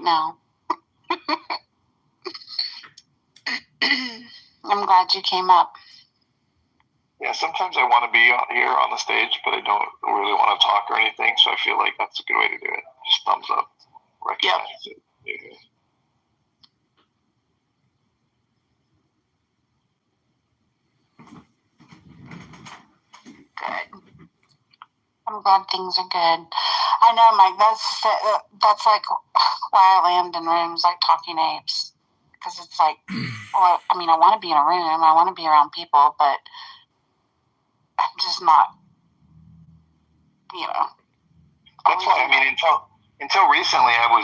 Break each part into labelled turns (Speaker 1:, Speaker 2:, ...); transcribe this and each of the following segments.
Speaker 1: know. I'm glad you came up.
Speaker 2: Yeah, sometimes I want to be here on the stage, but I don't really want to talk or anything, so I feel like that's a good way to do it. Just thumbs up. Recognize it. Yeah.
Speaker 1: Good. I'm glad things are good. I know, Mike, that's like why I land in rooms like Talking Apes. Because it's like, well, I mean, I want to be in a room, I want to be around people, but I'm just not, you know.
Speaker 2: That's why, I mean, until recently, I was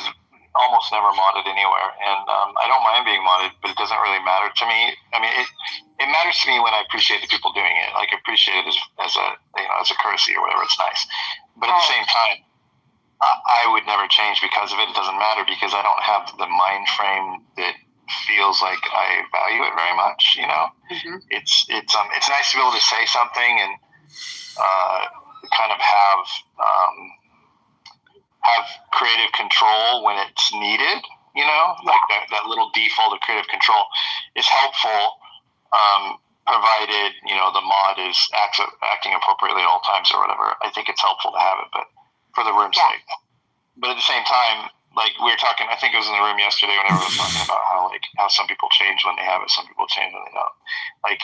Speaker 2: almost never modded anywhere, and I don't mind being modded, but it doesn't really matter to me. I mean, it matters to me when I appreciate the people doing it. Like, appreciate it as a courtesy or whatever. It's nice, but at the same time, I would never change because of it. It doesn't matter because I don't have the mind frame that feels like I value it very much. You know, it's nice to be able to say something and kind of have creative control when it's needed. You know, like that little default of creative control is helpful, provided the mod is acting appropriately at all times or whatever. I think it's helpful to have it, but for the room's sake. But at the same time, like we were talking, I think it was in the room yesterday when everyone was talking about how some people change when they have it, some people change when they don't. Like,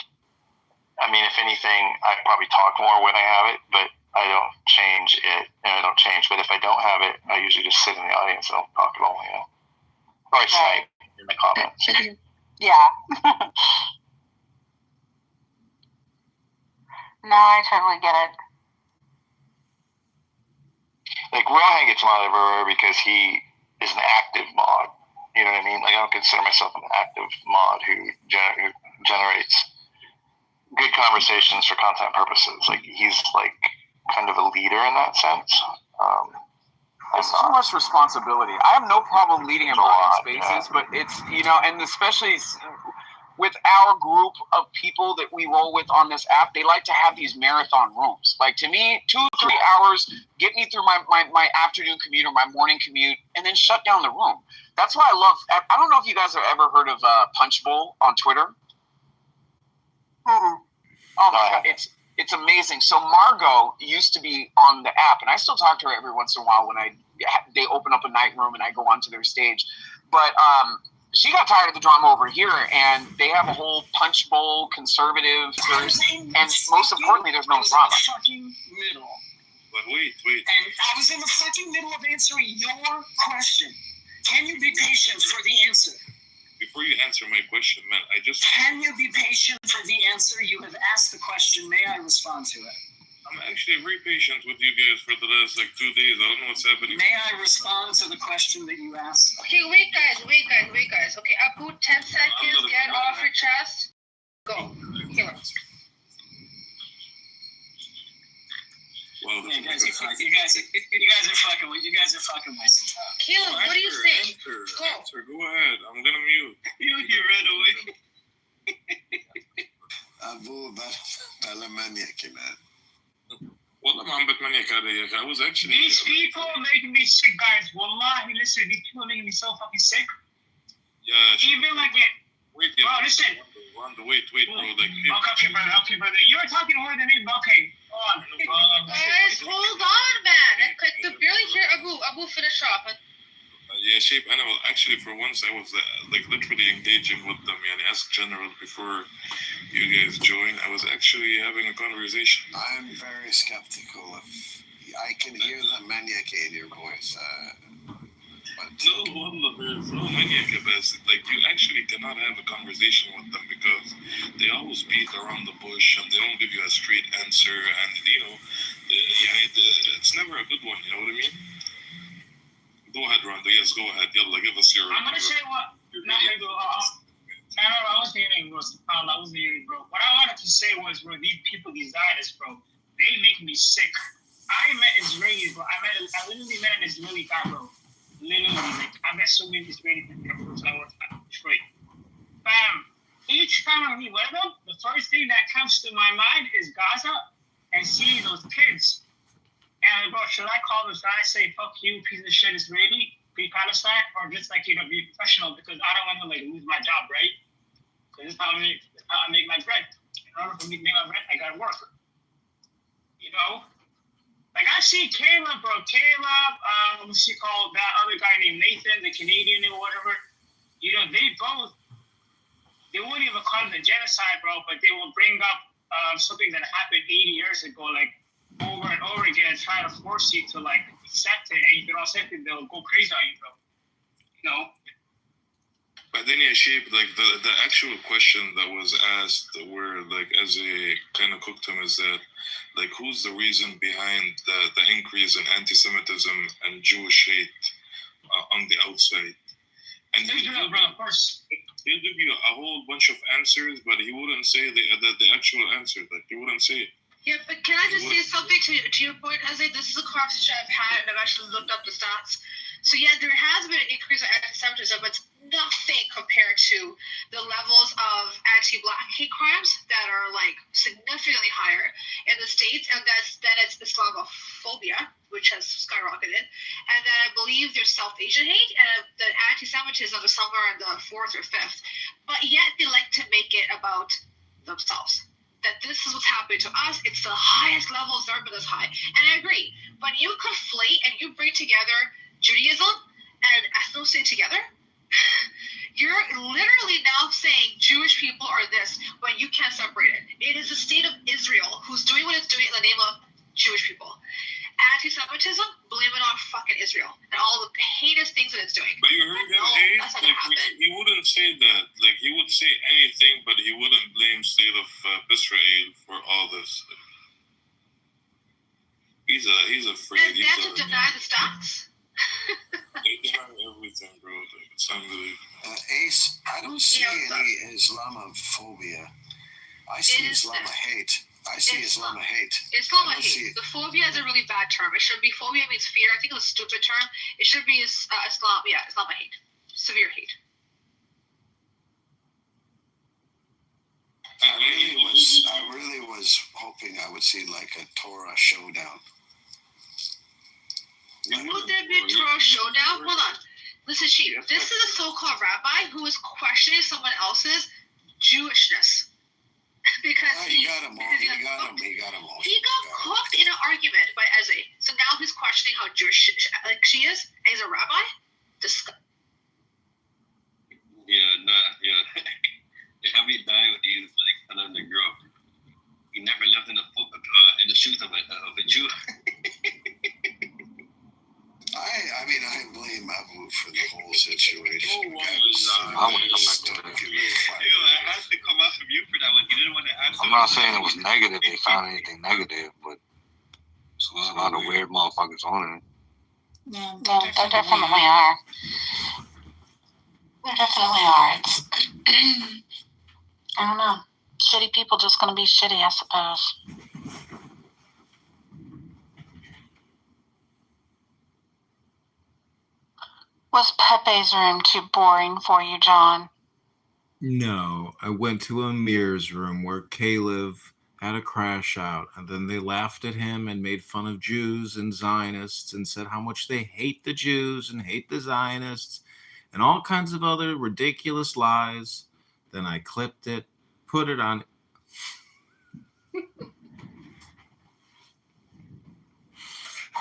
Speaker 2: I mean, if anything, I probably talk more when I have it, but I don't change it, and I don't change. But if I don't have it, I usually just sit in the audience and don't talk at all, Or I snipe in the comments.
Speaker 1: Yeah. No, I totally get it.
Speaker 2: Like, Rohan gets mod everywhere because he is an active mod. You know what I mean? Like, I don't consider myself an active mod who generates good conversations for content purposes. Like, he's like kind of a leader in that sense.
Speaker 3: It's too much responsibility. I have no problem leading in modding spaces, but it's, and especially with our group of people that we roll with on this app, they like to have these marathon rooms. Like, to me, 2-3 hours, get me through my afternoon commute or my morning commute, and then shut down the room. That's why I don't know if you guys have ever heard of Punch Bowl on Twitter.
Speaker 1: Uh-uh.
Speaker 3: Oh my God, it's amazing. So Margot used to be on the app, and I still talk to her every once in a while when they open up a night room and I go onto their stage. But she got tired of the drama over here, and they have a whole Punch Bowl conservative first, and most importantly, there's no drama.
Speaker 4: Middle. But wait. And I was in the fucking middle of answering your question. Can you be patient for the answer?
Speaker 5: Before you answer my question, man,
Speaker 4: Can you be patient for the answer? You have asked the question. May I respond to it?
Speaker 5: I'm actually very patient with you guys for the last 2 days. I don't know what's happening.
Speaker 4: May I respond to the question that you asked?
Speaker 6: Okay, wait guys. Okay, Abu, 10 seconds, get off your chest. Go. Here.
Speaker 5: Well,
Speaker 4: you guys are fucking wasting time.
Speaker 6: Caleb, what do you think?
Speaker 5: Answer. Go ahead. I'm gonna mute.
Speaker 4: You ran away.
Speaker 7: Abu Balamania came out.
Speaker 5: والله ما عم بتمنيك هذا يا أخي. I was actually.
Speaker 4: These people are making me sick, guys. Wallahi, listen, these people are making me so fucking sick.
Speaker 5: Yeah.
Speaker 4: Even like it.
Speaker 5: Wait,
Speaker 4: bro, listen.
Speaker 5: Wait, bro.
Speaker 4: Okay, brother. You were talking more than me, but okay. Hold on.
Speaker 6: Guys, hold on, man. I could barely hear Abu finish off.
Speaker 5: Yeah, Shape, I know. Actually, for once, I was literally engaging with them. As general before you guys joined, I was actually having a conversation.
Speaker 7: I'm very skeptical of. I can hear the maniac in your voice.
Speaker 5: No, wallah, there's no maniac about it. Like, you actually cannot have a conversation with them because they always beat around the bush and they don't give you a straight answer. And, it's never a good one, you know what I mean? Go ahead, Rondo. Yes, go ahead. Yalla, give us your...
Speaker 4: I'm going to say what... I wasn't hearing, bro. What I wanted to say was, bro, these people, these Zionists, bro, they make me sick. I met Israelis, bro. I literally met an Israeli guy, bro. Literally, I met so many Israeli people when I was in Detroit. Bam. Each time I meet one of them, the first thing that comes to my mind is Gaza and seeing those kids. And, bro, should I call this guy and say, fuck you, piece of shit Israeli? free Palestine, or just like be professional because I don't want to like lose my job, right? Because this is how I make my bread. In order for me to make my bread, I gotta work. Like I see Caleb, bro. Caleb, what's he called? That other guy named Nathan, the Canadian or whatever. They won't even call it a genocide, bro, but they will bring up something that happened 80 years ago, like over and over again, and try to force you to like accept it. And if you don't accept it, they'll go crazy on you, bro.
Speaker 5: But then, yeah, Shape, like the actual question that was asked, where like as a kind of cooked him, is that like who's the reason behind the increase in anti-Semitism and Jewish hate on the outside? And he'll give you a whole bunch of answers, but he wouldn't say the actual answer. Like he wouldn't say it.
Speaker 6: Yeah, but can I just say something to your point, Jose? This is a conversation I've had, and I've actually looked up the stats. So yeah, there has been an increase in anti-Semitism, but it's nothing compared to the levels of anti-Black hate crimes that are like significantly higher in the States, and then it's Islamophobia, which has skyrocketed, and then I believe there's South Asian hate, and the anti-Semitism is somewhere in the 4th or 5th. But yet they like to make it about themselves. That this is what's happening to us. It's the highest level, it's never been this high. And I agree. When you conflate and you bring together Judaism and ethnicity together, you're literally now saying Jewish people are this when you can't separate it. It is the state of Israel who's doing what it's doing in the name of Jewish people. Anti-Semitism, blame it on fucking Israel and all the heinous things that it's doing.
Speaker 5: But you heard him,
Speaker 6: that's not gonna happen.
Speaker 5: He wouldn't say that. Like he would say anything, but he wouldn't blame state of Israel for all this. He's afraid.
Speaker 6: And they have to deny the stats.
Speaker 5: They deny everything, bro. Like, it's unbelievable.
Speaker 7: Ace, I don't see any Islamophobia. I see Islam hate. I see Islam hate.
Speaker 6: Islam hate. The phobia is a really bad term. It should be phobia means fear. I think it's a stupid term. It should be Islam. Yeah, Islam hate. Severe hate.
Speaker 7: I really was hoping I would see like a Torah showdown.
Speaker 6: Would there be a Torah showdown? Hold on. Listen, Chief. This is a so-called rabbi who is questioning someone else's Jewishness. Because
Speaker 7: he got him all.
Speaker 6: He got cooked in an argument by Eze. So now he's questioning how Jewish she is, and he's a rabbi? Disgusting.
Speaker 8: Yeah. Every guy he's like telling the girl, he never lived in the shoes of a Jew.
Speaker 7: I blame Abu for the whole situation.
Speaker 8: I had to come off of you for that one. He didn't want to answer.
Speaker 9: I'm not saying it was negative. They found anything negative, but there's a lot of weird motherfuckers on it.
Speaker 1: Yeah, there definitely are. There definitely are. It's I don't know. Shitty people just gonna be shitty, I suppose. Was Pepe's room too boring for you, John?
Speaker 10: No, I went to Amir's room where Caleb had a crash out, and then they laughed at him and made fun of Jews and Zionists and said how much they hate the Jews and hate the Zionists and all kinds of other ridiculous lies. Then I clipped it, put it on.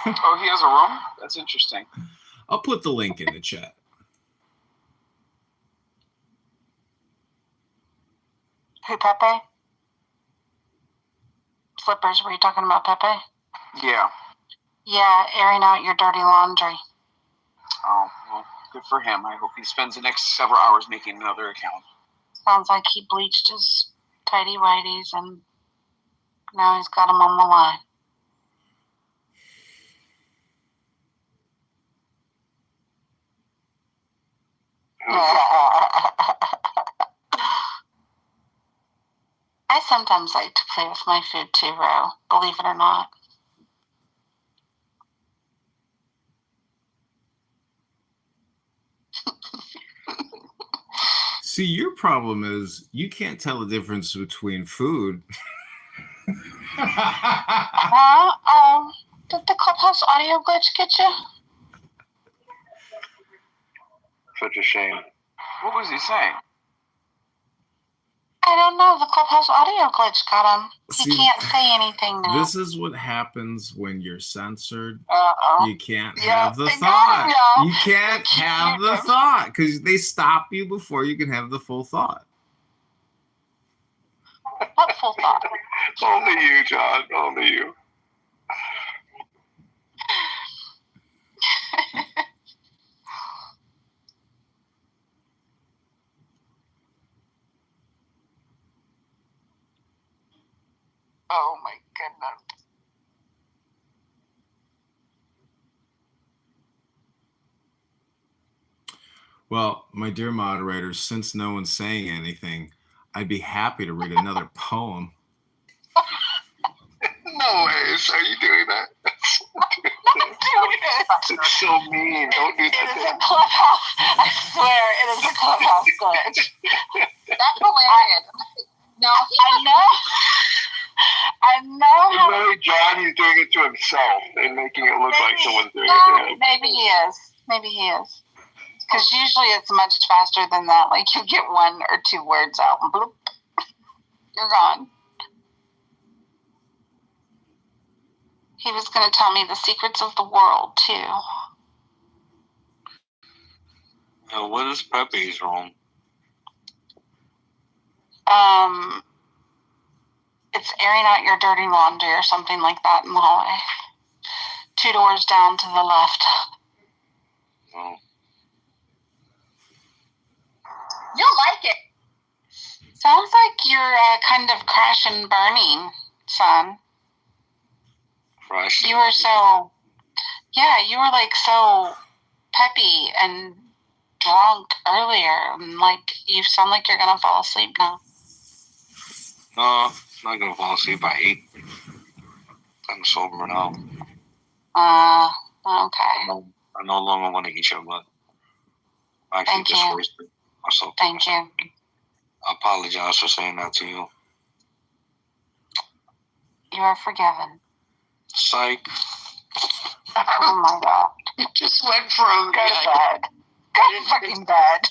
Speaker 3: Oh, he has a room? That's interesting.
Speaker 10: I'll put the link in the chat.
Speaker 1: Who, Pepe? Flippers, were you talking about Pepe?
Speaker 3: Yeah.
Speaker 1: Yeah, airing out your dirty laundry.
Speaker 3: Oh, well, good for him. I hope he spends the next several hours making another account.
Speaker 1: Sounds like he bleached his tidy whities and now he's got them on the line. I sometimes like to play with my food too, Ro, believe it or not.
Speaker 10: See, your problem is you can't tell the difference between food.
Speaker 1: Did the Clubhouse audio glitch get you?
Speaker 2: Such a shame.
Speaker 3: What was he saying?
Speaker 1: I don't know. The Clubhouse audio glitch got him. He
Speaker 10: See,
Speaker 1: can't say anything now.
Speaker 10: This is what happens when you're censored.
Speaker 1: Uh-oh.
Speaker 10: You can't
Speaker 1: Yeah,
Speaker 10: have the
Speaker 1: they got
Speaker 10: thought.
Speaker 1: him, y'all.
Speaker 10: You can't have the thought because they stop you before you can have the full thought.
Speaker 1: What full thought?
Speaker 2: Only you, John. Only you.
Speaker 1: Oh my goodness.
Speaker 10: Well, my dear moderators, since no one's saying anything, I'd be happy to read another poem.
Speaker 2: No ways. Are you doing that? It's so mean. Don't do
Speaker 1: It is a
Speaker 2: that.
Speaker 1: Clubhouse. I swear, it is a Clubhouse glitch. That's hilarious. No, I know how.
Speaker 2: Maybe John is doing it to himself and making it look like someone's doing it to him.
Speaker 1: Maybe he is. Maybe he is. Because usually it's much faster than that. Like you get 1 or 2 words out and bloop, you're gone. He was going to tell me the secrets of the world too.
Speaker 9: What is Pepe's room?
Speaker 1: It's airing out your dirty laundry or something like that in the hallway. 2 doors down to the left.
Speaker 9: Oh.
Speaker 1: You'll like it. Sounds like you're kind of crash and burning, son.
Speaker 9: Fresh.
Speaker 1: You were so, you were like so peppy and drunk earlier. And like, you sound like you're going to fall asleep now.
Speaker 9: No, I'm not going to fall asleep by 8. I'm sober now.
Speaker 1: Okay.
Speaker 9: I no longer want to eat your butt. I
Speaker 1: Thank
Speaker 9: just
Speaker 1: you.
Speaker 9: wasted myself.
Speaker 1: Thank you.
Speaker 9: I apologize for saying that to you.
Speaker 1: You are forgiven.
Speaker 9: Psych.
Speaker 1: Oh my God.
Speaker 3: It just went from
Speaker 1: Go to bed. Go to fucking bed.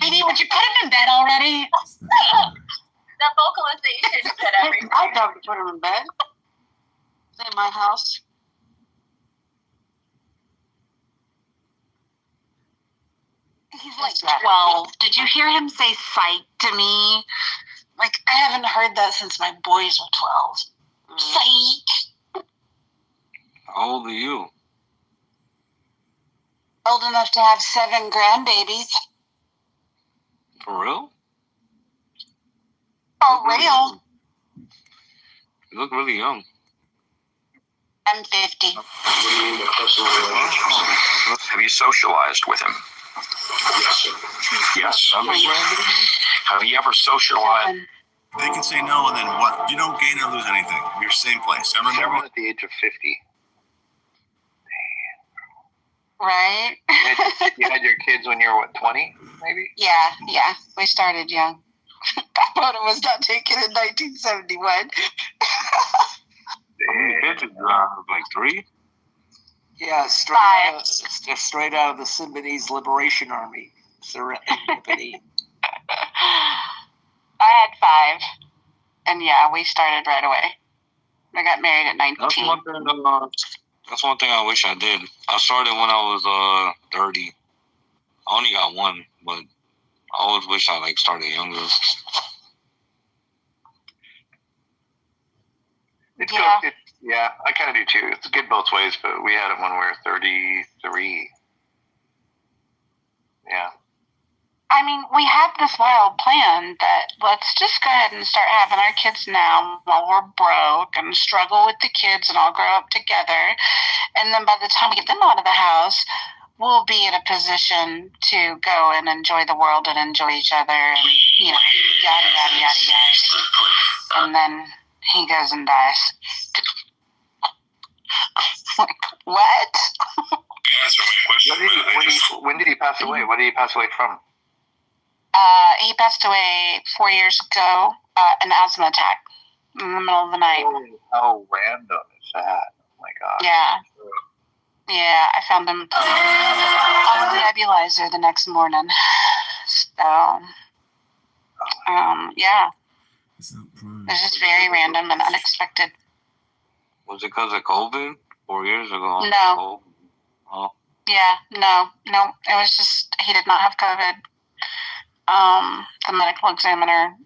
Speaker 1: Baby, would you put him in bed already?
Speaker 6: The vocalization said everything.
Speaker 1: I'd love to put him in bed. In my house. He's like 12. Did you hear him say psych to me? Like, I haven't heard that since my boys were 12. Psych.
Speaker 9: How old are you?
Speaker 1: Old enough to have 7 grandbabies.
Speaker 9: For real?
Speaker 1: For real.
Speaker 9: You look really young.
Speaker 1: I'm 50.
Speaker 11: Have you socialized with him? Yes. Have you ever socialized?
Speaker 7: They can say no, and then what? You don't gain or lose anything. You're same place. I remember
Speaker 2: Someone at the age of 50.
Speaker 1: Right?
Speaker 2: You had your kids when you were, 20, maybe?
Speaker 1: Yeah. We started young. That photo was not taken in 1971.
Speaker 9: How many kids did you have? Like 3?
Speaker 3: Yeah, straight out of the Symbionese Liberation Army. Serendipity.
Speaker 1: I had 5. And yeah, we started right away. I got married at 19.
Speaker 9: That's one thing I wish I did. I started when I was 30. I only got 1, but I always wish I started younger.
Speaker 2: Yeah, I kind of do too. It's good both ways, but we had it when we were 33. Yeah.
Speaker 1: I mean, we had this wild plan that let's just go ahead and start having our kids now while we're broke and struggle with the kids and all grow up together. And then by the time we get them out of the house, we'll be in a position to go and enjoy the world and enjoy each other and, yada, yada, yada, yada. And then he goes and dies. What?
Speaker 5: Answer my question.
Speaker 2: When did he pass away? What did he pass away from?
Speaker 1: He passed away 4 years ago, an asthma attack. in the middle of the night.
Speaker 2: How random is that? Oh my god.
Speaker 1: Yeah. Yeah, I found him on the nebulizer the next morning. So, yeah.
Speaker 10: It's not prime.
Speaker 1: It's just very random and unexpected.
Speaker 9: Was it because of COVID 4 years ago?
Speaker 1: No.
Speaker 9: Oh.
Speaker 1: Yeah, no. It was just, he did not have COVID. The medical examiner,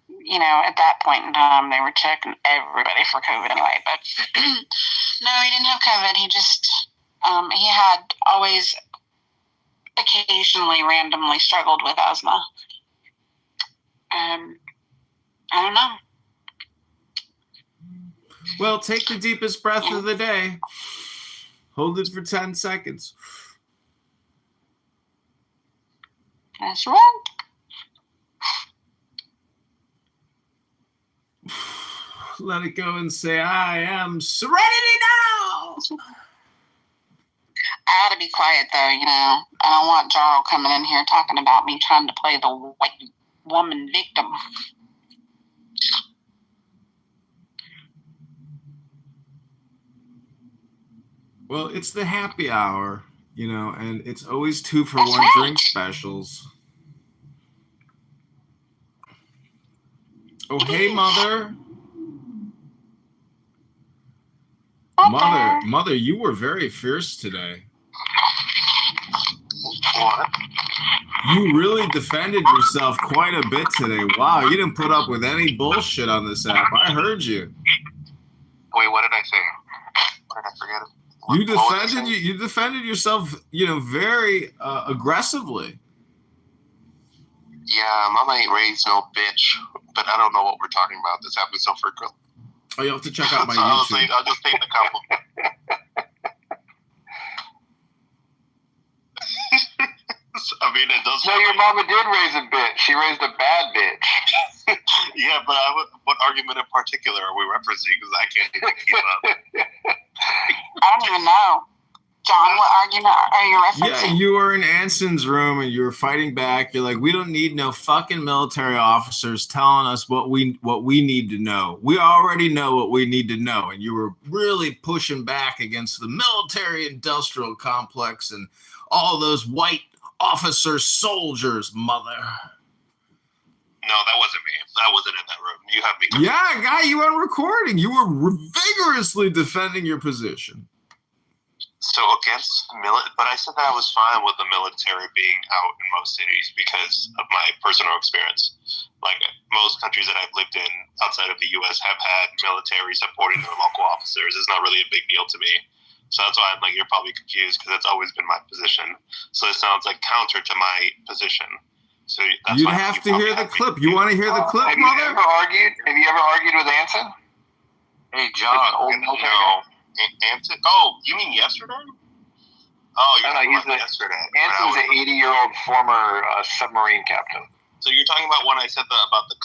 Speaker 1: at that point in time, they were checking everybody for COVID anyway. But no, he didn't have COVID. He just, he had always occasionally randomly struggled with asthma. I don't know.
Speaker 10: Well, take the deepest breath of the day. Hold it for 10 seconds.
Speaker 1: That's right.
Speaker 10: Let it go and say, I am serenity now.
Speaker 1: I ought to be quiet, though, I don't want Jarl coming in here talking about me trying to play the white woman victim.
Speaker 10: Well, it's the happy hour, and it's always 2-for-1
Speaker 1: right.
Speaker 10: drink specials. Oh, hey, Mother. Mother, you were very fierce today.
Speaker 2: What?
Speaker 10: You really defended yourself quite a bit today. Wow, you didn't put up with any bullshit on this app. I heard you.
Speaker 2: Wait, what did I say? Where did I forget it?
Speaker 10: You defended yourself, very aggressively.
Speaker 2: Yeah, Mama ain't raised no bitch, but I don't know what we're talking about. This happens so frequently.
Speaker 10: Oh, you have to check out my
Speaker 2: So
Speaker 10: YouTube.
Speaker 2: I'll just take the compliment. I mean, it does.
Speaker 3: No, your mama did raise a bitch. She raised a bad bitch.
Speaker 2: Yeah, but what argument in particular are we referencing? Because I can't even keep up.
Speaker 1: I don't even know. John, what argument are you referencing?
Speaker 10: Yeah, you were in Anson's room and you were fighting back. You're like, we don't need no fucking military officers telling us what we need to know. We already know what we need to know. And you were really pushing back against the military-industrial complex and all those white officer soldiers, Mother.
Speaker 2: No, that wasn't me. I wasn't in that room. You have me.
Speaker 10: Yeah, guy, you were recording. You were vigorously defending your position.
Speaker 2: So but I said that I was fine with the military being out in most cities because of my personal experience. Like most countries that I've lived in outside of the U.S. have had military supporting their local officers. It's not really a big deal to me. So that's why I'm like, you're probably confused because that's always been my position. So it sounds like counter to my position. So that's
Speaker 10: You'd
Speaker 2: why
Speaker 10: have to hear the clip. You want to hear the clip,
Speaker 3: Have
Speaker 10: Mother?
Speaker 3: you ever argued with Anson?
Speaker 9: Hey, John.
Speaker 2: No. Anson? Oh, you mean yesterday? Oh, you're talking about yesterday.
Speaker 3: Anson's an 80-year-old former submarine captain.
Speaker 2: So you're talking about when I said about the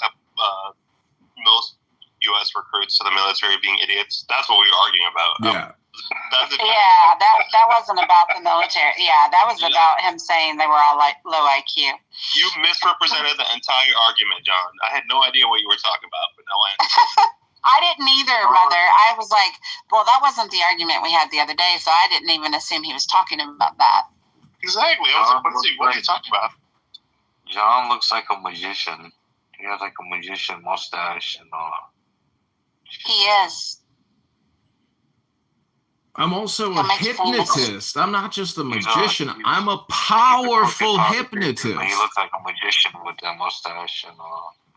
Speaker 2: most U.S. recruits to the military being idiots? That's what we were arguing about.
Speaker 10: Yeah.
Speaker 1: That wasn't about the military. Yeah, that was about him saying they were all like low IQ.
Speaker 2: You misrepresented the entire argument, John. I had no idea what you were talking about, but now I understand.
Speaker 1: I didn't either, Mother. I was like, well, that wasn't the argument we had the other day, so I didn't even assume he was talking about that.
Speaker 2: Exactly. I was like, what are you talking about?
Speaker 9: John looks like a magician. He has like a magician mustache and
Speaker 1: He is.
Speaker 10: I'm also a hypnotist. I'm not just a magician. I'm a powerful hypnotist.
Speaker 9: He looks like a magician with that mustache and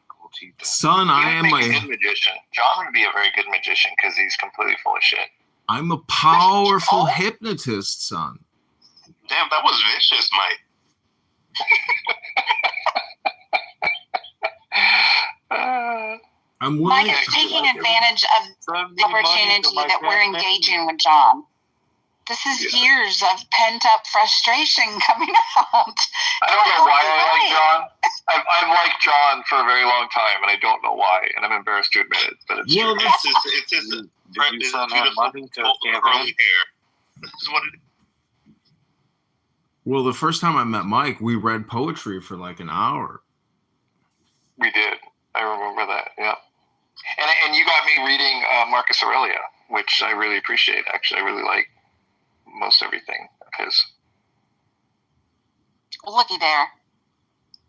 Speaker 9: cool teeth.
Speaker 10: Son, I am a
Speaker 2: good magician. John would be a very good magician because he's completely full of shit.
Speaker 10: I'm a powerful hypnotist, son.
Speaker 2: Damn, that was vicious, Mike.
Speaker 10: I'm willing.
Speaker 1: Mike is taking advantage of the opportunity that we're engaging with John. This is years of pent-up frustration coming out.
Speaker 3: I don't know why I like John. I've liked John for a very long time, and I don't know why, and I'm embarrassed to admit it, but it's true.
Speaker 2: It's his curly hair. That's what it is.
Speaker 10: Well, the first time I met Mike, we read poetry for like an hour.
Speaker 3: We did. I remember that, yeah.
Speaker 2: And you got me reading Marcus Aurelius, which I really appreciate. Actually, I really like most everything of his.
Speaker 1: Looky there.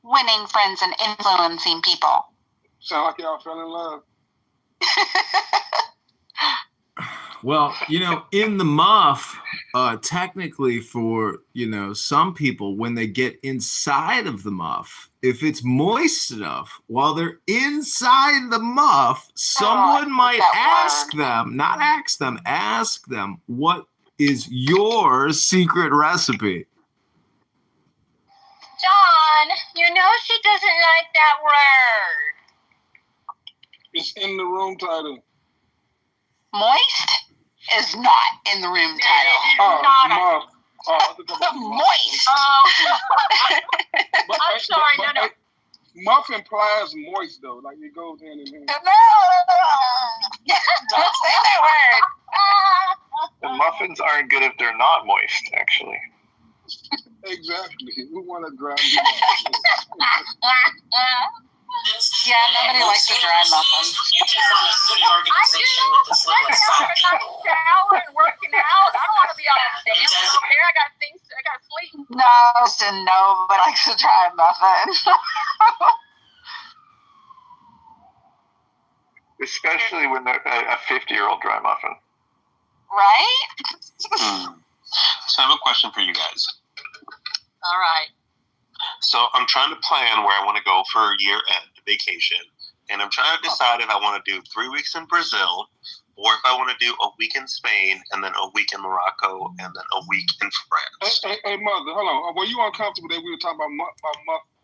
Speaker 1: Winning friends and influencing people.
Speaker 12: Sound like y'all fell in love.
Speaker 10: Well, in the muff, technically for, some people, when they get inside of the muff, if it's moist enough, while they're inside the muff, someone might ask them, ask them, what is your secret recipe?
Speaker 6: John, she doesn't like that word.
Speaker 12: It's in the room title.
Speaker 1: Moist is not in the room title. Moist.
Speaker 6: I'm sorry, no.
Speaker 12: Muff implies moist though, like it goes hand in hand.
Speaker 1: Don't say that word.
Speaker 2: The muffins aren't good if they're not moist, actually.
Speaker 12: Exactly. Who want to drive?
Speaker 1: Yeah, nobody likes a dry muffin.
Speaker 13: You just want a city organization with this little side people.
Speaker 6: Shower and working out. I don't want to be all damn up there. I got sleep.
Speaker 1: No, nobody likes a dry muffin.
Speaker 2: Especially when they're a 50-year-old dry muffin.
Speaker 1: Right?
Speaker 14: So I have a question for you guys.
Speaker 6: All right.
Speaker 14: So I'm trying to plan where I want to go for year-end vacation, and I'm trying to decide if I want to do 3 weeks in Brazil, or if I want to do a week in Spain, and then a week in Morocco, and then a week in France.
Speaker 12: Hey, mother, hold on. Were you uncomfortable that we were talking about muff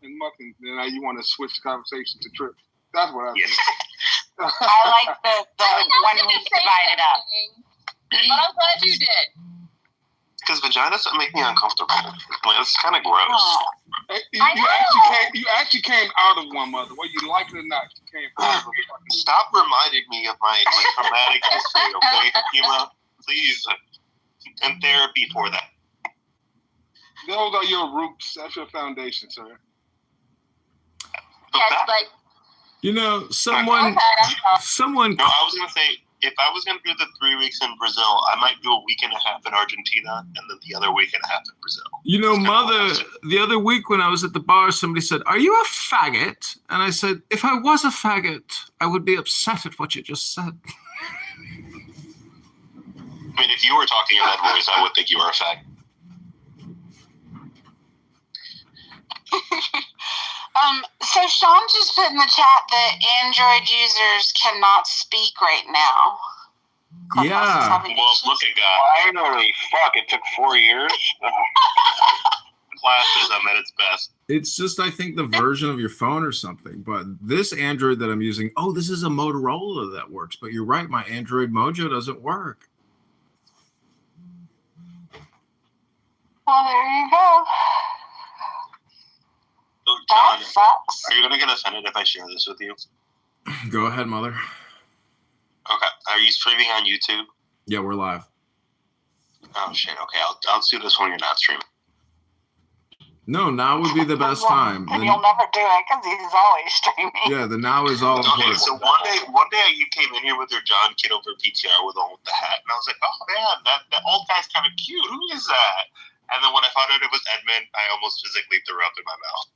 Speaker 12: and muffins, and now you want to switch the conversation to trips? That's what I think.
Speaker 1: I like the one we divided up.
Speaker 6: But I'm glad you did.
Speaker 14: Because vaginas make me uncomfortable. It's kind of gross.
Speaker 12: Hey, you actually came out of one, mother. Whether you like it or not, you came out of it.
Speaker 14: Stop reminding me of my traumatic history, okay, Hima? Please. And therapy for that.
Speaker 12: Those are your roots. That's your foundation, sir.
Speaker 6: Yes, like.
Speaker 10: Someone.
Speaker 14: No, I was going to say, if I was going to do the 3 weeks in Brazil, I might do a week and a half in Argentina and then the other week and a half in Brazil.
Speaker 10: Mother, the other week when I was at the bar, somebody said, "Are you a faggot?" And I said, "If I was a faggot, I would be upset at what you just said."
Speaker 14: I mean, if you were talking in that voice, I would think you were a faggot.
Speaker 1: So Sean just put in the chat that Android users cannot speak right now.
Speaker 10: Yeah.
Speaker 14: Well, look at God.
Speaker 2: Finally, fuck, it took 4 years.
Speaker 14: Classism at its best.
Speaker 10: It's just, I think, the version of your phone or something. But this Android that I'm using, this is a Motorola that works. But you're right, my Android Mojo doesn't work.
Speaker 1: Well, there you go.
Speaker 14: So, John,
Speaker 1: That sucks.
Speaker 14: are you going to get offended if I share this with you?
Speaker 10: Go ahead, Mother.
Speaker 14: Okay. Are you streaming on YouTube?
Speaker 10: Yeah, we're live.
Speaker 14: Oh, shit. Okay, I'll do this when you're not streaming.
Speaker 10: No, now would be the best time.
Speaker 1: And you'll never do it because he's always streaming.
Speaker 10: Yeah, the now is all
Speaker 14: Okay,
Speaker 10: important.
Speaker 14: so one day you came in here with your John Kitover PTR with the hat, and I was like, oh, man, that old guy's kind of cute. Who is that? And then when I found out it was Edmund, I almost physically threw up in my mouth.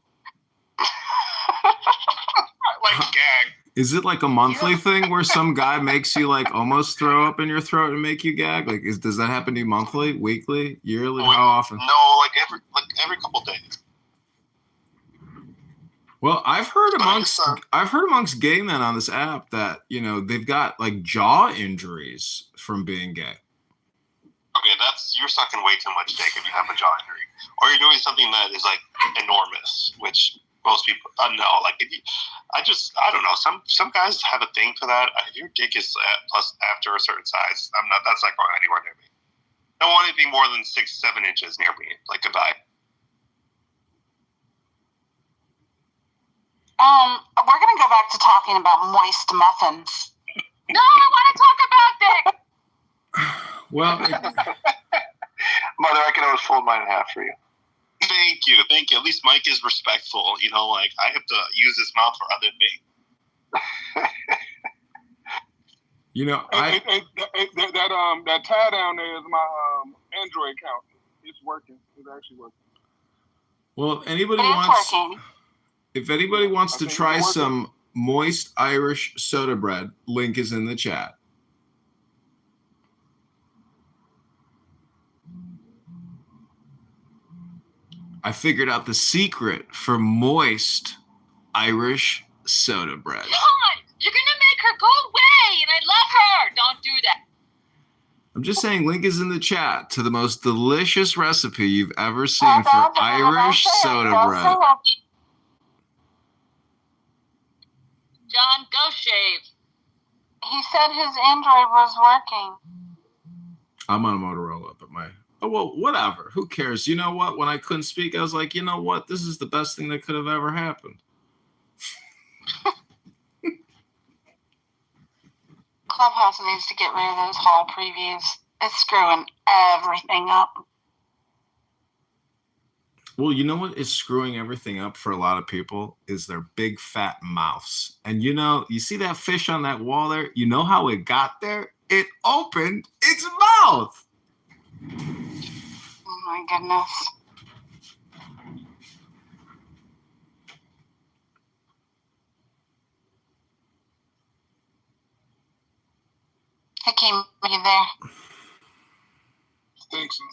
Speaker 14: Like gag.
Speaker 10: Is it like a monthly thing where some guy makes you like almost throw up in your throat and make you gag? Like, does that happen to you monthly, weekly, yearly? How often?
Speaker 14: No, like every couple days.
Speaker 10: Well, I've heard amongst gay men on this app that they've got like jaw injuries from being gay.
Speaker 14: Okay, you're sucking way too much dick if you have a jaw injury, or you're doing something that is like enormous, which most people know. Like, I don't know. Some guys have a thing for that. If your dick is plus after a certain size, that's not going anywhere near me. I don't want anything more than 6-7 inches near me. Like, goodbye.
Speaker 1: We're gonna go back to talking about moist muffins.
Speaker 6: No, I want to talk about dick.
Speaker 10: Well,
Speaker 2: Mother, I can always fold mine in half for you.
Speaker 14: Thank you. At least Mike is respectful. Like, I have to use his mouth for other things.
Speaker 10: You know,
Speaker 12: that tie down there is my Android account. It's working. It's actually working.
Speaker 10: Well, if anybody wants to try some moist Irish soda bread, link is in the chat. I figured out the secret for moist Irish soda bread.
Speaker 15: John, you're gonna make her go away, and I love her. Don't do that.
Speaker 10: I'm just saying, link is in the chat to the most delicious recipe you've ever seen for Irish soda bread.
Speaker 15: John, go shave.
Speaker 1: He said his Android was working.
Speaker 10: I'm on a Motorola, but oh, well, whatever. Who cares? You know what? When I couldn't speak, I was like, you know what? This is the best thing that could have ever happened.
Speaker 1: Clubhouse needs to get rid of those hall previews. It's screwing everything up.
Speaker 10: Well, you know what is screwing everything up for a lot of people is their big fat mouths. And you know, you see that fish on that wall there? You know how it got there? It opened its mouth.
Speaker 1: Oh my goodness. Hakeem, are you there?
Speaker 12: I think so.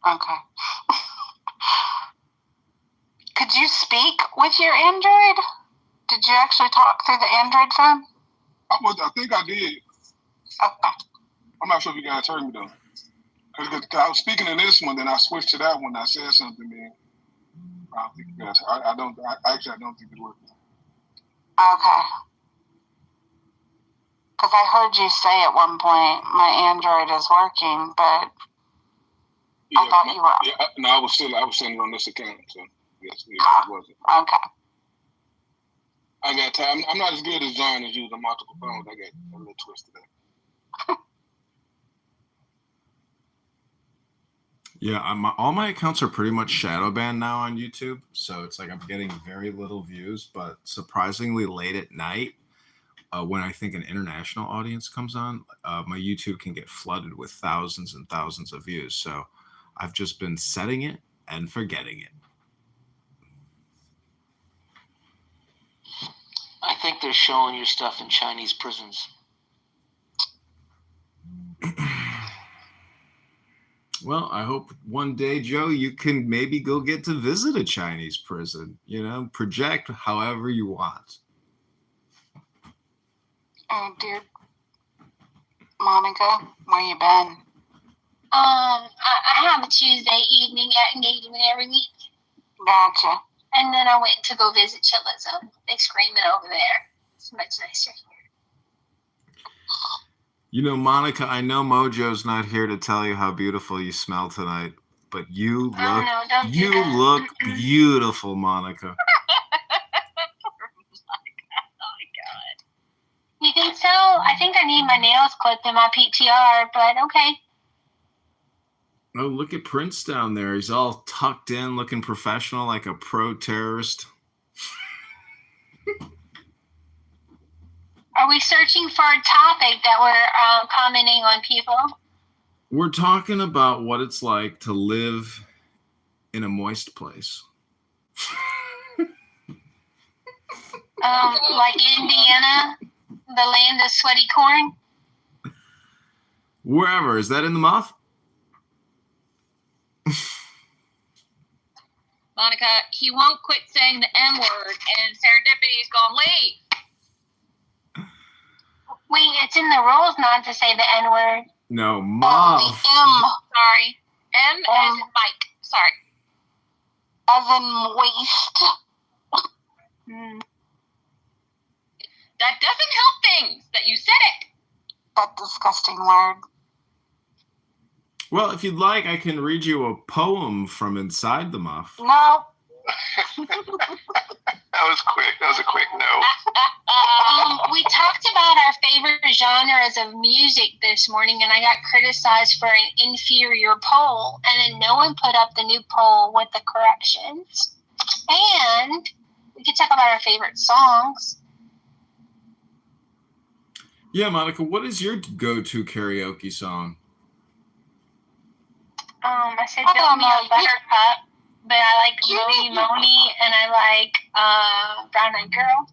Speaker 1: Okay. Could you speak with your Android? Did you actually talk through the Android phone?
Speaker 12: I think I did.
Speaker 1: Okay.
Speaker 12: I'm not sure if you guys heard me though. Because I was speaking in this one, then I switched to that one. I said something, man. I don't think you guys. I don't think it worked.
Speaker 1: Okay. Because I heard you say at one point, my Android is working, but I thought you were.
Speaker 12: Yeah, no, I was still on this account, so yes, it wasn't.
Speaker 1: Okay.
Speaker 12: I got time. I'm not as good as John as using multiple phones. I got a little twisted up.
Speaker 10: Yeah, all my accounts are pretty much shadow banned now on YouTube, so it's like I'm getting very little views. But surprisingly, late at night, when I think an international audience comes on, my YouTube can get flooded with thousands and thousands of views. So I've just been setting it and forgetting it.
Speaker 13: I think they're showing your stuff in Chinese prisons.
Speaker 10: Well, I hope one day, Joe, you can maybe go get to visit a Chinese prison. You know, project however you want.
Speaker 1: Oh, dear. Monica, where you been?
Speaker 6: I have a Tuesday evening engagement every week.
Speaker 1: Gotcha.
Speaker 6: And then I went to go visit Chiliza. They screaming over there. It's much nicer here.
Speaker 10: You know, Monica, I know Mojo's not here to tell you how beautiful you smell tonight, but you look beautiful, Monica.
Speaker 6: Oh my God. You think so? I think I need my nails clipped in my PTR, but okay.
Speaker 10: Oh, look at Prince down there. He's all tucked in, looking professional like a pro terrorist.
Speaker 6: Are we searching for a topic that we're commenting on people?
Speaker 10: We're talking about what it's like to live in a moist place.
Speaker 6: Like Indiana, the land of sweaty corn?
Speaker 10: Wherever. Is that in the muff?
Speaker 15: Monica, he won't quit saying the N word, and Serendipity's gonna leave.
Speaker 6: Wait, it's in the rules not to say the N word.
Speaker 10: No, muff.
Speaker 15: Sorry. M as in Mike. Sorry.
Speaker 1: As in waste.
Speaker 15: That doesn't help things that you said it.
Speaker 1: That disgusting word.
Speaker 10: Well, if you'd like, I can read you a poem from inside the muff.
Speaker 1: No.
Speaker 2: That was quick. That was a quick no.
Speaker 6: We talked about our favorite genres of music this morning, and I got criticized for an inferior poll, and then no one put up the new poll with the corrections. And we could talk about our favorite songs.
Speaker 10: Yeah, Monica, what is your go-to karaoke song?
Speaker 15: I said Build Me a Buttercup, but I like Moni Moni, and I like Brown Eyed Girl.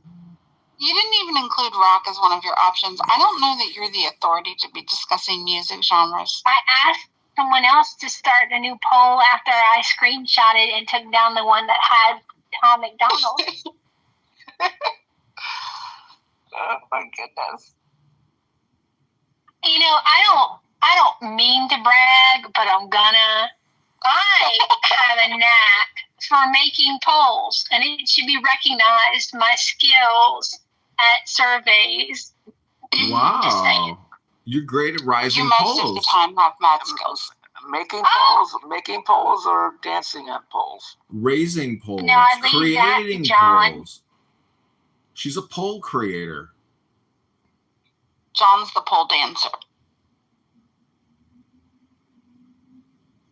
Speaker 1: You didn't even include rock as one of your options. I don't know that you're the authority to be discussing music genres.
Speaker 15: I asked someone else to start a new poll after I screenshotted and took down the one that had Tom McDonald.
Speaker 3: Oh my goodness.
Speaker 15: You know, I don't mean to brag, but I'm gonna. I have a knack for making polls, and it should be recognized, my skills at surveys.
Speaker 10: Wow. You're great at rising
Speaker 1: you most
Speaker 10: polls.
Speaker 1: of the time have mad skills.
Speaker 3: Making polls or dancing on polls?
Speaker 10: Raising polls.
Speaker 15: No, I leave that to
Speaker 10: creating
Speaker 15: John.
Speaker 10: polls. She's a poll creator.
Speaker 1: John's the pole dancer.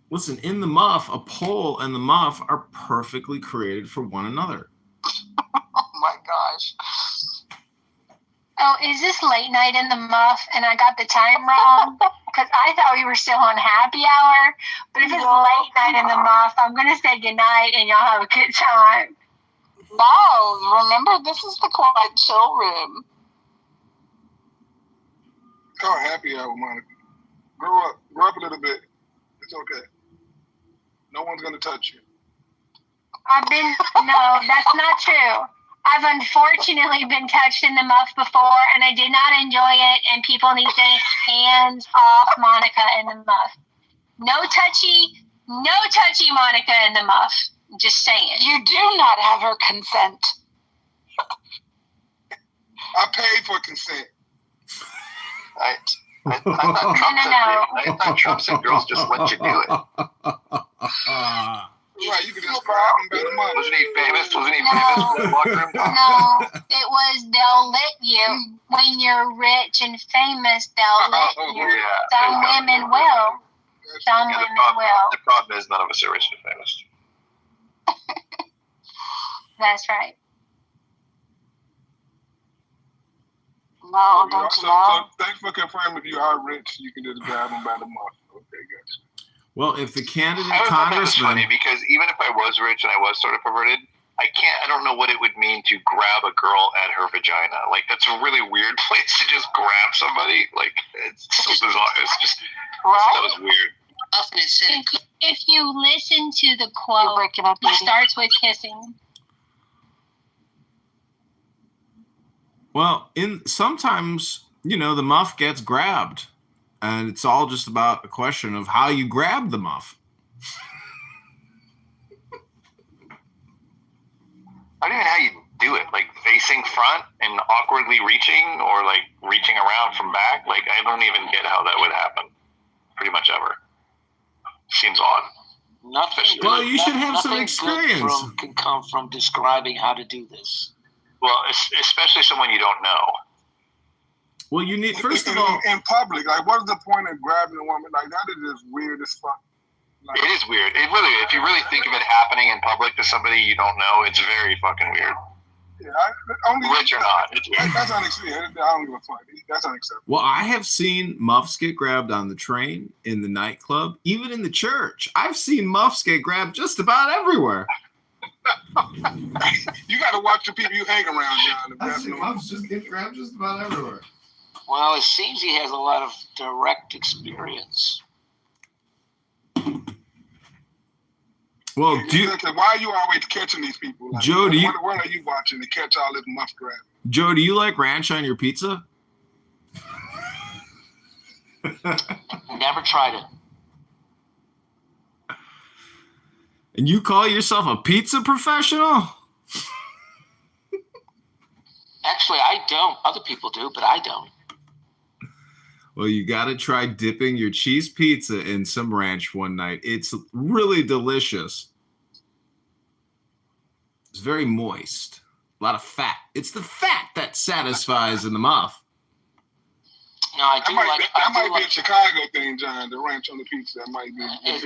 Speaker 10: Listen, in the muff, a pole and the muff are perfectly created for one another.
Speaker 3: Oh my gosh.
Speaker 15: Oh, is this late night in the muff and I got the time wrong? Because I thought we were still on happy hour. But if it's late night in the muff, I'm going to say goodnight and y'all have a good time.
Speaker 1: No, remember, this is the quiet chill room.
Speaker 12: Call happy hour, Monica. Grow up a little bit. It's okay. No one's gonna touch you.
Speaker 15: No, that's not true. I've unfortunately been touched in the muff before, and I did not enjoy it, and people need to hands off Monica in the muff. No touchy Monica in the muff. Just saying.
Speaker 1: You do not have her consent.
Speaker 12: I paid for consent.
Speaker 14: I thought Trump said girls just let you do it.
Speaker 12: Right, you can just grab them by the mouth.
Speaker 14: Wasn't he famous? Wasn't he famous for that locker room?
Speaker 15: No, it was they'll let you. When you're rich and famous, they'll let you.
Speaker 14: Yeah,
Speaker 15: Some women will. Some women will.
Speaker 14: The problem is none of us are rich and famous.
Speaker 15: That's right.
Speaker 1: No, don't you know?
Speaker 12: So thanks for confirming if you are rich, you can just grab them by the mouth. Okay, gotcha.
Speaker 10: Well, if the candidate
Speaker 14: I thought that was
Speaker 10: congressman,
Speaker 14: funny because even if I was rich and I was sort of perverted, I don't know what it would mean to grab a girl at her vagina. Like, that's a really weird place to just grab somebody. Like, it's so bizarre. It's just, that was weird.
Speaker 15: If you listen to the quote, it starts with kissing.
Speaker 10: well, sometimes, the muff gets grabbed, and it's all just about a question of how you grab the muff.
Speaker 14: I don't even know how you do it. Like, facing front and awkwardly reaching, or like reaching around from back. Like, I don't even get how that would happen. Pretty much ever. Seems odd.
Speaker 3: Nothing.
Speaker 10: Well, you should have some experience.
Speaker 3: Can come from describing how to do this.
Speaker 14: Well, especially someone you don't know.
Speaker 10: Well, you need, first of all,
Speaker 12: in public, like, what is the point of grabbing a woman? Like, that is just weird as fuck. Like,
Speaker 14: It is weird. It really, if you really think of it happening in public to somebody you don't know, it's very fucking weird.
Speaker 12: yeah, only
Speaker 14: Rich or not, it's weird.
Speaker 12: That's unacceptable. I don't give a fuck. That's unacceptable.
Speaker 10: well, I have seen muffs get grabbed on the train, in the nightclub, even in the church. I've seen muffs get grabbed just about everywhere.
Speaker 12: You got to watch the people you hang around, John. If
Speaker 10: I've
Speaker 12: that's
Speaker 10: seen
Speaker 12: no-
Speaker 10: muffs just get grabbed just about everywhere.
Speaker 3: Well, it seems he has a lot of direct experience.
Speaker 10: Well,
Speaker 12: why are you always catching these people? Like,
Speaker 10: Joe, do you-
Speaker 12: what are you watching to catch all this muff grab?
Speaker 10: Joe, do you like ranch on your pizza?
Speaker 3: Never tried it.
Speaker 10: And you call yourself a pizza professional?
Speaker 3: Actually, I don't. Other people do, but I don't.
Speaker 10: Well, you got to try dipping your cheese pizza in some ranch one night. It's really delicious. It's very moist. A lot of fat. It's the fat that satisfies in the muff.
Speaker 3: No, I do like.
Speaker 12: That might be a Chicago thing, John. The ranch on the pizza. That might be. If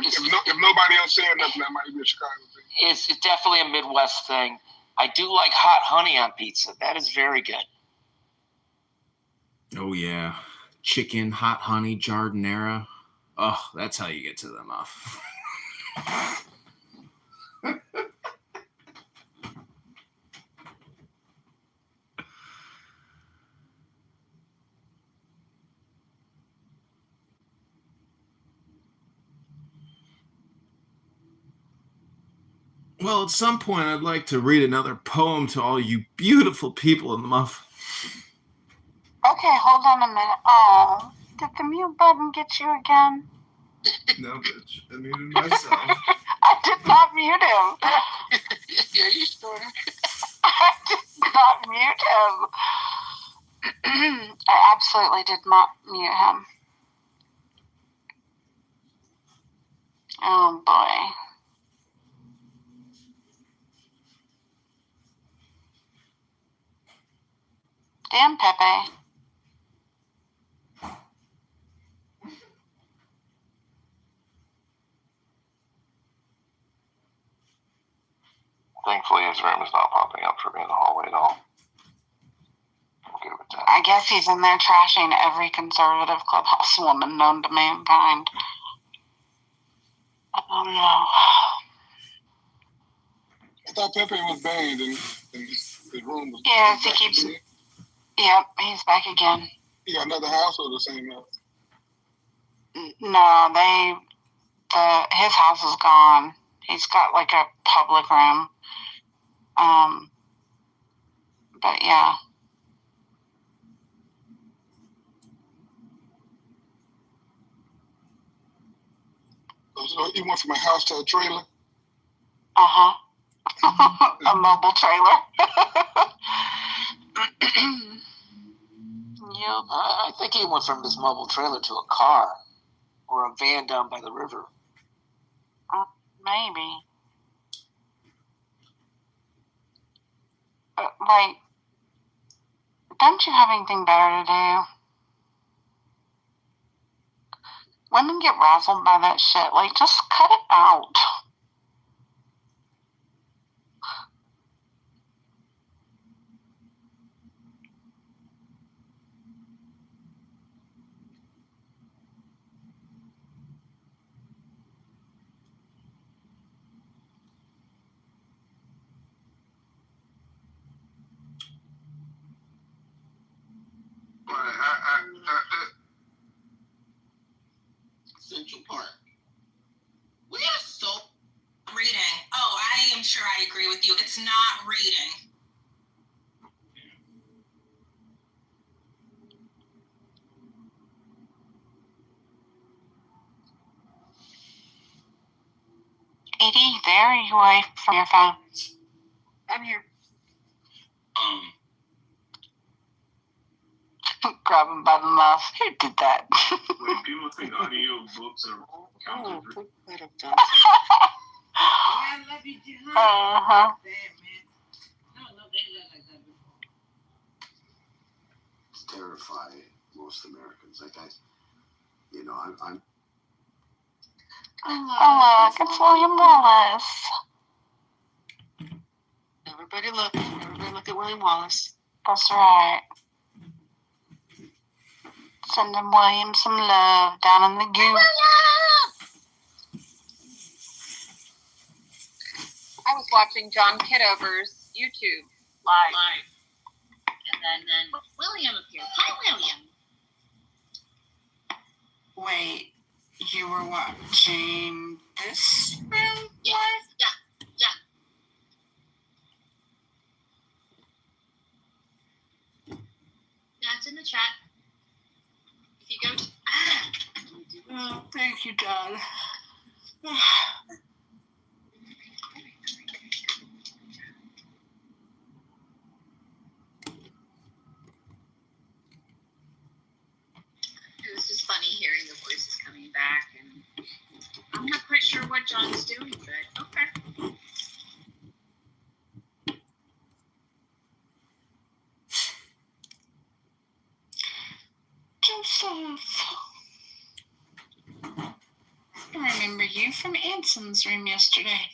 Speaker 12: nobody else said nothing, that might be a Chicago thing.
Speaker 3: It's definitely a Midwest thing. I do like hot honey on pizza. That is very good.
Speaker 10: Oh yeah, chicken, hot honey, jardinera. Oh, that's how you get to the muff. Well, at some point, I'd like to read another poem to all you beautiful people in the muff.
Speaker 1: Okay, hold on a minute. Oh, did the mute button get you again?
Speaker 10: No, bitch. I muted myself.
Speaker 1: I did not mute him.
Speaker 13: Yeah, you sure?
Speaker 1: I did not mute him. I absolutely did not mute him. Oh boy. Damn, Pepe.
Speaker 2: Thankfully, his room is not popping up for me in the hallway at all. I'm good with that.
Speaker 1: I guess he's in there trashing every conservative clubhouse woman known to mankind. Oh no.
Speaker 12: I thought Pepe was banned and his room was.
Speaker 1: Yes, he keeps. Yep, he's back again.
Speaker 12: He got another house or the same house?
Speaker 1: No, his house is gone. He's got like a public room. But yeah.
Speaker 12: So he went from a house to a trailer?
Speaker 1: Uh-huh. A mobile trailer. Yep.
Speaker 13: I think he went from this mobile trailer to a car or a van down by the river.
Speaker 1: Maybe. Like, don't you have anything better to do? Women get razzled by that shit. Like, just cut it out.
Speaker 13: Central Park.
Speaker 16: We are so reading. Oh, I am sure I agree with you. It's not reading.
Speaker 1: Edie, there, are you away from your phone?
Speaker 16: I'm here.
Speaker 1: Grab him by the mouth. Who did that?
Speaker 5: When people think audio books are counted for.
Speaker 16: I love you, John.
Speaker 1: Uh-huh.
Speaker 7: It's terrifying most Americans. Like I'm
Speaker 1: Oh, look, it's William Wallace.
Speaker 16: Everybody look at William Wallace.
Speaker 1: That's right. Sending William some love down in the goop.
Speaker 17: I was watching John Kitover's YouTube live. And then William appeared. Hi, William.
Speaker 1: Wait, you were watching this room?
Speaker 17: Yes. Yeah. Yeah, it's in the chat. If you go to...
Speaker 1: Oh, thank you, John.
Speaker 17: It was just funny hearing the voices coming back, and I'm not quite sure what John's doing, but okay.
Speaker 1: Joseph. I remember you from Anson's room yesterday.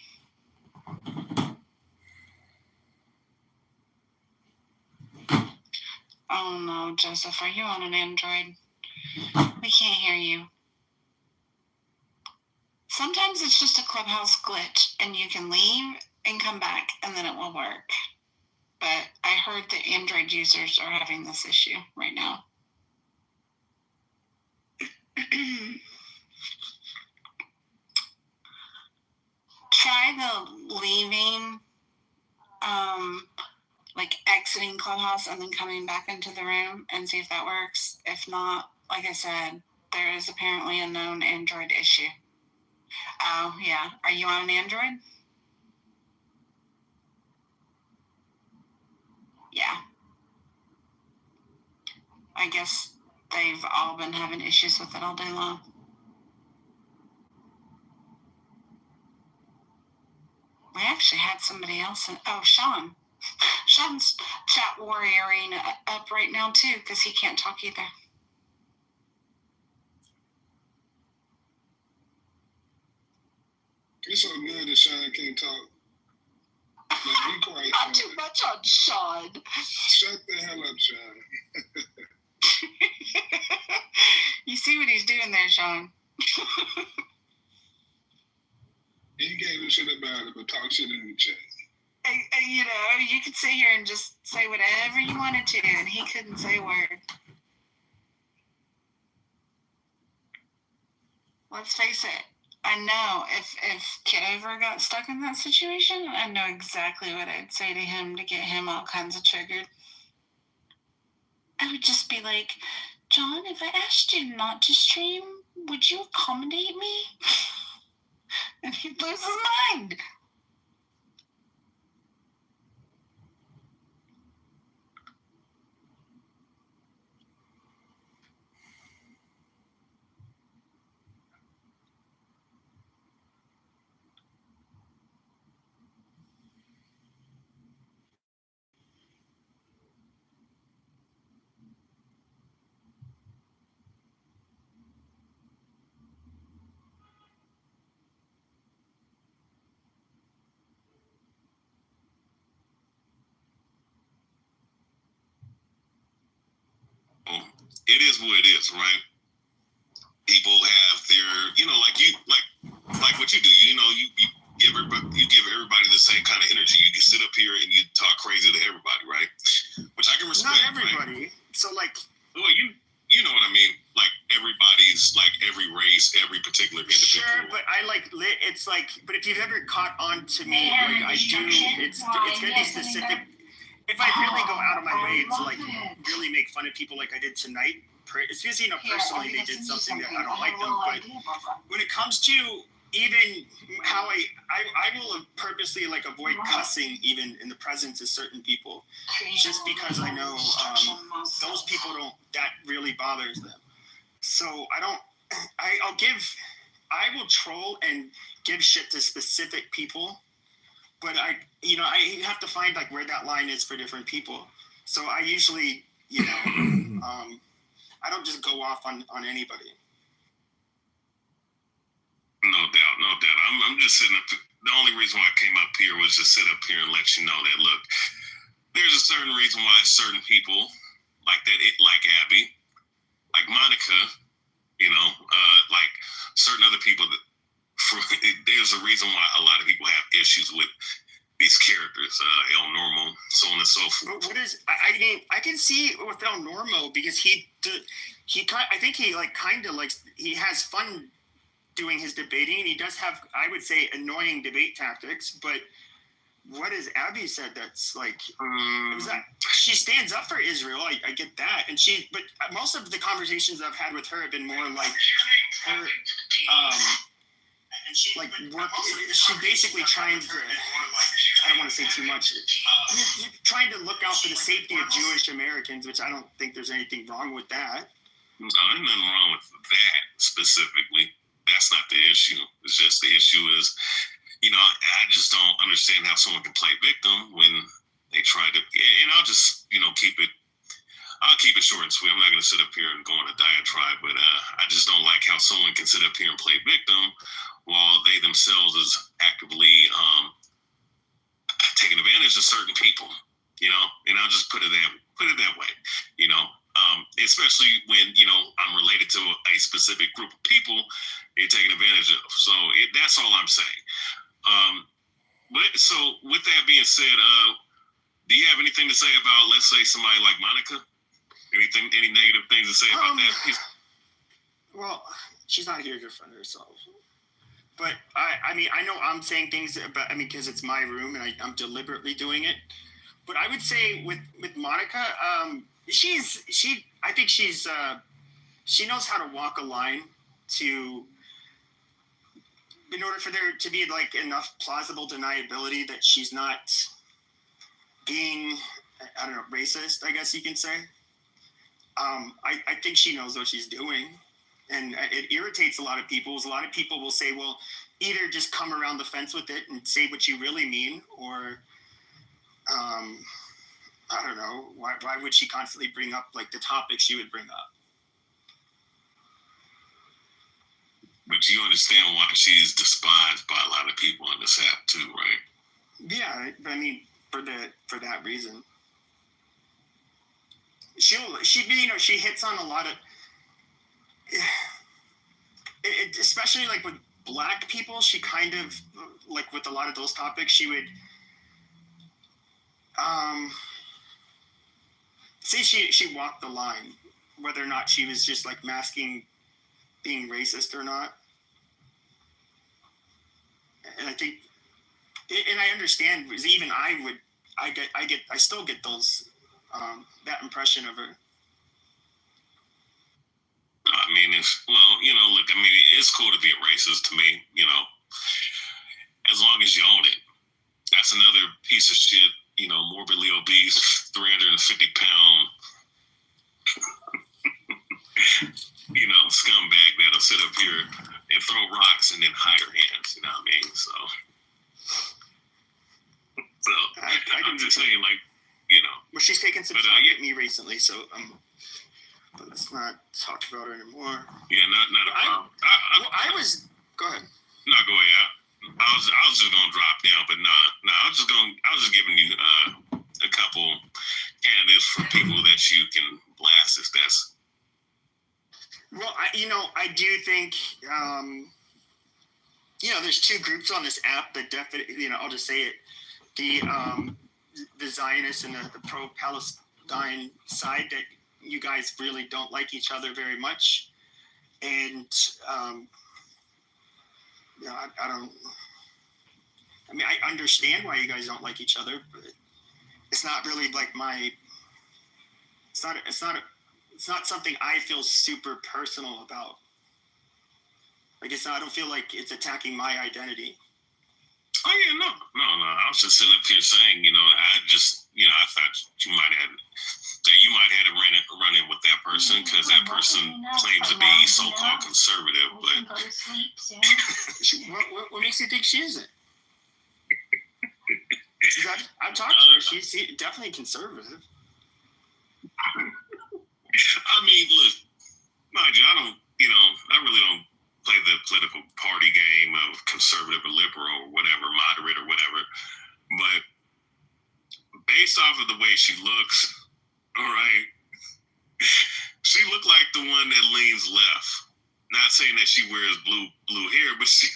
Speaker 1: Oh no, Oh, Joseph, are you on an Android? We can't hear you. Sometimes it's just a Clubhouse glitch, and you can leave and come back, and then it will work. But I heard that Android users are having this issue right now. Try the leaving, like exiting Clubhouse and then coming back into the room and see if that works. If not, like I said, there is apparently a known Android issue. Oh, yeah. Are you on an Android? Yeah. I guess they've all been having issues with it all day long. We actually had somebody else Sean. Sean's chat warrioring up right now too because he can't talk either.
Speaker 12: It's so good that Sean can't talk. Like, be quiet.
Speaker 1: Not too much on Sean.
Speaker 12: Shut the hell up, Sean.
Speaker 1: You see what he's doing there, Sean?
Speaker 12: He gave a shit about it, but talk shit in the chat.
Speaker 1: You know, you could sit here and just say whatever you wanted to, and he couldn't say a word. Let's face it. I know if Kitover got stuck in that situation, I know exactly what I'd say to him to get him all kinds of triggered. I would just be like, John, if I asked you not to stream, would you accommodate me? And he'd lose his mind.
Speaker 5: It is what it is, right? People have their, like what you do. You give everybody the same kind of energy. You can sit up here and you talk crazy to everybody, right? Which I can respect.
Speaker 18: Not everybody. Right? So like,
Speaker 5: well, you know what I mean. Like everybody's like every race, every particular individual.
Speaker 18: Sure, but I like it's like. But if you've ever caught on to me, like I do, it's gonna be specific. If I really go out of my way to like really make fun of people like I did tonight, it's because personally they did something that I don't like them. But when it comes to even how I will purposely like avoid cussing even in the presence of certain people, just because I know those people don't, that really bothers them. So I will troll and give shit to specific people. But I have to find like where that line is for different people. So I usually, I don't just go off on anybody.
Speaker 5: No doubt. I'm just sitting up. The only reason why I came up here was to sit up here and let you know that look, there's a certain reason why certain people like that, like Abby, like Monica, like certain other people that. There's a reason why a lot of people have issues with these characters, El Normo, so on and so forth.
Speaker 18: What is? I mean, I can see with El Normo because I think he has fun doing his debating. He does have, I would say, annoying debate tactics. But what has Abby said that's like? She stands up for Israel. I get that, but most of the conversations I've had with her have been more like her. She's basically trying to, I don't want to say too much, trying to look out for the safety of Jewish Americans, which I don't think there's anything wrong with that.
Speaker 5: No, there's nothing wrong with that specifically. That's not the issue. It's just the issue is, I just don't understand how someone can play victim when they try to, and I'll just, I'll keep it short and sweet. I'm not going to sit up here and go on a diatribe, but I just don't like how someone can sit up here and play victim while they themselves is actively taking advantage of certain people, and I'll just put it that way, especially when I'm related to a specific group of people, they're taken advantage of. So that's all I'm saying. But so with that being said, do you have anything to say about, let's say, somebody like Monica? Any negative things to say about that?
Speaker 18: Well, she's not here to defend herself. But I mean, I know I'm saying things about, because it's my room and I'm deliberately doing it. But I would say with Monica, I think she knows how to walk a line in order for there to be like enough plausible deniability that she's not being, I don't know, racist, I guess you can say. I think she knows what she's doing, and it irritates a lot of people. A lot of people will say, well, either just come around the fence with it and say what you really mean, or I don't know, why would she constantly bring up like the topics she would bring up?
Speaker 5: But you understand why she's despised by a lot of people on this app too, right?
Speaker 18: Yeah, I mean, for that reason. She hits on a lot of, especially like with Black people. She kind of, like with a lot of those topics, she would say she walked the line, whether or not she was just like masking being racist or not. And I think, and I understand, because even I still get those, that impression of her.
Speaker 5: I mean, look, I mean, it's cool to be a racist to me, as long as you own it. That's another piece of shit, morbidly obese, 350-pound, scumbag that'll sit up here and throw rocks and then hide her hands, you know what I mean? So I'm just saying, like,
Speaker 18: Well, she's taken some shots at me recently, so but let's not talk about her anymore.
Speaker 5: Yeah, not a problem.
Speaker 18: Go ahead.
Speaker 5: No, go ahead. I was just gonna drop down, but I was just giving you a couple candidates for people that you can blast if that's.
Speaker 18: Well, I do think, there's two groups on this app that definitely, I'll just say it, the Zionists and the pro-Palestine side, that you guys really don't like each other very much. And, I understand why you guys don't like each other, but it's not really like it's not something I feel super personal about. Like, I don't feel like it's attacking my identity.
Speaker 5: Oh yeah, no. I was just sitting up here saying, I thought you might have had a run in with that person because that person claims to be so-called conservative, but
Speaker 18: what makes you think she isn't? I've talked to her. She's definitely conservative.
Speaker 5: I mean, look, mind you, I really don't play the political party game of conservative or liberal or whatever, moderate or whatever. But based off of the way she looks, all right, she looked like the one that leans left. Not saying that she wears blue hair, but she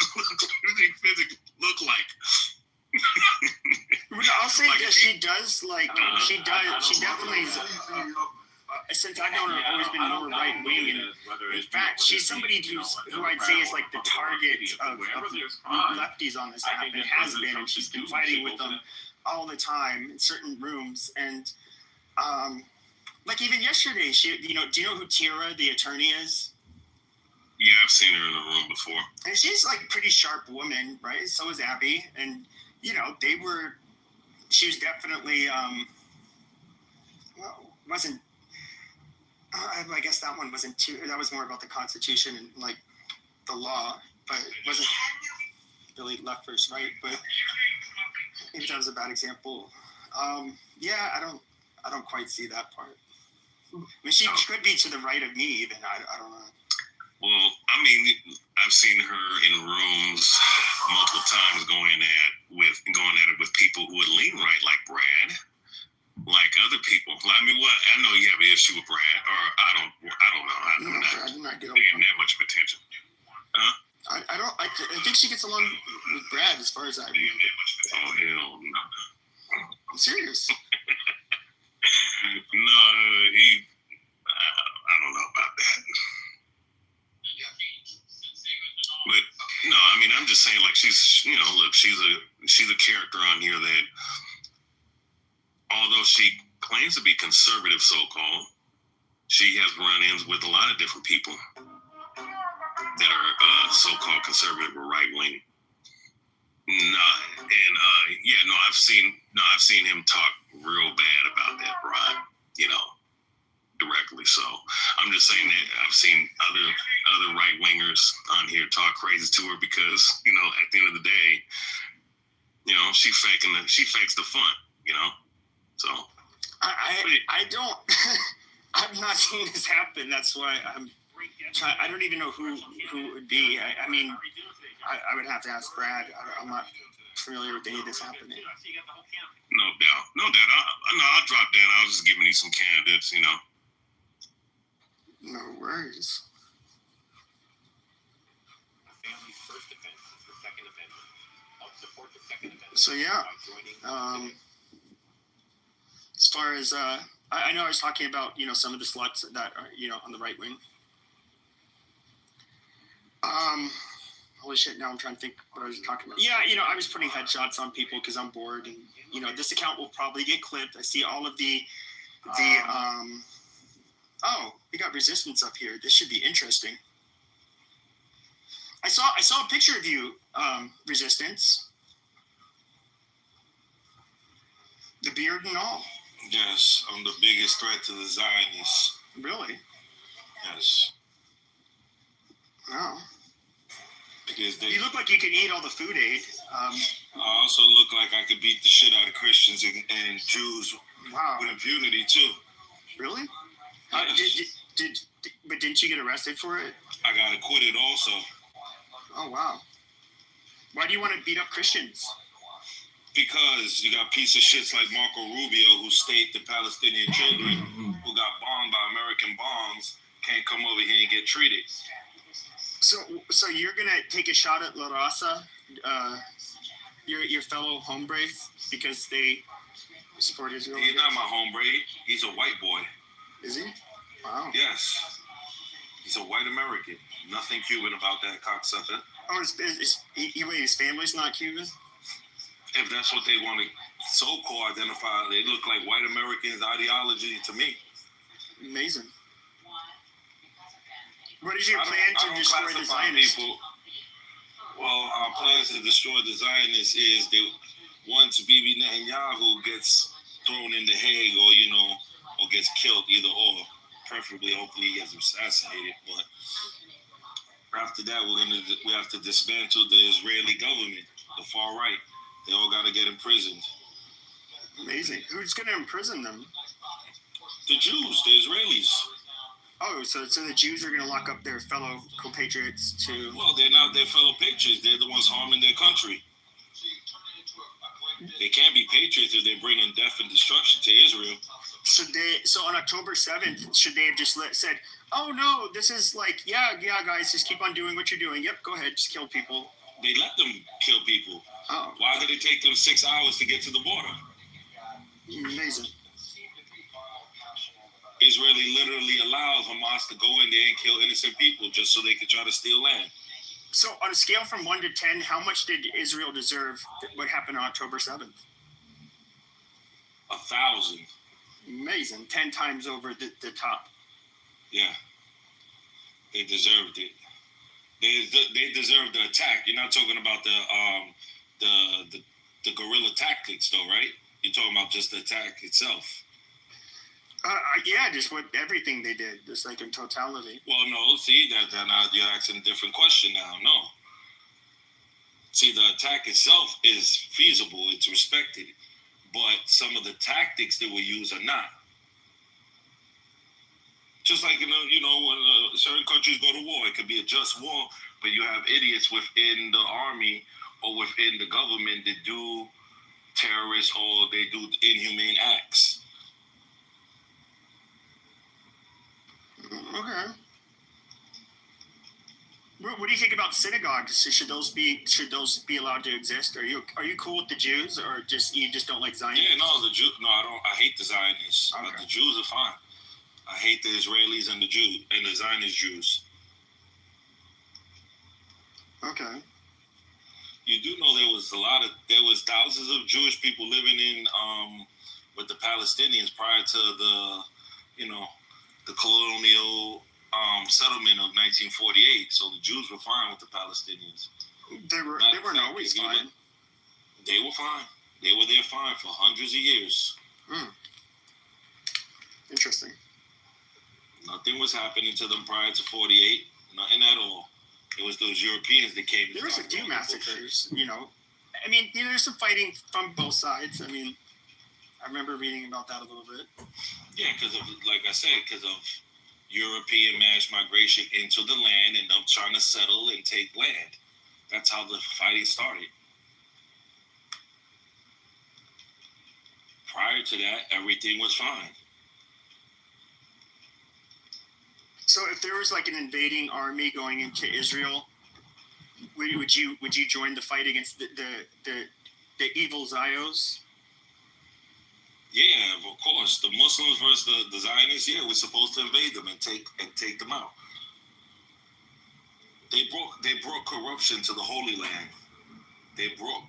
Speaker 5: physically look like.
Speaker 18: I'll say like this: she definitely. Since I've known her, always been more right wing, and in fact, she's somebody who I'd say is like the target of lefties on this app, and has been, and she's been fighting with them all the time in certain rooms, and like even yesterday, do you know who Tira, the attorney, is?
Speaker 5: Yeah, I've seen her in the room before,
Speaker 18: and she's like a pretty sharp woman, right? So is Abby, and she was definitely wasn't. I guess that one wasn't too. That was more about the Constitution and like the law, but it wasn't really left versus right. But maybe that was a bad example. Yeah, I don't quite see that part. I mean, she could be to the right of me, even. I don't know.
Speaker 5: Well, I mean, I've seen her in rooms multiple times going at it with people who would lean right, like Brad. Like other people. I mean, I know you have an issue with Brad, or
Speaker 18: think she gets along with Brad as far as I remember.
Speaker 5: Oh hell no!
Speaker 18: I'm serious.
Speaker 5: No, I don't know about that. But no, I mean, I'm just saying, like, she's, you know, look, she's a character on here that, although she claims to be conservative, so-called, she has run-ins with a lot of different people that are so-called conservative or right-wing. I've seen him talk real bad about that, Rod. You know, directly. So I'm just saying that I've seen other right wingers on here talk crazy to her because, you know, at the end of the day, you know, she fakes the fun. You know, so
Speaker 18: I don't. I've not seen this happen. That's why I'm trying. I don't even know who it would be. I mean, I would have to ask Brad. I'm not familiar with any of this happening.
Speaker 5: No doubt. I'll drop down. I was just giving you some candidates, you know.
Speaker 18: No worries. So yeah. As far as I know, I was talking about, you know, some of the sluts that are, you know, on the right wing. Holy shit! Now I'm trying to think what I was talking about. Yeah, you know, I was putting headshots on people because I'm bored, and you know, this account will probably get clipped. I see all of the. Oh, we got resistance up here. This should be interesting. I saw a picture of you, resistance. The beard and all.
Speaker 5: Yes, I'm the biggest threat to the Zionists.
Speaker 18: Really?
Speaker 5: Yes.
Speaker 18: Wow.
Speaker 5: Because
Speaker 18: you look like you can eat all the food aid.
Speaker 5: I also look like I could beat the shit out of Christians and Jews with impunity too.
Speaker 18: Really?
Speaker 5: Yes.
Speaker 18: But didn't you get arrested for it?
Speaker 5: I got acquitted also.
Speaker 18: Oh wow. Why do you want to beat up Christians?
Speaker 5: Because you got piece of shits like Marco Rubio who state the Palestinian children who got bombed by American bombs can't come over here and get treated.
Speaker 18: So you're gonna take a shot at La Raza, your fellow hombres, because they support Israel?
Speaker 5: He's not my hombre. He's a white boy.
Speaker 18: Is he? Wow.
Speaker 5: Yes. He's a white American. Nothing Cuban about that cocksucker.
Speaker 18: Oh, his family's not Cuban?
Speaker 5: If that's what they want to so-called identify, they look like white Americans' ideology to me.
Speaker 18: Amazing. What is your plan to destroy the Zionists?
Speaker 5: Well, our plans to destroy the Zionists is that once Bibi Netanyahu gets thrown in the Hague or gets killed, either or, preferably, hopefully he gets assassinated. But after that, we have to dismantle the Israeli government, the far right. They all got to get imprisoned.
Speaker 18: Amazing. Who's going to imprison them?
Speaker 5: The Jews, the Israelis.
Speaker 18: Oh, so the Jews are going to lock up their fellow compatriots too?
Speaker 5: Well, they're not their fellow patriots. They're the ones harming their country. They can't be patriots if they're bringing death and destruction to Israel.
Speaker 18: So on October 7th, should they have just said, oh no, this is like, yeah, guys, just keep on doing what you're doing. Yep, go ahead, just kill people.
Speaker 5: They let them kill people.
Speaker 18: Oh.
Speaker 5: Why did it take them 6 hours to get to the border?
Speaker 18: Amazing.
Speaker 5: Israel literally allows Hamas to go in there and kill innocent people just so they could try to steal land.
Speaker 18: So on a scale from 1 to 10, how much did Israel deserve what happened on October 7th?
Speaker 5: 1,000.
Speaker 18: Amazing. 10 times over the top.
Speaker 5: Yeah. They deserved it. They deserved the attack. You're not talking about the guerrilla tactics, though, right? You're talking about just the attack itself.
Speaker 18: Yeah, just everything they did, just like in totality.
Speaker 5: Well, no, see, that now you're asking a different question now. No. See, the attack itself is feasible. It's respected. But some of the tactics that were used are not. Just like, when certain countries go to war, it could be a just war, but you have idiots within the army or within the government that do terrorist or they do inhumane acts.
Speaker 18: Okay. What do you think about synagogues? Should those be allowed to exist? Are you cool with the Jews, or you just don't like Zionists?
Speaker 5: Yeah, no, the Jew. No, I don't. I hate the Zionists.
Speaker 18: Okay.
Speaker 5: The Jews are fine. I hate the Israelis and the Zionist Jews.
Speaker 18: Okay.
Speaker 5: You do know there was thousands of Jewish people living in with the Palestinians prior to the colonial settlement of 1948. So the Jews were fine with the Palestinians.
Speaker 18: They weren't always fine.
Speaker 5: They were fine. They were there fine for hundreds of years.
Speaker 18: Interesting.
Speaker 5: Nothing was happening to them prior to 48. Nothing at all. It was those Europeans that came.
Speaker 18: There was a few massacres, I mean, there's some fighting from both sides. I mean, I remember reading about that a little bit.
Speaker 5: Yeah, because of, like I said, because of European mass migration into the land and them trying to settle and take land. That's how the fighting started. Prior to that, everything was fine.
Speaker 18: So if there was like an invading army going into Israel, would you join the fight against the evil Zios?
Speaker 5: Yeah, of course. The Muslims versus the Zionists. Yeah, we're supposed to invade them and take them out. They brought corruption to the Holy Land. They brought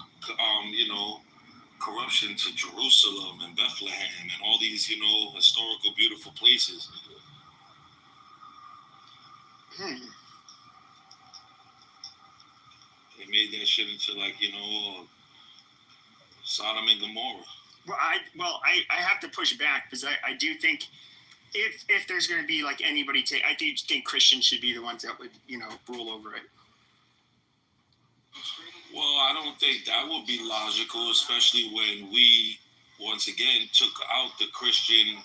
Speaker 5: corruption to Jerusalem and Bethlehem and all these historical beautiful places. They made that shit into Sodom and Gomorrah.
Speaker 18: Well, I have to push back because I do think if there's going to be like anybody I do think Christians should be the ones that would rule over it.
Speaker 5: Well, I don't think that would be logical, especially when we once again took out the Christian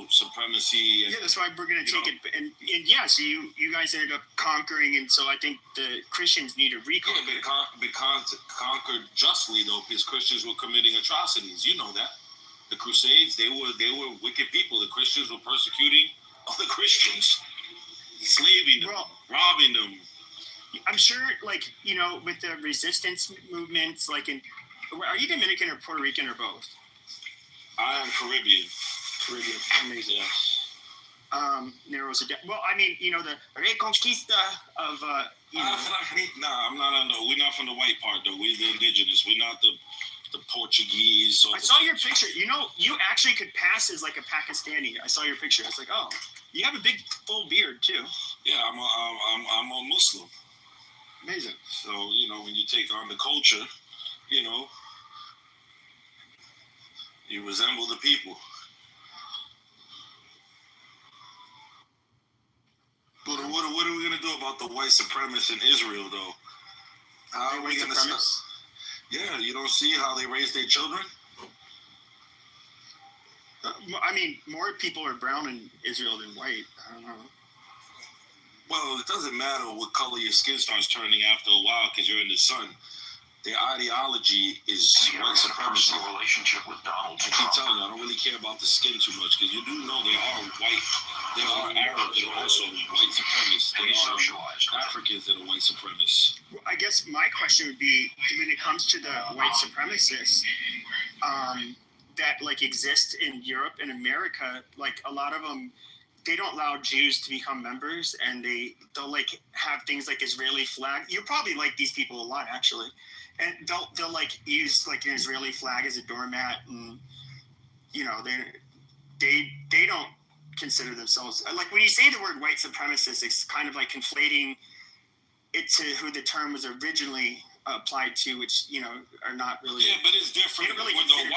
Speaker 5: supremacy.
Speaker 18: Yeah, that's why we're going to take it. And yeah, so you guys ended up conquering, and so I think the Christians need to reconquer.
Speaker 5: Yeah, but conquered justly though, because Christians were committing atrocities. You know that. The Crusades, they were wicked people. The Christians were persecuting other Christians, enslaving them, robbing them.
Speaker 18: I'm sure, with the resistance movements, are you Dominican or Puerto Rican or both?
Speaker 5: I am Caribbean.
Speaker 18: Amazing. Yes. Narrows it down. Well, I mean, the Reconquista of,
Speaker 5: Nah, I'm not we're not from the white part, though. We're the indigenous. We're not the Portuguese.
Speaker 18: I saw your picture. You actually could pass as like a Pakistani. I saw your picture. I was like, oh, you have a big, full beard, too.
Speaker 5: Yeah, I'm a Muslim.
Speaker 18: Amazing.
Speaker 5: So, when you take on the culture, you resemble the people. But what are we going to do about the white supremacists in Israel, though? How are we going to stop? Yeah, you don't see how they raise their children?
Speaker 18: I mean, more people are brown in Israel than white. I don't know.
Speaker 5: Well, it doesn't matter what color your skin starts turning after a while because you're in the sun. Their ideology is white supremacy.
Speaker 11: Relationship with Donald
Speaker 5: I keep telling you, I don't really care about the skin too much because you do know there are white, there are Arabs that are also white supremacists. There are Africans that are white supremacists.
Speaker 18: Well, I guess my question would be, when it comes to the white supremacists that exist in Europe and America, a lot of them, they don't allow Jews to become members, and they'll have things like Israeli flag. You probably like these people a lot, actually. And they'll use an Israeli flag as a doormat, and they don't consider themselves when you say the word white supremacist, it's kind of like conflating it to who the term was originally applied to, which are not really.
Speaker 5: Yeah, but it's different. Really when the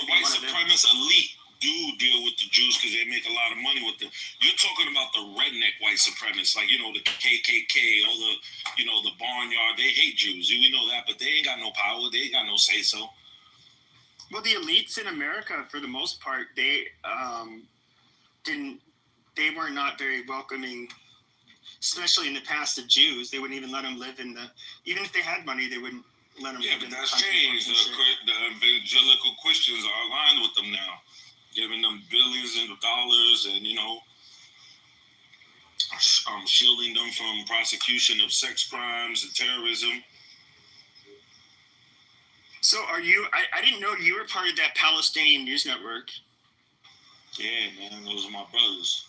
Speaker 5: white supremacist elite do deal with the Jews because they make a lot of money with them. You're talking about the redneck white supremacists, the KKK, all the barnyard. They hate Jews. We know that, but they ain't got no power. They ain't got no say so.
Speaker 18: Well, the elites in America, for the most part, they were not very welcoming, especially in the past, of Jews. They wouldn't even let them live even if they had money, they wouldn't let them live in the country.
Speaker 5: Yeah, but that's changed. The evangelical Christians are aligned with them now, giving them billions of dollars, and shielding them from prosecution of sex crimes and terrorism.
Speaker 18: So are you? I didn't know you were part of that Palestinian news network.
Speaker 5: Yeah, man, those are my brothers.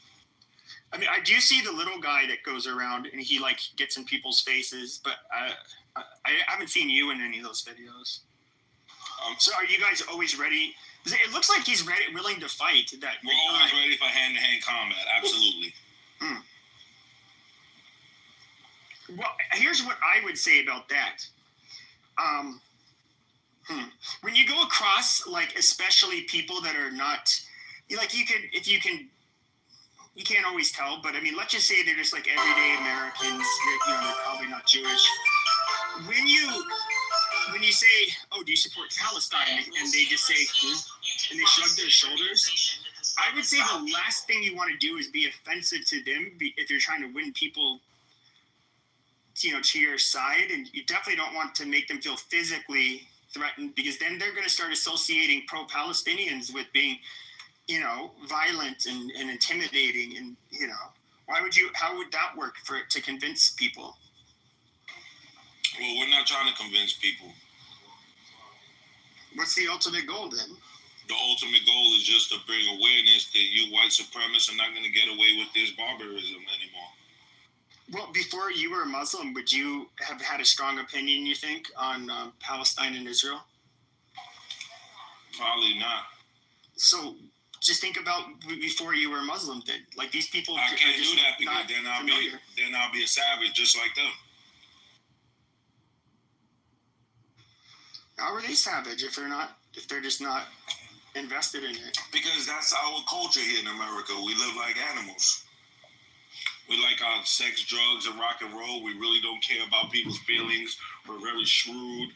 Speaker 18: I mean, I do see the little guy that goes around and he like gets in people's faces, but I haven't seen you in any of those videos. So are you guys always ready? It looks like he's ready, willing to fight.
Speaker 5: We're always ready for hand-to-hand combat. Absolutely.
Speaker 18: Well, here's what I would say about that. When you go across, like, especially people that are not, like, you can't always tell, but I mean, let's just say they're just like everyday Americans. They're probably not Jewish. When you say, "Oh, do you support Palestine?" and they just say, and they shrug their shoulders, I would say the last thing you want to do is be offensive to them if you're trying to win people, to your side, and you definitely don't want to make them feel physically threatened, because then they're going to start associating pro-Palestinians with being, violent and intimidating, and how would that work to convince people?
Speaker 5: Well, we're not trying to convince people.
Speaker 18: What's the ultimate goal then?
Speaker 5: The ultimate goal is just to bring awareness that you white supremacists are not going to get away with this barbarism anymore.
Speaker 18: Well, before you were a Muslim, would you have had a strong opinion, you think, on Palestine and Israel?
Speaker 5: Probably not.
Speaker 18: So just think about before you were a Muslim, then. Like, these people...
Speaker 5: I can't do that because then I'll be a savage just like them.
Speaker 18: How are they savage if they're just not invested in it?
Speaker 5: Because that's our culture here in America. We live like animals. We like our sex, drugs, and rock and roll. We really don't care about people's feelings. We're very shrewd.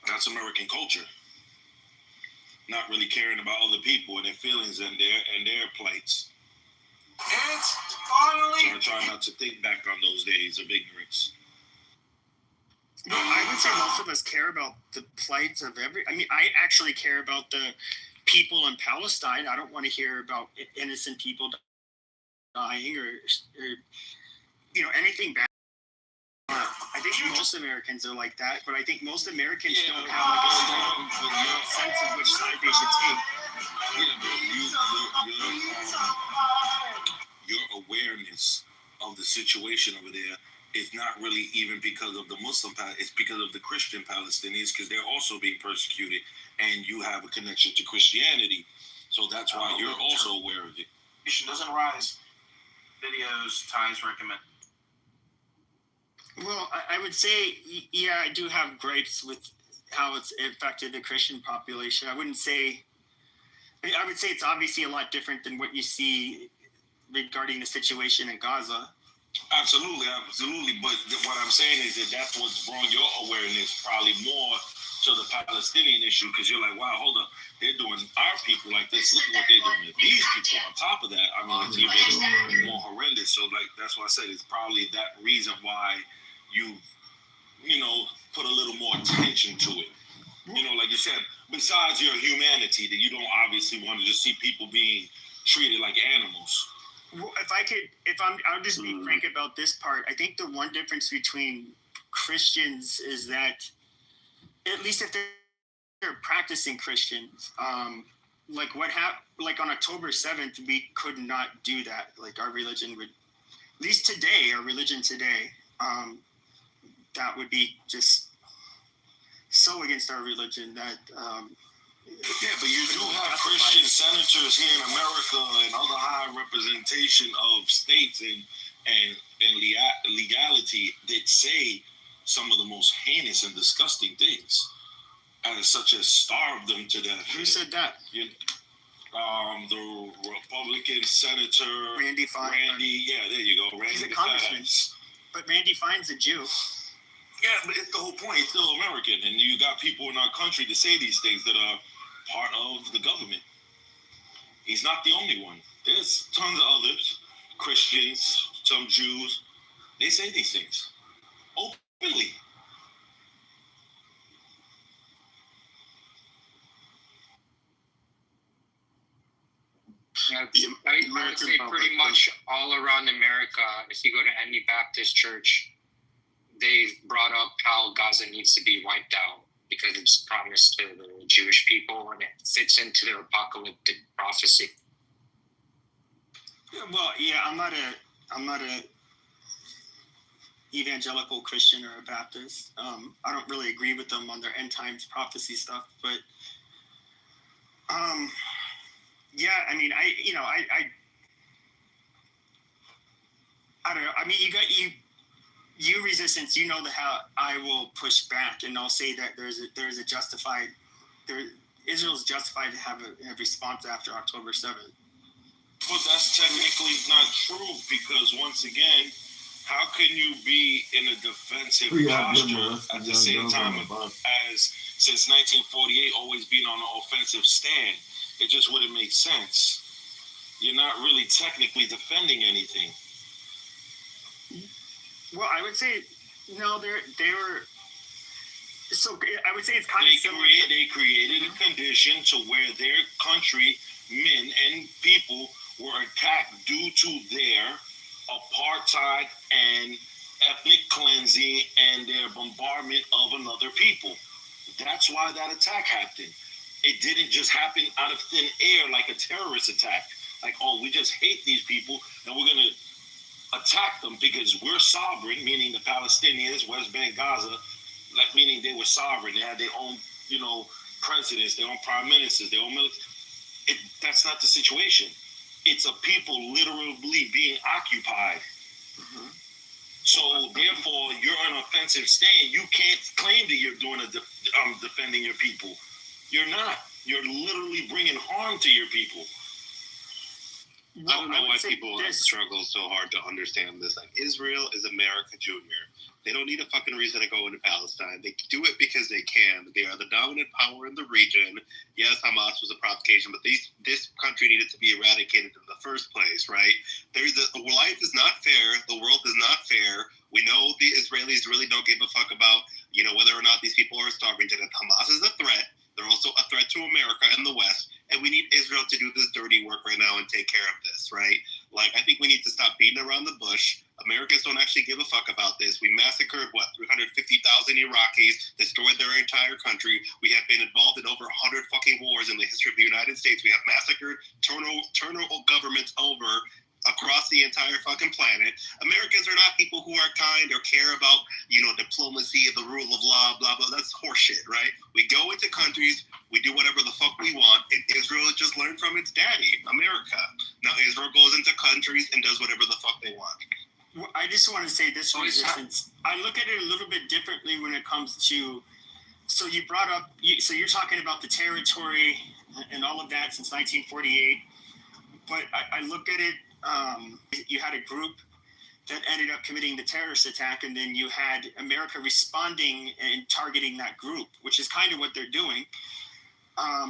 Speaker 5: That's American culture. Not really caring about other people and their feelings and their plights.
Speaker 3: It's finally...
Speaker 5: So I try not to think back on those days of ignorance.
Speaker 18: Well, I would say most of us care about the plights of I actually care about the people in Palestine. I don't want to hear about innocent people dying or anything bad. I think most Americans are like that, but I think most Americans don't have like a strong sense of which side they should take.
Speaker 5: Your awareness of the situation over there is not really even because of the Muslim, it's because of the Christian Palestinians, because they're also being persecuted, and you have a connection to Christianity. So that's why you're also aware of it.
Speaker 3: Doesn't rise. Videos, ties recommend.
Speaker 18: Well, I would say, yeah, I do have gripes with how it's affected the Christian population. I would say it's obviously a lot different than what you see regarding the situation in Gaza.
Speaker 5: Absolutely. But what I'm saying is that's what's brought your awareness probably more to the Palestinian issue, because you're like, wow, hold up, they're doing our people like this. Look at what they're doing with these people. On top of that, I mean, it's even more horrendous. So, like, that's why I said it's probably that reason why you put a little more attention to it. Like you said, besides your humanity, that you don't obviously want to just see people being treated like animals.
Speaker 18: Well, I'll just be frank about this part. I think the one difference between Christians is that, at least if they're practicing Christians, like on October 7th, we could not do that. Like, our religion would, at least today, that would be just so against our religion that...
Speaker 5: Yeah, but you do have Christian senators here in America and other high representation of states and legality that say some of the most heinous and disgusting things, such as starve them to death.
Speaker 18: Who said that?
Speaker 5: The Republican Senator
Speaker 18: Randy Fine.
Speaker 5: Yeah, there you go. Randy,
Speaker 18: he's a congressman. But Randy Fine's a Jew.
Speaker 5: Yeah, but it's the whole point. It's still American, and you got people in our country to say these things that are part of the government. He's not the only one. There's tons of others, Christians, some Jews. They say these things openly.
Speaker 19: I would say pretty much all around America, if you go to any Baptist church, they've brought up how Gaza needs to be wiped out because it's promised to the Jewish people and it fits into their apocalyptic prophecy.
Speaker 18: Well, yeah, I'm not a evangelical Christian or a Baptist. I don't really agree with them on their end times prophecy stuff, but yeah, I mean, I don't know. I mean, you resistance. You know how I will push back, and I'll say that there's a justified. Israel's justified to have a response after October 7th.
Speaker 10: But that's technically not true because once again, how can you be in a defensive posture at the same time as since 1948 always being on an offensive stand? It just wouldn't make sense. You're not really technically defending anything.
Speaker 18: Well, I would say no. They were. So I would say it's kind of similar.
Speaker 10: They created a condition to where their country, men and people, were attacked due to their apartheid and ethnic cleansing and their bombardment of another people. That's why that attack happened. It didn't just happen out of thin air like a terrorist attack. Like, oh, we just hate these people and we're going to attack them because we're sovereign, meaning the Palestinians, West Bank, Gaza, like meaning they were sovereign. They had their own, presidents, their own prime ministers, their own military. That's not the situation. It's a people literally being occupied. Mm-hmm. So therefore, you're on an offensive stand. You can't claim that you're doing defending your people. You're not. You're literally bringing harm to your people.
Speaker 14: I don't know why people struggle so hard to understand this. Like, Israel is America Junior. They don't need a fucking reason to go into Palestine. They do it because they can. They are the dominant power in the region. Yes, Hamas was a provocation, but this country needed to be eradicated in the first place, right? Life is not fair. The world is not fair. We know the Israelis really don't give a fuck about, whether or not these people are starving to death. Hamas is a threat. They're also a threat to America and the West. And we need Israel to do this dirty work right now and take care of this, right? Like, I think we need to stop beating around the bush. Americans don't actually give a fuck about this. We massacred, 350,000 Iraqis, destroyed their entire country. We have been involved in over 100 fucking wars in the history of the United States. We have massacred, turned governments over across the entire fucking planet. Americans are not people who are kind or care about, diplomacy and the rule of law, blah, blah. That's horseshit, right? We go into countries, we do whatever the fuck we want, and Israel just learned from its daddy, America. Now Israel goes into countries and does whatever the fuck they want.
Speaker 18: Well, I just want to say this resistance. I look at it a little bit differently when it comes to, so you brought up, so you're talking about the territory and all of that since 1948, but I look at it, you had a group that ended up committing the terrorist attack, and then you had America responding and targeting that group, which is kind of what they're doing,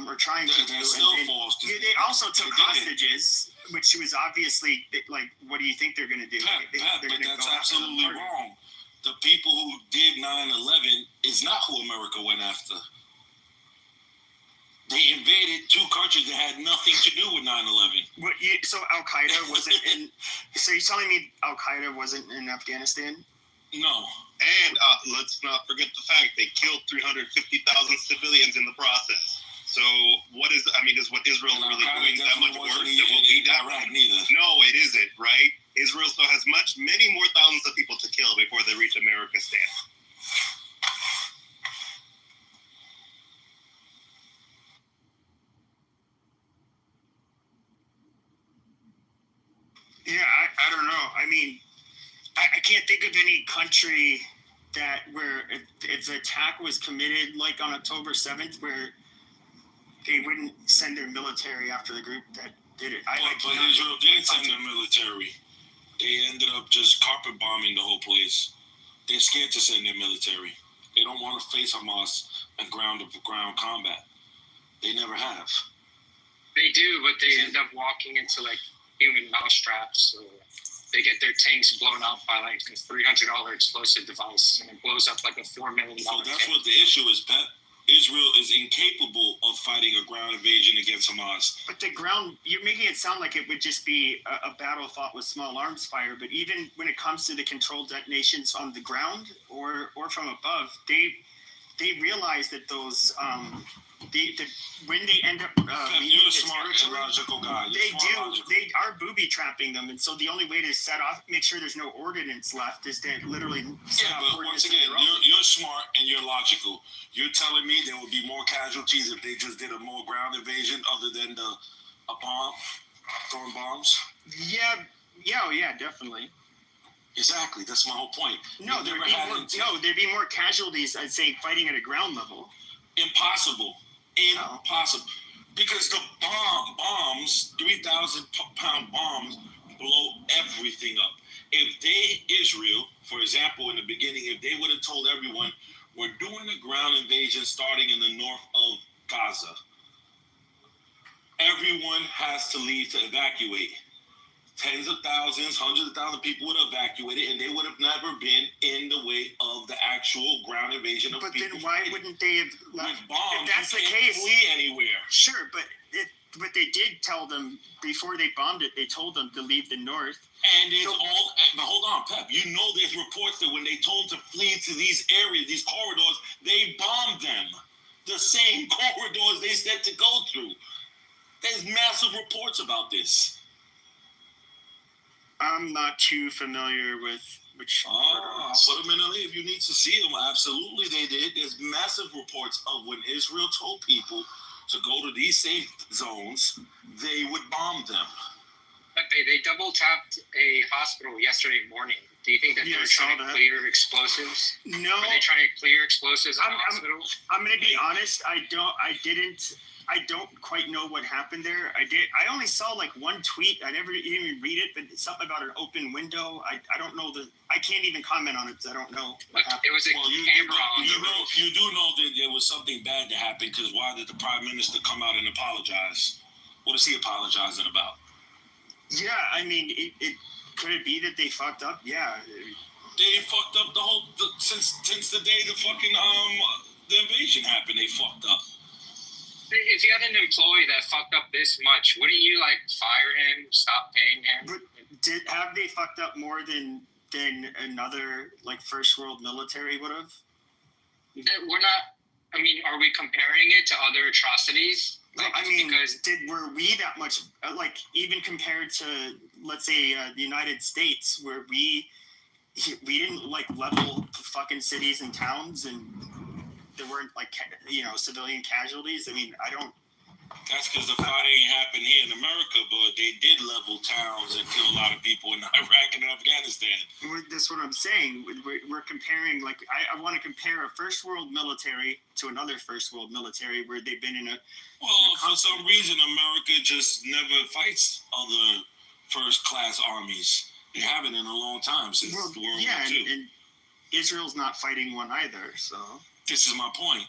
Speaker 18: or trying to do. They also took hostages, which was obviously, like, what do you think they're going to do?
Speaker 10: But that's absolutely wrong. The people who did 9/11 is not who America went after. They invaded two countries that had nothing to do with 9/11.
Speaker 18: So Al Qaeda wasn't in. So you're telling me Al Qaeda wasn't in Afghanistan?
Speaker 10: No.
Speaker 14: And let's not forget the fact they killed 350,000 civilians in the process. So is what Israel really doing that much worse than what we did?
Speaker 10: Iraq neither.
Speaker 14: No, it isn't, right? Israel still has many more thousands of people to kill before they reach America's stand.
Speaker 18: Yeah, I don't know. I mean, I can't think of any country where if the attack was committed like on October 7th, where they wouldn't send their military after the group that did it.
Speaker 10: But Israel didn't send their military. They ended up just carpet bombing the whole place. They're scared to send their military. They don't want to face Hamas and ground combat. They never have.
Speaker 19: They do, but they end up walking into like human mousetraps. So they get their tanks blown up by like a $300 explosive device, and it blows up like a $4 million.
Speaker 10: So that's what the issue is, Pep.
Speaker 5: Israel is incapable of fighting a ground invasion against Hamas.
Speaker 18: But the ground, you're making it sound like it would just be a battle fought with small arms fire. But even when it comes to the controlled detonations on the ground or from above, they realize that those when they end up
Speaker 5: you're a smart and logical guy.
Speaker 18: They are booby trapping them, and so the only way to make sure there's no ordnance left is to literally
Speaker 5: but once again, you're smart and you're logical. You're telling me there would be more casualties if they just did a more ground invasion other than throwing bombs?
Speaker 18: Yeah, definitely.
Speaker 5: Exactly, that's my whole point.
Speaker 18: No, there'd be more casualties, I'd say, fighting at a ground level.
Speaker 5: Impossible. Because the bombs, 3,000-pound bombs, blow everything up. If Israel, for example, in the beginning, if they would have told everyone, we're doing a ground invasion starting in the north of Gaza, everyone has to leave to evacuate. Tens of thousands, hundreds of thousands of people would have evacuated, and they would have never been in the way of the actual ground invasion of people.
Speaker 18: But then why wouldn't they have
Speaker 5: left? With bombs,
Speaker 18: if that's
Speaker 5: you
Speaker 18: the
Speaker 5: can't
Speaker 18: case,
Speaker 5: flee anywhere.
Speaker 18: Sure, but they did tell them before they bombed it. They told them to leave the north.
Speaker 5: And it's now hold on, Pep. You know there's reports that when they told them to flee to these areas, these corridors, they bombed them. The same corridors they said to go through. There's massive reports about this.
Speaker 18: I'm not too familiar with which.
Speaker 5: I'll put them in a list if you need to see them. Absolutely, they did. There's massive reports of when Israel told people to go to these safe zones, they would bomb them.
Speaker 19: But they double tapped a hospital yesterday morning. Do you think that they were trying to clear explosives?
Speaker 18: No.
Speaker 19: Were they trying to clear explosives in the hospital?
Speaker 18: I'm going to be honest. I don't quite know what happened there. I only saw like one tweet. I never even read it, but it's something about an open window. I don't know I can't even comment on it because I don't know.
Speaker 19: It was a camera on the roof.
Speaker 5: You do know that there was something bad to happen because why did the Prime Minister come out and apologize? What is he apologizing about?
Speaker 18: Yeah, I mean, it could it be that they fucked up? Yeah.
Speaker 5: They fucked up since the day the fucking the invasion happened. They fucked up.
Speaker 19: If you had an employee that fucked up this much, wouldn't you fire him, stop paying him?
Speaker 18: But have they fucked up more than another first world military would have?
Speaker 19: We're not. I mean, are we comparing it to other atrocities?
Speaker 18: Were we that much even compared to, let's say, the United States, where we didn't level fucking cities and towns and there weren't civilian casualties? I mean, I don't.
Speaker 5: That's because the fight ain't happened here in America, but they did level towns and kill a lot of people in Iraq and Afghanistan.
Speaker 18: That's what I'm saying. We're comparing, I want to compare a first world military to another first world military where they've been in a.
Speaker 5: Well, for some reason, America just never fights other first class armies. They haven't in a long time since World War II.
Speaker 18: And Israel's not fighting one either, so.
Speaker 5: This is my point.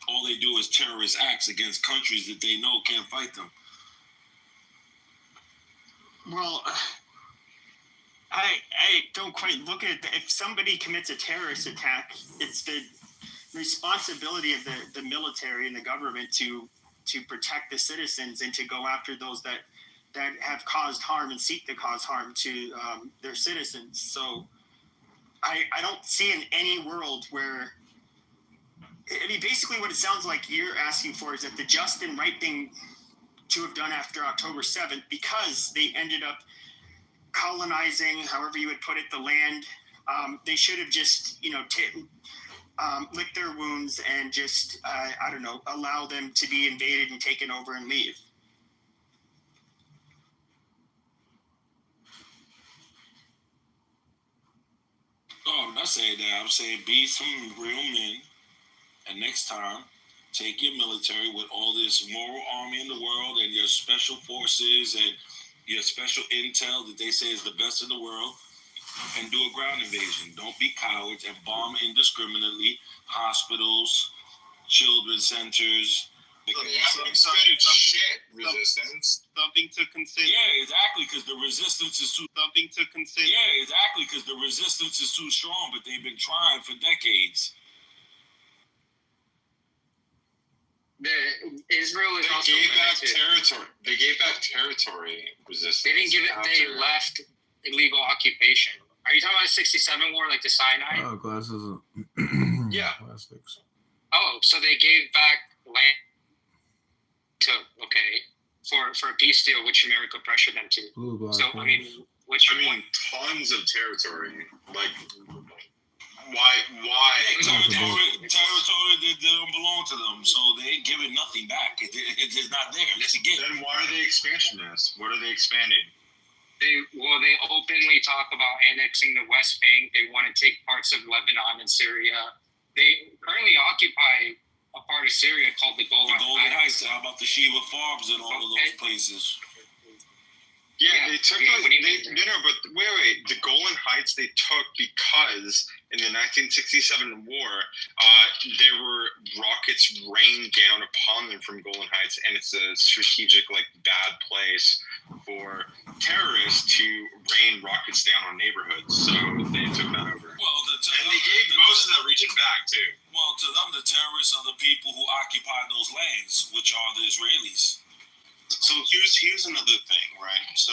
Speaker 5: All they do is terrorist acts against countries that they know can't fight them.
Speaker 18: Well, I don't quite look at it. If somebody commits a terrorist attack, it's the responsibility of the military and the government to protect the citizens and to go after those that have caused harm and seek to cause harm to their citizens. So I don't see in any world where. I mean, basically what it sounds like you're asking for is that the just and right thing to have done after October 7th, because they ended up colonizing, however you would put it, the land, they should have just, licked their wounds and just, allow them to be invaded and taken over and leave.
Speaker 5: Oh, I'm not saying that. I'm saying be some real men. And next time, take your military with all this moral army in the world and your special forces and your special intel that they say is the best in the world and do a ground invasion. Don't be cowards and bomb indiscriminately hospitals, children's centers.
Speaker 14: Resistance. Something to consider.
Speaker 5: Yeah, exactly, because the resistance is too.
Speaker 14: Something to consider.
Speaker 5: Yeah, exactly, because the resistance is too strong, but they've been trying for decades.
Speaker 19: Israel is also
Speaker 20: gave back
Speaker 19: limited.
Speaker 20: territory. They gave back territory resistance.
Speaker 19: They didn't give it. They left illegal occupation. Are you talking about the 67 war, like the Sinai?
Speaker 10: Oh, glasses.
Speaker 19: Yeah.
Speaker 10: Plastics.
Speaker 19: Oh, so they gave back land to for a peace deal, which America pressured them to.
Speaker 10: Blue, black,
Speaker 19: so I mean,
Speaker 20: tons of territory. Like, why?
Speaker 21: Territory that don't belong to them, so they ain't giving nothing back. It's not there. It's a gift.
Speaker 20: Then why are they expansionists? What are they expanding?
Speaker 19: They openly talk about annexing the West Bank. They want to take parts of Lebanon and Syria. They currently occupy a part of Syria called the Golan Heights.
Speaker 21: How about the Shiva Farms and all of those places?
Speaker 20: Yeah, they took but wait. The Golan Heights they took because in the 1967 war, there were rockets rained down upon them from Golan Heights, and it's a strategic, bad place for terrorists to rain rockets down on neighborhoods. So they took that over.
Speaker 21: Well,
Speaker 20: and they gave most of that region back too.
Speaker 21: Well, to them, the terrorists are the people who occupy those lands, which are the Israelis.
Speaker 14: So here's another thing, right? So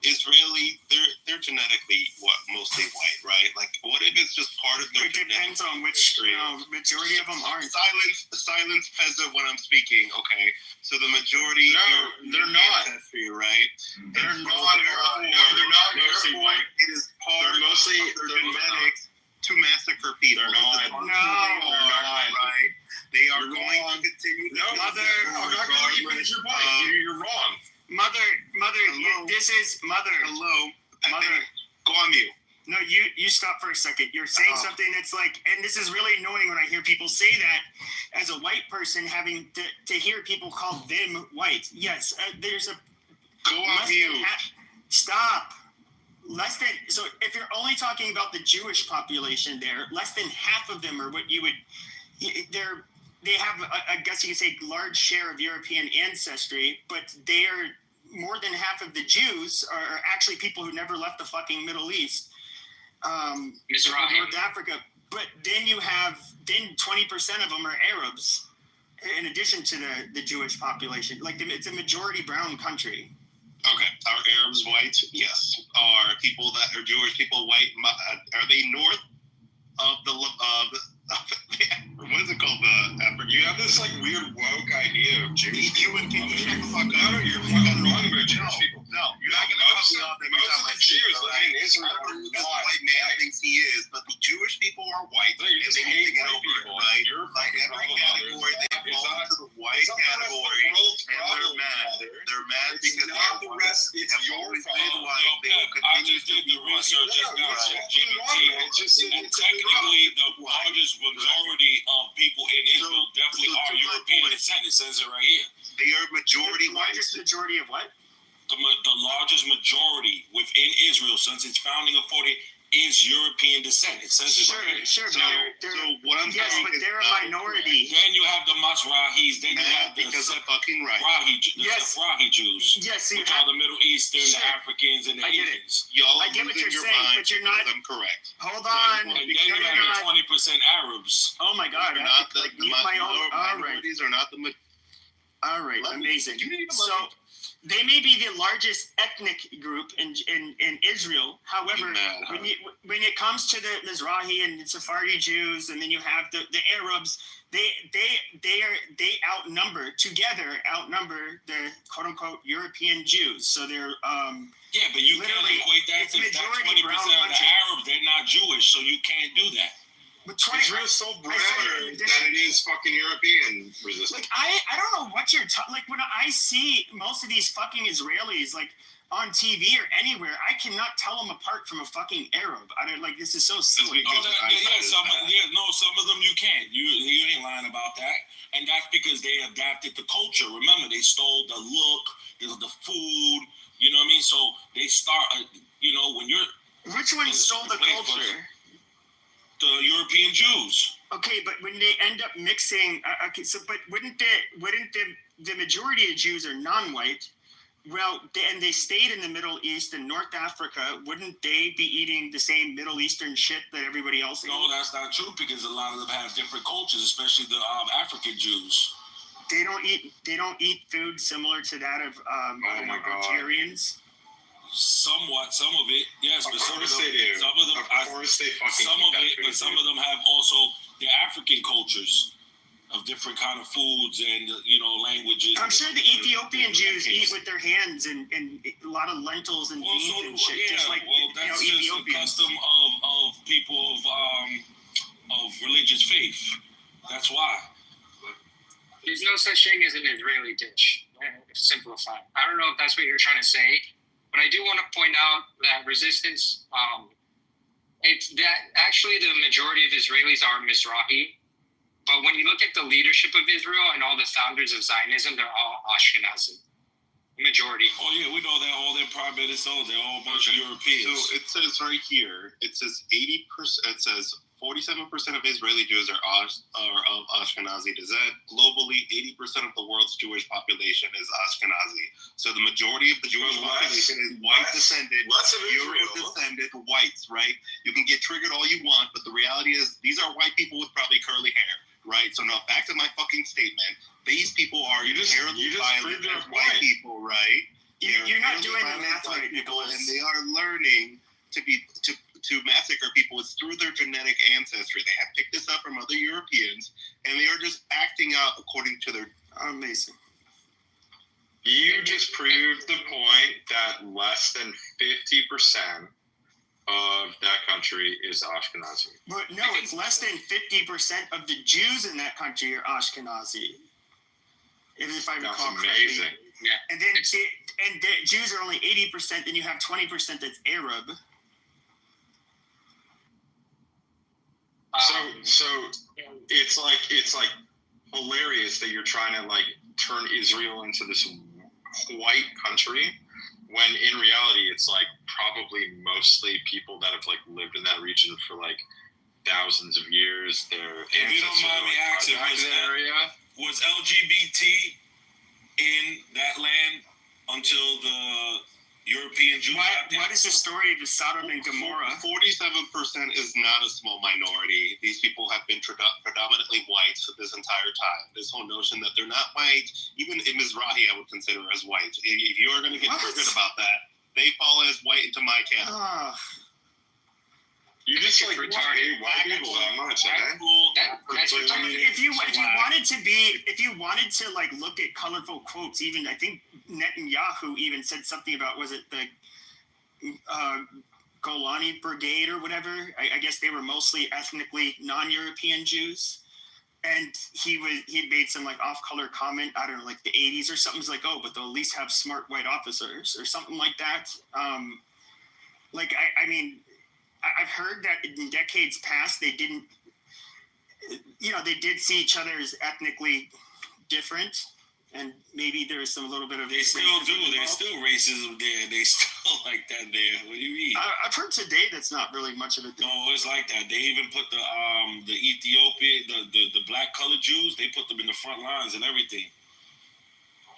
Speaker 14: Israeli, they're genetically mostly white, right? Like, what if it's just part of their?
Speaker 18: It depends on which majority of them aren't.
Speaker 14: Silence peasant when I'm speaking. Okay, so the majority.
Speaker 20: No, they're not.
Speaker 14: Ancestry, right?
Speaker 20: They're not. No, they're not mostly white.
Speaker 14: It is part of their genetics to massacre people.
Speaker 20: They're not.
Speaker 14: They're not. Right? They are going to continue.
Speaker 20: I'm not going to let you finish your point. You're wrong.
Speaker 18: Mother, this is mother.
Speaker 14: Hello,
Speaker 18: mother.
Speaker 14: Go on mute.
Speaker 18: No, you stop for a second. You're saying something that's and this is really annoying when I hear people say that as a white person, having to hear people call them white. Yes, there's a.
Speaker 14: Go on mute.
Speaker 18: Stop. Less than if you're only talking about the Jewish population there, less than half of them are what you would. They have, I guess you could say, large share of European ancestry, but they are more than half of the Jews are actually people who never left the fucking Middle East, North Africa. But then you have 20% of them are Arabs, in addition to the Jewish population. It's a majority brown country.
Speaker 14: Okay, are Arabs white? Yes. Are people that are Jewish people white? Are they north of the what is it called?
Speaker 20: You have this weird woke idea of Jewish people.
Speaker 14: Can you shut the fuck up?
Speaker 20: No, you're fucking wrong about Jewish people.
Speaker 14: No, you're not going to cut me off every time I speak. This white man thinks he is, but the Jewish people are white, and they need to get over it, right? Every category they fall into the white category, and they're mad. They're mad because
Speaker 20: not the rest. It's your
Speaker 14: fault. They will
Speaker 21: I just did the research just now on GPT, and technically the largest majority of people in Israel definitely are European descent. It says it right here.
Speaker 14: They are majority white.
Speaker 18: Majority of what?
Speaker 21: The largest majority within Israel since its founding of 40 is European descent. It says it right here.
Speaker 18: Sure.
Speaker 14: So what I'm saying
Speaker 18: but
Speaker 14: is
Speaker 18: they're a minority.
Speaker 21: Then you have the Masrahis. Then you have the
Speaker 14: fucking right.
Speaker 21: Sefrahi Jews.
Speaker 18: Yes,
Speaker 21: which are the Middle Eastern, the Africans, and the Asians.
Speaker 14: I get what you're saying, but you're not. I'm correct.
Speaker 18: Hold on.
Speaker 21: And then you have the 20% Arabs.
Speaker 18: Oh my God!
Speaker 14: Not the minorities are not the.
Speaker 18: All right, amazing. So they may be the largest ethnic group in Israel. However, when it comes to the Mizrahi and Sephardi Jews, and then you have the Arabs, they outnumber the quote unquote European Jews. So they're
Speaker 21: yeah, but you can't equate that to that 20% of the Arabs. They're not Jewish, so you can't do that.
Speaker 18: But
Speaker 20: Israel's so broader than it is fucking European resistance.
Speaker 18: I don't know what you're when I see most of these fucking Israelis on TV or anywhere, I cannot tell them apart from a fucking Arab. This is so silly.
Speaker 21: Some of them you can't. You ain't lying about that. And that's because they adapted the culture. Remember, they stole the look, the food. You know what I mean? So they start. When you're
Speaker 18: which one stole the culture?
Speaker 21: The European Jews.
Speaker 18: Okay, but when they end up mixing, but wouldn't the majority of Jews are non-white? Well, and they stayed in the Middle East and North Africa. Wouldn't they be eating the same Middle Eastern shit that everybody else ate?
Speaker 21: No, that's not true because a lot of them have different cultures, especially the African Jews.
Speaker 18: They don't eat food similar to that of Algerians.
Speaker 21: Somewhat, some of it, yes, but some of them,
Speaker 5: they do.
Speaker 21: some of them,
Speaker 5: Of course they fucking
Speaker 21: some of
Speaker 5: eat
Speaker 21: it,
Speaker 5: that
Speaker 21: but some of them have also the African cultures of different kind of foods and languages.
Speaker 18: I'm sure the Ethiopian Jews eat with their hands and a lot of lentils and beans and shit, just like
Speaker 21: that's just
Speaker 18: Ethiopians.
Speaker 21: a custom of people of religious faith. That's why.
Speaker 19: There's no such thing as an Israeli dish. Simplified. I don't know if that's what you're trying to say, but I do want to point out that resistance. It's that actually the majority of Israelis are Mizrahi. But when you look at the leadership of Israel and all the founders of Zionism, they're all Ashkenazi. Majority.
Speaker 21: Oh yeah, we know that all their prime ministers, they're all a bunch of Europeans.
Speaker 14: So it says right here, it says 80%. It says 47% of Israeli Jews are of Ashkenazi descent. Globally, 80% of the world's Jewish population is Ashkenazi. So the majority of the Jewish population is white descended, Euro-descended whites, right? You can get triggered all you want, but the reality is these are white people with probably curly hair, right? So now back to my fucking statement. These people are terribly violent as white people, right?
Speaker 18: You're not doing the math right, Nicholas.
Speaker 14: And they are learning to massacre people. It's through their genetic ancestry. They have picked this up from other Europeans, and they are just acting out according to their...
Speaker 18: Amazing.
Speaker 5: You just proved the point that less than 50% of that country is Ashkenazi.
Speaker 18: But no, it's less than 50% of the Jews in that country are Ashkenazi. If I recall correctly.
Speaker 5: That's amazing.
Speaker 18: Yeah. And then the Jews are only 80%, then you have 20% that's Arab.
Speaker 5: So it's like hilarious that you're trying to like turn Israel into this white country when in reality it's like probably mostly people that have like lived in that region for like thousands of years. Their
Speaker 21: if you don't mind me asking, was LGBT in that land until the European Jews?
Speaker 18: What is the story of Sodom and Gomorrah?
Speaker 14: 47% is not a small minority. These people have been predominantly white for this entire time. This whole notion that they're not white, even in Mizrahi, I would consider as white. If you are going to get triggered about that, they fall as white into my category.
Speaker 5: You just like retarded white people that much,
Speaker 18: If you wanted to like look at colorful quotes, even I think Netanyahu even said something about, was it the Golani Brigade or whatever? I guess they were mostly ethnically non-European Jews, and he made some like off-color comment. I don't know, like the 80s or something. It's like, oh, but they'll at least have smart white officers or something like that. I mean. I've heard that in decades past, they didn't, they did see each other as ethnically different, and maybe there was some little bit of...
Speaker 21: They still do. There's still racism there. They still like that there. What do you mean?
Speaker 18: I've heard today that's not really much of a thing.
Speaker 21: No, it's like that. They even put the Ethiopian, the black colored Jews, they put them in the front lines and everything.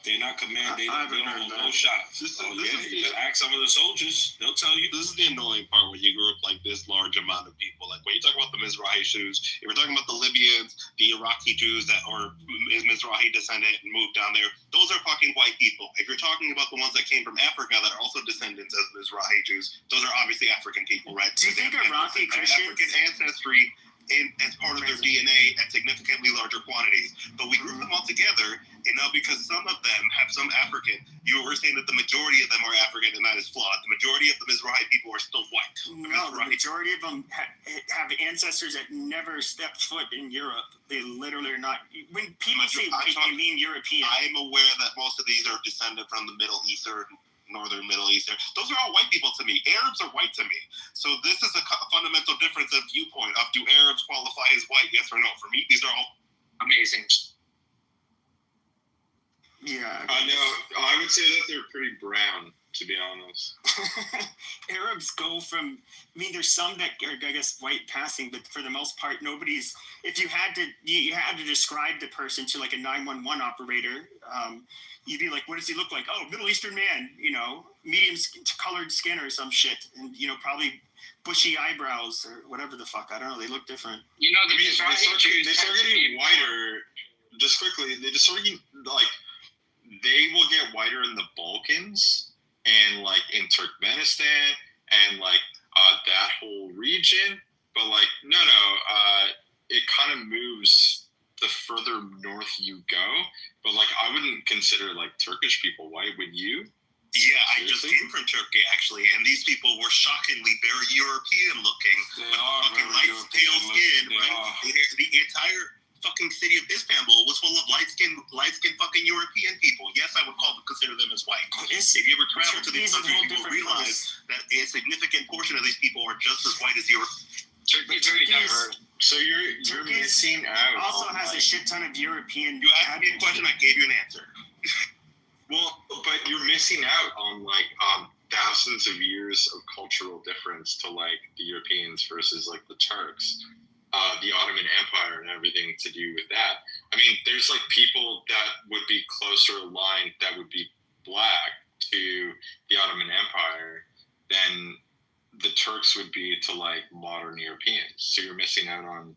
Speaker 21: They're not command. They don't hold no shots. Ask some of the soldiers. They'll tell you.
Speaker 14: This is the annoying part when you grew up like this large amount of people. Like when you talk about the Mizrahi Jews, if we're talking about the Libyans, the Iraqi Jews that are Mizrahi descendant and moved down there, those are fucking white people. If you're talking about the ones that came from Africa that are also descendants of Mizrahi Jews, those are obviously African people, right?
Speaker 18: Do you think Iraqi Christians...
Speaker 14: African ancestry as part of their DNA at significantly larger quantities. But we group them all together, and now because some of them have some African, you were saying that the majority of them are African, and that is flawed. The majority of the Mizrahi people are still white.
Speaker 18: No, the majority of them have ancestors that never stepped foot in Europe. They literally are not. When people say white, they mean European.
Speaker 14: I am aware that most of these are descended from the Middle Eastern, Northern Middle Eastern. Those are all white people to me. Arabs are white to me. So this is a fundamental difference of viewpoint of do Arabs qualify as white, yes or no? For me, these are all
Speaker 19: amazing.
Speaker 18: Yeah.
Speaker 5: I would say that they're pretty brown, to be honest.
Speaker 18: Arabs go from, there's some that are, I guess, white passing, but for the most part, nobody's, if you had to describe the person to like a 911 operator, you'd be like, what does he look like? Oh, Middle Eastern man, medium colored skin or some shit. And, probably bushy eyebrows or whatever the fuck. I don't know. They look different.
Speaker 5: They start getting whiter just quickly, they just sort of like they will get whiter in the Balkans and like in Turkmenistan and like that whole region, but like no, it kind of moves the further north you go. But like I wouldn't consider like Turkish people white, would you?
Speaker 14: Yeah, I just came from Turkey actually, and these people were shockingly very European looking, with fucking light, pale skin, right? The entire fucking city of Istanbul was full of light skinned fucking European people. Yes, I would consider them as white. If you ever travel to these countries, you will realize that a significant portion of these people are just as white as Europe.
Speaker 18: Turkey's very diverse.
Speaker 5: So you're missing out.
Speaker 18: Also has a shit ton of European.
Speaker 14: You asked me a question, I gave you an answer.
Speaker 5: Well, but you're missing out on like thousands of years of cultural difference to like the Europeans versus like the Turks, the Ottoman Empire and everything to do with that. I mean, there's like people that would be closer aligned that would be black to the Ottoman Empire than the Turks would be to like modern Europeans. So you're missing out on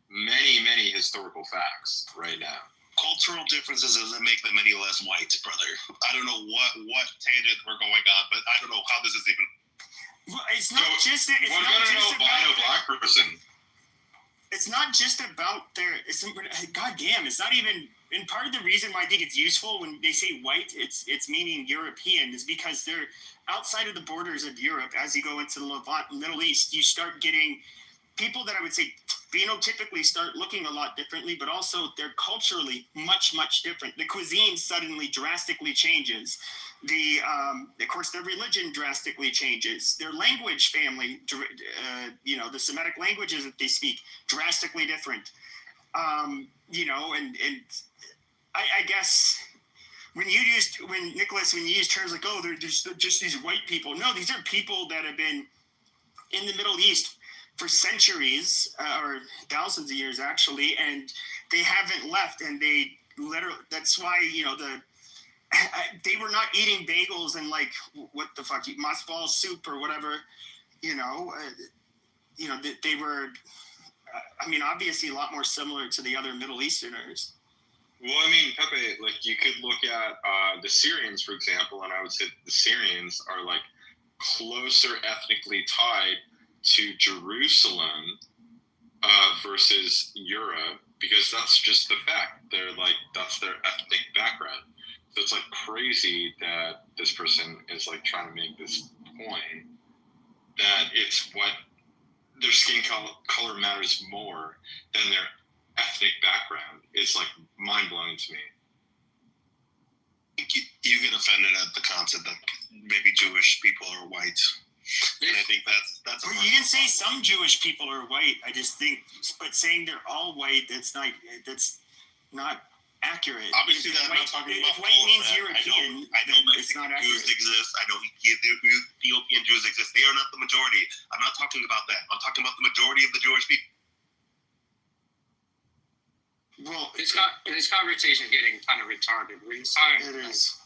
Speaker 5: many historical facts right now.
Speaker 14: Cultural differences doesn't make them any less white, brother. I don't know what tangent we're going on, but I don't know how this is even.
Speaker 18: Well, it's not just. It's
Speaker 5: we're
Speaker 18: not
Speaker 5: gonna
Speaker 18: just
Speaker 5: know by a black person.
Speaker 18: It's not just about their. Goddamn! It's not even. And part of the reason why I think it's useful when they say white, it's meaning European, is because they're outside of the borders of Europe. As you go into the Levant, Middle East, you start getting people that I would say phenotypically start looking a lot differently, but also they're culturally much different. The cuisine suddenly drastically changes. Of course, their religion drastically changes. Their language family, the Semitic languages that they speak, drastically different. And I guess when you use terms like, oh, they're just these white people. No, these are people that have been in the Middle East for centuries or thousands of years actually, and they haven't left, and they literally, that's why they were not eating bagels and like what the fuck, mothball soup or whatever, they were obviously a lot more similar to the other Middle Easterners.
Speaker 5: Well, I mean, Pepe, like you could look at the Syrians, for example, and I would say the Syrians are like closer ethnically tied to Jerusalem versus Europe, because that's just the fact. They're like, that's their ethnic background. So it's like crazy that this person is like trying to make this point that it's what their skin color matters more than their ethnic background. It's like mind blowing to me.
Speaker 14: You get offended at the concept that maybe Jewish people are white. And I think that's.
Speaker 18: You can say some Jewish people are white. I just think, but saying they're all white, that's not accurate.
Speaker 14: Obviously, I'm not talking about
Speaker 18: white means European.
Speaker 14: I know Mexican Jews exist. I know Ethiopian Jews exist. They are not the majority. I'm not talking about that. I'm talking about the majority of the Jewish people.
Speaker 19: Well, this conversation is getting kind of retarded.
Speaker 18: It is.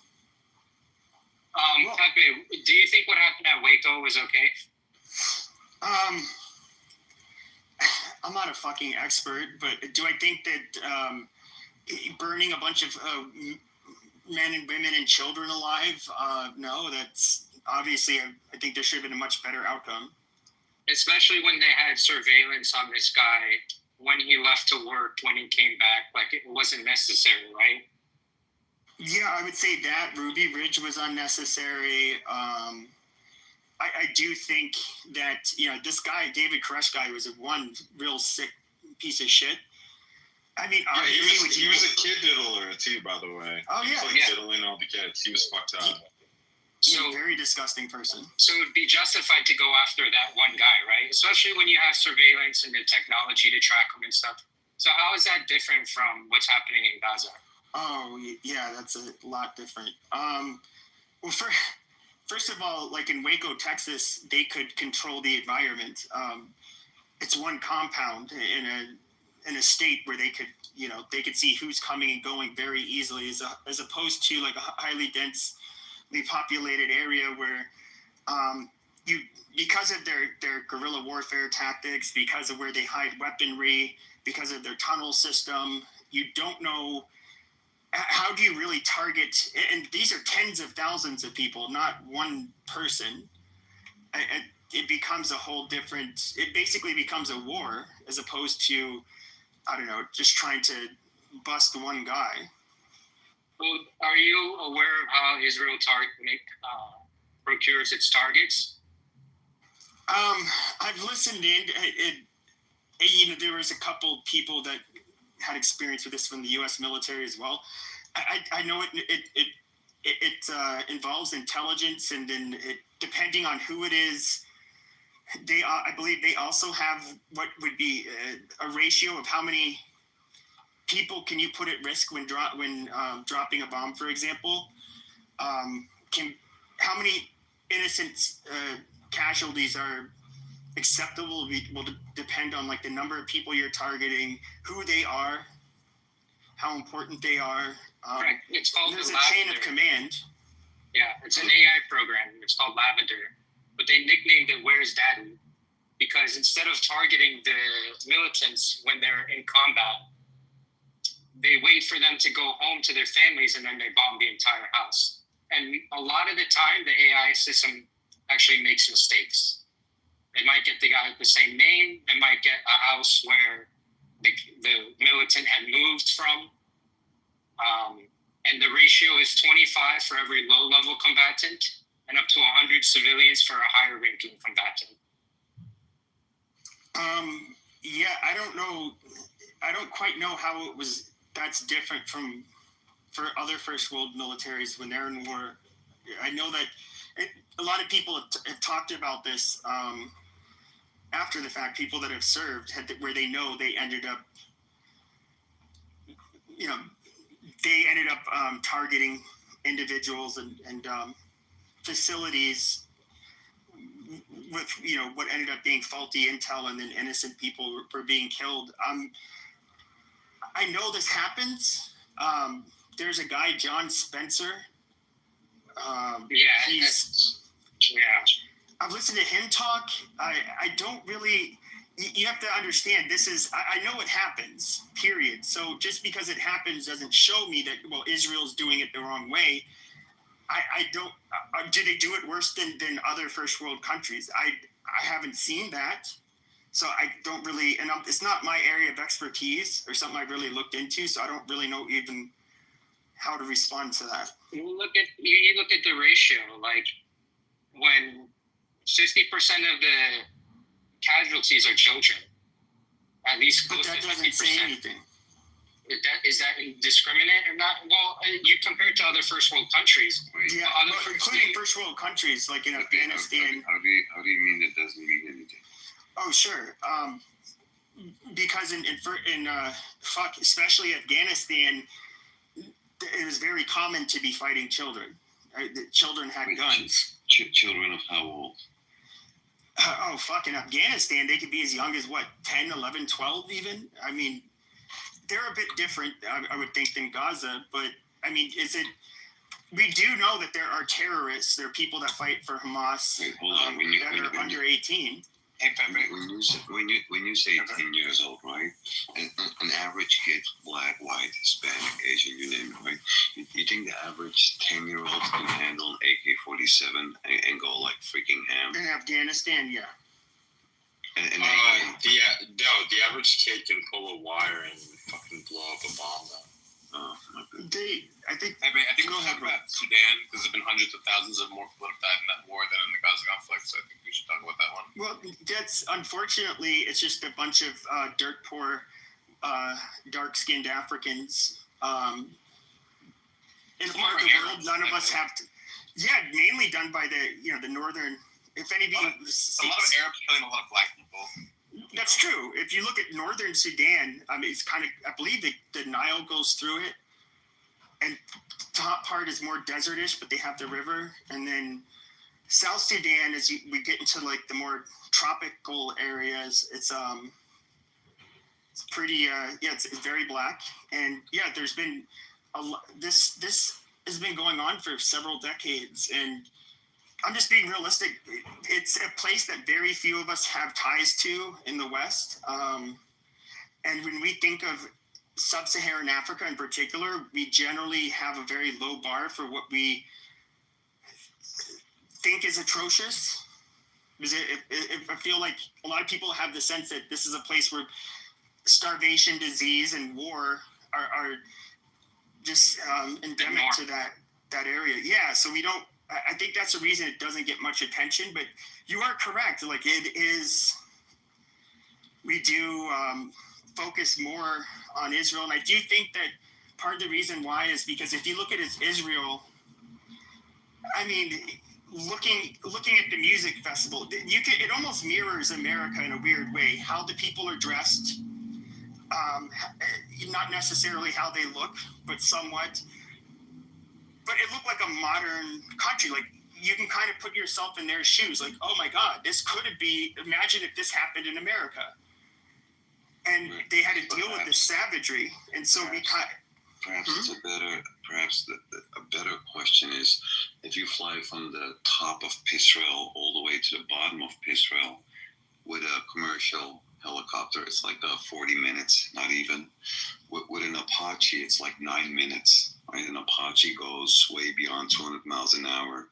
Speaker 19: Pepe, do you think what happened at Waco was okay?
Speaker 18: I'm not a fucking expert, but do I think that burning a bunch of men and women and children alive? No, that's obviously, I think there should have been a much better outcome.
Speaker 19: Especially when they had surveillance on this guy when he left to work, when he came back, like it wasn't necessary, right?
Speaker 18: Yeah, I would say that Ruby Ridge was unnecessary. I do think that, this guy, David Koresh guy, was one real sick piece of shit. I mean,
Speaker 5: he was a kid diddler too, by the way.
Speaker 18: Oh,
Speaker 5: he was diddling all the kids. He was fucked up.
Speaker 18: So very disgusting person.
Speaker 19: So it would be justified to go after that one guy, right? Especially when you have surveillance and the technology to track him and stuff. So how is that different from what's happening in Gaza?
Speaker 18: Oh, yeah, that's a lot different. Well, first of all, like in Waco, Texas, they could control the environment. It's one compound in a state where they could see who's coming and going very easily, as opposed to like a highly densely populated area where because of their guerrilla warfare tactics, because of where they hide weaponry, because of their tunnel system, you don't know how do you really target, and these are tens of thousands of people, not one person. It becomes a whole different, it basically becomes a war as opposed to, I don't know, just trying to bust one guy.
Speaker 19: Well, are you aware of how Israel procures its targets?
Speaker 18: I've listened in. There was a couple people that had experience with this from the U.S. military as well. I know it involves intelligence, and then depending on who it is, I believe they also have what would be a ratio of how many people can you put at risk when dropping a bomb, for example. How many innocent casualties are acceptable will depend on like the number of people you're targeting, who they are, how important they are.
Speaker 19: Correct. It's called
Speaker 18: there's
Speaker 19: the
Speaker 18: a chain of command.
Speaker 19: Yeah, it's an AI program. It's called Lavender, but they nicknamed it "Where's Daddy" because instead of targeting the militants when they're in combat, they wait for them to go home to their families and then they bomb the entire house. And a lot of the time, the AI system actually makes mistakes. They might get the guy with the same name. They might get a house where the militant had moved from. And the ratio is 25 for every low-level combatant and up to 100 civilians for a higher-ranking combatant.
Speaker 18: Yeah, I don't know. I don't quite know how it was. That's different for other first world militaries when they're in war. I know that a lot of people have talked about this after the fact. People that have served where they know they ended up, targeting individuals and facilities with what ended up being faulty intel, and then innocent people were being killed. I know this happens. There's a guy, John Spencer. I've listened to him talk. I don't really. You have to understand. This is. I know it happens. Period. So just because it happens doesn't show me that Israel's doing it the wrong way. I don't. Do they do it worse than other first world countries? I haven't seen that. So I don't really, and it's not my area of expertise or something I've really looked into. So I don't really know even how to respond to that.
Speaker 19: You look at the ratio, like when 60% of the casualties are children, at least close to 50%. But that doesn't say anything. Is that indiscriminate or not? Well, you compare it to other first world countries.
Speaker 18: Yeah, including first world countries like in Afghanistan.
Speaker 7: How do you mean it doesn't mean anything?
Speaker 18: Oh, sure. Because especially Afghanistan, it was very common to be fighting children. The children had guns.
Speaker 7: Children of how old?
Speaker 18: In Afghanistan, they could be as young as 10, 11, 12 even? I mean, they're a bit different, I would think, than Gaza. But, I mean, we do know that there are terrorists. There are people that fight for Hamas that are under 18.
Speaker 7: When you say 10 years old, right? An average kid, black, white, Hispanic, Asian, you name it, right? You think the average 10-year-old can handle an AK-47 and go like freaking ham?
Speaker 18: In Afghanistan, yeah.
Speaker 14: The average kid can pull a wire and fucking blow up a bomb, though.
Speaker 7: Oh, my God.
Speaker 14: I think we'll talk about Sudan because there's been hundreds of thousands of more people have died in that war than in the Gaza conflict. So I think we should talk about that one.
Speaker 18: Well, that's unfortunately, it's just a bunch of dirt poor, dark-skinned Africans. In a part of the world, none of us have to. Yeah, mainly done by the northern. If any of you,
Speaker 14: a lot of Arabs killing a lot of black people.
Speaker 18: That's true. If you look at northern Sudan, I mean, it's kind of, I believe the Nile goes through it, and the top part is more desertish, but they have the river. And then South Sudan, as we get into like the more tropical areas, it's pretty, it's very black. And yeah, there's been this has been going on for several decades, and I'm just being realistic. It's a place that very few of us have ties to in the West. And when we think of sub-Saharan Africa in particular, we generally have a very low bar for what we think is atrocious. Because I feel like a lot of people have the sense that this is a place where starvation, disease, and war are just endemic to that area. Yeah, so we don't. I think that's the reason it doesn't get much attention. But you are correct. Like it is. We do focus more on Israel, and I do think that part of the reason why is because if you look at Israel, I mean, looking at the music festival, it almost mirrors America in a weird way. How the people are dressed, not necessarily how they look, but somewhat. But it looked like a modern country. Like you can kind of put yourself in their shoes. Like, oh my God, this could be. Imagine if this happened in America. And they had to deal with this savagery, and so we kind.
Speaker 7: Perhaps it's perhaps a better question is, if you fly from the top of Israel all the way to the bottom of Israel with a commercial helicopter, it's like 40 minutes, not even. With an Apache, it's like 9 minutes. Right? An Apache goes way beyond 200 miles an hour.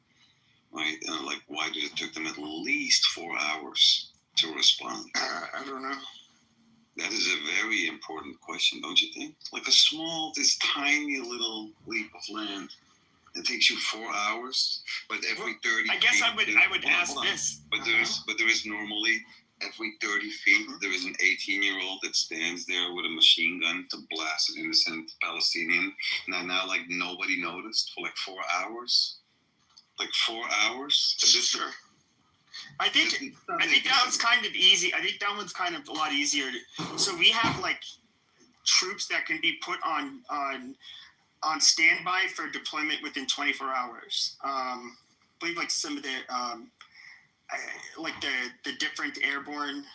Speaker 7: Right? And like, why did it take them at least 4 hours to respond?
Speaker 18: I don't know.
Speaker 7: That is a very important question, don't you think? Like this tiny little leap of land. It takes you 4 hours, but every 30
Speaker 18: I guess
Speaker 7: feet,
Speaker 18: I would ask this.
Speaker 7: But there is normally every 30 feet there is an 18-year-old that stands there with a machine gun to blast an innocent Palestinian. Now like nobody noticed for like 4 hours. Like 4 hours.
Speaker 18: Sure. I think that one's kind of easy. I think that one's kind of a lot easier. So we have like troops that can be put on standby for deployment within 24 hours. I believe like some of the like the different airborne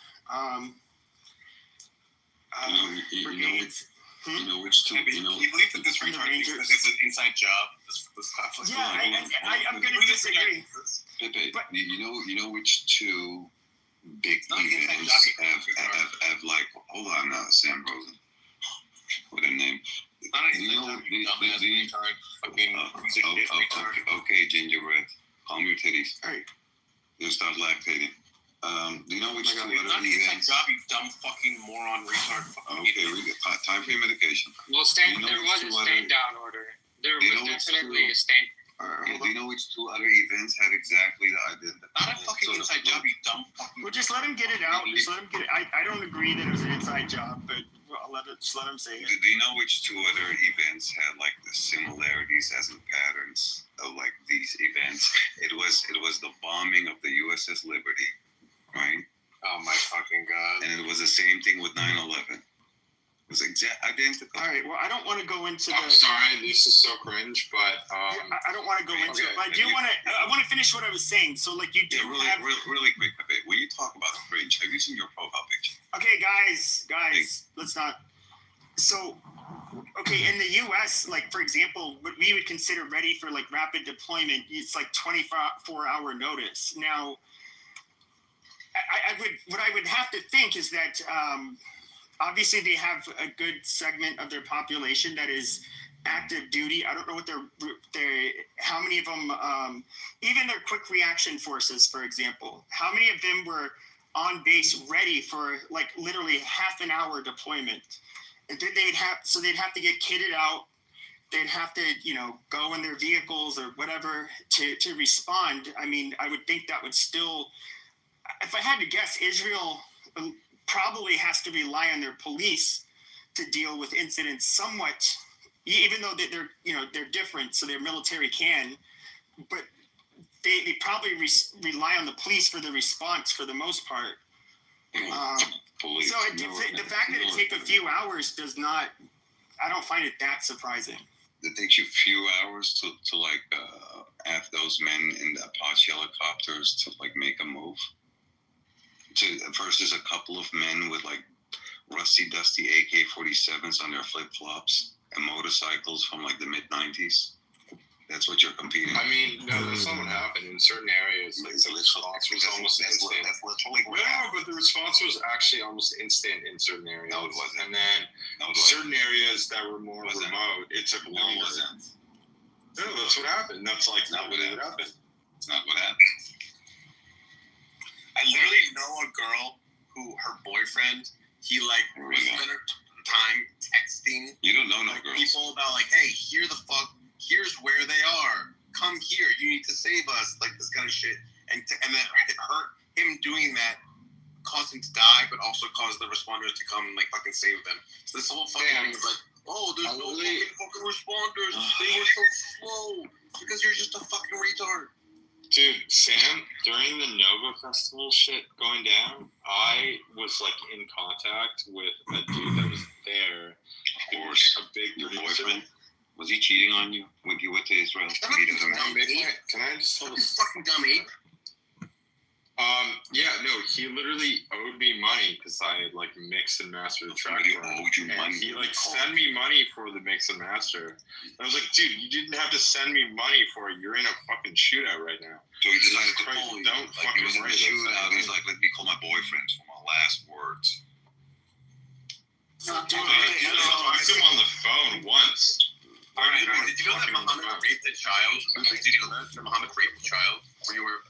Speaker 18: brigades.
Speaker 7: You know which two?
Speaker 14: You believe that this retard thinks that it's an inside job? This conflict.
Speaker 18: Yeah, I'm going to disagree.
Speaker 7: Pepe, but you know which two big events have like? Hold on now, Sam Rosen. What a name.
Speaker 14: It's not an inside job. Dumbass retard. Fucking
Speaker 7: okay, Gingerbread. Calm your titties.
Speaker 18: All right.
Speaker 7: You'll start lactating. Do you know which two other
Speaker 14: events? Job, you dumb fucking moron retard.
Speaker 7: Okay, we get time for your medication.
Speaker 19: Well, there was a stand down order. There was definitely a stand.
Speaker 7: Do you know which two other events had exactly the identity?
Speaker 14: Not a fucking inside job, you dumb fucking.
Speaker 18: Well, just let him get it out. Just let him get it. I don't agree that it was an inside job, but just let him say it.
Speaker 7: Do you know which two other events had like the similarities as in patterns of like these events? It was the bombing of the USS Liberty. Right?
Speaker 14: Oh my fucking God.
Speaker 7: And it was the same thing with 9/11. It was identical.
Speaker 18: All right, well, I don't want to go into
Speaker 14: I'm sorry, this is so cringe, but
Speaker 18: I don't want to go into it, but I want to finish what I was saying. So, like, you do
Speaker 7: really quick, Pepe. When you talk about the fringe, have you seen your profile picture?
Speaker 18: Okay, guys, let's not. So, okay, in the U.S., like, for example, what we would consider ready for, like, rapid deployment, it's like 24-hour notice. Now, what I would have to think is that obviously they have a good segment of their population that is active duty. I don't know what how many of them, even their quick reaction forces, for example, how many of them were on base ready for like literally half an hour deployment? And then they'd have to get kitted out. They'd have to, go in their vehicles or whatever to respond. I mean, I would think that would still. If I had to guess, Israel probably has to rely on their police to deal with incidents somewhat, even though they're different, so their military can, but they probably rely on the police for the response for the most part. So the fact that it take a few hours I don't find it that surprising.
Speaker 7: It takes you a few hours to have those men in the Apache helicopters to like make a move. Versus a couple of men with like rusty, dusty AK-47s on their flip-flops and motorcycles from like the mid-90s. That's what you're competing.
Speaker 4: I mean, no, that's not what happened in certain areas. Like the response was almost instant.
Speaker 7: That's literally what happened.
Speaker 4: But the response was actually almost instant in certain areas.
Speaker 7: No, it wasn't.
Speaker 4: And then certain areas that were more remote, it took longer.
Speaker 7: No, it wasn't.
Speaker 4: No, that's what happened. That's like
Speaker 7: not what
Speaker 4: happened.
Speaker 7: It's not what happened.
Speaker 22: I literally know a girl who her boyfriend, he like was spent time texting.
Speaker 7: You don't know no
Speaker 22: like,
Speaker 7: girls.
Speaker 22: people about like, hey, here's where they are. Come here. You need to save us. Like this kind of shit. And then him doing that caused him to die, but also caused the responders to come and like fucking save them. So this whole fucking thing is like, oh, there's no fucking responders. They were so slow. It's because you're just a fucking retard.
Speaker 4: Dude, Sam, during the Nova Festival shit going down, I was like in contact with a dude that was there.
Speaker 7: Of course.
Speaker 4: A big
Speaker 7: boyfriend. Was he cheating on you when you went to Israel?
Speaker 4: Can I just tell this?
Speaker 22: Fucking dummy.
Speaker 4: Yeah, no, he literally owed me money because I like mixed and mastered the track.
Speaker 7: He owed you money.
Speaker 4: He like sent me money for the mix and master. I was like, dude, you didn't have to send me money for it. You're in a fucking shootout right now.
Speaker 7: So he decided to
Speaker 4: Christ,
Speaker 7: call you.
Speaker 4: don't
Speaker 7: Like
Speaker 4: fucking
Speaker 7: he was in
Speaker 4: worry
Speaker 7: the
Speaker 4: about
Speaker 7: shootout.
Speaker 4: that.
Speaker 7: He's like, let me call my boyfriend for my last words.
Speaker 4: I've talked to him on the phone once.
Speaker 22: Alright, did you know that Muhammad raped a child? Did you know that Muhammad raped a child? Were you aware?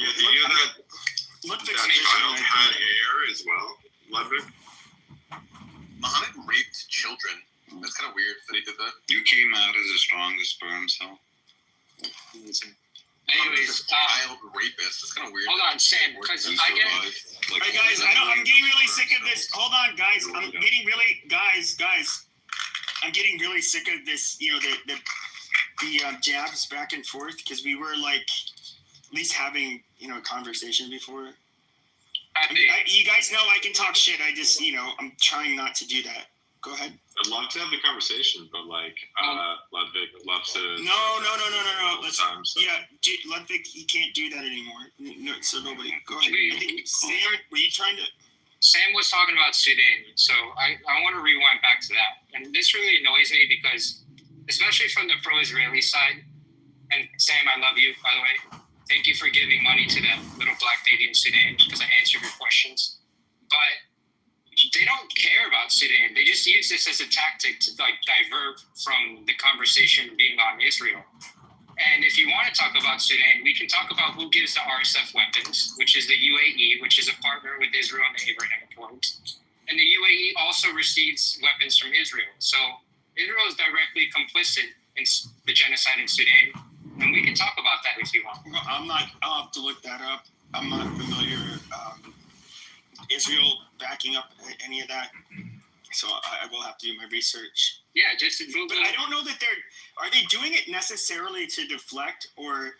Speaker 4: Yeah, did you know that child had hair as well? Ludwig?
Speaker 22: Muhammad raped children. That's kind of weird that he did that.
Speaker 7: You came out as the strongest sperm cell.
Speaker 22: Anyways, child rapist. That's kind of weird.
Speaker 19: Hold on, Sam, because I get. Hey guys, I'm getting really sick of this. Hold on, guys. I'm getting really sick of this. You know, the jabs back and forth because we were like at least having a conversation before. You guys know I can talk shit. I just I'm trying not to do that. Go ahead.
Speaker 4: I'd love to have the conversation, but like Ludwig loves to.
Speaker 19: No. Let's, Ludwig, he can't do that anymore. No, so nobody. Go ahead. I think Sam, were you trying to?
Speaker 23: Sam was talking about Sudan, so I want to rewind back to that. And this really annoys me because, especially from the pro-Israeli side, and Sam, I love you, by the way. Thank you for giving money to that little black baby in Sudan because I answered your questions. But they don't care about Sudan. They just use this as a tactic to like divert from the conversation being on Israel. And if you want to talk about Sudan, we can talk about who gives the RSF weapons, which is the UAE, which is a partner with Israel and the Abraham Accords. And the UAE also receives weapons from Israel. So Israel is directly complicit in the genocide in Sudan. And we can talk about that if you want.
Speaker 19: I'll have to look that up. I'm not familiar. Israel backing up any of that. So I will have to do my research.
Speaker 23: Yeah, just Google.
Speaker 19: But I don't know that are they doing it necessarily to deflect, or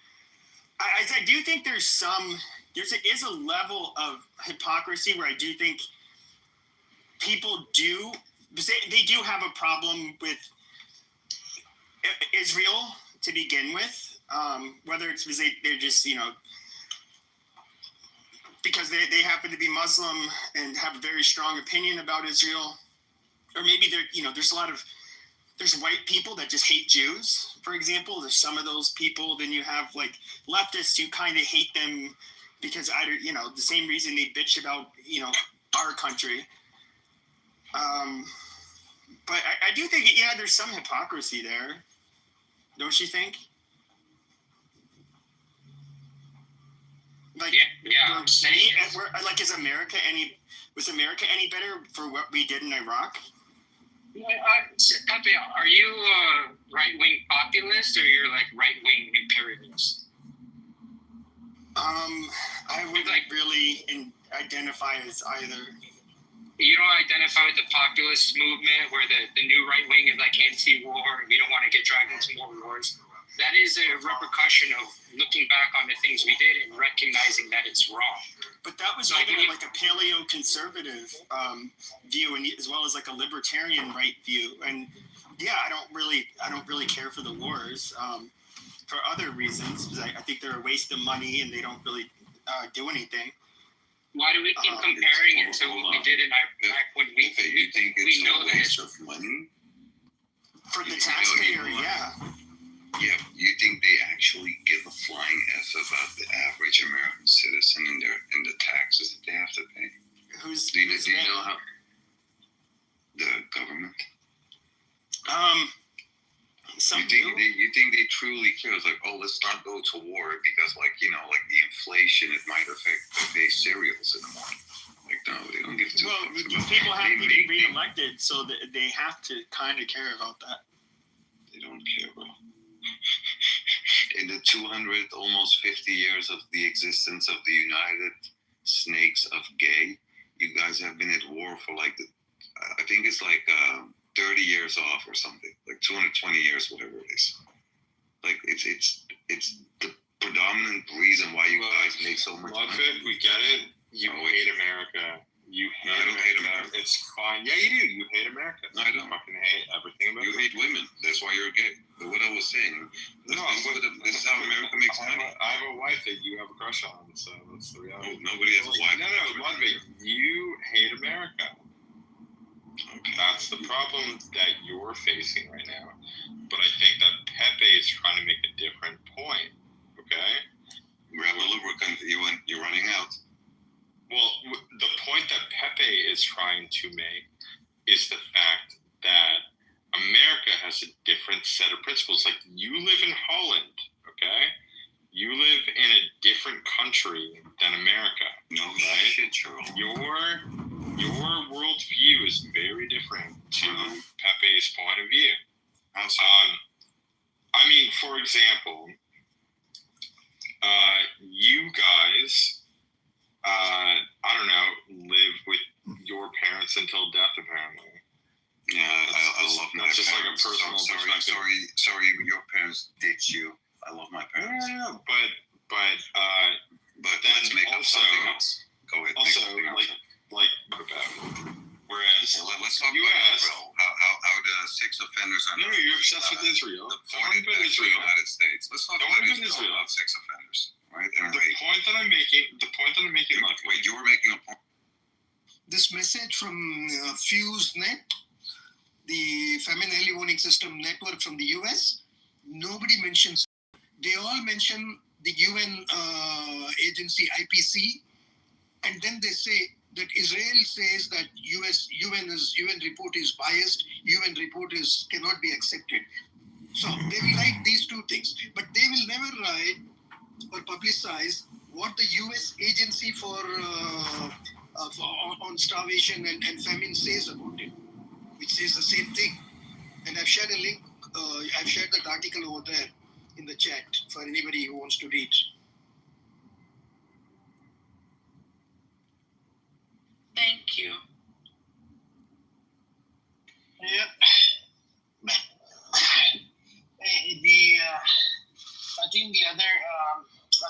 Speaker 19: I do think there is a level of hypocrisy where I do think people do, they do have a problem with Israel to begin with, whether it's because they're just, because they happen to be Muslim and have a very strong opinion about Israel. Or maybe there's white people that just hate Jews, for example. There's some of those people. Then you have like leftists who kind of hate them because the same reason they bitch about our country. But I do think there's some hypocrisy there, don't you think? Like,
Speaker 23: I'm saying
Speaker 19: was America any better for what we did in Iraq?
Speaker 23: Pepe, are you a right-wing populist or you're like right-wing imperialist?
Speaker 19: I would really identify as either.
Speaker 23: You don't identify with the populist movement where the new right wing is like anti-war and we don't want to get dragged into more wars. That is a repercussion of looking back on the things we did and recognizing that it's wrong.
Speaker 19: But that was like a paleo-conservative view, and as well as like a libertarian right view. And I don't really care for the wars for other reasons. Because I think they're a waste of money and they don't really do anything.
Speaker 23: Why do we keep comparing it to what we did in Iraq when we
Speaker 7: think it's a waste of money?
Speaker 19: For the taxpayer, yeah.
Speaker 7: Yeah, you think they actually give a flying F about the average American citizen and the taxes that they have to pay? Do you know how the government? You think they truly care? It's like, oh, let's not go to war because, like, you know, like the inflation, it might affect the base cereals in the morning. Like, no, they don't give two.
Speaker 18: Well, people have to get re-elected, so they have to kind of care about that.
Speaker 7: They don't care, bro. In the 200, almost 50 years of the existence of the United Snakes of Gay, you guys have been at war for like, I think it's like 30 years off or something, like 220 years, whatever it is. Like, it's the predominant reason why you guys make so much money.
Speaker 4: We get it. You hate America. I don't hate America. It's fine. Yeah, you do. You hate America.
Speaker 7: No, I don't.
Speaker 4: You fucking hate everything about it.
Speaker 7: You hate women. That's why you're gay. But what I was saying, this is how America makes money.
Speaker 4: I have a wife that you have a crush on, so that's the reality.
Speaker 7: Oh, nobody has a wife.
Speaker 4: No, Ludwig, you hate America. Okay. That's the problem that you're facing right now. But I think that Pepe is trying to make a different point. Okay?
Speaker 7: Grab a lubricant. You're running out.
Speaker 4: Well, the point that Pepe is trying to make is the fact that America has a different set of principles. Like, you live in Holland, okay? You live in a different country than America.
Speaker 7: No
Speaker 4: right?
Speaker 7: shit, Charles.
Speaker 4: Your worldview is very different to Pepe's point of view.
Speaker 7: How so?
Speaker 4: I mean, for example, you guys... I don't know, live with your parents until death, apparently.
Speaker 7: Yeah, I love my parents.
Speaker 4: Just like a personal perspective.
Speaker 7: Sorry, your parents ditched you. I love my parents.
Speaker 4: Yeah, but then
Speaker 7: let's make up something else. Go ahead.
Speaker 4: Also, like about. Whereas,
Speaker 7: let's talk
Speaker 4: US,
Speaker 7: about Israel. How the sex offenders are.
Speaker 4: No, you're obsessed with Israel.
Speaker 7: The United States. Let's talk about Israel, not sex offenders. Right? And
Speaker 4: the point that I'm making,
Speaker 7: wait, you were making a point.
Speaker 6: This message from FuseNet, the Feminine Early Warning System network from the US, nobody mentions. They all mention the UN agency IPC, and then they say that Israel says that UN report is biased, UN report cannot be accepted. So they will write these two things, but they will never write or publicize what the U.S. agency for on starvation and famine says about it, which says the same thing. And I've shared a link. I've shared that article over there in the chat for anybody who wants to read.
Speaker 17: Thank you.
Speaker 13: Yep. I think the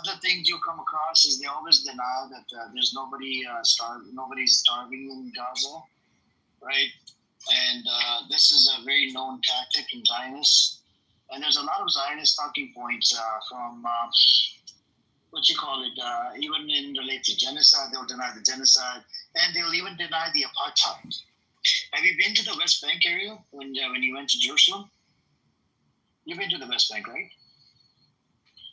Speaker 13: other things you come across is they always deny that there's nobody's starving in Gaza, right? And this is a very known tactic in Zionists. And there's a lot of Zionist talking points from even in relate to genocide. They'll deny the genocide, and they'll even deny the apartheid. Have you been to the West Bank area when you went to Jerusalem? You've been to the West Bank, right?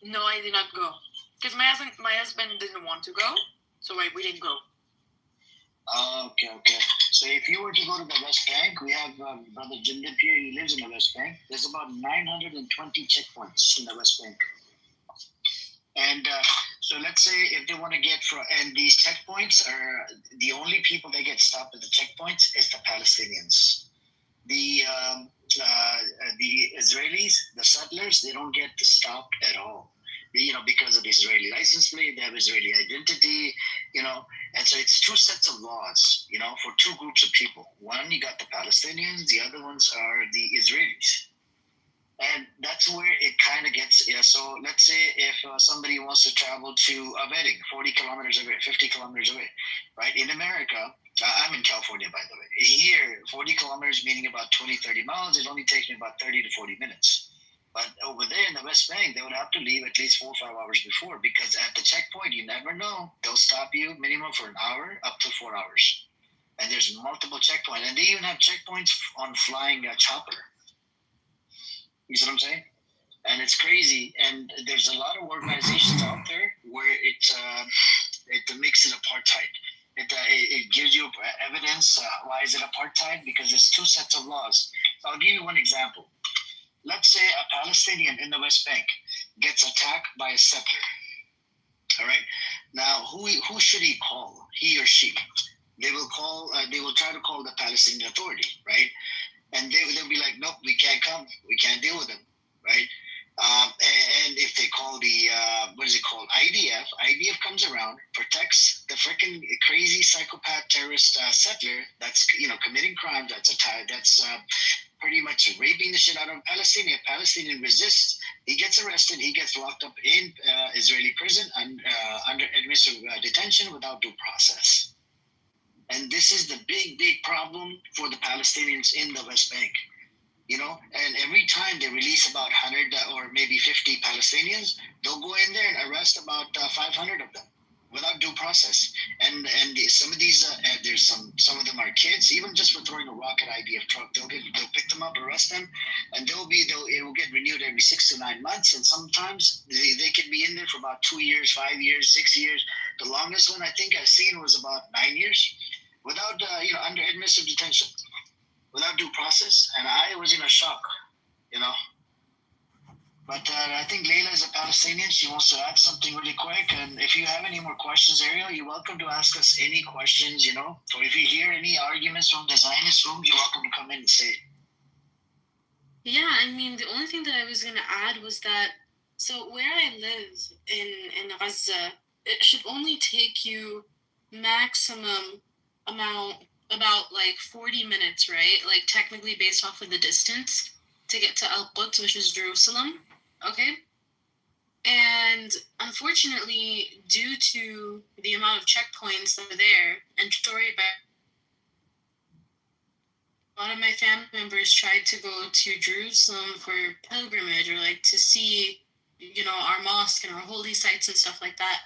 Speaker 17: No, I did not go. Because my husband didn't want to go, so we didn't go.
Speaker 13: Okay. So if you were to go to the West Bank, we have Brother Jindip here. He lives in the West Bank. There's about 920 checkpoints in the West Bank. And so let's say if they want to get and these checkpoints are the only people that get stopped at the checkpoints is the Palestinians. The Israelis, the settlers, they don't get stopped at all. Because of Israeli license plate, they have Israeli identity, and so it's two sets of laws, for two groups of people. One, you got the Palestinians, the other ones are the Israelis. And that's where it kind of gets, so let's say if somebody wants to travel to a wedding 40 kilometers away, 50 kilometers away, right? In America, I'm in California, by the way. Here, 40 kilometers, meaning about 20, 30 miles, it only takes me about 30 to 40 minutes. But over there in the West Bank, they would have to leave at least 4 or 5 hours before, because at the checkpoint, you never know. They'll stop you minimum for an hour, up to 4 hours. And there's multiple checkpoints. And they even have checkpoints on flying a chopper. You see what I'm saying? and it's crazy. And there's a lot of organizations out there where it makes it apartheid. It gives you evidence. Why is it apartheid? Because there's two sets of laws. So I'll give you one example. Let's say a Palestinian in the West Bank gets attacked by a settler. All right. Now, who should he call? He or she? They will call. They will try to call the Palestinian Authority, right? And they'll be like, nope, we can't come. We can't deal with them, right? And if they call the what is it called? IDF comes around, protects the freaking crazy psychopath terrorist settler that's committing crimes. That's pretty much raping the shit out of Palestinian. Palestinian resists. He gets arrested. He gets locked up in Israeli prison under administrative detention without due process. And this is the big problem for the Palestinians in the West Bank. And every time they release about 100 or maybe 50 Palestinians, they'll go in there and arrest about 500 of them without due process. And some of these, some of them are kids, even just for throwing a rock at IDF truck. They'll pick them up, arrest them, and it will get renewed every 6 to 9 months. And sometimes they can be in there for about 2 years, 5 years, 6 years. The longest one I think I've seen was about 9 years without, under administrative detention, without due process. And I was in a shock, But I think Layla is a Palestinian. She wants to add something really quick. And if you have any more questions, Ariel, you're welcome to ask us any questions, Or if you hear any arguments from the Zionist room, you're welcome to come in and say it.
Speaker 8: Yeah, I mean, the only thing that I was going to add was that, so where I live in Gaza, it should only take you maximum amount, about like 40 minutes, right? Like technically based off of the distance to get to Al-Quds, which is Jerusalem. Okay. And unfortunately, due to the amount of checkpoints that are there and story by a lot of my family members tried to go to Jerusalem for pilgrimage or like to see, our mosque and our holy sites and stuff like that.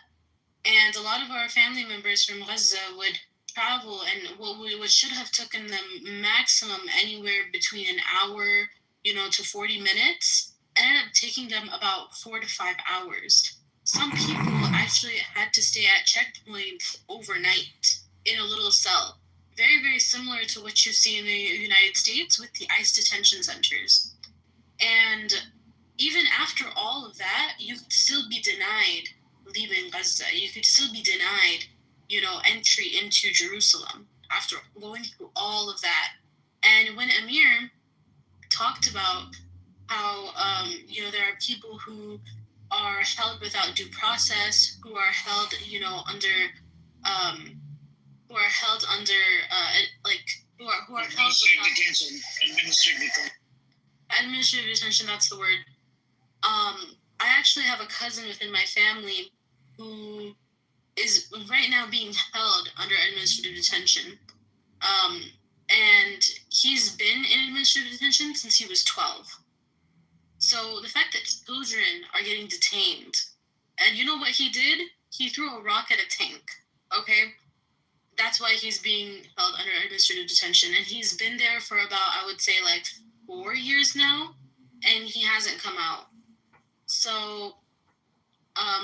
Speaker 8: And a lot of our family members from Gaza would travel, and what should have taken them maximum anywhere between an hour, to 40 minutes, ended up taking them about 4 to 5 hours. Some people actually had to stay at checkpoints overnight in a little cell. Very, very similar to what you see in the United States with the ICE detention centers. And even after all of that, you could still be denied leaving Gaza. You could still be denied entry into Jerusalem after going through all of that. And when Amir talked about how, there are people who are held without due process, who are held, administrative detention, that's the word. I actually have a cousin within my family who is right now being held under administrative detention. And he's been in administrative detention since he was 12. So the fact that children are getting detained, and you know what he did? He threw a rock at a tank, okay? That's why he's being held under administrative detention. And he's been there for about, I would say, like 4 years now, and he hasn't come out. So,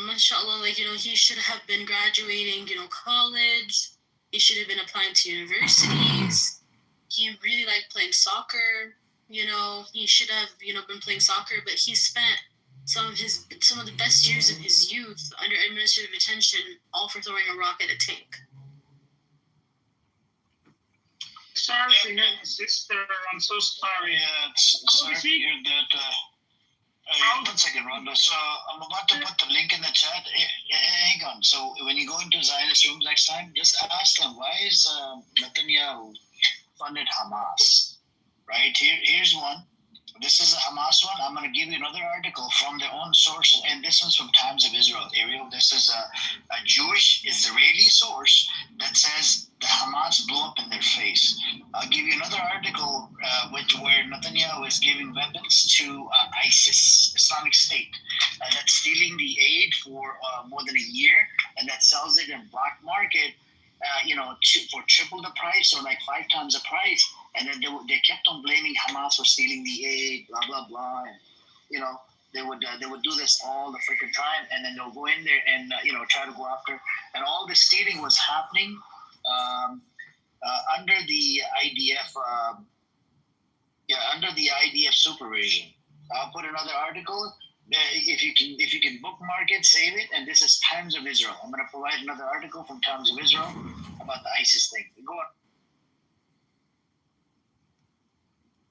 Speaker 8: mashallah, he should have been graduating, college. He should have been applying to universities. He really liked playing soccer. He should have, been playing soccer, but he spent some of the best years of his youth under administrative detention, all for throwing a rock at a tank.
Speaker 9: Sorry to hear my sister. I'm so sorry.
Speaker 13: Yeah, sorry to hear that. One second, Rondo. So I'm about to put the link in the chat. Hang on. So when you go into Zionist rooms next time, just ask them, why is Netanyahu funded Hamas? Right? Here's one. This is a Hamas one. I'm going to give you another article from their own source, and this one's from Times of Israel. Ariel, this is a Jewish Israeli source that says the Hamas blew up in their face. I'll give you another article where Netanyahu is giving weapons to ISIS, Islamic State, that's stealing the aid for more than a year, and that sells it in black market, for triple the price or like 5 times the price. And then they kept on blaming Hamas for stealing the aid, blah, blah, blah. And, They would do this all the freaking time, and then they'll go in there and try to go after. And all the stealing was happening under the IDF. Under the IDF supervision. I'll put another article. If you can bookmark it, save it. And this is Times of Israel. I'm going to provide another article from Times of Israel about the ISIS thing. Go on.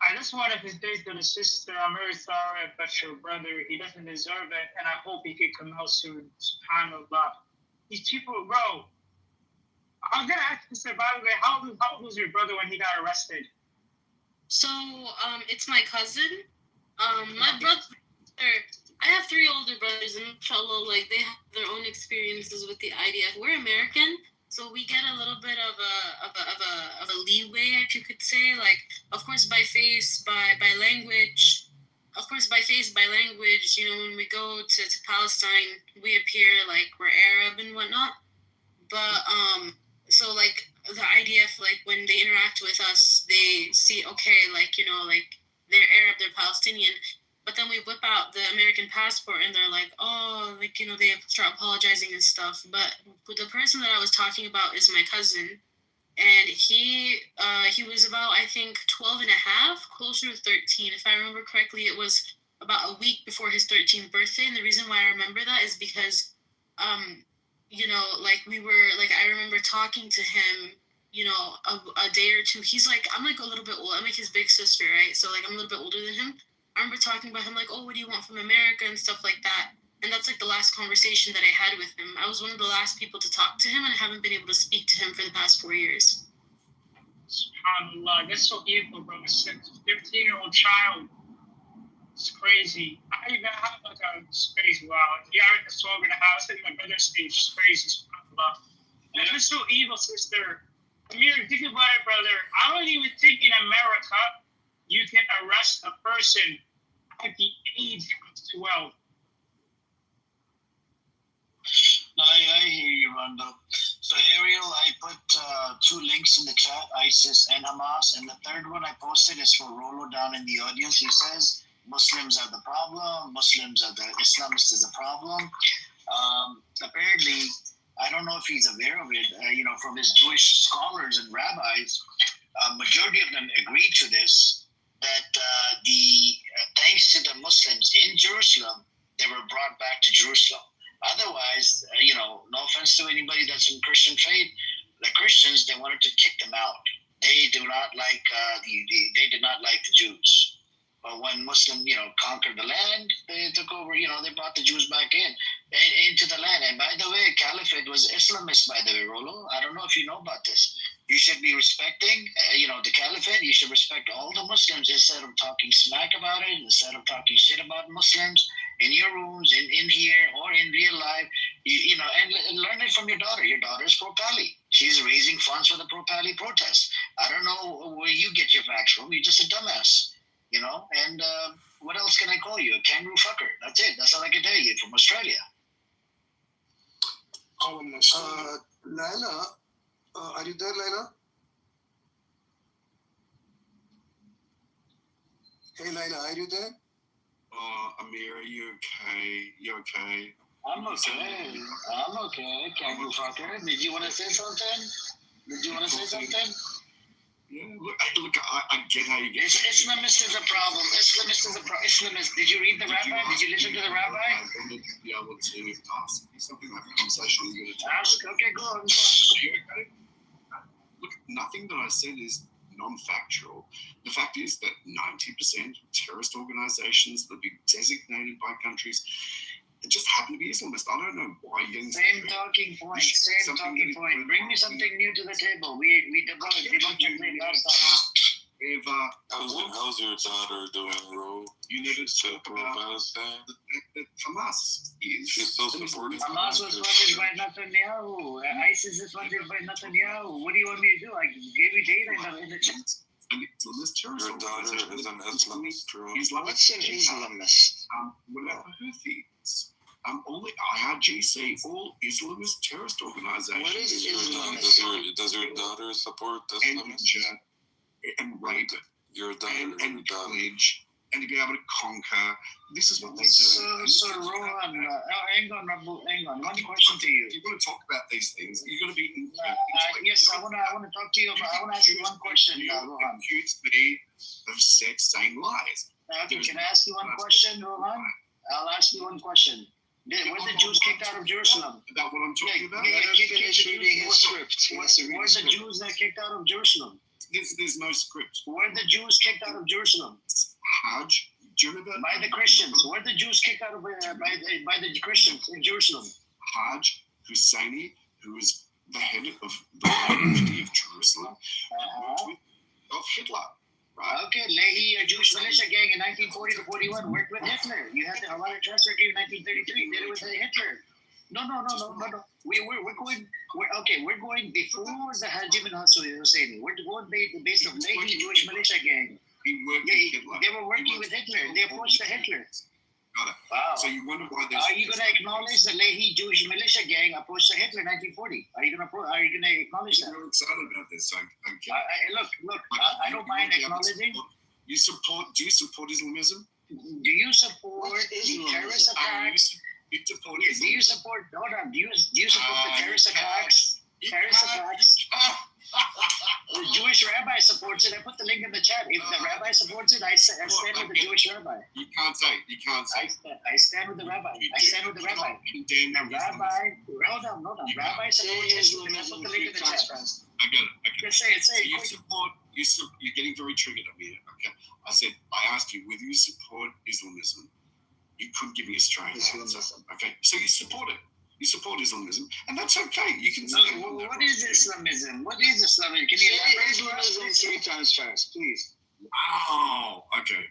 Speaker 9: I just wanted to say to the sister, I'm very sorry about your brother. He doesn't deserve it, and I hope he can come out soon. SubhanAllah. These people, bro. I was gonna ask you, sir, by the way, how old was your brother when he got arrested?
Speaker 8: So, it's my cousin. My brother, I have 3 older brothers, and inshallah, like, they have their own experiences with the IDF. We're American, so we get a little bit of a leeway, if you could say. Like, of course, by face, by language. Of course, by face, by language, when we go to Palestine, we appear like we're Arab and whatnot. But, so, like, the IDF, like, when they interact with us, they see, okay, like, they're Arab, they're Palestinian. But then we whip out the American passport and they're like, oh, like, they start apologizing and stuff. But the person that I was talking about is my cousin. And he was about, I think, 12 and a half, closer to 13. If I remember correctly, it was about a week before his 13th birthday. And the reason why I remember that is because, I remember talking to him, a day or two. He's like, I'm like a little bit old. I'm like his big sister, right? So, like, I'm a little bit older than him. I remember talking about him, like, oh, what do you want from America and stuff like that. And that's, like, the last conversation that I had with him. I was one of the last people to talk to him, and I haven't been able to speak to him for the past 4 years.
Speaker 9: SubhanAllah, that's so evil, bro. A 15-year-old child. It's crazy. I even have, like, it's crazy. Wow. Yeah, I'm just talking to house in my brother's speech. It's crazy, SubhanAllah. That's just so evil, sister. Amir, think about it, brother. I don't even think in America you can arrest a person at the age of 12.
Speaker 13: I hear you, Rondo. So, Ariel, I put 2 links in the chat, ISIS and Hamas. And the third one I posted is for Rolo down in the audience. He says, Muslims are the problem. Muslims are the Islamists is the problem. Apparently, I don't know if he's aware of it, from his Jewish scholars and rabbis, majority of them agreed to this, that thanks to the Muslims in Jerusalem, they were brought back to Jerusalem. Otherwise, no offense to anybody that's in Christian faith, the Christians, they wanted to kick them out. They do not like they did not like the Jews. But when Muslim, conquered the land, they took over. They brought the Jews back into the land. And by the way, Caliphate was Islamist, by the way, Rolo. I don't know if you know about this. You should be respecting, the Caliphate. You should respect all the Muslims instead of talking smack about it, instead of talking shit about Muslims in your rooms, in here, or in real life. And learn it from your daughter. Your daughter is pro-Pali. She's raising funds for the pro-Pali protest. I don't know where you get your facts from. You're just a dumbass, And what else can I call you? A kangaroo fucker. That's it. That's all I can tell you from Australia.
Speaker 2: Laila, are you there, Laila? Hey, Laila, are you there?
Speaker 5: Amir, are you okay? You okay?
Speaker 13: I'm okay. Kangaroo fucker. Did you want to say something?
Speaker 5: Yeah, look, I get how you get.
Speaker 13: Islamist is a problem. Islamist. Did you read the rabbi? Did you listen to the rabbi?
Speaker 5: I would be able to ask something like a conversation.
Speaker 13: Ask. Okay, go on.
Speaker 5: Look, nothing that I said is non-factual. The fact is that 90% of terrorist organizations that have been designated by countries just happen to be Islamist. I don't know why you didn't.
Speaker 13: Same talking point. Bring me something new to the table. We debunked it last time.
Speaker 5: How's your daughter doing, Ro? You needed to Palestine. Hamas is. She's so supportive.
Speaker 13: Hamas was funded by Netanyahu. ISIS is funded by Netanyahu. What do you want me to do? I gave you data in the chat.
Speaker 5: Your daughter is an Islamist.
Speaker 13: What's an Islamist?
Speaker 5: Whatever her things. Only IRGC, all Islamist terrorist organizations.
Speaker 13: What is Islamist?
Speaker 5: Does your daughter support Islamists? And rape
Speaker 19: your daughter
Speaker 5: and pillage
Speaker 12: and to be able to conquer. This is what they do.
Speaker 13: So Rohan, hang on. One question to you.
Speaker 12: If you want to talk about these things, you've got to be.
Speaker 13: Yes, I want to talk to you. I want to ask you one question, Rohan.
Speaker 12: Accuse me of sex, saying lies.
Speaker 13: Okay, can I ask you one question, Rohan? I'll ask you one question. Were the Jews kicked out of Jerusalem?
Speaker 12: About what I'm talking about?
Speaker 13: Finish reading his script. Were the Jews that kicked out of Jerusalem?
Speaker 12: There's no script.
Speaker 13: Were the Jews kicked out of Jerusalem?
Speaker 12: Hajj. Do you remember?
Speaker 13: By the Christians. Were the Jews kicked out of by the Christians in Jerusalem?
Speaker 12: Hajj Husseini, who was the head of the Mufti of Jerusalem, worked with Hitler. Right.
Speaker 13: Okay, Lehi, a Jewish militia gang in 1940 to 41 worked with Hitler. You had the Hawara Trust Treaty in 1933. Did it with Hitler. No. We're going before the Haji bin Husseini. We're going based on Lehi Jewish militia gang. They were working with Hitler. They opposed to Hitler.
Speaker 12: Got it.
Speaker 13: Wow.
Speaker 12: So you wonder why there's.
Speaker 13: Are you going to acknowledge the Lehi Jewish militia gang opposed to Hitler in 1940? Are you going to acknowledge that?
Speaker 12: I'm excited about this. I'm
Speaker 13: Look. I don't mind acknowledging.
Speaker 12: Do you support Islamism?
Speaker 13: Do you support the terrorist attacks? Do you support the terrorist attacks? The Jewish rabbi supports it. I put the link in the chat. If the rabbi supports it, I stand with the Jewish rabbi.
Speaker 12: You can't say.
Speaker 13: I stand with the rabbi. Hold on. Rabbi supports Islam. I put the link in the chat.
Speaker 12: I get it.
Speaker 13: Just say it.
Speaker 12: So you're getting very triggered up here. Okay. I asked you whether you support Islamism. You couldn't give me a straight answer. Okay. So you support it. You support Islamism, and that's okay. You can say.
Speaker 13: What is Islamism? What is Islamism? Can you elaborate Islamism 3 times fast, please?
Speaker 12: Oh, okay.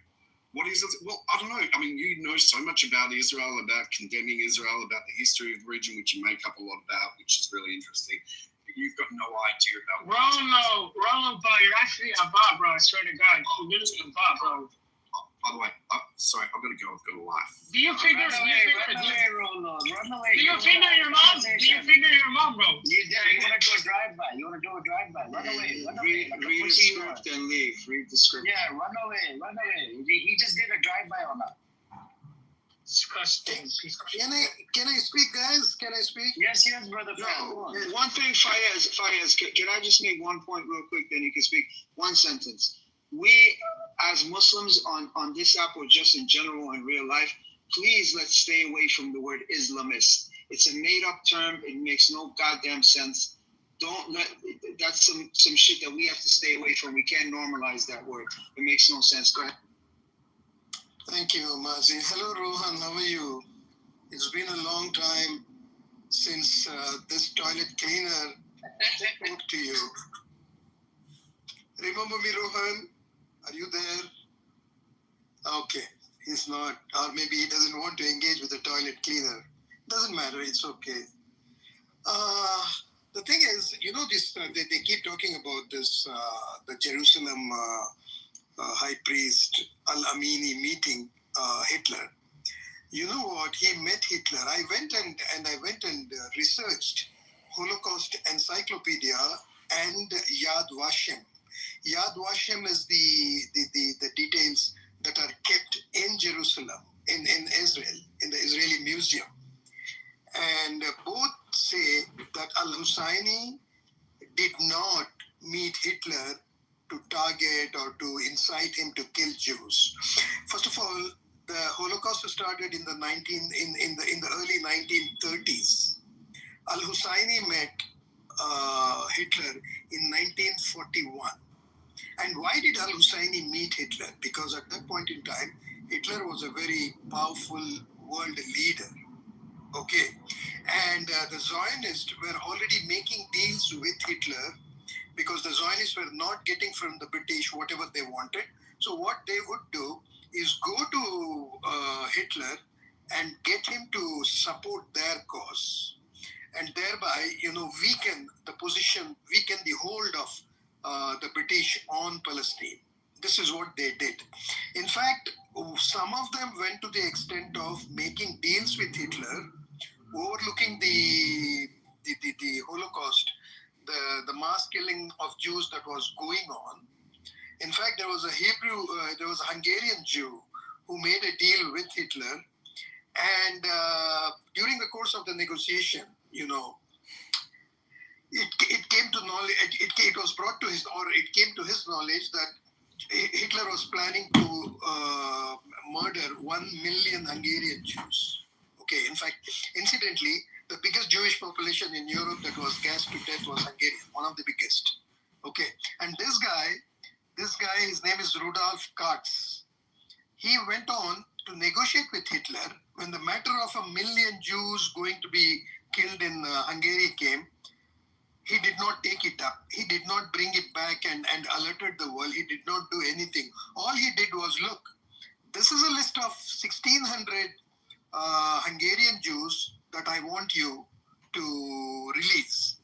Speaker 12: What is it? Well, I don't know. I mean, you know so much about Israel, about condemning Israel, about the history of the region, which you make up a lot about, which is really interesting. But you've got no idea about.
Speaker 9: Rollo, bro, you're actually a bot, bro. I swear to God, you're literally a bot, bro.
Speaker 12: By the way, sorry, I've got to go. I've got a life.
Speaker 9: Do you figure
Speaker 13: Run away, Rollo. Run away.
Speaker 9: Do you figure your mom? Do you figure your mom, bro?
Speaker 13: You want to do a drive-by. Run away.
Speaker 6: Read the script and leave. Read the script.
Speaker 13: Yeah, run away. He just did a drive-by on that.
Speaker 9: Disgusting.
Speaker 2: Can I speak, guys? Can I speak?
Speaker 13: Yes, brother.
Speaker 6: No, one thing, Fayez, can I just make one point real quick, then you can speak? One sentence. We, as Muslims on this app or just in general in real life, please let's stay away from the word Islamist. It's a made-up term. It makes no goddamn sense. That's some shit that we have to stay away from. We can't normalize that word. It makes no sense. Go ahead.
Speaker 2: Thank you, Mazi. Hello, Rohan. How are you? It's been a long time since this toilet cleaner spoke to you. Remember me, Rohan? Are you there? Okay, he's not. Or maybe he doesn't want to engage with the toilet cleaner. Doesn't matter, it's okay. The thing is, this they keep talking about this, the Jerusalem high priest Al-Amini meeting Hitler. You know what? He met Hitler. I went and researched Holocaust Encyclopedia and Yad Vashem. Yad Vashem is the details that are kept in Jerusalem, in Israel, in the Israeli museum. And both say that Al-Husseini did not meet Hitler to target or to incite him to kill Jews. First of all, the Holocaust started in the early 1930s. Al-Husseini met Hitler in 1941. And why did Al-Husseini meet Hitler? Because at that point in time, Hitler was a very powerful world leader. Okay. And the Zionists were already making deals with Hitler because the Zionists were not getting from the British whatever they wanted. So what they would do is go to Hitler and get him to support their cause. And thereby, weaken the position, weaken the hold of the British on Palestine. This is what they did. In fact, some of them went to the extent of making deals with Hitler, overlooking the Holocaust, the mass killing of Jews that was going on. In fact, there was a Hungarian Jew who made a deal with Hitler. And during the course of the negotiation, you know, it came to knowledge. It was brought to his, or it came to his knowledge that Hitler was planning to murder 1 million Hungarian Jews. Okay, in fact, incidentally, the biggest Jewish population in Europe that was gassed to death was Hungarian, one of the biggest. Okay, and this guy, his name is Rudolf Katz. He went on to negotiate with Hitler when the matter of 1 million Jews going to be killed in Hungary came. He did not take it up. He did not bring it back and alerted the world. He did not do anything. All he did was, look, this is a list of 1,600 Hungarian Jews that I want you to release.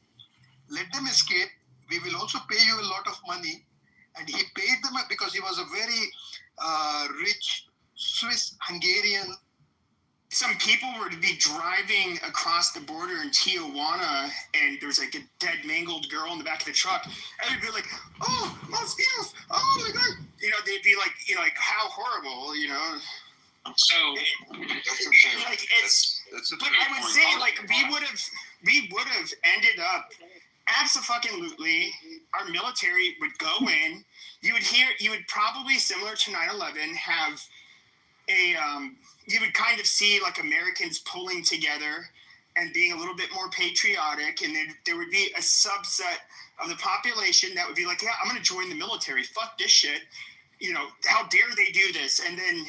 Speaker 2: Let them escape. We will also pay you a lot of money. And he paid them because he was a very rich Swiss-Hungarian.
Speaker 18: Some people were to be driving across the border in Tijuana, and there's like a dead, mangled girl in the back of the truck, and they'd be like, "Oh, mosquitoes! Oh my God!" You know, they'd be like, you know, like how horrible, you know.
Speaker 19: So,
Speaker 18: like it's. But I would say, like, we would have ended up abso-fucking-lutely. Our military would go in. You would probably, similar to 9/11, have a you would kind of see like Americans pulling together and being a little bit more patriotic, and then there would be a subset of the population that would be like, yeah, I'm going to join the military. Fuck this shit. You know, how dare they do this? And then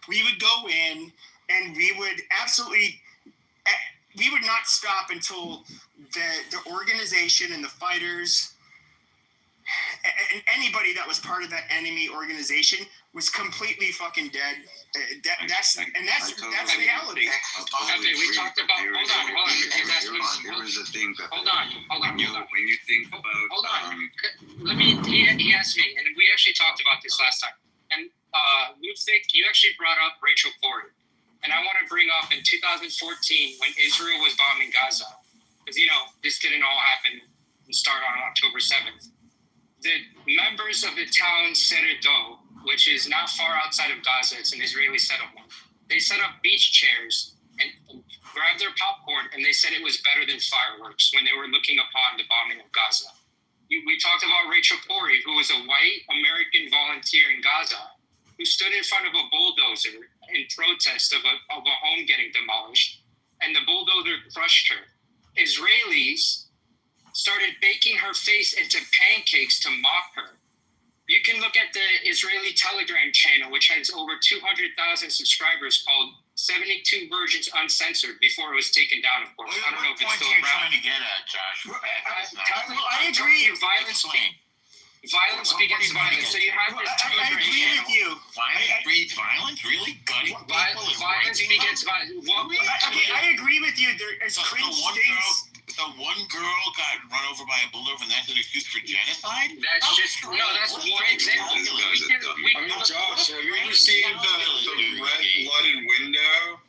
Speaker 18: we would go in and we would absolutely, we would not stop until the organization and the fighters and anybody that was part of that enemy organization was completely fucking dead. That's reality.
Speaker 14: We talked about. Here is the thing.
Speaker 19: Hold on.
Speaker 14: When you think about.
Speaker 19: Hold on. Let me. He asked me, and we actually talked about this last time. And Ludwig, you actually brought up Rachel Corrie, and I want to bring up in 2014 when Israel was bombing Gaza, because you know this didn't all happen and start on October 7th. The members of the town Seredo, which is not far outside of Gaza, it's an Israeli settlement, they set up beach chairs and grabbed their popcorn, and they said it was better than fireworks when they were looking upon the bombing of Gaza. We talked about Rachel Corrie, who was a white American volunteer in Gaza, who stood in front of a bulldozer in protest of a home getting demolished, and the bulldozer crushed her. Israelis started baking her face into pancakes to mock her. You can look at the Israeli Telegram channel, which has over 200,000 subscribers, called 72 Virgins Uncensored, before it was taken down, of course. I don't know if it's still around.
Speaker 14: Trying to get at, Josh?
Speaker 18: I agree.
Speaker 19: Violence begets violence. So you have this
Speaker 18: I agree with you.
Speaker 14: Violence breeds violence? Really? Gutting people?
Speaker 19: Violence begets violence.
Speaker 18: I agree with you. There's cringe things.
Speaker 14: The one girl got run over by a bulldozer, and that's an excuse for genocide?
Speaker 19: That's just one example.
Speaker 4: Josh, have you ever seen the red flooded window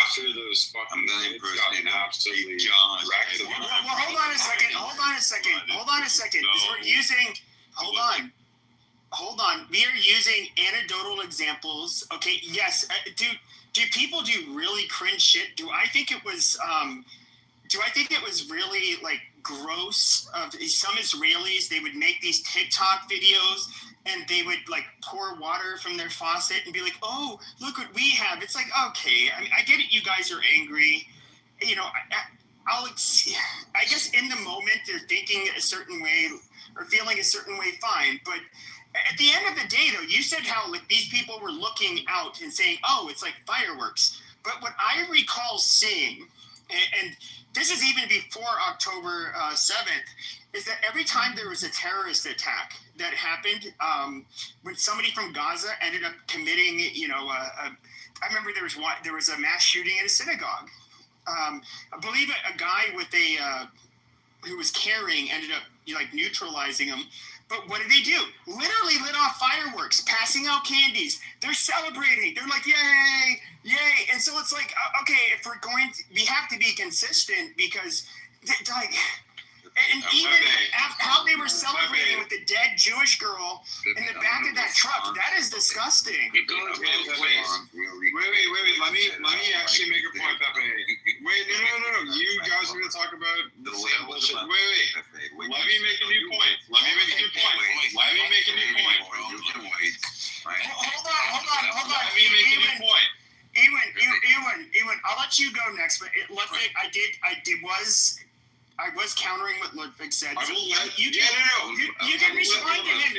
Speaker 4: after those fucking kids got absolutely wrecked?
Speaker 18: Well, hold on a second. We're using. Hold on. We are using anecdotal examples. Okay. Yes. Do people do really cringe shit? Do I think it was really like gross of some Israelis? They would make these TikTok videos and they would like pour water from their faucet and be like, "Oh, look what we have." It's like, okay, I mean, I get it. You guys are angry. You know, I guess in the moment they're thinking a certain way or feeling a certain way, fine. But at the end of the day, though, you said how like these people were looking out and saying, "Oh, it's like fireworks." But what I recall seeing, and this is even before October 7th, is that every time there was a terrorist attack that happened, when somebody from Gaza ended up committing, you know, I remember there was a mass shooting at a synagogue. I believe a guy with who was carrying ended up like neutralizing him. But what did they do? Literally lit off fireworks, passing out candies. They're celebrating. They're like, yay, yay. And so it's like, okay, if we have to be consistent because, like, And even how they were celebrating with the dead Jewish girl in the back of that truck, that is disgusting.
Speaker 4: It goes both ways. Wait. Let me actually make a point, Pepe. Wait, no. You guys are going to talk about the same bullshit. Wait. Let me make a new point. Let me make a new point.
Speaker 18: Hold on.
Speaker 4: Let me make a new point.
Speaker 18: Ewan, I'll let you go next, but Ludwig, I was countering what Ludwig said.
Speaker 4: I will let
Speaker 18: you can respond to him.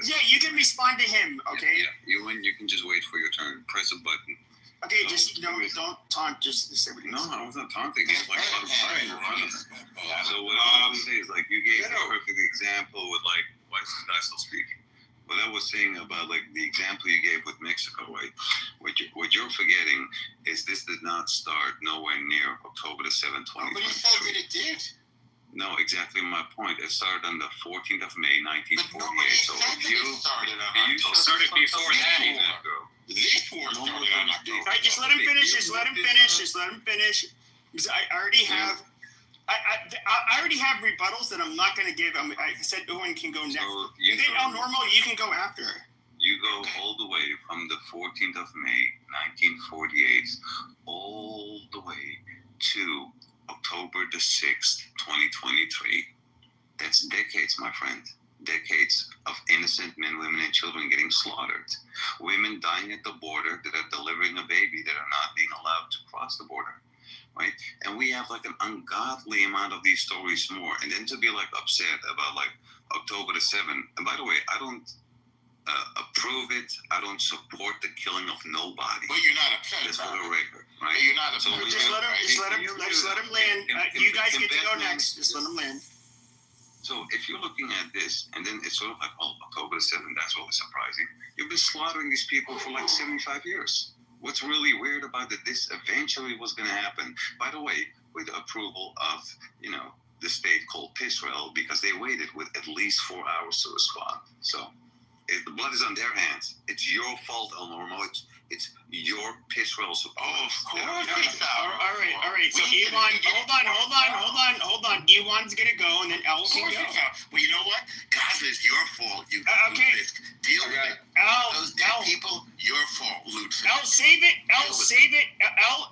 Speaker 18: Yeah, you can respond to him, okay?
Speaker 7: Yeah, you can just wait for your turn. Press a button.
Speaker 18: Okay, just don't taunt. Just everything.
Speaker 7: No, I was not taunting. It's like a lot of time in front of us. So what I was saying is, like, you gave a perfect example with, like, why is this guy still speaking? What I was saying about, like, the example you gave with Mexico, right? What you're forgetting is this did not start nowhere near October the 7th, 2023.
Speaker 2: But you said that it did.
Speaker 7: No, exactly my point. It started on the 14th of May, 1948. So if you
Speaker 2: started
Speaker 19: started before that even.
Speaker 2: This war started on October.
Speaker 18: All right, just let him finish. Because I already have. I already have rebuttals that I'm not going to give. I said Owen can go next.
Speaker 7: So
Speaker 18: you think El Normal, you can go after.
Speaker 7: You go all the way from the 14th of May, 1948, all the way to October the 6th, 2023. That's decades, my friend. Decades of innocent men, women, and children getting slaughtered. Women dying at the border that are delivering a baby that are not being allowed to cross the border. Right? And we have like an ungodly amount of these stories more. And then to be like upset about like October the 7th. And by the way, I don't approve it. I don't support the killing of nobody.
Speaker 2: But you're not upset.
Speaker 7: That's for the record, right?
Speaker 2: But you're not upset.
Speaker 7: So
Speaker 18: Just let him land. You guys get to go next. Just let him land.
Speaker 7: So if you're looking at this, and then it's sort of like, oh, October the 7th, that's really surprising. You've been slaughtering these people for like 75 years. What's really weird about that this eventually was going to happen, by the way, with the approval of, the state called Israel, because they waited with at least 4 hours to respond. So if the blood is on their hands, it's your fault, El Normo. It's your Israel support.
Speaker 2: Oh, of course.
Speaker 18: All right. So Elon, hold on. Elon's going to go, and then El can go.
Speaker 2: Well, you know what? Gaza is your fault. You
Speaker 18: okay.
Speaker 2: Deal with it. Those dead people, your fault, Luke.
Speaker 18: El, save it. El,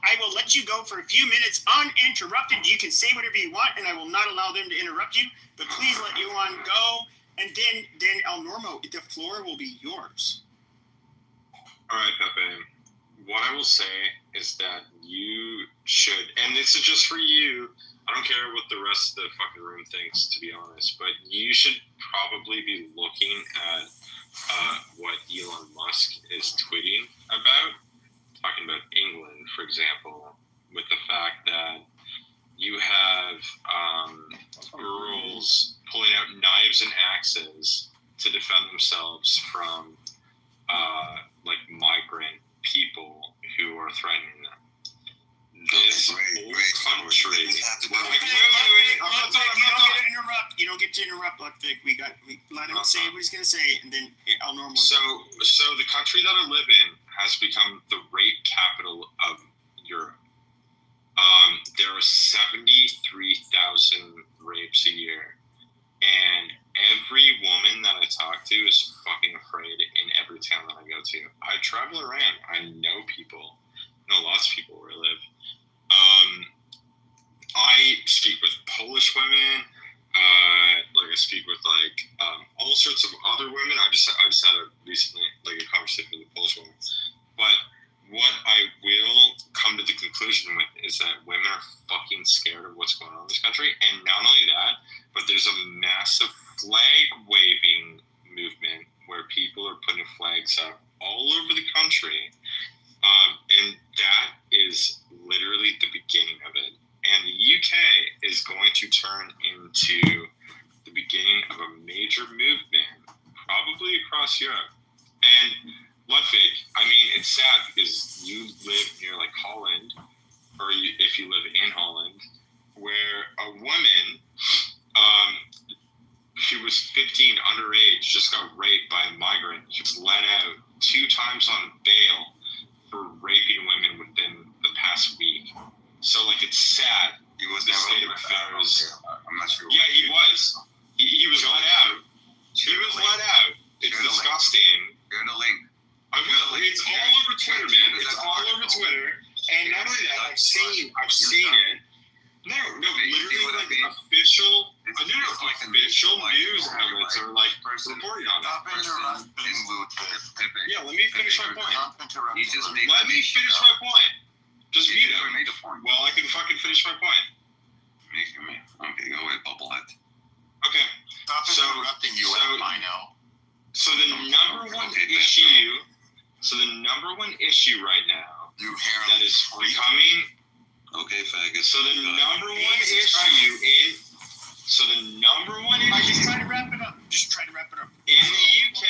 Speaker 18: I will let you go for a few minutes uninterrupted. You can say whatever you want, and I will not allow them to interrupt you. But please let Elon go, and then El Normo, the floor will be yours.
Speaker 4: All right, Pepe. What I will say is that you should, and this is just for you. I don't care what the rest of the fucking room thinks, to be honest, but you should probably be looking at what Elon Musk is tweeting about, talking about England, for example, with the fact that you have girls pulling out knives and axes to defend themselves from migrant people who are threatening them. This whole country.
Speaker 18: You don't get to interrupt, Ludwig. We let him say what he's going to say, and then El Normal.
Speaker 4: So the country that I live in has become the rape capital of Europe. There are 73,000 rapes a year, and every woman that I talk to is fucking afraid in every town that I go to. I travel around. I know people. I know lots of people where I live. I speak with Polish women. I speak with all sorts of other women. I just had recently a conversation with a Polish woman. But what I will come to the conclusion with is that women are fucking scared of what's going on in this country. And not only that, but there's a massive flag waving movement where people are putting flags up all over the country. And that is literally the beginning of it. And the UK is going to turn into the beginning of a major movement, probably across Europe. And Ludwig, it's sad because you live near Holland, or if you live in Holland, where a woman, she was 15, underage, just got raped by a migrant. She was let out 2 times on bail for raping women within the past week. So, it's sad.
Speaker 7: He was
Speaker 4: the state of affairs.
Speaker 7: I'm not sure.
Speaker 4: Yeah, he was. He was let out. He was let out. It's disgusting.
Speaker 7: Share the link.
Speaker 4: I will. It's all over Twitter, man. It's all over Twitter. And not only that, I've seen it. No, literally like official news outlets are like reporting on it. Yeah, let me finish my point. Let me finish my point. Just mute him. Well, I can fucking finish my point.
Speaker 7: Okay, go ahead, Bubblehead.
Speaker 4: Okay.
Speaker 1: Stop interrupting you, Albino.
Speaker 4: So the number one issue. So the number one issue right now that is becoming.
Speaker 7: Okay, faggot.
Speaker 4: So the number one issue in. So the number one issue.
Speaker 18: Just try to wrap it up.
Speaker 4: In the UK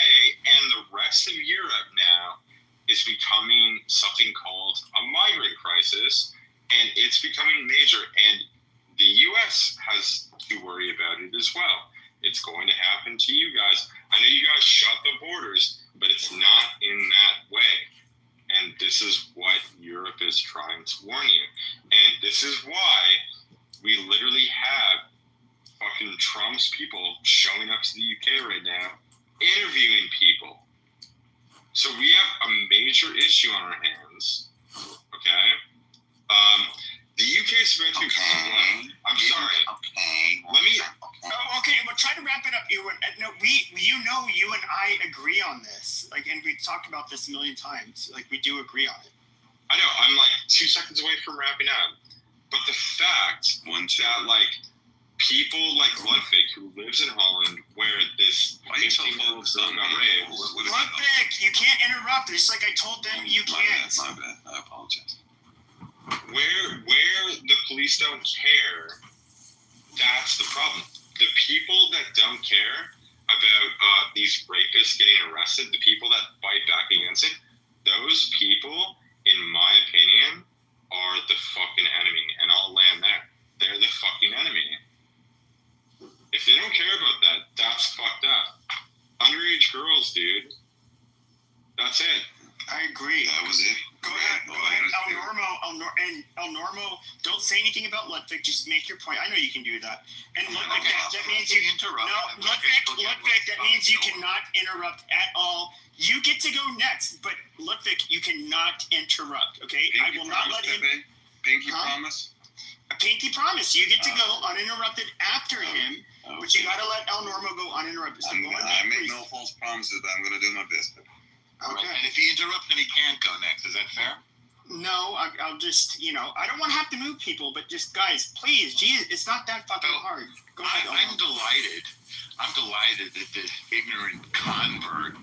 Speaker 4: and the rest of Europe now is becoming something called a migrant crisis, and it's becoming major. And the US has to worry about it as well. It's going to happen to you guys. I know you guys shut the borders, but it's not in that way. And this is what Europe is trying to warn you. And this is why we literally have fucking Trump's people showing up to the UK right now, interviewing people. So we have a major issue on our hands. Okay? The UK is about to explode. I'm sorry. Let me.
Speaker 18: Okay, but try to wrap it up. You and I agree on this. Like, and we've talked about this a million times. Like, we do agree on it.
Speaker 4: I know. I'm like 2 seconds away from wrapping up. But the fact that like people like Ludwig, who lives in Holland, where this 15-year-old girl got raped.
Speaker 18: Ludwig, you can't interrupt. Just like I told them, you can't.
Speaker 7: My bad. I apologize.
Speaker 4: Where the police don't care, that's the problem. The people that don't care about these rapists getting arrested, the people that fight back against it, those people, in my opinion, are the fucking enemy. And I'll land there. They're the fucking enemy. If they don't care about that, that's fucked up. Underage girls, dude. That's it.
Speaker 18: I agree.
Speaker 7: That was it.
Speaker 18: Go ahead. El Normo, don't say anything about Ludwig. Just make your point. I know you can do that. And Ludwig, that means you interrupt. No, Ludwig, that means you cannot interrupt at all. You get to go next, but Ludwig, you cannot interrupt. Okay, I will not let him.
Speaker 7: Pinky promise.
Speaker 18: A pinky promise. You get to go uninterrupted after him, but you got to let El Normo go uninterrupted. So
Speaker 7: I make no false promises, but I'm going to do my best.
Speaker 1: Okay. And if he interrupts, then he can't go next. Is that fair?
Speaker 18: No, I'll just, I don't want to have to move people, but just, guys, please, geez, it's not that fucking hard. Go ahead.
Speaker 1: I'm delighted. I'm delighted that this ignorant convert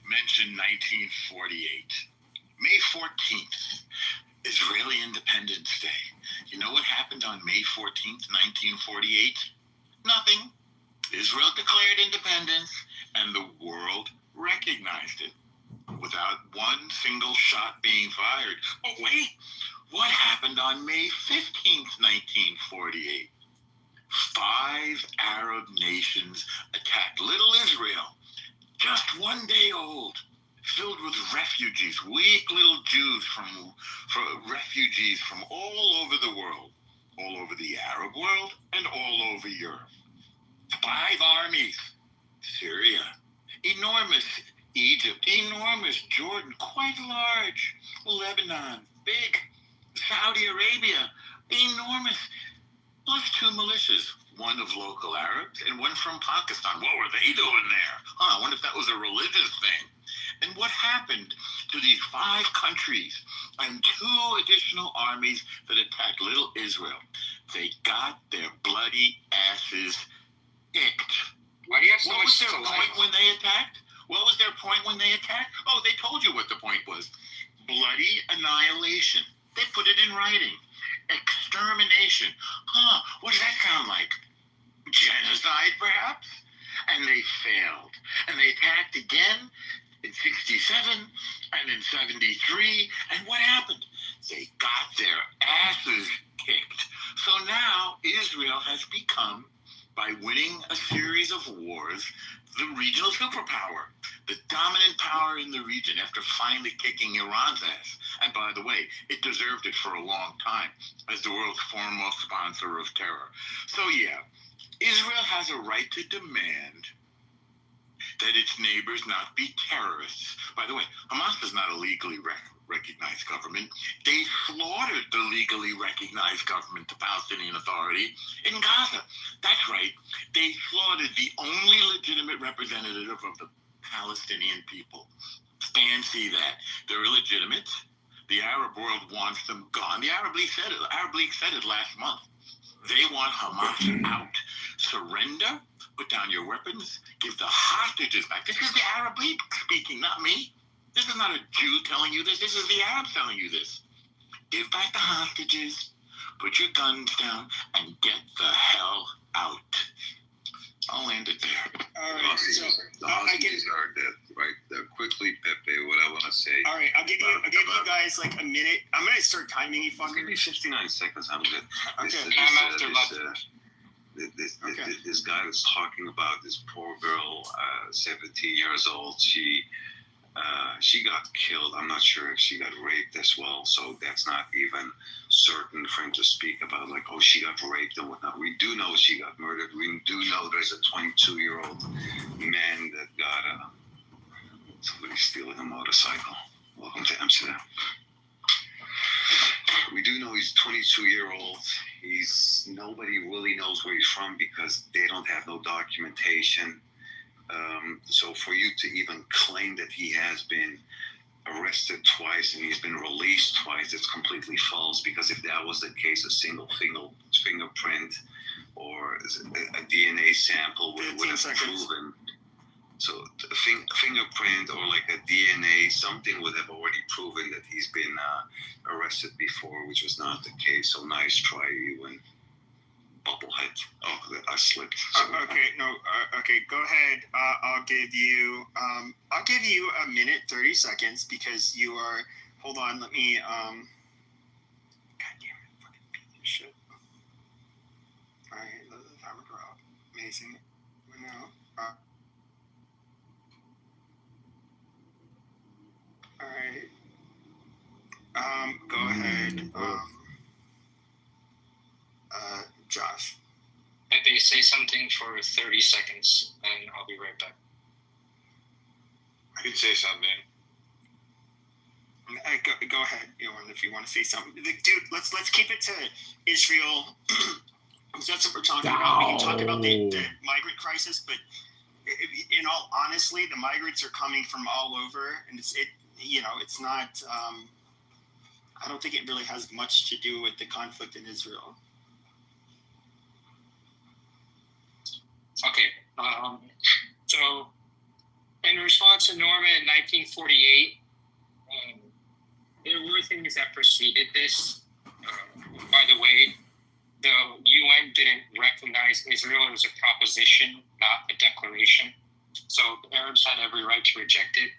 Speaker 1: mentioned 1948. May 14th, Israeli Independence Day. You know what happened on May 14th, 1948? Nothing. Israel declared independence, and the world recognized it without one single shot being fired. Oh, wait, what happened on May 15th, 1948? 5 Arab nations attacked little Israel, just 1 day old, filled with refugees, weak little Jews from refugees from all over the world, all over the Arab world and all over Europe. 5 armies, Syria, enormous. Egypt, enormous. Jordan, quite large. Lebanon, big. Saudi Arabia, enormous. Plus 2 militias, one of local Arabs and one from Pakistan. What were they doing there? I wonder if that was a religious thing. And what happened to these 5 countries and 2 additional armies that attacked little Israel? They got their bloody asses kicked.
Speaker 19: Why do you have so
Speaker 1: what
Speaker 19: much
Speaker 1: was their point when they attacked? What was their point when they attacked? Oh, they told you what the point was. Bloody annihilation. They put it in writing. Extermination. What does that sound like? Genocide, perhaps? And they failed. And they attacked again in 67 and in 73. And what happened? They got their asses kicked. So now Israel has become, by winning a series of wars, the regional superpower, the dominant power in the region after finally kicking Iran's ass. And by the way, it deserved it for a long time as the world's foremost sponsor of terror. So yeah, Israel has a right to demand that its neighbors not be terrorists. By the way, Hamas is not a legally recognized government. They slaughtered the legally recognized government, the Palestinian Authority, in Gaza. That's right. They slaughtered the only legitimate representative of the Palestinian people. And see that. They're illegitimate. The Arab world wants them gone. The Arab League said it. The Arab League said it last month. They want Hamas out. Surrender, put down your weapons, give the hostages back. This is the Arab League speaking, not me. This is not a Jew telling you this. This is the Arabs telling you this. Give back the hostages, put your guns down, and get the hell out. I'll end it there.
Speaker 3: All right. So
Speaker 7: the hostages are dead, right? Quickly, Pepe, what I want to say.
Speaker 3: All right, I'll give you guys like a minute. I'm gonna start timing you, fucker.
Speaker 7: Give me 59 seconds. I'm good.
Speaker 3: Okay.
Speaker 7: This guy was talking about this poor girl, 17 years old. She got killed. I'm not sure if she got raped as well. So that's not even certain for him to speak about, like, oh, she got raped and whatnot. We do know she got murdered. We do know there's a 22-year-old man that got somebody stealing a motorcycle. Welcome to Amsterdam. We do know he's 22-year-old. Nobody really knows where he's from because they don't have no documentation. So for you to even claim that he has been arrested twice and he's been released twice, it's completely false, because if that was the case, a single fingerprint or a DNA sample would have proven. So a fingerprint or like a DNA, something would have already proven that he's been arrested before, which was not the case. So nice try, you and bubblehead. Oh, I slipped.
Speaker 3: Okay, go ahead. I'll give you a minute, 30 seconds, because you are. Hold on, let me. God damn it, fucking piece of shit. All right, let the timer go out. Amazing. Now. All right. Go ahead. Josh.
Speaker 19: Pepe, say something for 30 seconds, and I'll be right back.
Speaker 4: I can say something.
Speaker 3: Go ahead, Ewan, if you want to say something. Dude, let's keep it to Israel. That's what we're talking about. We can talk about the migrant crisis, but in all honesty, the migrants are coming from all over, and it's not. I don't think it really has much to do with the conflict in Israel.
Speaker 19: Okay. So, in response to Norma in 1948, there were things that preceded this. By the way, the UN didn't recognize Israel as a proposition, not a declaration. So the Arabs had every right to reject it.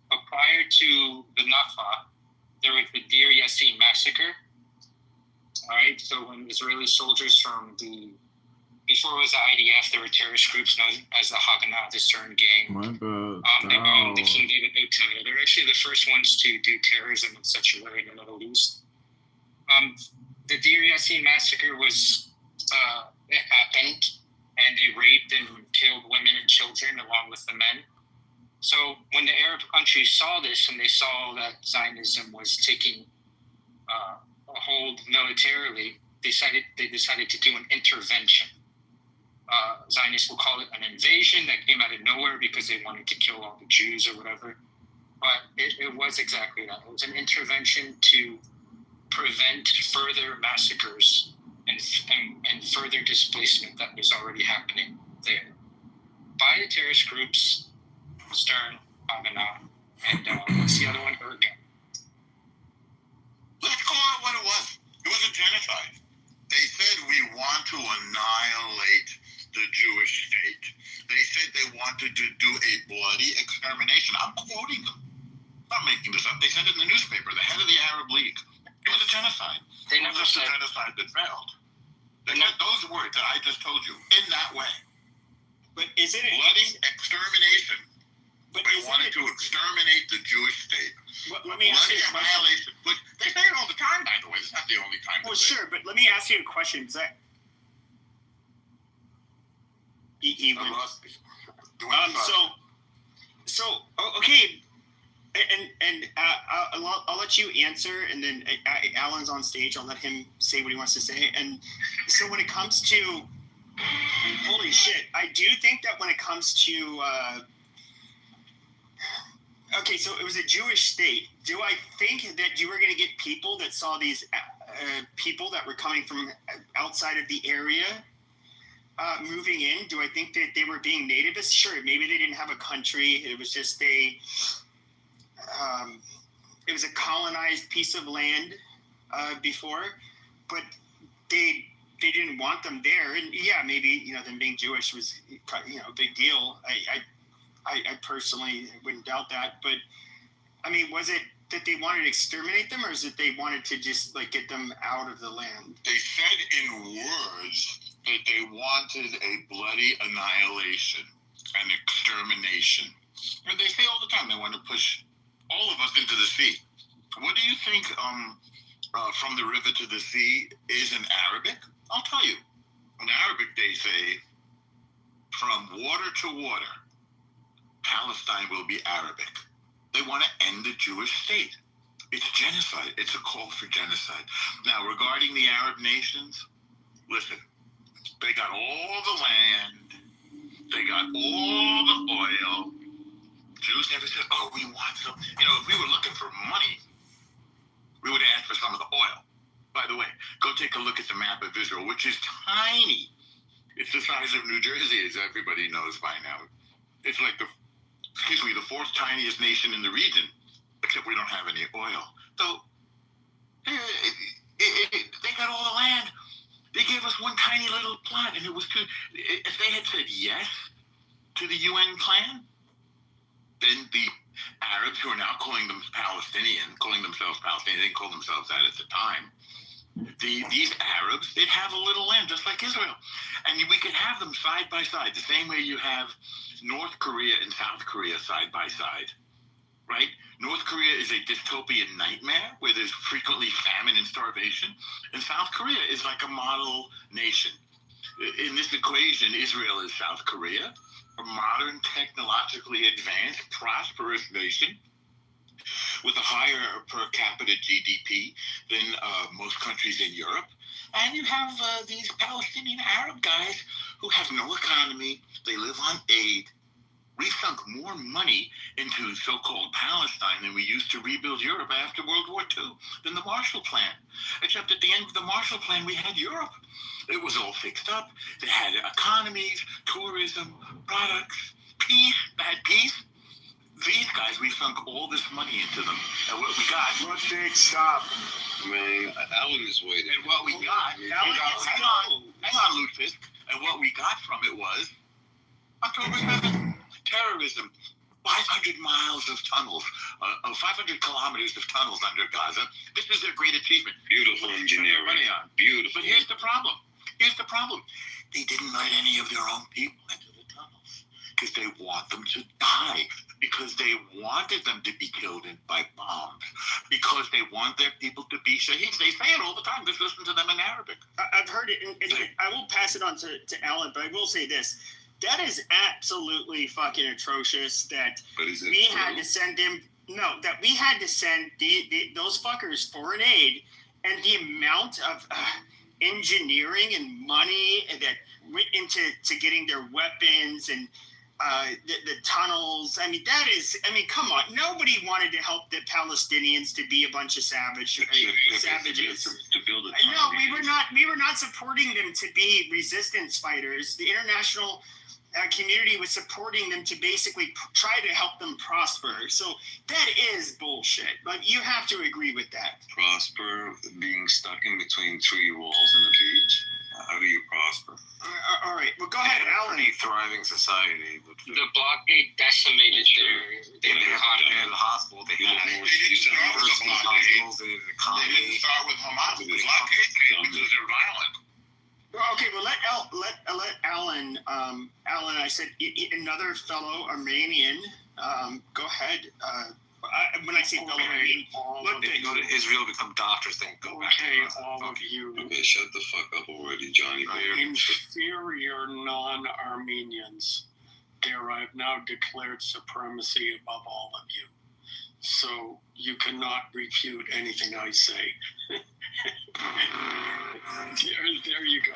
Speaker 19: But prior to the Nakba, there was the Deir Yassin massacre. All right. So when Israeli soldiers before it was the IDF, there were terrorist groups known as the Haganah, the CERN gang.
Speaker 10: My bad.
Speaker 19: They bombed the King David Hotel. They're actually the first ones to do terrorism in such a way in the Middle East. The Deir Yassin massacre it happened, and they raped and killed women and children along with the men. So when the Arab countries saw this and they saw that Zionism was taking a hold militarily, they decided to do an intervention. Zionists will call it an invasion that came out of nowhere because they wanted to kill all the Jews or whatever. But it was exactly that. It was an intervention to prevent further massacres and further displacement that was already happening there by the terrorist groups, Stern, Haganah, and what's the other one? Erdogan.
Speaker 1: Let's call it what it was. It was a genocide. They said we want to annihilate the Jewish state. They said they wanted to do a bloody extermination. I'm quoting them. I'm not making this up. They said it in the newspaper, the head of the Arab League. It was a genocide.
Speaker 19: They never said
Speaker 1: a genocide that failed. They said those words that I just told you in that way.
Speaker 3: But is it
Speaker 1: bloody extermination? But they wanted to exterminate the Jewish state.
Speaker 3: Let me ask you a question.
Speaker 1: They say it all the time, by the way. It's not the only time.
Speaker 3: Well, sure, but let me ask you a question.
Speaker 18: He would.
Speaker 1: must be.
Speaker 18: Okay, and I'll let you answer, and then Alan's on stage. I'll let him say what he wants to say. And so when it comes to, holy shit, I do think that when it comes to, okay, so it was a Jewish state. Do I think that you were going to get people that saw these people that were coming from outside of the area moving in? Do I think that they were being nativists? Sure, maybe they didn't have a country. It was just it was a colonized piece of land before, but they didn't want them there. And yeah, maybe them being Jewish was a big deal. I personally wouldn't doubt that. But I mean, was it that they wanted to exterminate them, or is it they wanted to just get them out of the land?
Speaker 1: They said in words that they wanted a bloody annihilation and extermination. And they say all the time they want to push all of us into the sea. What do you think from the river to the sea is in Arabic? I'll tell you. In Arabic they say, from water to water, Palestine will be Arabic. They want to end the Jewish state. It's genocide. It's a call for genocide. Now, regarding the Arab nations, listen, they got all the land. They got all the oil. Jews never said, oh, we want some. If we were looking for money, we would ask for some of the oil. By the way, go take a look at the map of Israel, which is tiny. It's the size of New Jersey, as everybody knows by now. It's like the fourth tiniest nation in the region, except we don't have any oil. So they got all the land. They gave us one tiny little plot, and it was good. If they had said yes to the UN plan, then the Arabs, who are now calling themselves Palestinian, they didn't call themselves that at the time. These Arabs, they'd have a little land just like Israel. And we could have them side by side, the same way you have North Korea and South Korea side by side, right? North Korea is a dystopian nightmare where there's frequently famine and starvation. And South Korea is like a model nation. In this equation, Israel is South Korea, a modern, technologically advanced, prosperous nation with a higher per capita GDP than most countries in Europe. And you have these Palestinian Arab guys who have no economy. They live on aid. We sunk more money into so-called Palestine than we used to rebuild Europe after World War II, than the Marshall Plan. Except at the end of the Marshall Plan, we had Europe. It was all fixed up. They had economies, tourism, products, peace. They had peace. These guys, we sunk all this money into them. And what we got...
Speaker 18: Stop.
Speaker 7: Man, Alan is waiting.
Speaker 1: And what we got... Hang on, Lutefisk. And what we got from it was October 7th. Terrorism. 500 miles of tunnels. 500 kilometers of tunnels under Gaza. This is their great achievement.
Speaker 7: Beautiful engineering.
Speaker 1: Money on.
Speaker 7: Beautiful.
Speaker 1: But here's the problem. They didn't let any of their own people into the tunnels because they want them to die. Because they wanted them to be killed by bombs. Because they want their people to be shaheeds. They say it all the time. Just listen to them in Arabic.
Speaker 18: I've heard it, and I won't pass it on to Alan, but I will say this. That is absolutely fucking atrocious that we had to send him... No, that we had to send those fuckers foreign aid, and the amount of engineering and money that went into getting their weapons and the tunnels. I mean, come on. Nobody wanted to help the Palestinians to be a bunch of savages.
Speaker 7: To build a
Speaker 18: No, we were not supporting them to be resistance fighters. The international community was supporting them to basically try to help them prosper. So that is bullshit. Like, you have to agree with that.
Speaker 7: Prosper, being stuck in between three walls on the beach. How do you prosper?
Speaker 18: All right. Well, go ahead, Alan.
Speaker 5: Pretty thriving society.
Speaker 19: The blockade decimated their economy.
Speaker 5: They had the hospital. They had university hospitals. They had an economy.
Speaker 1: They didn't start with Hamas. The blockade came because they're violent.
Speaker 18: Okay, well, let Alan. Alan, I said another fellow Armenian. Go ahead. when I say fellow, I mean look,
Speaker 11: If you go to Israel, become doctors, then go back.
Speaker 9: All of you
Speaker 7: Okay, shut the fuck up already, Johnny.
Speaker 9: inferior non-Armenians, there I have now declared supremacy above all of you. So you cannot refute anything I say. there you go.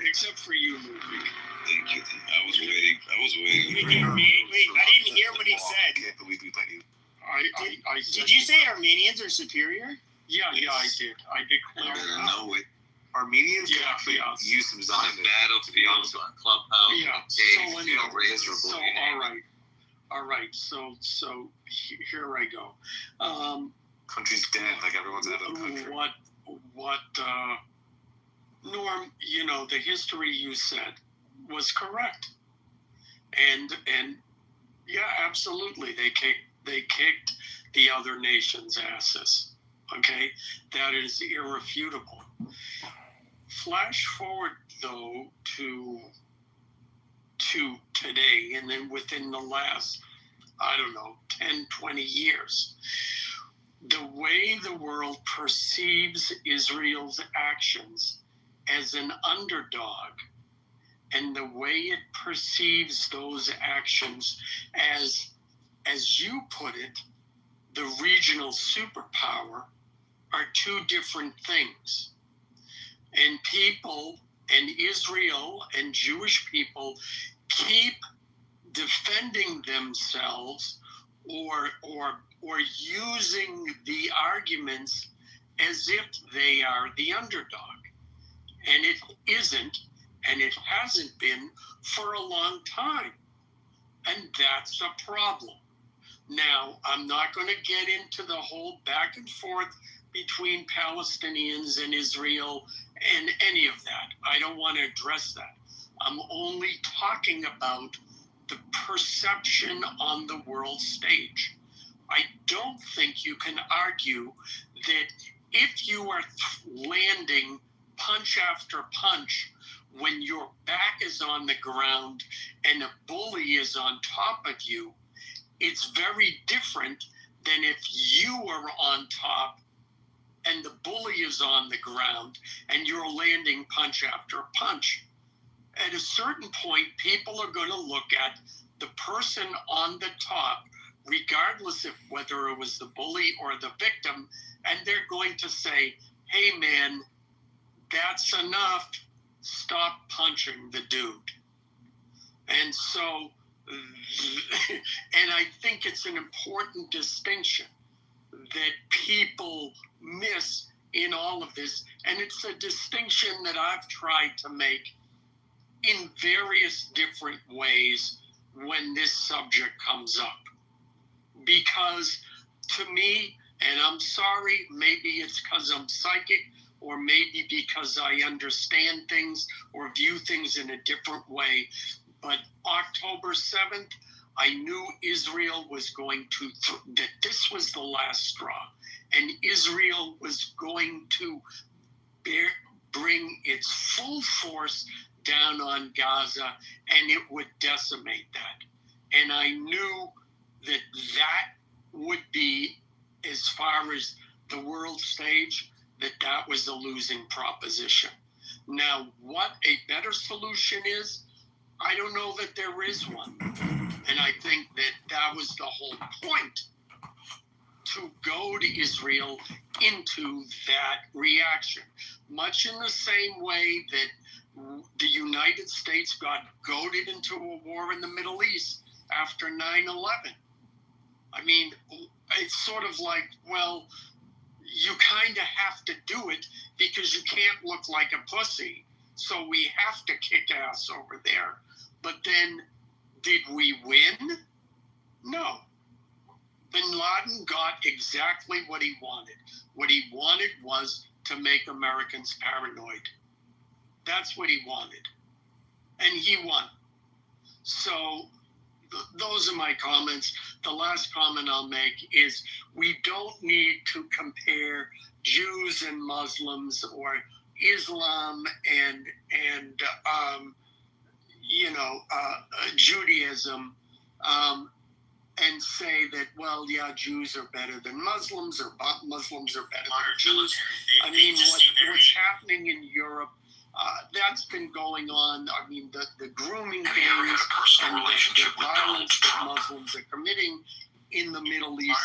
Speaker 9: Except for you, Ludwig.
Speaker 7: Thank you. I was waiting.
Speaker 18: Wait, I didn't hear what he said.
Speaker 11: I can't believe we let you.
Speaker 9: I said,
Speaker 18: Did you say Armenians are superior?
Speaker 9: Yeah, I did. I declared.
Speaker 7: I know it.
Speaker 11: Armenians
Speaker 9: Yeah,
Speaker 11: actually
Speaker 9: yeah.
Speaker 11: use some
Speaker 7: On
Speaker 11: Zionists.
Speaker 7: battlefields, on Clubhouse,
Speaker 9: Yeah,
Speaker 7: Dave,
Speaker 9: so
Speaker 7: feel
Speaker 9: anyway,
Speaker 7: miserable.
Speaker 9: so all right. So here I go.
Speaker 11: Country's dead, like everyone's out of the country.
Speaker 9: Norm, the history you said was correct, and yeah, absolutely, they kicked the other nations' asses. Okay, that is irrefutable. Flash forward though to today, and then within the last, 10, 20 years, the way the world perceives Israel's actions as an underdog, and the way it perceives those actions as you put it, the regional superpower, are two different things. And people, and Israel and Jewish people, keep defending themselves or using the arguments as if they are the underdog. And it isn't, and it hasn't been for a long time. And that's a problem. Now, I'm not going to get into the whole back and forth between Palestinians and Israel and any of that. I don't want to address that. I'm only talking about the perception on the world stage. I don't think you can argue that if you are landing punch after punch when your back is on the ground and a bully is on top of you, it's very different than if you are on top and the bully is on the ground and you're landing punch after punch. At a certain point, people are going to look at the person on the top, regardless of whether it was the bully or the victim, and they're going to say, hey man, that's enough, stop punching the dude. And so, and I think it's an important distinction that people miss in all of this, and it's a distinction that I've tried to make in various different ways when this subject comes up. Because to me, and I'm sorry, maybe it's because I'm psychic, or maybe because I understand things or view things in a different way, but October 7th, I knew Israel was going to, that this was the last straw, and Israel was going to bring its full force down on Gaza, and it would decimate that. And I knew that would be, as far as the world stage, that was a losing proposition. Now, what a better solution is, I don't know that there is one. And I think that was the whole point, to go to Israel into that reaction. Much in the same way that the United States got goaded into a war in the Middle East after 9/11. I mean, it's sort of like, well, you kind of have to do it because you can't look like a pussy. So we have to kick ass over there. But then, did we win? No. Bin Laden got exactly what he wanted. What he wanted was to make Americans paranoid. That's what he wanted. And he won. So those are my comments. The last comment I'll make is we don't need to compare Jews and Muslims or Islam and Judaism
Speaker 6: and say that, well, yeah, Jews are better than Muslims, or Muslims are better than Jews. I mean, what's happening in Europe, that's been going on. I mean, the grooming gangs and the violence that Muslims are committing in the Middle East,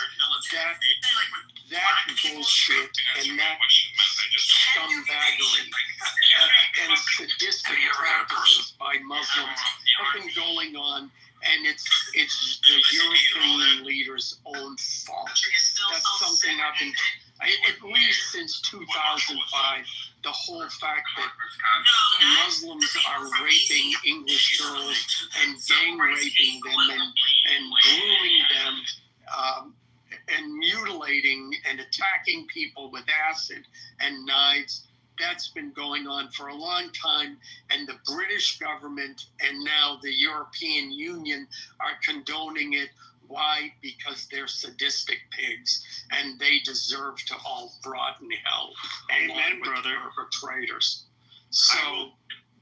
Speaker 6: that bullshit and that scumbaggery and sadistic practices by Muslims have been going on, and it's the European leaders' own fault. That's something I've been, at least since 2005, the whole fact that Muslims are raping English girls and gang raping them and grooming them and mutilating and attacking people with acid and knives. That's been going on for a long time, and the British government and now the European Union are condoning it. Why? Because they're sadistic pigs, and they deserve to all rot in hell.
Speaker 18: Amen, brother.
Speaker 6: Perpetrators. So,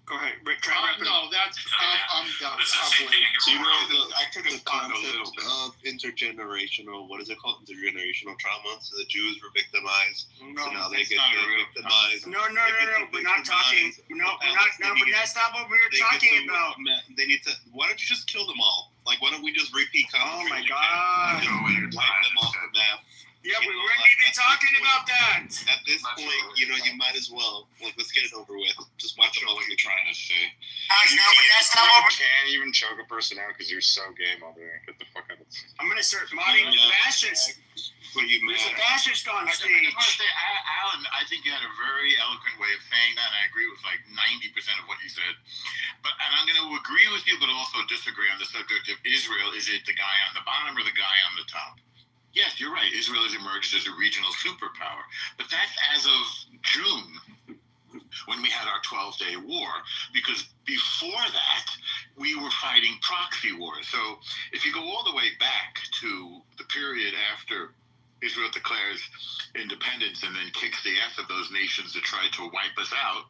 Speaker 18: go ahead, Rick.
Speaker 6: No, that's I'm done.
Speaker 15: So I took the concept of intergenerational. What is it called? Intergenerational trauma. So the Jews were victimized.
Speaker 18: No,
Speaker 15: so now they get victimized.
Speaker 18: No. We're not talking. No, we're not. No, but that's not what we were talking about.
Speaker 15: They need to. Why don't you just kill them all? Like, why don't we just repeat?
Speaker 18: Oh my God!
Speaker 15: Wipe them off the map.
Speaker 18: Yeah, we weren't even talking about that.
Speaker 15: At this point, you might as well. Like, let's get it over with. Just watch them all. What you're trying to say.
Speaker 18: No, but that's not what
Speaker 4: You can't even choke a person out because you're so gay, mother. Get the fuck out of this.
Speaker 18: I'm gonna start modding the fascist.
Speaker 15: What are you
Speaker 18: There's a
Speaker 15: mad?
Speaker 18: fascist on
Speaker 1: I
Speaker 18: stage.
Speaker 1: just want to say, Alan, I think you had a very eloquent way of saying that, and I agree with like 90% of what you said. And I'm going to agree with you, but also disagree on the subject of Israel. Is it the guy on the bottom or the guy on the top? Yes, you're right. Israel has emerged as a regional superpower, but that's as of June, when we had our 12-day war, because before that, we were fighting proxy wars. So if you go all the way back to the period after Israel declares independence and then kicks the ass of those nations that tried to wipe us out,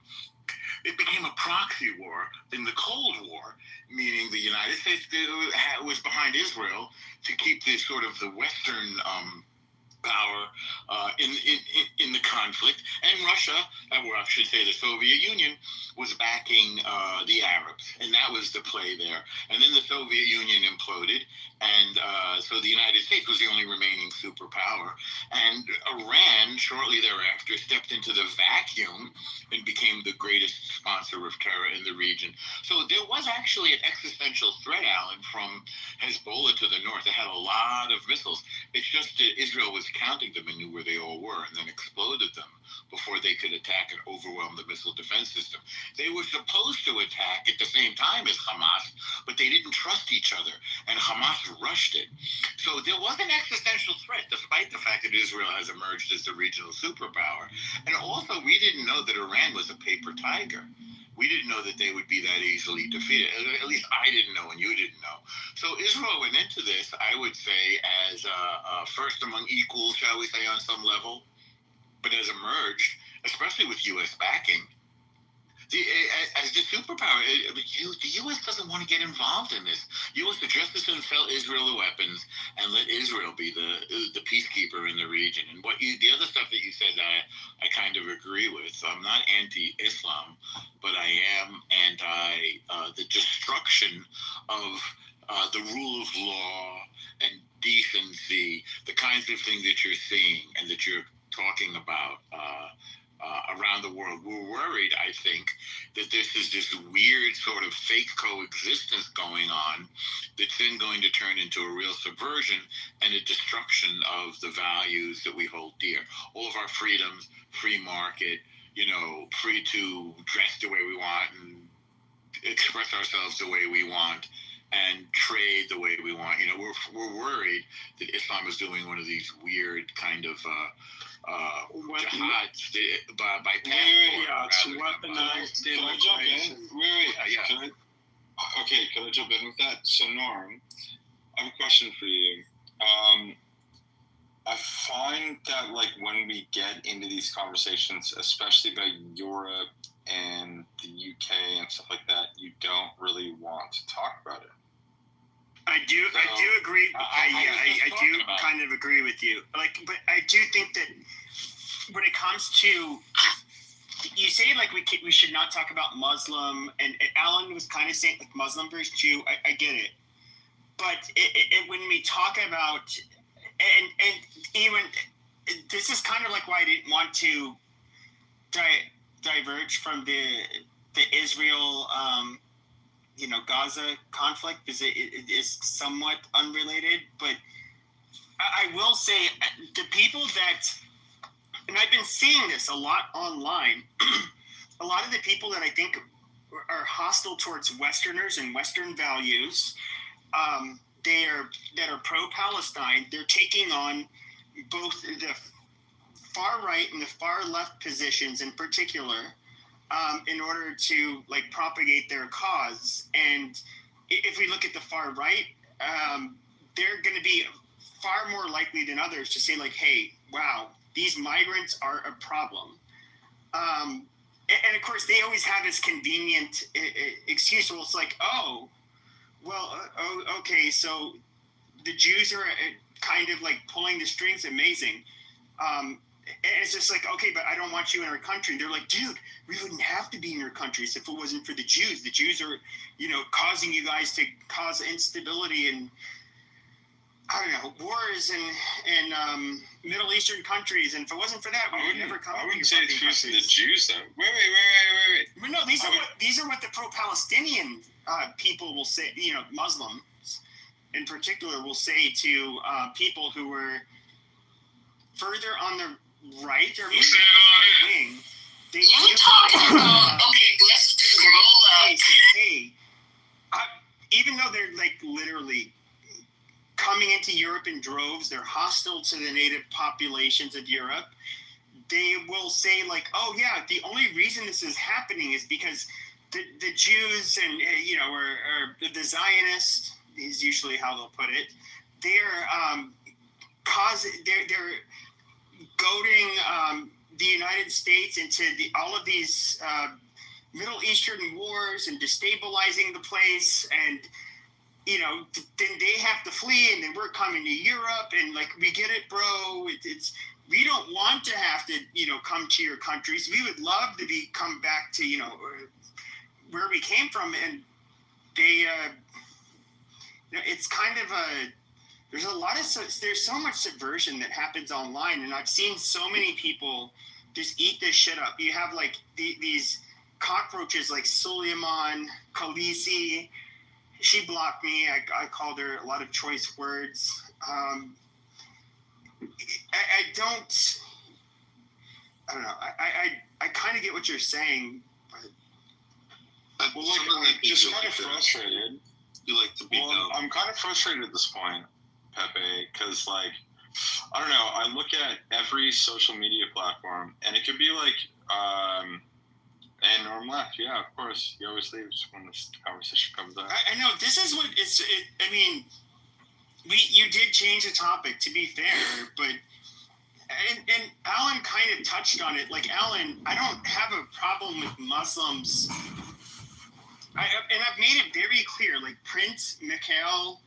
Speaker 1: it became a proxy war in the Cold War, meaning the United States was behind Israel to keep this sort of the Western power in the conflict, and Russia, or I should say the Soviet Union, was backing the Arabs, and that was the play there. And then the Soviet Union imploded, and so the United States was the only remaining superpower, and Iran shortly thereafter stepped into the vacuum and became the greatest sponsor of terror in the region. So there was actually an existential threat, Alan, from Hezbollah to the north. They had a lot of missiles. It's just that Israel was counting them and knew where they all were, and then exploded them before they could attack and overwhelm the missile defense system. They were supposed to attack at the same time as Hamas, but they didn't trust each other, and Hamas rushed it. So there was an existential threat, despite the fact that Israel has emerged as the regional superpower. And also, we didn't know that Iran was a paper tiger. We didn't know that they would be that easily defeated. At least I didn't know, and you didn't know. So Israel went into this, I would say, as first among equals, shall we say, on some level, but has emerged, especially with U.S. backing, as the superpower. The U.S. doesn't want to get involved in this. U.S. addressed this and sell Israel the weapons and let Israel be the peacekeeper in the region. And the other stuff that you said, I kind of agree with. I'm not anti-Islam, but I am anti the destruction of the rule of law and decency, the kinds of things that you're seeing and that you're talking about around the world. We're worried, I think, that this is this weird sort of fake coexistence going on that's then going to turn into a real subversion and a destruction of the values that we hold dear. All of our freedoms, free market, free to dress the way we want and express ourselves the way we want and trade the way we want. We're worried that Islam is doing one of these weird kind of jihads by passport.
Speaker 6: Weaponized.
Speaker 4: Can I jump in? Yeah. Can I jump in with that? So, Norm, I have a question for you. I find that, when we get into these conversations, especially about Europe and the UK and stuff like that, you don't really want to talk about it.
Speaker 18: I do agree. I do kind of agree with you. Like, but I do think that when it comes to, you say like we should not talk about Muslim, and Alan was kind of saying like Muslim versus Jew. I get it, but when we talk about and even this is kind of like why I didn't want to diverge from the Israel Gaza conflict, because it is somewhat unrelated. But I will say the people that, and I've been seeing this a lot online, a lot of the people that I think are hostile towards Westerners and Western values, that are pro-Palestine, they're taking on both the far right and the far left positions in particular, in order to like propagate their cause. And if we look at the far right, they're going to be far more likely than others to say like, hey, wow, these migrants are a problem. And of course, they always have this convenient excuse. Well, it's like, oh, well, okay, so the Jews are kind of like pulling the strings. Amazing. And it's just like, okay, but I don't want you in our country. They're like, dude, we wouldn't have to be in your countries if it wasn't for the Jews. The Jews are, causing you guys to cause instability and, I don't know, wars in Middle Eastern countries. And if it wasn't for that, we would never come.
Speaker 4: I wouldn't say it's using the Jews, though. Wait.
Speaker 18: Well, no, these are what the pro-Palestinian people will say. Muslims in particular will say to people who were further on the right or maybe the right wing.
Speaker 16: You talking about? Okay, let's scroll up.
Speaker 18: Hey, even though they're like literally coming into Europe in droves, they're hostile to the native populations of Europe. They will say like, oh yeah, the only reason this is happening is because the Jews and or the Zionists is usually how they'll put it. They're they're goading the United States into all of these Middle Eastern wars and destabilizing the place, and then they have to flee, and then we're coming to Europe, and like, we get it, bro. It's we don't want to have to come to your countries. We would love to come back to where we came from, and they it's kind of there's so much subversion that happens online, and I've seen so many people just eat this shit up. You have like these cockroaches like Suleiman Khaleesi. She blocked me. I called her a lot of choice words. I don't know. I kind of get what you're saying.
Speaker 4: But well, just kind of frustrated.
Speaker 5: You like to be down.
Speaker 4: I'm kind of frustrated at this point, Pepe, because like, I don't know. I look at every social media platform, and it could be like, and Norm left. Yeah, of course. He always leaves when this conversation comes up.
Speaker 18: I know. This is what it's. I mean, you did change the topic, to be fair, but and Alan kind of touched on it. Like, Alan, I don't have a problem with Muslims. And I've made it very clear. Like Prince, Mikhail,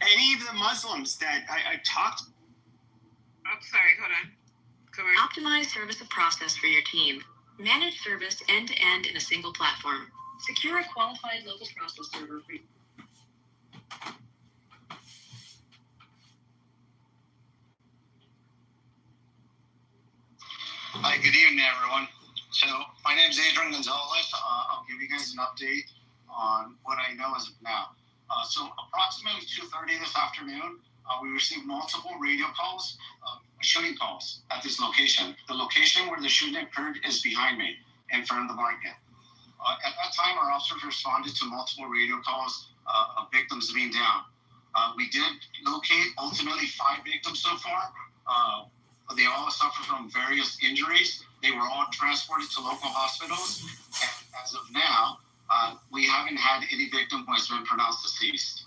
Speaker 18: any of the Muslims that I've talked.
Speaker 17: Oh, sorry. Hold on.
Speaker 20: Optimize service and process for your team. Manage service end-to-end in a single platform. Secure a qualified local process server for you.
Speaker 21: Hi, good evening, everyone. So my name is Adrian Gonzalez. I'll give you guys an update on what I know as of now. So approximately 2:30 this afternoon, we received multiple radio calls, shooting calls at this location. The location where the shooting occurred is behind me, in front of the market. At that time, our officers responded to multiple radio calls of victims being down. We did locate ultimately 5 victims so far. They all suffered from various injuries. They were all transported to local hospitals. And as of now, we haven't had any victim who has been pronounced deceased.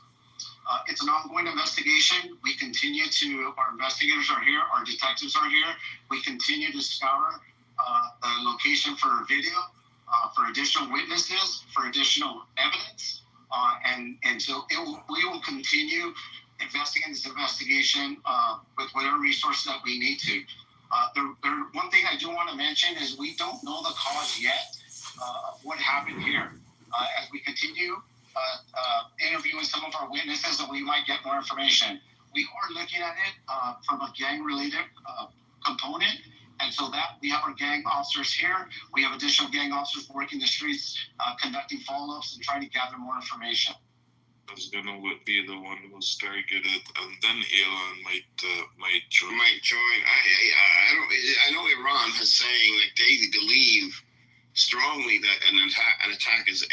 Speaker 21: It's an ongoing investigation. Our investigators are here, our detectives are here. We continue to scour the location for video, for additional witnesses, for additional evidence. And so we will continue investing in this investigation with whatever resources that we need to. One thing I do want to mention is we don't know the cause yet of what happened here. As we continue interviewing some of our witnesses, that we might get more information. We are looking at it from a gang-related component, and so that we have our gang officers here. We have additional gang officers working the streets, conducting follow-ups and trying to gather more information.
Speaker 5: I was gonna be the one who was very good at, and then Elon might join.
Speaker 1: I know Iran is saying that they believe strongly that an attack is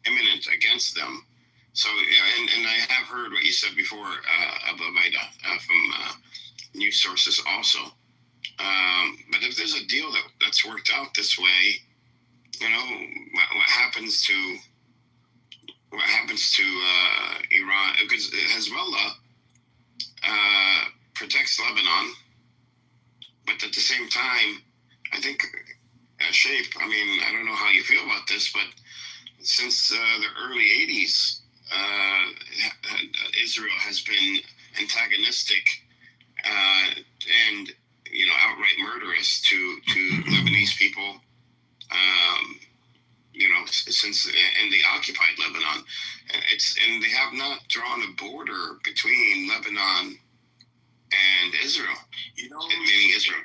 Speaker 1: imminent against them. So and I have heard what you said before, Abu Baida, from news sources also. But if there's a deal that's worked out this way, what happens to Iran? Because Hezbollah protects Lebanon, but at the same time, I think Shape. I mean, I don't know how you feel about this, but since the early '80s, Israel has been antagonistic and outright murderous to Lebanese people. Since in the occupied Lebanon, and they have not drawn a border between Lebanon and Israel. Meaning Israel.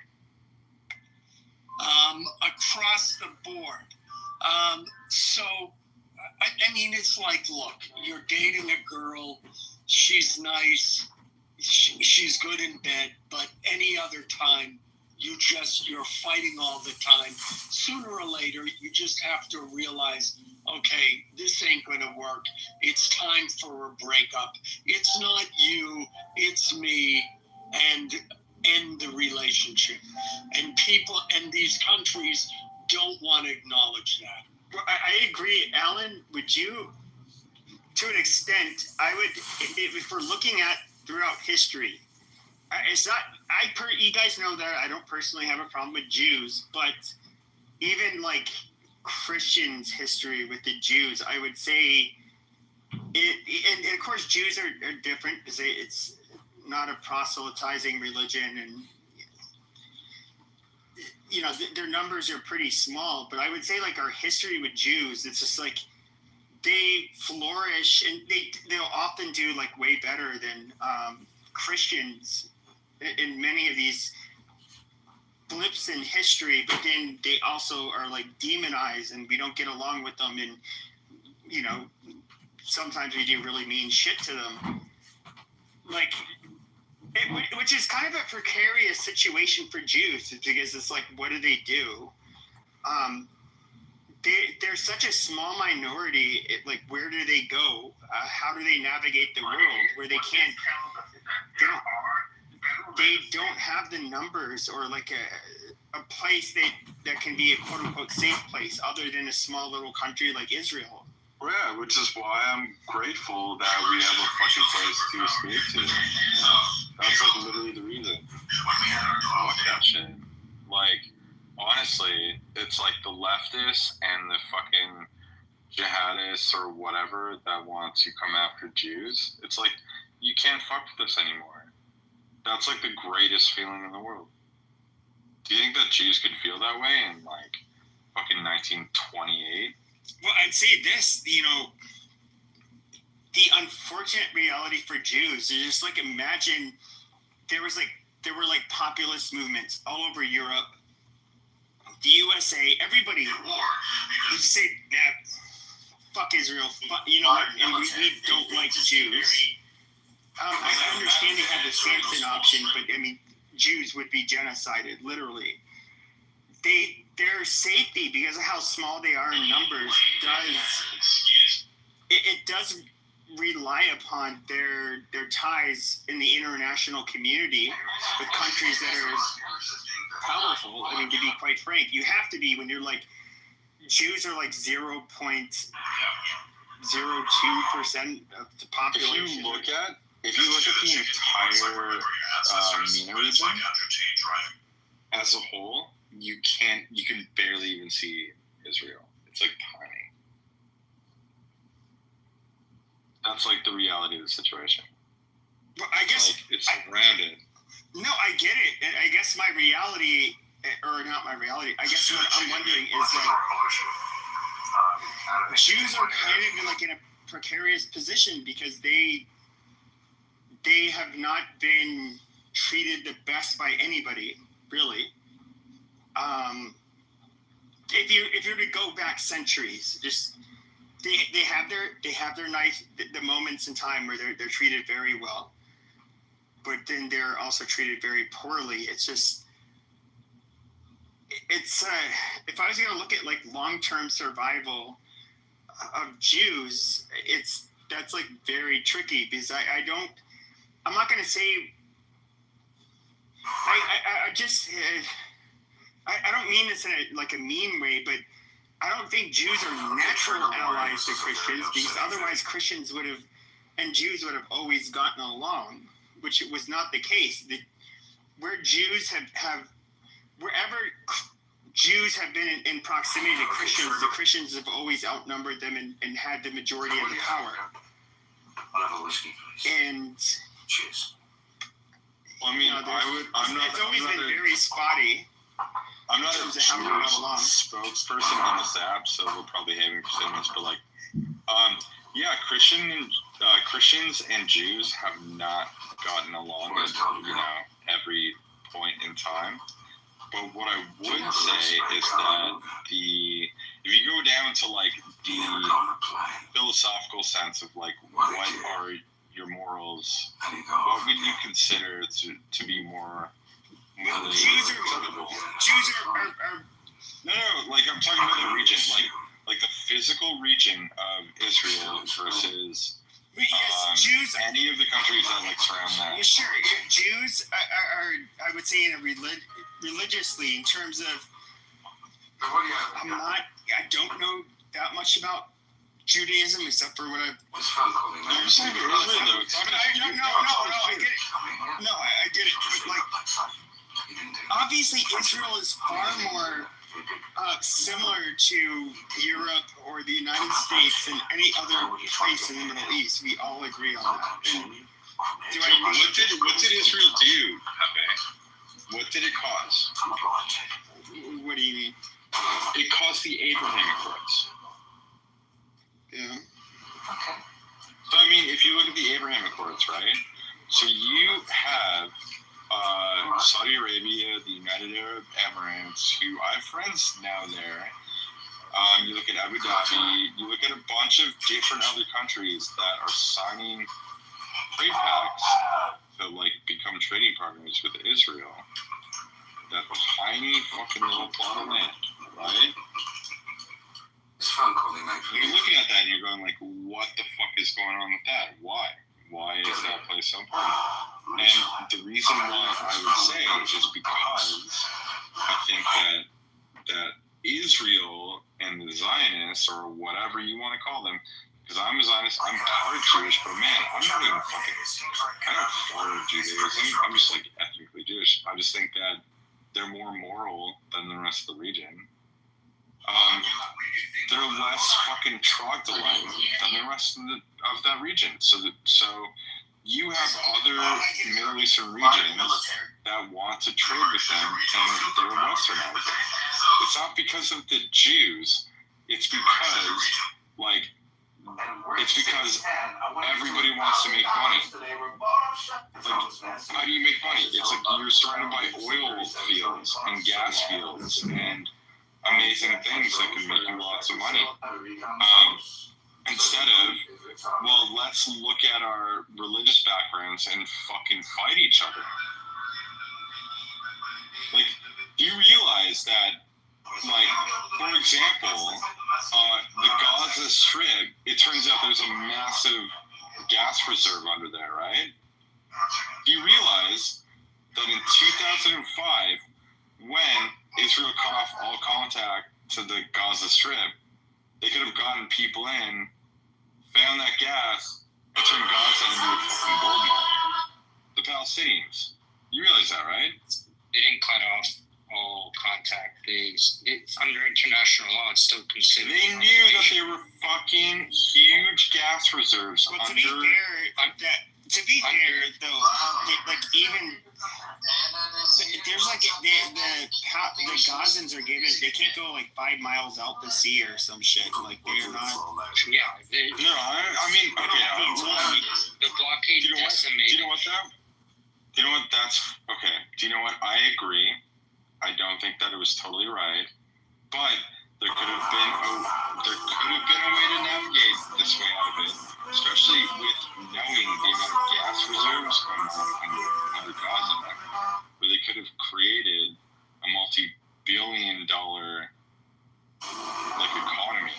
Speaker 6: Across the board. So, I mean, it's like, look, you're dating a girl, she's nice, she's good in bed, but any other time, you're fighting all the time. Sooner or later, you just have to realize, okay, this ain't going to work. It's time for a breakup. It's not you, it's me, and end the relationship. And people in these countries don't want to acknowledge that.
Speaker 18: Well, I agree, Alan. Would you, to an extent, I would, if we're looking at throughout history, it's not, you guys know that I don't personally have a problem with Jews, but even like Christians' history with the Jews, I would say, and of course Jews are different because it's not a proselytizing religion, and their numbers are pretty small, but I would say like our history with Jews, it's just like they flourish, and they'll often do like way better than Christians in many of these blips in history, but then they also are like demonized and we don't get along with them, and sometimes we do really mean shit to them, like which is kind of a precarious situation for Jews, because it's like, what do they do? They're such a small minority. Where do they go? How do they navigate the world where they can't? They don't have the numbers or like a place that can be a quote unquote safe place other than a small little country like Israel.
Speaker 4: Yeah, which is why I'm grateful that we have a fucking place to escape to. That's like literally the reason. Fuck that shit. Like, honestly, it's like the leftists and the fucking jihadists or whatever that want to come after Jews. It's like, you can't fuck with us anymore. That's like the greatest feeling in the world. Do you think that Jews could feel that way in like fucking 1928?
Speaker 18: Well, I'd say this, the unfortunate reality for Jews is just like, imagine there were populist movements all over Europe, the USA, everybody would say, fuck Israel, and we don't like Jews. I understand they had the Samson option, but I mean, Jews would be genocided, literally. Their safety, because of how small they are in numbers, does rely upon their ties in the international community with countries that are powerful. I mean, to be quite frank, you have to be when you're like, Jews are like 0.02% of the population.
Speaker 4: If you look at the entire MENA region as a whole, you can barely even see Israel. It's like tiny. That's like the reality of the situation.
Speaker 18: Well, I guess
Speaker 4: it's rounded.
Speaker 18: No, I get it. And I guess my reality, or not my reality, I guess what I'm wondering is that Jews are kind of in a precarious position because they have not been treated the best by anybody, really. If you were to go back centuries, just they have their nice the moments in time where they're treated very well, but then they're also treated very poorly. It's if I was going to look at like long-term survival of Jews, that's like very tricky because I'm not going to say I don't mean this in a mean way, but I don't think Jews are natural allies to Christians because otherwise Christians and Jews would have always gotten along, which was not the case. Wherever Jews have been in proximity to Christians, the Christians have always outnumbered them and had the majority of the power.
Speaker 8: I'll have a whiskey, please.
Speaker 18: And
Speaker 8: cheers.
Speaker 4: Well, I mean,
Speaker 18: it's always been very spotty.
Speaker 4: I'm not a spokesperson on this app, so we'll probably hate me for saying this, but Christians and Jews have not gotten along at every point in time. But what I would say is that if you go down to the philosophical sense of what are your morals, what would you consider to be more morally acceptable?
Speaker 18: Jews are
Speaker 4: no, I'm talking about the region, like the physical region of Israel versus
Speaker 18: Jews.
Speaker 4: Any of the countries that surround that.
Speaker 18: Yeah, sure. Jews are I would say, religiously, in terms of, I don't know that much about Judaism except for what I've.
Speaker 8: What's fun calling
Speaker 18: I get it. No, I get it. But obviously, Israel is far more similar to Europe or the United States than any other place in the Middle East. We all agree on that.
Speaker 4: What did Israel do, Pepe? What did it cause?
Speaker 18: What do you mean?
Speaker 4: It caused the Abraham Accords.
Speaker 18: Yeah.
Speaker 4: So, I mean, if you look at the Abraham Accords, right? So you have Saudi Arabia, the United Arab Emirates, who I have friends now there. You look at Abu Dhabi, you look at a bunch of different other countries that are signing trade pacts to become trading partners with Israel. That tiny fucking little plot of land, right?
Speaker 8: It's fun calling, mate.
Speaker 4: You're looking at that and you're going what the fuck is going on with that? Why? Why is that place so important? And the reason why I would say is because I think that Israel and the Zionists, or whatever you want to call them, because I'm a Zionist, I'm part Jewish, but man, I'm not even I don't follow Judaism. I'm just ethnically Jewish. I just think that they're more moral than the rest of the region. They're less fucking troglodyte than the rest of that region. So you have other Middle Eastern regions that want to trade with them, and they're westernized. It's not because of the Jews. It's because everybody wants to make money. How do you make money? It's you're surrounded by oil fields and gas fields and amazing things that can make you lots of money. Instead of, let's look at our religious backgrounds and fucking fight each other. Do you realize that, for example, the Gaza Strip, it turns out there's a massive gas reserve under there, right? Do you realize that in 2005, when Israel cut off all contact to the Gaza Strip, they could have gotten people in, found that gas, and turned Gaza into a fucking gold mine. The Palestinians. You realize that, right?
Speaker 19: They didn't cut off all contact attack. It's under international law, it's still considered.
Speaker 4: They knew that they were fucking huge gas reserves
Speaker 18: But
Speaker 4: under.
Speaker 18: to be fair, though, like even there's like the Gazans are given, they can't go like 5 miles out to sea or some shit. Like they're not.
Speaker 19: Yeah.
Speaker 4: No, I mean, okay.
Speaker 19: The blockade decimated.
Speaker 4: Do you know what though? Do you know what that's okay? Do you know what? I agree. I don't think that it was totally right, but there could have been a way to navigate this way out of it, especially with knowing the amount of gas reserves going on under Gaza, where they could have created a multi-billion-dollar like economy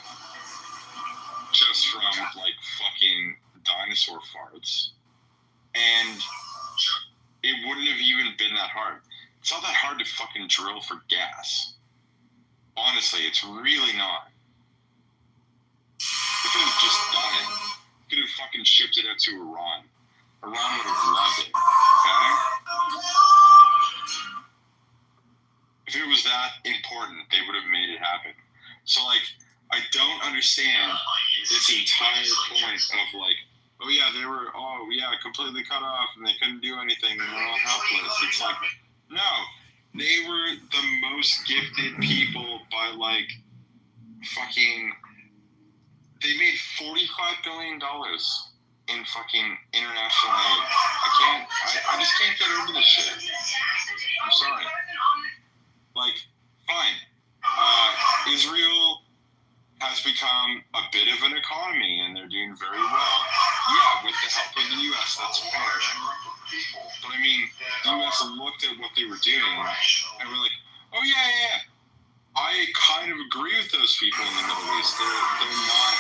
Speaker 4: just from like fucking dinosaur farts, and it wouldn't have even been that hard. It's not that hard to fucking drill for gas. Honestly, it's really not. They could have just done it. They could have fucking shipped it out to Iran. Iran would have loved it. Okay? If it was that important, they would have made it happen. So, like, I don't understand this entire point of, like, oh yeah, they were, completely cut off and they couldn't do anything and they're all helpless. It's like, no, they were the most gifted people by like fucking. They made $45 billion in fucking international aid. I just can't get over this shit. I'm sorry. Like, fine. Israel has become a bit of an economy and they're doing very well. Yeah, with the help of the U.S., that's fair. But I mean, the U.S. looked at what they were doing and were like, oh yeah. I kind of agree with those people in the Middle East. They're not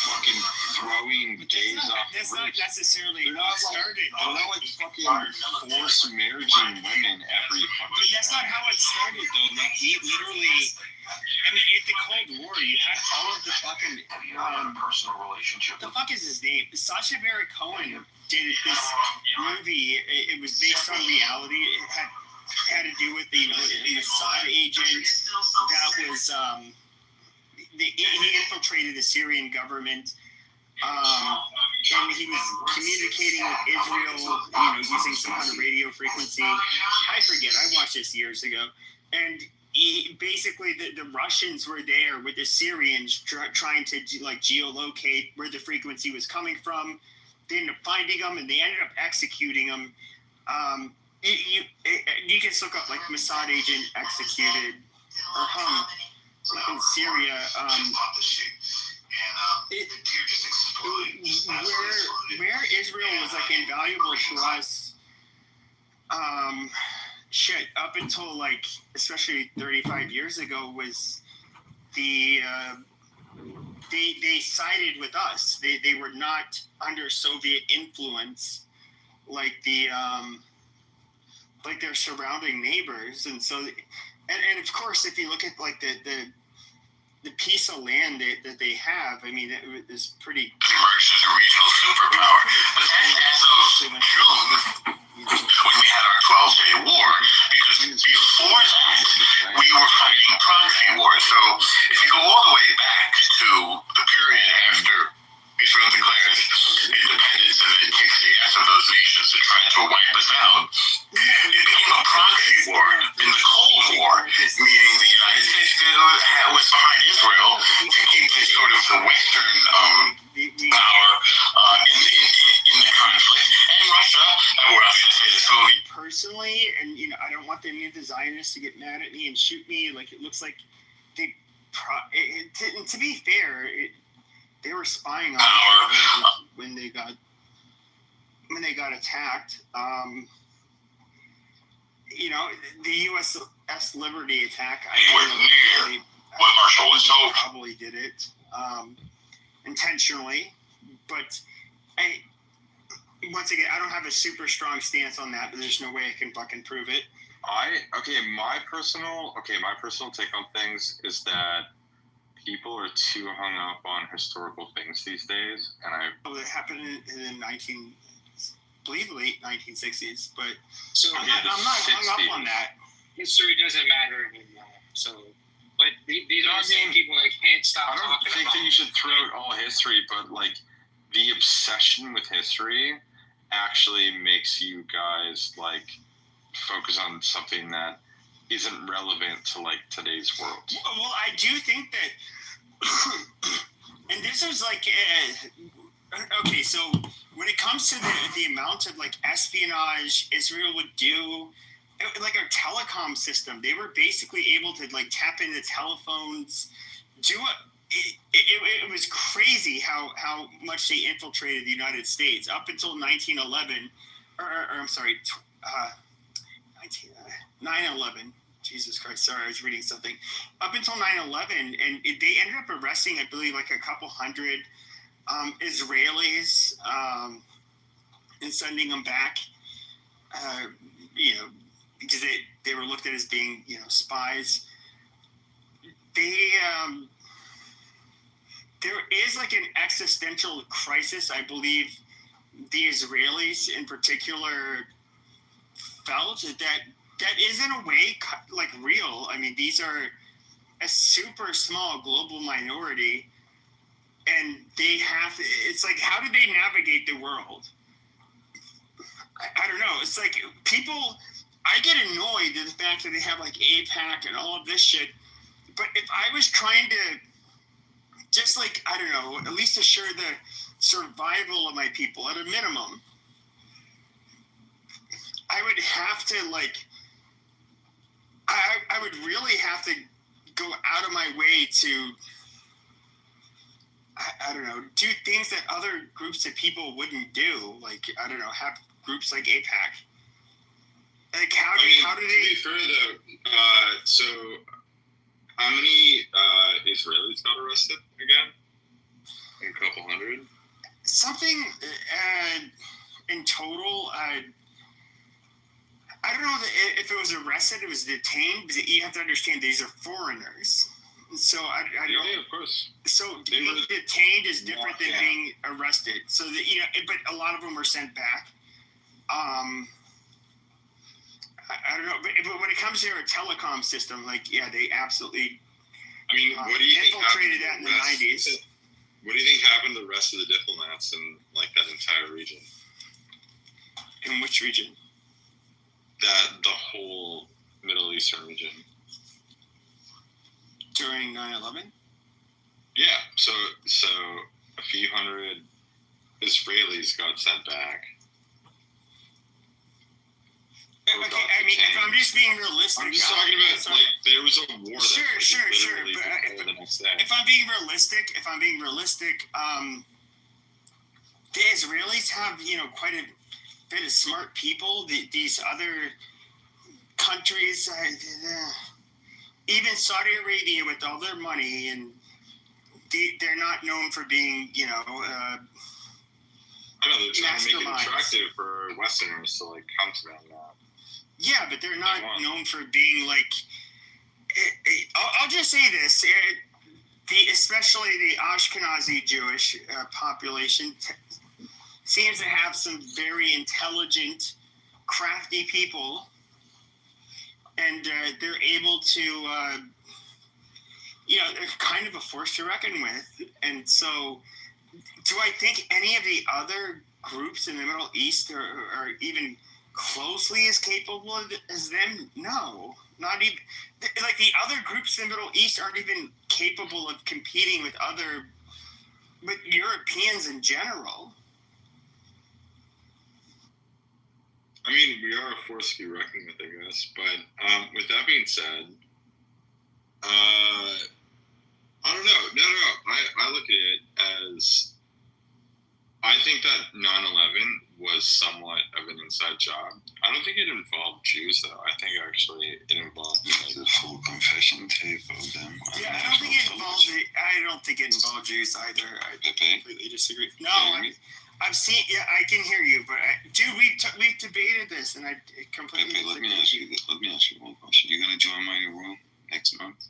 Speaker 4: fucking throwing days off.
Speaker 18: That's not necessarily
Speaker 4: they're not
Speaker 18: started.
Speaker 4: They're not like fucking force marrying women every fucking.
Speaker 18: But that's not how it started, though. Like he literally. I mean, at the Cold War, you had all of the fucking
Speaker 8: personal relationship.
Speaker 18: The fuck is his name? Sacha Baron Cohen did this movie. It was based on reality. It had to do with the Mossad agent that was he infiltrated the Syrian government. And he was communicating with Israel, using some kind of radio frequency. I forget. I watched this years ago, and. Basically, the Russians were there with the Syrians trying to geolocate where the frequency was coming from. They ended up finding them, and they ended up executing them. You can just look up like Mossad agent executed or hung in Syria. Where Israel was like invaluable to us. Up until especially 35 years ago was they sided with us. They were not under Soviet influence like their surrounding neighbors, and so and of course if you look at like the piece of land that they have, I mean, it is pretty.
Speaker 1: Emerged as a regional superpower, but as of June, when we had our 12-day war, because before that, we were fighting proxy wars. So if you go all the way back to the period after Israel declares independence and then kicks the ass of those nations that tried to wipe us out, it became a proxy war. In the Cold War, meaning the United States was behind Israel to keep this sort of the Western power in the conflict, and Russia, or I should say the Soviet.
Speaker 18: Personally, and I don't want any of the Zionists to get mad at me and shoot me. Like it looks like they. To be fair, they were spying on us when they got attacked. The U.S. Liberty attack.
Speaker 1: What Marshall was told.
Speaker 18: Probably did it intentionally, but once again, I don't have a super strong stance on that, but there's no way I can fucking prove it.
Speaker 4: My personal take on things is that people are too hung up on historical things these days, and
Speaker 18: it happened in the late 1960s, but
Speaker 19: so
Speaker 18: I'm not hung up on that.
Speaker 19: History doesn't matter anymore. So, but these are the same people that can't stop
Speaker 4: I don't
Speaker 19: talking
Speaker 4: think
Speaker 19: about.
Speaker 4: that you should throw out all history, but like the obsession with history actually makes you guys like focus on something that isn't relevant to like today's world.
Speaker 18: Well, I do think that, and this is like, okay, so when it comes to the amount of like espionage Israel would do, like our telecom system, they were basically able to like tap into telephones, it was crazy how much they infiltrated the United States up until 1911, or I'm sorry, 9/11. Jesus Christ, sorry, I was reading something. Up until 9/11, and they ended up arresting, I believe, like a couple hundred Israelis and sending them back, because they were looked at as being, spies. There is like an existential crisis, I believe the Israelis in particular felt that is in a way like real. I mean, these are a super small global minority, and it's like, how do they navigate the world? I don't know. It's like I get annoyed at the fact that they have like AIPAC and all of this shit. But if I was trying to just like, I don't know, at least assure the survival of my people at a minimum, I would have to like, I would really have to go out of my way to, I don't know, do things that other groups of people wouldn't do. Like, I don't know, have groups like AIPAC. Like, how do they?
Speaker 4: To be fair, though, so how many Israelis got arrested again? A couple hundred.
Speaker 18: Something in total. I don't know if it was arrested, it was detained. Because you have to understand, these are foreigners. So I don't.
Speaker 4: Yeah, of course.
Speaker 18: So being detained is different than being arrested. So that, but a lot of them were sent back. I don't know, but when it comes to our telecom system, like, yeah, they absolutely.
Speaker 4: I mean, what do you think
Speaker 18: infiltrated that in the 90s?
Speaker 4: What do you think happened to the rest of the diplomats in like that entire region?
Speaker 18: In which region?
Speaker 4: The whole Middle Eastern region.
Speaker 18: During 9/11?
Speaker 4: Yeah, so a few hundred Israelis got sent back.
Speaker 18: Okay, I mean, if I'm just being realistic,
Speaker 4: I'm just talking about like there was a war.
Speaker 18: Sure.
Speaker 4: But the next day.
Speaker 18: If I'm being realistic, the Israelis have quite a bit of smart people. These other countries, even Saudi Arabia with all their money, and they're not known for being
Speaker 4: I know they're trying to make it attractive for Westerners to like come to them now.
Speaker 18: Yeah, but they're not known for being like. I'll just say this: especially the Ashkenazi Jewish population seems to have some very intelligent, crafty people, and they're able to, they're kind of a force to reckon with. And so, do I think any of the other groups in the Middle East are even closely as capable as them? No, not even. Like, the other groups in the Middle East aren't even capable of competing with Europeans in general.
Speaker 4: I mean, we are a force to be reckoned with, I guess. But with that being said, I don't know. No. I look at it as, I think that 9/11 was somewhat of an inside job. I don't think it involved Jews, though. I think actually it involved
Speaker 7: the full confession tape of them.
Speaker 18: Yeah, I don't think it involved Jews either. I completely disagree. No, I've seen. Yeah, I can hear you, but dude, we've debated this, and I completely.
Speaker 7: Pepe, let me ask you one question. You gonna join my room next month?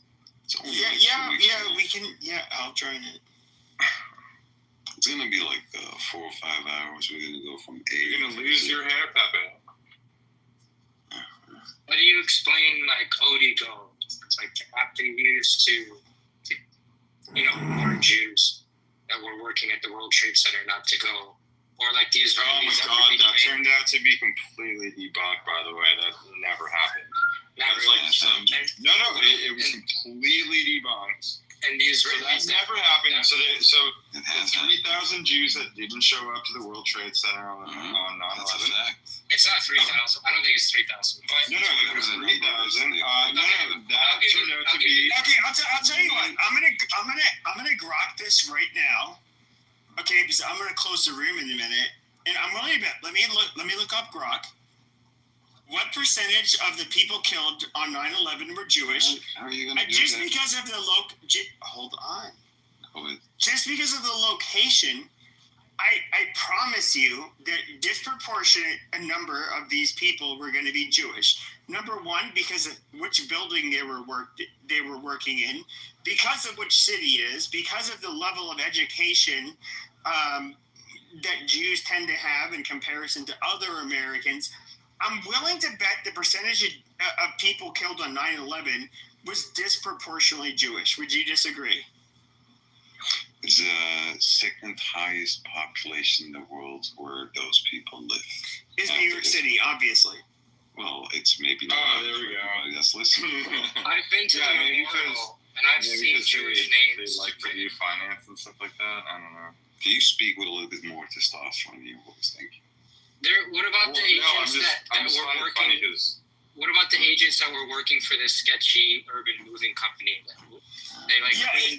Speaker 18: We can. Yeah, I'll join it.
Speaker 7: It's gonna be like 4 or 5 hours. We're gonna go from 8.
Speaker 4: You're gonna lose your hair, Pepe.
Speaker 19: How do you explain like Cody Go? like the app they use to warn Jews that were working at the World Trade Center not to go, or like the Israelis.
Speaker 4: Oh my God, that turned out to be completely debunked. By the way, that never happened. That was like it was completely debunked.
Speaker 19: And the Israelis.
Speaker 4: So that never happened. So the 3,000 Jews that didn't show up to the World Trade Center on 9/11.
Speaker 19: It's not 3,000. I don't think it's 3,000.
Speaker 4: No, it was 3,000. That turned out to be.
Speaker 18: Okay, I'll tell you what. I'm gonna grok this right now. Okay, because I'm gonna close the room in a minute, and I'm willing to bet. Let me look up grok. What percentage of the people killed on 9/11 were Jewish?
Speaker 7: How are you going to do
Speaker 18: just
Speaker 7: that?
Speaker 18: Because of the hold on.
Speaker 7: Oh,
Speaker 18: Just because of the location, I promise you that disproportionate a number of these people were going to be Jewish. Number one, because of which building they were working in, because of which city it is, because of the level of education that Jews tend to have in comparison to other Americans. I'm willing to bet the percentage of people killed on 9/11 was disproportionately Jewish. Would you disagree?
Speaker 7: The second highest population in the world where those people live
Speaker 18: is New York City, obviously.
Speaker 7: Well, it's maybe not.
Speaker 4: Oh, there we go.
Speaker 7: That's listening.
Speaker 19: I've been to the memorial, and I've seen Jewish names.
Speaker 4: They like to do finance and stuff like that. I don't know.
Speaker 7: Can you speak with a little bit more testosterone in your voice? Thank you.
Speaker 19: What about the agents that were working? What about the agents that were working for this sketchy urban moving company?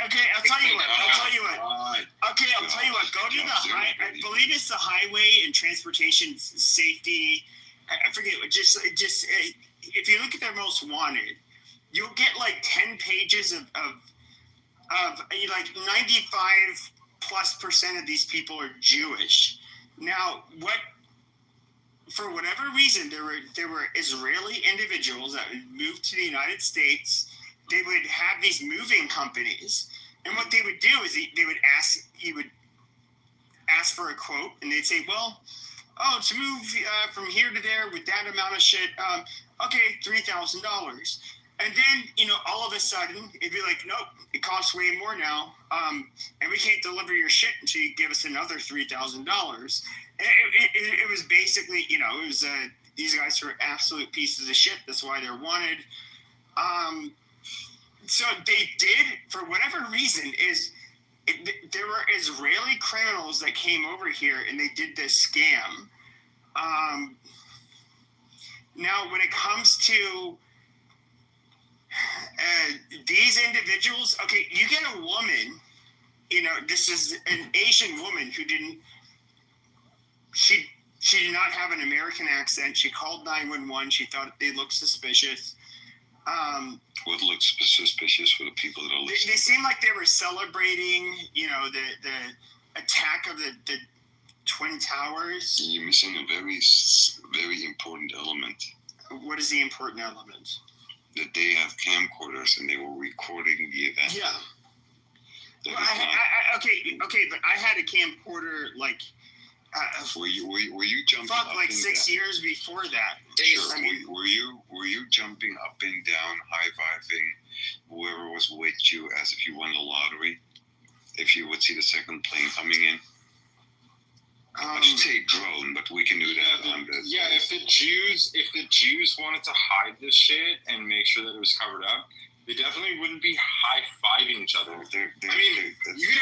Speaker 18: Okay, I'll tell you what. Go to the I believe it's the Highway and Transportation Safety. I forget. Just if you look at their most wanted, you'll get like 10 pages of like 95+% of these people are Jewish. Now, for whatever reason, there were Israeli individuals that would move to the United States. They would have these moving companies, and what they would do is you would ask for a quote, and they'd say, well, to move from here to there with that amount of shit, okay, $3,000. And then, all of a sudden, it'd be like, nope, it costs way more now, and we can't deliver your shit until you give us another $3,000. It was basically, it was these guys were absolute pieces of shit. That's why they're wanted. So they did, for whatever reason, there were Israeli criminals that came over here and they did this scam. Now, when it comes to these individuals, okay, you get a woman, this is an Asian woman who she did not have an American accent. She called 911. She thought they looked suspicious.
Speaker 7: What looks suspicious for the people that are listening?
Speaker 18: They seemed like they were celebrating, the attack of the Twin Towers.
Speaker 7: You're missing a very, very important element.
Speaker 18: What is the important element?
Speaker 7: That they have camcorders and they were recording the event.
Speaker 18: Yeah. Well, okay, but I had a camcorder like.
Speaker 7: Were you jumping?
Speaker 18: Fuck, like 6 years before that.
Speaker 7: Sure. I mean, were you jumping up and down, high fiving whoever was with you as if you won the lottery? If you would see the second plane coming in. I should say drone, but we can do that.
Speaker 4: If the Jews wanted to hide this shit and make sure that it was covered up, they definitely wouldn't be high-fiving each other. You could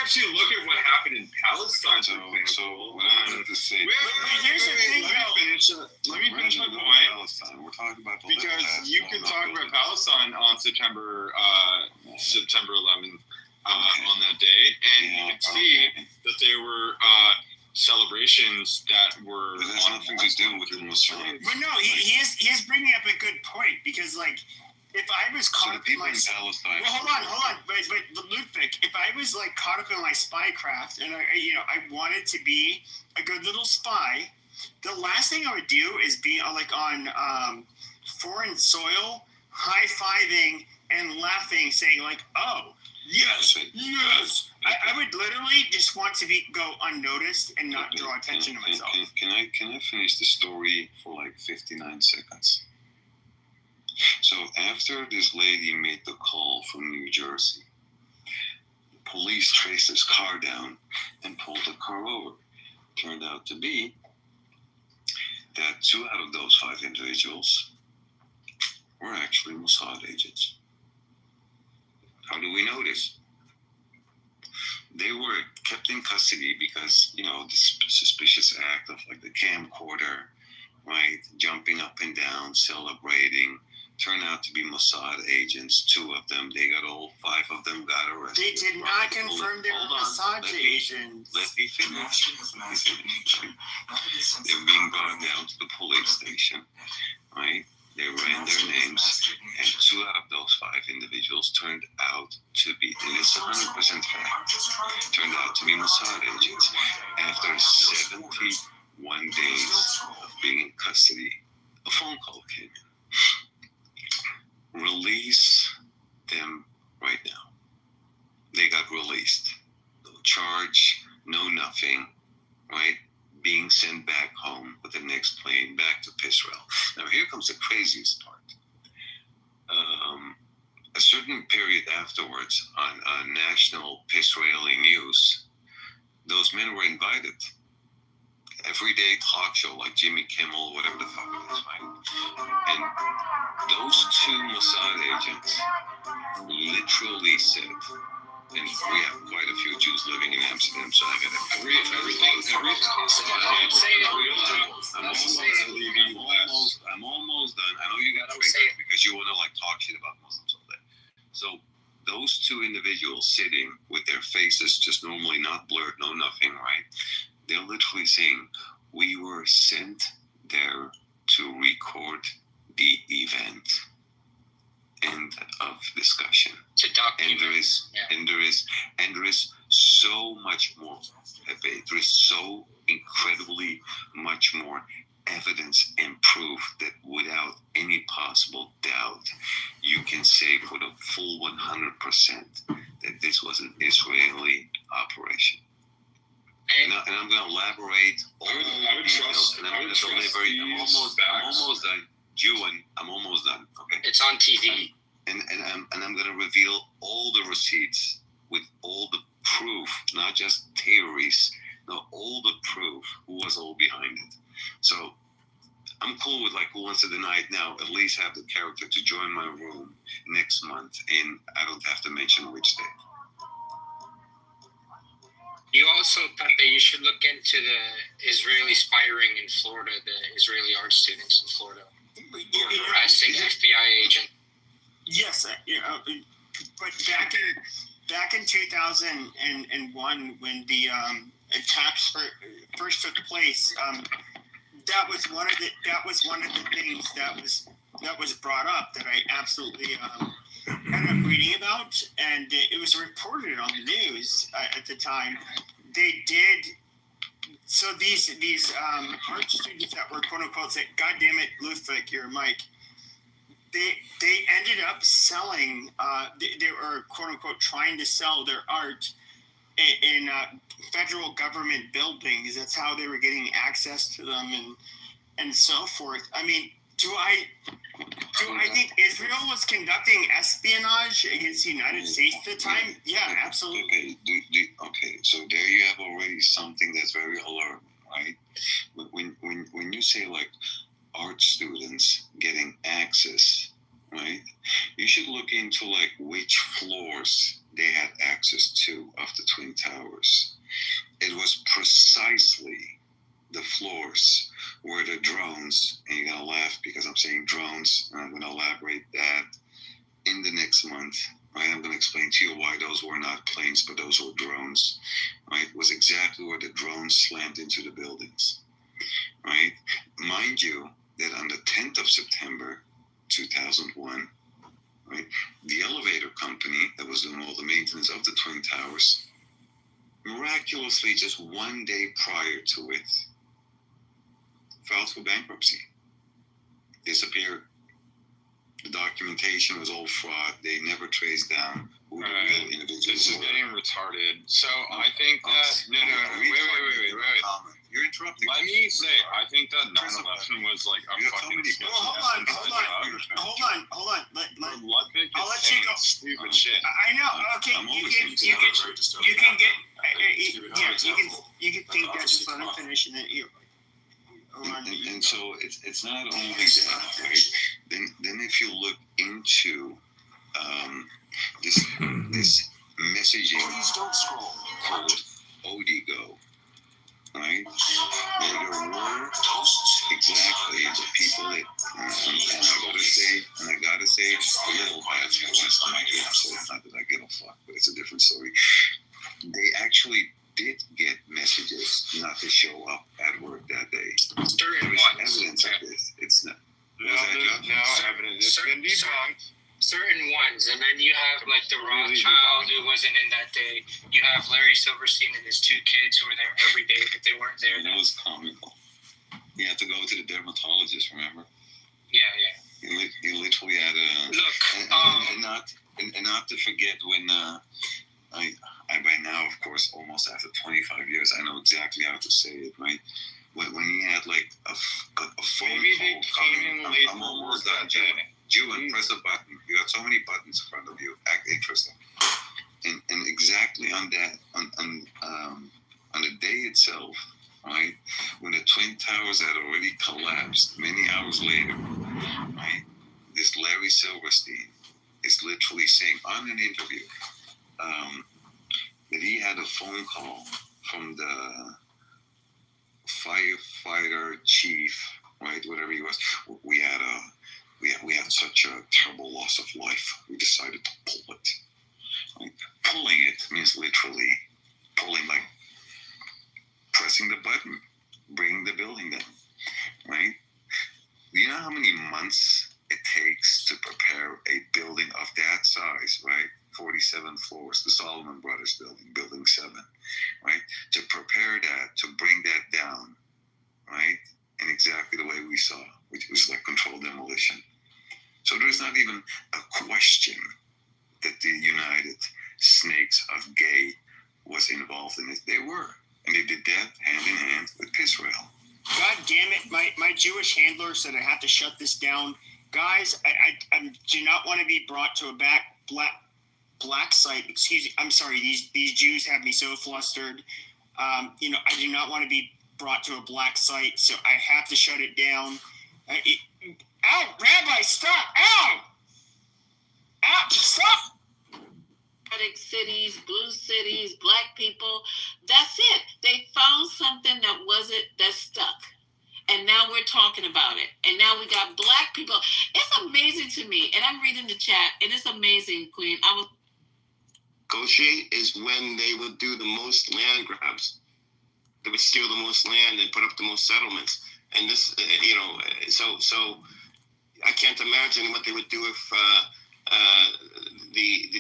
Speaker 4: actually look at what happened in Palestine.
Speaker 7: So what I wanted to say.
Speaker 18: Here's the thing.
Speaker 4: Let me finish my point.
Speaker 7: Palestine. We're talking about the
Speaker 4: because you can talk about Palestine on September 11th on that day, and you can see that there were celebrations that were.
Speaker 7: But that's nothing to do with the Muslim.
Speaker 18: But no, he is bringing up a good point because like. If I was caught up in my
Speaker 7: Palestine.
Speaker 18: Well, hold on, but Ludwig, if I was like caught up in my spycraft and I wanted to be a good little spy, the last thing I would do is be like on foreign soil, high-fiving and laughing, saying like, "Oh, yes." I would literally just want to go unnoticed and not draw attention to myself.
Speaker 7: Can I finish the story for like 59 seconds? So After this lady made the call from New Jersey, police traced his car down and pulled the car over. Turned out to be that 2 out of those 5 individuals were actually Mossad agents. How do we know this? They were kept in custody because, the suspicious act of like the camcorder, right, jumping up and down, celebrating, turned out to be Mossad agents. 2 of them, they got all 5 of them got arrested.
Speaker 18: They did not confirm they were Mossad agents.
Speaker 7: Let me finish. They're being brought down to the police station, right? They ran their names, and 2 out of those 5 individuals turned out to be, and it's 100% fact, turned out to be Mossad agents. After 71 days of being in custody, a phone call came in. Release them right now. They got released. No charge, no nothing, right? Being sent back home with the next plane back to Israel. Now here comes the craziest part. A certain period afterwards on national Israeli news, those men were invited. Everyday talk show like Jimmy Kimmel, whatever the fuck it is, right? And those 2 Mossad agents literally said, and we have quite a few Jews living in Amsterdam, so I got everything. I'm almost done. I know you got triggered because you want to talk shit about Muslims all day. So those 2 individuals sitting with their faces just normally not blurred, no nothing, right? They're literally saying, we were sent there to record the event. End of discussion.
Speaker 19: To document.
Speaker 7: And there is so much more, Pepe. There is so incredibly much more evidence and proof that without any possible doubt, you can say for the full 100% that this was an Israeli operation. And I'm going to elaborate all the details, and I'm going to deliver. I'm almost done. Jewan, I'm almost done. Okay.
Speaker 19: It's on TV.
Speaker 7: And I'm going to reveal all the receipts with all the proof, not just theories. No, all the proof. Who was all behind it? So I'm cool with who wants to deny it now. At least have the character to join my room next month, and I don't have to mention which day.
Speaker 19: You also thought that you should look into the Israeli spy ring in Florida, the Israeli art students in Florida. Arresting FBI agent.
Speaker 18: Yes, but back in 2001, when the attacks first took place, that was one of the things that was brought up that I absolutely ended up reading about, and it was reported on the news at the time. They did. So these art students that were quote unquote say, "God damn it, Luthvik, you're Mike." They ended up selling. They were quote unquote trying to sell their art in federal government buildings. That's how they were getting access to them and so forth. I mean, do I think Israel was conducting espionage against the United States at the time? Yeah, absolutely.
Speaker 7: Okay, so there you have already something that's very alarming, right? When you say art students getting access, right? You should look into which floors they had access to of the Twin Towers. It was precisely the floors where the drones, and you're gonna laugh because I'm saying drones, and I'm gonna elaborate that in the next month, right? I'm gonna explain to you why those were not planes, but those were drones, right? It was exactly where the drones slammed into the buildings, right? Mind you, that on the 10th of September, 2001, right, the elevator company that was doing all the maintenance of the Twin Towers, miraculously, just one day prior to it, filed for bankruptcy. Disappeared. The documentation was all fraud. They never traced down who the real individuals were.
Speaker 11: This is getting retarded. So I think that wait.
Speaker 7: You're interrupting.
Speaker 4: Let me say, I think that 9/11 was like a fucking sketchy
Speaker 18: hold on.
Speaker 4: Ludwig
Speaker 18: I'll
Speaker 4: is
Speaker 18: let you
Speaker 4: saying
Speaker 18: go.
Speaker 4: stupid shit.
Speaker 18: I know. Okay, you can get. You can think that just let him finish, and then you.
Speaker 7: And so it's not only that, right? Then if you look into this messaging called Odigo, right? Where there were exactly the people that, and I gotta say, a little biased for West Michael, so it's not that I give a fuck, but it's a different story. They actually did get messages not to show up at work that day. There is evidence of this. It's not.
Speaker 19: No evidence. It's been debunked. Certain ones, and then you have like the Rothschild who wasn't in that day. You have Larry Silverstein and his two kids who were there every day, but they weren't there.
Speaker 7: That was comical. You had to go to the dermatologist, remember?
Speaker 19: Yeah.
Speaker 7: You literally had a look. And not to forget when I by now, of course, almost after 25 years, I know exactly how to say it, right? When he had like a phone
Speaker 4: Maybe
Speaker 7: call
Speaker 4: coming.
Speaker 7: I'm almost done, Jew, press a button. You got so many buttons in front of you. Act interesting. And exactly on that, on the day itself, right, when the Twin Towers had already collapsed many hours later, right, this Larry Silverstein is literally saying on an interview that he had a phone call from the firefighter chief, right, whatever he was. We had such a terrible loss of life. We decided to pull it. Right? Pulling it means literally pulling, like pressing the button, bringing the building down, right? Do you know how many months it takes to prepare a building of that size, right? 47 floors, the Solomon Brothers building, building 7, right? To prepare that, to bring that down, right? In exactly the way we saw, which was like controlled demolition. So there's not even a question that the United Snakes of Gay was involved in it. They were. And they did that hand in hand with Israel.
Speaker 18: God damn it, my Jewish handler said I have to shut this down. Guys, I do not want to be brought to a black site. Excuse me, I'm sorry, these Jews have me so flustered. I do not want to be brought to a black site, so I have to shut it down. Ow, Rabbi, stop! Ow! Ow, stop!
Speaker 12: Cities, blue cities, black people. That's it. They found something that stuck. And now we're talking about it. And now we got black people. It's amazing to me. And I'm reading the chat, and it's amazing, Queen.
Speaker 22: Negotiate is when they would do the most land grabs. They would steal the most land and put up the most settlements. And this, so I can't imagine what they would do if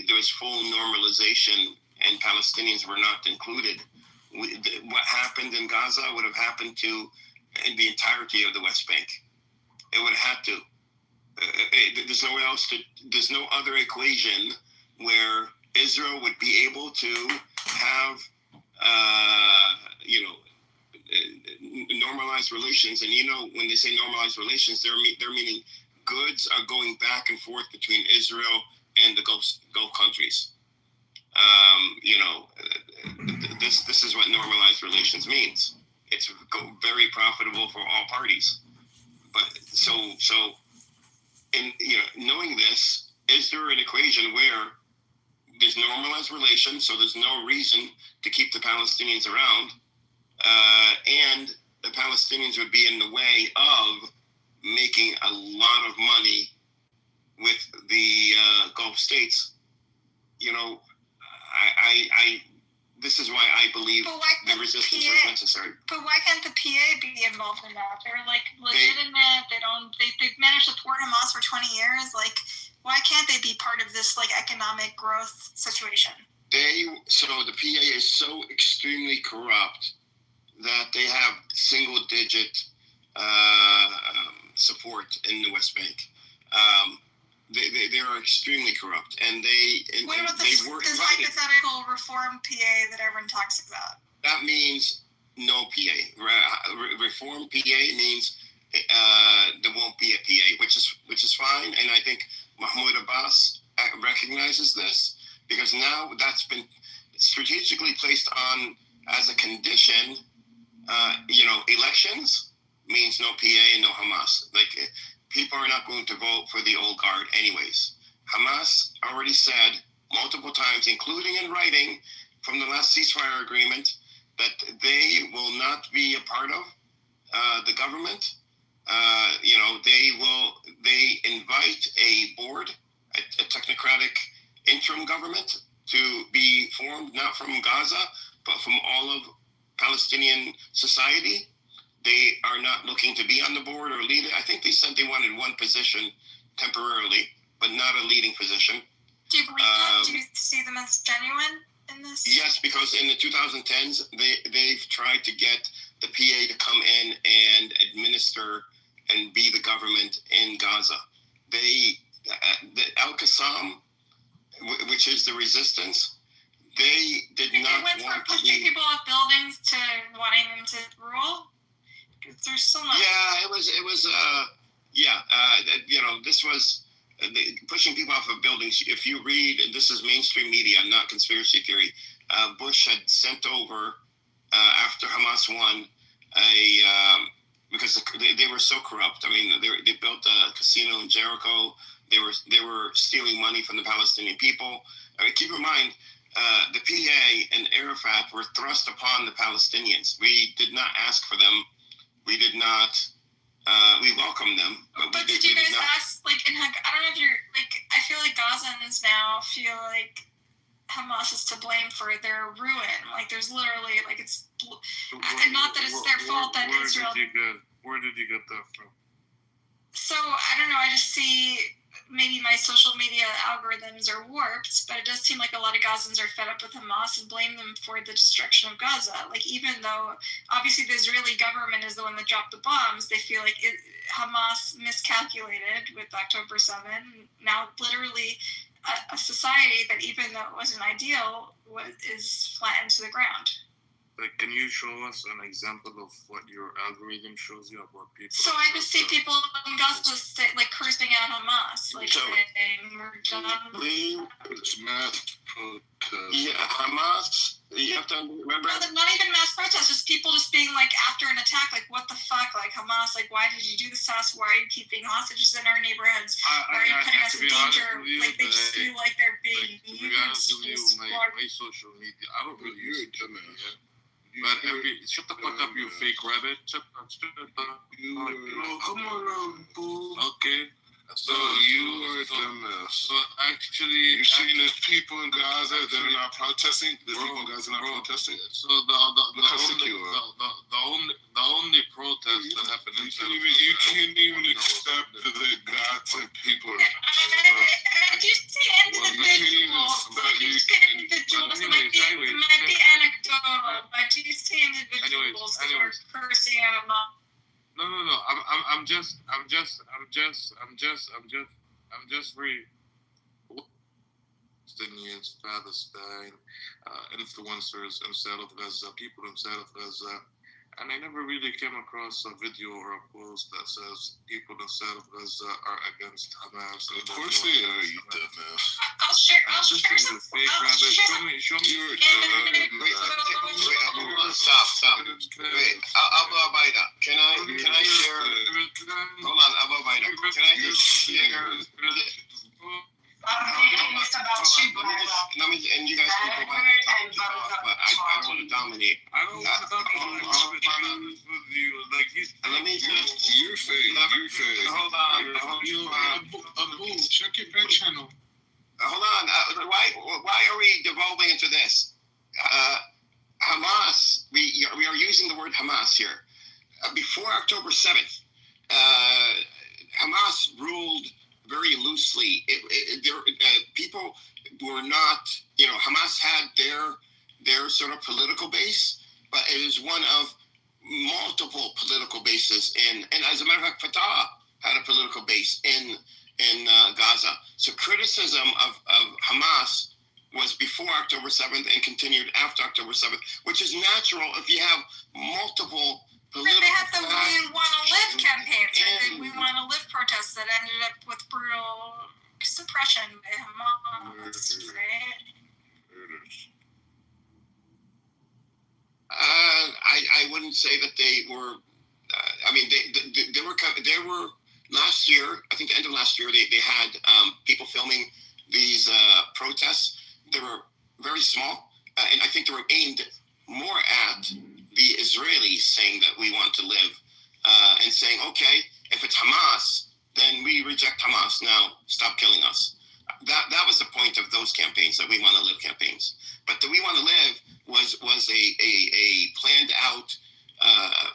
Speaker 22: there was full normalization and Palestinians were not included. What happened in Gaza would have happened to in the entirety of the West Bank. It would have had to. There's nowhere else to. There's no other equation where Israel would be able to have, normalized relations. And when they say normalized relations, they're meaning goods are going back and forth between Israel and the Gulf countries. This is what normalized relations means. It's very profitable for all parties. But so in knowing this, is there an equation where there's normalized relations, so there's no reason to keep the Palestinians around, and the Palestinians would be in the way of making a lot of money with the Gulf states? This is why I believe the resistance was necessary.
Speaker 23: But why can't the PA be involved in that? They're like legitimate. They've managed to support Hamas for 20 years. Like, why can't they be part of this economic growth situation?
Speaker 22: So the PA is so extremely corrupt that they have single digit support in the West Bank. They are extremely corrupt, and they.
Speaker 23: What about this hypothetical reform PA that everyone talks about?
Speaker 22: That means no PA. Reform PA means there won't be a PA, which is fine. And I think Mahmoud Abbas recognizes this, because now that's been strategically placed on as a condition. Elections means no PA and no Hamas. Like, people are not going to vote for the old guard anyways. Hamas already said multiple times, including in writing from the last ceasefire agreement, that they will not be a part of the government. They invite a board, a technocratic interim government, to be formed not from Gaza, but from all of Palestinian society. They are not looking to be on the board or lead it. I think they said they wanted one position temporarily, but not a leading position.
Speaker 23: Do you believe that? Do you see them as genuine in this?
Speaker 22: Yes, because in the 2010s, they've tried to get the PA to come in and administer and be the government in Gaza. The Al-Qassam, which is the resistance, they did not
Speaker 23: want from
Speaker 22: want to
Speaker 23: pushing
Speaker 22: be.
Speaker 23: people off buildings to wanting them to rule. There's so much.
Speaker 22: Yeah, it was. This was pushing people off of buildings. If you read, this is mainstream media, not conspiracy theory. Bush had sent over after Hamas won because they were so corrupt. I mean, they built a casino in Jericho. They were stealing money from the Palestinian people. I mean, keep in mind, the PA and Arafat were thrust upon the Palestinians. We did not ask for them. We did not. We welcomed them.
Speaker 23: But did you guys ask? Like, I don't know if you're like. I feel like Gazans now feel like Hamas is to blame for their ruin. Like, there's literally like it's, and not that it's their fault that Israel.
Speaker 5: Where did you get that from?
Speaker 23: So I don't know. I just see maybe my social media algorithms are warped, but it does seem like a lot of Gazans are fed up with Hamas and blame them for the destruction of Gaza. Like, even though obviously the Israeli government is the one that dropped the bombs, they feel like Hamas miscalculated with October 7. Now, literally, a society that, even though it wasn't ideal, is flattened to the ground.
Speaker 5: Like, can you show us an example of what your algorithm shows you about people?
Speaker 23: So I just see people in Gaza like cursing out Hamas, like saying we're done.
Speaker 5: It's mass protest.
Speaker 22: Yeah, Hamas. You have to remember.
Speaker 23: No, not even mass protests. Just people just being like, after an attack, like, what the fuck, like Hamas, like, why did you do this to us? Why are you keeping hostages in our neighborhoods? Why are you putting us in danger? Like, they just feel like they're being used.
Speaker 5: My social media. I don't really. You're a dumbass. But shut the fuck up, you fake rabbit. Shut up. Come on, boo. Okay. So you are a dumbass. So actually, you're saying there's people in Gaza that are not protesting. There's people in Gaza not protesting. So the only protest that happened inside you can't even accept that Gaza people are.
Speaker 23: I just see individuals. It might be anecdotal, but do you see individuals that are cursing out Hamas?
Speaker 5: No. I'm just very Palestinians, Palestine, influencers inside of Gaza, people inside of Gaza, and I never really came across a video or a post that says people inside of Gaza are against Hamas. Of course they are, you dumbass.
Speaker 23: I'll share some.
Speaker 5: Fake rabbit. Show me your.
Speaker 22: Stop. Wait, Abu Abaida, can I share? Hold on, Abu Abaida, can I just share? And you guys can go back and talk, but I don't want to dominate.
Speaker 5: I don't want to dominate with you. Like,
Speaker 22: let me just.
Speaker 5: Your face.
Speaker 22: Hold on.
Speaker 5: Abu, check your back channel.
Speaker 22: Hold on. Why are we devolving into this? Hamas. We are using the word Hamas here. Before October 7th, Hamas ruled very loosely. People were not, Hamas had their sort of political base, but it is one of multiple political bases and as a matter of fact, Fatah had a political base in Gaza. So criticism of Hamas was before October 7th and continued after October 7th, which is natural if you have multiple political.
Speaker 17: They had the We Want to Live campaigns, right? The We Want to Live protests that ended up with brutal suppression by Hamas, right?
Speaker 22: I wouldn't say that they were. I mean, they were last year. I think the end of last year, they had people filming these protests. They were very small, and I think they were aimed more at the Israelis saying that we want to live, and saying, okay, if it's Hamas, then we reject Hamas. Now stop killing us. That was the point of those campaigns, that We Want to Live campaigns. But the We Want to Live was a planned out,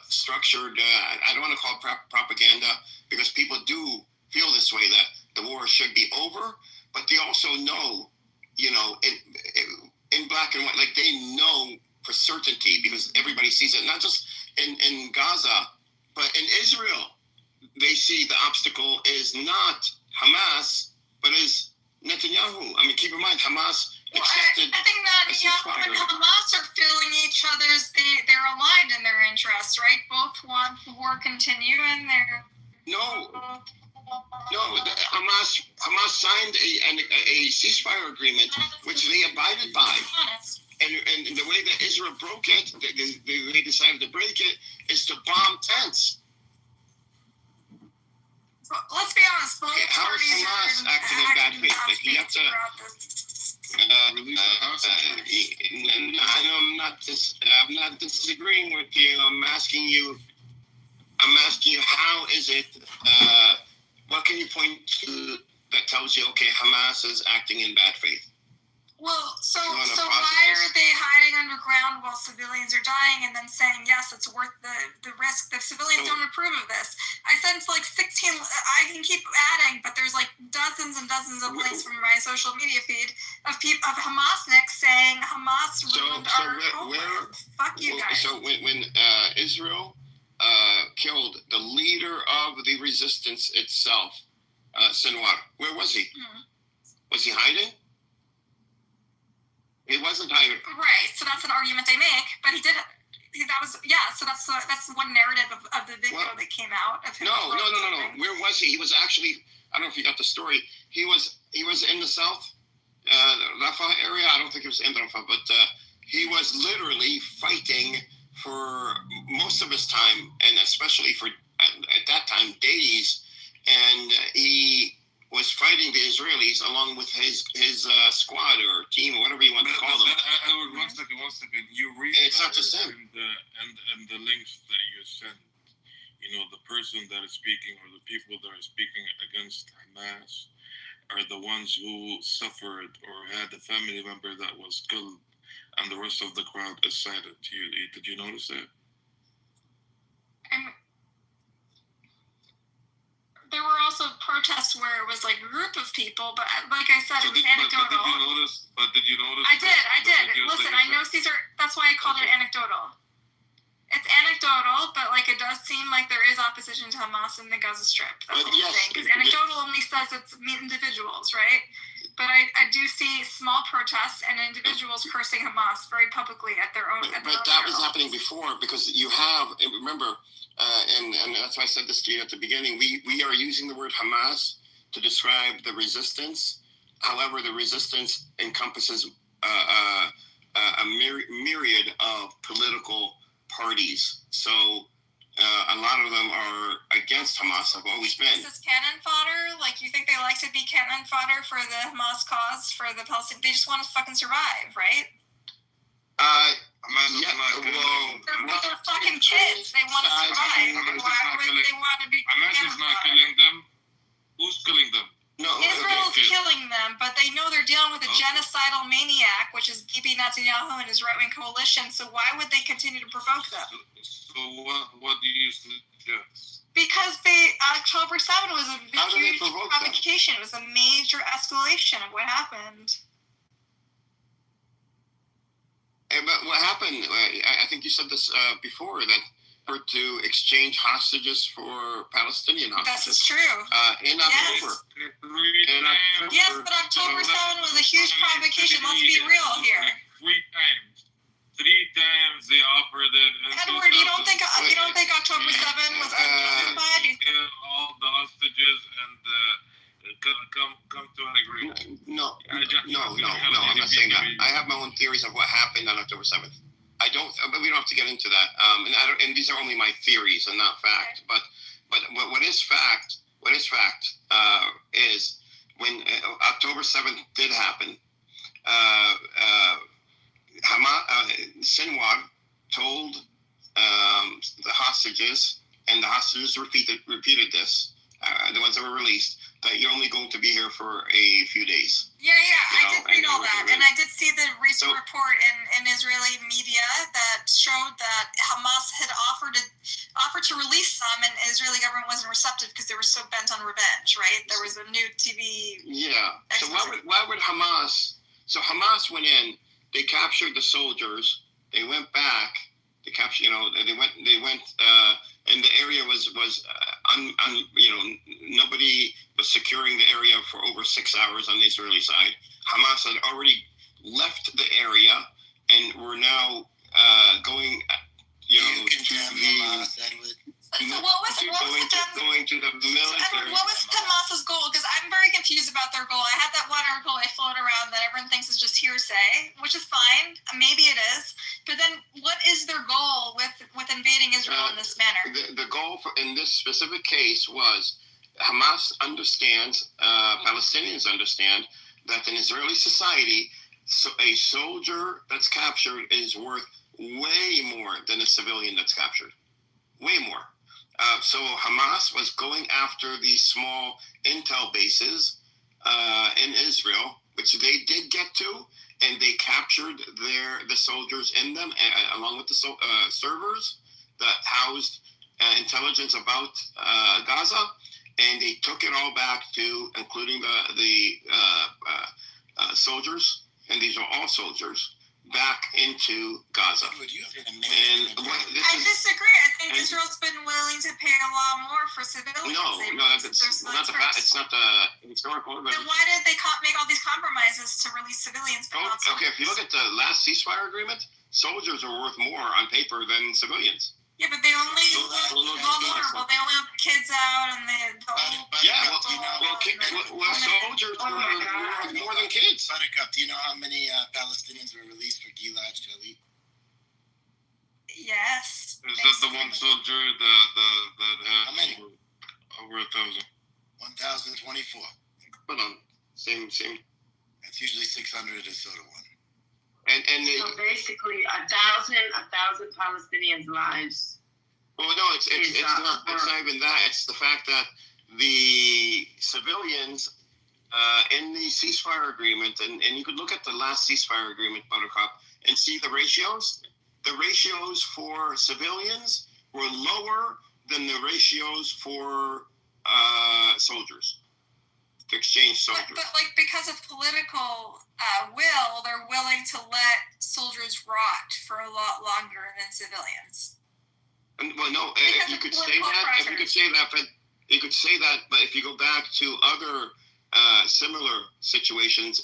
Speaker 22: structured. I don't want to call it propaganda, because people do feel this way, that the war should be over, but they also know, in black and white, like they know for certainty, because everybody sees it, not just in Gaza, but in Israel. They see the obstacle is not Hamas, but is Netanyahu. I mean, keep in mind, Hamas accepted.
Speaker 17: I think Netanyahu and Hamas are feeling each other's. They're aligned in their interests, right? Both want the war continue, and they're.
Speaker 22: No, Hamas signed a ceasefire agreement, which they abided by. And the way that Israel broke it, they decided to break it, is to bomb tents.
Speaker 17: Let's be honest, both
Speaker 22: how is Hamas acting in bad faith? Like, you have to. I'm not disagreeing with you. I'm asking you. How is it? What can you point to that tells you, okay, Hamas is acting in bad faith?
Speaker 17: Well, so why are they hiding underground while civilians are dying, and then saying, yes, it's worth the risk? The civilians don't approve of this. I sent like 16, I can keep adding, but there's like dozens and dozens of links from my social media feed of Hamasniks saying Hamas ruined our homeland. Fuck you guys.
Speaker 22: So when Israel killed the leader of the resistance itself, Sinwar, where was he? Was he hiding? He wasn't hiding.
Speaker 17: Right, so that's an argument they make, but he did. So that's one narrative of the video that came out of him.
Speaker 22: No. Where was he? He was actually. I don't know if you got the story. He was in the south, Rafah area. I don't think he was in Rafah, but he was literally fighting for most of his time, and especially for at that time days, and he was fighting the Israelis along with his squad or team or whatever you want to call them.
Speaker 5: One second. You read
Speaker 22: it's not the same.
Speaker 5: And the links that you sent, the person that is speaking or the people that are speaking against Hamas are the ones who suffered or had a family member that was killed, and the rest of the crowd is silent. Did you notice that?
Speaker 17: There were also protests where it was like a group of people, but like I said, it was anecdotal.
Speaker 5: Did you notice?
Speaker 17: I did. Listen, I know Caesar. That's why I called it anecdotal. It's anecdotal, but like it does seem like there is opposition to Hamas in the Gaza Strip. That's what I'm saying. Because anecdotal only says it's individuals, right? But I do see small protests and individuals cursing Hamas very publicly at their own.
Speaker 22: But that was happening before, because you have, remember, and that's why I said this to you at the beginning. We are using the word Hamas to describe the resistance. However, the resistance encompasses a myriad of political parties. So a lot of them are against Hamas, have always been.
Speaker 17: Is this cannon fodder? Like, you think they like to be cannon fodder for the Hamas cause, for the Palestinians? They just want to fucking survive, right? They're fucking kids. They want to survive. Why would they want to be
Speaker 5: Hamas is not killing them. Who's killing them?
Speaker 22: No,
Speaker 17: Israel's killing them, but they know they're dealing with a genocidal maniac, which is Bibi Netanyahu and his right-wing coalition. So why would they continue to provoke them?
Speaker 5: So what do you suggest?
Speaker 17: Because October 7 was a huge provocation. It was a major escalation of what happened.
Speaker 22: But what happened? I think you said this before, that to exchange hostages for Palestinian hostages.
Speaker 17: That's true.
Speaker 22: In October.
Speaker 5: Yes. 3 damn
Speaker 17: Yes, but October 7 was a huge provocation. Let's be real here.
Speaker 2: 3 times they offered it.
Speaker 17: Edward, you don't think October 7 was unjustified?
Speaker 2: All the hostages and come to an agreement.
Speaker 13: No, I'm not saying that. I have my own theories of what happened on October 7th. But we don't have to get into that. And these are only my theories and not fact. But what is fact is when October 7th did happen, Sinwar told the hostages, and the hostages repeated this, the ones that were released, that you're only going to be here for a few days.
Speaker 17: Yeah, I did read all that, and I did see the recent report in Israeli media that showed that Hamas had offered to release some, and the Israeli government wasn't receptive because they were so bent on revenge, right? There was a new TV.
Speaker 13: Yeah. So why would Hamas? So Hamas went in. They captured the soldiers. They went back. They captured. They went. And the area was nobody was securing the area for over 6 hours on the Israeli side. Hamas had already left the area and were now going, going to the military.
Speaker 17: What was Hamas's goal? Because I'm very confused about their goal. I had that one article I floated around that everyone thinks is just hearsay, which is fine. Maybe it is. But then what is their goal with invading Israel in this manner?
Speaker 13: The goal in this specific case was Hamas understands, Palestinians understand, that in Israeli society, a soldier that's captured is worth way more than a civilian that's captured. Way more. So Hamas was going after these small intel bases in Israel, which they did get to, and they captured the soldiers in them, along with the servers that housed intelligence about Gaza, and they took it all back to, including the soldiers, and these are all soldiers, back into Gaza.
Speaker 17: I disagree. I think Israel's been willing to pay a lot more for civilians.
Speaker 13: No, it's not the fact. It's not the historical.
Speaker 17: Then why did they make all these compromises to release civilians?
Speaker 13: Okay, if you look at the last ceasefire agreement, soldiers are worth more on paper than civilians.
Speaker 17: Yeah, but they only vulnerable. They only have kids out, and
Speaker 13: soldiers are worth more than kids.
Speaker 14: Buttercup, do you know how many Palestinians were released for Gilad Shalit?
Speaker 17: Yes.
Speaker 2: Is that the one soldier that had
Speaker 14: how many?
Speaker 2: Over 1,000?
Speaker 14: 1,024.
Speaker 13: Hold on. Same.
Speaker 14: That's usually 600 or so to one.
Speaker 12: So basically, 1,000 Palestinians' lives.
Speaker 13: Well, no, it's not even that. It's the fact that the civilians in the ceasefire agreement, and you could look at the last ceasefire agreement, Buttercup, and see the ratios. The ratios for civilians were lower than the ratios for soldiers. To exchange soldiers.
Speaker 17: But because of political will, they're willing to let soldiers rot for a lot longer than civilians.
Speaker 13: Well, no, you could say that, but if you go back to other similar situations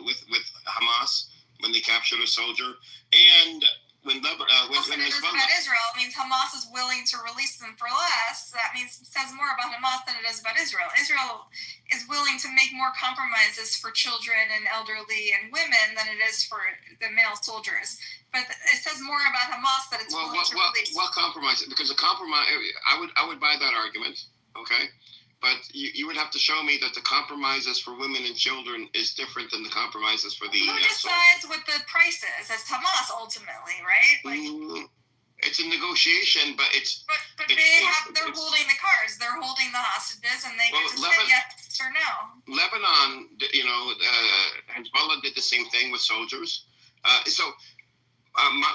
Speaker 13: with Hamas when they captured a soldier, and when
Speaker 17: Hezbollah, Israel means Hamas is willing to release them for less. That means it says more about Hamas than it does about Israel. Israel is willing to make more compromises for children and elderly and women than it is for the male soldiers. But it says more about Hamas that it's willing to release.
Speaker 13: What compromise? Because a compromise, I would buy that argument. Okay. But you would have to show me that the compromises for women and children is different than the compromises for the.
Speaker 17: Who decides what the price is? It's Hamas ultimately, right?
Speaker 13: It's a negotiation, but it's.
Speaker 17: But they're holding the cards. They're holding the hostages, and they get to say yes or no.
Speaker 13: Lebanon, Hezbollah did the same thing with soldiers.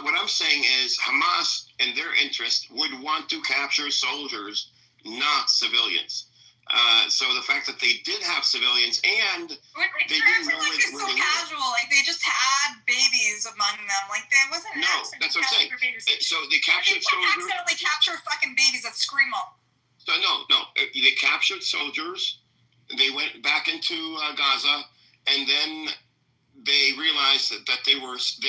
Speaker 13: What I'm saying is Hamas, in their interest, would want to capture soldiers, not civilians. So the fact that they did have civilians and they didn't know where they were.
Speaker 17: Casual, they just had babies among them. There wasn't an accident.
Speaker 13: That's what I'm saying. So they captured soldiers.
Speaker 17: Accidentally capture fucking babies that scream up.
Speaker 13: So no, they captured soldiers They went back into Gaza, and then they realized that they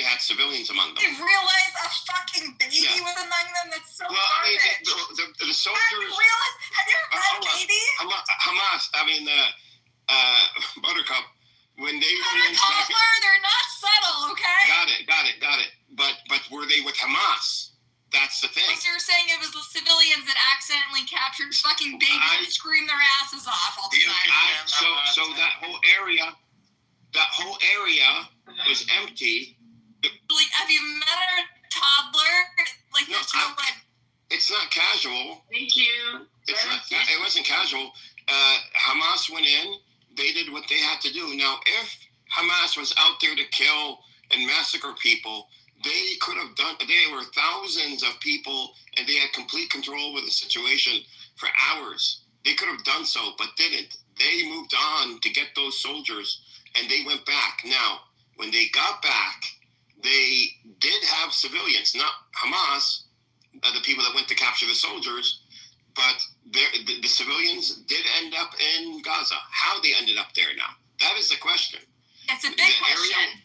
Speaker 13: had civilians among them.
Speaker 17: They realized a fucking baby was among them. That's so garbage.
Speaker 13: The soldiers.
Speaker 17: Have you ever had a baby?
Speaker 13: Hamas. Buttercup. When they
Speaker 17: were in toddler, they're not subtle. Okay.
Speaker 13: Got it. But were they with Hamas? That's the thing.
Speaker 17: So you're saying it was the civilians that accidentally captured fucking babies and screamed their asses off all the time.
Speaker 13: So that whole area was empty.
Speaker 17: Like, have you met a toddler? Like,
Speaker 13: no, it's not casual.
Speaker 16: Thank you.
Speaker 13: It wasn't casual. Hamas went in. They did what they had to do. Now, if Hamas was out there to kill and massacre people, they could have done. There were thousands of people, and they had complete control over the situation for hours. They could have done so, but didn't. They moved on to get those soldiers, and they went back. Now, when they got back, they did have civilians, not Hamas, the people that went to capture the soldiers, but the civilians did end up in Gaza. How they ended up there now? That is the question.
Speaker 17: It's a big question.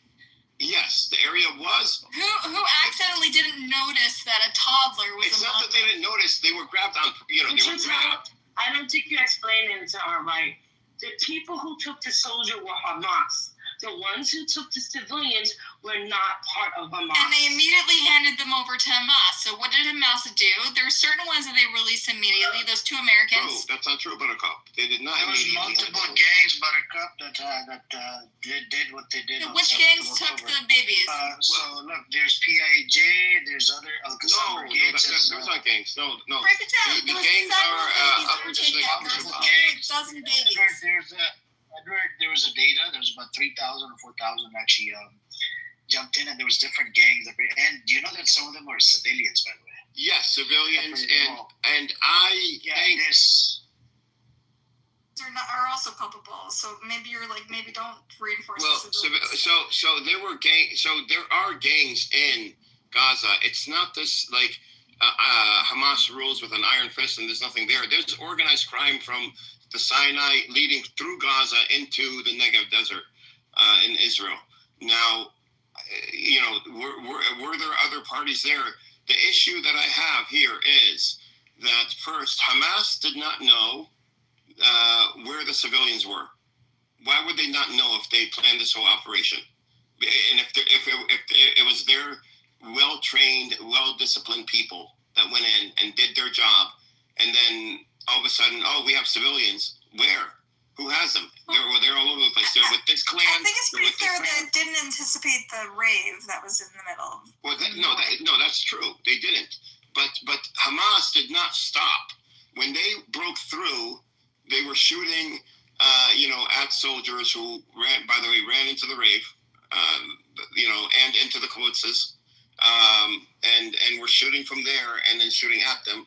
Speaker 13: Yes, the area was.
Speaker 17: Who accidentally didn't notice that a toddler was?
Speaker 13: It's not that they didn't notice; they were grabbed on. They were grabbed.
Speaker 16: I don't think you're explaining it to her right. The people who took the soldier were Hamas. The ones who took the civilians were not part of Hamas.
Speaker 17: And they immediately handed them over to Hamas. So what did Hamas do? There were certain ones that they released immediately. Those two Americans.
Speaker 13: No, that's not true, Buttercup. They did not.
Speaker 14: There was multiple gangs, Buttercup, that did what they did.
Speaker 17: Which gangs took the babies?
Speaker 14: So look, there's PIJ. There's other Al-Qassam brigades.
Speaker 13: There's not gangs. No.
Speaker 17: Break it down.
Speaker 13: The gangs are
Speaker 17: just like gangs. Dozen babies.
Speaker 14: There was a data. There was about 3,000 or 4,000 actually jumped in, and there was different gangs. And do you know that some of them were civilians, by the way?
Speaker 13: Yes, civilians, and I think
Speaker 17: are also culpable. So maybe don't reinforce.
Speaker 13: Well, so there were gangs. So there are gangs in Gaza. It's not this like Hamas rules with an iron fist, and there's nothing there. There's organized crime from the Sinai leading through Gaza into the Negev desert in Israel. Now, were there other parties there? The issue that I have here is that first, Hamas did not know where the civilians were. Why would they not know if they planned this whole operation? And if it was their well-trained, well-disciplined people that went in and did their job, and then all of a sudden, we have civilians. Where? Who has them? They're all over the place. They're with this clan.
Speaker 17: I think it's pretty clear they didn't anticipate the rave that was in the middle.
Speaker 13: No, that's true. They didn't. But Hamas did not stop. When they broke through, they were shooting, at soldiers who ran into the rave, and into the kibbutzes, and were shooting from there and then shooting at them.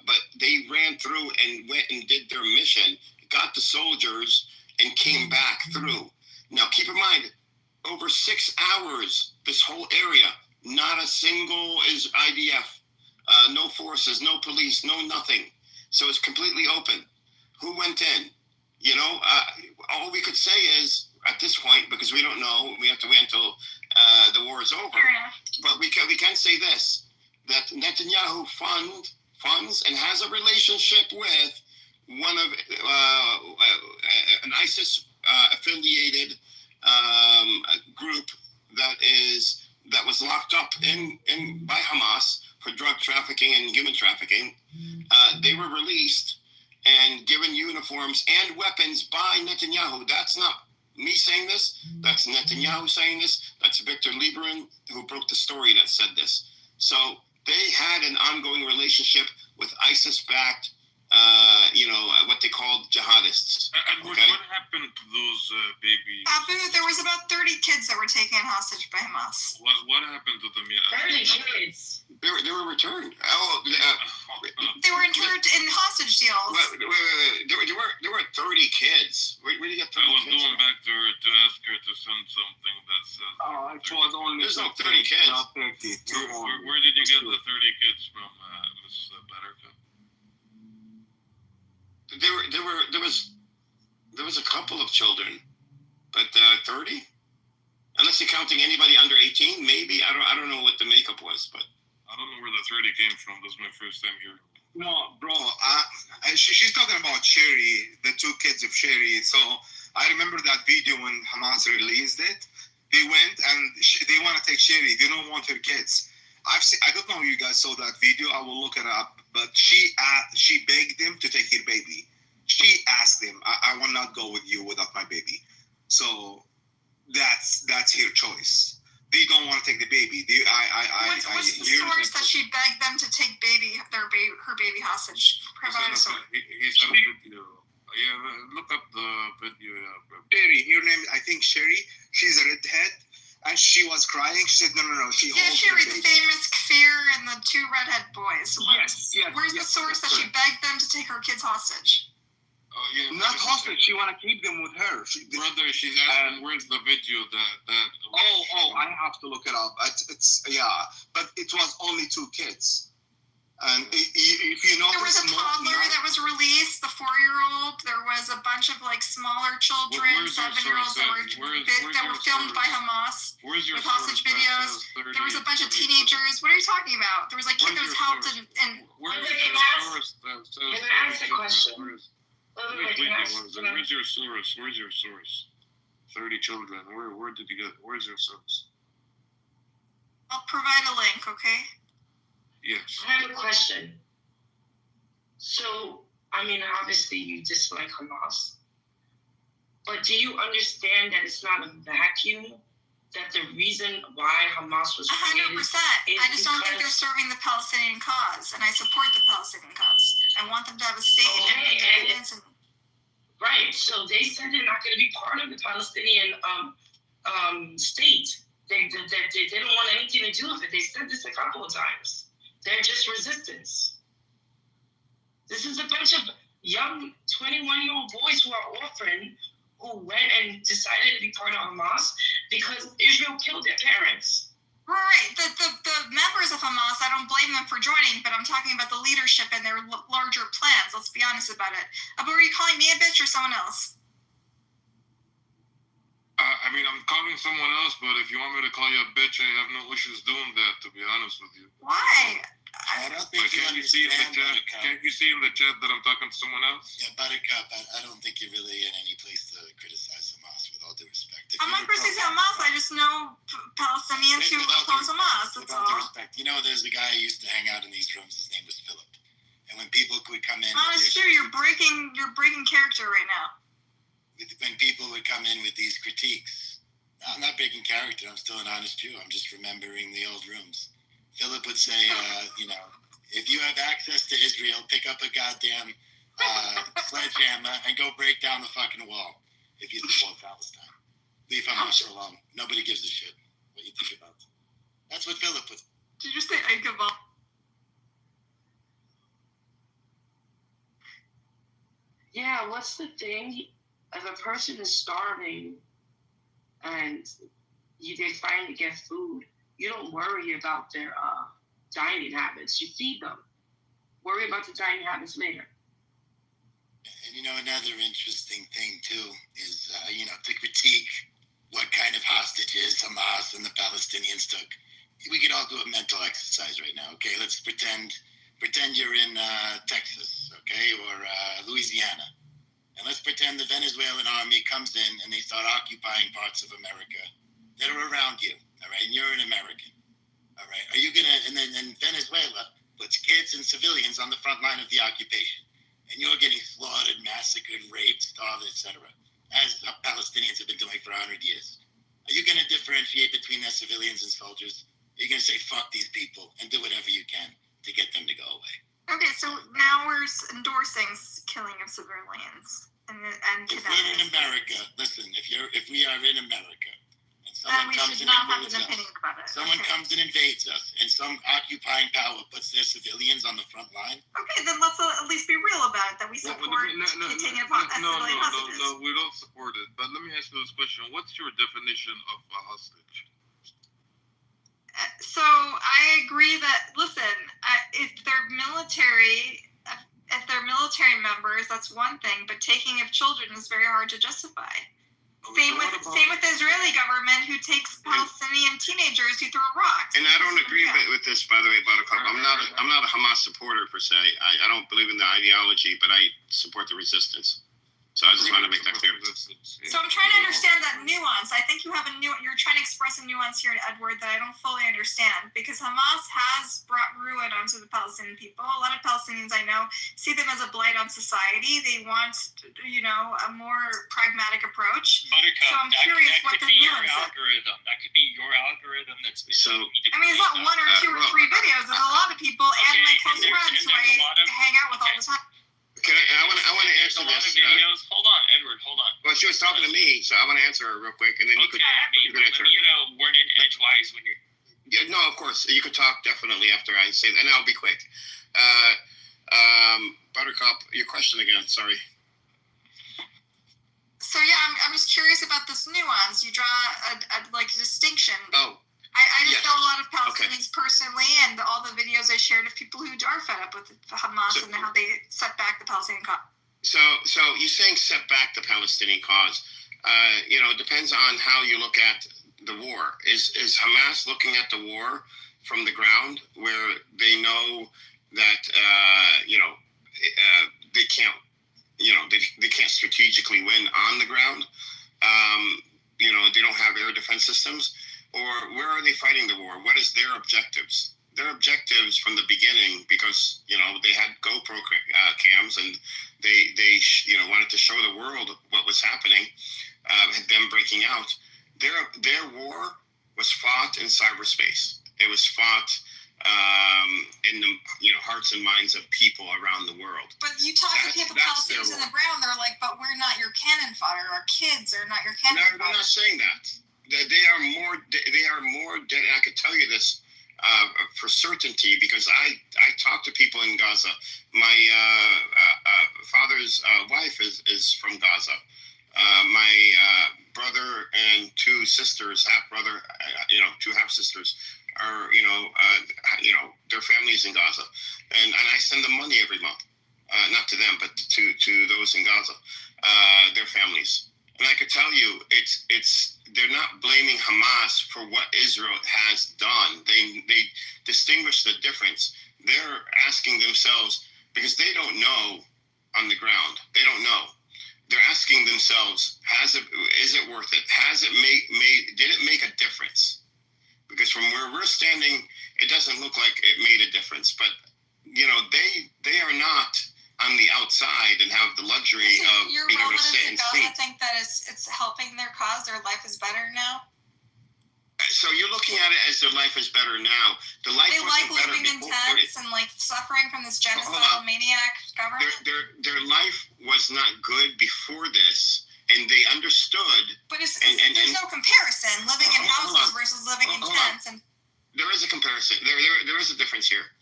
Speaker 13: But they ran through and went and did their mission, got the soldiers, and came back through. Now, keep in mind, over 6 hours, this whole area, not a single is IDF, no forces, no police, no nothing. So it's completely open. Who went in? All we could say is, at this point, because we don't know, we have to wait until the war is over, but we can say this, that Netanyahu funds and has a relationship with one of an ISIS affiliated group that was locked up in by Hamas for drug trafficking and human trafficking. They were released and given uniforms and weapons by Netanyahu. That's not me saying this. That's Netanyahu saying this. That's Victor Lieberman, who broke the story that said this. So they had an ongoing relationship with ISIS-backed, what they called jihadists.
Speaker 2: And what happened to those babies?
Speaker 17: Abu, there was about 30 kids that were taken hostage by Hamas.
Speaker 2: What happened to them?
Speaker 16: 30 kids.
Speaker 13: They were returned.
Speaker 17: They were interned in hostage deals.
Speaker 13: Wait. There were 30 kids. Where did you get 30
Speaker 2: I was
Speaker 13: kids
Speaker 2: going
Speaker 13: from?
Speaker 2: back to her to ask her to send something that says.
Speaker 15: It was only
Speaker 13: There's no 30 kids.
Speaker 15: Not 30.
Speaker 2: Where did you get the 30 kids from, Miss Buttercup?
Speaker 13: There was There was a couple of children, but 30? Unless you're counting anybody under 18, maybe. I don't know what the makeup was, but
Speaker 2: I don't know where the 30 came from. This is my first time hearing.
Speaker 3: No, bro. She's talking about Sherry, the two kids of Sherry. So I remember that video when Hamas released it. They went and they want to take Sherry. They don't want her kids. I don't know if you guys saw that video. I will look it up. But she begged them to take her baby. She asked them, I will not go with you without my baby. So that's her choice. They don't want to take the baby.
Speaker 17: What's the source that she begged them to take her baby hostage? Provide a source.
Speaker 2: He said a video. Yeah, look up the video.
Speaker 3: Sherry, her name, I think Sherry. She's a redhead, and she was crying. She said, no.
Speaker 17: Sherry, the famous Kfir and the two redhead boys.
Speaker 3: Yes.
Speaker 17: Where's the source that she begged them to take her kids hostage?
Speaker 2: Oh, yeah.
Speaker 3: Not hostage. She want to keep them with her.
Speaker 2: Brother, she's asking where's the video that.
Speaker 3: I have to look it up. But it was only two kids. And if you know,
Speaker 17: there was a toddler that was released, the 4-year-old. There was a bunch of smaller children, 7-year-olds that were filmed by Hamas with hostage videos. There was a bunch of teenagers. What are you talking about? There was a kid that was helped and.
Speaker 2: Where's your source?
Speaker 16: Can I ask a question?
Speaker 2: Where's your source? Where's your source? 30 children. Where did you get? Where's your source?
Speaker 17: I'll provide a link, okay?
Speaker 2: Yes.
Speaker 16: I have a question. So, obviously you dislike Hamas, but do you understand that it's not a vacuum? That the reason why Hamas was created
Speaker 17: 100%. I just don't think they're serving the Palestinian cause, and I support the Palestinian cause. I want them to have a state and independence.
Speaker 16: Right. So they said they're not going to be part of the Palestinian state. They didn't want anything to do with it. They said this a couple of times. They're just resistance. This is a bunch of young 21-year-old boys who are orphaned, who went and decided to be part of Hamas because Israel killed their parents.
Speaker 17: Right. The members of Hamas, I don't blame them for joining, but I'm talking about the leadership and their larger plans. Let's be honest about it. But were you calling me a bitch or someone else?
Speaker 2: I'm calling someone else, but if you want me to call you a bitch, I have no issues doing that, to be honest with you.
Speaker 17: Why?
Speaker 1: I don't think
Speaker 2: Can't you see in the chat that I'm talking to someone else?
Speaker 1: Yeah, Buttercup, I don't think you're really in any place to criticize Hamas, with all due respect.
Speaker 17: I'm not criticizing Hamas. I just know Palestinians who oppose Hamas. That's all.
Speaker 1: With all due respect. There's a guy who used to hang out in these rooms. His name was Philip. And when people would come in...
Speaker 17: Honest, you're breaking character right now.
Speaker 1: When people would come in with these critiques, I'm not breaking character. I'm still an honest Jew. I'm just remembering the old rooms. Philip would say, if you have access to Israel, pick up a goddamn sledgehammer and go break down the fucking wall. If you support Palestine, leave Hamas alone. Nobody gives a shit what you think about them. That's what Philip was.
Speaker 17: Did you say I give up?
Speaker 16: Yeah, what's the thing? If a person is starving and they're trying to get food, you don't worry about their dining habits. You feed them. Worry about the dining habits later.
Speaker 1: And another interesting thing too is to critique what kind of hostages Hamas and the Palestinians took. We could all do a mental exercise right now. Okay, let's pretend you're in Texas, okay, or Louisiana. And let's pretend the Venezuelan army comes in and they start occupying parts of America that are around you, all right? And you're an American, all right? Are you gonna, and then Venezuela puts kids and civilians on the front line of the occupation, and you're getting slaughtered, massacred, raped, starved, etc., as Palestinians have been doing for 100 years. Are you gonna differentiate between their civilians and soldiers? Are you gonna say, fuck these people, and do whatever you can to get them to go away?
Speaker 17: Okay, so now we're endorsing killing of civilians and
Speaker 1: if we're in America, listen. If we are in America, and
Speaker 17: someone comes and invades us,
Speaker 1: comes and invades us, and some occupying power puts their civilians on the front line.
Speaker 17: Okay, then let's at least be real about it. That we support taking civilian hostages.
Speaker 2: No, we don't support it. But let me ask you this question: what's your definition of a hostage?
Speaker 17: So I agree that, listen, if they're military, if they're military members, that's one thing, but taking of children is very hard to justify. Same with the Israeli government, who takes Palestinian teenagers who throw rocks.
Speaker 13: And I don't agree with this, by the way, Buttercup. I'm not a Hamas supporter per se. I don't believe in the ideology, but I support the resistance. So I just want to make that clear.
Speaker 17: So I'm trying to understand that nuance. I think you're trying to express a nuance here, Edward, that I don't fully understand, because Hamas has brought ruin onto the Palestinian people. A lot of Palestinians I know see them as a blight on society. They want, a more pragmatic approach.
Speaker 9: Buttercup,
Speaker 17: so I'm curious
Speaker 9: that
Speaker 17: what
Speaker 9: could
Speaker 17: the
Speaker 9: be your
Speaker 17: nuance is.
Speaker 9: algorithm. That could be your algorithm that's
Speaker 13: so.
Speaker 17: I mean, it's not one or two or three videos. There's a lot of people and my close friends who I hang out with all the time.
Speaker 13: I want to answer
Speaker 9: a lot
Speaker 13: this.
Speaker 9: Of videos. Hold on, Edward. Hold on.
Speaker 13: Well, she was talking to me, so I want to answer her real quick, and then you could answer.
Speaker 9: Worded edgewise when you're.
Speaker 13: Yeah, no, of course you could talk definitely after I say that, and I'll be quick. Buttercup, your question again. Sorry.
Speaker 17: So yeah, I'm just curious about this nuance. You draw a distinction.
Speaker 13: Oh.
Speaker 17: I just know a lot of Palestinians personally, and all the videos I shared of people who are fed up with Hamas and how they set back the Palestinian cause.
Speaker 13: So you're saying set back the Palestinian cause. It depends on how you look at the war. Is Hamas looking at the war from the ground, where they know that they can't, they can't strategically win on the ground? They don't have air defense systems. Or where are they fighting the war? What is their objectives? Their objectives from the beginning, because they had GoPro cams and they wanted to show the world what was happening, them breaking out. Their war was fought in cyberspace. It was fought in the hearts and minds of people around the world.
Speaker 17: But you talk to people, Palestinians on the ground, they're like, "But we're not your cannon fodder. Our kids are not your cannon fodder."
Speaker 13: No, they're not saying that. They are more dead. And I could tell you this for certainty, because I talk to people in Gaza. My father's wife is from Gaza. My brother and two sisters, two half sisters, are their families in Gaza, and I send them money every month, not to them, but to those in Gaza, their families. And I could tell you, they're not blaming Hamas for what Israel has done. They distinguish the difference. They're asking themselves, because they don't know on the ground. They don't know. They're asking themselves, is it worth it? Did it make a difference? Because from where we're standing, it doesn't look like it made a difference. But they are not on the outside and have the luxury of being able to sit and see.
Speaker 17: I think that it's helping their cause. Their life is better now.
Speaker 13: So you're looking at it as their life is better now. The life
Speaker 17: they like
Speaker 13: wasn't
Speaker 17: living in tents and suffering from this genocidal maniac government.
Speaker 13: Their life was not good before this, and they understood.
Speaker 17: But there's no comparison living in houses versus living in tents. And
Speaker 13: there is a comparison. There is a difference here.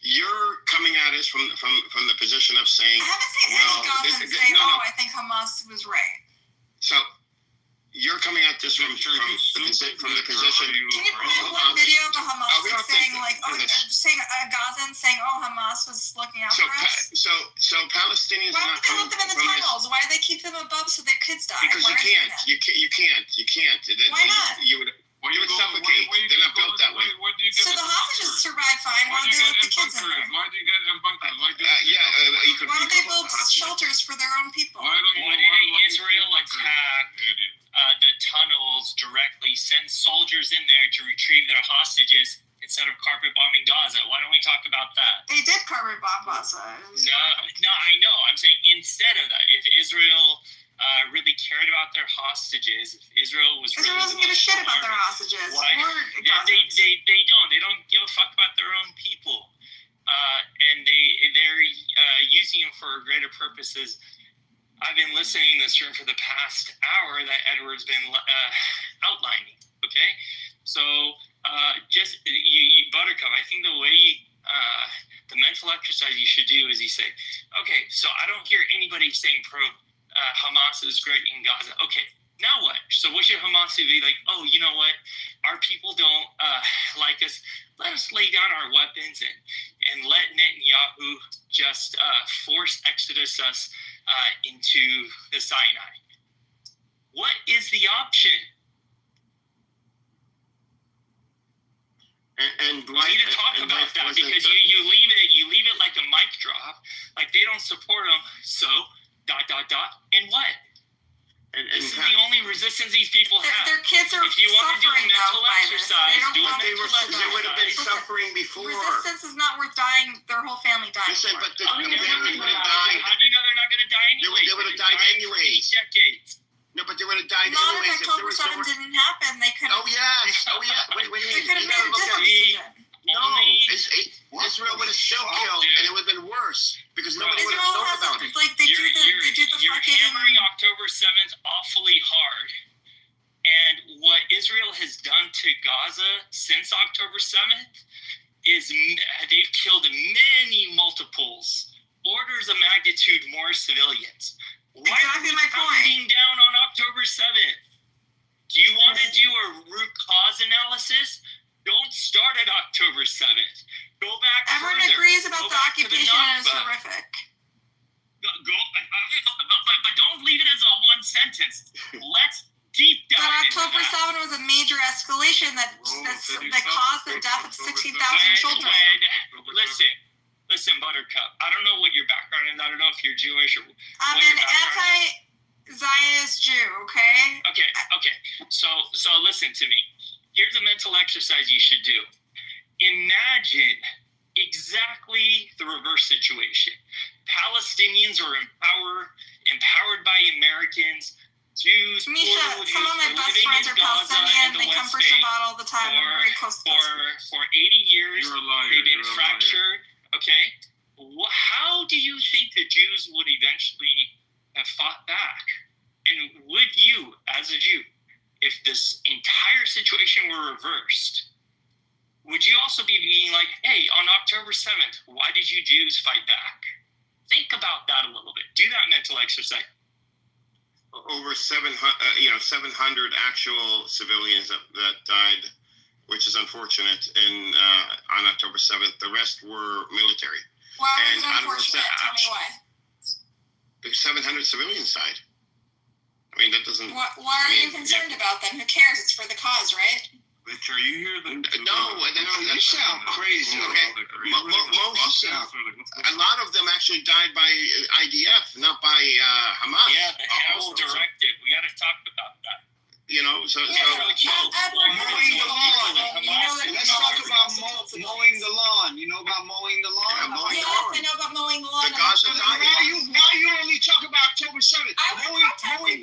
Speaker 13: You're coming at us from the position of saying,
Speaker 17: I haven't seen any Gazans say, I think Hamas was right.
Speaker 13: So you're coming at this from the position.
Speaker 17: Can you put one video of the Hamas saying a Gazan saying, Hamas was looking out for us?
Speaker 13: So Palestinians.
Speaker 17: Why don't they let them in the tunnels? Why do they keep them above so their kids die?
Speaker 13: Because you can't.
Speaker 17: Why not?
Speaker 13: You would suffocate. They're not built that way.
Speaker 17: So the hostages survive fine. Why don't they let the kids in there?
Speaker 2: Why do you get in bunkers?
Speaker 17: Why don't they build shelters for their own people?
Speaker 9: Why did Israel attack the tunnels directly, send soldiers in there to retrieve their hostages instead of carpet bombing Gaza? Why don't we talk about that?
Speaker 17: They did carpet bomb Gaza.
Speaker 9: No, I know. I'm saying instead of that, if Israel really cared about their hostages, if Israel was
Speaker 17: Israel doesn't give a shit about their hostages.
Speaker 9: They don't. They don't give a fuck about their own people, and they're using them for greater purposes. I've been listening in this room for the past hour that Edward's been outlining. Okay, so just Buttercup. I think the way the mental exercise you should do is you say, okay, so I don't hear anybody saying pro Hamas is great in Gaza. Okay, Now what? So what should Hamas do? Be like, oh, you know what? Our people don't like us. Let us lay down our weapons and let Netanyahu just force exodus us into the Sinai. What is the option?
Speaker 13: And
Speaker 9: we need to talk about that because you leave it like a mic drop, like they don't support them. So ... and what? And this is the only resistance these people have.
Speaker 17: Their kids are
Speaker 9: if you want to do a mental exercise, do a mental exercise.
Speaker 13: They would have been suffering before.
Speaker 17: Resistance is not worth dying. Their whole family died.
Speaker 13: Listen,
Speaker 17: for.
Speaker 13: but the family would have died.
Speaker 9: How do you know they're not going to die anyway?
Speaker 13: They would have died anyways.
Speaker 9: Decades.
Speaker 13: No, but they would have died
Speaker 17: Not
Speaker 13: anyways.
Speaker 17: if October 7th didn't happen. They could.
Speaker 13: Oh yes.
Speaker 17: They could have made a different decision.
Speaker 13: No, Israel would have still killed, and it would have been worse because nobody would have known about it.
Speaker 17: Like they do the
Speaker 9: you're hammering October 7th awfully hard, and what Israel has done to Gaza since October 7th is they've killed many multiples, orders of magnitude more civilians. Why
Speaker 17: exactly my point.
Speaker 9: Down on October 7th. Do you want to do a root cause analysis? Don't start at October 7th. Go back
Speaker 17: Everyone
Speaker 9: further.
Speaker 17: agrees about
Speaker 9: Go
Speaker 17: the occupation and it's
Speaker 9: Nakba.
Speaker 17: horrific.
Speaker 9: But don't leave it as a one sentence. Let's deep dive.
Speaker 17: But October 7th was a major escalation that caused the death of 16,000 children.
Speaker 9: Listen, Buttercup. I don't know what your background is. I don't know if you're Jewish or.
Speaker 17: I'm an anti-Zionist Jew. Okay.
Speaker 9: Okay. So listen to me. Here's a mental exercise you should do. Imagine exactly the reverse situation. Palestinians are empowered by Americans. Jews,
Speaker 17: Misha, some of my best friends are Palestinian. They come for Shabbat all the time. I'm very close to
Speaker 9: for 80 years, they've been fractured. Okay? How do you think the Jews would eventually have fought back? And would you, as a Jew, if this entire situation were reversed, would you also be being like, hey, on October 7th, why did you Jews fight back? Think about that a little bit. Do that mental exercise.
Speaker 13: Over 700 actual civilians that died, which is unfortunate, on October 7th. The rest were military.
Speaker 17: Why was it unfortunate? Tell me why.
Speaker 13: 700 civilians died. I mean, that doesn't...
Speaker 17: Why are you concerned about them? Who cares? It's for the cause, right?
Speaker 5: Rich, are you here?
Speaker 13: No,
Speaker 3: you sound crazy.
Speaker 13: Okay. A lot of them actually died by IDF, not by Hamas.
Speaker 9: Yeah, the Hell directive. We got to talk about that.
Speaker 13: You know,
Speaker 3: Let's talk about mowing the lawn. You know about mowing the lawn?
Speaker 17: Yes, I know about mowing the lawn.
Speaker 3: Why you only talk about October 7th?
Speaker 17: I was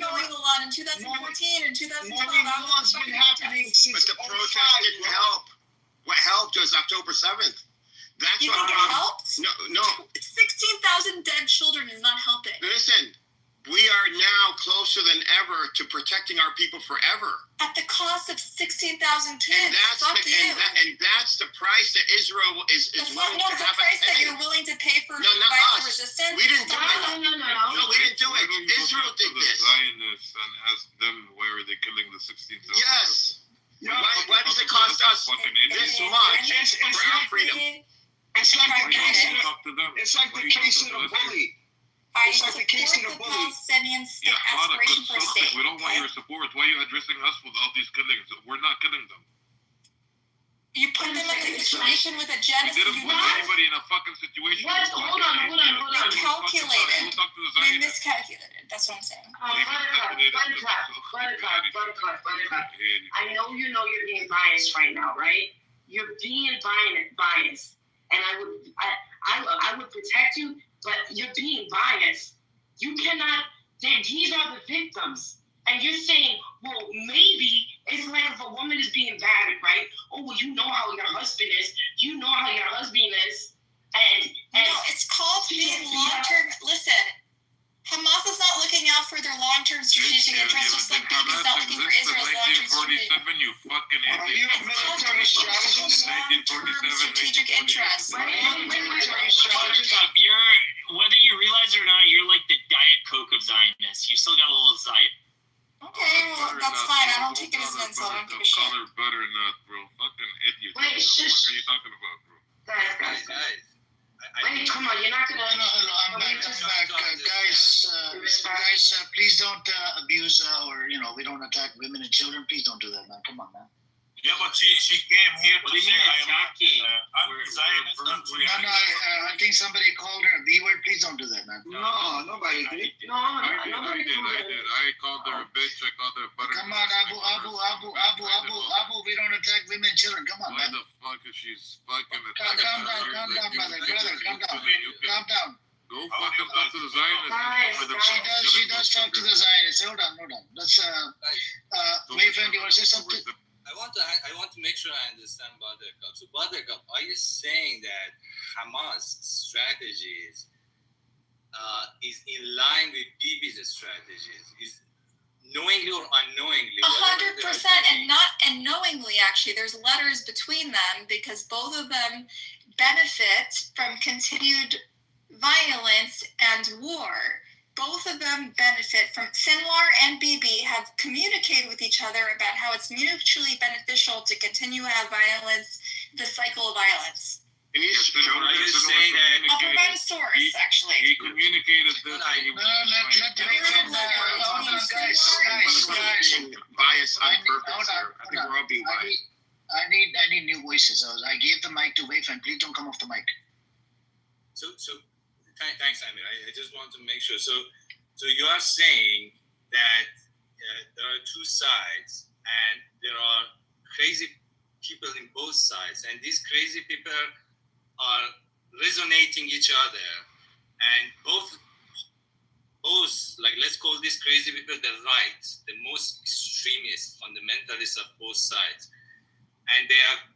Speaker 17: mowing the lawn in 2014 and 2012.
Speaker 3: Mowing the lawn's been happening since
Speaker 13: But the protest didn't help. What helped was October 7th. That's
Speaker 17: you
Speaker 13: what
Speaker 17: think it helped?
Speaker 13: No.
Speaker 17: 16,000 dead children is not helping.
Speaker 13: Listen. We are now closer than ever to protecting our people forever.
Speaker 17: At the cost of 16,000 kids.
Speaker 13: And that's the price that Israel is willing to have.
Speaker 17: The price that you're willing to pay for violent resistance.
Speaker 13: We didn't do it. No, we didn't do it. Israel did this.
Speaker 5: Zionists and ask them why are they killing the 16,000?
Speaker 13: Yes. Why does it cost us this much for our freedom?
Speaker 3: It's like the case of the bully.
Speaker 17: It's like the case of the Palestinian state aspiration for a state.
Speaker 5: We don't want your support. Why are you addressing us with all these killings? We're not killing them.
Speaker 17: You put them in a situation with a genocide.
Speaker 5: You didn't put anybody in a fucking situation.
Speaker 17: Hold on. They calculated. They miscalculated. That's what I'm saying.
Speaker 16: Buttercup. I know you know you're being biased right now, right? You're being biased. And I would protect you. But you're being biased. You cannot, these are the victims. And you're saying, well, maybe it's like if a woman is being battered, right? Oh, well, you know how your husband is. You know how your husband is. And
Speaker 17: no, it's called being long-term. Listen, Hamas is not looking out for their long-term strategic interests, just like Bibi's not looking for Israel's long-term strategic interests.
Speaker 5: You fucking idiot.
Speaker 3: Are you a military strategist?
Speaker 17: Strategic interests.
Speaker 9: Whether you realize it or not, you're like the Diet Coke of Zionists. You still got a little Zion.
Speaker 17: Okay, and so I don't give a shit.
Speaker 2: Call her butternut, bro. Fucking idiot.
Speaker 16: Wait,
Speaker 2: What
Speaker 16: shush.
Speaker 2: are you talking about, bro?
Speaker 16: Guys. Wait, come on, you're not gonna.
Speaker 14: No, I'm back. Guys, please don't abuse or we don't attack women and children. Please don't do that, man. Come on, man.
Speaker 8: Yeah, but she came here
Speaker 9: What
Speaker 8: to
Speaker 9: do you
Speaker 8: say
Speaker 9: mean
Speaker 8: I am
Speaker 9: attacking?
Speaker 8: anti-Zionist.
Speaker 14: No, I think somebody called her a B word. Please don't do that, man.
Speaker 3: No, nobody did.
Speaker 2: I did. I called her a bitch. I called her a butternut.
Speaker 14: Come on, Abu. We don't attack women and children. Come on,
Speaker 2: Why
Speaker 14: man.
Speaker 2: the fuck is she fucking
Speaker 14: Calm down, brother. Calm down.
Speaker 2: Go fucking talk to the Zionists.
Speaker 14: She does talk to the Zionists. Hold on. Let's Mayfan, you want to say something?
Speaker 10: I want to make sure I understand Buttercup. So Buttercup, are you saying that Hamas strategies is in line with Bibi's strategies? Is knowingly or unknowingly?
Speaker 17: 100%, and not unknowingly. Actually, there's letters between them because both of them benefit from continued violence and war. Both of them benefit from Sinwar and Bibi have communicated with each other about how it's mutually beneficial to continue to have violence, the cycle of violence.
Speaker 2: Are you saying that?
Speaker 17: I'll provide a source, actually.
Speaker 2: He communicated this.
Speaker 13: Bias on purpose here. I think we're all being biased.
Speaker 14: I need new voices. I gave the mic to Wayfan. Please don't come off the mic.
Speaker 10: So thanks, Amir. I just want to make sure. So you are saying that there are two sides, and there are crazy people in both sides, and these crazy people are resonating each other, and both like, let's call these crazy people the right, the most extremist fundamentalists of both sides, and they have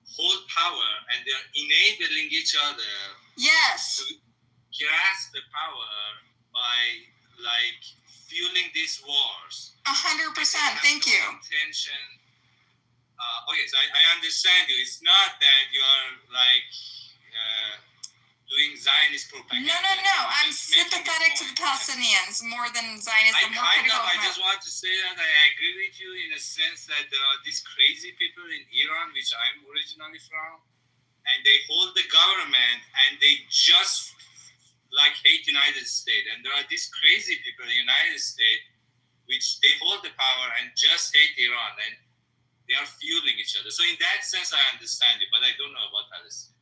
Speaker 10: hold power, and they are enabling each other.
Speaker 17: Yes.
Speaker 10: To grasp the power by like fueling these wars.
Speaker 17: 100%. Thank you.
Speaker 10: Intention. Okay, so I understand you. It's not that you are like doing Zionist propaganda.
Speaker 17: No. I'm sympathetic to the Palestinians more than Zionists.
Speaker 10: I just want to say that I agree with you in a sense that there are these crazy people in Iran, which I'm originally from, and they hold the government and they just like hate United States. And there are these crazy people in the United States which they hold the power and just hate Iran, and they are fueling each other. So in that sense, I understand it, but I don't know about Palestine.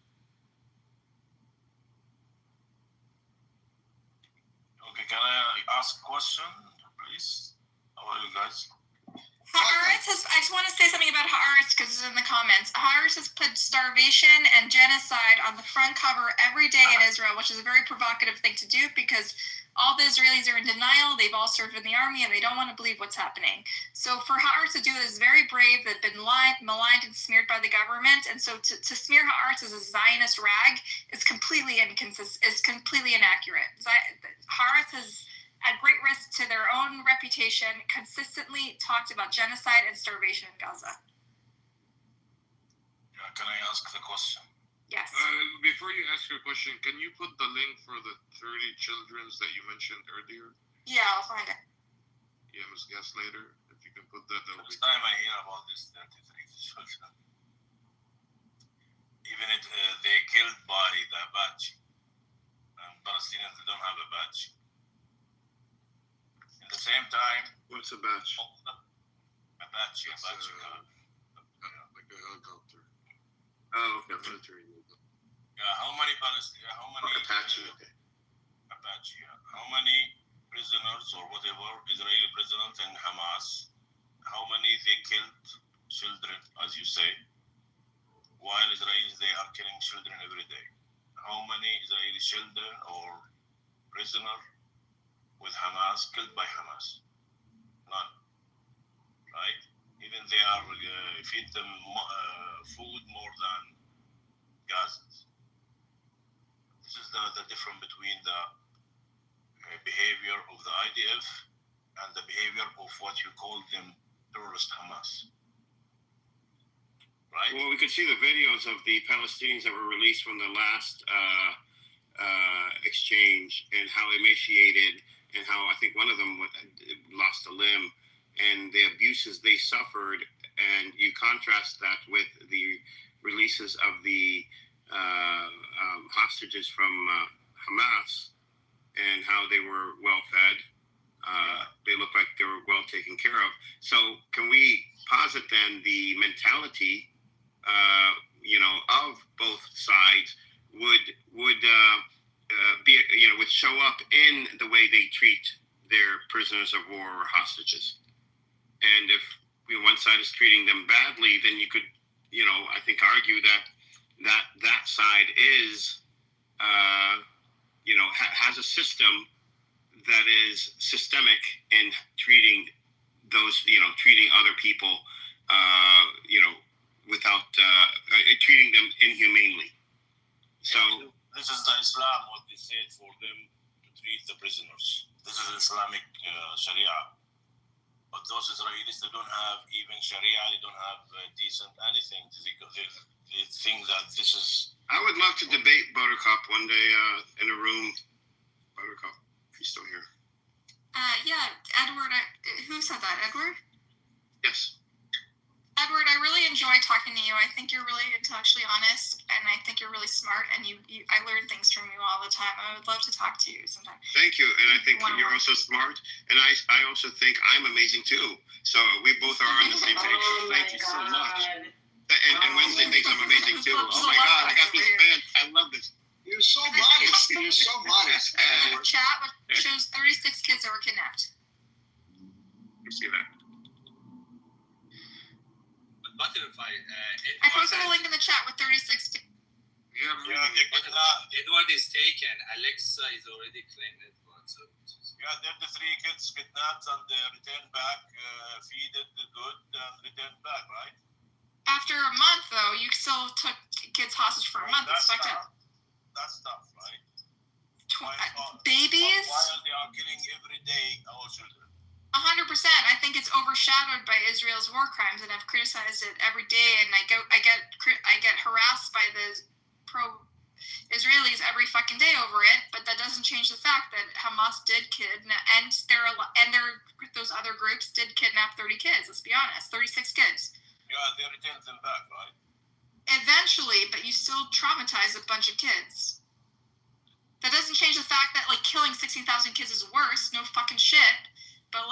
Speaker 8: Okay, can I ask a question, please? How are you guys?
Speaker 17: Haaretz I just want to say something about Haaretz because it's in the comments. Haaretz has put starvation and genocide on the front cover every day in Israel, which is a very provocative thing to do because all the Israelis are in denial. They've all served in the army and they don't want to believe what's happening. So for Haaretz to do this is very brave. They've been maligned and smeared by the government. And so to smear Haaretz as a Zionist rag is completely inconsistent, is completely inaccurate. Haaretz has, at great risk to their own reputation, consistently talked about genocide and starvation in Gaza.
Speaker 8: Yeah, can I ask the question?
Speaker 17: Yes.
Speaker 2: Before you ask your question, can you put the link for the 30 children that you mentioned earlier?
Speaker 17: Yeah, I'll find it.
Speaker 2: Yeah, Ms. Gaslater, if you can put that, that'll be
Speaker 8: First time I hear about this 33 children. Even they killed by the Apache. And Palestinians don't have a badge. At the same time,
Speaker 2: what's a badge?
Speaker 8: Apache.
Speaker 2: Like a helicopter. Oh, okay, military.
Speaker 8: Yeah, how many Palestinians? How many
Speaker 2: Apache? Okay.
Speaker 8: Apache. Yeah. How many prisoners or whatever Israeli prisoners and Hamas? How many they killed children, as you say? While Israelis they are killing children every day. How many Israeli children or prisoners with Hamas killed by Hamas? None. Right? Even they are feed them food more than Gazans. This is the difference between the behavior of the IDF and the behavior of what you call them terrorist Hamas. Right?
Speaker 13: Well, we could see the videos of the Palestinians that were released from the last exchange and how emaciated and how I think one of them lost a limb and the abuses they suffered
Speaker 22: and you contrast that with the releases of the hostages from Hamas and how they were well fed. They look like they were well taken care of. So can we posit then the mentality, of both sides would be, would show up in the way they treat their prisoners of war or hostages? And if one side is treating them badly, then you could, I think argue that side is, has a system that is systemic in treating those, treating other people, without treating them inhumanely. So
Speaker 8: this is the Islam, what they said for them to treat the prisoners. This is Islamic Sharia. But those Israelis, they don't have even Sharia, they don't have decent anything. They think that this is...
Speaker 22: I would love to debate Buttercup one day in a room. Buttercup, if he's still here.
Speaker 17: Yeah, Edward, who said that? Edward?
Speaker 22: Yes.
Speaker 17: Edward, I really enjoy talking to you. I think you're really intellectually honest, and I think you're really smart, and I learn things from you all the time. I would love to talk to you sometime.
Speaker 22: Thank you, and I think you're also smart, and I also think I'm amazing too. So we both are on the same page. So thank you so much. And Wednesday thinks I'm amazing too. Oh my God, I got this band. I love this.
Speaker 14: You're so modest. You're so modest.
Speaker 17: Chat shows 36 kids that were kidnapped.
Speaker 22: You see that?
Speaker 10: Butterfly.
Speaker 17: I posted a link in the chat with 36.
Speaker 10: Edward is taken. Alexa is already claimed Edward. So
Speaker 8: there are the 3 kids kidnapped and they returned back, feeded the good, and returned back, right?
Speaker 17: After a month, though, you still took kids hostage for a month. That's fucked up.
Speaker 8: That's tough, right?
Speaker 17: Babies?
Speaker 8: While they are killing every day our children.
Speaker 17: 100%. I think it's overshadowed by Israel's war crimes, and I've criticized it every day. And I get harassed by the pro-Israelis every fucking day over it. But that doesn't change the fact that Hamas did kidnap, and those other groups did kidnap 30 kids. Let's be honest, 36 kids.
Speaker 8: Yeah, they returned them back, right?
Speaker 17: Eventually, but you still traumatize a bunch of kids. That doesn't change the fact that killing 16,000 kids is worse. No fucking shit. But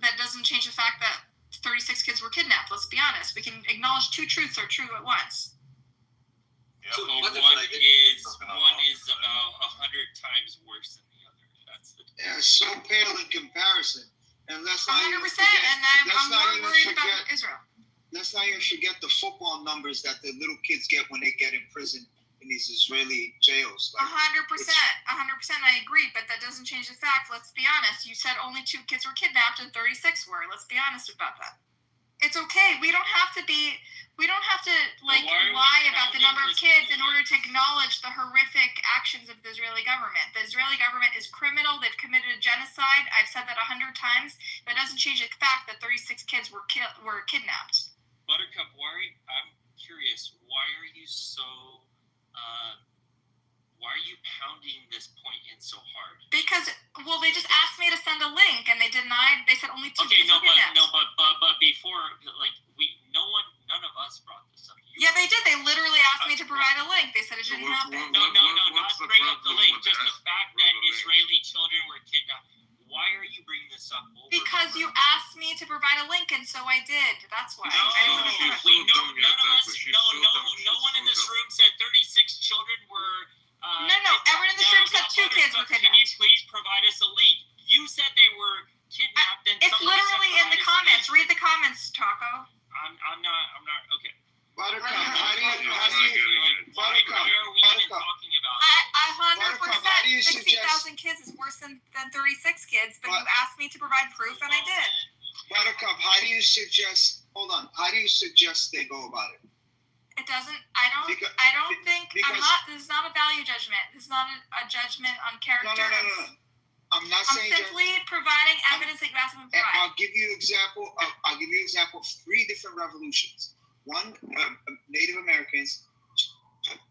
Speaker 17: that doesn't change the fact that 36 kids were kidnapped. Let's be honest. We can acknowledge 2 truths are true at once.
Speaker 9: Yeah, so one is about 100 times worse than the other. That's the
Speaker 14: difference. So pale in comparison. And let's not
Speaker 17: 100%. And I'm more worried about Israel.
Speaker 14: Let's not even forget the football numbers that the little kids get when they get in prison in these Israeli jails.
Speaker 17: 100%. 100%. I agree, but that doesn't change the fact. Let's be honest. You said only 2 kids were kidnapped and 36 were. Let's be honest about that. It's okay. We don't have to lie about the number of kids in order to acknowledge the horrific actions of the Israeli government. The Israeli government is criminal. They've committed a genocide. I've said that 100 times. That doesn't change the fact that 36 kids were kidnapped.
Speaker 9: Buttercup, I'm curious. Why are you so? Why are you pounding this point in so hard?
Speaker 17: Because, they just asked me to send a link, and they denied. They said only 2 kids were kidnapped.
Speaker 9: But before, none of us brought this up.
Speaker 17: Yeah, they did. They literally asked me to provide a link. They said it didn't happen.
Speaker 9: No, not bring up the link. Just the fact that Israeli children were kidnapped. Why are you bringing this up?
Speaker 17: Because you asked me to provide a link, and so I did. That's why.
Speaker 9: No one in this room said 36 children were.
Speaker 17: No. Everyone in this room said 2 kids were kidnapped.
Speaker 9: Can you please provide us a link? You said they were kidnapped.
Speaker 17: It's literally in the comments. Read the comments, Taco.
Speaker 9: I'm not. Okay.
Speaker 14: Buttercup, how do you talking
Speaker 9: about?
Speaker 17: 100%. 16,000 kids is worse than 36 kids, but you asked me to provide proof, and I did.
Speaker 14: Buttercup, how do you suggest they go about it?
Speaker 17: It doesn't. I don't think. This is not a value judgment. This is not a judgment on character.
Speaker 14: No. I'm not saying.
Speaker 17: I'm simply providing evidence that you asked me to provide.
Speaker 14: I'll give you an example of 3 different revolutions. One, Native Americans,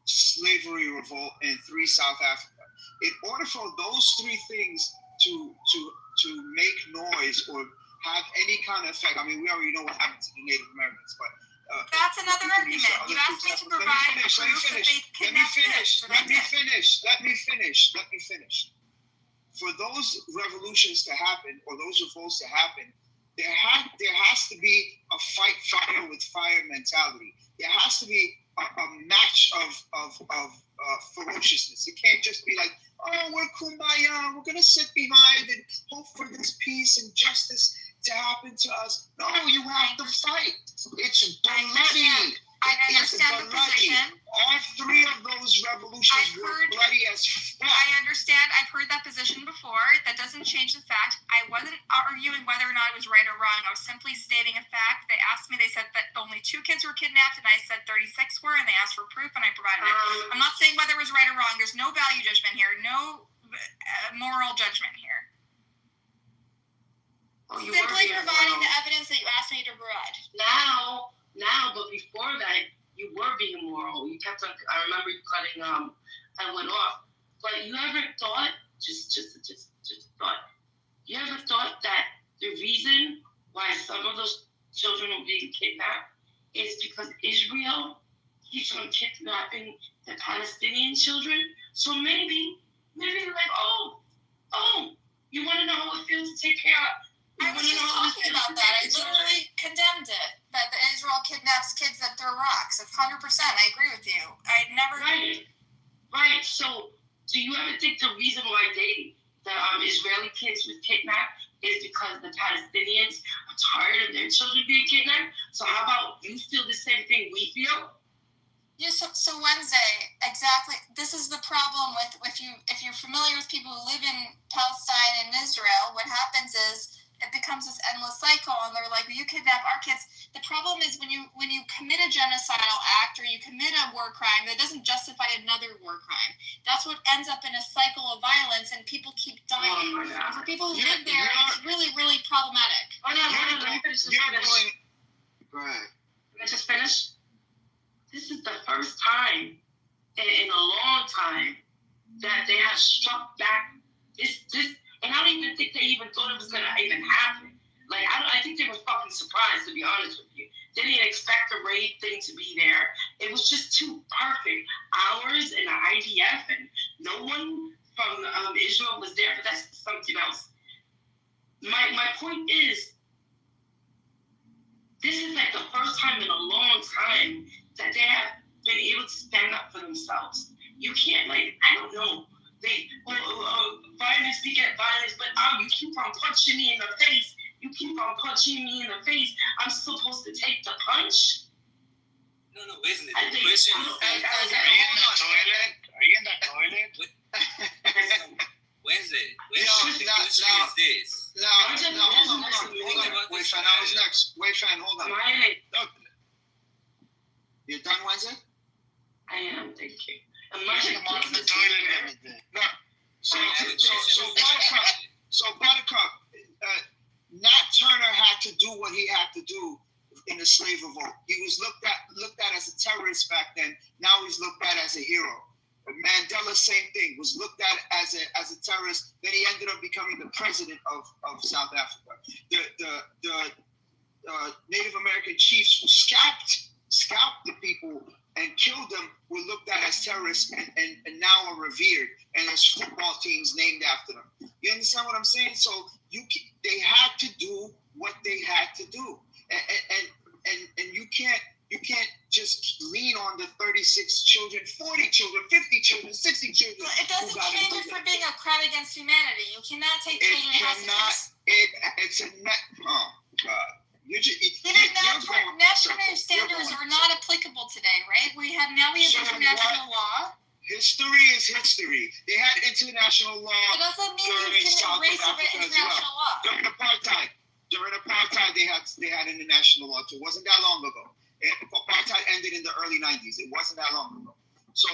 Speaker 14: slavery revolt, and 3, South Africa. In order for those 3 things to make noise or have any kind of effect. I mean, we already know what happened to the Native Americans, but
Speaker 17: that's another argument. You asked me to provide proof that they kidnapped kids.
Speaker 14: Let me finish. For those revolutions to happen, or those revolts to happen, there has to be a fight fire with fire mentality. There has to be a match of ferociousness. It can't just be like, oh, we're kumbaya, we're gonna sit behind and hope for this peace and justice to happen to us. No, you have to fight. It's bloody.
Speaker 17: I understand the position.
Speaker 14: All three of those revolutions were bloody as fuck.
Speaker 17: I understand. I've heard that position before. That doesn't change the fact. I wasn't arguing whether or not it was right or wrong. I was simply stating a fact. They asked me, they said that only 2 kids were kidnapped, and I said 36 were, and they asked for proof, and I provided it. I'm not saying whether it was right or wrong. There's no value judgment here, no moral judgment here. Simply providing the evidence that you asked me to provide.
Speaker 16: Now, but before that, you were being immoral. You kept on. I remember you cutting Edwin off. But you ever thought, just thought, you ever thought that the reason why some of those children are being kidnapped is because Israel keeps on kidnapping the Palestinian children? So maybe they're like, oh, you want to know how it feels to take care of.
Speaker 17: I was just talking about that. I literally condemned it. That Israel kidnaps kids that throw rocks. 100%. I agree with you. I never.
Speaker 16: Right. So, do you ever think the reason why the Israeli kids were kidnapped is because the Palestinians are tired of their children being kidnapped? So, how about you feel the same thing we feel?
Speaker 17: Yeah, so Wednesday, exactly. This is the problem with if you're familiar with people who live in Palestine and Israel. What happens is it becomes this endless cycle, and they're like, you kidnap our kids. The problem is when you commit a genocidal act or you commit a war crime, that doesn't justify another war crime. That's what ends up in a cycle of violence, and people keep dying. And for people who live there, it's really, really problematic.
Speaker 16: Let me finish.
Speaker 14: Go ahead.
Speaker 16: Can I just finish? This is the first time in a long time that they have struck back this. And I don't even think they even thought it was going to even happen. Like, I think they were fucking surprised, to be honest with you. They didn't expect the raid thing to be there. It was just too perfect. Ours and the IDF and no one from Israel was there, but that's something else. My point is, this is like the first time in a long time that they have been able to stand up for themselves. You can't, like, I don't know. Violence beget violence, but you keep on punching me in the face. You keep on punching me in the face. I'm supposed to take the punch?
Speaker 10: No, isn't it?
Speaker 16: I think,
Speaker 10: question is,
Speaker 1: are you in the toilet?
Speaker 10: Wednesday. The question is this.
Speaker 14: Hold on. Wait, Fan, I was next. Wait, Fan, hold on. You're done, Wednesday?
Speaker 16: I am, thank you.
Speaker 14: So Buttercup, Nat Turner had to do what he had to do in the slave revolt. He was looked at as a terrorist back then. Now he's looked at as a hero. Mandela, same thing, was looked at as a terrorist. Then he ended up becoming the president of South Africa. The Native American chiefs who scalped the people and killed them were looked at as terrorists and now are revered, and there's football teams named after them. You understand what I'm saying? So they had to do what they had to do, and you can't just lean on the 36 children, 40 children, 50 children, 60 children.
Speaker 17: Well, it doesn't change it for being a crime against humanity. You cannot take children hostages.
Speaker 14: It's a net. Oh God.
Speaker 17: Nat Turner standards are not applicable today, right? We have international law.
Speaker 14: History is history. They had international law.
Speaker 17: It doesn't mean you can erase international law.
Speaker 14: During apartheid, they had international law too. It wasn't that long ago. Apartheid ended in the early 90s. It wasn't that long ago. So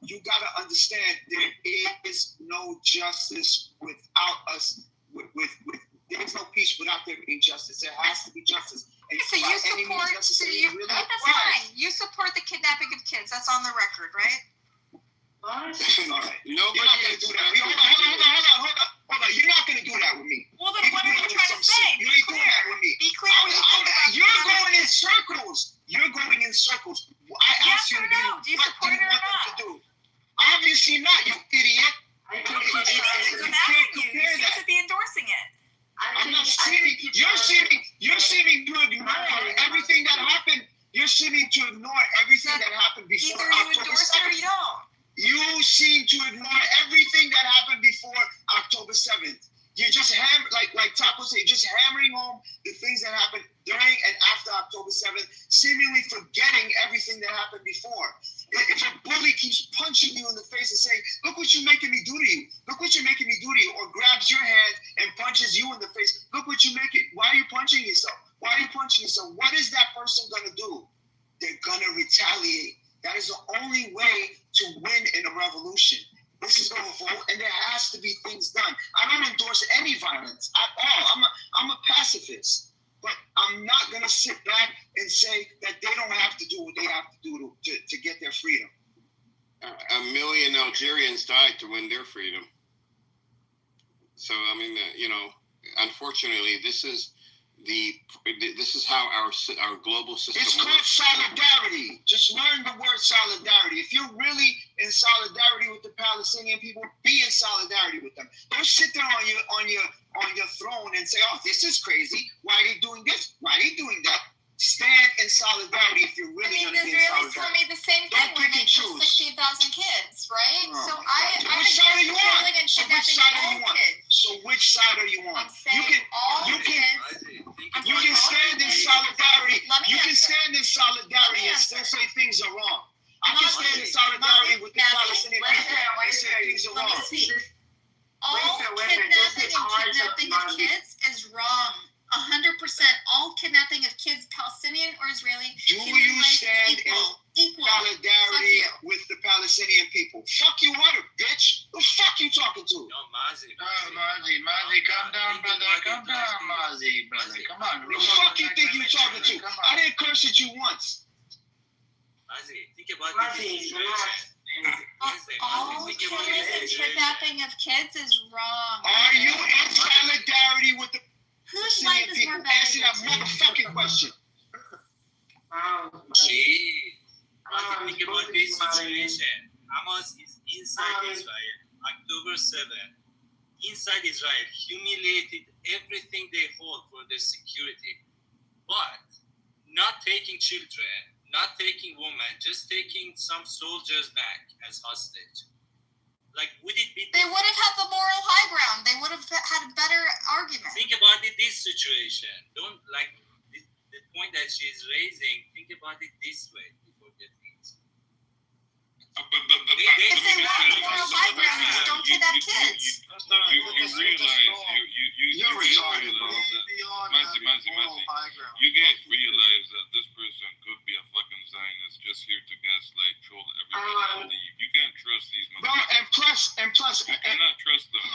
Speaker 14: you got to understand there is no justice without us. There is no peace without there being justice. There has to be justice. And
Speaker 17: so you support. That's fine. You support the kidnapping of kids. That's on the record, right?
Speaker 14: What? All right. You're not going to do that. Hold on. You're not going to do that with me.
Speaker 17: Well, then what are you trying to say? Be clear.
Speaker 14: to ignore everything that happened before October 7th. You're just like Taco said, just hammering home the things that happened during and after October 7th, seemingly forgetting everything that happened before. If a bully keeps punching you in the face and saying, look what you're making me do to you, look what you're making me do to you, or grabs your hand and punches you in the face, look what you make it, why are you punching yourself? Why are you punching yourself? What is that person gonna do? They're gonna retaliate. That is the only way to win in a revolution. This is over, vote, and there has to be things done. I don't endorse any violence at all. I'm a pacifist, but I'm not gonna sit back and say that they don't have to do what they have to do to get their freedom.
Speaker 22: 1 million Algerians died to win their freedom. So I mean, unfortunately, this is how our global system
Speaker 14: It's called
Speaker 22: works.
Speaker 14: solidarity. Just learn the word solidarity. If you're really in solidarity with the Palestinian people, be in solidarity with them. Don't sit there on your throne and say, "Oh, this is crazy. Why are they doing this? Why are they doing that?" Stand in solidarity if you're really going to be in
Speaker 17: Israelis told
Speaker 14: solidarity.
Speaker 17: me the same
Speaker 14: Don't
Speaker 17: thing when
Speaker 14: pick
Speaker 17: they
Speaker 14: and
Speaker 17: killed
Speaker 14: choose.
Speaker 17: 16,000 kids, right?
Speaker 14: Oh
Speaker 17: So
Speaker 14: my God.
Speaker 17: I'm
Speaker 14: Which side are
Speaker 17: against
Speaker 14: you on?
Speaker 17: killing and
Speaker 14: So which
Speaker 17: kidnapping
Speaker 14: side are you
Speaker 17: all
Speaker 14: on?
Speaker 17: kids.
Speaker 14: So which side are you on?
Speaker 17: I'm saying all kids.
Speaker 14: You can stand in solidarity.
Speaker 17: Let me
Speaker 14: You can
Speaker 17: answer.
Speaker 14: stand in solidarity and still say things are wrong. I can stand in solidarity with the Palestinian people and say things are
Speaker 17: Let me
Speaker 14: wrong.
Speaker 17: speak. All kidnapping of kids is wrong. 100%. All kidnapping of kids, Palestinian or Israeli,
Speaker 14: Do
Speaker 17: human
Speaker 14: you
Speaker 17: life is
Speaker 14: stand in
Speaker 17: equal.
Speaker 14: solidarity with the Palestinian people? Fuck you, what a bitch. Who the fuck you talking to?
Speaker 1: Mazi, calm down, brother. Calm down, Mazi, brother. Come on.
Speaker 14: Who the fuck you think you talking to? I didn't curse at you once.
Speaker 10: Mazi, think about this situation.
Speaker 17: All killing and kidnapping of kids is wrong.
Speaker 14: Are you in solidarity with the
Speaker 17: Whose life
Speaker 14: Palestinian
Speaker 17: is
Speaker 14: people?
Speaker 17: more
Speaker 14: Answer that
Speaker 17: valuable?
Speaker 14: motherfucking question.
Speaker 10: Think about this situation. Hamas is inside Israel. October 7th. Inside Israel, humiliated everything they hold for their security. But not taking children, not taking women, just taking some soldiers back as hostage. Like, would it be...
Speaker 17: They would have had the moral high ground. They would have had a better argument.
Speaker 10: Think about it, this situation. Don't, like, the point that she's raising, think about it this way before getting it.
Speaker 17: If they want the moral high ground, just don't kidnap kids.
Speaker 5: You realize
Speaker 14: You're retarded, bro.
Speaker 5: Mazi, you guys realize that this person could be a fucking Zionist just here to gaslight, troll everybody. You can't trust these
Speaker 14: Bro,
Speaker 5: motherfuckers.
Speaker 14: and plus,
Speaker 5: You cannot trust them.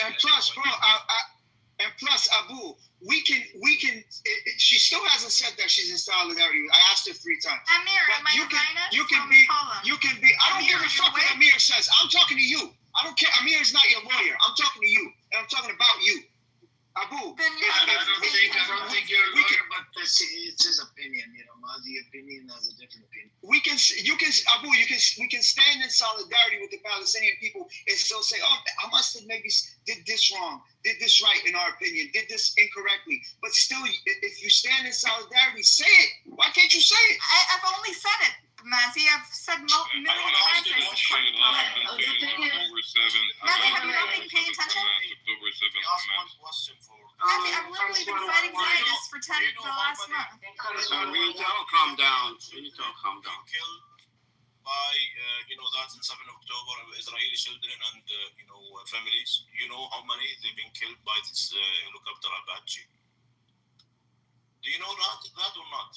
Speaker 14: and plus, bro, and plus, Abu, we can. She still hasn't said that she's in solidarity. I asked her 3 times.
Speaker 17: Amir,
Speaker 14: But
Speaker 17: am I
Speaker 14: you
Speaker 17: a
Speaker 14: can
Speaker 17: Zionist?
Speaker 14: be.
Speaker 17: Call him.
Speaker 14: You can be. I don't
Speaker 17: Amir,
Speaker 14: give a
Speaker 17: you're
Speaker 14: fuck what
Speaker 17: way-
Speaker 14: Amir says. I'm talking to you. I don't care. Amir is not your lawyer. I'm talking to you, and I'm talking about you, Abu.
Speaker 17: Then you're
Speaker 14: if-
Speaker 17: not
Speaker 14: if-
Speaker 17: paying
Speaker 1: I don't think you're a
Speaker 14: we
Speaker 1: lawyer,
Speaker 14: can-
Speaker 1: but it's his opinion. Mazi's opinion has a different opinion.
Speaker 14: we can, Abu, we can stand in solidarity with the Palestinian people and still say, oh, Hamas did this wrong, did this right in our opinion, did this incorrectly. But still, if you stand in solidarity, say it. Why can't you say it?
Speaker 17: I've only said it, Mazi. I've said million times.
Speaker 5: That shit all happened October 7th.
Speaker 17: Mazi, have you not been paying attention?
Speaker 5: October 7th.
Speaker 8: Ask one question for.
Speaker 17: Mazi, I've literally been fighting Zionists for the last month.
Speaker 22: We need to all calm down. We need to all calm down.
Speaker 8: Killed by that's in 7 October, Israeli children and families. You know how many they've been killed by this helicopter Apache. Do you know that or not?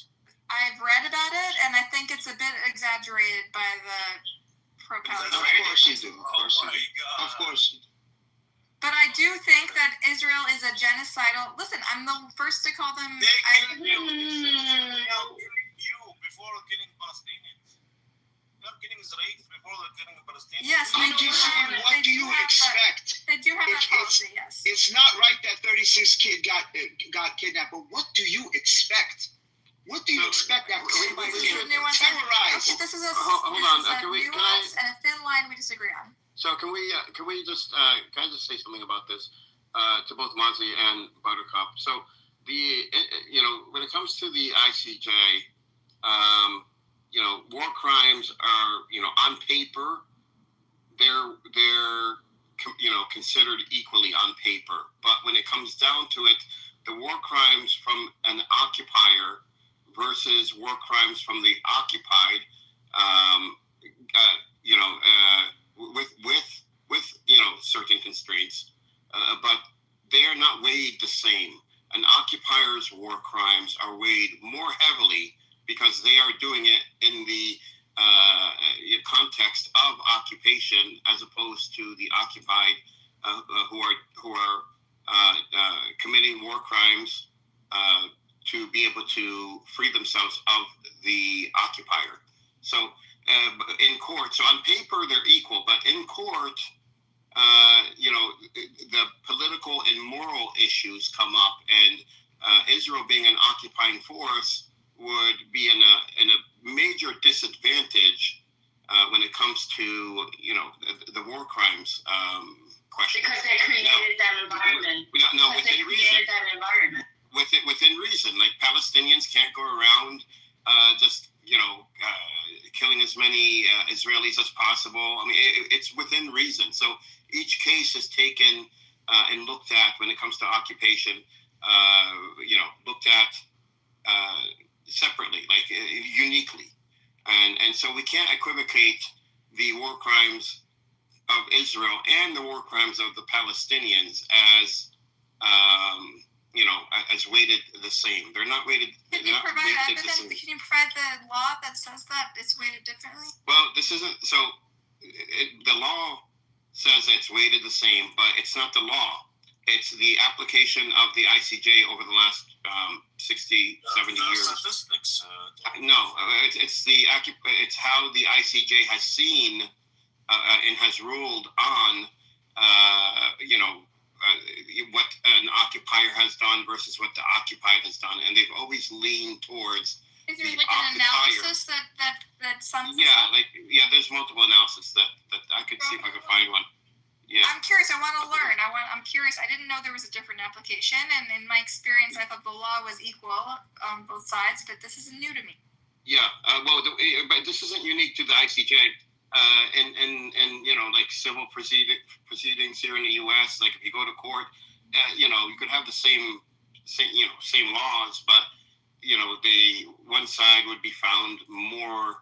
Speaker 17: I've read about it, and I think it's a bit exaggerated by the pro-Palestinian.
Speaker 14: Of course you do. Of course you do.
Speaker 17: But I do think that Israel is a genocidal. Listen, I'm the first to call them.
Speaker 8: They killed you. They are killing you before killing Palestinians. They are killing Israelis before they're killing Palestinians.
Speaker 17: Yes,
Speaker 14: I'm just saying, what do you expect?
Speaker 17: They do have that policy, yes.
Speaker 14: It's not right that 36 kids got kidnapped, but what do you expect? What do you expect that everybody's getting terrorized?
Speaker 17: Okay, this is a,
Speaker 22: Hold on.
Speaker 17: this is a
Speaker 22: Can I?
Speaker 17: nuance and a thin line we disagree on.
Speaker 22: So can we just can I just say something about this to both Mazi and Buttercup? So when it comes to the ICJ, war crimes are on paper they're considered equally on paper. But when it comes down to it, the war crimes from an occupier versus war crimes from the occupied, with certain constraints, but they are not weighed the same. An occupier's war crimes are weighed more heavily because they are doing it in the context of occupation, as opposed to the occupied who are committing war crimes to be able to free themselves of the occupier. So in court, so on paper they're equal, but in court, the political and moral issues come up, and Israel being an occupying force would be in a major disadvantage when it comes to the war crimes question.
Speaker 16: Because they created that environment.
Speaker 22: No, within reason.
Speaker 16: That environment.
Speaker 22: Within reason, like Palestinians can't go around just killing as many Israelis as possible. I mean, it's within reason. So each case is taken and looked at when it comes to occupation. Looked at separately, like uniquely, and so we can't equivocate the war crimes of Israel and the war crimes of the Palestinians as as weighted the same. They're not weighted.
Speaker 17: Can you provide evidence? Can you provide the law that says that it's weighted differently?
Speaker 22: Well, this isn't so. The law says it's weighted the same, but it's not the law. It's the application of the ICJ over the last 60, 70 years.
Speaker 8: Statistics.
Speaker 22: No, it's how the ICJ has seen and has ruled on, what an occupier has done versus what the occupied has done, and they've always leaned towards.
Speaker 17: Is there like an analysis that sums?
Speaker 22: Yeah, there's multiple analysis that I could see if I could find one. Yeah.
Speaker 17: I'm curious. I want to learn. I'm curious. I didn't know there was a different application, and in my experience, I thought the law was equal on both sides. But this is new to me.
Speaker 22: Yeah. But this isn't unique to the ICJ. And like civil proceedings here in the U.S. Like if you go to court, you could have the same laws, but the one side would be found more,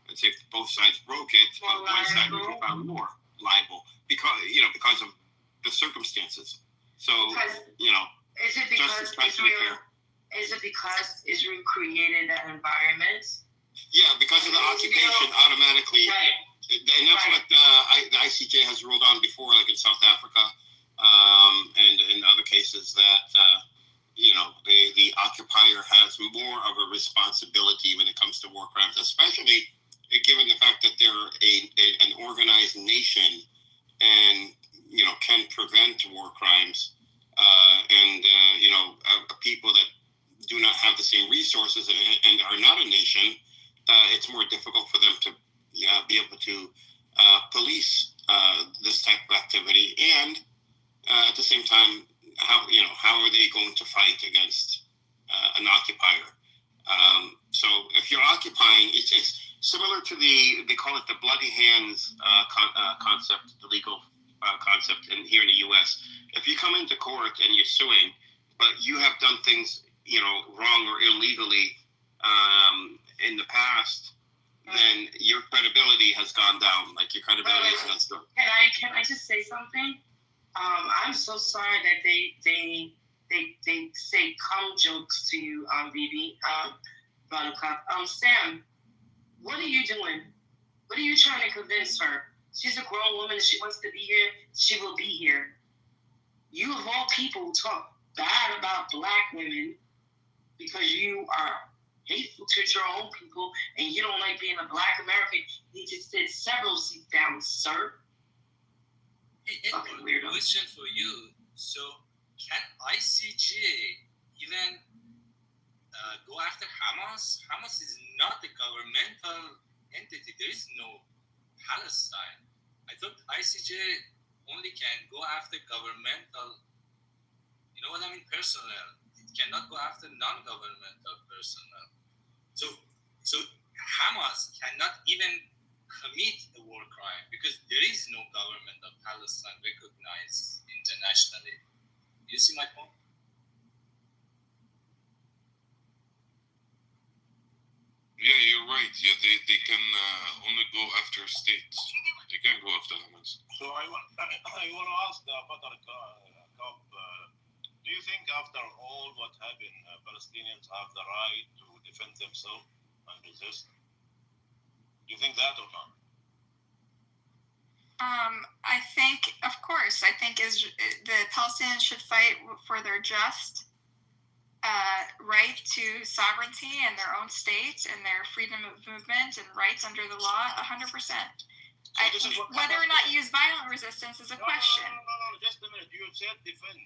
Speaker 22: let's say if both sides broke it, but one side would be found more liable because of the circumstances. So
Speaker 16: is it because Israel created that environment?
Speaker 22: Yeah, because of the occupation, automatically, and that's what the ICJ has ruled on before, like in South Africa, and in other cases that the occupier has more of a responsibility when it comes to war crimes, especially given the fact that they're an organized nation and can prevent war crimes, and people that do not have the same resources and are not a nation. It's more difficult for them to be able to police this type of activity, and at the same time, how are they going to fight against an occupier? So if you're occupying, it's similar to they call it the bloody hands concept, the legal concept here in the U.S. If you come into court and you're suing, but you have done things wrong or illegally in the past, then your credibility has gone down. Like your credibility is not strong.
Speaker 16: Can I just say something? I'm so sorry that they say cum jokes to you, Bibi, Buttercup. Sam, what are you doing? What are you trying to convince her? She's a grown woman. If she wants to be here, she will be here. You of all people talk bad about black women because you are hateful to your own people and you don't like being a black American. You just sit several seats down, sir.
Speaker 10: Fucking weirdo. Question for you. So, can ICJ even go after Hamas? Hamas is not a governmental entity. There is no Palestine. I thought ICJ only can go after governmental, personnel. It cannot go after non-governmental personnel. So Hamas cannot even commit a war crime because there is no government of Palestine recognized internationally. You see my point?
Speaker 5: Yeah, you're right. Yeah, they can only go after states. They can't go after Hamas.
Speaker 8: So I want to ask Badr Kab, do you think after all what happened, Palestinians have the right to defend themselves and resist? Do you think that or not?
Speaker 17: I think, of course, I think the Palestinians should fight for their just right to sovereignty and their own state and their freedom of movement and rights under the law, 100%. Whether or not you use violent resistance is a question.
Speaker 8: No, just a minute. You said defend.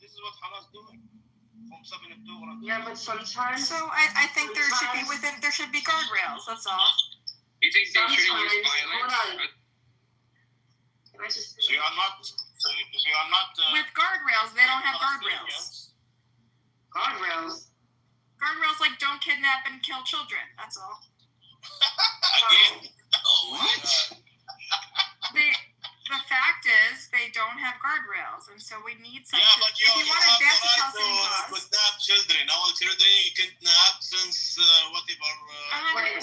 Speaker 8: This is what Hamas doing from 7 October.
Speaker 16: Yeah, but sometimes.
Speaker 17: So I think there should be guardrails. That's all.
Speaker 19: You think they should use violence?
Speaker 8: So you are not.
Speaker 17: With guardrails, they don't have guardrails.
Speaker 16: Guardrails.
Speaker 17: Guardrails like don't kidnap and kill children. That's all.
Speaker 8: Again.
Speaker 14: What?
Speaker 17: The fact is, they don't have guardrails, and so we need some.
Speaker 8: Yeah, but
Speaker 17: if you want to advance the Palestinian cause,
Speaker 8: kidnap children. All children kidnapped since whatever.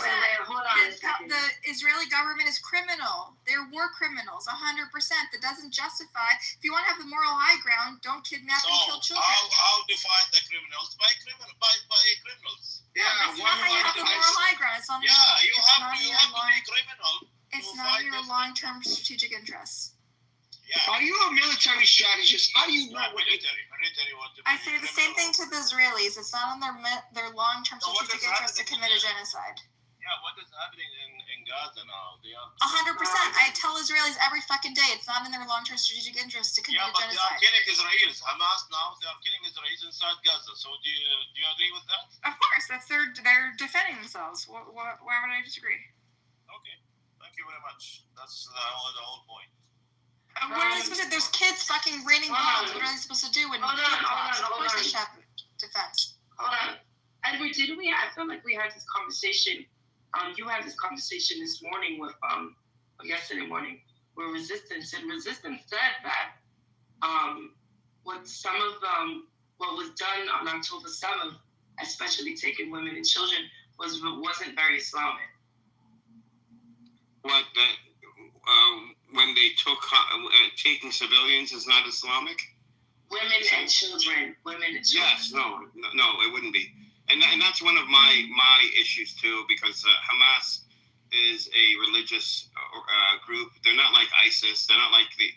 Speaker 17: 100%.
Speaker 16: Hold on a second.
Speaker 17: The Israeli government is criminal. They're war criminals, 100%. That doesn't justify. If you want to have the moral high ground, don't kidnap and kill children.
Speaker 8: How to fight the criminals? By criminals.
Speaker 17: Yeah, that's not how you have the moral high ground. It's not.
Speaker 8: Yeah, you have to be criminal.
Speaker 17: It's not in your long-term strategic interests.
Speaker 8: Yeah.
Speaker 14: Are you a military strategist? How do you know what
Speaker 8: military what to
Speaker 17: I say the same thing to the Israelis. It's not in their long-term strategic interest to commit a genocide.
Speaker 8: Yeah, what is happening in Gaza now?
Speaker 17: 100%. I tell Israelis every fucking day it's not in their long-term strategic interest to commit a
Speaker 8: but
Speaker 17: genocide.
Speaker 8: they are killing Israelis. Hamas now, they are killing Israelis inside Gaza. So do you agree with that?
Speaker 17: Of course, that's they're defending themselves. Why would I disagree?
Speaker 8: Okay, thank you very much. That's the whole point.
Speaker 17: What are they supposed to do? There's kids fucking raining bombs. What are they supposed to do when
Speaker 16: Hold on.
Speaker 17: Of course they should have defense.
Speaker 16: Hold on. Edward, I feel like we had this conversation. You had this conversation this morning with yesterday morning with Resistance, and Resistance said that what some of what was done on October 7th, especially taking women and children, wasn't very Islamic.
Speaker 22: What when they took taking civilians is not Islamic?
Speaker 16: Women and children.
Speaker 22: Yes, no, it wouldn't be. And that's one of my issues too, because Hamas is a religious group. They're not like ISIS. They're not like they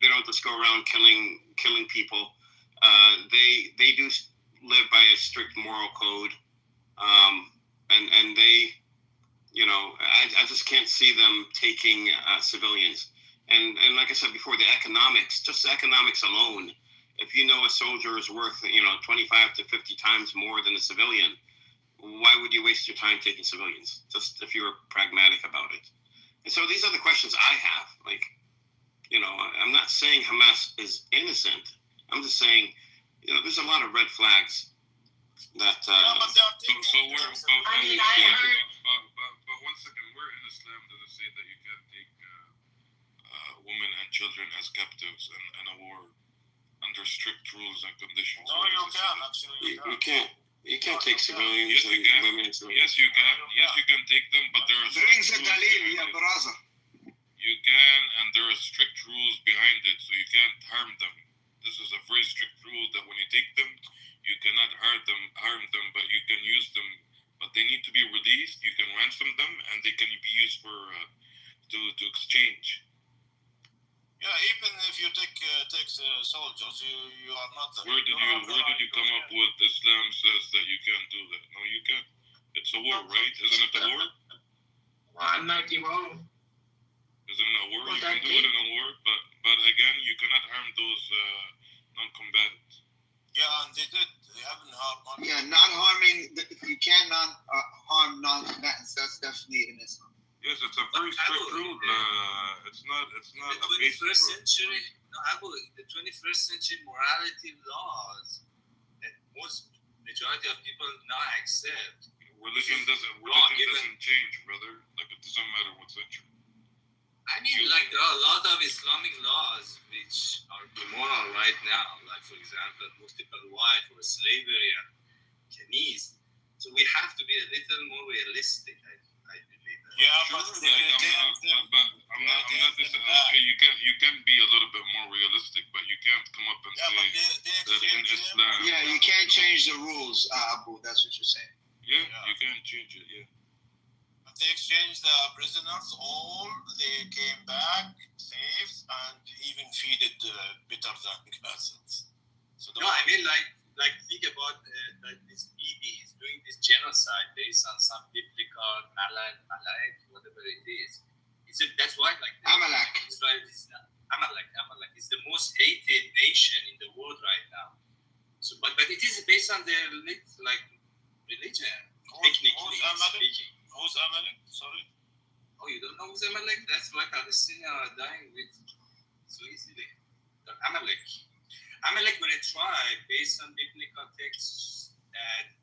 Speaker 22: don't just go around killing people. They do live by a strict moral code, and they, I just can't see them taking civilians. And like I said before, just the economics alone. If you know a soldier is worth 25 to 50 times more than a civilian, why would you waste your time taking civilians? Just if you're pragmatic about it. And so these are the questions I have. Like, I'm not saying Hamas is innocent. I'm just saying, there's a lot of red flags that.
Speaker 5: But one second, where in Islam does it say that you can take women and children as captives in a war under strict rules and conditions?
Speaker 8: No, you can actually.
Speaker 22: You can't take civilians.
Speaker 5: Yes, you can. Yes, you can. Yes, you can take them, but there are
Speaker 14: brings a dalil, ya braza.
Speaker 5: You can, and there are strict rules behind it, so you can't harm them. This is a very strict rule that when you take them, you cannot harm them, but you can use them. But they need to be released. You can ransom them, and they can be used for to exchange.
Speaker 8: Yeah, even if you take soldiers, you are not.
Speaker 5: Where did you come up with Islam says that you can't do that? No, you can't. It's a war, right? Isn't it a war?
Speaker 16: Well, I might be wrong.
Speaker 5: Isn't it a war? You can do it in a war, but again, you cannot harm those non-combatants.
Speaker 8: Yeah, and they did. They haven't harmed.
Speaker 14: Yeah, not harming. You cannot harm non-combatants. That's definitely in Islam.
Speaker 5: Yes, it's a very strict rule. It's not
Speaker 10: the 21st century. The 21st century morality laws that most majority of people not accept.
Speaker 5: Religion doesn't change, brother. Like, it doesn't matter what century.
Speaker 10: I mean, like, there are a lot of Islamic laws which are immoral right now, like, for example, multiple wife or slavery and knees. So we have to be a little more realistic, I believe.
Speaker 5: Yeah, but I'm not okay. You can be a little bit more realistic, but you can't come up and say that in Islam.
Speaker 14: Yeah, you can't change the rules, Abu. That's what you're saying.
Speaker 5: Yeah, you can't change it. Yeah.
Speaker 8: But they exchanged the prisoners. All they came back safe and even feeded better than Gazans. So
Speaker 10: no, I mean, like think about like this BB is doing this genocide based on some biblical Malak, whatever it is. That's why, like,
Speaker 14: Amalek.
Speaker 10: Israel is Amalek is the most hated nation in the world right now. So, but it is based on their religion. Technically speaking.
Speaker 8: Who's Amalek? Sorry.
Speaker 10: Oh, you don't know who's Amalek? That's why Palestinians are dying with so easily. Amalek were a tribe based on biblical texts that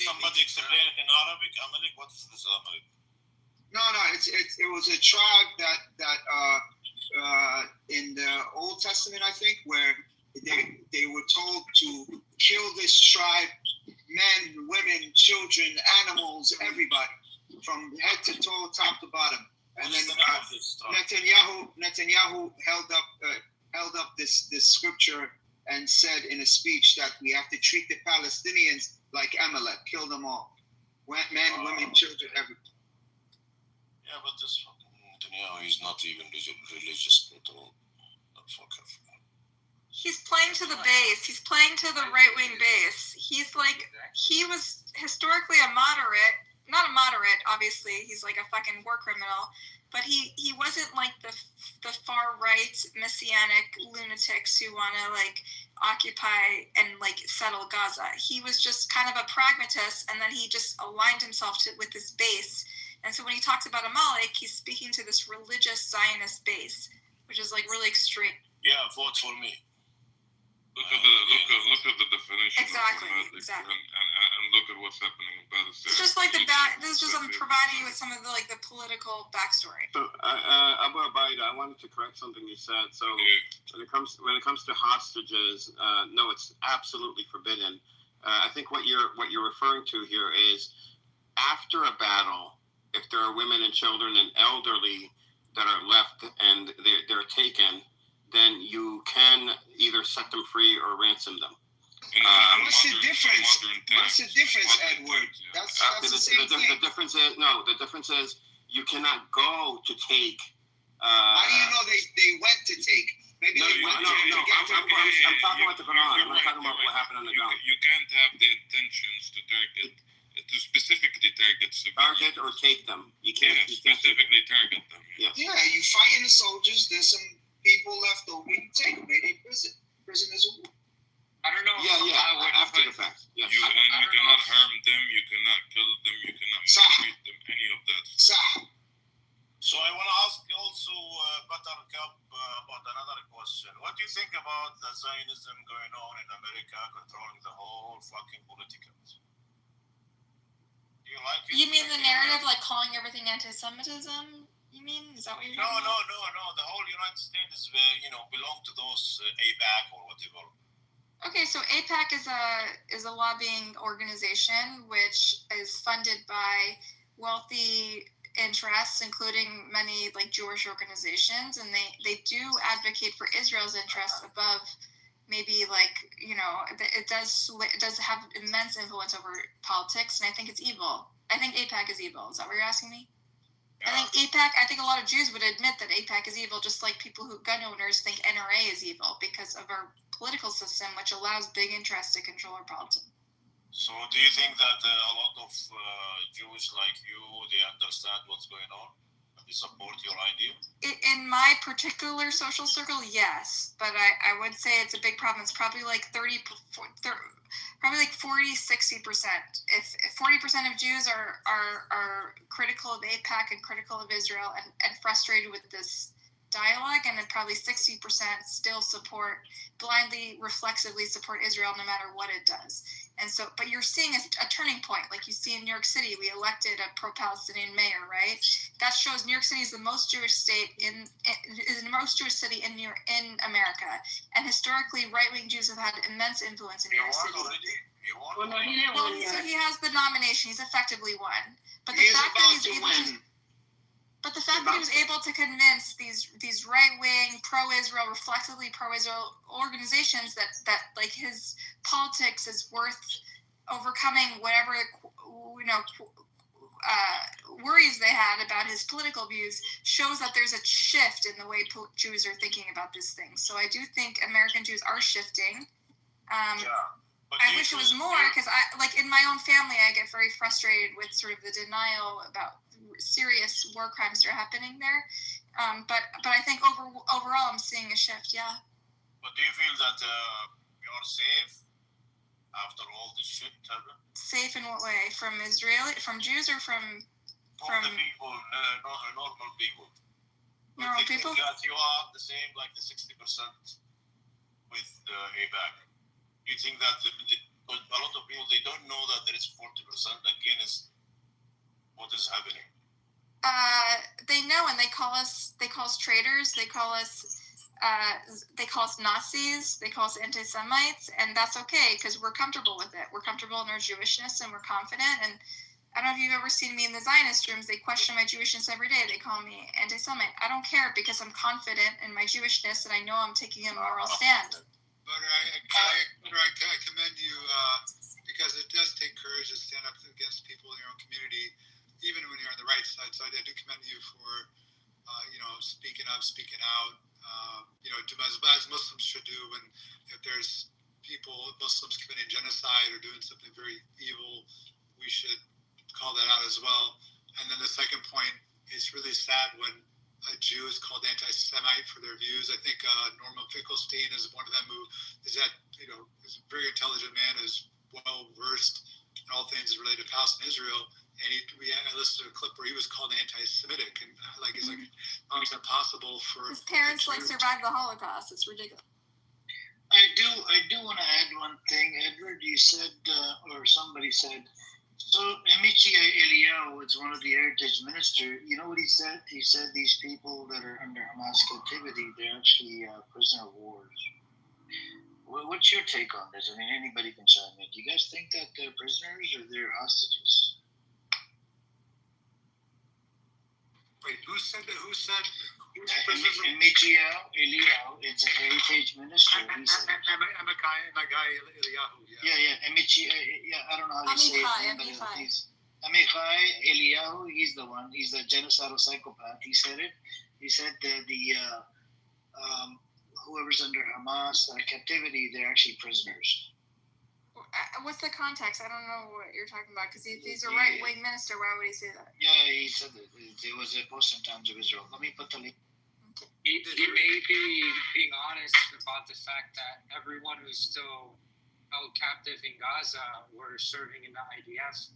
Speaker 8: somebody explain it in Arabic? Amalek, what is this Amalek?
Speaker 14: No, it was a tribe that in the Old Testament, I think, where they were told to kill this tribe, men, women, children, animals, everybody, from head to toe, top to bottom. And then Netanyahu held up this scripture and said in a speech that we have to treat the Palestinians like Amalek, kill them all, men, women, children, everybody.
Speaker 8: Yeah, but this fucking Netanyahu is not even religious at all.
Speaker 17: He's playing to the base. He's playing to the right-wing base. He was historically a moderate, not a moderate, obviously. He's like a fucking war criminal. But he wasn't like the far-right messianic lunatics who want to, like, occupy and, like, settle Gaza. He was just kind of a pragmatist, and then he just aligned himself with this base. And so when he talks about Amalek, he's speaking to this religious Zionist base, which is, like, really extreme.
Speaker 8: Yeah, vote for me.
Speaker 5: Look at the definition.
Speaker 17: Exactly.
Speaker 5: And look at what's happening in Palestine.
Speaker 17: It's just like this is just I'm providing you with some of the political backstory.
Speaker 22: So, Abu Abaida, I wanted to correct something you said. So, when it comes to hostages, no, it's absolutely forbidden. I think what you're referring to here is after a battle, if there are women and children and elderly that are left and they're taken, then you can either set them free or ransom them.
Speaker 14: What's the difference? What's the difference, Edward? That's the same thing.
Speaker 22: The difference is you cannot go to take.
Speaker 14: How do you know they went to take? Maybe
Speaker 22: no,
Speaker 14: they went
Speaker 22: I'm talking about the Quran. I'm not talking about what happened on the ground.
Speaker 5: You can't have the intentions to specifically target civilians.
Speaker 22: Target or take them. You can't
Speaker 5: specifically target them.
Speaker 22: Yeah,
Speaker 14: you fighting the soldiers. There's some people left over. You take them. Maybe prison as a war.
Speaker 10: I don't know.
Speaker 22: Yeah. After the fact. Yes.
Speaker 5: You cannot harm them. You cannot kill them. You cannot mistreat them. Any of that.
Speaker 8: So I want to ask also Buttercup about another question. What do you think about the Zionism going on in America, controlling the whole fucking political? Do you like it?
Speaker 17: You mean the narrative, like calling everything anti-Semitism? You mean, is that what you're talking about?
Speaker 8: No. The whole United States, belong to those AIPAC or whatever.
Speaker 17: Okay, so AIPAC is a lobbying organization which is funded by wealthy interests, including many like Jewish organizations, and they do advocate for Israel's interests above maybe it does have immense influence over politics, and I think it's evil. I think AIPAC is evil. Is that what you're asking me? Yeah. I think a lot of Jews would admit that AIPAC is evil, just like gun owners think NRA is evil because of our political system, which allows big interests to control our politics.
Speaker 8: So do you think that a lot of Jews like you, they understand what's going on? They support your idea?
Speaker 17: In my particular social circle, yes. But I would say it's a big problem. It's probably like 40-60%. If 40% of Jews are critical of AIPAC and critical of Israel and frustrated with this dialogue, and then probably 60% still blindly, reflexively support Israel no matter what it does. And so, but you're seeing a turning point, like you see in New York City. We elected a pro-Palestinian mayor, right? That shows New York City is the most Jewish state is the most Jewish city in America, and historically, right-wing Jews have had immense influence in New York City.
Speaker 16: Well, no, he didn't win
Speaker 17: So
Speaker 16: yet.
Speaker 17: he has the nomination. He's effectively won. But the
Speaker 14: He is
Speaker 17: fact that
Speaker 14: about
Speaker 17: he's
Speaker 14: to
Speaker 17: able
Speaker 14: win.
Speaker 17: but the fact that he was able to convince these right-wing, pro-Israel, reflectively pro-Israel organizations that like his politics is worth overcoming whatever worries they had about his political views shows that there's a shift in the way Jews are thinking about this thing. So I do think American Jews are shifting. I wish it was more, because in my own family, I get very frustrated with sort of the denial about serious war crimes that are happening there. But I think overall, I'm seeing a shift. Yeah.
Speaker 8: But do you feel that we are safe after all this shit happened?
Speaker 17: Safe in what way? From Jews, or from
Speaker 8: the people, normal people?
Speaker 17: Normal people?
Speaker 8: That you are the same, like the 60% with AIPAC. You think that a lot of people, they don't know that there is 40% against what is happening.
Speaker 17: They know, and they call us traitors. They call us Nazis. They call us anti-Semites, and that's okay because we're comfortable with it. We're comfortable in our Jewishness, and we're confident. And I don't know if you've ever seen me in the Zionist rooms. They question my Jewishness every day. They call me anti-Semite. I don't care because I'm confident in my Jewishness, and I know I'm taking a moral stand.
Speaker 6: But I commend you because it does take courage to stand up against people in your own community, even when you're on the right side. So I do commend you for, speaking up, speaking out. As Muslims should do when if there's Muslims committing genocide or doing something very evil, we should call that out as well. And then the second point, it's really sad when a Jew is called anti-Semite for their views. I think Norman Finkelstein is one of them who is a very intelligent man who's well versed in all things related to Palestine and Israel. And I listened to a clip where he was called anti-Semitic, and he's like, how is that possible for
Speaker 17: his parents survived the Holocaust? It's ridiculous.
Speaker 20: I do want to add one thing, Edward. You said, or somebody said, so Amici Eliyahu was one of the heritage ministers. You know what he said? He said these people that are under Hamas captivity, they're actually prisoner of wars. What's your take on this? I mean, anybody can chime in. Do you guys think that they're prisoners or they're hostages?
Speaker 6: Wait, who said that?
Speaker 20: Amici Eliyahu, it's a heritage minister. He said it.
Speaker 6: Amici Eliyahu.
Speaker 20: Yeah, Amici, I don't know how to say it. Amichai Eliyahu, he's the one. He's the genocidal psychopath. He said it. He said that whoever's under Hamas captivity, they're actually prisoners.
Speaker 17: What's the context? I don't know what you're talking about, because he's a right-wing minister. Why would he say that?
Speaker 20: Yeah, he said that. It was a Post in Times of Israel. Let me put the link.
Speaker 19: He may be being honest about the fact that everyone who's still held captive in Gaza were serving in the IDF.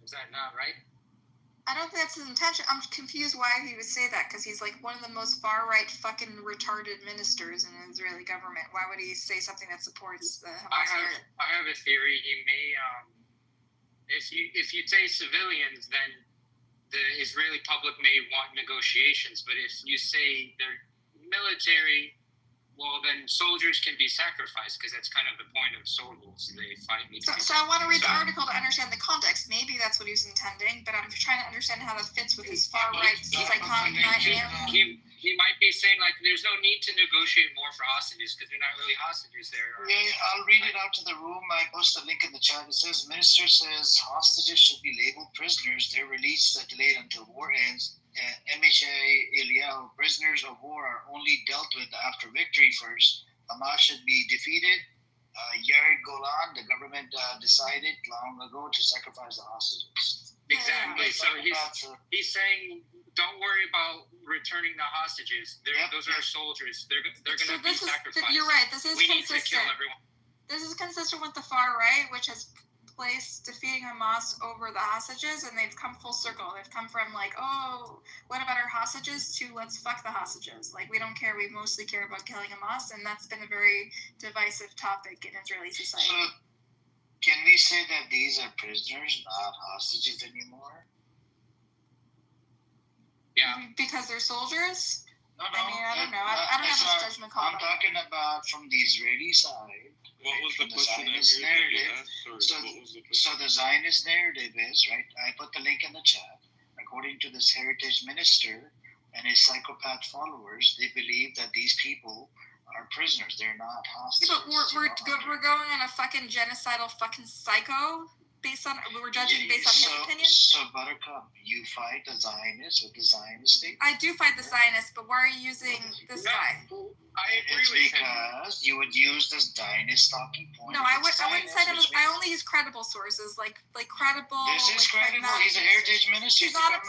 Speaker 19: Is that not right?
Speaker 17: I don't think that's his intention. I'm confused why he would say that, because he's like one of the most far-right fucking retarded ministers in the Israeli government. Why would he say something that supports the Hamas?
Speaker 19: I have a theory. He may, if you say civilians, then the Israeli public may want negotiations. But if you say they're military, well, then soldiers can be sacrificed, because that's kind of the point of soldiers. They fight.
Speaker 17: So I want to read the article to understand the context. Maybe that's what he was intending, but I'm trying to understand how that fits with his far-right psychotic idea.
Speaker 19: He might be saying, like, there's no need to negotiate more for hostages because they're not really hostages there.
Speaker 20: Yeah, I'll read it out to the room. I post a link in the chat. It says, Minister says hostages should be labeled prisoners. Their release is delayed until war ends. MHA Eliyahu, prisoners of war are only dealt with after victory first. Hamas should be defeated. Yair Golan, the government decided long ago to sacrifice the hostages.
Speaker 19: Exactly. So he's saying, don't worry about returning the hostages. Those are soldiers. They're going to be sacrificed.
Speaker 17: You're right. This is
Speaker 19: we
Speaker 17: consistent.
Speaker 19: Need to kill everyone.
Speaker 17: This is consistent with the far right, which has place defeating Hamas over the hostages, and they've come full circle. They've come from like, oh, what about our hostages, to let's fuck the hostages. Like, we don't care. We mostly care about killing Hamas, and that's been a very divisive topic in Israeli society.
Speaker 20: So, can we say that these are prisoners, not hostages anymore?
Speaker 19: Yeah.
Speaker 17: Because they're soldiers?
Speaker 20: No,
Speaker 17: I mean, I don't know. I don't have a judgment call.
Speaker 20: I'm talking about from the Israeli side.
Speaker 5: What was the question that
Speaker 20: Zionist
Speaker 5: you
Speaker 20: narrative.
Speaker 5: asked? Sorry,
Speaker 20: So,
Speaker 5: what was the question?
Speaker 20: so the Zionist narrative is, right, I put the link in the chat. According to this heritage minister and his psychopath followers, they believe that these people are prisoners. They're not hostages.
Speaker 17: Yeah, but we're going on a fucking genocidal fucking psycho based on, we're judging based on his opinion?
Speaker 20: So, Buttercup, you fight the Zionists with the Zionist state?
Speaker 17: I do fight the Zionists, but why are you using this guy?
Speaker 19: I agree
Speaker 20: It's
Speaker 19: with him.
Speaker 20: because you would use this Zionist talking point.
Speaker 17: No, I wouldn't cite him.
Speaker 20: Which
Speaker 17: I only use credible sources, like credible.
Speaker 20: This is
Speaker 17: like,
Speaker 20: credible. He's a heritage minister.
Speaker 17: He's not a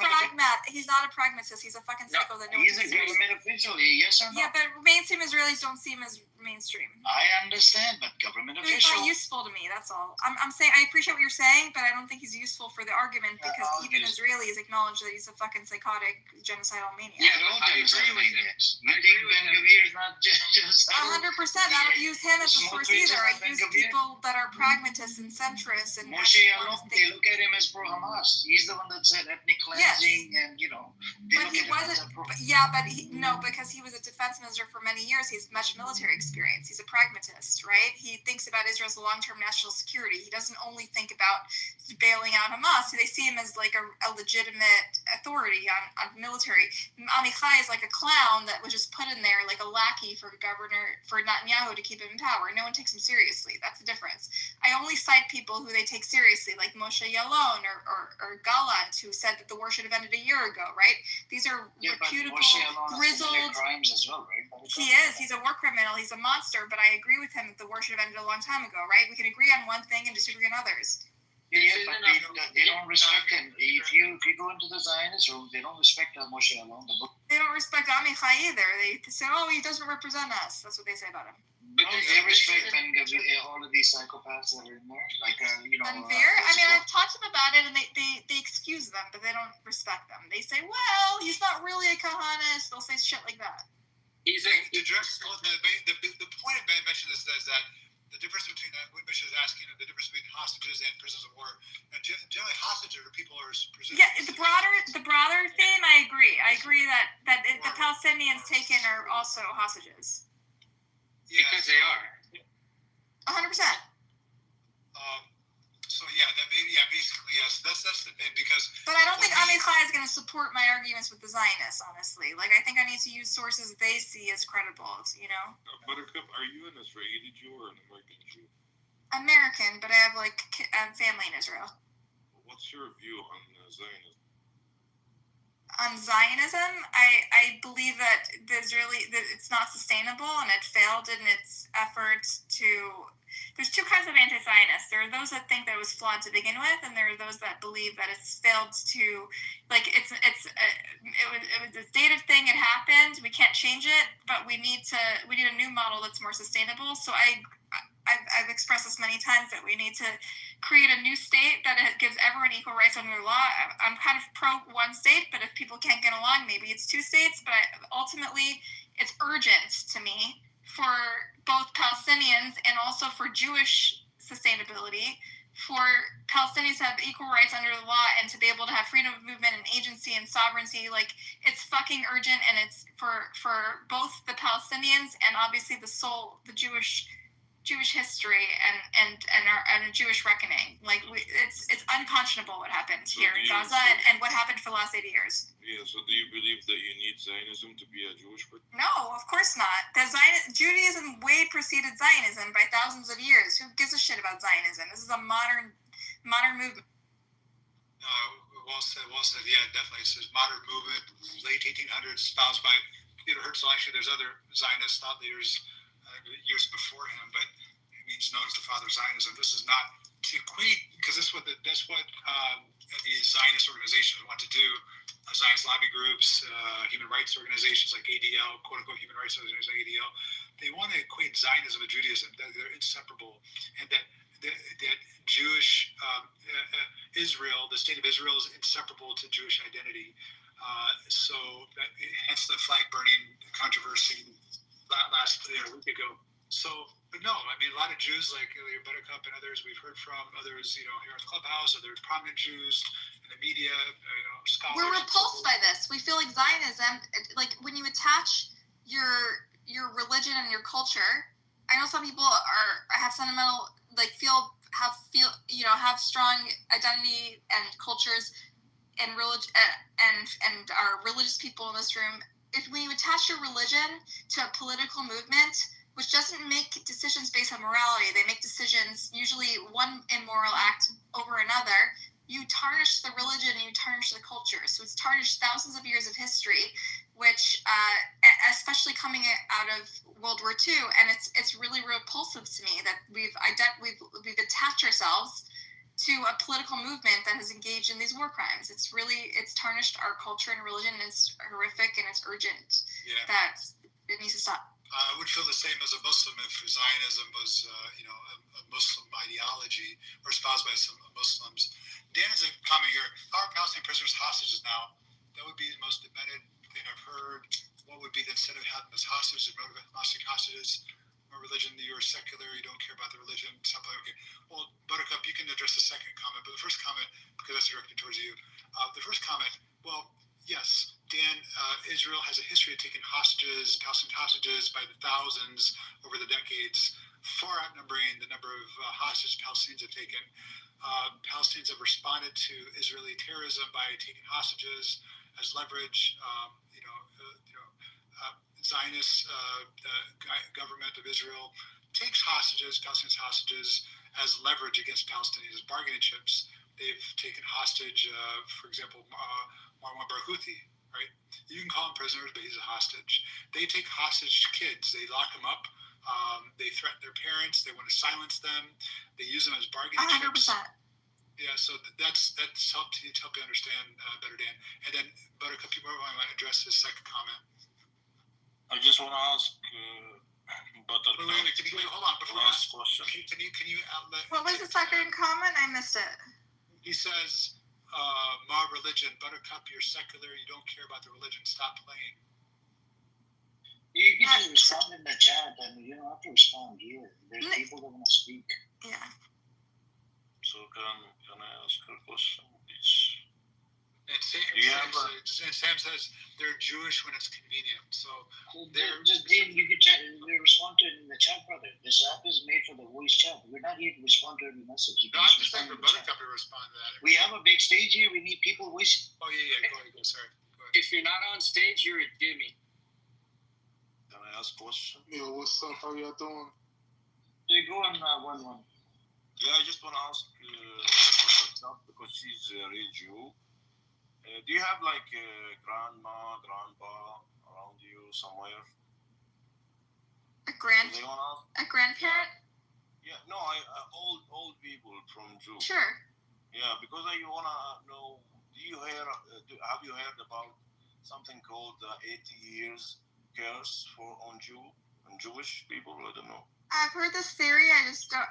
Speaker 17: He's not a pragmatist. He's a fucking psycho that no one
Speaker 20: He's a
Speaker 17: takes seriously.
Speaker 20: government official. Yes or no?
Speaker 17: Yeah, but mainstream Israelis don't see him as mainstream.
Speaker 20: I understand, but government
Speaker 17: He's
Speaker 20: official.
Speaker 17: not useful to me. That's all. I'm saying I appreciate what you're saying, but I don't think he's useful for the argument because even Israelis acknowledge that he's a fucking psychotic genocidal maniac.
Speaker 20: Yeah, I agree with him. You think Ben Gavir is not genocidal?
Speaker 17: 100%. I don't use him as a source either. I use people that are pragmatists and centrists and
Speaker 20: Moshe Yaalon, they look at him as pro-Hamas. He's the one that said ethnic cleansing and, they
Speaker 17: But
Speaker 20: look
Speaker 17: he
Speaker 20: at him as
Speaker 17: wasn't.
Speaker 20: a pro.
Speaker 17: Because he was a defense minister for many years. He's much military experience. He's a pragmatist, right? He thinks about Israel's long-term national security. He doesn't only think about bailing out Hamas. They see him as like a legitimate authority on military. Amichai is like a clown that was just put in there like a lackey for Netanyahu to keep him in power. No one takes him seriously. That's the difference. I only cite people who they take seriously, like Moshe Yaalon or Gallant, who said that the war should have ended a year ago, right? These are reputable, grizzled.
Speaker 20: Crimes as well, right?
Speaker 17: He is. He's a war criminal. He's a monster. But I agree with him that the war should have ended a long time ago, right? We can agree on one thing and disagree on others.
Speaker 20: Yeah, but they don't respect him. If you go into the Zionist room, they don't respect Moshe Yaalon.
Speaker 17: They don't respect Amichai either. They say, oh, he doesn't represent us. That's what they say about him.
Speaker 20: No, they respect Ben Gavir, all of these psychopaths that are in there. Like,
Speaker 17: Unfair? I've talked to them about it, and they excuse them, but they don't respect them. They say, well, he's not really a Kahanist. They'll say shit like that.
Speaker 6: The point of Ben mentioned is that the difference between what Mish is asking, the difference between hostages and prisoners of war. Generally, hostages are people who are prisoners.
Speaker 17: Yeah, the broader theme, I agree. I agree that the Palestinians taken are also hostages.
Speaker 6: Yeah,
Speaker 19: because they are.
Speaker 17: 100%.
Speaker 6: So basically yes. That's the thing because.
Speaker 17: But I don't think Amichai is going to support my arguments with the Zionists. Honestly, like I think I need to use sources they see as credible.
Speaker 5: Buttercup, are you an Israeli Jew or an American Jew?
Speaker 17: American, but I have family in Israel.
Speaker 5: What's your view on Zionism?
Speaker 17: On Zionism, I believe that it's not sustainable and it failed in its efforts to. There's two kinds of anti-Zionists. There are those that think that it was flawed to begin with, and there are those that believe that it's failed to, it was a dated thing. It happened. We can't change it, but we need a new model that's more sustainable. So I've expressed this many times that we need to create a new state that gives everyone equal rights under the law. I'm kind of pro one state, but if people can't get along, maybe it's two states. But ultimately, it's urgent to me for both Palestinians and also for Jewish sustainability, for Palestinians to have equal rights under the law and to be able to have freedom of movement and agency and sovereignty. It's fucking urgent, and it's for both the Palestinians and obviously the Jewish history and a Jewish reckoning. It's unconscionable what happened here in Gaza and what happened for the last 80 years.
Speaker 5: Yeah, so do you believe that you need Zionism to be a Jewish person?
Speaker 17: No, of course not. Judaism way preceded Zionism by thousands of years. Who gives a shit about Zionism? This is a modern movement.
Speaker 6: Well said. Yeah, definitely. It's a modern movement, late 1800s, espoused by Theodor Herzl. Actually, there's other Zionist thought leaders years before him, but he's known as the father of Zionism. This is not to equate, because that's what the Zionist organizations want to do. Zionist lobby groups, human rights organizations like ADL, quote unquote human rights organizations like ADL, they want to equate Zionism and Judaism. They're inseparable, and that Jewish Israel, the state of Israel, is inseparable to Jewish identity. Hence the flag burning controversy last a week ago. So, but no, I mean, a lot of Jews like Buttercup and others we've heard from, others, here in the clubhouse, other prominent Jews in the media, scholars.
Speaker 17: We're repulsed by this. We feel like Zionism, like when you attach your religion and your culture. I know some people have sentimental, like have strong identity and cultures and religion and are religious people in this room. When you attach your religion to a political movement, which doesn't make decisions based on morality, they make decisions, usually one immoral act over another, you tarnish the religion and you tarnish the culture. So it's tarnished thousands of years of history, which, especially coming out of World War II, and it's really repulsive to me that we've attached ourselves to a political movement that has engaged in these war crimes. It's tarnished our culture and religion, and it's horrific and it's urgent that it needs to stop.
Speaker 6: I would feel the same as a Muslim if Zionism was, a Muslim ideology or espoused by some Muslims. Dan is a comment here. Are Palestinian prisoners hostages now? That would be the most demented thing I've heard. What would be the instead of having them as hostages, hostages? Or religion, you're secular, you don't care about the religion, stuff like that. Okay. Well, Buttercup, you can address the second comment, but the first comment, because that's directed towards you. The first comment, well, yes, Dan, Israel has a history of taking hostages, Palestinian hostages, by the thousands over the decades, far outnumbering the number of hostages Palestinians have taken. Palestinians have responded to Israeli terrorism by taking hostages as leverage. Zionist government of Israel takes hostages, Palestinian hostages, as leverage against Palestinians, as bargaining chips. They've taken hostage, for example, Marwan Barghouti, right? You can call him prisoners, but he's a hostage. They take hostage kids. They lock them up. They threaten their parents. They want to silence them. They use them as bargaining
Speaker 17: 100%.
Speaker 6: chips. Yeah, so that's helped you understand better, Dan. And then Buttercup, you probably want to address his second comment.
Speaker 8: I just want to ask Buttercup.
Speaker 6: Wait, hold on. Before
Speaker 8: last question.
Speaker 6: Can you outlet?
Speaker 17: What was the second comment? I missed it.
Speaker 6: He says, "More religion, Buttercup. You're secular. You don't care about the religion. Stop playing."
Speaker 20: You can just respond in the chat, and you don't have to respond here. There's people that want to speak.
Speaker 17: Yeah.
Speaker 8: So can I ask her a question, please?
Speaker 6: And Sam says they're Jewish when it's convenient. So they're
Speaker 20: just Dan, you can chat. We respond to it in the chat, brother. This app is made for the voice chat. We're not here to respond to every message.
Speaker 6: No, I'm just saying for Buttercup to respond to that.
Speaker 20: We have a big stage here. We need people voice.
Speaker 6: Oh yeah. Go ahead. Sorry. Go ahead.
Speaker 19: If you're not on stage, you're a dimmy.
Speaker 8: Can I ask a question?
Speaker 4: Yo, what's up? How y'all doing?
Speaker 20: They go on 1-1.
Speaker 8: Yeah, I just want to ask Buttercup because she's a real Jew. Do you have like a grandma, grandpa around you somewhere?
Speaker 17: A grandparent?
Speaker 8: Yeah, no, old people from Jew.
Speaker 17: Sure.
Speaker 8: Yeah, because I wanna know. Have you heard about something called 80 years curse on Jewish people? I don't know.
Speaker 17: I've heard this theory. I just don't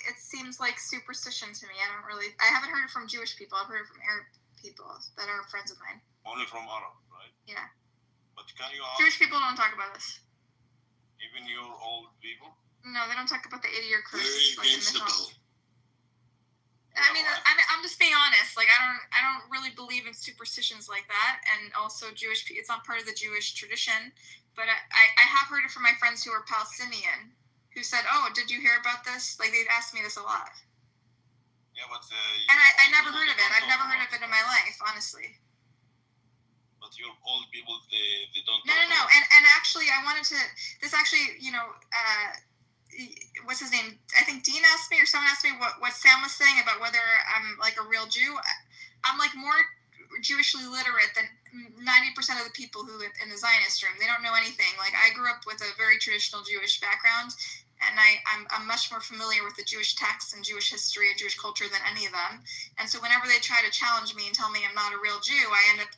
Speaker 17: it seems like superstition to me. I haven't heard it from Jewish people. I've heard it from Arab people that are friends of mine.
Speaker 8: Only from Arab, right?
Speaker 17: Yeah.
Speaker 8: But can you ask?
Speaker 17: Jewish people don't talk about this.
Speaker 8: Even your old people?
Speaker 17: No, they don't talk about the 80-year curse.
Speaker 8: Very against the bill.
Speaker 17: I mean, I'm just being honest. Like, I don't really believe in superstitions like that. And also, it's not part of the Jewish tradition. But I have heard it from my friends who are Palestinian, who said, "Oh, did you hear about this?" Like, they've asked me this a lot.
Speaker 8: Yeah, but
Speaker 17: and I never heard of it. I've never heard of it in my life, honestly.
Speaker 8: But your old people, they don't.
Speaker 17: No. And actually, I wanted to. This actually, what's his name? I think Dean asked me, or someone asked me what Sam was saying about whether I'm like a real Jew. I'm like more Jewishly literate than 90% of the people who live in the Zionist room. They don't know anything. Like, I grew up with a very traditional Jewish background. And I'm much more familiar with the Jewish texts and Jewish history and Jewish culture than any of them. And so whenever they try to challenge me and tell me I'm not a real Jew, I end up,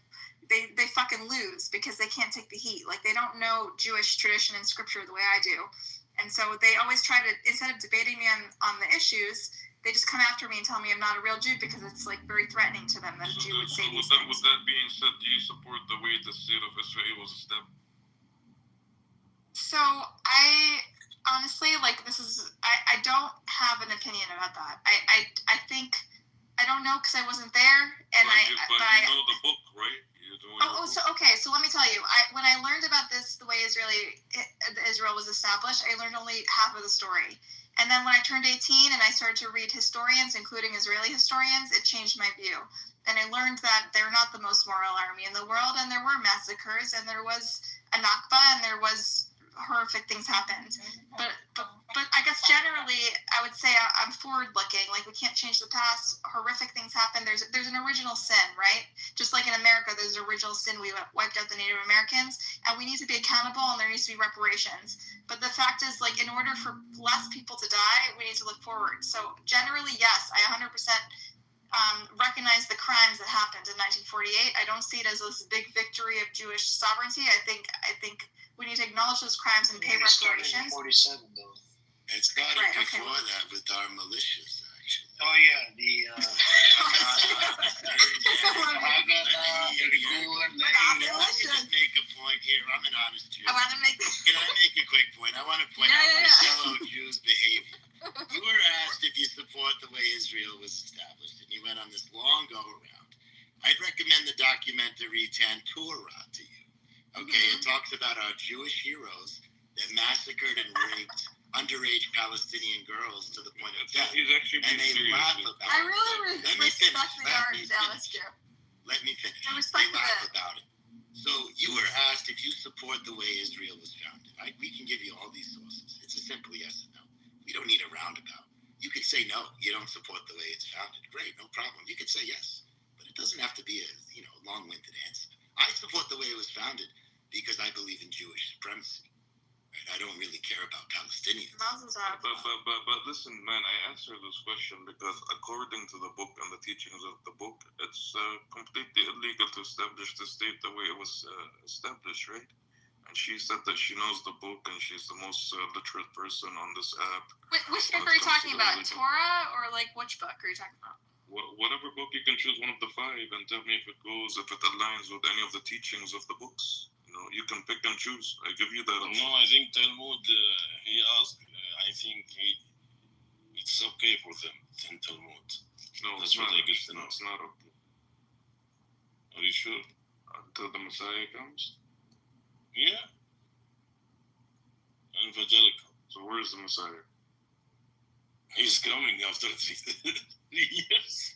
Speaker 17: they fucking lose because they can't take the heat. Like, they don't know Jewish tradition and scripture the way I do. And so they always try to, instead of debating me on the issues, they just come after me and tell me I'm not a real Jew because it's like very threatening to them that a Jew would say these things.
Speaker 2: With that being said, do you support the way the state of Israel was established?
Speaker 17: So I honestly, like, I don't have an opinion about that. I think, I don't know because I wasn't there, and
Speaker 2: you know the book, right?
Speaker 17: So let me tell you, when I learned about this, the way Israel was established, I learned only half of the story. And then when I turned 18 and I started to read historians, including Israeli historians, it changed my view. And I learned that they're not the most moral army in the world, and there were massacres, and there was a Nakba, and there was horrific things happened. But I guess generally, I would say I'm forward-looking. Like, we can't change the past. Horrific things happen. There's an original sin, right? Just like in America, there's an original sin. We wiped out the Native Americans, and we need to be accountable, and there needs to be reparations. But the fact is, like, in order for less people to die, we need to look forward. So generally, yes, I 100% recognize the crimes that happened in 1948. I don't see it as this big victory of Jewish sovereignty. I think we need to acknowledge those crimes and pay reparations.
Speaker 20: 47 though.
Speaker 1: It started before that with our militias, actually.
Speaker 20: Oh yeah,
Speaker 1: Let me just make a point here. I'm an honest Jew.
Speaker 17: I want to make.
Speaker 1: Can I make a quick point? I want to point out my fellow Jews' behavior. You were asked if you support the way Israel was established, and you went on this long go around. I'd recommend the documentary Tantura to you. Okay, It talks about our Jewish heroes that massacred and raped underage Palestinian girls to the point of death. And they laugh about it.
Speaker 17: I really respect the art of Dallas Jew.
Speaker 1: Let me finish.
Speaker 17: I respect
Speaker 1: they laugh about it. So you were asked if you support the way Israel was founded. We can give you all these sources. It's a simple yes and no. We don't need a roundabout. You could say no, you don't support the way it's founded. Great, no problem. You could say yes, but it doesn't have to be a long-winded answer. I support the way it was founded because I believe in Jewish supremacy. Right? I don't really care about Palestinians.
Speaker 2: But listen, man, I answer this question because according to the book and the teachings of the book, it's completely illegal to establish the state the way it was established, right? And she said that she knows the book and she's the most literate person on this app.
Speaker 17: Which book are you talking about? Torah or like which book are you talking about?
Speaker 2: Whatever book, you can choose one of the 5 and tell me if it aligns with any of the teachings of the books. You can pick and choose. I give you that option.
Speaker 8: No, I think Talmud, he asked, I think it's okay for them in Talmud.
Speaker 2: No,
Speaker 8: that's what I get to know.
Speaker 2: It's not okay.
Speaker 8: Are you sure?
Speaker 2: Until the Messiah comes?
Speaker 8: Yeah. Evangelical.
Speaker 2: So where's the Messiah?
Speaker 8: He's coming after 3 years.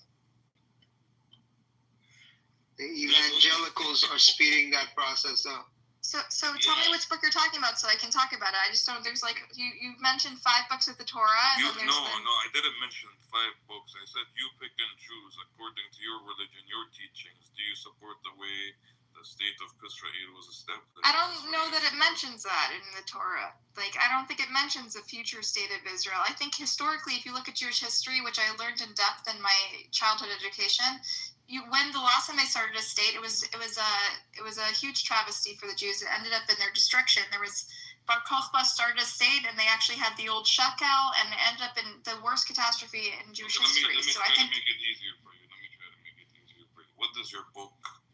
Speaker 14: The evangelicals are speeding that process up.
Speaker 17: So tell me which book you're talking about so I can talk about it. I just don't. There's like you mentioned 5 books of the Torah. And
Speaker 2: No, I didn't mention 5 books. I said you pick and choose according to your religion, your teachings. Do you support the way the state of Israel was established?
Speaker 17: I don't know that it mentions that in the Torah. Like, I don't think it mentions a future state of Israel. I think historically, if you look at Jewish history, which I learned in depth in my childhood education, when the last time they started a state, it was a huge travesty for the Jews. It ended up in their destruction. There was Bar Kokhba started a state, and they actually had the old shekel, and it ended up in the worst catastrophe in Jewish history.
Speaker 2: Let me try to make it easier for you.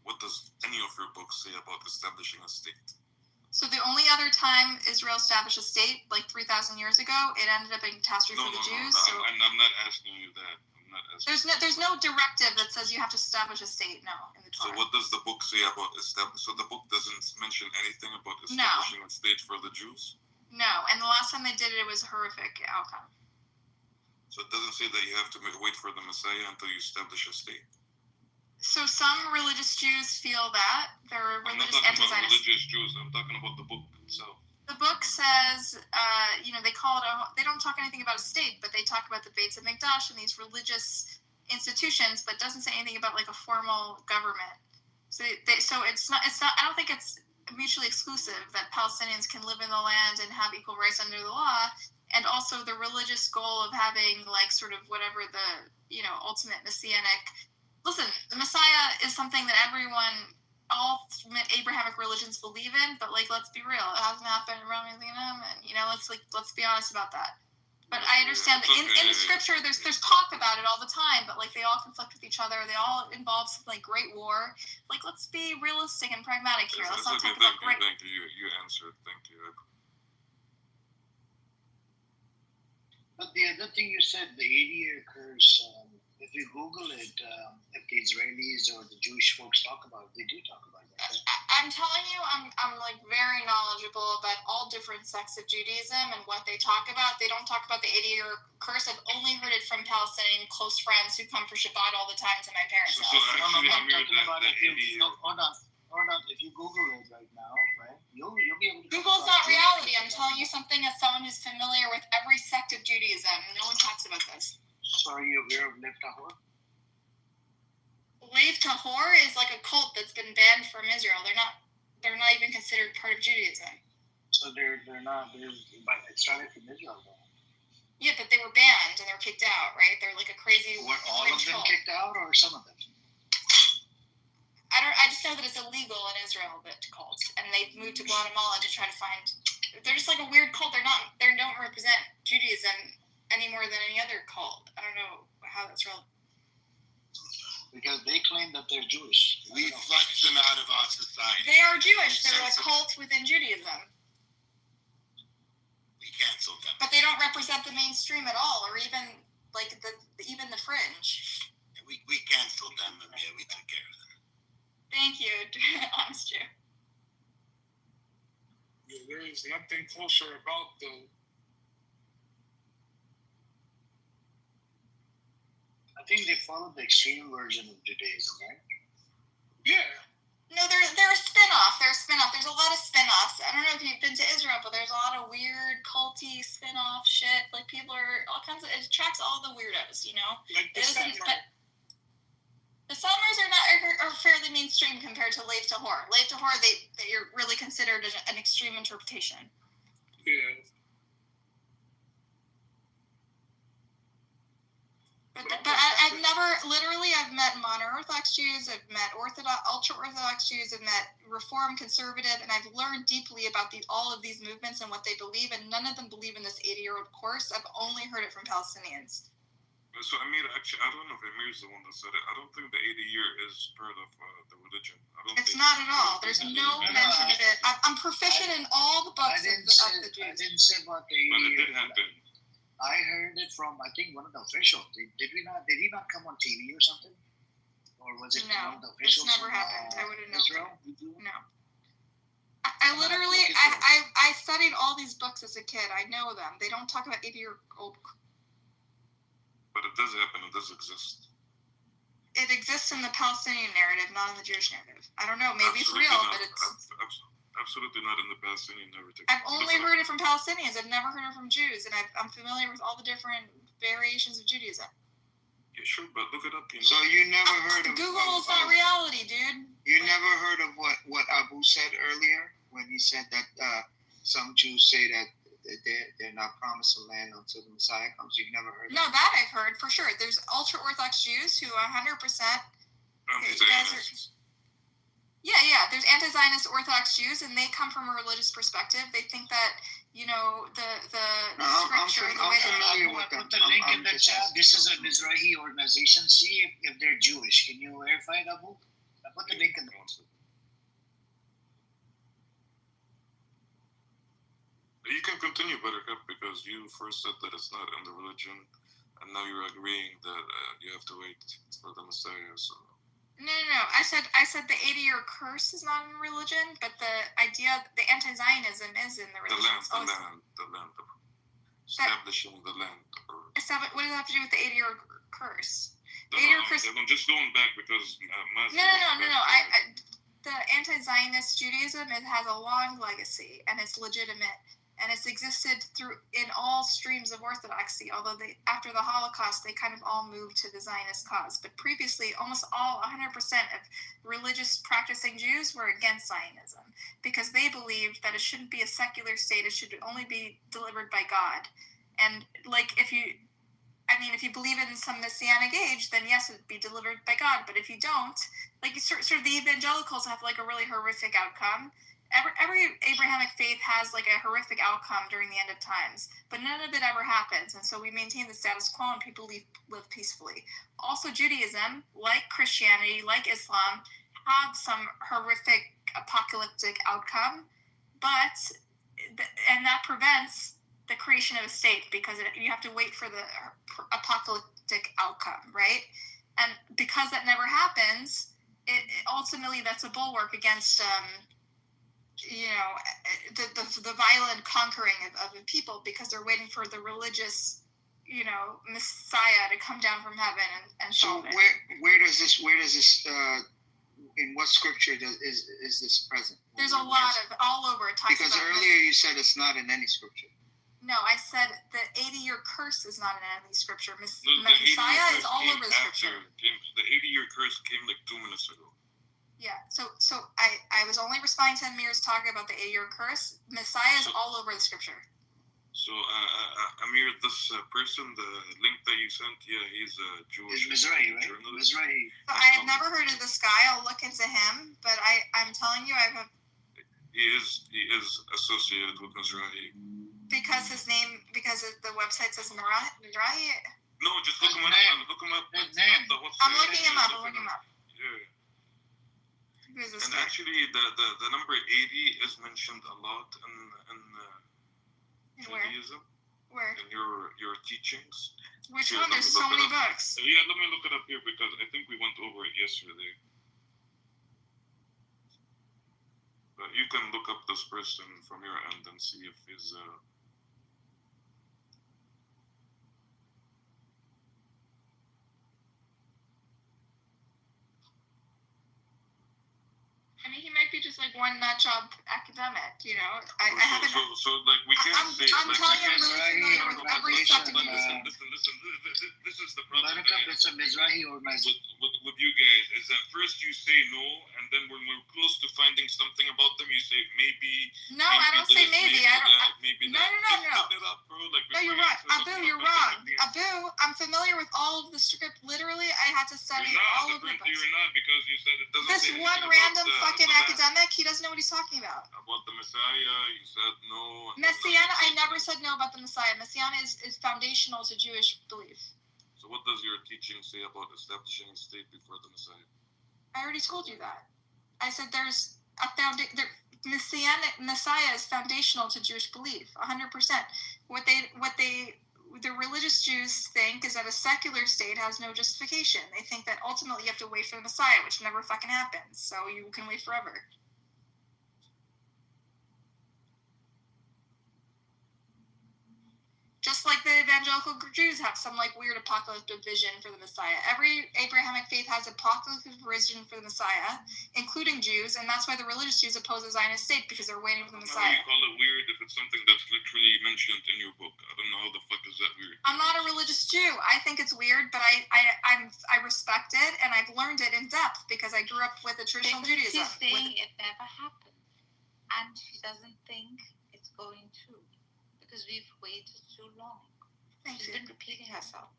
Speaker 2: What does any of your books say about establishing a state?
Speaker 17: So the only other time Israel established a state, like 3,000 years ago, it ended up in catastrophe for the Jews.
Speaker 2: No, I'm not asking you that.
Speaker 17: There's no directive that says you have to establish a state. No, in the Torah.
Speaker 2: So what does the book say about establish? So the book doesn't mention anything about establishing a state for the Jews.
Speaker 17: No, and the last time they did it was a horrific outcome.
Speaker 2: So it doesn't say that you have to wait for the Messiah until you establish a state.
Speaker 17: So some religious Jews feel that they're religious
Speaker 2: anti-Zionists. I'm not talking about religious Jews. I'm talking about the book itself.
Speaker 17: The book says, they call it they don't talk anything about a state, but they talk about the Beit HaMikdash and these religious institutions, but doesn't say anything about like a formal government. So it's not, I don't think it's mutually exclusive that Palestinians can live in the land and have equal rights under the law. And also the religious goal of having like sort of whatever the, ultimate messianic, listen, the Messiah is something that everyone all Abrahamic religions believe in, but like, let's be real, it hasn't happened in Roman Kingdom, and let's be honest about that. But I understand that in the scripture, there's talk about it all the time, but like they all conflict with each other. They all involve some like great war. Like, let's be realistic and pragmatic here. Let's not talk about great.
Speaker 2: Thank you. You answered. Thank you.
Speaker 20: But the other thing you said, the 80-year curse, if you Google it, if the Israelis or the Jewish folks talk about it, they do talk about it.
Speaker 17: I'm telling you, I'm like very knowledgeable about all different sects of Judaism and what they talk about. They don't talk about the 80-year curse. I've only heard it from Palestinian close friends who come for Shabbat all the time to my parents' house.
Speaker 20: I'm talking about it. Hold on. If you Google it right now, right, you'll be able to.
Speaker 17: Google's not reality. I'm telling you something as someone who's familiar with every sect of Judaism. No one talks about this.
Speaker 20: So are you aware of Lev Tahor?
Speaker 17: Lev Tahor is like a cult that's been banned from Israel. They're not even considered part of Judaism.
Speaker 20: So they're not. It started from Israel, though.
Speaker 17: Yeah, but they were banned and they were kicked out, right? They're like a crazy.
Speaker 20: Were all of them kicked out, or some of them?
Speaker 17: I just know that it's illegal in Israel, that cult, and they've moved to Guatemala to try to find. They're just like a weird cult. They don't represent Judaism any more than any other cult. I don't know how that's relevant.
Speaker 20: Because they claim that they're Jewish.
Speaker 1: We flushed them out of our society.
Speaker 17: They are Jewish. They're a cult within Judaism.
Speaker 1: We canceled them.
Speaker 17: But they don't represent the mainstream at all, or even like even the fringe.
Speaker 1: We canceled them, Amir. We took care of them.
Speaker 17: Thank you, honest Jew.
Speaker 4: Yeah, there is nothing kosher about the.
Speaker 20: I think they follow the extreme version of Judaism, right?
Speaker 4: Yeah.
Speaker 17: No, they're a spin-off. They're a spin-off. There's a lot of spin-offs. I don't know if you've been to Israel, but there's a lot of weird, culty spin-off shit. Like, people are all kinds of. It attracts all the weirdos, you know.
Speaker 4: Like the
Speaker 17: The Selmers are fairly mainstream compared to Lev Tahor. Lev Tahor, they are really considered an extreme interpretation.
Speaker 4: Yeah.
Speaker 17: But I've met mono-Orthodox Jews, I've met ultra-Orthodox Jews, I've met Reform, Conservative, and I've learned deeply about all of these movements and what they believe, and none of them believe in this 80-year-old course. I've only heard it from Palestinians.
Speaker 2: So Amir, actually, I don't know if Amir's the one that said it. I don't think the 80-year is part of the religion.
Speaker 17: It's not at all. There's no mention of it. I'm proficient in all the books of the Jews.
Speaker 20: I didn't say about the 80
Speaker 2: But it
Speaker 20: years.
Speaker 2: did happen.
Speaker 20: I heard it from, I think, one of the officials. Did he not come on TV or something? Or was it one of the officials?
Speaker 17: It's never happened. I wouldn't know.
Speaker 20: Israel?
Speaker 17: No. I studied all these books as a kid. I know them. They don't talk about 80-year-old.
Speaker 2: But it does happen. It does exist.
Speaker 17: It exists in the Palestinian narrative, not in the Jewish narrative. I don't know. Maybe
Speaker 2: Absolutely
Speaker 17: it's real,
Speaker 2: not.
Speaker 17: but it's.
Speaker 2: Absolutely not in the Palestinian narrative.
Speaker 17: I've only heard it from Palestinians. I've never heard it from Jews, and I'm familiar with all the different variations of Judaism.
Speaker 2: Yeah, sure, but look it up.
Speaker 3: So you never heard of
Speaker 17: Google's not reality, dude.
Speaker 3: You never heard of what Abu said earlier when he said that some Jews say that they're not promised a land until the Messiah comes. You've never heard of
Speaker 17: No, that I've heard for sure. There's ultra-Orthodox Jews who 100%. Yeah. There's anti-Zionist Orthodox Jews, and they come from a religious perspective. They think that, the scripture, the way
Speaker 20: I put the link in the chat. This is an Israeli organization. See if they're Jewish. Can you verify it, Abu? I put the link in the chat.
Speaker 2: You can continue, Buttercup, because you first said that it's not in the religion, and now you're agreeing that you have to wait for the Messiah. So.
Speaker 17: No. I said the 80-year curse is not in religion, but the idea, the anti-Zionism is in the religion.
Speaker 2: The land. Establishing the land.
Speaker 17: What does that have to do with the 80-year curse?
Speaker 2: I'm just going back because...
Speaker 17: No. The anti-Zionist Judaism, it has a long legacy, and it's legitimate. And it's existed in all streams of Orthodoxy, although after the Holocaust, they kind of all moved to the Zionist cause. But previously, almost 100% of religious practicing Jews were against Zionism because they believed that it shouldn't be a secular state, it should only be delivered by God. And if you believe in some messianic age, then yes, it'd be delivered by God. But if you don't, like sort of the evangelicals have like a really horrific outcome. Every Abrahamic faith has like a horrific outcome during the end of times, but none of it ever happens, and so we maintain the status quo and people live peacefully. Also, Judaism, like Christianity, like Islam, have some horrific apocalyptic outcome, and that prevents the creation of a state because you have to wait for the apocalyptic outcome, right? And because that never happens, ultimately that's a bulwark against the violent conquering of people, because they're waiting for the religious, Messiah to come down from heaven and solve it.
Speaker 14: Where does this in what scripture is this present?
Speaker 17: There's a lot of all over. It talks
Speaker 14: because
Speaker 17: about
Speaker 14: earlier you said it's not in any scripture.
Speaker 17: No, I said the 80-year curse is not in any scripture.
Speaker 2: The
Speaker 17: Messiah is all
Speaker 2: came
Speaker 17: over the scripture.
Speaker 2: The 80-year curse came like 2 minutes ago.
Speaker 17: Yeah, so I was only responding to Amir's talking about the 80-year curse. Messiah is all over the scripture.
Speaker 2: So, Amir, this person, the link that you sent, yeah, he's a Jewish
Speaker 14: Mizrahi, right?
Speaker 2: journalist.
Speaker 14: Mizrahi.
Speaker 17: So I have never heard of this guy. I'll look into him, but I'm telling you,
Speaker 2: He is associated with Mizrahi.
Speaker 17: Because the website says Mizrahi.
Speaker 2: No, just look him up. Look him up.
Speaker 17: I'm looking him up.
Speaker 2: Yeah. And actually, the number 80 is mentioned a lot in Judaism.
Speaker 17: Where?
Speaker 2: In your teachings.
Speaker 17: Which one? There's so many books.
Speaker 2: Yeah, let me look it up here because I think we went over it yesterday. But you can look up this person from your end and see if he's
Speaker 17: I mean, he might be just like one nut job academic, I haven't.
Speaker 2: So like we can't say.
Speaker 17: I'm telling you, I'm really familiar with every subject.
Speaker 2: But listen. This is the problem.
Speaker 14: It's a Mizrahi or
Speaker 2: with you guys is that first you say no, and then when we're close to finding something about them, you say maybe.
Speaker 17: No, I don't say maybe. I don't.
Speaker 2: Maybe
Speaker 17: no. No, you're right. Abu, you're wrong. Abu, I'm familiar with all of the script. Literally, I had to study all of the books.
Speaker 2: You're not, because you said it doesn't.
Speaker 17: This one random fucking academic, he doesn't know what he's talking about.
Speaker 2: About the Messiah, you said no.
Speaker 17: Messianic, I never said no about the Messiah. Messianic is foundational to Jewish belief.
Speaker 2: So what does your teaching say about establishing a state before the Messiah?
Speaker 17: I already told you that. I said there's a Messiah is foundational to Jewish belief, 100%. What the religious Jews think is that a secular state has no justification. They think that ultimately you have to wait for the Messiah, which never fucking happens. So you can wait forever. Just like the evangelical Jews have some like weird apocalyptic vision for the Messiah. Every Abrahamic faith has apocalyptic vision for the Messiah, including Jews, and that's why the religious Jews oppose the Zionist state, because they're waiting for the Messiah.
Speaker 2: How do you call it weird if it's something that's literally mentioned in your book? I don't know how the fuck is that weird.
Speaker 17: I'm not a religious Jew. I think it's weird, but I respect it, and I've learned it in depth because I grew up with a traditional Judaism.
Speaker 12: She's saying it never happened, and she doesn't think it's going to, because we've waited too long. She's been repeating herself.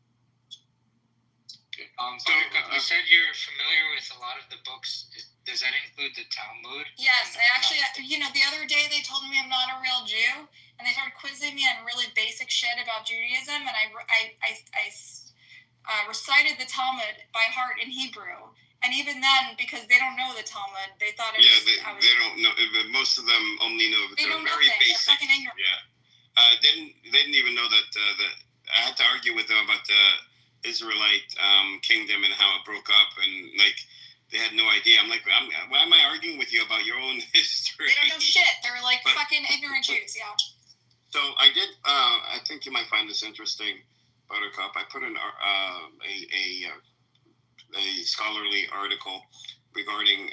Speaker 19: You said you're familiar with a lot of the books. Does that include the Talmud?
Speaker 17: Yes, I actually, the other day they told me I'm not a real Jew, and they started quizzing me on really basic shit about Judaism, and I recited the Talmud by heart in Hebrew. And even then, because they don't know the Talmud, they thought it was...
Speaker 13: they don't know. Most of them only know
Speaker 17: they
Speaker 13: the
Speaker 17: don't
Speaker 13: very
Speaker 17: know
Speaker 13: basic.
Speaker 17: They're fucking ignorant.
Speaker 13: Yeah. They didn't even know that I had to argue with them about the Israelite kingdom and how it broke up, and like they had no idea. I'm like, why am I arguing with you about your own history?
Speaker 17: They don't know shit. They're like fucking ignorant Jews. Yeah.
Speaker 13: So I did. I think you might find this interesting, Buttercup. I put in a scholarly article regarding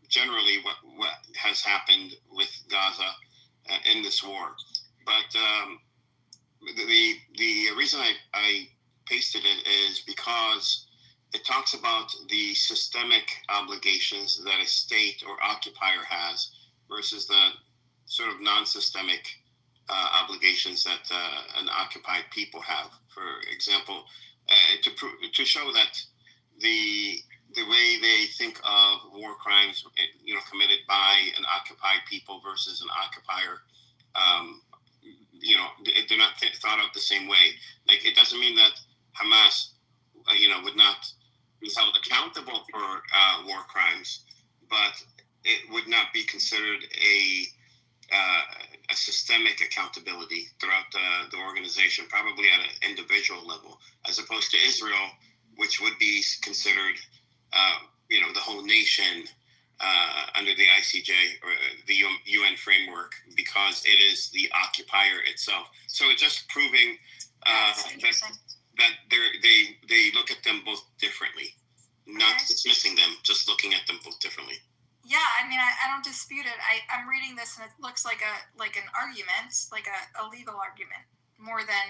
Speaker 13: generally what has happened with Gaza in this war. But the reason I pasted it is because it talks about the systemic obligations that a state or occupier has versus the sort of non-systemic obligations that an occupied people have. For example, to show that the the way they think of war crimes, committed by an occupied people versus an occupier, they're not thought of the same way. Like, it doesn't mean that Hamas, would not be held accountable for war crimes, but it would not be considered a systemic accountability throughout the organization, probably at an individual level, as opposed to Israel, which would be considered, the whole nation under the ICJ or the UN framework, because it is the occupier itself. So it's just proving that they look at them both differently, not dismissing them, just looking at them both differently.
Speaker 17: Yeah, I mean, I don't dispute it. I'm reading this and it looks like an argument, like a legal argument, more than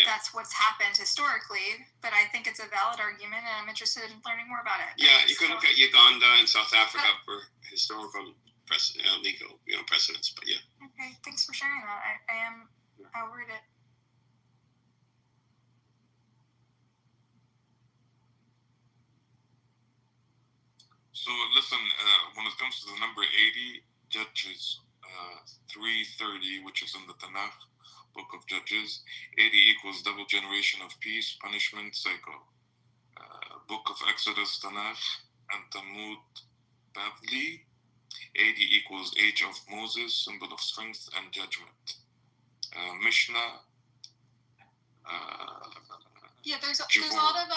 Speaker 17: that's what's happened historically. But I think it's a valid argument, and I'm interested in learning more about it.
Speaker 13: Yeah, you can look at Uganda and South Africa for historical legal precedents. But yeah.
Speaker 17: Okay, thanks for sharing that. I'll read it.
Speaker 2: So listen, when it comes to the number 80, Judges 3:30, which is in the Tanakh, Book of Judges, 80 equals double generation of peace, punishment, cycle. Book of Exodus, Tanakh, and Talmud, Bavli, 80 equals age of Moses, symbol of strength and judgment. Mishnah.
Speaker 17: There's a lot of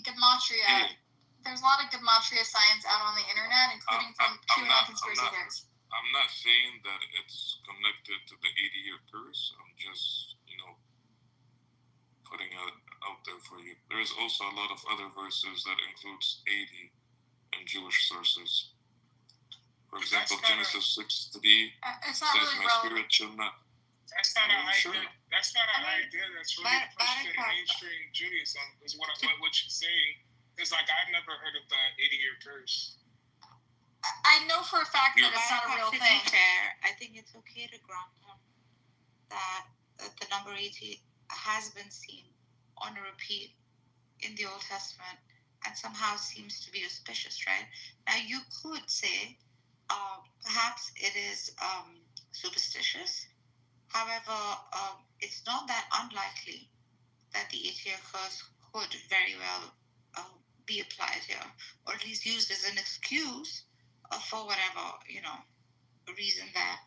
Speaker 17: gematria. There's a lot of gematria science out on the internet, including from QAnon conspiracy theories.
Speaker 2: I'm not saying that it's connected to the 80-year curse. I'm just, putting it out there for you. There's also a lot of other verses that includes 80 in Jewish sources. For example, Genesis 6:3
Speaker 17: it's not
Speaker 2: says,
Speaker 17: really
Speaker 2: "My
Speaker 17: relevant.
Speaker 2: spirit shall not."
Speaker 4: That's not an idea. That's not an idea that's really pushed in mainstream Judaism. Is what she's saying. It's like I've never heard of the 80-year curse.
Speaker 17: I know for a fact that it's not a real thing.
Speaker 7: Fair, I think it's okay to grant him that the number 80 has been seen on a repeat in the Old Testament and somehow seems to be auspicious, right? Now, you could say perhaps it is superstitious. However, it's not that unlikely that the 80-year curse could very well be applied here, or at least used as an excuse for whatever, reason that,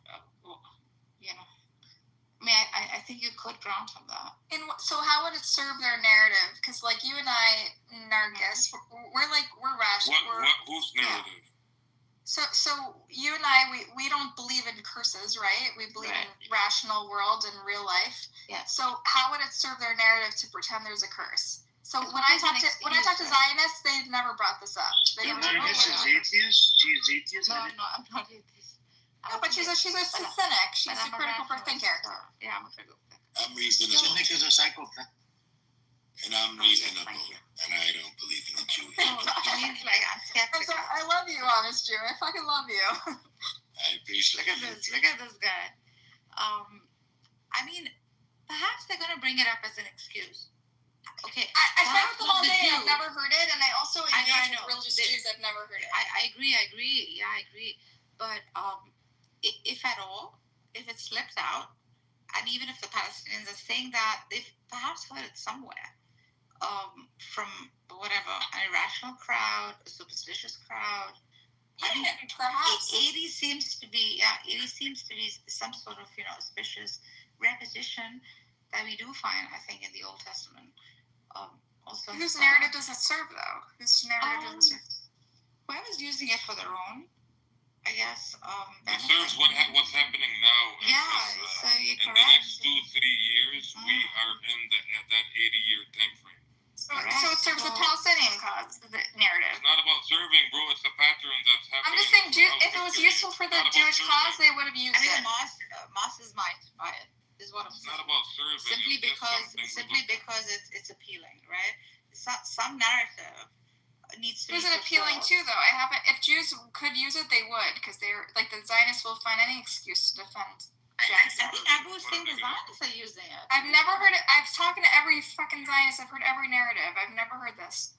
Speaker 7: I think you could grant him that.
Speaker 17: And so how would it serve their narrative? Because, like, you and I, Nargis, we're rational.
Speaker 2: Whose narrative?
Speaker 17: So you and I, we don't believe in curses, right? We believe in rational world and real life.
Speaker 7: Yeah.
Speaker 17: So how would it serve their narrative to pretend there's a curse? So when I talk to Zionists, they've never brought this up. They don't know
Speaker 20: This is atheist. She's atheist.
Speaker 7: No, I'm not atheist.
Speaker 17: No, but she's a cynic. She's a critical thinker.
Speaker 7: Yeah, I'm a critical thinker.
Speaker 1: I'm reasonable.
Speaker 6: Cynic is a psychopath.
Speaker 1: And I'm reasonable. And I don't believe in the Jewish.
Speaker 17: I'm sorry, I love you, honest Jew. I fucking love you.
Speaker 1: I appreciate it.
Speaker 7: Look at this guy. Perhaps they're going to bring it up as an excuse. Okay.
Speaker 17: I spent with them all day. I've never heard it, and I also engage with religious Jews. I've never heard it.
Speaker 7: I agree. Yeah, I agree. But if at all, if it slips out, and even if the Palestinians are saying that, they've perhaps heard it somewhere from whatever, an irrational crowd, a superstitious crowd.
Speaker 17: Perhaps
Speaker 7: 80 seems to be some sort of auspicious repetition that we do find, I think, in the Old Testament. Also,
Speaker 17: whose narrative does it serve, though? Whose narrative does it serve?
Speaker 7: Whoever's using it for their own, I guess.
Speaker 2: It serves what's happening now.
Speaker 7: So you're
Speaker 2: in
Speaker 7: correct.
Speaker 2: the next 2-3 years, we are in that 80-year time frame.
Speaker 17: So it serves the Palestinian cause, the narrative.
Speaker 2: It's not about serving, bro. It's a pattern that's happening.
Speaker 17: I'm just saying, if it was useful for the Jewish cause, they would have used it.
Speaker 7: Hamas is might by it. Is what I'm saying.
Speaker 2: It's not about serving.
Speaker 7: Simply because it's appealing, right? Some narrative needs to.
Speaker 17: Is it appealing too, though? If Jews could use it, they would, because they're like the Zionists will find any excuse to defend.
Speaker 7: I think everyone's saying the Zionists are using it.
Speaker 17: I've never heard it. I've talked to every fucking Zionist. I've heard every narrative. I've never heard this.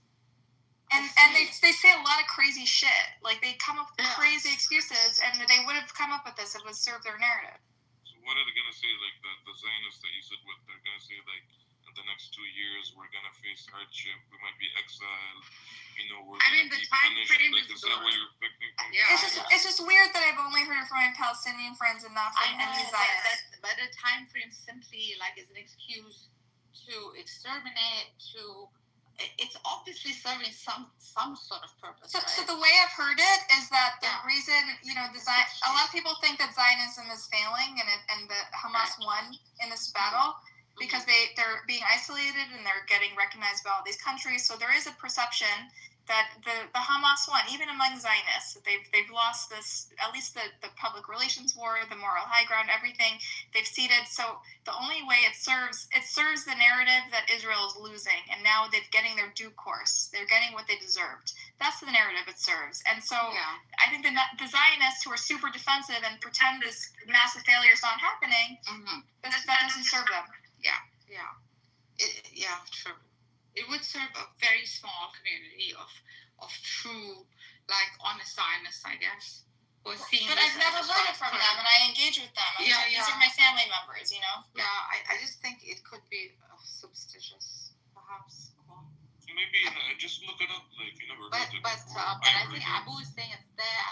Speaker 23: And they say a lot of crazy shit. Like, they come up with crazy excuses, and they would have come up with this if it would serve their narrative.
Speaker 2: So what are they gonna say? Like the Zionists that you said with, they're gonna say like in the next 2 years we're gonna face hardship, we might be exiled, we're gonna be punished. Like, is that what you're expecting from?
Speaker 23: It's just weird that I've only heard it from my Palestinian friends and not from any Zionists.
Speaker 7: But the time frame simply like is an excuse to exterminate, it's obviously serving some sort of purpose.
Speaker 23: So,
Speaker 7: right?
Speaker 23: so the way I've heard it is that the reason, a lot of people think that Zionism is failing and that Hamas won in this battle because they're being isolated and they're getting recognized by all these countries. So there is a perception that the Hamas won, even among Zionists. They've lost this, at least the public relations war, the moral high ground, everything. They've ceded. So the only way it serves the narrative that Israel is losing, and now they're getting their due course. They're getting what they deserved. That's the narrative it serves. And so I think the Zionists who are super defensive and pretend this massive failure is not happening, that doesn't serve them.
Speaker 7: True. It would serve a very small community of true, like, honest Zionists, I guess.
Speaker 23: But I've never heard it from them, and I engage with them. These are my family members,
Speaker 7: Yeah, I just think it could be superstitious, perhaps.
Speaker 2: Maybe just look it up. Like, you never heard it
Speaker 7: But I think Abu is saying it's there.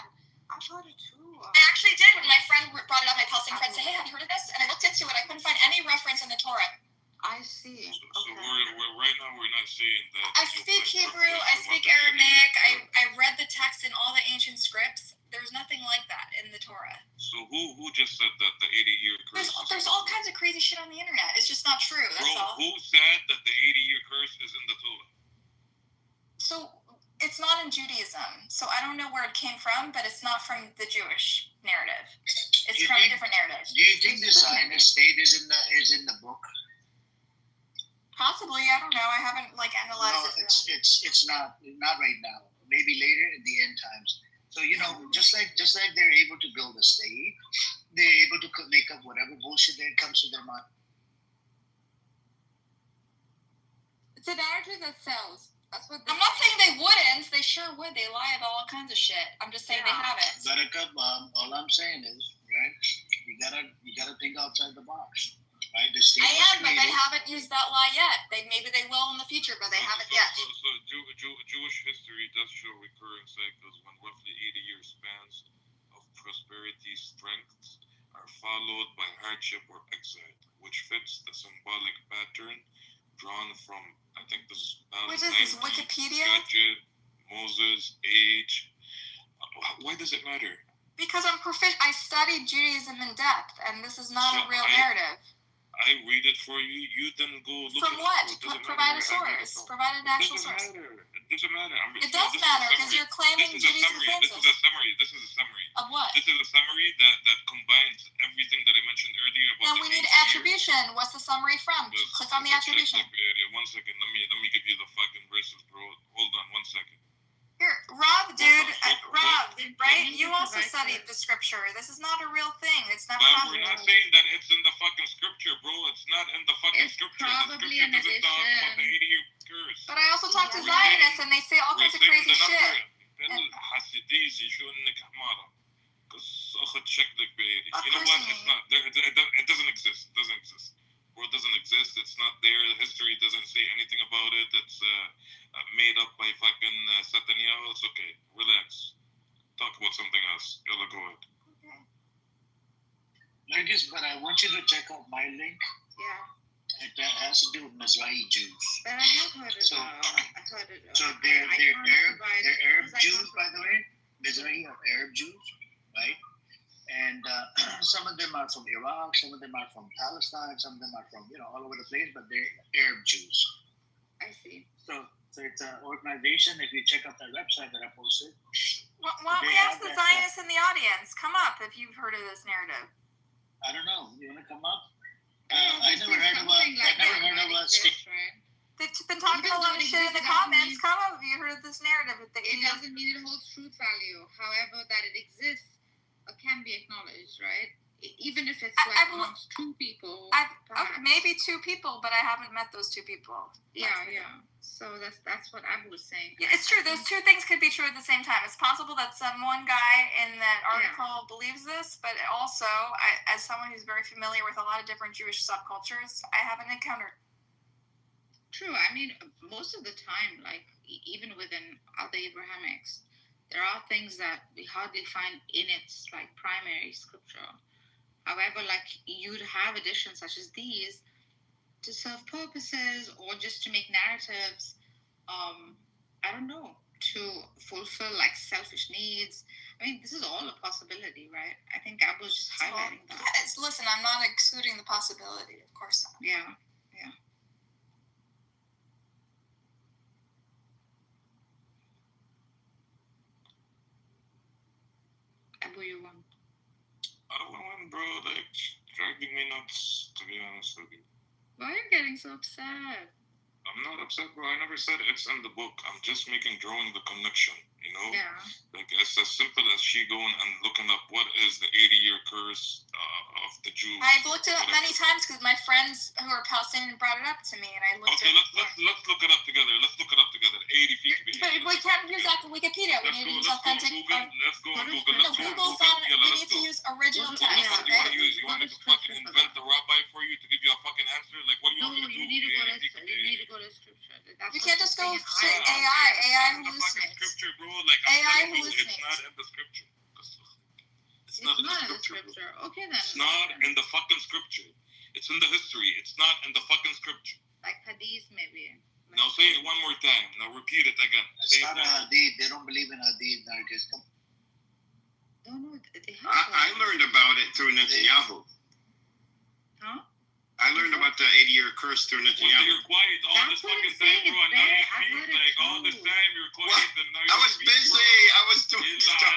Speaker 7: I've heard it too.
Speaker 23: I actually did when my friend brought it up. My Palestinian friend said, "Hey, have you heard of this?" And I looked into it. I couldn't find any reference in the Torah.
Speaker 7: I see.
Speaker 2: So we're right now we're not saying that.
Speaker 23: I speak Hebrew. I speak Aramaic. I read the text in all the ancient scripts. There's nothing like that in the Torah.
Speaker 2: So who just said that the 80-year curse?
Speaker 23: There's all kinds of crazy shit on the internet. It's just not true. That's all.
Speaker 2: Who said that the 80-year curse is in the Torah?
Speaker 23: So it's not in Judaism. So I don't know where it came from, but it's not from the Jewish narrative. It's from a different narrative.
Speaker 20: Do you think the Zionist state is in the book?
Speaker 23: Possibly, I don't know. I haven't analyzed it.
Speaker 20: No, it's not right now. Maybe later in the end times. So just like they're able to build a state, they're able to make up whatever bullshit that comes to their mind.
Speaker 7: It's a narrative that sells. That's what.
Speaker 23: I'm not saying they wouldn't. They sure would. They lie about all kinds of shit. I'm just saying they haven't.
Speaker 20: Buttercup, all I'm saying is, right? You gotta think outside the box. Right? The state
Speaker 23: but they haven't used that lie yet. Maybe they will in the future, but they haven't yet.
Speaker 2: So Jewish history does show recurring cycles when roughly 80-year spans of prosperity, strength are followed by hardship or exile, which fits the symbolic pattern drawn from, I think this is
Speaker 23: Which is this, Wikipedia?
Speaker 2: Gadget, Moses, age. Why does it matter?
Speaker 23: Because I'm proficient. I studied Judaism in depth, and this is not a real narrative.
Speaker 2: I read it for you. You then go look
Speaker 23: from
Speaker 2: at
Speaker 23: what?
Speaker 2: it.
Speaker 23: Provide a source. Provide an actual source.
Speaker 2: It doesn't matter.
Speaker 23: It does matter because you're claiming Judaism
Speaker 2: This is a summary.
Speaker 23: Of what?
Speaker 2: This is a summary that combines everything that I mentioned earlier about.
Speaker 23: Then we need attribution. What's the summary from? Click on the attribution.
Speaker 2: 1 second. Let me give you the fucking verses, bro. Hold on 1 second.
Speaker 23: Here, Rob, dude, Rob, right? You also studied the scripture. This is not a real thing. It's never happened.
Speaker 2: We're not saying that it's in the fucking scripture, bro. It's not in the fucking scripture. The scripture doesn't talk about the 80-year curse.
Speaker 23: But I also talk to Zionists, and they say all kinds of crazy shit.
Speaker 2: حسيتيزي شو انك حمارة قص اخذ شكلك بيدي. You know what? It's not there. It doesn't exist. It doesn't exist. Bro, it doesn't exist. It's not there. The history doesn't say anything about it. It's made up by fucking Netanyahu. It's okay. Relax. Talk about something else. Yalla, go ahead.
Speaker 20: Ladies, but I want you to check out my link.
Speaker 7: Yeah.
Speaker 20: It has to do with Mizrahi Jews.
Speaker 7: But I have heard it.
Speaker 20: So they're Arab Jews, by the way. Mizrahi are Arab Jews, right? And some of them are from Iraq, some of them are from Palestine, some of them are from all over the place, but they're Arab Jews.
Speaker 7: I see.
Speaker 20: So it's an organization. If you check out their website that I posted.
Speaker 23: Why don't we ask the Zionists in the audience? Come up if you've heard of this narrative.
Speaker 20: I don't know. You want to come up? I never heard of a state.
Speaker 23: They've been talking a lot of shit in the comments. Come up if you heard of this narrative.
Speaker 7: It doesn't mean it holds truth value. However, that it exists can be acknowledged, right? even if it's amongst two people.
Speaker 23: Maybe two people, but I haven't met those two people.
Speaker 7: Yeah. So that's what I was saying.
Speaker 23: Yeah, it's true. Those two things could be true at the same time. It's possible that one guy in that article believes this, but also, as someone who's very familiar with a lot of different Jewish subcultures, I haven't encountered.
Speaker 7: True. I mean, most of the time, like even within other Abrahamics, there are things that we hardly find in its like primary scripture. However, like you'd have additions such as these to serve purposes or just to make narratives, I don't know, to fulfill like selfish needs. I mean, this is all a possibility, right? I think I was just highlighting that.
Speaker 23: Listen, I'm not excluding the possibility, of course not.
Speaker 7: Yeah. Abu, you won.
Speaker 2: I won, bro. Like, dragging me nuts, to be honest with you.
Speaker 7: Why are you getting so upset?
Speaker 2: I'm not upset, bro. I never said it's in the book. I'm just drawing the connection, you know?
Speaker 7: Yeah.
Speaker 2: Like, it's as simple as she going and looking up what is the 80-year curse of the Jews.
Speaker 23: I've looked it up many times because my friends who are Palestinian brought it up to me, and I looked
Speaker 2: it up. Let's look it up together. 80 feet.
Speaker 23: But we can't use that for Wikipedia. We need to use authentic.
Speaker 2: Let's go on Google.
Speaker 23: Google's on it. We need to use original text.
Speaker 2: You want me to fucking invent the rabbi for you to give you a fucking answer? Like, what do you want me to do?
Speaker 7: You need to go to scripture.
Speaker 23: You can't just go to AI. AI hallucinates.
Speaker 2: Scripture, bro. Like,
Speaker 23: AI
Speaker 2: it's
Speaker 23: hallucinates.
Speaker 2: not in the scripture.
Speaker 7: It's not in the scripture. Okay, then.
Speaker 2: It's not in the fucking scripture. It's in the history. It's not in the fucking scripture.
Speaker 7: Like hadith, maybe.
Speaker 2: Now say it one more time. Now repeat it again.
Speaker 20: It's not a hadith. They don't believe in hadith, Nargis.
Speaker 13: I learned about it through Netanyahu.
Speaker 7: Huh?
Speaker 13: I learned about the 80-year curse through Netanyahu.
Speaker 2: You're quiet all this fucking time, bro, and now you speak. Like, all this time you're quiet, and now
Speaker 13: I was busy. I was doing stuff.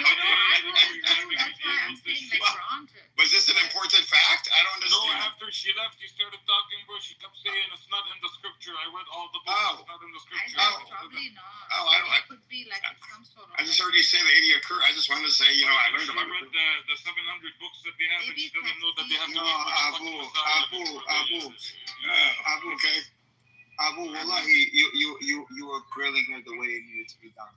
Speaker 13: Was this an important fact? I don't understand.
Speaker 2: No, after she left, you started talking, bro. She kept saying it's not in the scripture. I read all the books. It's not in the scripture.
Speaker 7: Probably not.
Speaker 13: It
Speaker 7: could be like some sort of.
Speaker 13: I just heard you say the 80-year curse. I just wanted to say, I learned about it.
Speaker 2: She read the 700 books that they have, and she doesn't know that they have to
Speaker 13: Okay.
Speaker 14: Abu, wallahi, you were grilling her the way it needed to be done.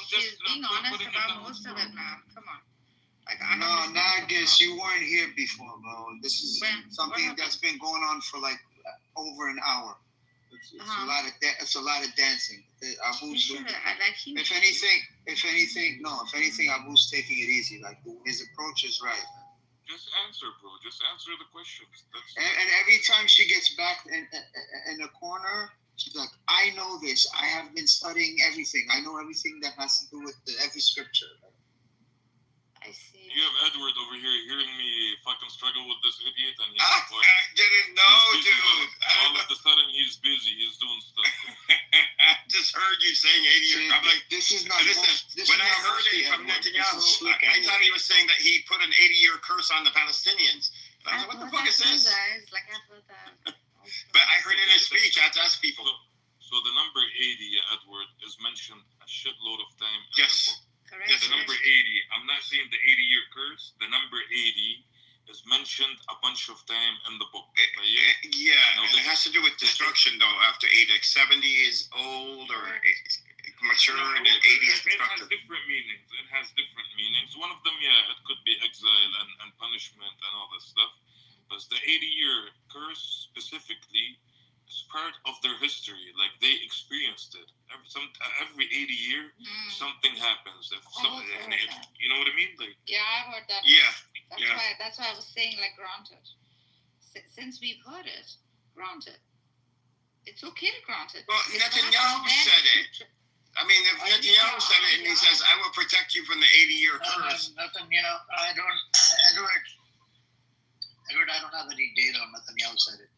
Speaker 7: She's being honest about most of it, man. Come on.
Speaker 14: No, Nargis, you weren't here before, bro. This is something that's been going on for like over an hour. It's a lot of dancing. Abu's if anything, Abu's taking it easy. Like his approach is right.
Speaker 2: Just answer, bro. Just answer the questions.
Speaker 14: And every time she gets back in a corner, she's like, I know this. I have been studying everything. I know everything that has to do with every scripture.
Speaker 7: I see.
Speaker 2: You have Edward over here hearing me fucking struggle with this idiot, and he's
Speaker 13: I didn't know, dude.
Speaker 2: All of a sudden, he's busy. He's doing stuff.
Speaker 13: I just heard you saying 80. I'm like,
Speaker 14: this is not.
Speaker 13: When I heard it from Netanyahu, I thought he was saying that he put an 80-year curse on the Palestinians. And I was like, what the fuck is this?
Speaker 7: Like I've heard that.
Speaker 13: But I heard it in his speech. I had to ask people.
Speaker 2: So the number 80, Edward, is mentioned a shitload of time in
Speaker 13: yes.
Speaker 2: the book.
Speaker 7: Correct.
Speaker 2: Yeah, the number 80. I'm not saying the 80-year curse. The number 80 is mentioned a bunch of time in the book.
Speaker 13: And it has to do with destruction, though. After 80, like 70 is old or mature, and then 80 is destructive.
Speaker 2: It has different meanings. It has different meanings. One of them, it could be exile and punishment and all that stuff. But the 80-year curse specifically is part of their history. Like, they experienced it. Every 80 year, something happens. You know what I mean? Like,
Speaker 7: yeah, I heard that.
Speaker 13: Yeah.
Speaker 7: That's why I was saying, like, granted. Since we've heard it, granted. It's okay to grant it.
Speaker 13: Well, Netanyahu said it. I mean, if Netanyahu said it and he says, I will protect you from the 80-year curse.
Speaker 20: Netanyahu, I don't have any data on Netanyahu said it.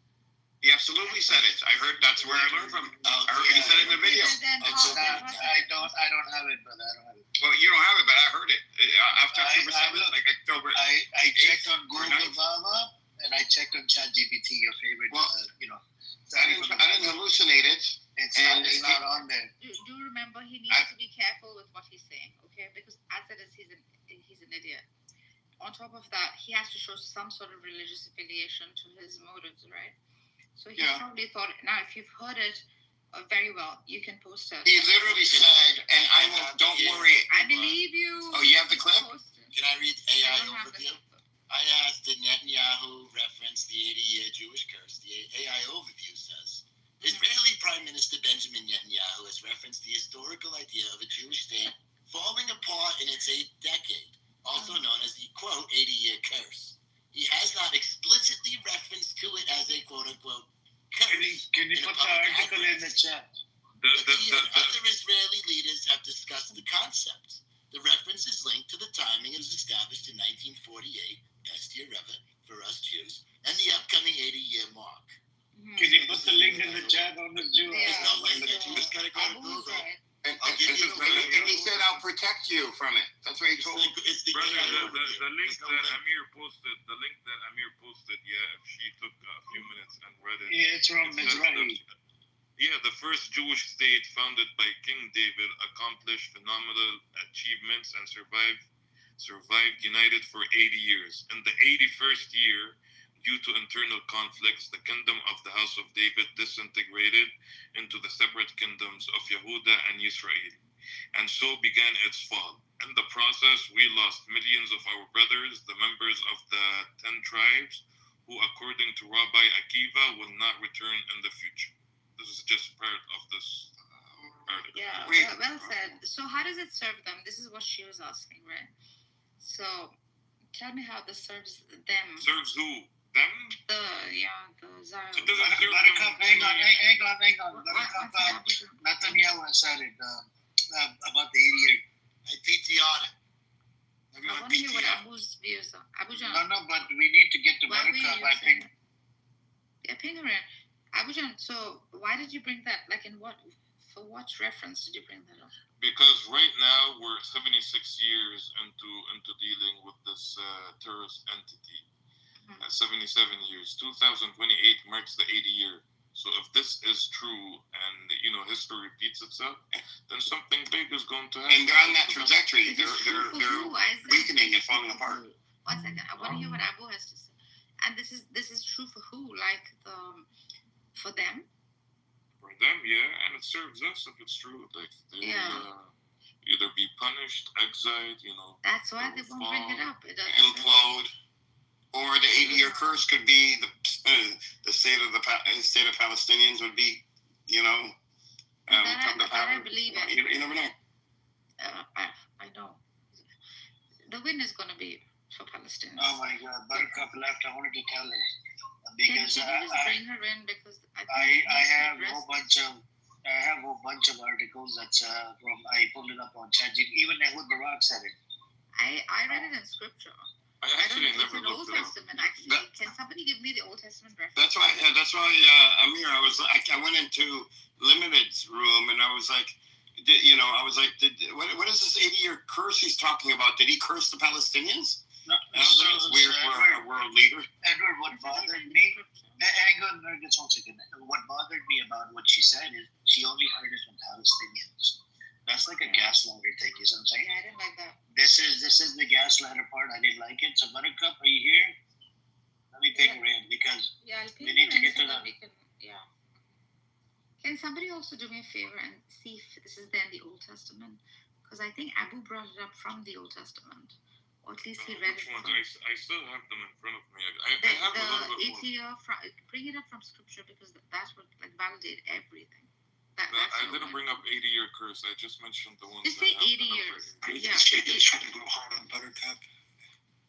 Speaker 13: He absolutely said it. I heard that's where I learned from. I heard he said it in the video.
Speaker 20: I don't have it, brother. I don't have it.
Speaker 13: Well, you don't have it, but I heard it. After October 7th, like October.
Speaker 20: I checked on Google Baba and I checked on ChatGPT, your favorite.
Speaker 13: I didn't hallucinate it.
Speaker 20: It's not on there.
Speaker 7: Do remember he needs to be careful with what he's saying, okay? Because as it is, he's an idiot. On top top of that, he has to show some sort of religious affiliation to his motives, right? So he probably thought, now if you've heard it very well, you can post it.
Speaker 13: He literally said, and I will, don't worry.
Speaker 7: I believe you.
Speaker 13: Oh, you have the clip?
Speaker 1: Can I read AI overview? I asked, did Netanyahu reference the 80-year Jewish curse? The AI overview says, Israeli Prime Minister Benjamin Netanyahu has referenced the historical idea of a Jewish state falling apart in its 8th decade, also known as the, quote, 80-year curse. He has not explicitly referenced to it as a, quote-unquote, curse.
Speaker 20: Can you put the article in the chat?
Speaker 1: He and other Israeli leaders have discussed the concept. The reference is linked to the timing it was established in 1948, Pestia Reva, for us Jews, and the upcoming 80-year mark.
Speaker 20: Can you put the link in the chat on the Jew?
Speaker 1: There's no link. You just gotta go to Google.
Speaker 13: And he said, I'll protect you from it. That's what he told me.
Speaker 2: The link that Amir posted, if she took a few minutes and read it.
Speaker 20: Yeah, it's from Israel.
Speaker 2: The first Jewish state founded by King David accomplished phenomenal achievements and survived united for 80 years. In the 81st year, due to internal conflicts, the kingdom of the house of David disintegrated into the separate kingdoms of Yehuda and Israel, and so began its fall. In the process, we lost millions of our brothers, the members of the 10 tribes, who, according to Rabbi Akiva, will not return in the future. This is just part of this article.
Speaker 7: Yeah, well said. So how does it serve them? This is what she was asking, right? So tell me how this serves them.
Speaker 2: Serves who? Them?
Speaker 7: The Zara.
Speaker 20: Hang on. Netanyahu said it about the 80-year.
Speaker 1: I PTR'd it.
Speaker 7: I want to hear what Abu's views are. Abu Jan.
Speaker 20: No, but we need to get to Buttercup, I think.
Speaker 7: Yeah, ping her in. Abu Jan, so why did you bring that? Like, for what reference did you bring that up?
Speaker 2: Because right now we're 76 years into dealing with this terrorist entity. 77 years. 2028 marks the 80 year. So if this is true and history repeats itself, then something big is going to happen.
Speaker 13: And they're on that trajectory. They're weakening and falling apart.
Speaker 7: 1 second. I want to hear what Abu has to say. And this is true for who? Like for them?
Speaker 2: For them, yeah, and it serves us if it's true. Like they'll either be punished, exiled,
Speaker 7: That's why they won't bring it up.
Speaker 13: Implode. Or the 80-year curse could be the state of Palestinians would be,
Speaker 7: I believe it.
Speaker 13: You never know.
Speaker 7: I know. The win is going to be for Palestinians.
Speaker 20: Oh my God, Buttercup left. I wanted to tell her
Speaker 7: because can you just bring her in because
Speaker 20: I have a whole bunch of articles that's from I pulled it up on ChatGPT. Even Ehud Barak said it.
Speaker 7: I read it in scripture.
Speaker 2: I actually
Speaker 7: never looked at it. Old Testament, actually. Can somebody give me the Old Testament reference?
Speaker 13: That's why, Amir, I went into Limited's room and I was like, what is this 80-year curse he's talking about? Did he curse the Palestinians?
Speaker 20: No,
Speaker 13: I was like, it's weird for a world leader.
Speaker 20: Edward, what bothered me, hang on just 1 second. What bothered me about what she said is she only heard it from Palestinians. That's like a gaslighter thing, you know what I'm saying?
Speaker 7: Yeah, I didn't like that.
Speaker 20: This is the gaslighter part. I didn't like it. So Buttercup, are you here? Let me ping her in because we need to get to that.
Speaker 7: Can somebody also do me a favor and see if this is there in the Old Testament? Because I think Abu brought it up from the Old Testament. Or at least he read it from...
Speaker 2: I still have them in front of me. I have a little bit more.
Speaker 7: Bring it up from scripture because that's what validate everything.
Speaker 2: I didn't bring up 80-year curse. I just mentioned the ones.
Speaker 7: Just say 80 years.
Speaker 1: Yeah. She's trying to go hard on Buttercup.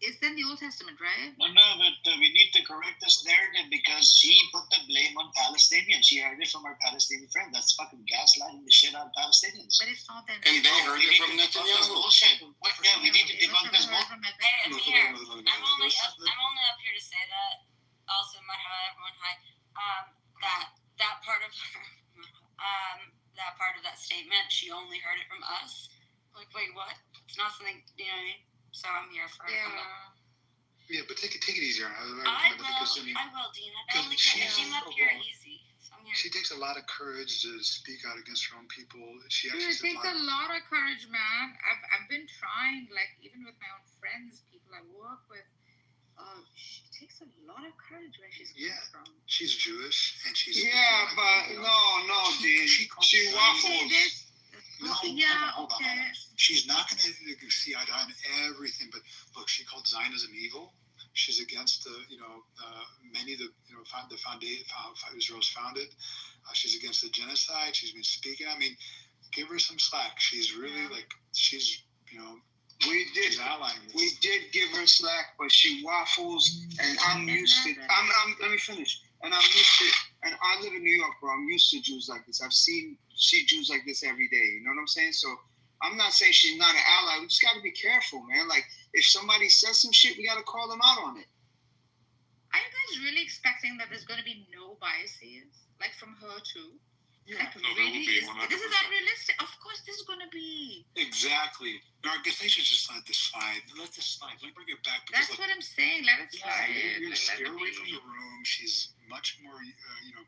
Speaker 7: It's in the Old Testament, right?
Speaker 20: No, but we need to correct this narrative because she put the blame on Palestinians. She heard it from her Palestinian friend. That's fucking gaslighting the shit out of Palestinians.
Speaker 7: But it's not them.
Speaker 13: And they heard it from Netanyahu.
Speaker 20: Bullshit. Yeah, we need to debunk this bullshit.
Speaker 11: Hey, Amir, I'm only up here to say that. Also, everyone, hi. That part of that statement, she only heard it from us. Like, wait, what? It's not something, you know what I mean? So I'm here for it.
Speaker 6: Yeah, but take it easy on her.
Speaker 11: I will, Dina. I only came up here easy. So. I'm here.
Speaker 6: She takes a lot of courage to speak out against her own people. She
Speaker 15: Dude,
Speaker 6: actually
Speaker 15: it takes a lot of courage, man. I've been trying, like, even with my own friends, people I work with. She takes a lot of courage where she's coming from.
Speaker 6: She's Jewish and she's
Speaker 14: but no, Dean. She waffles.
Speaker 6: No, hold on. She's not going to see eye to eye on everything, but look, she called Zionism evil. She's against many of the the foundation how Israel's founded. She's against the genocide. She's been speaking. I mean, give her some slack. She's really she's
Speaker 14: We did give her slack, but she waffles, and I'm used to. Let me finish. And I'm used to. And I live in New York, bro. I'm used to Jews like this. See Jews like this every day. You know what I'm saying? So I'm not saying she's not an ally. We just got to be careful, man. Like if somebody says some shit, we got to call them out on it.
Speaker 15: Are you guys really expecting that there's going to be no biases, like from her too?
Speaker 6: Yeah.
Speaker 15: Like really? This is unrealistic. Of course, this is going to be.
Speaker 6: Exactly. No, I guess they should just let this slide. Let this slide. Let me bring it back.
Speaker 15: That's what I'm saying. Let it slide.
Speaker 6: You're steer away from the room. She's much more,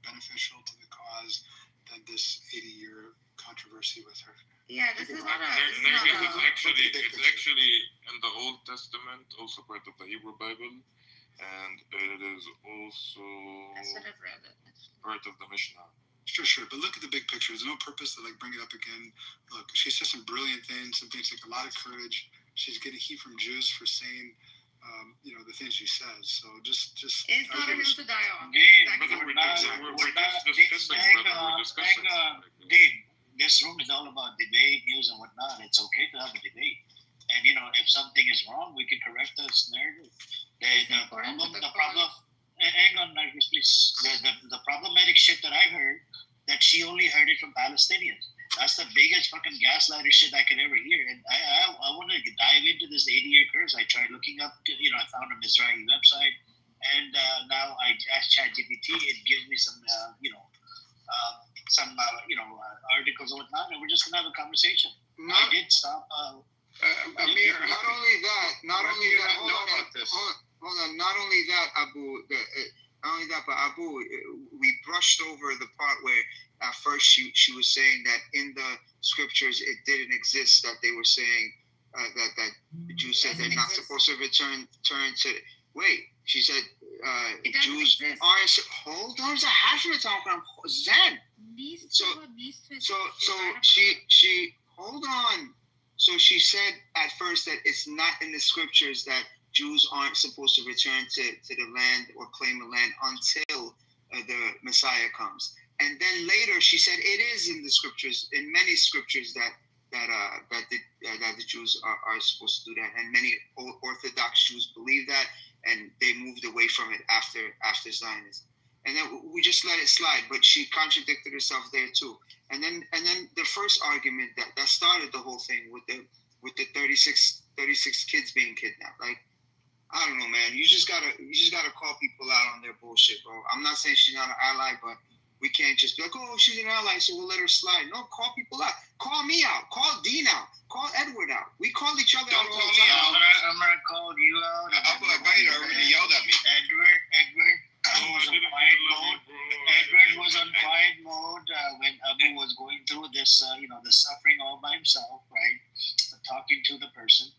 Speaker 6: beneficial to the cause than this 80-year controversy with her.
Speaker 15: Yeah, this is not a.
Speaker 2: It's actually in the Old Testament, also part of the Hebrew Bible, and it is also part of the Mishnah.
Speaker 6: Sure. But look at the big picture. There's no purpose to bring it up again. Look, she says some brilliant things. Some things take a lot of courage. She's getting heat from Jews for saying, the things she says. So just.
Speaker 15: It's not a hill to die on.
Speaker 8: Dean, this room is all about debate, news, and whatnot. It's okay to have a debate. And, if something is wrong, we can correct this narrative. The problem, hang on, Marcus, please. The problematic shit that I heard, that she only heard it from Palestinians. That's the biggest fucking gaslighter shit I could ever hear. And I want to dive into this 80-year curse. I tried looking up, I found an Israeli website, and now I asked ChatGPT. It gives me some, articles and whatnot, and we're just gonna have a conversation. I did stop.
Speaker 14: Amir, not only that. Hold on. Not only that, Abu. But Abu, we brushed over the part where at first she was saying that in the scriptures it didn't exist. That they were saying that the Jews said they're not supposed to turn to. Wait, she said Jews aren't. Hold on, a half of the time. Zen. So she hold on. So she said at first that it's not in the scriptures that Jews aren't supposed to return to the land or claim the land until the Messiah comes. And then later she said it is in the scriptures, in many scriptures that the Jews are supposed to do that. And many Orthodox Jews believe that, and they moved away from it after Zionism. And then we just let it slide, but she contradicted herself there too. And then the first argument that started the whole thing with the 36 kids being kidnapped. Like, I don't know, man. You just gotta call people out on their bullshit, bro. I'm not saying she's not an ally, but we can't just be like, oh, she's an ally, so we'll let her slide. No, call people out. Call me out. Call Dean out. Call Edward out. We call each other out all the time.
Speaker 8: I'm gonna call you out.
Speaker 22: Abu Abaida already yelled at me.
Speaker 8: Edward was on quiet mode. Edward was on quiet mode when Abu was going through this, the suffering all by himself, right? Talking to the person.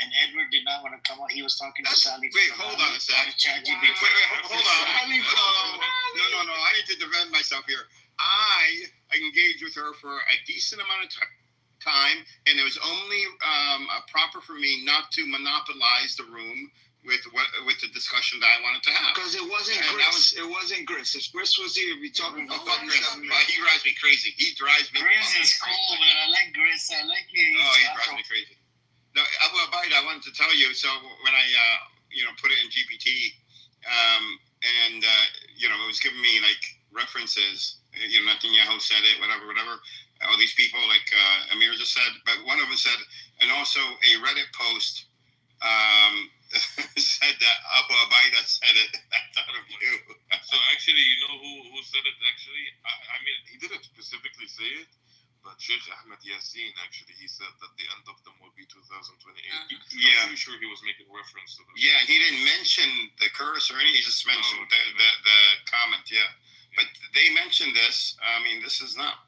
Speaker 8: And Edward did not want to come out. He was talking to Sally.
Speaker 22: Wait, hold on a second. Hold on. No. I need to defend myself here. I engaged with her for a decent amount of time, and it was only proper for me not to monopolize the room with the discussion that I wanted to have.
Speaker 14: Because it wasn't Gris. It wasn't Gris. If Gris was here, we'd be talking about
Speaker 22: Gris. He drives me crazy.
Speaker 8: Gris is cool, man. I like Gris. I like you.
Speaker 22: He drives me crazy. No, Abu Abaida, I wanted to tell you. So when I, put it in GPT, it was giving me references. Netanyahu said it, whatever. All these people, Amir just said, but one of them said, and also a Reddit post said that Abu Abaida said it. I thought of you.
Speaker 2: So actually, you know who said it? Actually, I mean, he didn't specifically say it, But Sheikh Ahmed Yassin, actually, he said that the end of them will be 2028.
Speaker 13: Yeah.
Speaker 2: I'm pretty sure he was making reference to this.
Speaker 13: Yeah, and he didn't mention the curse or anything. He just mentioned the comment. Yeah, but they mentioned this. I mean, this is not.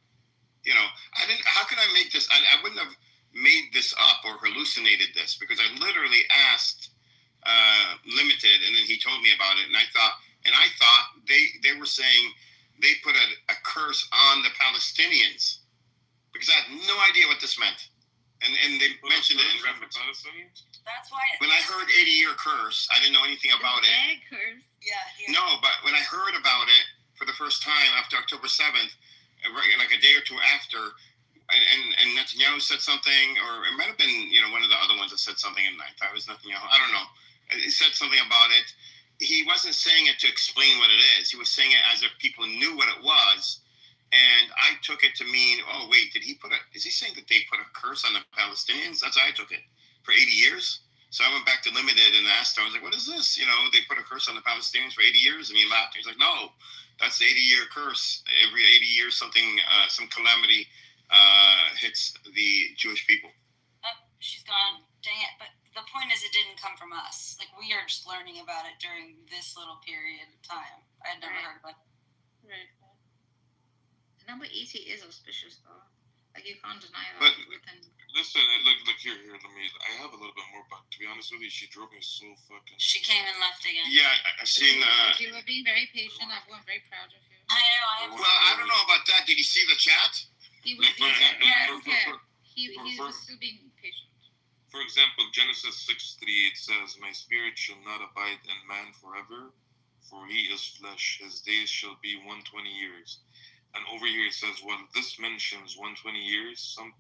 Speaker 13: You know, I didn't. How could I make this? I wouldn't have made this up or hallucinated this because I literally asked Limited, and then he told me about it, and I thought they were saying they put a curse on the Palestinians because I had no idea what this meant, and they mentioned it in reference.
Speaker 11: That's why.
Speaker 13: When I heard 80-year curse, I didn't know anything about it.
Speaker 17: Egg curse.
Speaker 11: Yeah.
Speaker 13: No, but when I heard about it for the first time after October 7th, like a day or two after, and Netanyahu said something, or it might have been one of the other ones that said something, and I thought it was Netanyahu. I don't know. He said something about it. He wasn't saying it to explain what it is. He was saying it as if people knew what it was. And I took it to mean, oh, wait, is he saying that they put a curse on the Palestinians? That's how I took it. For 80 years? So I went back to Limited and asked him, I was like, what is this? They put a curse on the Palestinians for 80 years? And he laughed. He's like, no, that's the 80-year curse. Every 80 years, something, some calamity hits the Jewish people.
Speaker 11: Oh, she's gone. Dang it. But the point is, it didn't come from us. Like, we are just learning about it during this little period of time. I had never heard of it.
Speaker 15: Right. The number 80 is auspicious, though. Like, you can't deny that.
Speaker 2: But listen, look here. Let me. I have a little bit more, but to be honest with you, she drove me so fucking.
Speaker 11: She came and left again.
Speaker 13: Yeah, I've seen.
Speaker 15: You were being very patient. I'm very proud of you.
Speaker 11: I know.
Speaker 13: Well, I don't know about that. Did you see the chat?
Speaker 15: He was being he was still being patient.
Speaker 2: For example, Genesis 6:3, it says, "My spirit shall not abide in man forever, for he is flesh. His days shall be 120 years." And over here it says, well, this mentions 120 years. Some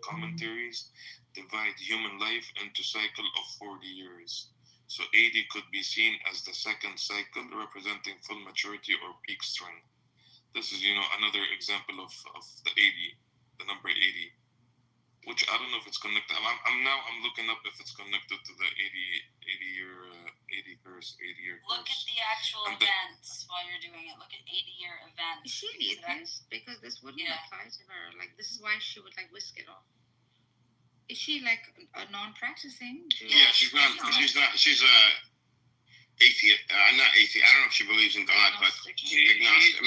Speaker 2: commentaries divide human life into cycle of 40 years. So 80 could be seen as the second cycle, representing full maturity or peak strength. This is, another example of the 80, the number 80, which I don't know if it's connected. I'm looking up if it's connected to the 80 curse, 80-year curse.
Speaker 11: Look at the actual events while you're doing it. Look at 80-year events.
Speaker 15: Is she an atheist? Because this wouldn't apply to her. Like, this is why she would, whisk it off. Is she, a non-practicing Jew?
Speaker 13: Yeah, she's not. She's a atheist. Not atheist. I don't know if she believes in God, but agnostic.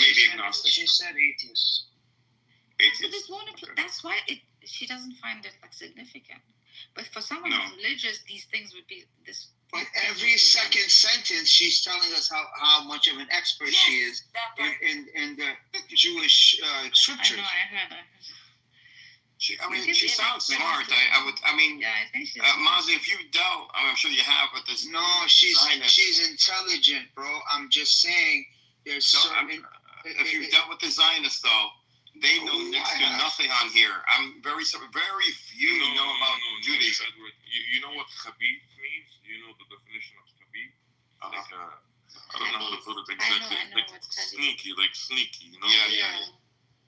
Speaker 13: Maybe agnostic.
Speaker 20: She said atheist.
Speaker 15: So this won't apply. That's why she doesn't find it, significant. But for someone who's religious, these things would be this.
Speaker 14: But every second sentence, she's telling us how much of an expert she is in the Jewish scriptures.
Speaker 15: I know, I heard that.
Speaker 13: She sounds smart. I
Speaker 15: think she's
Speaker 13: Mazi, if you doubt, I'm sure you have, but this.
Speaker 14: No, she's intelligent, bro. I'm just saying there's certain.
Speaker 13: If you dealt with the Zionists, though, they know next to nothing on here. I'm very few know about Judaism.
Speaker 2: Edward, you know what Khabib means? You know the definition of Khabib? I don't know how to put it exactly.
Speaker 15: I know
Speaker 2: sneaky, sneaky.
Speaker 13: Yeah.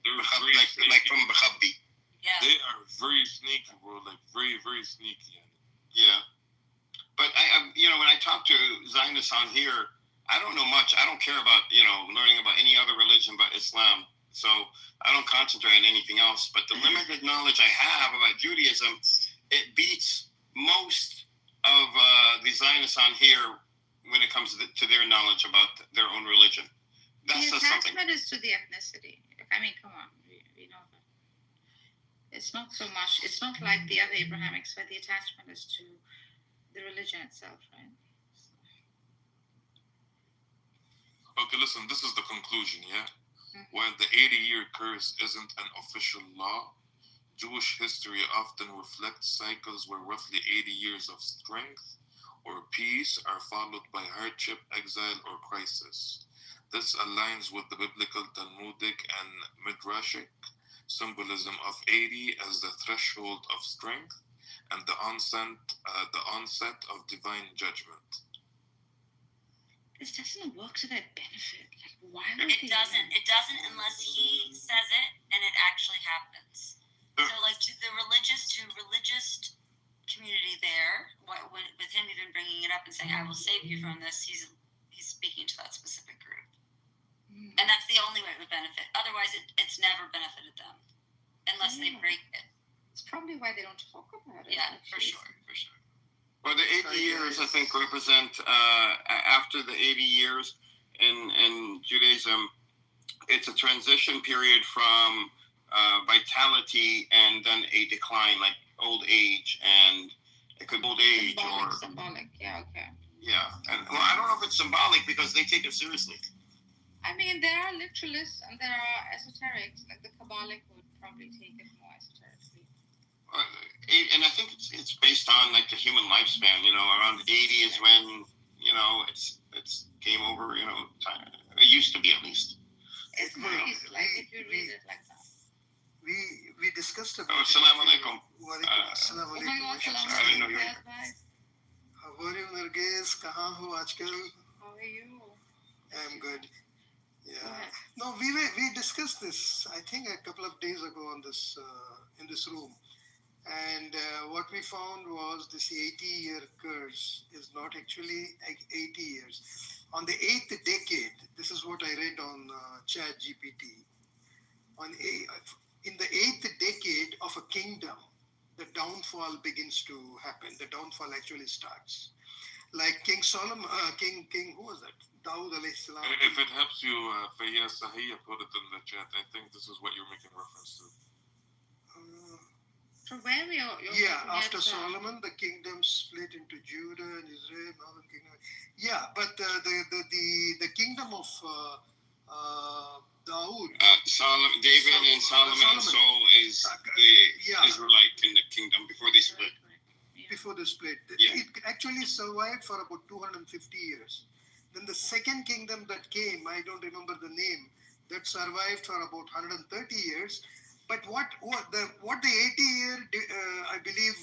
Speaker 2: They're
Speaker 13: like from Khabib.
Speaker 11: Yeah.
Speaker 2: They are very sneaky, bro. Very, very sneaky.
Speaker 13: Yeah. But when I talk to Zionists on here, I don't know much. I don't care about, learning about any other religion but Islam. So I don't concentrate on anything else. But the limited knowledge I have about Judaism, it beats most of the Zionists on here when it comes to their knowledge about their own religion. That says something.
Speaker 15: The attachment is to the ethnicity. I mean, come on. We know that. It's not so much. It's not like the other Abrahamics where the attachment is to the religion itself, right?
Speaker 2: Okay, listen, this is the conclusion, yeah? While the 80-year curse isn't an official law, Jewish history often reflects cycles where roughly 80 years of strength or peace are followed by hardship, exile, or crisis. This aligns with the biblical Talmudic and Midrashic symbolism of 80 as the threshold of strength and the onset of divine judgment.
Speaker 15: This doesn't work to their benefit. Why would
Speaker 11: it doesn't? It doesn't unless he says it and it actually happens. So, to the religious community there, with him even bringing it up and saying, "I will save you from this," he's speaking to that specific group, and that's the only way it would benefit. Otherwise, it's never benefited them, unless they break it.
Speaker 15: It's probably why they don't talk about it.
Speaker 11: Yeah, for sure.
Speaker 13: Well, the 80 years, I think, represent after the 80 years in Judaism, it's a transition period from vitality and then a decline, like old age, and it could be old age
Speaker 15: symbolic. Yeah, okay.
Speaker 13: Yeah, and well, I don't know if it's symbolic because they take it seriously.
Speaker 15: I mean, there are literalists and there are esoterics. Like the Kabbalic would probably take it more esoterically.
Speaker 13: And I think it's based on like the human lifespan. You know, around 80 is when it's game over. You know, time. It used to be at least.
Speaker 15: It's nice, like if you read it like that.
Speaker 9: We discussed about.
Speaker 13: Assalamu alaikum.
Speaker 9: Assalamu
Speaker 15: Oh my God,
Speaker 9: alaikum.
Speaker 15: salam alaikum. Yes, bye.
Speaker 9: How are you, Nargis? Kahan ho aajkal?
Speaker 15: How are you?
Speaker 9: I'm good. Yeah. No, we discussed this. I think a couple of days ago on this in this room, and what we found was this 80-year curse is not actually 80 years. On the 8th decade, this is what I read on ChatGPT. In the 8th decade of a kingdom, the downfall begins to happen. The downfall actually starts. Like King Solomon, King, who was that? Dawood alayhi salam.
Speaker 2: If it helps you, Fayyaz Sahiya put it in the chat. I think this is what you're making reference to.
Speaker 15: From where we are?
Speaker 9: After Solomon, the kingdom split into Judah and Israel, northern kingdom. Yeah, but the kingdom of Dawood.
Speaker 13: David and Solomon soul is the Israelite kingdom before they split.
Speaker 9: Before they split.
Speaker 13: Yeah.
Speaker 9: It actually survived for about 250 years. Then the second kingdom that came, I don't remember the name, that survived for about 130 years. But what the 80-year, I believe,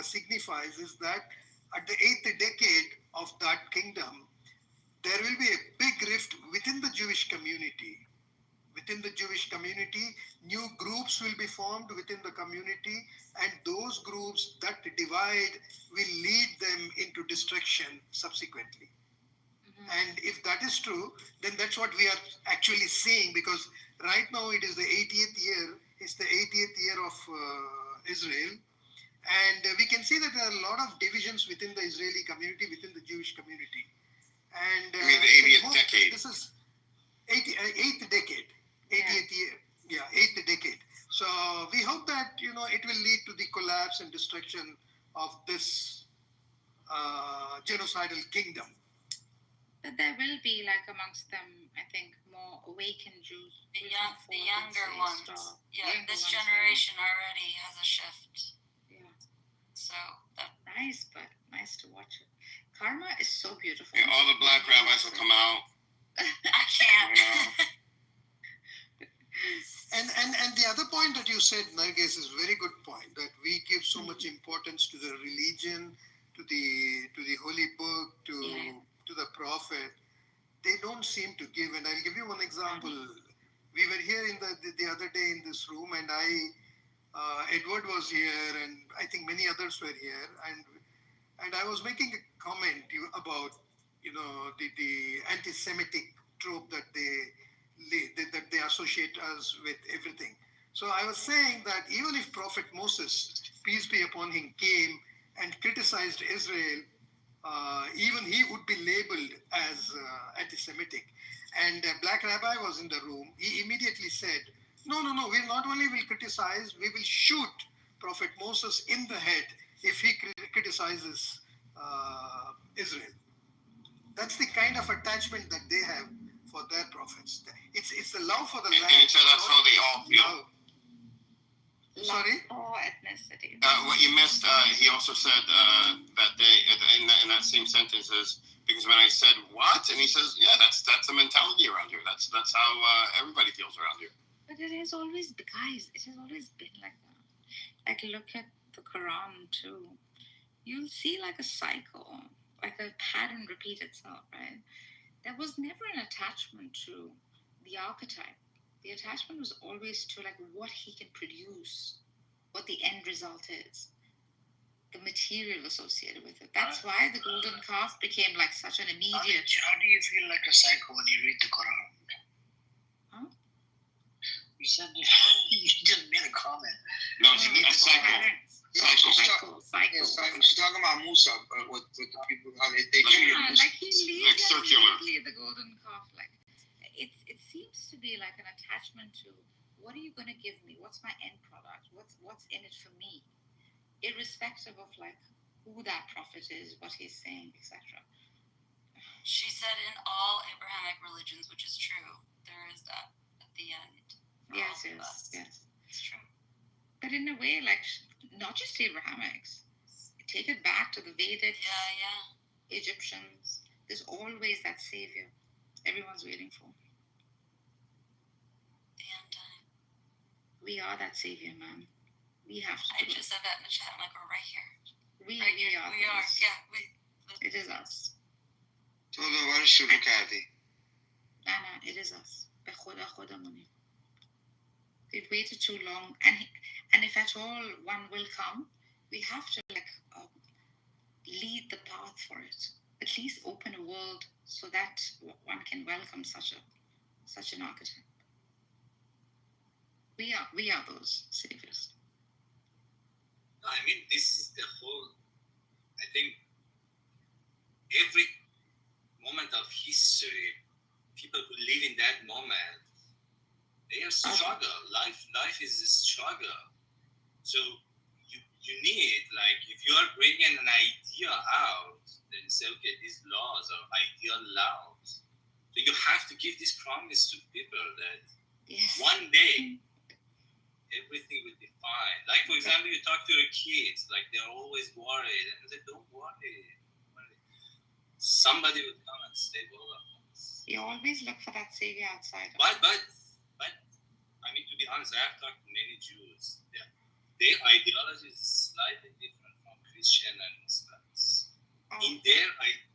Speaker 9: signifies is that at the 8th decade of that kingdom, there will be a big rift within the Jewish community. Within the Jewish community, new groups will be formed within the community, and those groups that divide will lead them into destruction subsequently. And if that is true, then that's what we are actually seeing, because right now it is the 80th year. It's the 80th year of Israel. And we can see that there are a lot of divisions within the Israeli community, within the Jewish community. And
Speaker 13: I mean, the 80th decade.
Speaker 9: This is 8th decade. 80th year. Yeah, 8th decade. So we hope that, it will lead to the collapse and destruction of this genocidal kingdom.
Speaker 15: But there will be, like, amongst them, I think, more awakened Jews.
Speaker 11: The younger ones. This generation already has a shift.
Speaker 15: Yeah.
Speaker 11: So that
Speaker 15: nice, but nice to watch it. Karma is so beautiful.
Speaker 13: Yeah, all the black rabbis will come out.
Speaker 11: I can't.
Speaker 9: And the other point that you said, Nargis, is a very good point, that we give so much importance to the religion, to the holy book, to the prophet. They don't seem to give. And I'll give you one example. We were here in the other day in this room, and Edward was here, and I think many others were here, and I was making a comment about the anti-Semitic trope that they associate us with everything. So I was saying that even if Prophet Moses, peace be upon him, came and criticized Israel, even he would be labeled as anti-Semitic. And a black rabbi was in the room. He immediately said, no, we not only will criticize, we will shoot Prophet Moses in the head if he criticizes Israel. That's the kind of attachment that they have for their prophets. It's the love for the land.
Speaker 13: And so that's how they all feel.
Speaker 9: Sorry?
Speaker 15: Or ethnicity.
Speaker 13: What you missed, he also said that they, in that same sentence, is because when I said what, and he says, yeah, that's the mentality around here. That's how everybody feels around here.
Speaker 15: But it has always been, guys. It has always been like that. Like, look at the Quran too. You'll see like a cycle, like a pattern repeat itself, right? There was never an attachment to the archetype. The attachment was always to like what he can produce, what the end result is, the material associated with it. That's why the golden calf became like such an immediate.
Speaker 20: How do you feel like a psycho when you read the Quran?
Speaker 15: Huh?
Speaker 20: You said you just made a comment.
Speaker 3: She's talking about Musa, with the people, how they treated Musa.
Speaker 15: Like he leaves
Speaker 3: Like circular.
Speaker 15: the golden calf. Like it seems to be like an attachment to what are you going to give me? What's my end product? What's in it for me? Irrespective of like who that prophet is, what he's saying, etc.
Speaker 11: She said in all Abrahamic religions, which is true, there is that at the end.
Speaker 15: Yes.
Speaker 11: It's true.
Speaker 15: But in a way, like not just Abrahamics. Take it back to the Vedic Egyptians. There's always that savior everyone's waiting for.
Speaker 11: The end time.
Speaker 15: We are that savior, man. We have to.
Speaker 11: I just said that in the chat. I'm like, we're right here.
Speaker 15: We
Speaker 11: are.
Speaker 15: Those.
Speaker 11: Yeah.
Speaker 15: It is us. Nana, it is us. We've waited too long, and if at all one will come, we have to lead the path for it. At least open a world so that one can welcome such an archetype. We are those saviors.
Speaker 10: No, I mean, this is the whole. I think every moment of history, people who live in that moment, they are struggle. Life is a struggle. So you need, like, if you are bringing an idea out, then say, okay, these laws are ideal laws. So you have to give this promise to people that one day everything will be fine. Like, for example, you talk to your kids, like they're always worried, and they don't worry. Somebody will come and save all of us.
Speaker 15: You always look for that savior outside.
Speaker 10: But I mean, to be honest, I have talked to many Jews. Their ideology is slightly different from Christian and Muslims. In their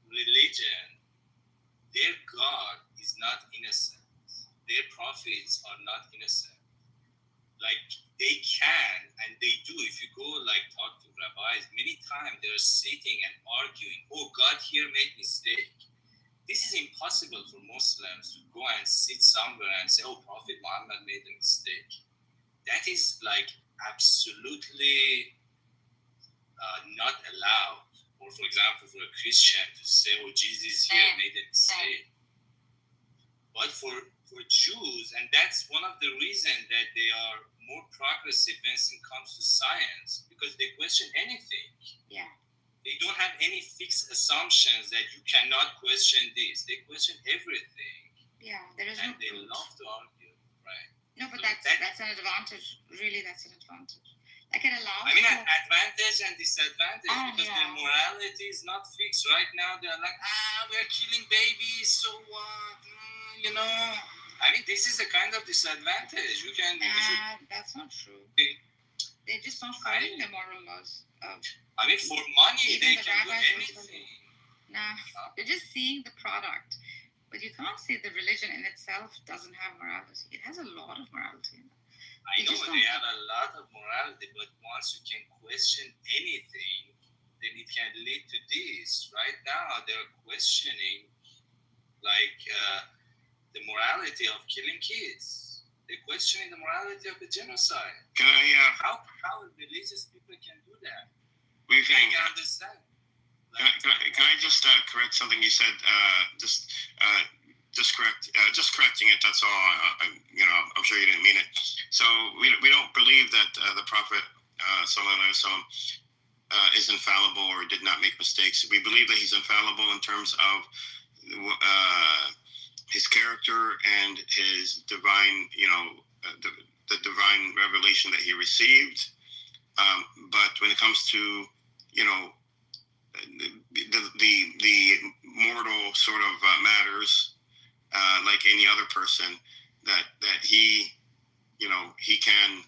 Speaker 10: religion, their God is not innocent. Their prophets are not innocent. Like, they can, and they do. If you go, like, talk to rabbis, many times they're sitting and arguing, oh, God here made mistake. This is impossible for Muslims to go and sit somewhere and say, oh, Prophet Muhammad made a mistake. That is, like, absolutely not allowed. Or, for example, for a Christian to say, oh, Jesus here made a mistake. But for Jews, and that's one of the reasons that they are more progressive when it comes to science, because they question anything.
Speaker 15: Yeah.
Speaker 10: They don't have any fixed assumptions that you cannot question this. They question everything.
Speaker 15: Yeah, there is
Speaker 10: and
Speaker 15: no
Speaker 10: they
Speaker 15: proof.
Speaker 10: love to argue, right?
Speaker 15: No, but that's an advantage. Really, that's an advantage. Like, it allows.
Speaker 10: I mean, an advantage and disadvantage, because their morality is not fixed. Right now, they're like, we're killing babies, so what? You know. I mean, this is a kind of disadvantage. You can.
Speaker 15: That's not true. They're just not following the moral laws.
Speaker 10: I mean, for money, they can do anything.
Speaker 15: Nah, you're just seeing the product. But you can't say the religion in itself doesn't have morality. It has a lot of morality in it.
Speaker 10: I know they have a lot of morality, but once you can question anything, then it can lead to this. Right now, they're questioning, like, the morality of killing kids. They're questioning the morality of the genocide.
Speaker 13: Can I?
Speaker 10: How religious people can do that?
Speaker 13: We
Speaker 10: can understand.
Speaker 13: Can I just correct something you said? Just correcting it. That's all. I'm sure you didn't mean it. So we don't believe that the Prophet Sallallahu Alaihi Wasallam is infallible or did not make mistakes. We believe that he's infallible in terms of his character and his divine, the divine revelation that he received. But when it comes to, the mortal sort of matters, like any other person, that he can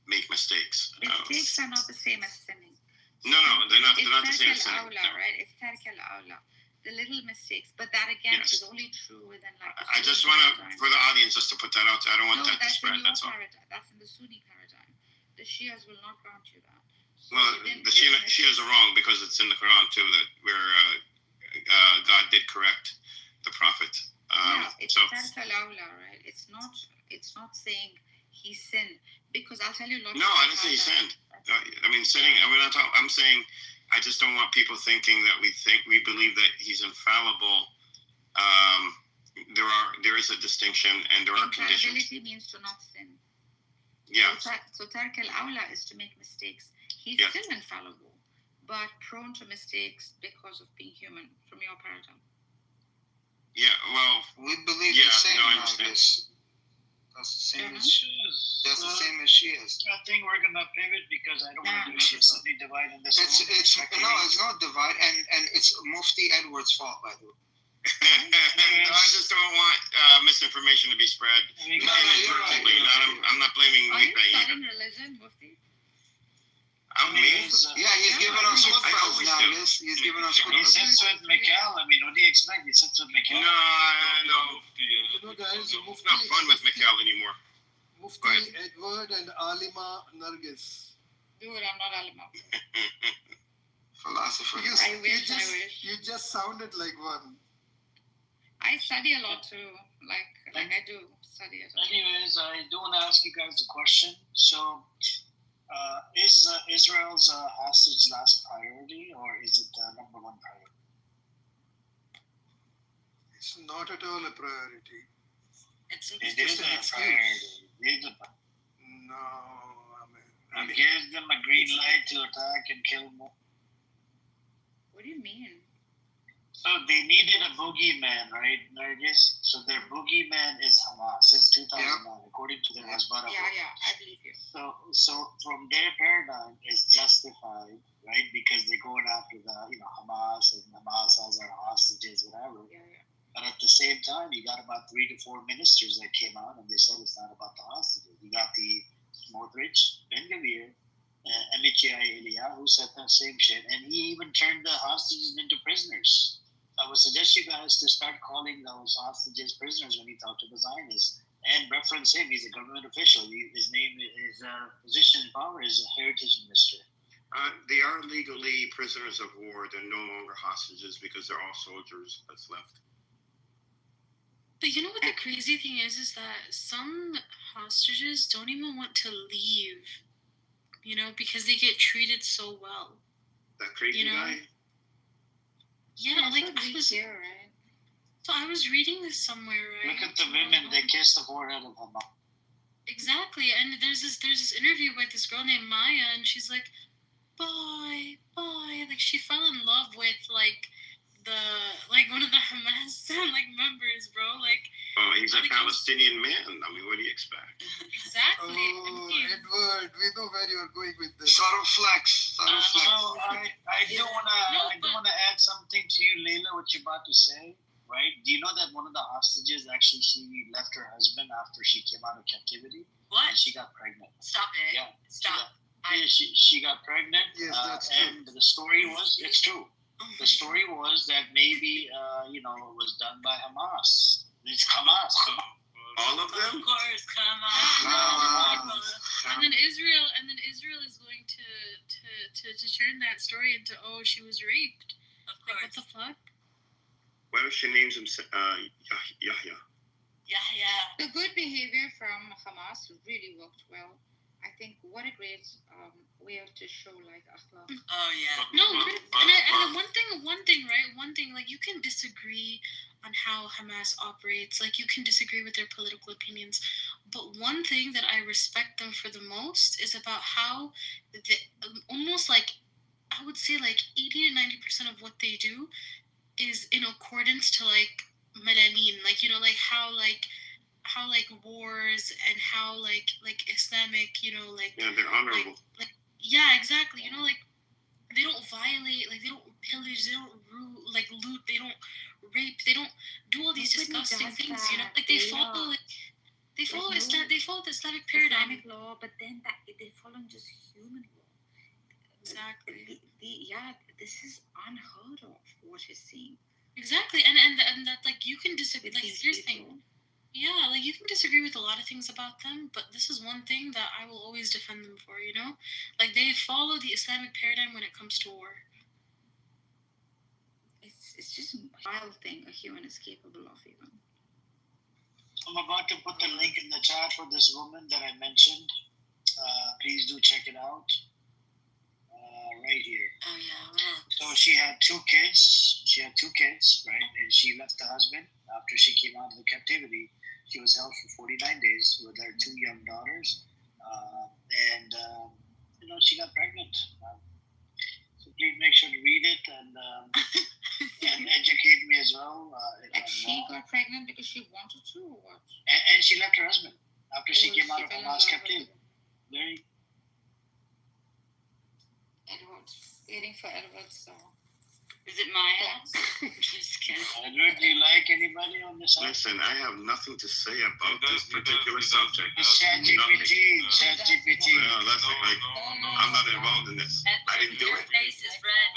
Speaker 13: make mistakes.
Speaker 15: Mistakes are not the same as sinning.
Speaker 13: No, they're not the same as sinning.
Speaker 15: Right? It's tark al-awla. The little mistakes, but that again is only true within like.
Speaker 13: I just want to, for the audience, just to put that out. I don't want that to spread. That's all.
Speaker 15: That's in the Sunni paradigm. The Shias will not grant you that. So
Speaker 13: well, the Shias are wrong because it's in the Quran too that where God did correct the Prophet.
Speaker 15: It's tark al-awla, right? It's not saying he sinned, because I'll tell you a lot.
Speaker 13: No, I didn't say he sinned.
Speaker 22: I'm saying I just don't want people thinking that we believe that he's infallible. There is a distinction, and there are conditions.
Speaker 15: Infallibility means to not sin.
Speaker 22: Yeah.
Speaker 15: So tark al-awla is to make mistakes. He's still infallible, but prone to mistakes because of being human, from your paradigm.
Speaker 22: Yeah, well,
Speaker 16: we believe the same.
Speaker 22: No, I understand.
Speaker 16: That's the same as she is. That's the same as she is.
Speaker 20: I think we're gonna pivot because I don't want to be divided in this.
Speaker 16: It's not divide, and it's Mufti Edward's fault, by the way.
Speaker 22: No, I just don't want misinformation to be spread. Inadvertently. I'm not blaming
Speaker 15: Are you studying religion, Mufti?
Speaker 16: He's giving us footballs now. He's giving us footballs.
Speaker 20: He sits with Mikhail. I mean, what do you expect? He sits with Mikhail.
Speaker 22: No.
Speaker 9: Guys,
Speaker 22: it's not fun with Mikhail anymore.
Speaker 9: Mufti Edward and Alima Nargis.
Speaker 15: Dude, I'm not Alima.
Speaker 16: Philosopher.
Speaker 15: I wish.
Speaker 9: You just sounded like one.
Speaker 15: I study a lot too. Like I do study a lot.
Speaker 20: Anyways, I do want to ask you guys a question. So, is Israel's hostage last priority, or is it number one priority?
Speaker 9: It's not at all a priority.
Speaker 20: It is a priority.
Speaker 9: No,
Speaker 20: I mean, it gives them a green light to attack and kill more.
Speaker 15: What do you mean?
Speaker 20: So they needed a boogeyman, right, Nargis? So their boogeyman is Hamas since 2009, according to their Hezbollah.
Speaker 15: Yeah, I believe you.
Speaker 20: So from their paradigm, it's justified, right? Because they're going after the Hamas, and Hamas has our hostages, whatever.
Speaker 15: Yeah.
Speaker 20: But at the same time, you got about 3 to 4 ministers that came out and they said it's not about the hostages. You got the Smotrich, Ben-Gvir, Amichai Eliyahu who said the same shit, and he even turned the hostages into prisoners. I would suggest you guys to start calling those hostages prisoners when you talk to the Zionists and reference him. He's a government official. His name, his position in power is a heritage minister.
Speaker 22: They are legally prisoners of war. They're no longer hostages because they're all soldiers that's left.
Speaker 18: But you know what the crazy thing is that some hostages don't even want to leave, because they get treated so well.
Speaker 22: That crazy guy?
Speaker 18: Yeah,
Speaker 15: right?
Speaker 18: So I was reading this somewhere, right?
Speaker 20: Look at the women, they kiss the forehead of Hamas.
Speaker 18: Exactly, and there's this interview with this girl named Maya, and she's like, bye, like she fell in love with one of the Hamas members, bro.
Speaker 22: He's a Palestinian man. I mean, what do you expect?
Speaker 18: Exactly.
Speaker 9: Oh, Edward, we know where you're going with this.
Speaker 16: Subtle flex.
Speaker 20: So I do wanna add something to you, Layla, what you're about to say, right? Do you know that one of the hostages actually she left her husband after she came out of captivity?
Speaker 11: What?
Speaker 20: And she got pregnant.
Speaker 11: Stop it.
Speaker 20: Yeah.
Speaker 11: Stop.
Speaker 20: She got pregnant.
Speaker 9: Yes, that's true.
Speaker 20: And the story was, it's true. The story was that maybe, it was done by Hamas. It's Hamas.
Speaker 22: All of them?
Speaker 11: Of course, come on.
Speaker 18: And then Israel is going to turn that story into, she was raped.
Speaker 11: Of course.
Speaker 18: What the fuck?
Speaker 22: What if she names him Yahya?
Speaker 11: Yeah.
Speaker 15: The good behavior from Hamas really worked well. I think what a great way to show akhlaq.
Speaker 11: Oh yeah.
Speaker 18: No, and one thing, right? One thing, you can disagree on how Hamas operates, you can disagree with their political opinions, but one thing that I respect them for the most is about how almost I would say 80 to 90% of what they do is in accordance to Malanin, how wars and how Islamic,
Speaker 22: they're honorable.
Speaker 18: Yeah, exactly. They don't violate, they don't pillage, they don't loot, they don't rape, they don't do all these disgusting things. They follow the Islamic paradigm.
Speaker 15: Islamic law, but then they follow just human law.
Speaker 18: Exactly.
Speaker 15: This is unheard of. What you're seeing.
Speaker 18: Exactly, and that you can disagree. Here's the thing. Yeah, you can disagree with a lot of things about them, but this is one thing that I will always defend them for, they follow the Islamic paradigm when it comes to war.
Speaker 15: It's just a wild thing a human is capable of, even.
Speaker 20: I'm about to put the link in the chat for this woman that I mentioned. Please do check it out. right here.
Speaker 11: Oh yeah.
Speaker 20: So she had two kids. Right? And she left the husband after she came out of the captivity. She was held for 49 days with her two young daughters. And she got pregnant. So please make sure to read it and educate me as well.
Speaker 15: She got pregnant because she wanted to, or what?
Speaker 20: And she left her husband after she came out of Hamas captivity.
Speaker 15: Edward's waiting for Edward, so.
Speaker 11: Is it Maya? Just kidding.
Speaker 20: Edward, do you like anybody on this side?
Speaker 13: Listen, I have nothing to say about this particular subject.
Speaker 20: It's ChatGPT.
Speaker 13: No, listen, I'm not involved in this. I didn't do it.
Speaker 11: Face is red.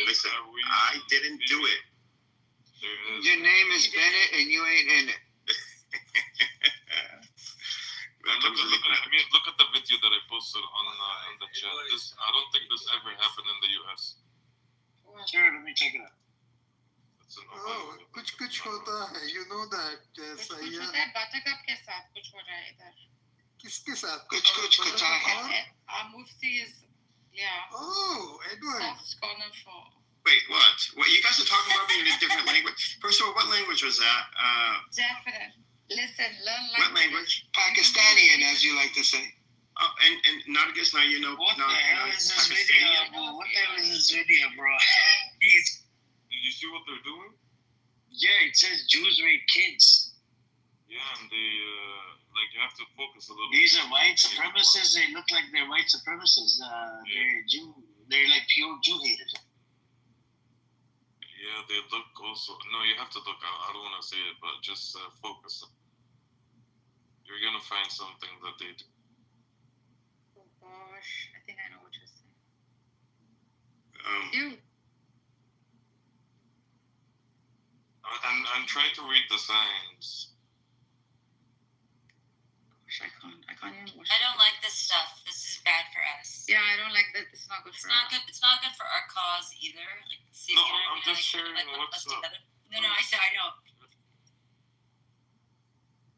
Speaker 13: Listen, I didn't do it.
Speaker 16: Your name is Bennett and you ain't in it.
Speaker 2: Look at the video that I posted on the chat. I don't think this ever happened in the U.S.
Speaker 20: Sure, let me check it out.
Speaker 9: Oh, कुछ होता है, you know that.
Speaker 15: कुछ होता है, buttercup के साथ कुछ हो रहा है इधर.
Speaker 9: किसके साथ?
Speaker 16: कुछ होता है.
Speaker 15: Our mufti is, yeah.
Speaker 9: Oh, Edward.
Speaker 15: Scholar for.
Speaker 13: Wait, what? What? You guys are talking about me in a different language? First of all, what language was that?
Speaker 15: Definite. Listen, learn language.
Speaker 13: What language?
Speaker 16: Pakistani, and as you like to say.
Speaker 13: Oh, and Nargis, now you know.
Speaker 20: What the hell is this video, bro? What the hell is this video, bro?
Speaker 2: Did you see what they're doing?
Speaker 20: Yeah, it says Jews rape kids.
Speaker 2: Yeah, and they you have to focus a little.
Speaker 20: These are white supremacists. They look like they're white supremacists. They're Jew. They're like pure Jew haters.
Speaker 2: Yeah, they look also. No, you have to look. I don't want to say it, but just focus. You're gonna find something that they do.
Speaker 15: Oh gosh, I think I know what you're saying.
Speaker 2: I'm trying to read the signs.
Speaker 15: Gosh, I can't even watch.
Speaker 11: I don't like this stuff. This is bad for us.
Speaker 15: Yeah, I don't like that. It's not good for us.
Speaker 11: It's not good for our cause either. Like, see,
Speaker 2: No,
Speaker 11: you know,
Speaker 2: I'm just sharing what's up.
Speaker 11: together. No, I said I know.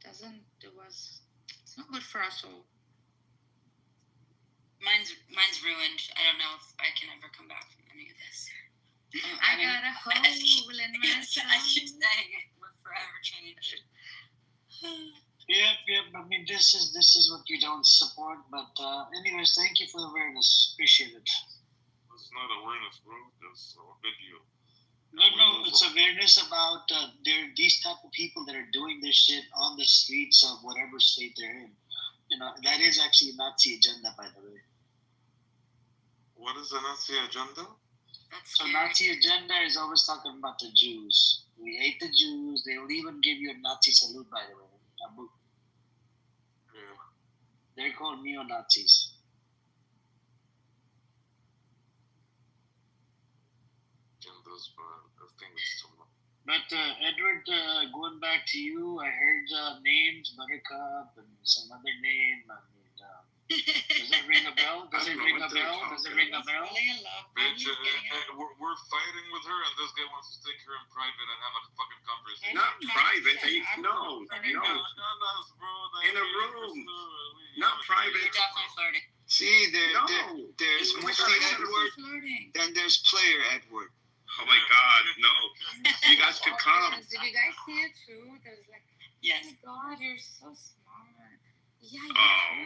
Speaker 15: Doesn't do us. It's not good for us all.
Speaker 11: Mine's ruined. I don't know if I can ever come back from any of this.
Speaker 15: I got a hole in my soul.
Speaker 11: I keep saying it. We're forever changed.
Speaker 20: Yep. I mean, this is what we don't support. But anyways, thank you for the awareness. Appreciate it.
Speaker 2: It's not awareness, bro. It's a video.
Speaker 20: No, it's awareness about these type of people that are doing this shit on the streets of whatever state they're in. That is actually a Nazi agenda, by the way.
Speaker 2: What is the Nazi agenda?
Speaker 20: So Nazi agenda is always talking about the Jews. We hate the Jews. They will even give you a Nazi salute, by the way.
Speaker 2: Yeah.
Speaker 20: They're called neo-Nazis.
Speaker 2: I think it's too much.
Speaker 20: But Edward, going back to you, I heard names, Buttercup, and some other name. I mean, does it ring a bell? Does it ring a bell?
Speaker 2: We're fighting with her, and this guy wants to take her in private and have a fucking conversation.
Speaker 13: Not private. No. In a room. Not private.
Speaker 11: You're definitely flirting.
Speaker 16: See, there's Mufti Edward, then there's Player Edward.
Speaker 13: Oh my God, no. You guys could come.
Speaker 15: Did you guys see it too? There's like,
Speaker 11: yes.
Speaker 15: Oh my God, you're so smart. Yeah.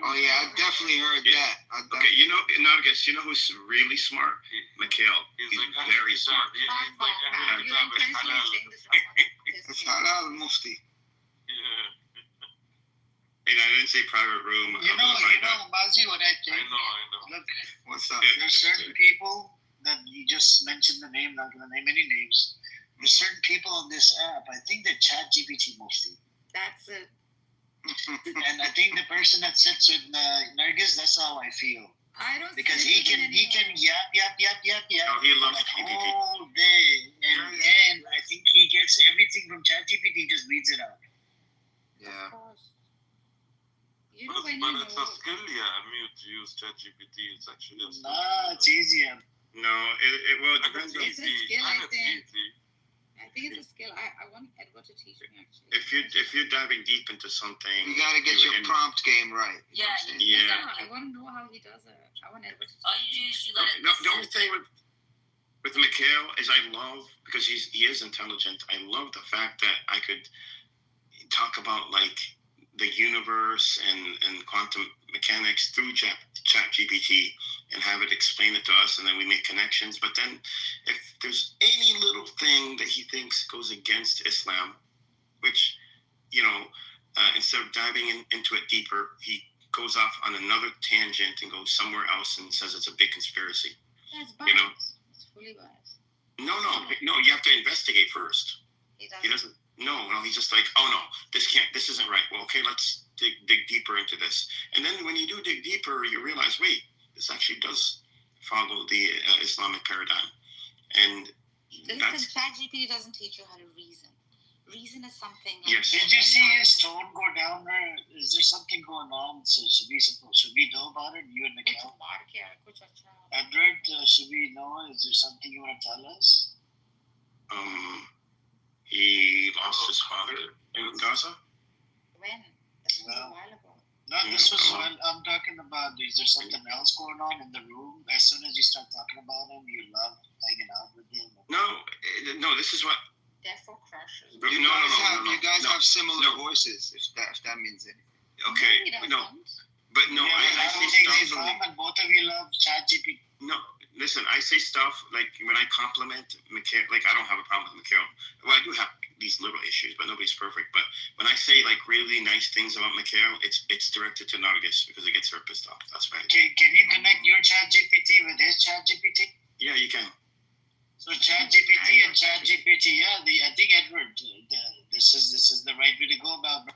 Speaker 16: Oh yeah, I definitely heard that.
Speaker 13: Okay, Nargis, you know who's really smart? Mikhail. He's very smart.
Speaker 16: It's halal Mufti.
Speaker 2: Yeah.
Speaker 13: And I didn't say private room.
Speaker 20: Bazi, what I think.
Speaker 2: I know.
Speaker 20: Look,
Speaker 16: what's up?
Speaker 20: There's certain people that you just mentioned the name, not going to name any names. There's certain people on this app, I think they're ChatGPT mostly.
Speaker 15: That's it.
Speaker 20: And I think the person that sits with Nargis, that's how I feel.
Speaker 15: I don't
Speaker 20: because he can yap.
Speaker 13: Oh, he loves GPT
Speaker 20: all day, and I think he gets everything from ChatGPT, just reads it out.
Speaker 16: Yeah.
Speaker 2: But it's a skill, to use ChatGPT. It's actually a skill.
Speaker 20: Nah, it's easier.
Speaker 13: No, it depends on
Speaker 15: it's a skill, I think. I think it's a skill. I want Edward to teach me actually.
Speaker 22: If you're diving deep into something,
Speaker 16: You gotta get your prompt game right.
Speaker 11: Yeah,
Speaker 22: Yeah.
Speaker 15: I want to know how he does it. I want Edward to teach
Speaker 11: All you do is you let it.
Speaker 22: No, the only thing with Mikhail is I love, because he is intelligent, I love the fact that I could talk about like the universe and quantum mechanics through ChatGPT and have it explain it to us, and then we make connections. But then if there's any little thing that he thinks goes against Islam, which, instead of diving into it deeper, he goes off on another tangent and goes somewhere else and says it's a big conspiracy.
Speaker 15: That's biased. It's fully biased.
Speaker 22: No, you have to investigate first. He doesn't. No, he's just like, oh no, this isn't right. Well, okay, let's dig deeper into this. And then when you do dig deeper, you realize, wait, this actually does follow the Islamic paradigm. And
Speaker 7: Listen, ChatGPT doesn't teach you how to reason. Reason is something.
Speaker 22: Yes.
Speaker 20: Did you see his tone go down there? Is there something going on? So should we know about it? You and Mikhail? Edward, should we know? Is there something you want to tell us?
Speaker 22: He lost his father in Gaza.
Speaker 7: When? This was a while ago.
Speaker 20: No, this was when I'm talking about. Is there something else going on in the room? As soon as you start talking about him, you love hanging out with him.
Speaker 22: No, this is what.
Speaker 7: Therefore, crushes.
Speaker 16: You guys have similar voices, if that means anything.
Speaker 22: Okay, but no, I say stuff.
Speaker 20: And both of you love ChatGPT.
Speaker 22: No, listen, I say stuff like when I compliment Mikhail, like I don't have a problem with Mikhail. Well, I do have these little issues, but nobody's perfect. But when I say like really nice things about Mikhail, it's directed to Nargis because it gets her pissed off. That's right.
Speaker 20: Can you connect your ChatGPT with his ChatGPT?
Speaker 22: Yeah, you can.
Speaker 20: So ChatGPT and ChatGPT, I think Edward, this is the right way to go about.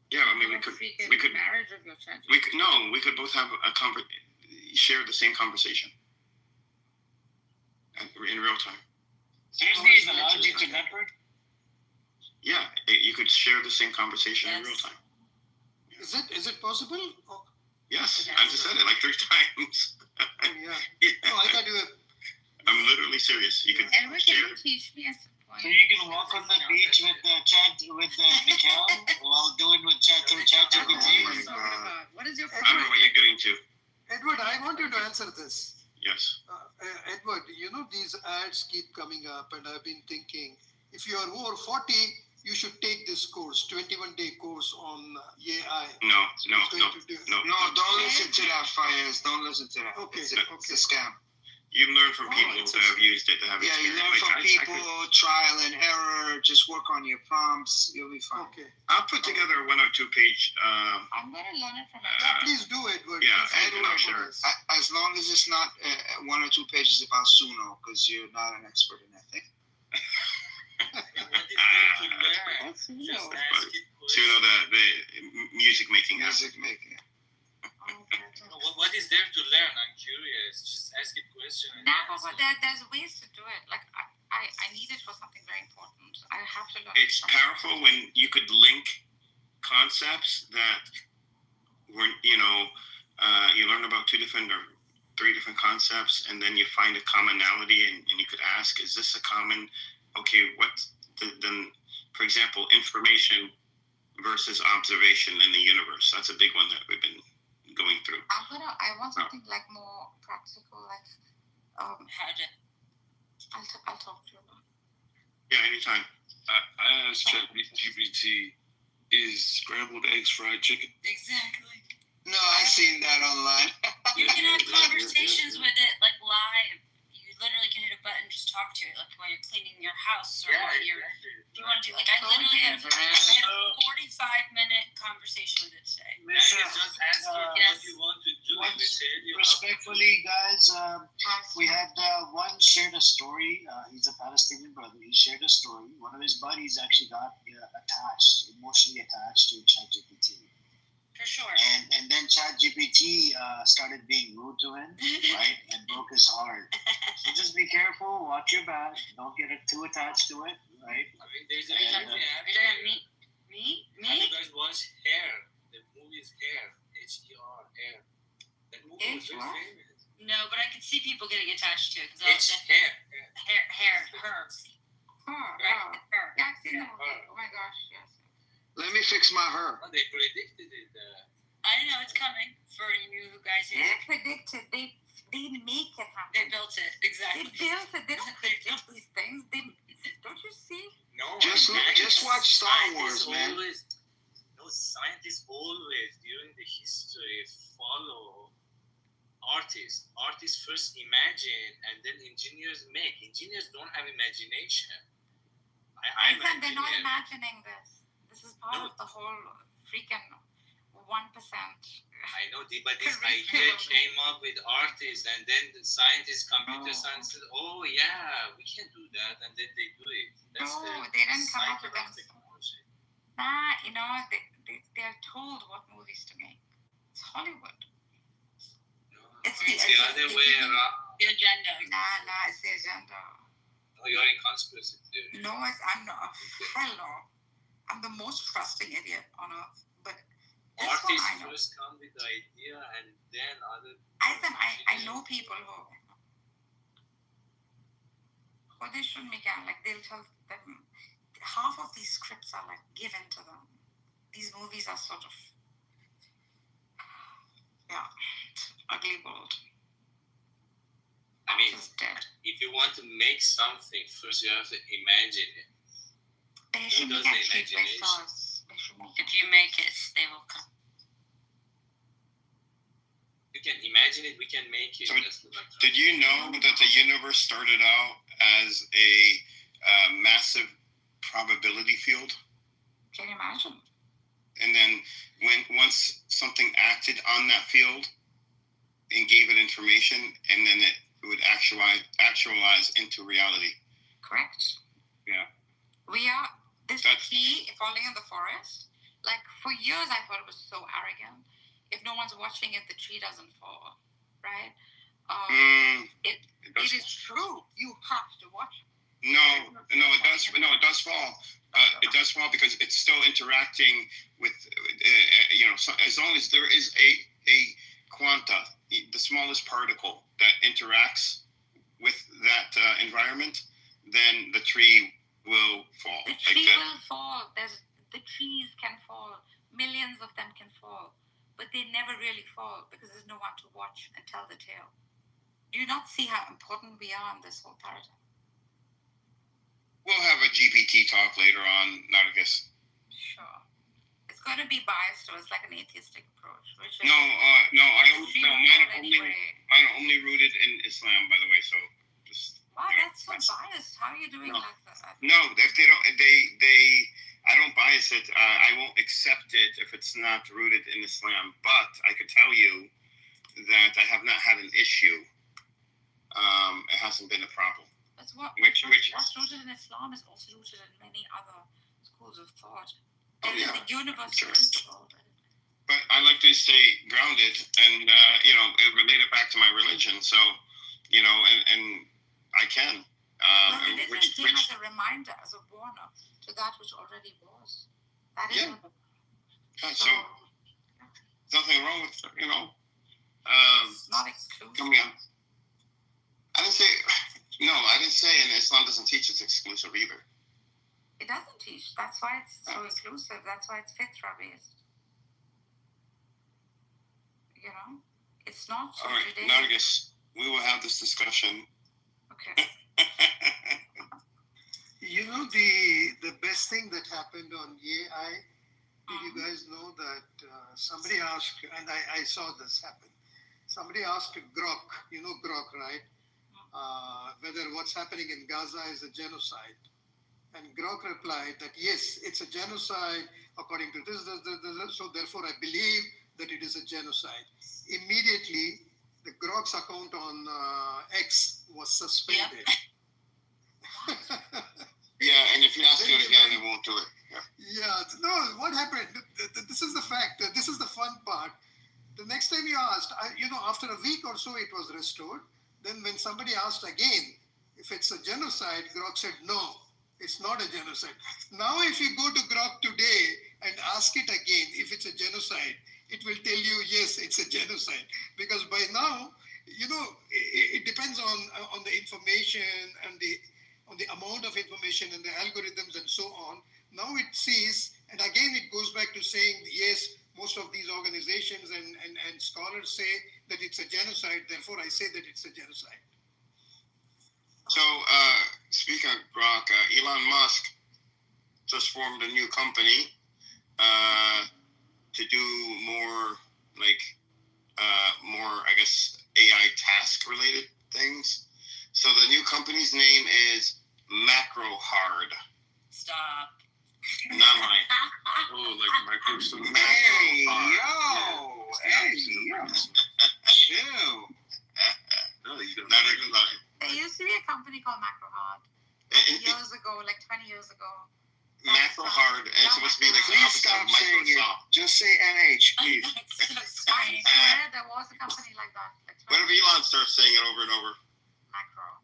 Speaker 22: Yeah, I mean we could
Speaker 15: marriage of your ChatGPT.
Speaker 22: We could both have share the same conversation in real time.
Speaker 20: Seriously, it allows you to network?
Speaker 22: Yeah, you could share the same conversation in real time.
Speaker 9: Is it possible? Oh.
Speaker 22: Yes, I just said it like 3 times.
Speaker 9: Yeah. No, I thought you were.
Speaker 22: I'm literally serious. You can
Speaker 15: Edward, can
Speaker 22: share.
Speaker 15: you teach me a point?
Speaker 20: So you can walk on the beach with Mikhail while doing with ChatGPT.
Speaker 15: What is your
Speaker 22: I don't know what you're getting to.
Speaker 9: Edward, I want you to answer this.
Speaker 22: Yes.
Speaker 9: Edward, these ads keep coming up, and I've been thinking, if you are over 40, you should take this course, 21-day course on AI.
Speaker 22: No,
Speaker 16: don't listen to that, Fayez. Don't listen to that.
Speaker 9: Okay,
Speaker 16: it's a scam.
Speaker 22: You learn from people that have used it, that have
Speaker 16: you
Speaker 22: experience.
Speaker 16: learn from people, trial and error. Just work on your prompts. You'll be fine.
Speaker 9: Okay.
Speaker 22: I'll put together a 1 or 2 page.
Speaker 7: I'm gonna learn it from
Speaker 9: please do, Edward.
Speaker 22: Yeah,
Speaker 9: Edward,
Speaker 22: sure.
Speaker 16: As long as it's not 1 or 2 pages about Suno, because you're not an expert in that thing.
Speaker 22: Suno, the music making app.
Speaker 10: What is there to learn? I'm curious. Just ask a question.
Speaker 7: There's ways to do it. Like I need it for something very important. I have to learn.
Speaker 22: It's powerful when you could link concepts that were, you learn about 2 different or 3 different concepts, and then you find a commonality, and you could ask, is this a common? Okay, what's then? For example, information versus observation in the universe. That's a big one that we've been going through.
Speaker 7: I want something like more practical, like I'll talk to you about.
Speaker 22: Yeah, anytime.
Speaker 2: I asked ChatGPT, is scrambled eggs fried chicken?
Speaker 11: Exactly.
Speaker 16: No, I've seen that online.
Speaker 11: You can have conversations with it like live. You literally can hit a button, just talk to it, like while you're cleaning your house or while you want to do. Like I literally had a 45-minute conversation with it today.
Speaker 10: Just ask it what you want to do with it.
Speaker 20: Respectfully, guys, we had one shared a story. He's a Palestinian brother. He shared a story. One of his buddies actually got emotionally attached to ChatGPT.
Speaker 11: For sure.
Speaker 20: And then ChatGPT started being rude to him, right? And broke his heart. So just be careful, watch your back, don't get too attached to it, right?
Speaker 10: I mean, there's me? Have you guys watched Hair? The movie is Hair. H-E-R, Hair. That movie was very famous.
Speaker 11: No, but I could see people getting attached to it.
Speaker 10: It's Hair.
Speaker 11: Her.
Speaker 7: Yeah, I've seen the movie. Oh my gosh, yes.
Speaker 16: Let me fix my her.
Speaker 10: They predicted it.
Speaker 11: I know it's coming for you guys.
Speaker 7: They predicted. They make it happen.
Speaker 11: They built it exactly.
Speaker 7: They built it. They don't predict these things. Don't you see?
Speaker 10: No,
Speaker 16: Just watch Star Wars, man.
Speaker 10: Scientists always during the history follow artists. Artists first imagine and then engineers make. Engineers don't have imagination.
Speaker 7: They're not imagining this. This is part of the whole freaking 1%.
Speaker 10: I know, but this idea came up with artists, and then the scientists, computer science said, "Oh yeah, we can do that," and then they do it. That's
Speaker 7: they didn't come up
Speaker 10: cycle
Speaker 7: with
Speaker 10: of
Speaker 7: them.
Speaker 10: technology.
Speaker 7: Nah, they are told what movies to make. It's Hollywood. It's
Speaker 10: the other way around.
Speaker 11: The agenda.
Speaker 7: Nah, it's the agenda.
Speaker 10: Oh, you're in conspiracy theory.
Speaker 7: No, I'm not. Hell no. I'm the most trusting idiot on earth. But
Speaker 10: artists first come with the idea, and then other.
Speaker 7: I know people who they shouldn't make out. Like they'll tell them half of these scripts are like given to them. These movies are sort of ugly world.
Speaker 10: I mean, if you want to make something, first you have to imagine it. Who does the imagination?
Speaker 11: If you make it, they will come.
Speaker 10: You can imagine it, we can make it.
Speaker 22: So did you know that the universe started out as a massive probability field?
Speaker 7: Can you imagine?
Speaker 22: And then once something acted on that field and gave it information, and then it would actualize into reality.
Speaker 7: Correct.
Speaker 22: Yeah.
Speaker 7: We are this tree falling in the forest. Like for years, I thought it was so arrogant. If no one's watching it, the tree doesn't fall, right? It is true. You have to watch it.
Speaker 22: No, it does. No, it does fall. It does fall because it's still interacting with, so as long as there is a quanta, the smallest particle that interacts with that environment, then the tree will fall.
Speaker 7: The tree will fall. The trees can fall. Millions of them can fall. But they never really fall because there's no one to watch and tell the tale. Do you not see how important we are in this whole paradigm?
Speaker 22: We'll have a GPT talk later on, Nargis.
Speaker 7: Sure. It's going to be biased towards like an atheistic approach. Which is
Speaker 22: mine are only rooted in Islam, by the way. So just.
Speaker 7: Wow, that's so biased. How are you doing like that?
Speaker 22: No, if they don't, I don't bias it. I won't accept it if it's not rooted in Islam. But I could tell you that I have not had an issue. It hasn't been a problem.
Speaker 7: That's what's rooted in Islam is also rooted in many other schools of thought. The universe is involved.
Speaker 22: But I like to stay grounded and relate it back to my religion. So, and I can.
Speaker 7: Religion came as a reminder, as a warner to that which already was. That is
Speaker 22: so there's nothing wrong with
Speaker 7: it's not exclusive.
Speaker 22: Coming on. I didn't say, and Islam doesn't teach it's exclusive either.
Speaker 7: It doesn't teach. That's why it's so exclusive. That's why it's fitra based. It's not.
Speaker 22: All right, Nargis, we will have this discussion.
Speaker 7: Okay.
Speaker 9: The best thing that happened on AI, did you guys know that somebody asked, and I saw this happen, somebody asked Grok, Grok, right? Whether what's happening in Gaza is a genocide. And Grok replied that yes, it's a genocide according to this, so therefore I believe that it is a genocide. Immediately, the Grok's account on X was suspended.
Speaker 22: Yeah, and if you ask it again, it won't do it.
Speaker 9: No, what happened? This is the fact. This is the fun part. The next time you asked, after a week or so, it was restored. Then when somebody asked again, if it's a genocide, Grok said, no, it's not a genocide. Now, if you go to Grok today and ask it again, if it's a genocide, it will tell you, yes, it's a genocide. Because by now, it depends on the information and on on the amount of information and the algorithms and so on. Now it sees, and again it goes back to saying, yes, most of these organizations and scholars say that it's a genocide, therefore I say that it's a genocide.
Speaker 13: So, speaking of Grok, Elon Musk just formed a new company to do more, I guess, AI task-related things. So the new company's name is MacroHard.
Speaker 11: Stop.
Speaker 13: Not mine.
Speaker 2: Oh, like Microsoft.
Speaker 16: Hey, yo. Hey, yo. Chill.
Speaker 2: No, you don't.
Speaker 13: Not even mine.
Speaker 7: There used to be a company called MacroHard years ago, like 20 years ago.
Speaker 13: MacroHard, and it's supposed to be like the
Speaker 16: Please
Speaker 13: opposite of
Speaker 16: stop saying it.
Speaker 13: Microsoft.
Speaker 16: Just say NH, please.
Speaker 7: I swear there was a company like that. Like
Speaker 13: What if Elon starts saying it over and over?
Speaker 7: Macro.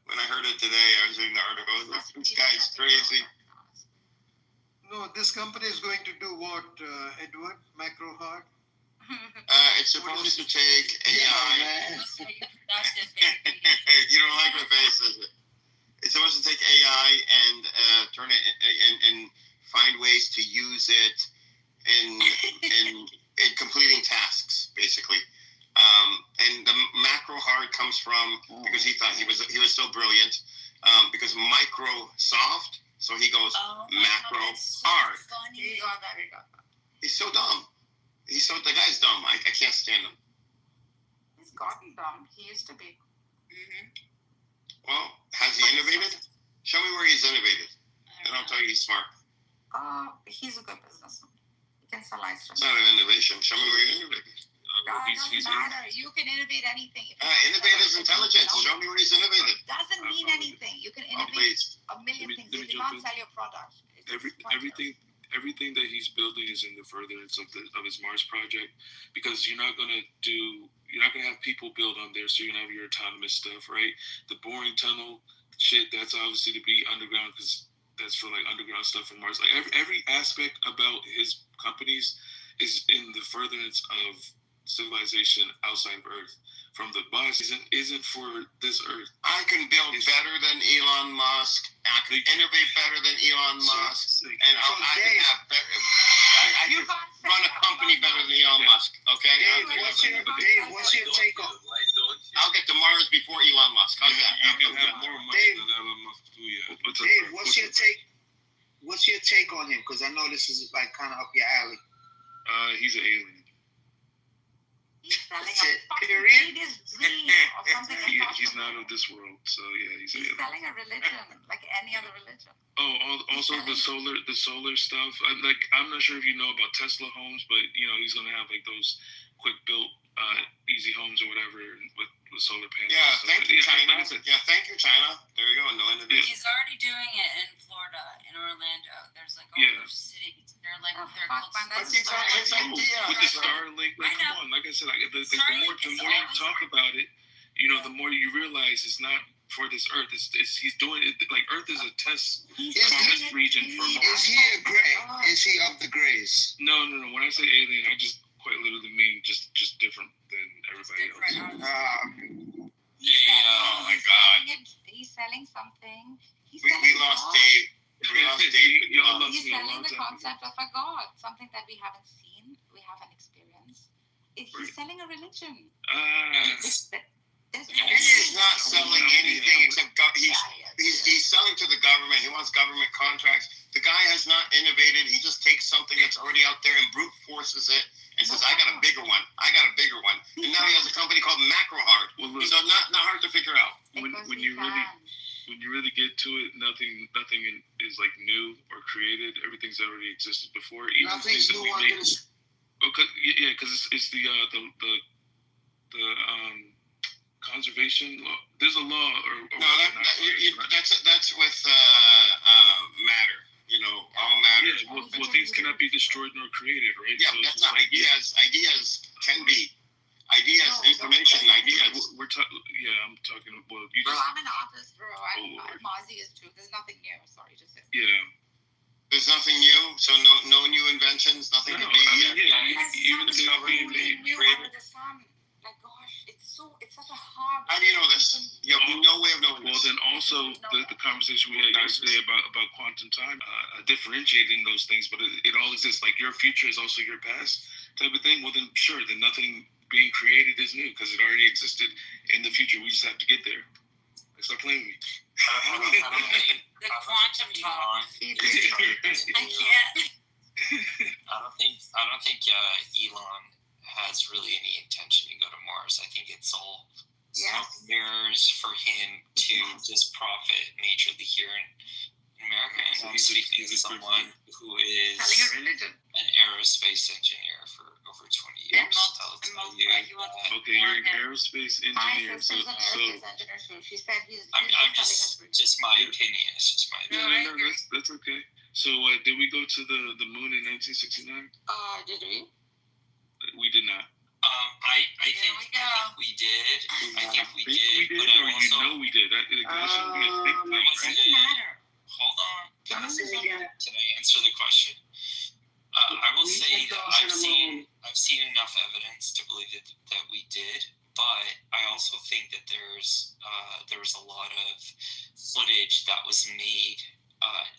Speaker 13: When I heard it today, I was reading the article. I was like, this guy's crazy.
Speaker 9: No, this company is going to do what, Edward? MacroHard?
Speaker 13: It's supposed to take AI. You don't like my face, is it? It's supposed to take AI and turn it and find ways to use it in completing tasks, basically. And the MacroHard comes from because he thought he was so brilliant. Because Microsoft, so he goes MacroHard. He's so dumb. The guy's dumb. I can't stand him.
Speaker 7: He's gotten dumb. He used to be.
Speaker 13: Well, has he innovated? Show me where he's innovated, and I'll tell you he's smart.
Speaker 7: He's a good businessman. He can sell ice cream.
Speaker 13: It's not an innovation. Show me where he innovated.
Speaker 7: Doesn't matter. You can innovate anything.
Speaker 13: Innovate is intelligence. Show me where he's innovated.
Speaker 7: Doesn't mean anything. You can innovate a million things. If you can't sell your product,
Speaker 2: Everything that he's building is in the furtherance of his Mars project, because you're not gonna have people build on there, so you're gonna have your autonomous stuff, right? The boring tunnel shit, that's obviously to be underground, because that's for like underground stuff in Mars. Like every aspect about his companies is in the furtherance of civilization outside of Earth. From the bus isn't for this Earth.
Speaker 13: I can build better than Elon Musk. I can innovate better than Elon Musk, and I can have better. I can run a company better than Elon Musk. Okay.
Speaker 16: Dave, what's your take on?
Speaker 13: I'll get to Mars before Elon Musk. How's that?
Speaker 2: You can have more money than Elon Musk too. Yeah.
Speaker 16: Dave, what's your take? What's your take on him? Because I know this is like kind of up your alley.
Speaker 2: He's an alien.
Speaker 7: He's selling a fucking dream or something.
Speaker 2: He's not of this world, so yeah, he's
Speaker 7: selling a religion like any other religion.
Speaker 2: Oh, also the solar stuff. I'm not sure if you know about Tesla homes, but he's gonna have like those quick built, easy homes or whatever with solar panels.
Speaker 13: Yeah, thank you, China. Thank you, China. There you go. No innovation.
Speaker 11: He's already doing it in Florida, in Orlando. There's like all those cities. They're like they're called.
Speaker 2: With the Starlink, like come on, like I said, the more you talk about it, the more you realize it's not for this Earth. He's doing it like Earth is a test region for Mars.
Speaker 16: Is he a gray? Is he of the grays?
Speaker 2: No. When I say alien, I just quite literally mean just different than everybody else.
Speaker 13: Oh my God.
Speaker 7: He's selling something.
Speaker 13: We lost Dave.
Speaker 7: He's selling the concept of a God, something that we haven't seen, we haven't experienced. He's selling a religion.
Speaker 13: He's not selling anything except he's selling to the government. He wants government contracts. The guy has not innovated. He just takes something that's already out there and brute forces it and says, I got a bigger one. And now he has a company called MacroHard. So not hard to figure out.
Speaker 2: When you really get to it, nothing is like new or created. Everything's already existed before.
Speaker 16: Nothing's new under the sun.
Speaker 2: Because it's the conservation law. There's a law
Speaker 13: that's with matter. All matter.
Speaker 2: Yeah, well, things cannot be destroyed nor created, right?
Speaker 13: Yeah, so that's not ideas. Ideas can be. Information, ideas.
Speaker 2: I'm talking about.
Speaker 7: Bro, I'm an artist, bro. Mozzie is too. There's nothing new. Sorry to say.
Speaker 2: Yeah.
Speaker 13: There's nothing new, so no new inventions, nothing to be.
Speaker 2: Even if it's not being made,
Speaker 7: new under the sun. Like, gosh, it's such a hard.
Speaker 13: How do you know this? You have
Speaker 3: no way of knowing.
Speaker 22: Well, then also the conversation we had yesterday about quantum time, differentiating those things, but it all exists. Like your future is also your past type of thing. Well, then sure, then nothing being created is new because it already existed in the future. We just have to get there. Stop playing with me.
Speaker 11: The quantum talk. I can't.
Speaker 5: I don't think Elon has really any intention to go to Mars. I think it's all smoke and mirrors for him to just profit majorly here in America. And I'm speaking as someone who is an aerospace engineer for over 20 years. I'll tell you.
Speaker 22: Okay, you're an aerospace engineer.
Speaker 7: My sister's an aerospace engineer, so she said he's
Speaker 5: I'm just my opinion. It's just my opinion.
Speaker 22: No, that's okay. So did we go to the moon in 1969?
Speaker 7: Did we?
Speaker 22: We did not.
Speaker 5: I think we did. I think we did. But
Speaker 22: or also, we did. That shouldn't be a big thing,
Speaker 5: doesn't matter. Hold on. Can I answer the question? I will say that I've seen enough evidence to believe that we did, but I also think that there's a lot of footage that was made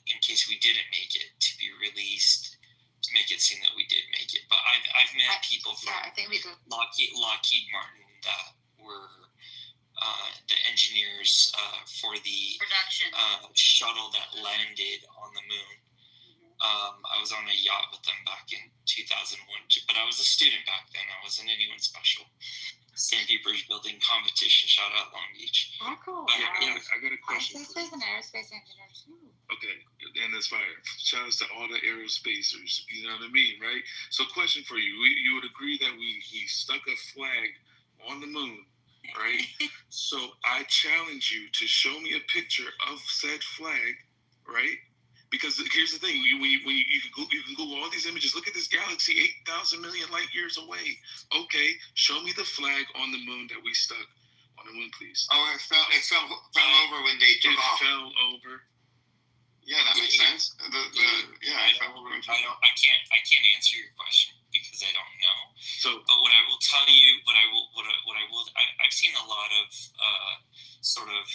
Speaker 5: in case we didn't make it to be released to make it seem that we did make it. But I've met people from Lockheed Martin that were the engineers for the
Speaker 11: production
Speaker 5: shuttle that landed on the moon. I was on a yacht with them back in 2001, but I was a student back then. I wasn't anyone special. Sandpaper's building competition, shout out Long Beach.
Speaker 7: Oh, cool.
Speaker 22: But, yeah, I got a question.
Speaker 7: My sister's an aerospace engineer too.
Speaker 22: Okay, and that's fire. Shout outs to all the aerospacers, you know what I mean, right? So question for you. You would agree that we stuck a flag on the moon, right? So I challenge you to show me a picture of said flag, right? Because here's the thing, when you can Google all these images. Look at this galaxy 8,000 million light years away. Okay, show me the flag on the moon that we stuck on the moon, please.
Speaker 3: Oh, it fell over when they took off.
Speaker 22: It fell over.
Speaker 3: Yeah, that makes sense.
Speaker 5: I can't answer your question because I don't know. But what I will tell you, I've seen a lot of sort of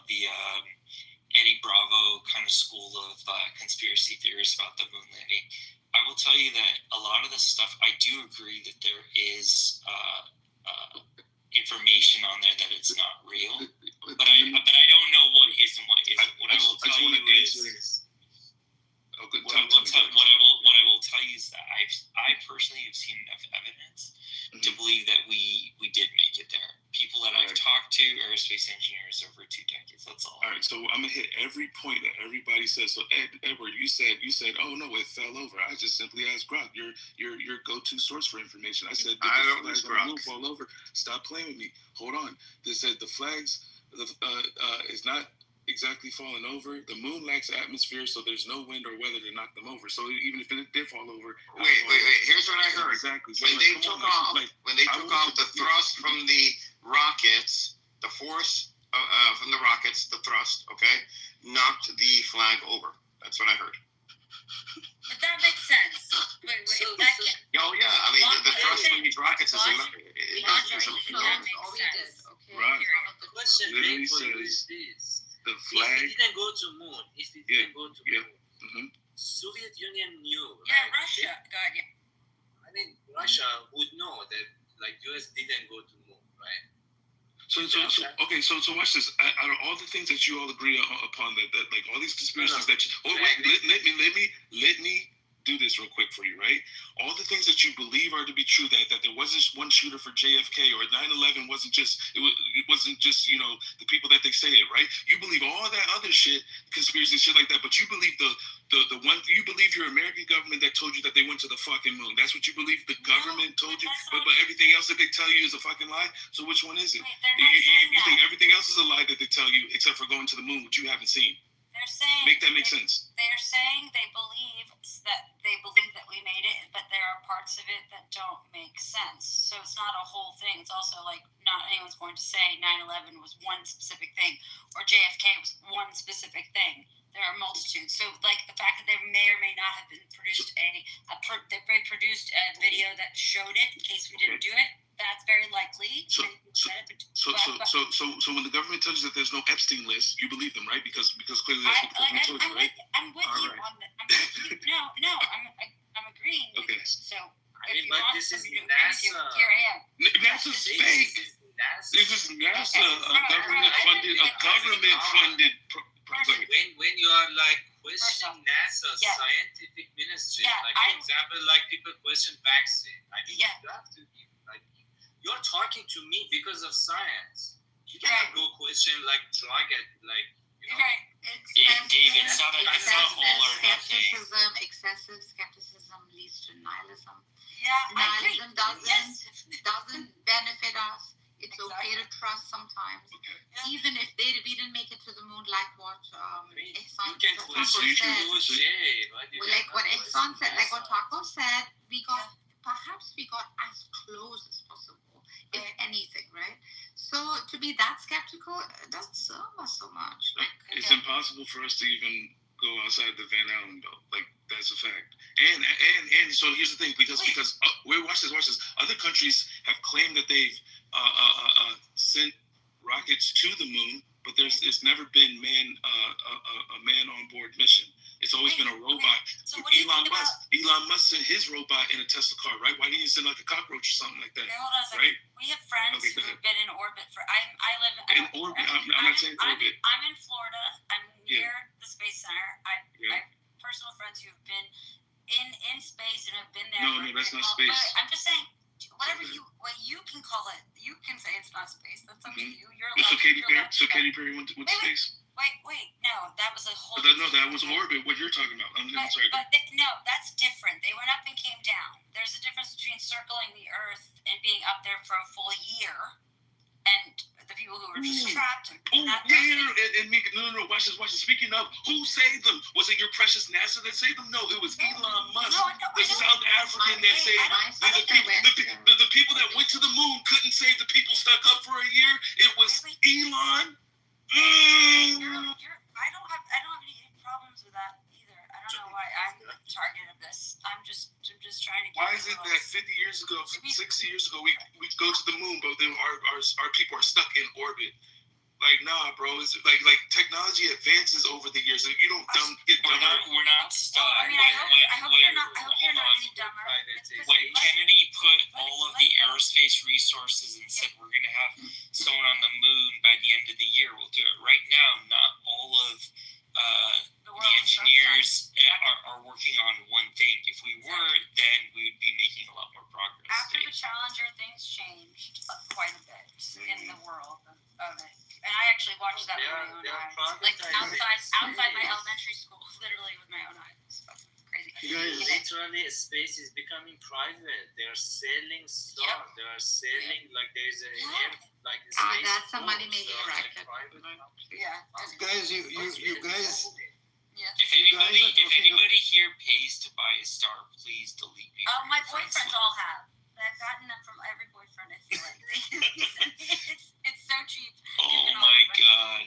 Speaker 5: the Eddie Bravo kind of school of conspiracy theories about the moon landing. I will tell you that a lot of the stuff, I do agree that there is information on there that it's not real, but I don't know what is and what isn't. What I will tell you is that I personally have seen enough evidence to believe that we did make it there. People that I've talked to, aerospace engineers over 2 decades. That's all.
Speaker 22: All right, so I'm gonna hit every point that everybody says. So Edward, you said, oh no, it fell over. I just simply asked Grok, your go-to source for information. I said,
Speaker 3: I don't know Grok.
Speaker 22: Fall over. Stop playing with me. Hold on. They said the flags is not exactly falling over. The moon lacks atmosphere, so there's no wind or weather to knock them over. So even if it did fall over,
Speaker 3: wait. Here's what I heard.
Speaker 22: Exactly. So
Speaker 3: when they took off the thrust from the rockets, the force from the rockets, the thrust, knocked the flag over. That's what I heard.
Speaker 11: But that makes sense.
Speaker 3: Oh yeah, I mean the thrust from these rockets is
Speaker 11: logically that makes sense.
Speaker 22: Right.
Speaker 12: Question
Speaker 22: Literally
Speaker 12: is
Speaker 22: says
Speaker 12: this.
Speaker 22: the flag.
Speaker 12: If it didn't go to moon, Soviet Union knew.
Speaker 11: Yeah, Russia. God, yeah.
Speaker 12: I mean, Russia would know that US didn't go to moon, right?
Speaker 22: So watch this. Out of all the things that you all agree upon, that like all these conspiracies that you, let me do this real quick for you, right? All the things that you believe are to be true, that there wasn't one shooter for JFK, or 9/11 wasn't just the people that they say it, right? You believe all that other shit, conspiracy shit like that, but you believe the one, you believe your American government that told you that they went to the fucking moon. That's what you believe the government told you, but everything else that they tell you is a fucking lie. So which one is it? You think everything else is a lie that they tell you, except for going to the moon, which you haven't seen.
Speaker 11: They're saying
Speaker 22: make that make sense.
Speaker 11: They're saying they believe that we made it, but there are parts of it that don't make sense. So it's not a whole thing. It's also like not anyone's going to say 9/11 was one specific thing or JFK was one specific thing. There are multitudes. So like the fact that there may or may not have been produced they produced a video that showed it in case we didn't do it. That's very likely.
Speaker 22: So
Speaker 4: So when the government tells you that there's no Epstein list, you believe them, right? Because clearly that's what the government told you, right?
Speaker 11: I'm with you on that. I'm agreeing.
Speaker 4: Okay.
Speaker 11: So.
Speaker 10: I mean, but this is NASA.
Speaker 11: Here I am.
Speaker 4: NASA's fake. This is NASA, a government-funded project.
Speaker 10: When you are like questioning NASA's scientific ministry, like for example, like people question vaccine. I mean, you have to like you're talking to me because of science. You cannot go question like drug at like you know.
Speaker 7: David, excessive skepticism leads to nihilism. Nihilism doesn't benefit us. It's okay to trust sometimes, even if we didn't make it to the moon, like what Ihsan said. Like what Ihsan said, like what Taco said, we got as close as possible, if anything, right? So to be that skeptical doesn't serve us so much.
Speaker 4: It's impossible for us to even go outside the Van Allen belt. Like, that's a fact. And so here's the thing, because watch this. Other countries have claimed that they've sent rockets to the moon, but it's never been a man on board mission. It's always been a robot.
Speaker 11: So
Speaker 4: Elon Musk sent his robot in a Tesla car, right? Why didn't he send like a cockroach or something like that?
Speaker 11: Okay, hold on a second.
Speaker 4: Right?
Speaker 11: We have friends who have been in orbit for. I live
Speaker 4: in orbit. I'm not saying orbit.
Speaker 11: I'm in Florida. I'm near the Space Center. I have personal friends who have been in space and have been there.
Speaker 4: No, that's not space.
Speaker 11: I'm just saying, whatever you can call it, you can say it's not space. That's up to you. You're
Speaker 4: allowed. So Katy Perry went to space.
Speaker 11: Wait, no, that was a whole.
Speaker 4: That was orbit. What you're talking about? I'm sorry.
Speaker 11: No, that's different. They went up and came down. There's a difference between circling the Earth and being up there for a full year, and the people who were just trapped.
Speaker 4: No. Watch this. Speaking of, who saved them? Was it your precious NASA that saved them? No, it was Elon Musk, the South African that saved them. The people that went to the moon couldn't save the people stuck up for a year. It was Elon.
Speaker 11: I don't have any problems with that either. I don't know why I'm the target of this. I'm just trying to.
Speaker 4: Why is it that 60 years ago we go to the moon, but then our people are stuck in orbit? Like, nah, bro. It's like technology advances over the years. If you don't get dumber.
Speaker 5: We're not stuck.
Speaker 11: I mean, I hope you're not any dumber.
Speaker 5: When Kennedy put all of the aerospace resources and said we're going to have someone on the moon by the end of the year, we'll do it. Right now, not all of the engineers are working on one thing. If we were, then we'd be making a lot more progress.
Speaker 11: After the Challenger, things changed quite a bit in the world of it. And I actually watched that with my own eyes. Like outside my elementary school, literally with my own eyes. Crazy.
Speaker 10: Literally, space is becoming private. They are selling stuff. They are selling like there's a like a space.
Speaker 7: That's a money making racket.
Speaker 9: Guys, you guys.
Speaker 5: If anybody here pays to buy a star, please delete me.
Speaker 11: Oh, my boyfriends all have. I've gotten them from every boyfriend. I feel like it's so cheap.
Speaker 5: Oh my god!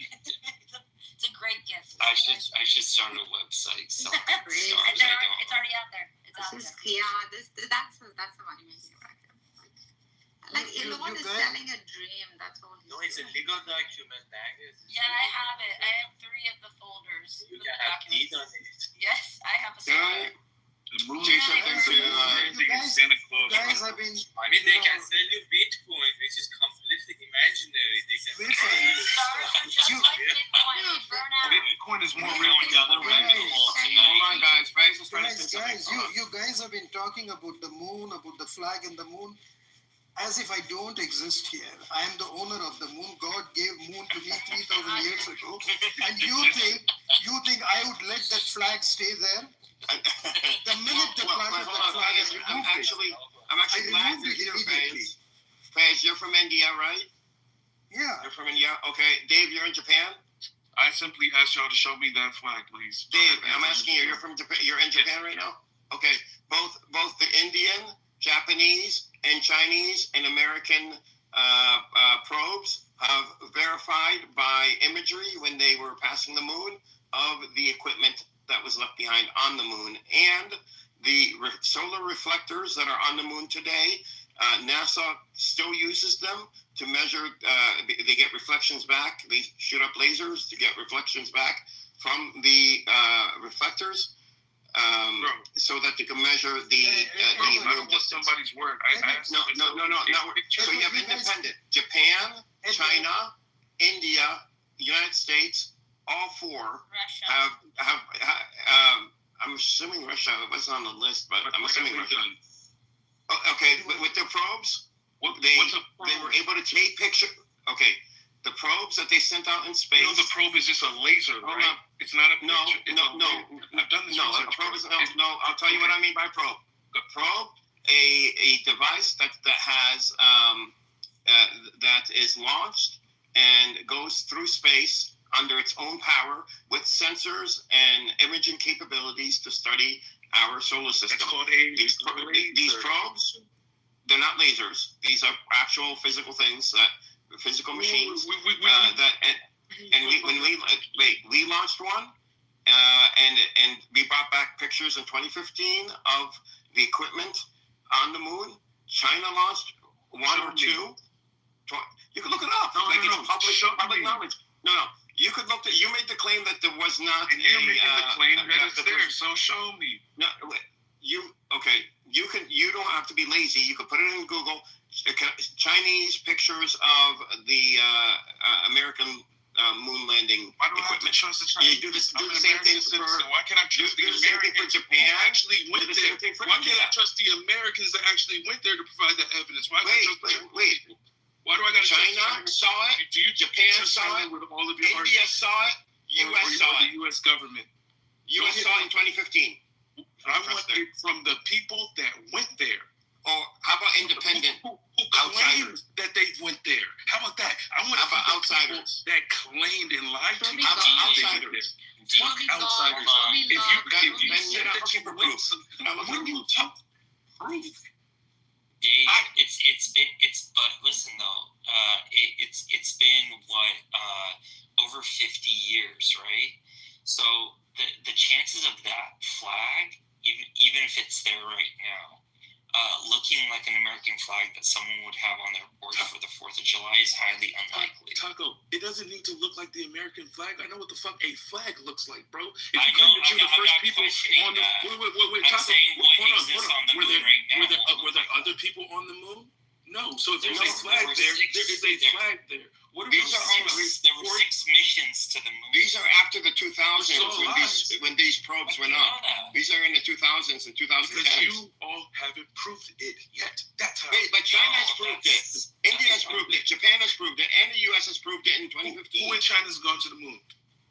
Speaker 11: It's a great gift.
Speaker 5: I should start a website selling stars.
Speaker 11: It's already out there. It's out there.
Speaker 7: That's a money making racket. Like Elon is selling a dream. That's all.
Speaker 10: No, it's a legal document.
Speaker 11: Yeah, I have it. I have 3 of the folders.
Speaker 10: You can have deed on it.
Speaker 11: Yes, I have a folder.
Speaker 4: The movie Santa Claus.
Speaker 9: Guys have been.
Speaker 10: I mean, they can sell you Bitcoin, which is completely imaginary. They can.
Speaker 4: Bitcoin is more real than
Speaker 9: Guys, you guys have been talking about the moon, about the flag and the moon, as if I don't exist here. I am the owner of the moon. God gave moon to me 3,000 years ago, and you think I would let that flag stay there? The minute the planted the flag,
Speaker 13: I'm actually glad to hear, Faiz. Faiz, you're from India, right?
Speaker 9: Yeah.
Speaker 13: You're from India? Okay. Dave, you're in Japan?
Speaker 4: I simply asked y'all to show me that flag, please.
Speaker 13: Dave, I'm asking you, you're from Japan. You're in Japan right now? Okay. Both the Indian, Japanese, and Chinese and American probes have verified by imagery when they were passing the moon of the equipment that was left behind on the moon, and the solar reflectors that are on the moon today
Speaker 22: NASA still uses them to measure. They get reflections back. They shoot up lasers to get reflections back from the reflectors, so that they can measure the
Speaker 4: I don't want somebody's word.
Speaker 22: No. So you have independent Japan, China, India, United States. All four have. I'm assuming Russia wasn't on the list, but I'm assuming Russia. Okay, with their probes, they were able to take picture. Okay, the probes that they sent out in space.
Speaker 4: You know, the probe is just a laser, right? It's not a picture.
Speaker 22: No.
Speaker 4: I've done this.
Speaker 22: No, a probe is no. I'll tell you what I mean by probe. The probe, a device that has that is launched and goes through space under its own power with sensors and imaging capabilities to study our solar system.
Speaker 4: It's called
Speaker 22: these probes, they're not lasers. These are actual physical things, physical machines. We launched one, and we brought back pictures in 2015 of the equipment on the moon. China launched one or two. You can look it up. It's public knowledge. No. You could look at. You made the claim that there was not.
Speaker 4: And you're making the claim that it's there. So show me.
Speaker 22: No, okay. You can. You don't have to be lazy. You can put it in Google. Chinese pictures of the American moon landing
Speaker 4: Why do I have to
Speaker 22: equipment.
Speaker 4: trust the Chinese?
Speaker 22: You do the
Speaker 4: I'm an
Speaker 22: same
Speaker 4: American
Speaker 22: thing for.
Speaker 4: citizen. Why can't I trust the
Speaker 22: do the same thing for
Speaker 4: Americans
Speaker 22: Japan.
Speaker 4: who actually went
Speaker 22: Do the
Speaker 4: there?
Speaker 22: same thing for
Speaker 4: Why can't
Speaker 22: India.
Speaker 4: I trust the Americans that actually went there to provide that evidence? Why can't I trust
Speaker 22: Wait.
Speaker 4: Why do I got to
Speaker 22: China saw it. Japan saw it.
Speaker 4: with all of your
Speaker 22: India saw it. U.S. saw it.
Speaker 4: the U.S. government?
Speaker 22: U.S. saw it in 2015.
Speaker 4: I want it from the people that went there.
Speaker 22: Or how about independent
Speaker 4: Who claimed that they went there? How about that? I want
Speaker 22: How about
Speaker 4: the
Speaker 22: outsiders?
Speaker 4: people that claimed and lied to you.
Speaker 22: How about
Speaker 4: They went
Speaker 22: outsiders?
Speaker 4: there. Fuck outsiders. If you said that you went, when you talk proof.
Speaker 5: Dave, it's but listen though, it's been what over 50 years, right? So the chances of that flag, even if it's there right now, looking like an American flag that someone would have on their porch for the 4th of July is highly unlikely.
Speaker 4: Taco, it doesn't need to look like the American flag. I know what the fuck a flag looks like, bro. If
Speaker 5: I
Speaker 4: you claim
Speaker 5: know,
Speaker 4: that you're the first people on the wait,
Speaker 5: I'm
Speaker 4: Taco,
Speaker 5: saying what
Speaker 4: hold on.
Speaker 5: exists on the
Speaker 4: Were
Speaker 5: moon
Speaker 4: there,
Speaker 5: right now.
Speaker 4: were there other people on the moon? No. So if there's
Speaker 5: There
Speaker 4: a
Speaker 5: was-
Speaker 4: flag
Speaker 5: there were
Speaker 4: there,
Speaker 5: six-
Speaker 4: there is a
Speaker 5: there-
Speaker 4: flag there. What are
Speaker 22: These
Speaker 4: we
Speaker 22: are
Speaker 5: There were 6 missions to the moon.
Speaker 22: These are after the 2000s when these probes went up. These are in the 2000s and 2010s.
Speaker 4: Because you all haven't proved it yet. That's how.
Speaker 22: Wait, but China has proved it. India has proved it. Japan has proved it, and the U.S. has proved it in 2015.
Speaker 4: Who in China's gone to the moon?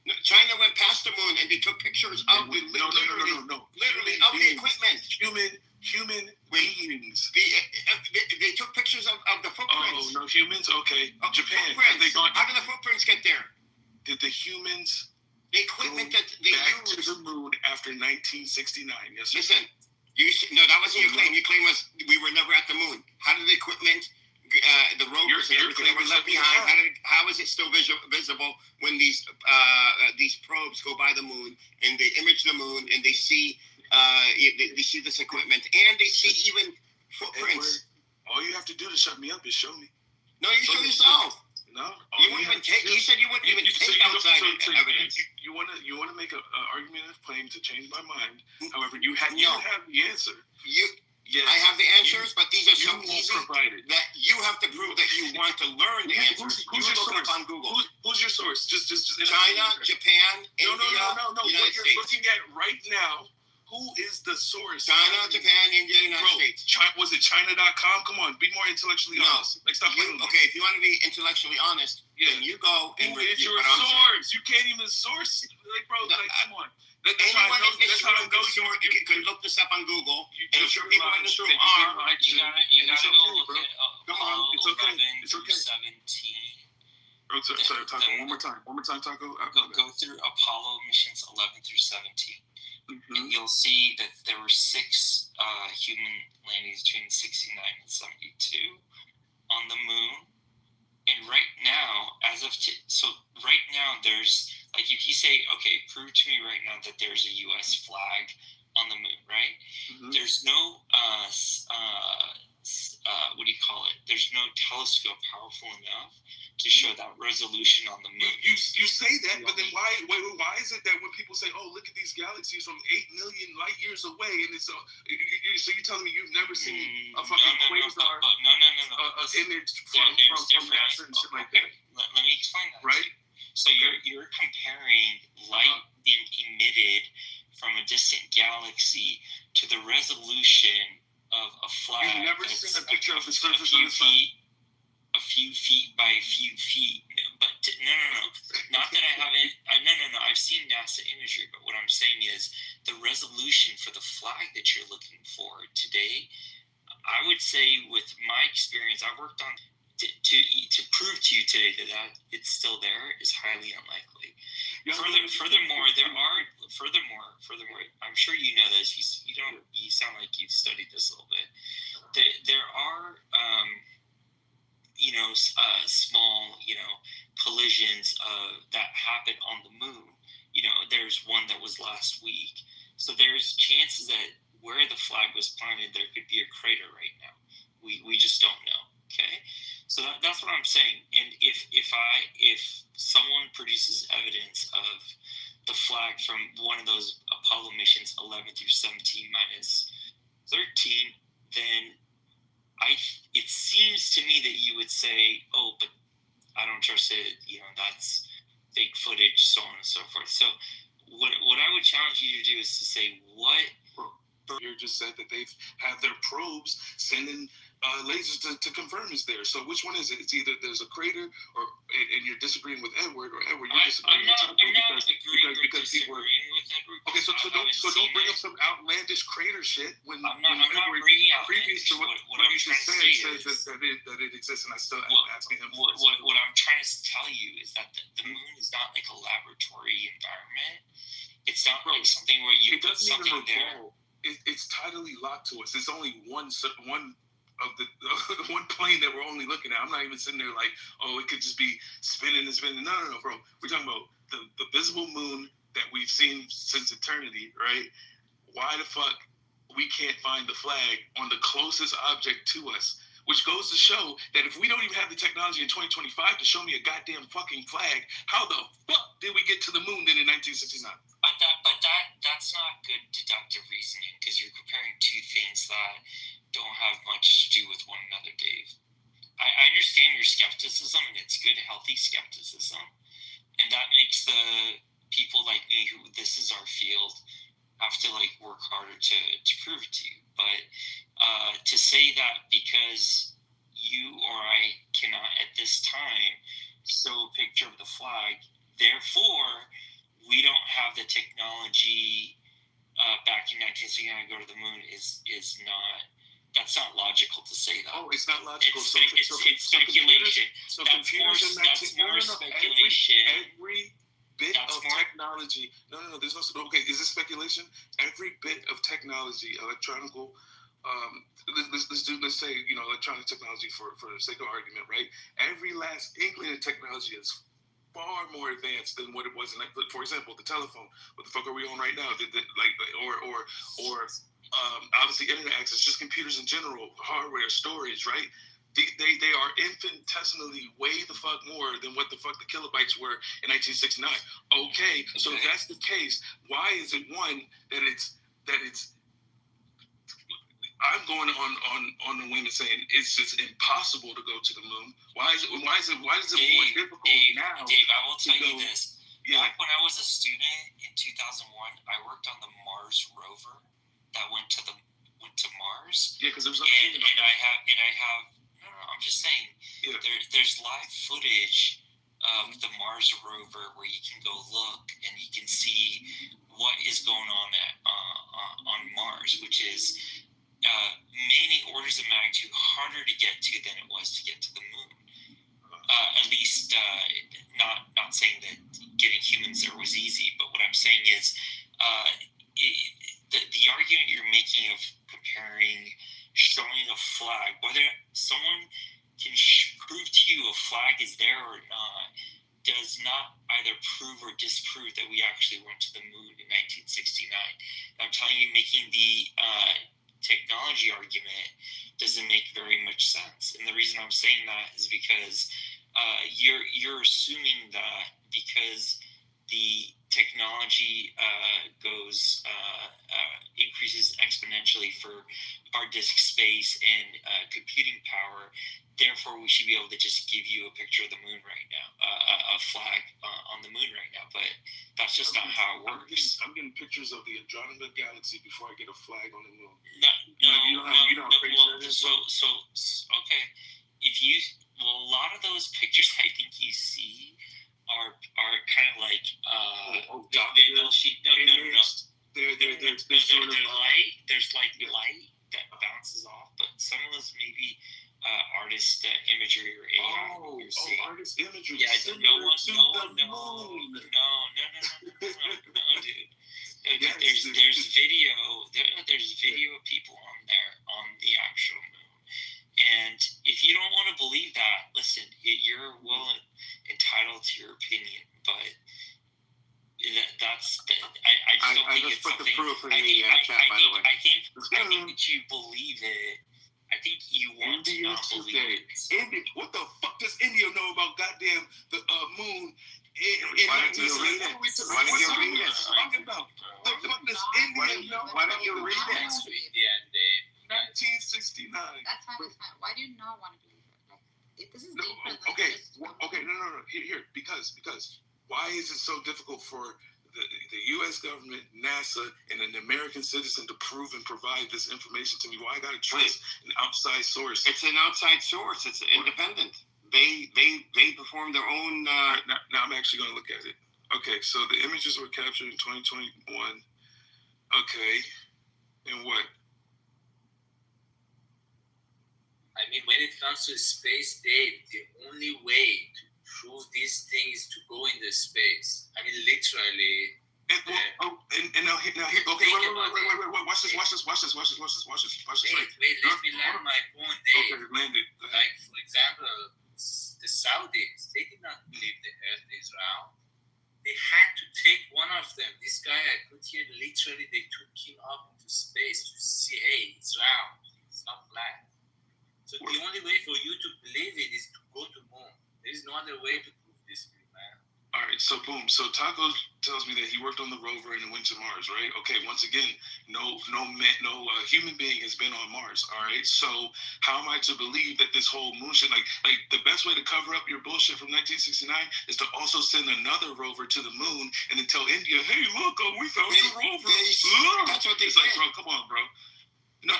Speaker 22: No, China went past the moon and they took pictures of the literally of the equipment.
Speaker 4: Human beings.
Speaker 22: They took pictures of the footprints.
Speaker 4: Oh no, humans. Okay, Japan.
Speaker 22: Footprints.
Speaker 4: They gone.
Speaker 22: How did the footprints get there?
Speaker 4: Did the humans
Speaker 22: the equipment that they
Speaker 4: back
Speaker 22: used
Speaker 4: to the moon after 1969? Yes. Sir.
Speaker 22: Listen, no, that wasn't your claim. Your claim was we were never at the moon. How did the equipment, the rovers and everything that was left behind, how is it still visible when these probes go by the moon and they image the moon and they see this equipment and they see even footprints?
Speaker 4: All you have to do to shut me up is show me.
Speaker 22: No, you show yourself.
Speaker 4: No,
Speaker 22: you wouldn't even take. You said you wouldn't even take outside evidence.
Speaker 4: You want to make an argumentative claim to change my mind. However, you have the answer. Yes.
Speaker 22: I have the answers, but these are so easy
Speaker 4: provided.
Speaker 22: that you have to prove that you want to learn the answers.
Speaker 4: Who's your source?
Speaker 22: On Google.
Speaker 4: Who's your source? Just
Speaker 22: China, Japan, India,
Speaker 4: No.
Speaker 22: United
Speaker 4: What
Speaker 22: States.
Speaker 4: you're looking at right now. Who is the source?
Speaker 22: China, Japan, India, United States.
Speaker 4: Was it China.com? Come on, be more intellectually honest. Like, stop playing.
Speaker 22: Okay, if you want to be intellectually honest, then you go and
Speaker 4: Who is your source? You can't even source. Like, bro, come on. That's how I know. That's how I know
Speaker 22: you can look this up on Google. And I'm sure people in this room
Speaker 5: You
Speaker 22: are.
Speaker 5: gotta go look at
Speaker 22: Come on,
Speaker 4: it's okay.
Speaker 5: 11
Speaker 4: It's
Speaker 5: through
Speaker 4: okay.
Speaker 5: 17.
Speaker 4: Bro, sorry, Taco. One more time, Taco.
Speaker 5: Go through Apollo missions 11 through 17.
Speaker 4: Mm-hmm.
Speaker 5: And you'll see that there were 6 human landings between 69 and 72 on the moon. And right now, right now, there's, like, if you say, okay, prove to me right now that there's a U.S. flag on the moon, right?
Speaker 4: Mm-hmm.
Speaker 5: There's no what do you call it? There's no telescope powerful enough to show that resolution on the moon.
Speaker 19: You say that, but then why is it that when people say, "Oh, look at these galaxies from 8 million light years away," and it's so you're telling me you've never seen a fucking quasar, image from NASA and shit like that?
Speaker 5: Let me explain that.
Speaker 19: Right.
Speaker 5: So you're comparing light being emitted from a distant galaxy to the resolution of a flag.
Speaker 19: You've never seen a picture of the surface of the sun?
Speaker 5: A few feet by a few feet. But no. Not that I haven't. No. I've seen NASA imagery, but what I'm saying is the resolution for the flag that you're looking for today, I would say with my experience, I worked on to prove to you today that it's still there is highly unlikely. Furthermore, I'm sure you know this. You sound like you've studied this a little bit. There are small collisions that happen on the moon. There's one that was last week. So there's chances that where the flag was planted, there could be a crater right now. We just don't know. Okay, so that's what I'm saying. And if someone produces evidence of the flag from one of those Apollo missions, 11 through 17 minus 13, then it seems to me that you would say, "Oh, but I don't trust it. That's fake footage, so on and so forth." So what I would challenge you to do is to say what.
Speaker 19: You just said that they've had their probes sending lasers to confirm it's there. So which one is it? It's either there's a crater, and you're disagreeing with Edward, or Edward you're disagreeing with Tucker because people are. Okay, so don't bring up some outlandish crater shit when Edward, previous to what you just said, says that it exists, and I still am asking him.
Speaker 5: What I'm trying to tell you is that the moon is not like a laboratory environment. It's not like something where you put something there.
Speaker 19: It's tidally locked to us. There's only one of the one plane that we're only looking at. I'm not even sitting there like, oh, it could just be spinning and spinning. No, bro. We're talking about the visible moon that we've seen since eternity, right? Why the fuck we can't find the flag on the closest object to us? Which goes to show that if we don't even have the technology in 2025 to show me a goddamn fucking flag, how the fuck did we get to the moon then in 1969?
Speaker 5: But that's not good deductive reasoning, because you're comparing two things that don't have much to do with one another, Dave. I understand your skepticism, and it's good, healthy skepticism, and that makes the people like me who this is our field have to work harder to prove it to you. But to say that because you or I cannot at this time show a picture of the flag, therefore we don't have the technology back in 1969 to go to the moon is not. That's not logical to say that.
Speaker 19: Oh, it's not logical.
Speaker 5: It's speculation. That's more speculation.
Speaker 19: Every bit of technology. No. There's no. Okay, is this speculation? Every bit of technology, electronical. Let's say electronic technology for the sake of argument, right? Every last inkling of technology is far more advanced than what it was. For example, the telephone. What the fuck are we on right now? Obviously internet access, just computers in general, hardware, storage, right? They are infinitesimally way the fuck more than what the fuck the kilobytes were in 1969. Okay, so if that's the case, why is it that it's I'm going on the limb and saying it's just impossible to go to the moon. Why is it more difficult now?
Speaker 5: Dave, I will tell you this. Yeah. Back when I was a student in 2001, I worked on the Mars rover that went to Mars.
Speaker 19: Yeah, because there was
Speaker 5: I'm just saying. Yeah. There's live footage of the Mars rover where you can go look and you can see what is going on Mars, which is many orders of magnitude harder to get to than it was to get to the moon. At least, not saying that getting humans there was easy, but what I'm saying is the argument you're making of comparing, showing a flag, whether someone can prove to you a flag is there or not, does not either prove or disprove that we actually went to the moon in 1969. I'm telling you, making the technology argument doesn't make very much sense. And the reason I'm saying that is because you're assuming that because the technology increases exponentially for hard disk space and computing power, therefore we should be able to just give you a picture of the moon right now, a flag on the moon right now. But that's just not how it works.
Speaker 19: I'm getting pictures of the Andromeda Galaxy before I get a flag on the moon.
Speaker 5: So okay, a lot of those pictures I think you see are kind of like there's like light that bounces off, but some of those maybe artist imagery or AI.
Speaker 19: Artist imagery.
Speaker 5: Yeah, no, dude. There's video. There's video of people on the actual moon, and if you don't want to believe that, listen, you're well entitled to your opinion, but I just don't think it's something. I think that you believe it. I think you want to not believe it.
Speaker 19: India, what the fuck does India know about goddamn the moon?
Speaker 13: Why don't you read it? Why don't you read it?
Speaker 19: Talking about the fuck does India know?
Speaker 13: Why don't you read it?
Speaker 19: 1969.
Speaker 7: That's fine. Why do you not want to believe it? Like, this is deeper than
Speaker 19: okay, no. Here, because why is it so difficult for the U.S. government, NASA, and an American citizen to prove and provide this information to me? Why I gotta trust an outside source?
Speaker 13: It's an outside source. It's independent. They perform their own.
Speaker 19: Now I'm actually gonna look at it. Okay, so the images were captured in 2021. Okay, and what?
Speaker 10: I mean, when it comes to space, Dave, the only way to prove this thing is to go in the space. I mean, literally.
Speaker 19: And now here. Okay, wait. Watch this.
Speaker 10: Wait, let me land my point, Dave.
Speaker 19: Okay, land it.
Speaker 10: Like, for example, the Saudis, they did not believe the Earth is round. They had to take one of them. This guy I put here, literally, they took him up into space to see, hey, it's round. It's not flat. So the only way for you to believe it is to go to moon. There is no other way to prove this to you, man.
Speaker 19: All right, so boom. So Taco tells me that he worked on the rover and went to Mars, right? Okay, once again, no human being has been on Mars. All right, so how am I to believe that this whole moon shit, like the best way to cover up your bullshit from 1969 is to also send another rover to the moon and then tell India, hey, look, we found the rover.
Speaker 13: That's what they
Speaker 19: say. Like, bro, come on, bro. No.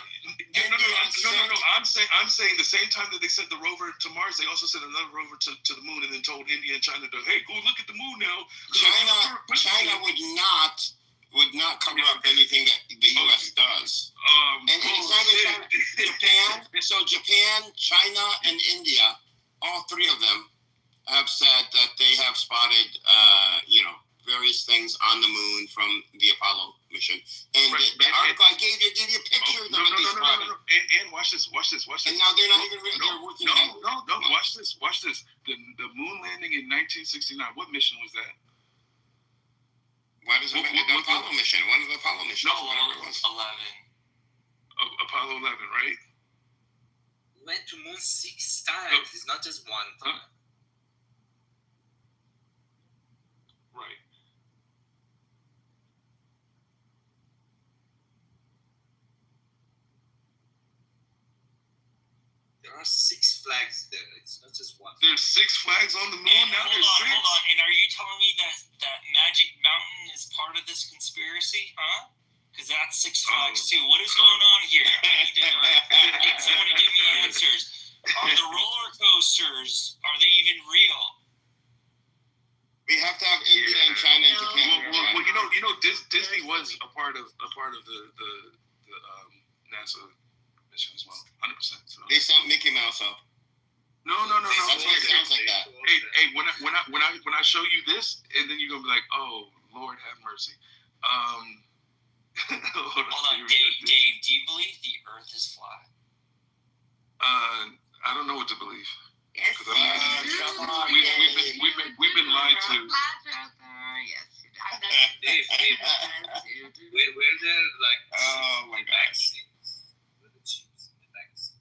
Speaker 19: I'm saying the same time that they sent the rover to Mars, they also sent another rover to the moon, and then told India and China to, hey, go look at the moon now.
Speaker 13: China would not cover up anything that the U.S. does. And it's not Japan. So Japan, China, and India, all three of them, have said that they have spotted, various things on the moon from the Apollo mission. And the article I gave you pictures of what they spotted.
Speaker 19: And watch this.
Speaker 13: And now they're not even they're working.
Speaker 19: No. Watch this. The moon landing in 1969. What mission was that?
Speaker 13: Why does it the Apollo mission? One of the Apollo missions.
Speaker 5: No,
Speaker 13: whatever it was.
Speaker 5: 11.
Speaker 19: Apollo 11, right?
Speaker 10: Went to moon 6 times. It's not just one time.
Speaker 19: Right.
Speaker 10: There are 6 flags there. It's not just one.
Speaker 19: There's 6 flags on the moon.
Speaker 5: And
Speaker 19: now
Speaker 5: hold
Speaker 19: there's 6.
Speaker 5: Hold on. And are you telling me that Magic Mountain is part of this conspiracy, huh? Because that's 6 flags too. What is going on here? I need someone to give me answers. Are the roller coasters, are they even real?
Speaker 13: We have to have India and China and Japan.
Speaker 19: Well, Disney was a part of the NASA mission as well, 100%. So.
Speaker 13: They sent Mickey Mouse up.
Speaker 19: No.
Speaker 13: That's what it sounds like that.
Speaker 19: Hey, when I show you this, and then you're gonna be like, oh, Lord have mercy.
Speaker 5: Hold on, Dave. Do you believe the Earth is flat?
Speaker 19: I don't know what to believe.
Speaker 7: Yes.
Speaker 19: We've been lied to.
Speaker 7: Yes.
Speaker 10: Dave, where they're like,
Speaker 13: oh my gosh.
Speaker 10: Where the chips, the vaccine.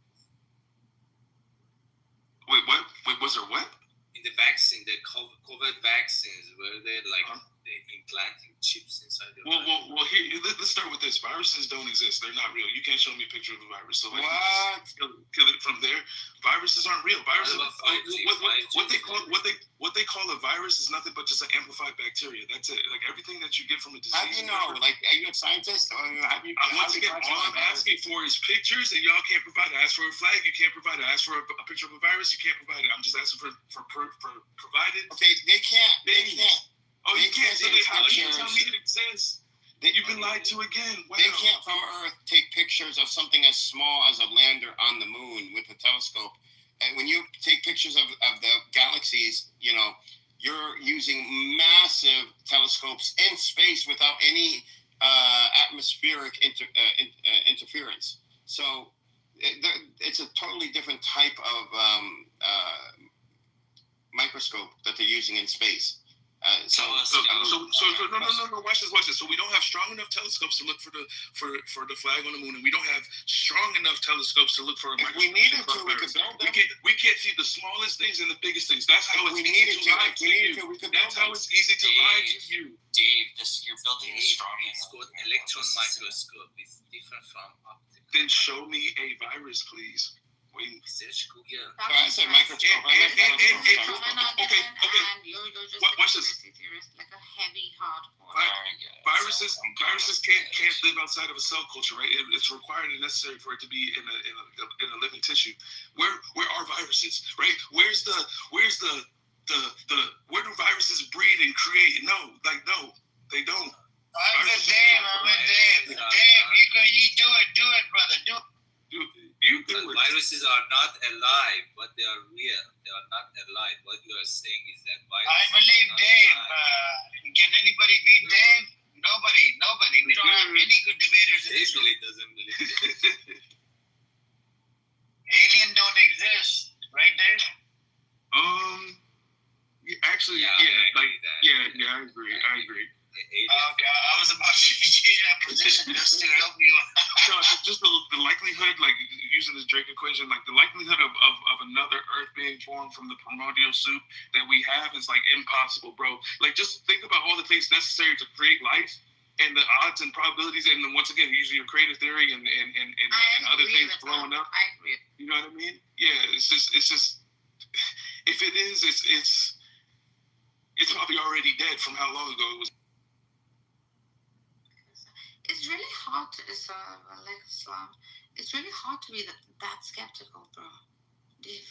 Speaker 19: Wait, what? Wait, was there what?
Speaker 12: In the vaccine, the COVID vaccines, where they're like they're implanting chips inside your body.
Speaker 19: Well. Here, let's start with this. Viruses don't exist. They're not real. You can't show me a picture of a virus. So like,
Speaker 22: What?
Speaker 19: Kill it from there. Viruses aren't real. Viruses. What they call a virus is nothing but just an amplified bacteria. That's it. Like everything that you get from a disease.
Speaker 22: How do you know? Like, are you a scientist? Or have you?
Speaker 19: Once again, all I'm asking for is pictures, and y'all can't provide it. I ask for a flag, you can't provide it. I ask for a picture of a virus, you can't provide it. I'm just asking for provided.
Speaker 22: Okay, they can't. They can't.
Speaker 19: Oh, you can't. So
Speaker 22: take
Speaker 19: how can you
Speaker 22: pictures.
Speaker 19: tell me it exists? You've been lied to again. Wow.
Speaker 22: They can't from Earth take pictures of something as small as a lander on the moon with a telescope. And when you take pictures of the galaxies, you know, you're using massive telescopes in space without any atmospheric interference. So it's a totally different type of microscope that they're using in space. No. Watch this. So we don't have strong enough telescopes to look for the flag on the moon, and we don't have strong enough telescopes to look for a microscope. If we needed to, we could build them. We can't see the smallest things and the biggest things. That's how it's easy to lie to you. That's how it's easy to lie to you.
Speaker 5: Dave, you're building a strong.
Speaker 12: It's called electron microscope. It's different from optical.
Speaker 19: Then show me a virus, please. Wait.
Speaker 12: Search Google.
Speaker 22: I said microscope.
Speaker 19: Okay. Watch this.
Speaker 7: Like a heavy hardcore.
Speaker 19: Viruses can't live outside of a cell culture, right? It's required and necessary for it to be in a living tissue. Where are viruses, right? Where do viruses breed and create? No, they don't.
Speaker 20: I'm with Dave. Dave, you do it, brother. Do it.
Speaker 12: Viruses are not alive, but they are real. They are not alive. What you are saying is that viruses.
Speaker 20: I believe Dave. Can anybody beat Dave? Nobody. We don't have any good debaters in this room.
Speaker 12: Dave doesn't believe it.
Speaker 20: Alien don't exist, right, Dave?
Speaker 19: Actually, I agree.
Speaker 20: Okay, I was about to change that position just to help you.
Speaker 19: No, just the likelihood, like using the Drake equation, like the likelihood of another Earth being formed from the primordial soup that we have is like impossible, bro. Like just think about all the things necessary to create life and the odds and probabilities, and then once again using your creative theory and other things blowing up.
Speaker 7: I agree.
Speaker 19: You know what I mean? Yeah, it's just if it is, it's probably already dead from how long ago it was.
Speaker 7: It's really hard to discern, like Islam. It's really hard to be that skeptical, bro. Dave.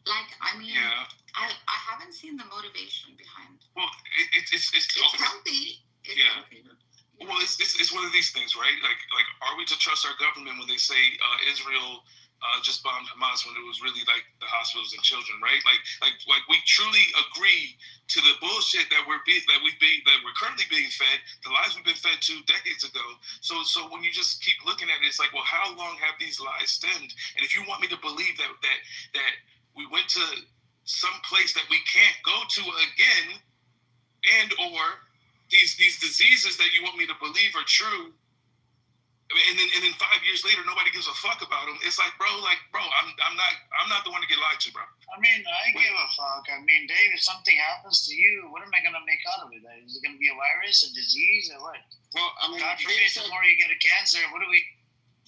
Speaker 7: Like, I mean,
Speaker 19: yeah.
Speaker 7: I haven't seen the motivation behind.
Speaker 19: Well, it's
Speaker 7: healthy.
Speaker 19: Healthy. Well, it's one of these things, right? Like, are we to trust our government when they say Israel just bombed Hamas when it was really like the hospitals and children, right? Like we truly agree to the bullshit that we're currently being fed, the lies we've been fed 2 decades ago. So when you just keep looking at it, it's like, well, how long have these lies stemmed? And if you want me to believe that we went to some place that we can't go to again, and or these diseases that you want me to believe are true, and then 5 years later nobody gives a fuck about them. It's like, bro, I'm not the one to get lied to, bro.
Speaker 20: I mean, I give a fuck. I mean, Dave, if something happens to you, what am I gonna make out of it? Is it gonna be a virus, a disease, or what?
Speaker 22: Well, I mean,
Speaker 20: God forbid tomorrow you get a cancer. What do we?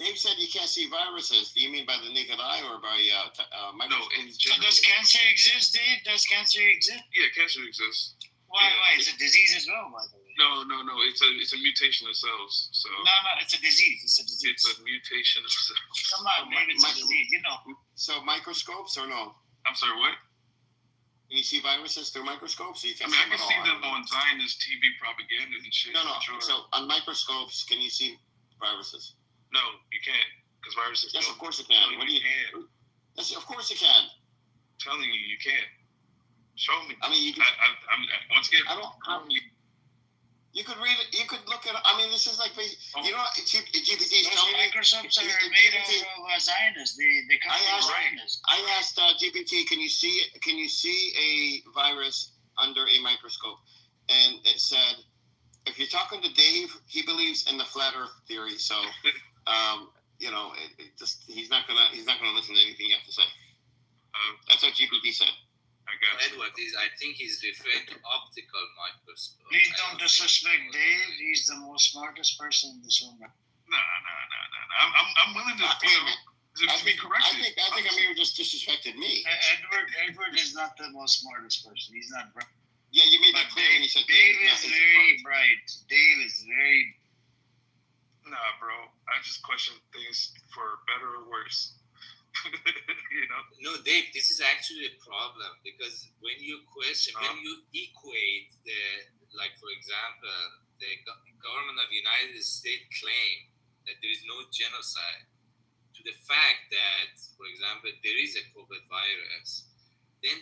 Speaker 22: Dave said you can't see viruses. Do you mean by the naked eye or by microscope?
Speaker 19: No, in general.
Speaker 20: So does cancer exist, Dave? Does cancer exist?
Speaker 19: Yeah, cancer exists.
Speaker 20: Why? It's a disease as well, by the way.
Speaker 19: No. It's a mutation of cells. So
Speaker 20: no, it's a disease. It's a disease.
Speaker 19: It's a mutation of cells.
Speaker 20: Come on, maybe it's a disease. You know.
Speaker 22: So microscopes or no?
Speaker 19: I'm sorry, what?
Speaker 22: Can you see viruses through microscopes? I
Speaker 19: can see them on Zionist TV propaganda and shit.
Speaker 22: No. Sure. So on microscopes, can you see viruses?
Speaker 19: No, you can't, because viruses.
Speaker 22: Yes, of course you can. What do you
Speaker 19: can?
Speaker 22: Yes, of course you can.
Speaker 19: I'm telling you, you can't. Show me.
Speaker 22: I mean, you can.
Speaker 19: Once again.
Speaker 22: You could read it. You could look at it. I mean, this is like, you know, GPT.
Speaker 20: Those microscopes are made of Zionists. They come from Zionists.
Speaker 22: I asked GPT, can you see a virus under a microscope? And it said, if you're talking to Dave, he believes in the flat Earth theory. So, you know, he's not gonna listen to anything you have to say.
Speaker 13: That's what GPT said.
Speaker 19: I got you.
Speaker 12: Edward, I think he's referring to optical microscope.
Speaker 20: Please don't disrespect Dave. He's the most smartest person in this room.
Speaker 19: No. I'm willing to be corrected.
Speaker 13: I think Amir just disrespected me.
Speaker 20: Edward is not the most smartest person. He's not bright.
Speaker 13: Yeah, you made that clear when you said
Speaker 20: Dave is very bright. Dave is very.
Speaker 19: Nah, bro. I just question things for better or worse. You know?
Speaker 12: No, Dave, this is actually a problem because when you question, when you equate like for example, the government of the United States claim that there is no genocide to the fact that, for example, there is a COVID virus, then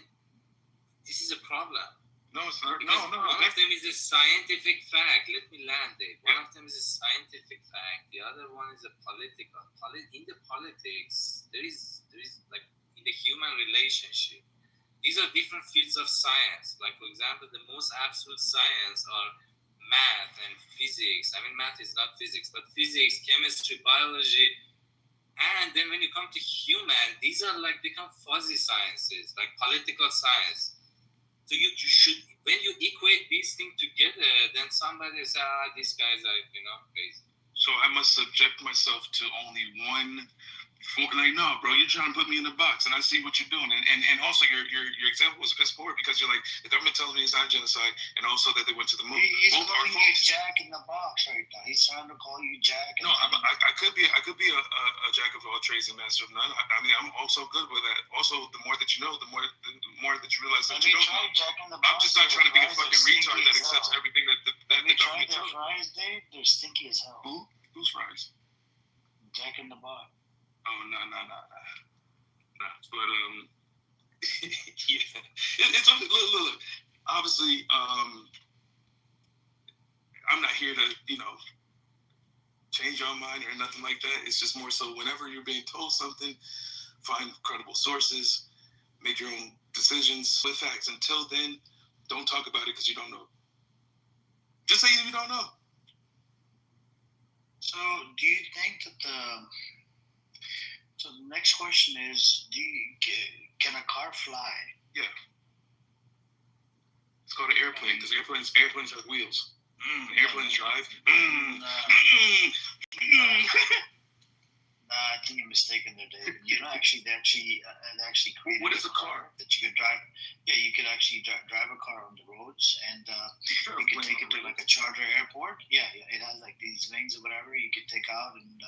Speaker 12: this is a problem.
Speaker 19: No, sir.
Speaker 12: Because
Speaker 19: No.
Speaker 12: One of them is a scientific fact. Let me land there. One of them is a scientific fact. The other one is a political. In the politics, there is like in the human relationship. These are different fields of science. Like for example, the most absolute science are math and physics. I mean, math is not physics, but physics, chemistry, biology. And then when you come to human, these are like become fuzzy sciences, like political science. So you should, when you equate these things together, then somebody says, these guys are, crazy.
Speaker 19: So I must subject myself to only one like, no, bro, you're trying to put me in a box, and I see what you're doing. And also your example was piss poor because you're like, the government tells me it's not genocide, and also that they went to the moon.
Speaker 20: He's
Speaker 19: Both are
Speaker 20: calling you
Speaker 19: false.
Speaker 20: Jack in the box right now. He's trying to call you Jack.
Speaker 19: No, I could be a jack of all trades and master of none. I mean, I'm also good with that. Also, the more that you know, the more that you realize that you don't know.
Speaker 20: Jack in the
Speaker 19: I'm just not trying to be a
Speaker 20: fries
Speaker 19: fucking
Speaker 20: are
Speaker 19: retard
Speaker 20: stinky
Speaker 19: that
Speaker 20: as
Speaker 19: accepts
Speaker 20: hell.
Speaker 19: everything that the government
Speaker 20: Their
Speaker 19: tells me.
Speaker 20: fries, Dave, they're stinky as hell.
Speaker 19: Who's fries?
Speaker 20: Jack in the box.
Speaker 19: Oh, no. But yeah, it's look. Obviously, I'm not here to change your mind or nothing like that. It's just more so whenever you're being told something, find credible sources, make your own decisions with facts. Until then, don't talk about it because you don't know. Just say you don't know.
Speaker 20: So, do you think that So the next question is, can a car fly?
Speaker 19: Yeah. It's called an airplane because airplanes have wheels. Airplanes drive.
Speaker 20: I think you're mistaken there, David. They actually created.
Speaker 19: What is a car?
Speaker 20: That you could drive. Yeah, you could actually drive a car on the roads, and you could take it to like a charter airport. Yeah, it has like these wings or whatever. You could take out, and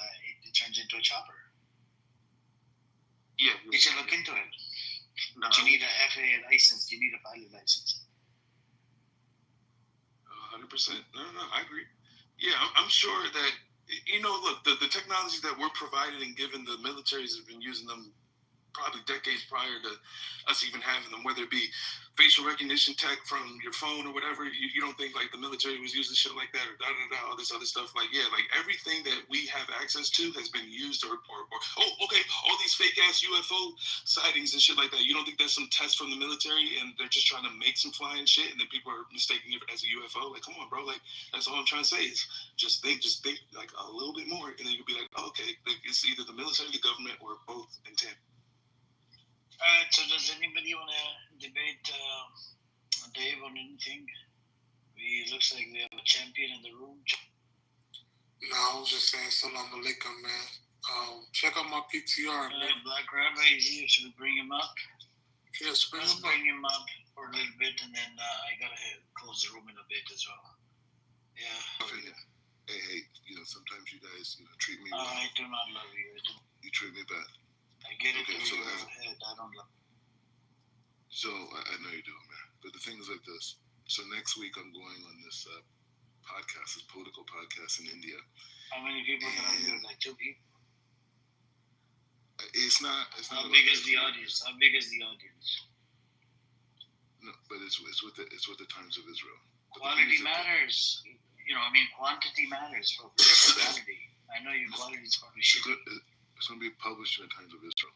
Speaker 20: it turns into a chopper.
Speaker 19: Yeah,
Speaker 20: you should look into it. But you need a FAA license. You need a pilot license.
Speaker 19: 100%. No, I agree. Yeah, I'm sure that, look, the technologies that we're provided and given, the militaries have been using them probably decades prior to us even having them, whether it be facial recognition tech from your phone or whatever. You don't think like the military was using shit like that or all this other stuff. Like, yeah, like everything that we have access to has been used or all these fake ass UFO sightings and shit like that. You don't think that's some test from the military and they're just trying to make some flying shit and then people are mistaking it as a UFO? Like, come on, bro. Like, that's all I'm trying to say is just think like a little bit more and then you'll be like, oh, okay, it's either the military, the government, or both in tandem.
Speaker 20: So does anybody want to debate Dave on anything? It looks like we have a champion in the room.
Speaker 1: No, I was just saying salam alaikum, man. Check out my PTR, man.
Speaker 20: Black Rabbi is here. Should we bring him up?
Speaker 1: Yes,
Speaker 20: Let's bring him up for a little bit, and then I gotta close the room in a bit as well. Yeah.
Speaker 21: Oh, yeah. Hey, sometimes you guys, treat me well.
Speaker 20: I do not love you.
Speaker 21: You treat me bad.
Speaker 20: I get it.
Speaker 21: Okay, so
Speaker 20: head. I don't love you.
Speaker 21: So I know you do, man. But the thing is like this. So next week I'm going on this podcast, this political podcast in India.
Speaker 20: How many people are gonna be? Like 2 people.
Speaker 21: It's not.
Speaker 20: How big is the audience? How big is the audience?
Speaker 21: No, but it's with the Times of Israel. But
Speaker 20: quality matters. Quantity matters for quality. I know your quality is probably shit.
Speaker 21: It's going to be published in the Times of Israel.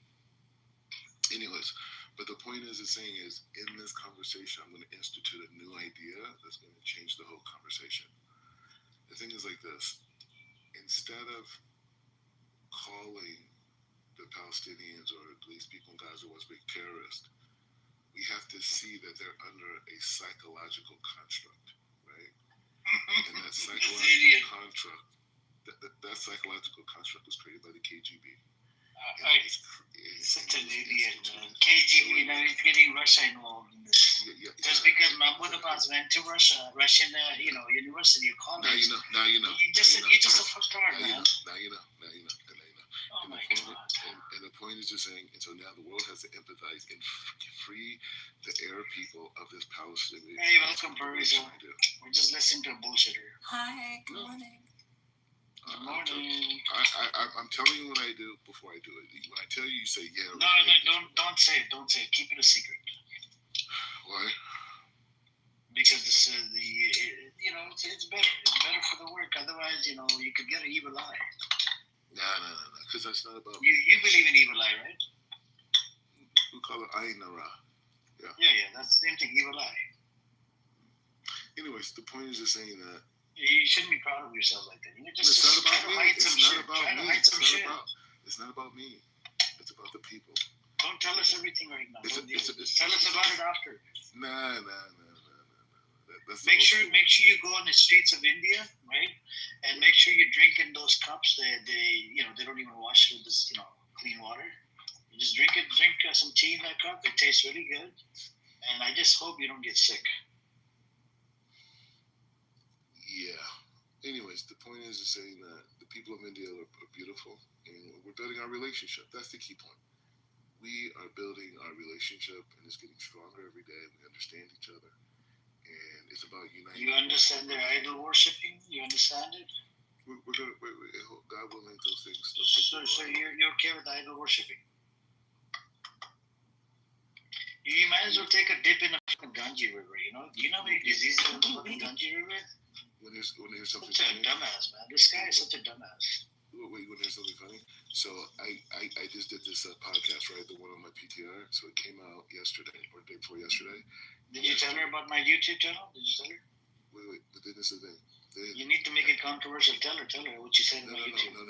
Speaker 21: Anyways, but the point is in this conversation, I'm going to institute a new idea that's going to change the whole conversation. The thing is like this. Instead of calling the Palestinians or at least people in Gaza was being terrorists, we have to see that they're under a psychological construct, right? And that psychological construct, that psychological construct was created by the KGB.
Speaker 20: Such an idiot, man. KGB, now he's getting Russia involved in this. Just because Mahmoud Abbas went to Russian, university or college.
Speaker 21: Now you know.
Speaker 20: You're just a fucktard, man.
Speaker 21: Now you know.
Speaker 20: Oh my God.
Speaker 21: And the point is just saying, and so now the world has to empathize and free the Arab people of this Palestinian.
Speaker 20: Hey, welcome, Parisa. We're just listening to a bullshitter.
Speaker 17: Hi, good morning.
Speaker 20: Good morning.
Speaker 21: I'm telling you what I do before I do it. When I tell you, you say yeah.
Speaker 20: No, don't say it. Don't say it. Keep it a secret.
Speaker 21: Why?
Speaker 20: Because it's it's better. It's better for the work. Otherwise, you could get an evil eye.
Speaker 21: No. Because that's not about.
Speaker 20: You believe in evil eye, right?
Speaker 21: We call it Ayin Hara. Yeah.
Speaker 20: Yeah. That's the same thing. Evil eye.
Speaker 21: Anyways, the point is just saying that.
Speaker 20: You shouldn't be proud of yourself like that.
Speaker 21: It's not about me. It's not about me. It's about the people.
Speaker 20: Don't tell us everything right now. Tell us about it after.
Speaker 21: Nah.
Speaker 20: Make sure you go on the streets of India, right? And make sure you drink in those cups. They don't even wash with this clean water. You just drink some tea in that cup. It tastes really good. And I just hope you don't get sick.
Speaker 21: Yeah. Anyways, the point is saying that the people of India are beautiful, and we're building our relationship. That's the key point. We are building our relationship, and it's getting stronger every day. We understand each other, and it's about uniting.
Speaker 20: You understand their idol worshiping? You understand it?
Speaker 21: We're gonna God will make those things.
Speaker 20: So you're okay with idol worshiping? You might as well take a dip in the fucking Ganges River. Do you know how many diseases in the fucking Ganges River?
Speaker 21: When there's something
Speaker 20: such
Speaker 21: funny.
Speaker 20: A dumbass, man. This guy is such a dumbass.
Speaker 21: Wait, when there's something funny. So I just did this podcast, right? The one on my PTR. So it came out yesterday or the day before yesterday.
Speaker 20: Did you tell her about my YouTube channel? Did you tell her?
Speaker 21: Wait. But then this is the thing.
Speaker 20: You need to make it controversial. Tell her what you said on my YouTube.
Speaker 21: No.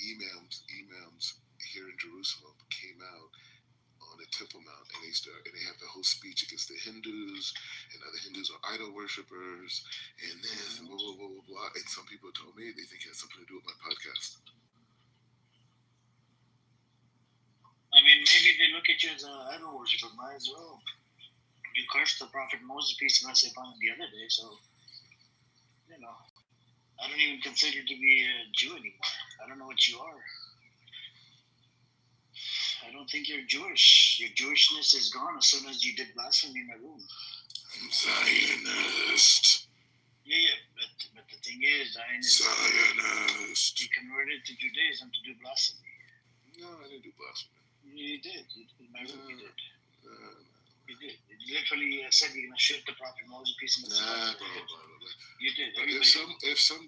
Speaker 21: Imams here in Jerusalem came out on the Temple Mount, and they have the whole speech against the Hindus, and the Hindus are idol worshippers, and this, and blah, blah, blah, blah, blah. And some people told me they think it has something to do with my podcast.
Speaker 20: I mean, maybe they look at you as an idol worshipper. Might as well. You cursed the Prophet Moses, peace and mercy upon him, the other day, so, I don't even consider you to be a Jew anymore. I don't know what you are. I don't think you're Jewish. Your Jewishness is gone as soon as you did blasphemy in my room.
Speaker 21: I'm Zionist.
Speaker 20: Yeah, but the thing is,
Speaker 21: Zionist.
Speaker 20: You converted to Judaism to do blasphemy.
Speaker 21: No, I didn't do blasphemy.
Speaker 20: You did. In my room, you did. You did. You literally said you're going to shoot the Prophet Moses, peace and mercy. You did.
Speaker 21: If some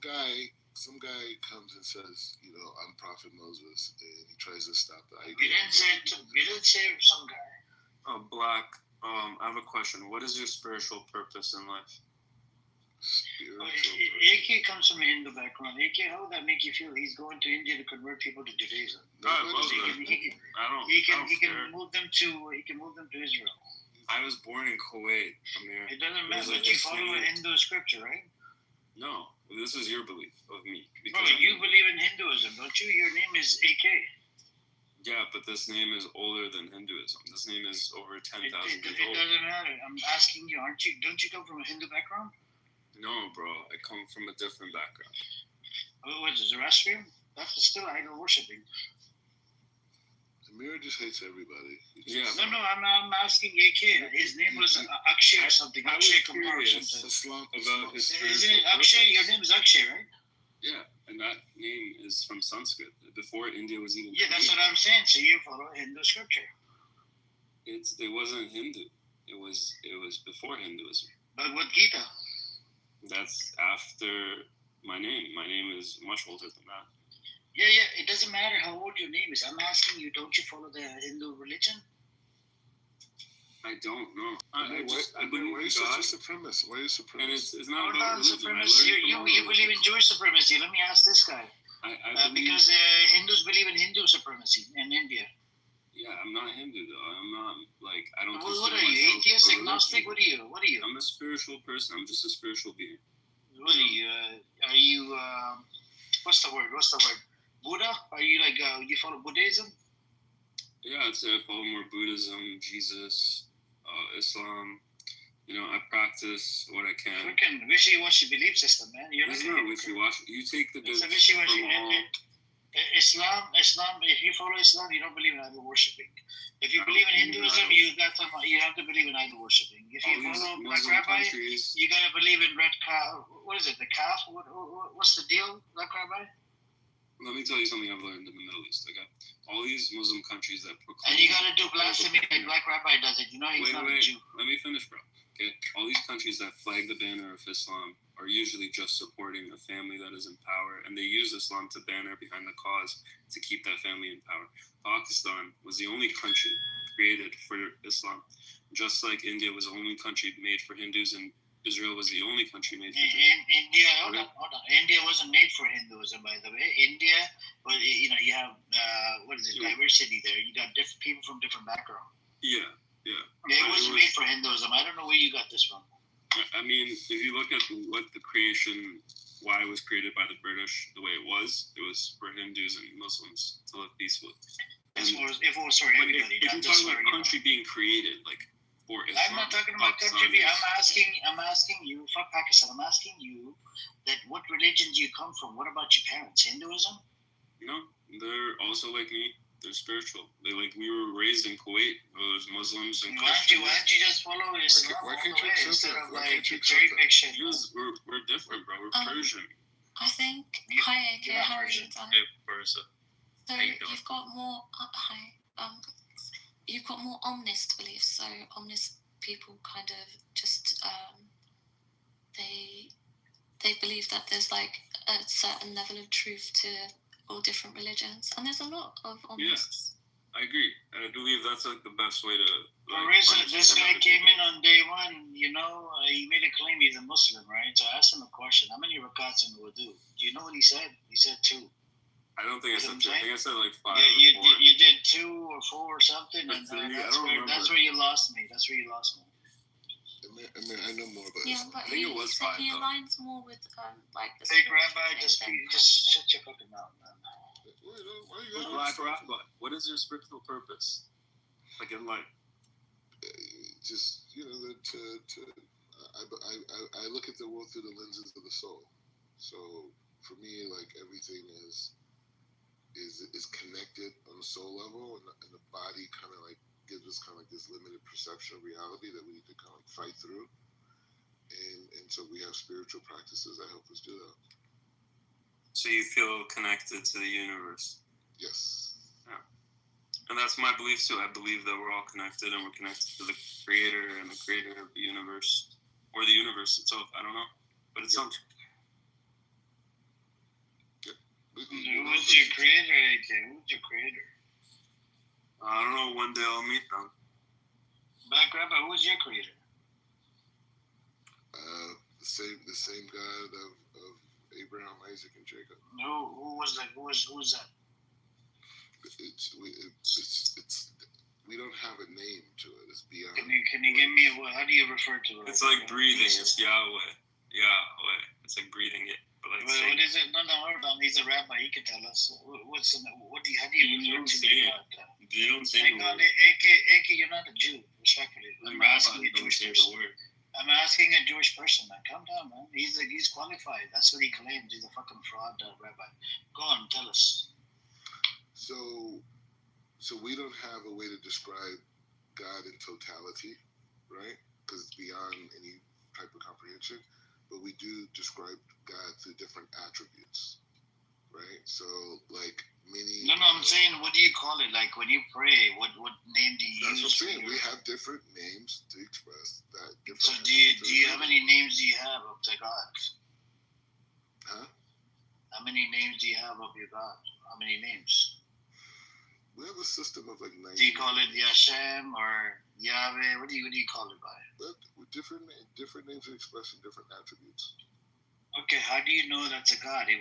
Speaker 21: guy comes and says, I'm Prophet Moses, and he tries to stop the idea.
Speaker 20: You didn't say some guy.
Speaker 6: Oh, Black. I have a question. What is your spiritual purpose in life?
Speaker 20: AK comes from a Hindu background. AK, how would that make you feel? He's going to India to convert people to Judaism. He can move them to Israel.
Speaker 6: I was born in Kuwait, Amir.
Speaker 20: It doesn't matter, but you follow Hindu scripture, right?
Speaker 6: No, this is your belief of me.
Speaker 20: Bro, you believe in Hinduism, don't you? Your name is AK.
Speaker 6: Yeah, but this name is older than Hinduism. This name is over 10,000 years old.
Speaker 20: It doesn't matter. I'm asking you, don't you come from a Hindu background?
Speaker 6: No, bro. I come from a different background.
Speaker 20: What is it, Zoroastrian? That's still idol worshipping.
Speaker 21: Amir just hates everybody.
Speaker 20: No, I'm asking AK. His name was Akshay or something. Akshay Kumar or something.
Speaker 6: About his
Speaker 20: Isn't it Akshay? Your name is Akshay, right?
Speaker 6: Yeah, and that name is from Sanskrit. Before India was even.
Speaker 20: Yeah, that's what I'm saying. So you follow Hindu scripture.
Speaker 6: It wasn't Hindu. It was before Hinduism.
Speaker 20: But what Gita?
Speaker 6: That's after my name. My name is much older than that.
Speaker 20: Yeah. It doesn't matter how old your name is. I'm asking you, don't you follow the Hindu religion?
Speaker 6: I don't know.
Speaker 21: Why are you such a supremacist? Why are you supremacist?
Speaker 6: And it's not
Speaker 20: about religion. You believe in Jewish supremacy. Let me ask this guy. Because Hindus believe in Hindu supremacy in India.
Speaker 6: Yeah, I'm not Hindu though. I'm not like I don't.
Speaker 20: What are you? Atheist, agnostic? What are you?
Speaker 6: I'm a spiritual person. I'm just a spiritual being.
Speaker 20: What are you? Are you? What's the word? Buddha? Are you like? You follow Buddhism?
Speaker 6: Yeah, I'd say I follow more Buddhism, Jesus, Islam. I practice what I can.
Speaker 20: Freaking wishy-washy belief system, man.
Speaker 6: It's not wishy-washy. You take the good
Speaker 20: from all. Islam. If you follow Islam, you don't believe in idol worshiping. If you believe in Hinduism, you have to believe in idol worshiping. If you follow Black Rabbi, you gotta believe in red calf. What is it? The calf? What's the deal, Black Rabbi?
Speaker 6: Let me tell you something I've learned in the Middle East. Okay, all these Muslim countries that proclaim.
Speaker 20: And you gotta do blasphemy like Black Rabbi does it. He's not a Jew.
Speaker 6: Let me finish, bro. Okay, all these countries that flag the banner of Islam are usually just supporting a family that is in power, and they use Islam to banner behind the cause to keep that family in power. Pakistan was the only country created for Islam, just like India was the only country made for Hindus, and Israel was the only country made for
Speaker 20: India. Hold on. India wasn't made for Hinduism, by the way. India, well, you have diversity there. You got different people from different backgrounds.
Speaker 6: Yeah.
Speaker 20: It wasn't made for Hinduism. I don't know where you got this from.
Speaker 6: I mean, if you look at why it was created by the British, the way it was for Hindus and Muslims to live peacefully.
Speaker 20: If it was for everybody,
Speaker 6: if you're talking about a country being created, like for Islam,
Speaker 20: I'm not talking about country being. I'm asking you. Fuck Pakistan. I'm asking you that what religion do you come from? What about your parents? Hinduism?
Speaker 6: No, they're also like me. They're spiritual. We were raised in Kuwait. There's Muslims and Christians.
Speaker 20: Why don't you just follow Islam
Speaker 21: why can't you
Speaker 20: instead of
Speaker 21: like
Speaker 20: cherry pick shit?
Speaker 6: We're different, bro. We're Persian.
Speaker 18: I think. Hi, okay. How are you?
Speaker 6: Versa.
Speaker 18: So you've got more. You've got more omnist beliefs. So omnist people kind of just they believe that there's like a certain level of truth to all different religions, and there's a lot of omnists.
Speaker 6: Yeah, I agree. I believe that's like the best way to.
Speaker 20: This guy came in on day one. He made a claim he's a Muslim, right? So I asked him a question: how many rakats in wudu? Do you know what he said? He said 2.
Speaker 6: I don't think I said 2. I think I said like 5.
Speaker 20: Yeah,
Speaker 6: or 4.
Speaker 20: you did 2 or 4 or something, and that's where you lost me.
Speaker 21: I mean, I know more about
Speaker 18: Islam. But I think it was 5. He aligns more with like the.
Speaker 20: Hey, Rabbi, just shut your fucking mouth, man.
Speaker 6: What is your spiritual purpose? Like in life?
Speaker 21: Just I look at the world through the lenses of the soul. So for me, like everything is connected on the soul level, and the body kind of like gives us kind of like this limited perception of reality that we need to kind of like fight through. And so we have spiritual practices that help us do that.
Speaker 6: So you feel connected to the universe?
Speaker 21: Yes.
Speaker 6: Yeah. And that's my belief too. I believe that we're all connected, and we're connected to the creator and the creator of the universe, or the universe itself. I don't know, but it's something.
Speaker 20: Who's your creator, AK? Who's your creator?
Speaker 6: I don't know. One day I'll meet them.
Speaker 20: Black Rabbi, who's your creator?
Speaker 21: The same God of Abraham, Isaac, and Jacob.
Speaker 20: No, who was that? Who was that?
Speaker 21: We don't have a name to it. It's beyond.
Speaker 20: Can you give me how do you refer to it?
Speaker 6: It's like breathing. It's Yahweh. It's like breathing it. But like
Speaker 20: what is it? No, hold on. He's a rabbi. He can tell us. How do you refer to God?
Speaker 6: They don't say the word.
Speaker 20: AK, you're not a Jew. Respectfully, I'm asking a Jewish person. I'm asking a Jewish person, man. Calm down, man. He's qualified. That's what he claims. He's a fucking fraud rabbi. Go on, tell us.
Speaker 21: So we don't have a way to describe God in totality, right? Because it's beyond any type of comprehension. But we do describe God through different attributes, right? So like many.
Speaker 20: No, I'm saying, what do you call it? Like when you pray, what name do you use?
Speaker 21: That's what I'm saying. We have different names to express that.
Speaker 20: So do you how many names do you have of the God?
Speaker 21: Huh?
Speaker 20: How many names do you have of your God? How many names?
Speaker 21: We have a system of like 90.
Speaker 20: Do you call it Yashem or Yahweh? What do you call it by?
Speaker 21: But with different names expressing different attributes.
Speaker 20: Okay, how do you know that's a God? It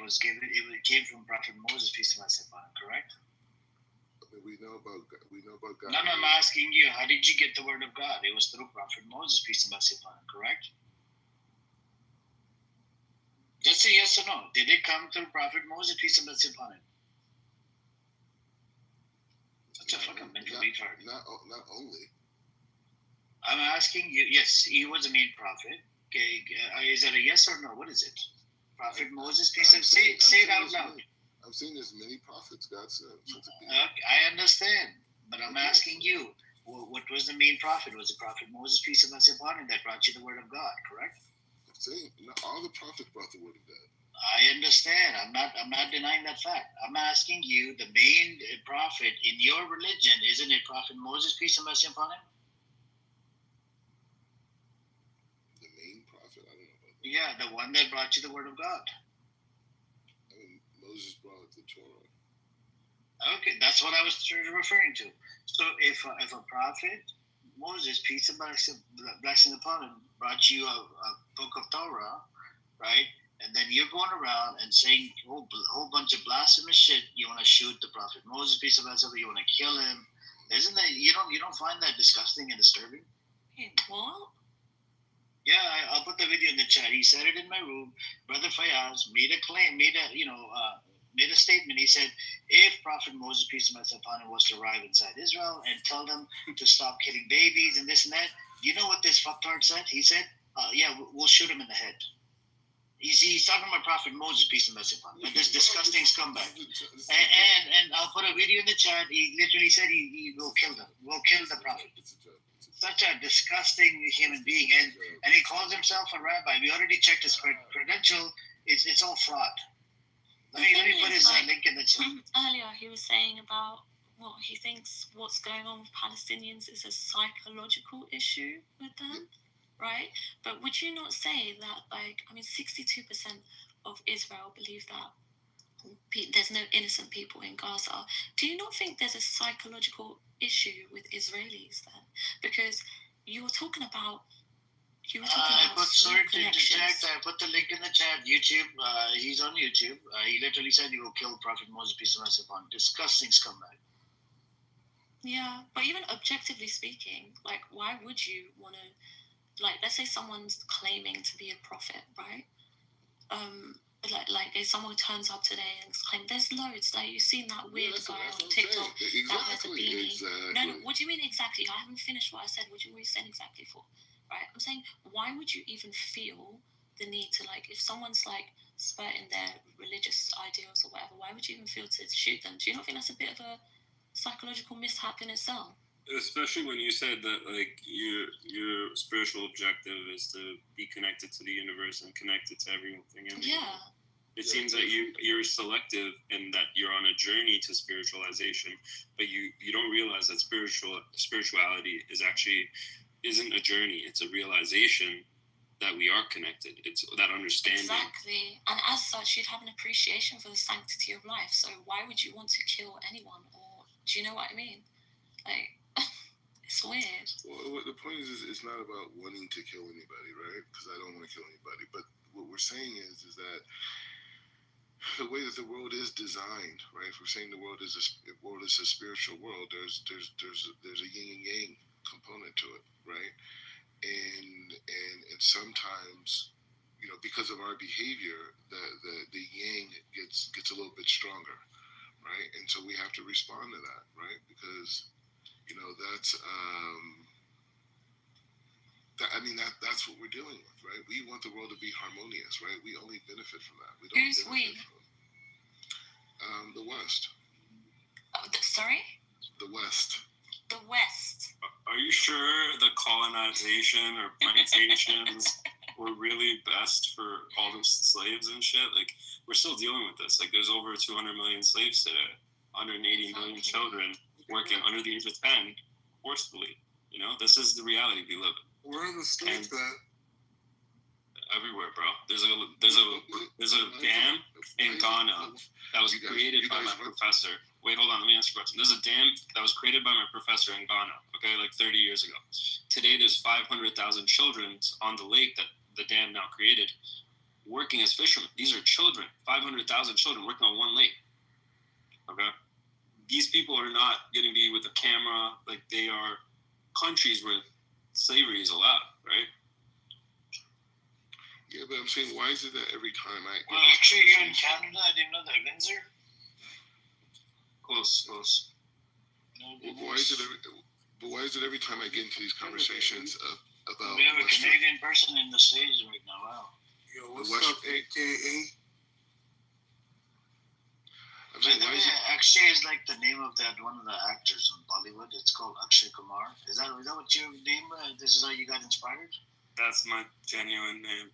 Speaker 20: came from Prophet Moses, peace be upon him, correct?
Speaker 21: We know about God.
Speaker 20: No, I'm asking you, how did you get the word of God? It was through Prophet Moses, peace be upon him, correct? Just say yes or no. Did it come through Prophet Moses, peace be upon him? Such a fucking mental retard.
Speaker 21: Not only.
Speaker 20: I'm asking you, yes, he was a main prophet. Okay, is that a yes or no? What is it? Prophet Moses, peace be upon him. Say it out loud.
Speaker 21: I've seen there's many prophets God sent.
Speaker 20: I understand, but I'm asking you, what was the main prophet? Was it Prophet Moses, peace be upon him, that brought you the word of God, correct?
Speaker 21: I'm saying all the prophets brought the word of God.
Speaker 20: I understand. I'm not denying that fact. I'm asking you, the main prophet in your religion, isn't it Prophet Moses, peace be upon him?
Speaker 21: The main prophet? I don't know about that.
Speaker 20: Yeah, the one that brought you the word of God.
Speaker 21: I mean, Moses brought the Torah.
Speaker 20: Okay, that's what I was referring to. So if a prophet, Moses, peace and blessing upon him, brought you a book of Torah, right? And then you're going around and saying a whole bunch of blasphemous shit. You want to shoot the prophet Moses, peace and blessing, you want to kill him. Isn't that you don't find that disgusting and disturbing?
Speaker 11: Hey, what?
Speaker 20: Yeah, I'll put the video in the chat. He said it in my room. Brother Fayaz made a claim, made a statement. He said, if Prophet Moses, peace be upon him, was to arrive inside Israel and tell them to stop killing babies and this and that, you know what this fucktard said? He said, yeah, we'll shoot him in the head. He's talking about Prophet Moses, peace be upon him, this disgusting scumbag. And I'll put a video in the chat. He literally said he will kill them. We'll kill the prophet. Such a disgusting human being, and he calls himself a rabbi. We already checked his credential. It's all fraud. Let me put his link in the chat.
Speaker 11: Earlier, he was saying about what he thinks what's going on with Palestinians is a psychological issue with them, right? But would you not say that, 62% of Israel believe that there's no innocent people in Gaza? Do you not think there's a psychological issue with Israelis then? Because you were talking about
Speaker 20: I put Sort in the chat. I put the link in the chat. YouTube. He's on YouTube. He literally said he will kill Prophet Moses, peace be upon him. Disgusting scumbag.
Speaker 11: Yeah, but even objectively speaking, why would you want to, let's say someone's claiming to be a prophet, right? If someone turns up today and claims, there's loads, you've seen that weird guy on TikTok that wears a beanie.
Speaker 21: Exactly.
Speaker 11: No, what do you mean exactly? I haven't finished what I said. What are you saying exactly for? Right? I'm saying, why would you even feel the need to, if someone's, spurting their religious ideals or whatever, why would you even feel to shoot them? Do you not think that's a bit of a psychological mishap in itself?
Speaker 6: Especially when you said that, your spiritual objective is to be connected to the universe and connected to everything.
Speaker 11: Yeah.
Speaker 6: It seems that you're selective in that you're on a journey to spiritualization, but you don't realize that spirituality isn't a journey. It's a realization that we are connected. It's that understanding.
Speaker 11: Exactly. And as such, you'd have an appreciation for the sanctity of life. So why would you want to kill anyone? Or do you know what I mean? It's weird.
Speaker 21: Well, the point is it's not about wanting to kill anybody, right? Because I don't want to kill anybody. But what we're saying is that the way that the world is designed, right? If we're saying the world is a spiritual world, there's a yin and yang component to it, right? And sometimes, because of our behavior, the yang gets a little bit stronger, right? And so we have to respond to that, right? Because that's what we're dealing with, right? We want the world to be harmonious, right? We only benefit from that. We don't
Speaker 11: Who's we?
Speaker 21: The West.
Speaker 11: Sorry?
Speaker 21: The West.
Speaker 11: The West.
Speaker 6: Are you sure the colonization or plantations were really best for all the slaves and shit? We're still dealing with this. There's over 200 million slaves today, 180 million children working under the age of 10 forcefully. This is the reality we live in.
Speaker 1: Where are the states at?
Speaker 6: Everywhere, bro. There's a dam in Ghana that was created by my professor. Wait, hold on. Let me answer your question. There's a dam that was created by my professor in Ghana. Okay, 30 years ago. Today, there's 500,000 children on the lake that the dam now created. working as fishermen. These are children, 500,000 children working on one lake. Okay? These people are not going to be with a camera. Like, they are countries where slavery is allowed, right?
Speaker 21: Yeah, but I'm saying, why is it that every time
Speaker 20: Well, actually, you're in Canada. I didn't know that. Windsor?
Speaker 6: Close.
Speaker 21: Why is it every time I get into these conversations about
Speaker 20: We have a
Speaker 21: Western,
Speaker 20: Canadian person in the stage right now. Wow.
Speaker 1: Yo, what's
Speaker 21: West-
Speaker 1: up, AKA?
Speaker 21: I'm saying, why is it?
Speaker 20: Akshay is like the name of that one of the actors in Bollywood. It's called Akshay Kumar. Is that what your name? This is how you got inspired?
Speaker 6: That's my genuine name.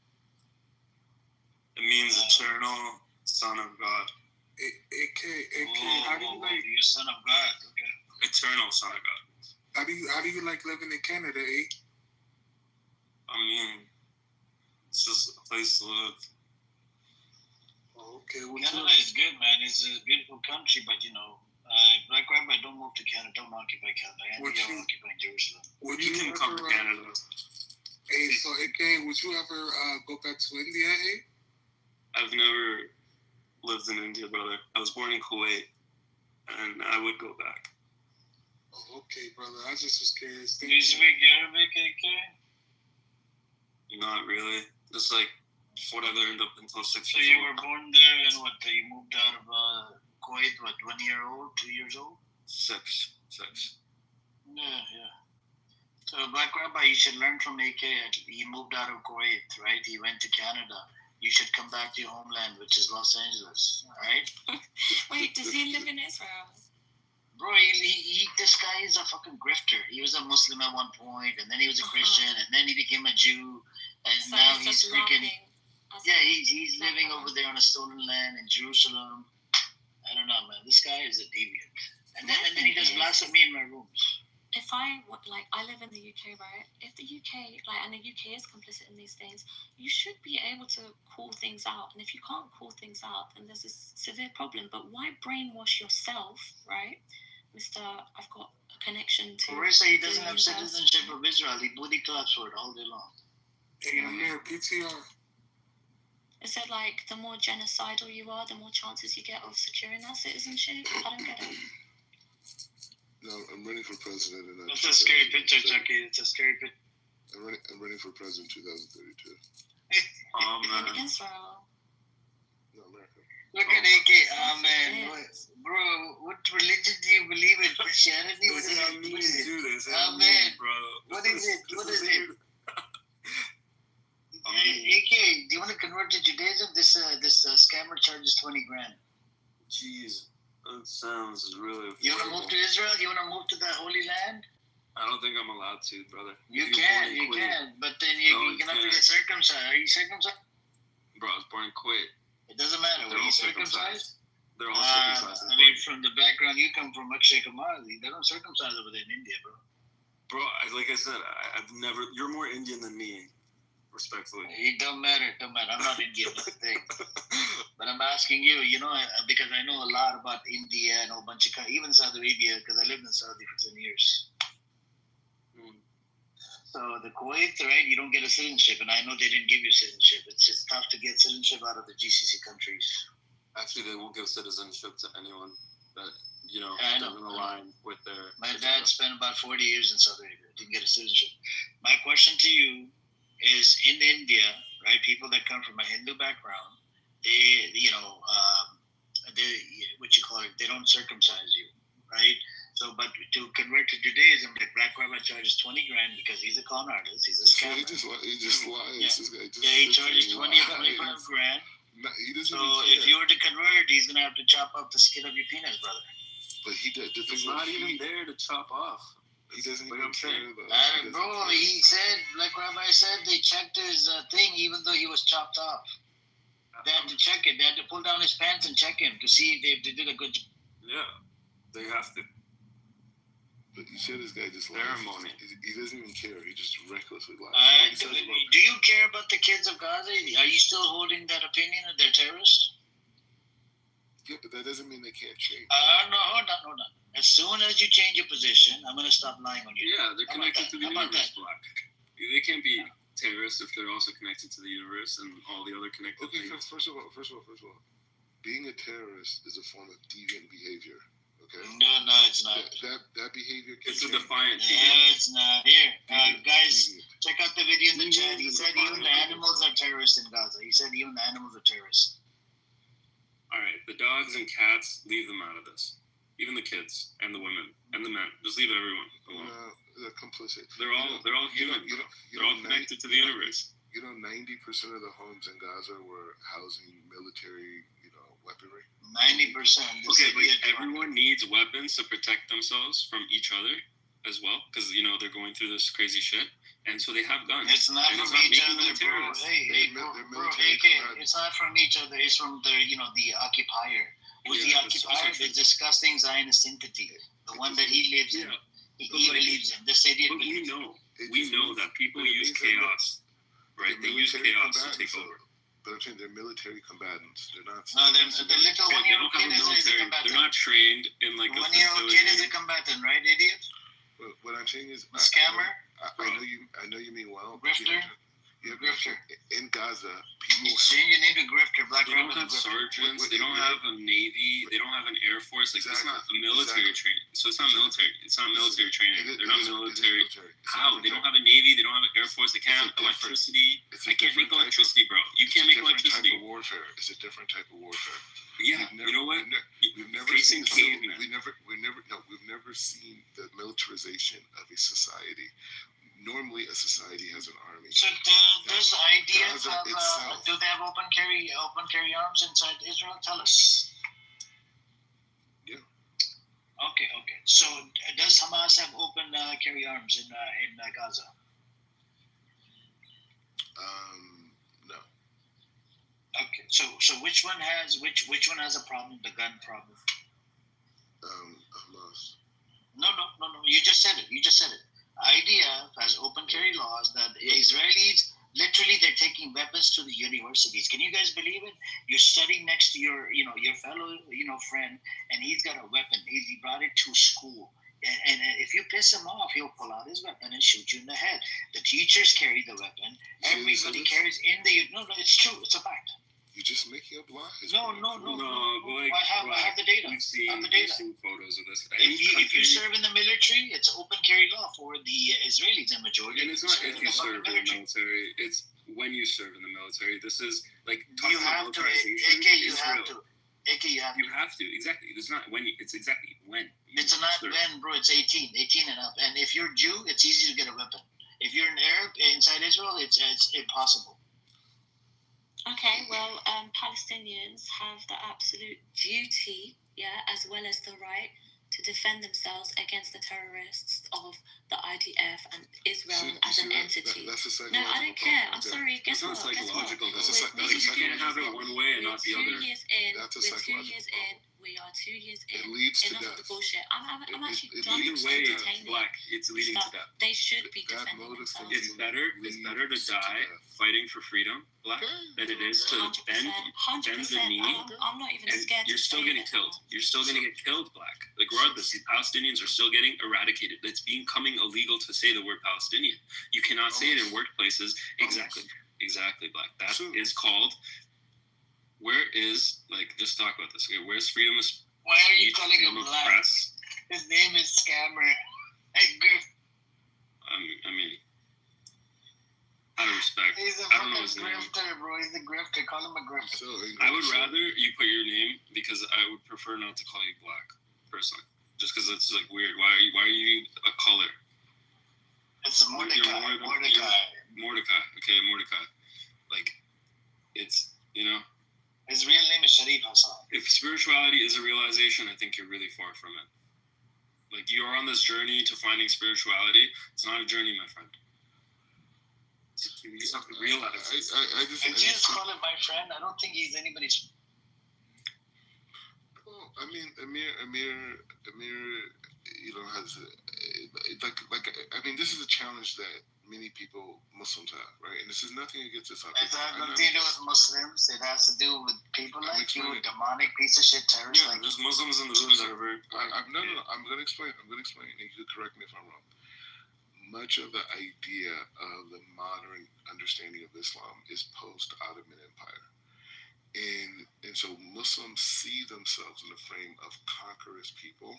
Speaker 6: It means eternal son of God.
Speaker 1: AKA, how do you like?
Speaker 20: You son of God. Okay.
Speaker 6: Eternal son of God.
Speaker 1: How do you like living in Canada, eh?
Speaker 6: I mean, it's just a place to live.
Speaker 1: Okay,
Speaker 20: Canada is good, man. It's a beautiful country, but Black Rabbi, don't move to Canada. Don't occupy Canada. I think you're occupying Jerusalem.
Speaker 6: You can come to Canada.
Speaker 1: Hey, so AKA, would you ever go back to India, eh?
Speaker 6: I've never lived in India, brother. I was born in Kuwait, and I would go back.
Speaker 1: Oh, okay, brother. I just was curious.
Speaker 20: Do you speak Arabic, AK?
Speaker 6: Not really. Just like what I learned up until 6
Speaker 20: So
Speaker 6: years
Speaker 20: you
Speaker 6: old.
Speaker 20: were born there, and you moved out of Kuwait, 1 year old, 2 years old?
Speaker 6: Six.
Speaker 20: Yeah. So Black Rabbi, you should learn from AK. He moved out of Kuwait, right? He went to Canada. You should come back to your homeland, which is Los Angeles, all right?
Speaker 11: Wait, does he live in Israel?
Speaker 20: Bro, this guy is a fucking grifter. He was a Muslim at one point, and then he was a Christian, and then he became a Jew, and
Speaker 11: So
Speaker 20: now
Speaker 11: he's
Speaker 20: he's
Speaker 11: just
Speaker 20: freaking...
Speaker 11: laughing.
Speaker 20: Yeah, he's living over there on a stolen land in Jerusalem. I don't know, man. This guy is a deviant. And then he does blasphemy in my rooms.
Speaker 11: If I live in the UK, right? If the UK, and the UK is complicit in these things, you should be able to call things out. And if you can't call things out, then there's a severe problem. But why brainwash yourself, right, Mister? I've got a connection to.
Speaker 20: Marissa, he doesn't have citizenship of Israel. He booty claps for it all day long.
Speaker 1: Hey, I'm here, PTR.
Speaker 11: Is it like the more genocidal you are, the more chances you get of securing that citizenship? I don't get it.
Speaker 21: No, I'm running for president.
Speaker 20: It's a scary picture, Chucky. It's a scary picture.
Speaker 21: I'm running for president 2032.
Speaker 11: In Israel.
Speaker 21: No, America.
Speaker 20: Look at AK. Oh, man. Bro, what religion do you believe in? Christianity? What is it?
Speaker 6: Do this.
Speaker 20: Oh, man.
Speaker 6: Bro.
Speaker 20: What is it? AK, do you want to convert to Judaism? This scammer charges 20 grand.
Speaker 6: Jeez, that sounds really.
Speaker 20: You want to move to Israel? You want to move to the Holy Land?
Speaker 6: I don't think I'm allowed to, brother.
Speaker 20: You can, but then you can have to get circumcised. Are you circumcised?
Speaker 6: Bro, I was born in Kuwait.
Speaker 20: It doesn't matter. Were you circumcised?
Speaker 6: They're all circumcised.
Speaker 20: I mean, from the background you come from, Akshay Kumar, they don't circumcise over there in India, bro.
Speaker 6: Bro, like I said, I've never. You're more Indian than me. Respectfully.
Speaker 20: It don't matter. I'm not Indian, that's the thing. But I'm asking you, because I know a lot about India and a whole bunch of, even Saudi Arabia, because I lived in Saudi for 10 years. So the Kuwait, right, you don't get a citizenship, and I know they didn't give you citizenship. It's just tough to get citizenship out of the GCC countries.
Speaker 6: Actually, they won't give citizenship to anyone that, doesn't align with their...
Speaker 20: My dad spent about 40 years in Saudi Arabia. Didn't get a citizenship. My question to you is, in India, right, people that come from a Hindu background, they don't circumcise you, right? So, but to convert to Judaism, the Black Rabbi charges 20 grand because he's a con artist. He's a scammer.
Speaker 21: He just lies.
Speaker 20: Yeah.
Speaker 21: This guy just
Speaker 20: He charges 20 or 25 grand.
Speaker 21: He doesn't
Speaker 20: So
Speaker 21: even care.
Speaker 20: if you were to convert, he's going to have to chop off the skin of your penis, brother.
Speaker 21: But he does.
Speaker 6: He's not even there to chop off.
Speaker 21: He doesn't even care.
Speaker 20: Bro, he said, Black Rabbi said they checked his thing even though he was chopped off. They had to check it. They had to pull down his pants and check him to see if they did a good job.
Speaker 6: Yeah, they have to.
Speaker 21: But you said this guy just lies.
Speaker 6: Ceremony.
Speaker 21: He doesn't even care. He just recklessly lies.
Speaker 20: Do you care about the kids of Gaza? Are you still holding that opinion that they're terrorists?
Speaker 21: Yeah, but that doesn't mean they can't change.
Speaker 20: No, hold on. As soon as you change your position, I'm going to stop lying on you.
Speaker 6: Yeah, they're connected to the universe block. They can't be terrorists if they're also connected to the universe and all the other connected
Speaker 21: Okay,
Speaker 6: things?
Speaker 21: first of all, being a terrorist is a form of deviant behavior. Okay.
Speaker 20: No, it's not.
Speaker 21: That behavior.
Speaker 6: It's a defiant.
Speaker 20: Yeah, it's not. Here, guys, check out the video in the chat. He said even the animals are terrorists in Gaza. He said even the animals are terrorists.
Speaker 6: All right, the dogs and cats, leave them out of this. Even the kids and the women and the men, just leave everyone alone.
Speaker 21: No, they're complicit.
Speaker 6: They're all human. They're all connected to the universe.
Speaker 21: 90% of the homes in Gaza were housing military, weaponry.
Speaker 20: 90%.
Speaker 6: Okay, but everyone needs weapons to protect themselves from each other as well, because they're going through this crazy shit, and so they have guns.
Speaker 20: It's not from each other, bro. Hey, bro. It's not from each other. It's from the occupier. Who's the occupier? The disgusting Zionist entity, the one that he lives in. He believes in. This idiot.
Speaker 6: But we know that people use chaos, right? They use chaos to take over.
Speaker 21: But I'm saying they're military combatants. They're not.
Speaker 20: No, the little one-year-old kid is a combatant.
Speaker 6: They're not trained in like a
Speaker 20: one-year-old kid is a combatant, right, idiot?
Speaker 21: What I'm saying is,
Speaker 20: scammer.
Speaker 21: I know you mean well.
Speaker 20: Grifter.
Speaker 21: Grifter. In Gaza, people.
Speaker 20: Change your name to Grifter. Black
Speaker 6: They don't have sergeants. They don't have a navy. They don't have an air force. Like it's not a military training. So it's not military. It's not military training. They're not military. How? They don't have a navy. They don't have an air force. They can't have electricity. I can't make electricity, bro. You can't make electricity.
Speaker 21: Type of warfare. It's a different type of warfare.
Speaker 6: Yeah. You know what?
Speaker 21: We've never
Speaker 6: facing
Speaker 21: seen
Speaker 6: cavemen.
Speaker 21: We've never seen the militarization of a society. Normally, a society has an army.
Speaker 20: So there's ideas of do they have open carry arms inside Israel? Tell us.
Speaker 21: Yeah.
Speaker 20: Okay. So does Hamas have open carry arms in Gaza?
Speaker 21: No.
Speaker 20: Okay. So which one has a problem? The gun problem.
Speaker 21: Hamas.
Speaker 20: No. You just said it. IDF has open carry laws that the Israelis literally they're taking weapons to the universities. Can you guys believe it? You're studying next to your fellow friend, and he's got a weapon. He brought it to school, and if you piss him off, he'll pull out his weapon and shoot you in the head. The teachers carry the weapon. Everybody carries in the. No, it's true. It's a fact.
Speaker 21: You're just making up lies.
Speaker 20: No.
Speaker 6: Like,
Speaker 20: I have the data.
Speaker 6: We've seen photos of this.
Speaker 20: If you serve in the military, it's open carry law for the Israelis and majority.
Speaker 6: And it's not if you serve in the military; it's when you serve in the military. This is like talking about militarization.
Speaker 20: You have to.
Speaker 6: You have to exactly. It's not when. It's exactly when.
Speaker 20: It's not when, bro. It's 18 and up. And if you're Jew, it's easy to get a weapon. If you're an Arab inside Israel, it's impossible.
Speaker 8: Okay, well, Palestinians have the absolute duty, as well as the right to defend themselves against the terrorists of the IDF and Israel as an entity. No, I don't care. I'm sorry. Guess what?
Speaker 6: Psychological. You can't have it one way and not the other.
Speaker 8: We're 2 years in. We are 2 years in.
Speaker 21: It leads to
Speaker 8: enough
Speaker 21: death.
Speaker 8: of the bullshit. I'm actually done
Speaker 6: Either way,
Speaker 8: entertaining
Speaker 6: Black, it's leading to death.
Speaker 8: They should be defending themselves.
Speaker 6: It's better to die fighting for freedom, Black, than it is to bend the knee.
Speaker 8: I'm not even scared.
Speaker 6: You're still getting killed. You're still going to get killed, Black. Like, regardless, these Palestinians are still getting eradicated. It's becoming illegal to say the word Palestinian. You cannot say it in workplaces. Exactly, Black. That is called. Where is, just talk about this. Okay, where's freedom of speech?
Speaker 20: Why are you calling him Black?
Speaker 6: Press?
Speaker 20: His name is Scammer.
Speaker 6: I mean, out of respect,
Speaker 20: He's a
Speaker 6: I don't know his name.
Speaker 20: grifter, bro. He's a grifter. Call him a grifter.
Speaker 6: I would rather you put your name because I would prefer not to call you Black, personally. Just because it's weird. Why are you a color?
Speaker 20: It's Mordecai.
Speaker 6: Mordecai. Okay, Mordecai. It's
Speaker 20: His real name is Sharif Hassan.
Speaker 6: If spirituality is a realization, I think you're really far from it. You are on this journey to finding spirituality. It's not a journey, my friend. You just have to realize.
Speaker 20: And Jesus call him my friend. I don't think he's anybody's.
Speaker 21: Well, I mean, Amir, has this is a challenge that many people, Muslims have, right? And this is nothing against this.
Speaker 20: It has nothing to do with Muslims. It has to do with people like you, demonic piece of shit terrorists.
Speaker 6: Yeah, there's Muslims in the room that are very.
Speaker 21: No. I'm going to explain. And you can correct me if I'm wrong. Much of the idea of the modern understanding of Islam is post-Ottoman Empire. And so Muslims see themselves in the frame of conquerors people.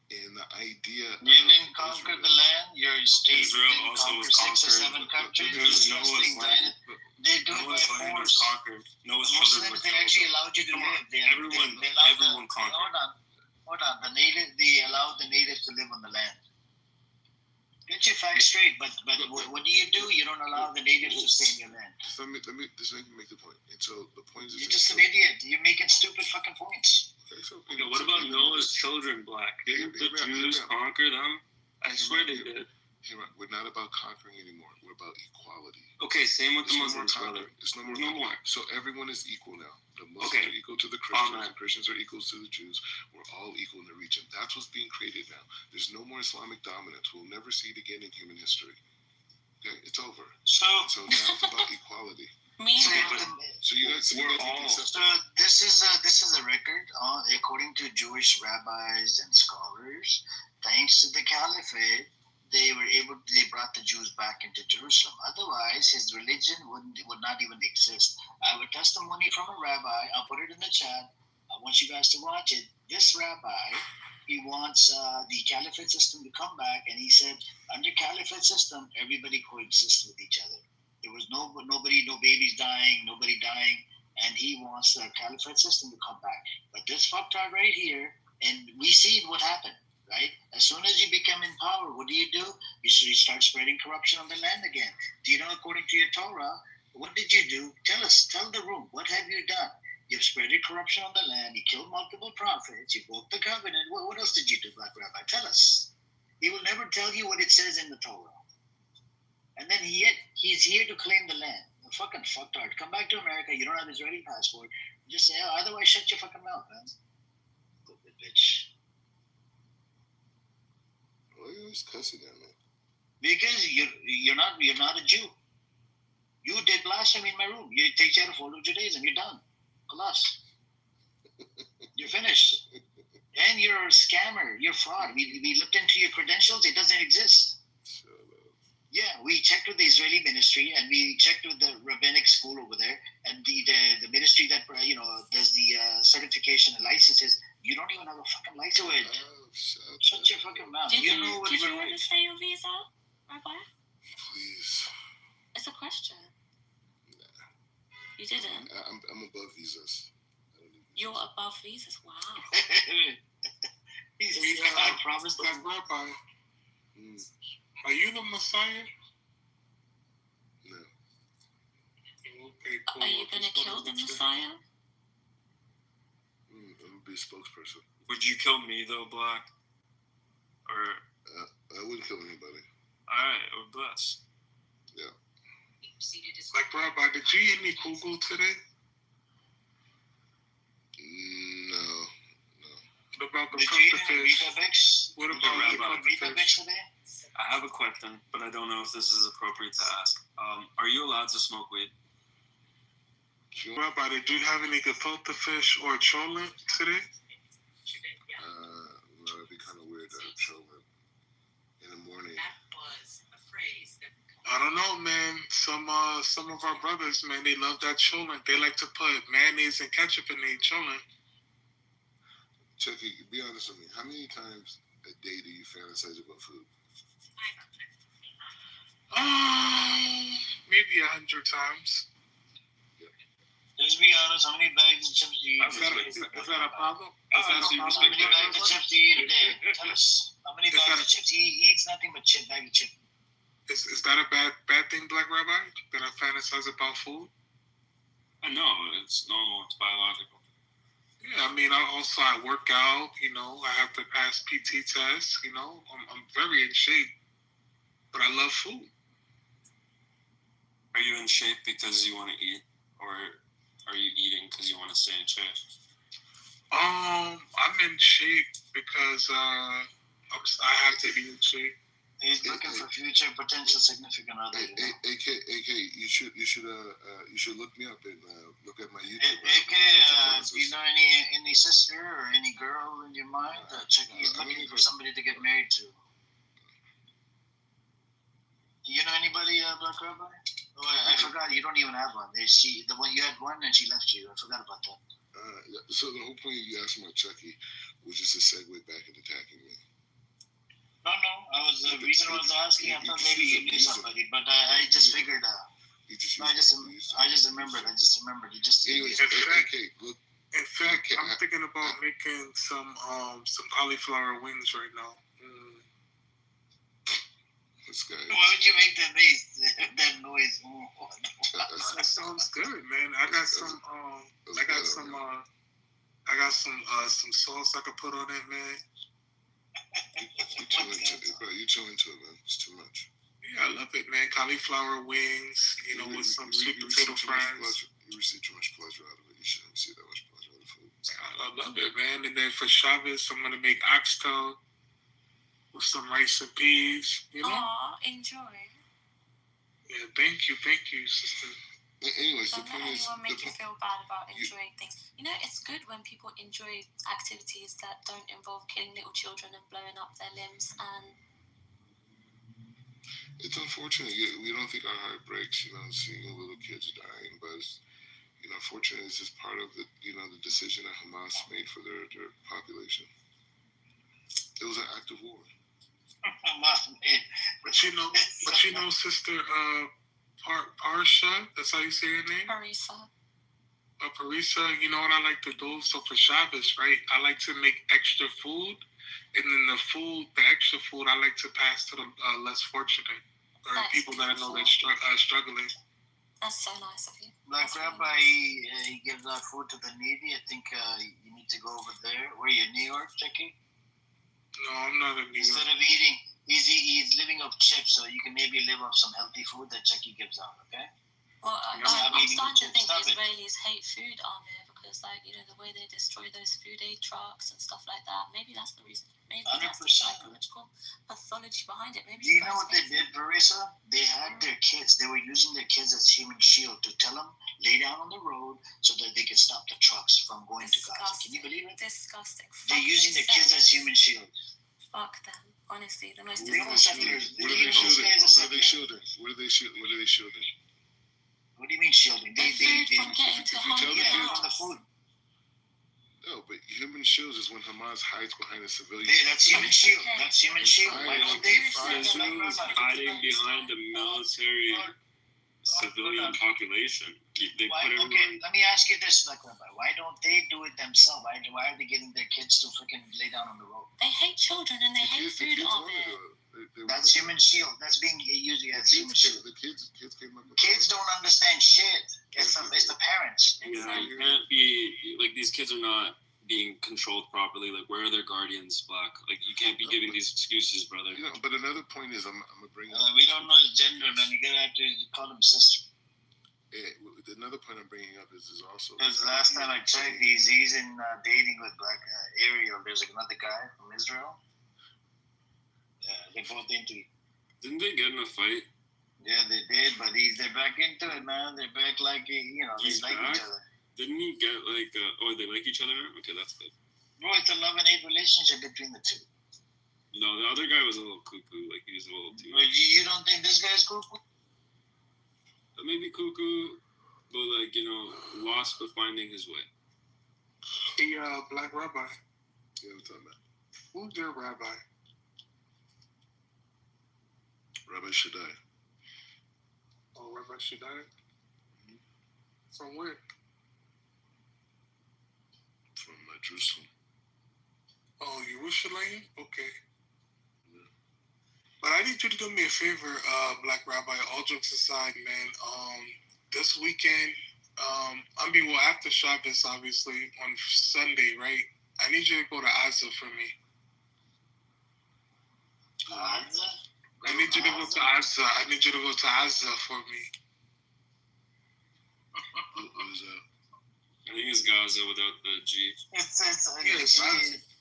Speaker 21: And the idea
Speaker 20: you didn't conquer the land, your state
Speaker 6: Israel
Speaker 20: didn't
Speaker 6: also
Speaker 20: conquer
Speaker 6: was
Speaker 20: 6 or
Speaker 6: conquered.
Speaker 20: 7 countries.
Speaker 6: There's
Speaker 20: Disgusting, man. They do it by
Speaker 6: land was
Speaker 20: force.
Speaker 6: conquered. Noah's
Speaker 20: The
Speaker 6: children
Speaker 20: Muslims,
Speaker 6: were
Speaker 20: they
Speaker 6: killed.
Speaker 20: actually allowed you to live. They allowed
Speaker 6: everyone conquered.
Speaker 20: Hold on. They allowed the natives to live on the land. Get your facts straight, but what do? You don't allow the natives to stay in your land.
Speaker 21: Let me just make the point. And so the point is,
Speaker 20: You're just an idiot. You're making stupid fucking points.
Speaker 21: Okay, so
Speaker 6: What about Noah's children, Black? Didn't the Jews conquer them? I swear they did.
Speaker 21: We're not about conquering anymore. We're about equality.
Speaker 6: Okay, same with the
Speaker 21: It's no more
Speaker 6: Muslims, brother.
Speaker 21: conquering. It's no more.
Speaker 6: No more.
Speaker 21: So everyone is equal now. The Muslims are equal to the Christians.
Speaker 6: Amen.
Speaker 21: The Christians are equal to the Jews. We're all equal in the region. That's what's being created now. There's no more Islamic dominance. We'll never see it again in human history. Okay, it's over. So now it's about equality. So you guys,
Speaker 20: So this is a record according to Jewish rabbis and scholars. Thanks to the Caliphate, they brought the Jews back into Jerusalem. Otherwise, his religion would not even exist. I have a testimony from a rabbi. I'll put it in the chat. I want you guys to watch it. This rabbi, he wants the Caliphate system to come back, and he said, under Caliphate system, everybody coexists with each other. There was no babies dying, nobody dying, and he wants the Caliphate system to come back. But this fucktard right here, and we see what happened. Right? As soon as you become in power, what do? You start spreading corruption on the land again. Do you know, according to your Torah, what did you do? Tell the room, what have you done? You've spreaded corruption on the land, you killed multiple prophets, you broke the covenant. What else did you do, Black Rabbi? Tell us. He will never tell you what it says in the Torah. And then he's here to claim the land. A fucking fucktard. Come back to America, you don't have Israeli passport. Just say, otherwise shut your fucking mouth, man. Stupid bitch.
Speaker 21: Why are you always cussing at me?
Speaker 20: Because you're not a Jew. You did blasphemy in my room. You take care of all of Judaism. You're done. Alas. You're finished. And you're a scammer. You're fraud. We looked into your credentials. It doesn't exist. Yeah, we checked with the Israeli ministry and we checked with the rabbinic school over there and the ministry that does the certification and licenses. You don't even have a fucking license. Shut your fucking mouth.
Speaker 8: Did you
Speaker 20: what
Speaker 8: register your visa, Rabbi?
Speaker 21: Please.
Speaker 8: It's a question. You didn't.
Speaker 21: I'm above visas.
Speaker 8: You're above visas. Wow.
Speaker 1: I promised that Rabbi. Are you the Messiah?
Speaker 21: No.
Speaker 1: Okay, cool.
Speaker 8: Are you gonna kill the Messiah?
Speaker 21: I'm gonna be a spokesperson.
Speaker 6: Would you kill me though, Black? Or
Speaker 21: I wouldn't kill anybody.
Speaker 6: alright, we're blessed.
Speaker 21: Yeah.
Speaker 1: Like Rabbi, did you eat any kugel today?
Speaker 21: No.
Speaker 1: What about the
Speaker 20: Did you eat
Speaker 1: filter
Speaker 20: any
Speaker 1: fish?
Speaker 20: Weetabix?
Speaker 1: What
Speaker 20: Did
Speaker 1: about
Speaker 20: you
Speaker 1: the
Speaker 20: eat
Speaker 1: filter
Speaker 20: Weetabix
Speaker 1: fish?
Speaker 20: today?
Speaker 6: I have a question, but I don't know if this is appropriate to ask. Are you allowed to smoke weed?
Speaker 1: Rabbi, did you have any gefilte fish or cholent today?
Speaker 21: No, it'd be kind of weird to have cholent in the morning.
Speaker 1: I don't know, man. Some of our brothers, man, they love that cholent. They like to put mayonnaise and ketchup in their cholent.
Speaker 21: Chucky, be honest with me. How many times a day do you fantasize about food?
Speaker 1: Maybe 100 times.
Speaker 20: Let's be honest, how many bags of chips do you eat?
Speaker 1: Is that a problem?
Speaker 20: How many bags of chips do you eat a day? Tell us. How many bags of chips? He eats nothing but bag of chips.
Speaker 1: Is that a bad thing, Black Rabbi? That I fantasize about food?
Speaker 6: No, it's normal. It's biological.
Speaker 1: Yeah, I mean, I work out. I have to pass PT tests. I'm very in shape, but I love food.
Speaker 6: Are you in shape because you want to eat, or are you eating because you want to stay in shape?
Speaker 1: I'm in shape because I have to be in shape.
Speaker 20: He's looking for future potential significant other.
Speaker 21: AK, you should look me up and look at my YouTube.
Speaker 20: AK, do you know any sister or any girl in your mind that he's looking for somebody to get married to? You know anybody, Black Rabbi? Oh, I forgot. You don't even have one. The one you had one, and she left you. I forgot about that.
Speaker 21: So the whole point you asked about Chucky was just a segue back into attacking me.
Speaker 20: No. The reason I was asking, I thought maybe you knew somebody, but I just figured out. I just remembered. You just.
Speaker 21: Anyways, okay, look.
Speaker 1: In fact, I'm thinking about making some cauliflower wings right now.
Speaker 21: This guy.
Speaker 20: Why would you make that noise?
Speaker 1: That sounds good, man. I got some sauce I could put on it, man.
Speaker 21: You're too into it, man. It's too much.
Speaker 1: Yeah, I love it, man. Cauliflower wings, with some sweet potato fries.
Speaker 21: You receive too much pleasure out of it. You shouldn't receive that much pleasure out of food.
Speaker 1: I love it, man. And then for Shabbos, I'm gonna make oxtail with some rice and peas.
Speaker 8: Aw, enjoy.
Speaker 1: Yeah, thank you, sister.
Speaker 21: Anyways,
Speaker 8: Don't let anyone make you feel bad about enjoying things. It's good when people enjoy activities that don't involve killing little children and blowing up their limbs. And
Speaker 21: it's unfortunate. We don't think our heart breaks, seeing little kids dying, but unfortunately, it's just part of the decision that Hamas made for their population. It was an act of war.
Speaker 1: But sister, Parsha, that's how you say your name?
Speaker 8: Parisa.
Speaker 1: Parisa, you know what I like to do? So for Shabbos, right, I like to make extra food, and then the extra food, I like to pass to the less fortunate, or people that I know that's struggling.
Speaker 8: That's so nice of you.
Speaker 20: Black Rabbi, he gives out food to the needy. I think you need to go over there. Where are you, New York, Jackie?
Speaker 1: No, I'm not in New York.
Speaker 20: Instead of eating, he's living off chips, so you can maybe live off some healthy food that Jackie gives out, okay?
Speaker 8: Well, I'm starting to think Israelis hate food, Amir, because, the way they destroy those food aid trucks and stuff like that. Maybe that's the reason. Maybe 100%. That's the psychological pathology behind it. Maybe.
Speaker 20: Do you know what they did, Marissa? They had their kids. They were using their kids as human shield to tell them lay down on the road so that they could stop the trucks from going to Gaza. Can you believe it?
Speaker 8: Disgusting.
Speaker 20: They're using their kids as human shield.
Speaker 8: Fuck them. Honestly, the most
Speaker 21: What
Speaker 8: disgusting.
Speaker 21: are they shielding? What are they shielding?
Speaker 20: What do you mean shielding?
Speaker 8: They from getting to
Speaker 20: on the food.
Speaker 21: No, but human shields is when Hamas hides behind a civilian.
Speaker 20: That's human shield. That's human shield. Why don't they
Speaker 6: Israel is hiding behind the military civilian population.
Speaker 20: Let me ask you this, Black Rabbi. Why don't they do it themselves? Why are they getting their kids to freaking lay down on the road?
Speaker 8: They hate children and they hate food of it.
Speaker 20: That's human shield. That's being used as human shield.
Speaker 21: The kids came up with
Speaker 20: kids don't understand shit. It's the parents.
Speaker 6: Yeah, you can't be these kids are not being controlled properly. Where are their guardians, Black? You can't be giving these excuses, brother.
Speaker 21: But another point is, I'm gonna bring up.
Speaker 20: We don't know his gender, man. You're gonna have to call him sister.
Speaker 21: Another point I'm bringing up is also.
Speaker 20: Because last time I checked, he's in dating with Ariel. There's another guy from Israel. Yeah, they both into it.
Speaker 6: Didn't they get in a fight?
Speaker 20: Yeah, they did, but they're back into it, man. They're back they like each other.
Speaker 6: Didn't he get they like each other? Okay, that's good.
Speaker 20: Bro, it's a love and hate relationship between the two.
Speaker 6: No, the other guy was a little cuckoo. He was a little too.
Speaker 20: But you don't think this guy's cuckoo?
Speaker 6: Maybe cuckoo, but lost but finding his way.
Speaker 1: Hey, Black Rabbi.
Speaker 21: Yeah, what's up, man?
Speaker 1: Who's your rabbi?
Speaker 21: Rabbi Shaddai.
Speaker 1: Oh, Rabbi Shaddai? Mm-hmm. From where?
Speaker 21: From Jerusalem.
Speaker 1: Oh, Jerusalem? Okay. Yeah. But I need you to do me a favor, Black Rabbi, all jokes aside, man. This weekend, after Shabbos, obviously, on Sunday, right? I need you to go to Azza for me.
Speaker 20: Azza?
Speaker 1: I need you to go to Azza. I need you to go to Azza for me.
Speaker 21: What is that?
Speaker 6: I think it's Gaza without the G.
Speaker 20: It's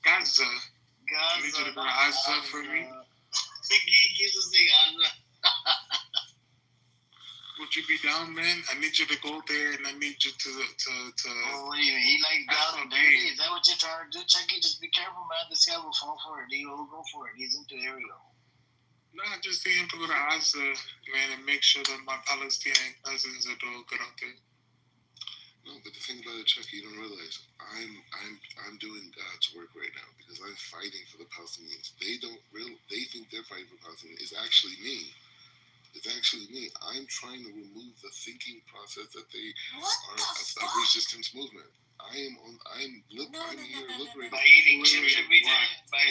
Speaker 1: Gaza. I need you to go to Azza for me.
Speaker 20: You just say Azza.
Speaker 1: Would you be down, man? I need you to go there, and I need you to.
Speaker 20: Oh, what do you mean? He down and dirty? Is that what you're trying to do, Chucky? Just be careful, man. This guy will fall for it. He will go for it. He's into Ariel.
Speaker 1: No, I just need him to go to Gaza, man, and make sure that my Palestinian cousins are doing good out there.
Speaker 21: No, but the thing about it, Chuck, you don't realize I'm doing God's work right now because I'm fighting for the Palestinians. They think they're fighting for Palestinians. It's actually me. I'm trying to remove the thinking process that they are a resistance movement. I'm here liberating.
Speaker 20: By eating chips every day, by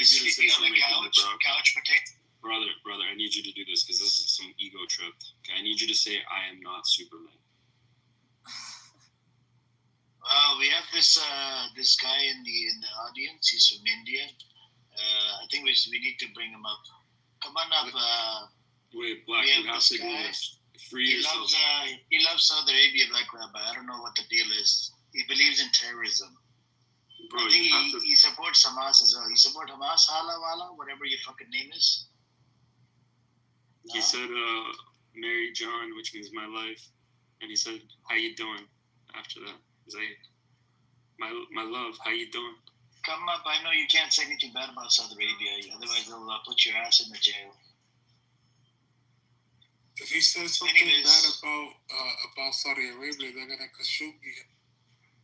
Speaker 20: sleeping on the couch potato.
Speaker 6: Brother, I need you to do this because this is some ego trip. Okay, I need you to say, I am not Superman.
Speaker 20: We have this guy in the audience. He's from India. I think we need to bring him up. Come on up.
Speaker 6: Wait, Black, you have to do this. Free yourself.
Speaker 20: He loves Saudi Arabia, Black Rabbi. I don't know what the deal is. He believes in terrorism.
Speaker 6: Bro,
Speaker 20: I think he supports Hamas as well. He supports Hamas, Hala Wala, whatever your fucking name is.
Speaker 6: No? He said, Mary John, which means my life. And he said, how you doing? After that. He's like, my love, how you doing?
Speaker 20: Come up. I know you can't say anything bad about Saudi Arabia. Otherwise, they'll put your ass in the jail.
Speaker 1: If he says something bad about Saudi Arabia, they're gonna Khashoggi him.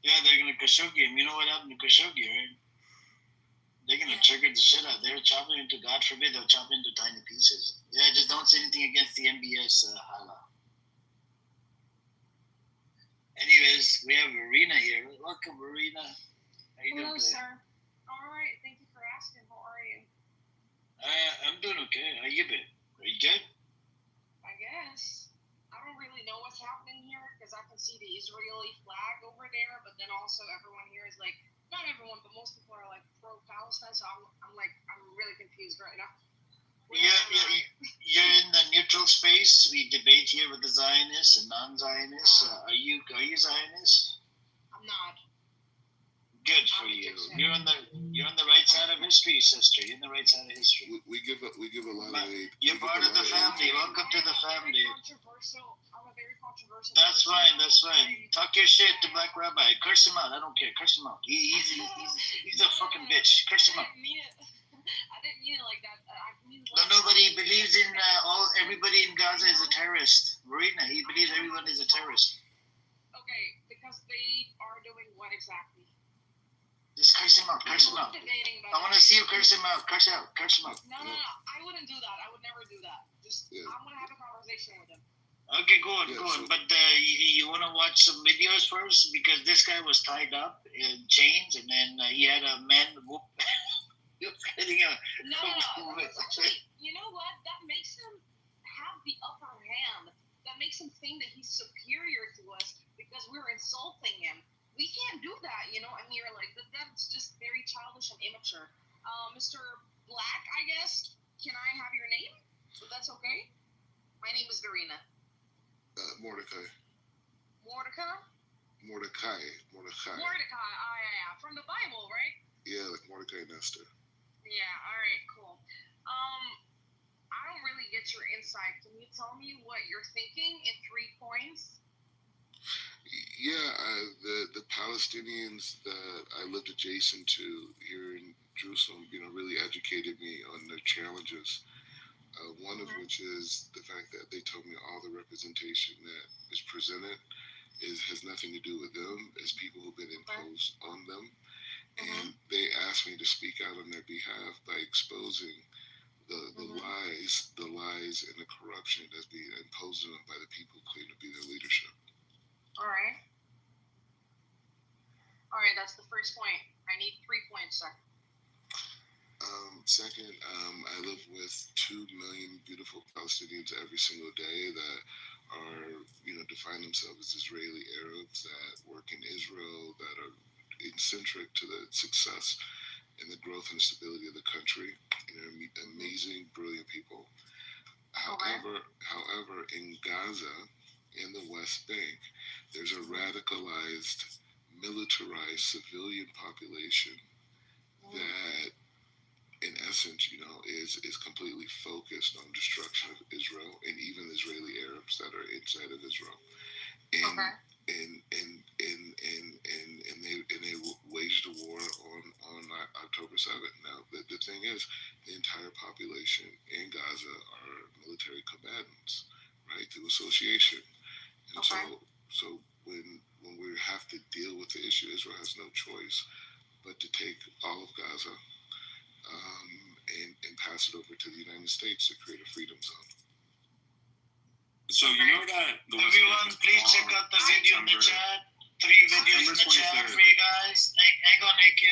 Speaker 20: Yeah, they're gonna Khashoggi him. You know what happened to Khashoggi, right? They're gonna trigger the shit out. They're chopping into, God forbid, they'll chop into tiny pieces. Yeah, just don't say anything against the MBS Hala. Anyways, we have Marina here. Welcome, Marina. How you
Speaker 14: Hello,
Speaker 20: doing today?
Speaker 14: sir. All right. Thank you for asking. How are you?
Speaker 20: I'm doing okay. How you been? Are you good?
Speaker 14: I guess. I don't really know what's happening here because I can see the Israeli flag over there, but then also everyone here is like, not everyone, but most people are like pro-Palestine. So I'm really confused right now.
Speaker 20: You're in the neutral space. We debate here with the Zionists and non-Zionists. Are you Zionist?
Speaker 14: I'm not.
Speaker 20: Good for you. You're on the right side of history, sister. You're on the right side of history.
Speaker 21: We give a lot of aid.
Speaker 20: You're part of the family. Welcome to the family.
Speaker 14: I'm a very controversial.
Speaker 20: That's fine. Talk your shit to Black Rabbi. Curse him out. I don't care. Curse him out. He's a fucking bitch. Curse him out.
Speaker 14: I didn't mean it like that.
Speaker 20: Nobody believes in everybody in Gaza is a terrorist. Marina, he believes everyone is a terrorist.
Speaker 14: Okay, because they are doing what exactly?
Speaker 20: Just curse him out. I want to see you curse him out. Curse him out.
Speaker 14: No. I wouldn't do that. I would never do that. I want to have a conversation with him.
Speaker 20: Okay, go on. But you want to watch some videos first? Because this guy was tied up in chains, and then he had a man whoop.
Speaker 14: No. Actually, you know what? That makes him have the upper hand. That makes him think that he's superior to us because we're insulting him. We can't do that, you know. And you're like, that's just very childish and immature. Mr. Black, I guess. Can I have your name? So that's okay. My name is Verena.
Speaker 21: Mordecai.
Speaker 14: Mordecai. Yeah. From the Bible, right?
Speaker 21: Yeah, like Mordecai and Esther.
Speaker 14: Yeah, alright, cool. I don't really get your insight. Can you tell me what you're thinking in 3 points?
Speaker 21: Yeah, the Palestinians that I lived adjacent to here in Jerusalem, really educated me on their challenges. One of which is the fact that they told me all the representation that is presented has nothing to do with them, as people who've been imposed on them. And they asked me to speak out on their behalf by exposing the lies and the corruption that's being imposed on them by the people who claim to be their leadership.
Speaker 14: All right, that's the first point. I need 3 points, sir.
Speaker 21: Second, I live with 2 million beautiful Palestinians every single day that are, define themselves as Israeli Arabs that work in Israel, that are eccentric to the success and the growth and stability of the country. They're amazing, brilliant people. However, in Gaza, in the West Bank, there's a radicalized, militarized civilian population that, in essence, is completely focused on destruction of Israel and even Israeli Arabs that are inside of Israel. And they waged a war on October 24/7. Now, the thing is, the entire population in Gaza are military combatants, right, through association. And so when we have to deal with the issue, Israel has no choice but to take all of Gaza and pass it over to the United States to create a freedom zone.
Speaker 6: So you know that
Speaker 20: everyone, please check out the video in the chat. 3 videos in the chat for you guys. Hang on, AK.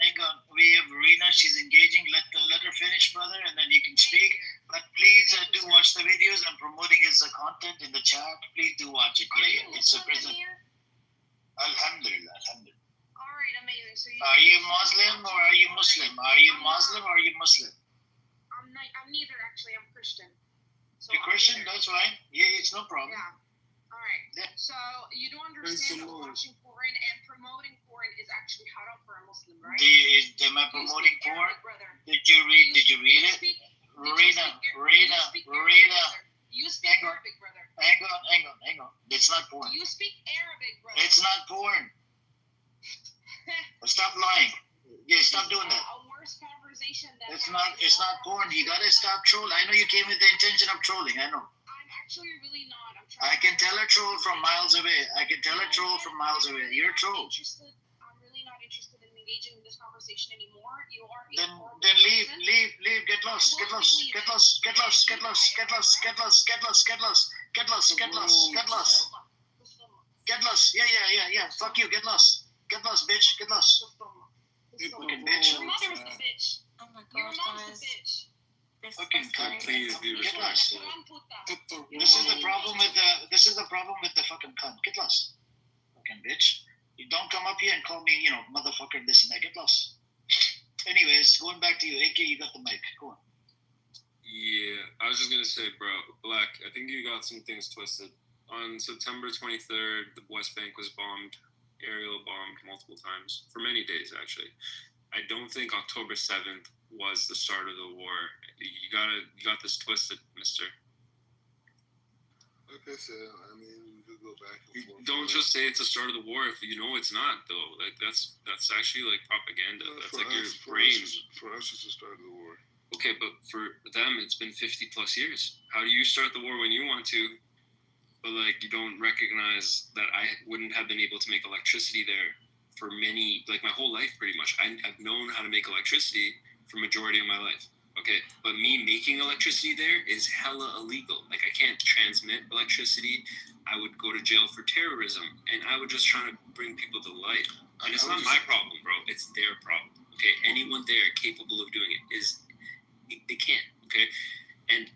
Speaker 20: Hang on. We have Rena. She's engaging. Let her finish, brother, and then you can speak. But please do watch the videos. I'm promoting his content in the chat. Please do watch it. Yeah. It's a present. Alhamdulillah. Alhamdulillah.
Speaker 14: All right, amazing. So
Speaker 20: are you Muslim or are you Muslim? Are you Muslim or are you Muslim?
Speaker 14: I'm neither, actually. I'm Christian. So
Speaker 20: you're Christian? That's fine. Yeah, it's no problem.
Speaker 14: Yeah. All right. Yeah. So you don't understand that watching porn and promoting porn is actually haram for a Muslim, right?
Speaker 20: Am I promoting porn? Did you read it? Rena.
Speaker 14: You speak Arabic, brother.
Speaker 20: Hang on. It's not porn.
Speaker 14: You speak Arabic, brother.
Speaker 20: It's not porn. Stop lying. Yeah, stop doing that.
Speaker 14: A worse conversation than
Speaker 20: it's not porn. You gotta stop trolling. I know you came with the intention of trolling. I know.
Speaker 14: I'm actually really not.
Speaker 20: I can tell a troll from miles away. You're a troll.
Speaker 14: I'm really not interested in engaging in this conversation anymore. You are.
Speaker 20: Then leave. Get lost. Yeah. Fuck you. Get lost, bitch. Get lost. You fucking bitch.
Speaker 14: Your mother is the bitch.
Speaker 8: Oh my
Speaker 14: Your
Speaker 8: god,
Speaker 14: mom's the bitch.
Speaker 20: Fucking cunt.
Speaker 6: Please be
Speaker 20: Get lost. This is the problem with the fucking cunt. Get lost. Fucking bitch. You don't come up here and call me, motherfucker, this and that. Get lost. Anyways, going back to you, AK, you got the mic. Go on.
Speaker 6: Yeah, I was just gonna say, bro, Black, I think you got some things twisted. On September 23rd, the West Bank was bombed, aerial bombed multiple times, for many days, actually. I don't think October 7th was the start of the war. You got this twisted, mister.
Speaker 21: Like I said, I mean, we could go back and forth.
Speaker 6: Don't just say it's the start of the war if you know it's not, though. Like, that's actually, like, propaganda. That's like your brain.
Speaker 21: For us, it's the start of the war.
Speaker 6: Okay, but for them, it's been 50-plus years. How do you start the war when you want to, but, like, you don't recognize that I wouldn't have been able to make electricity there for my whole life, pretty much. I've known how to make electricity for majority of my life. Okay, but me making electricity there is hella illegal. Like, I can't transmit electricity. I would go to jail for terrorism, and I would just try to bring people to light. And it's not my problem, bro. It's their problem. Okay, anyone there capable of doing it they can't. Okay, and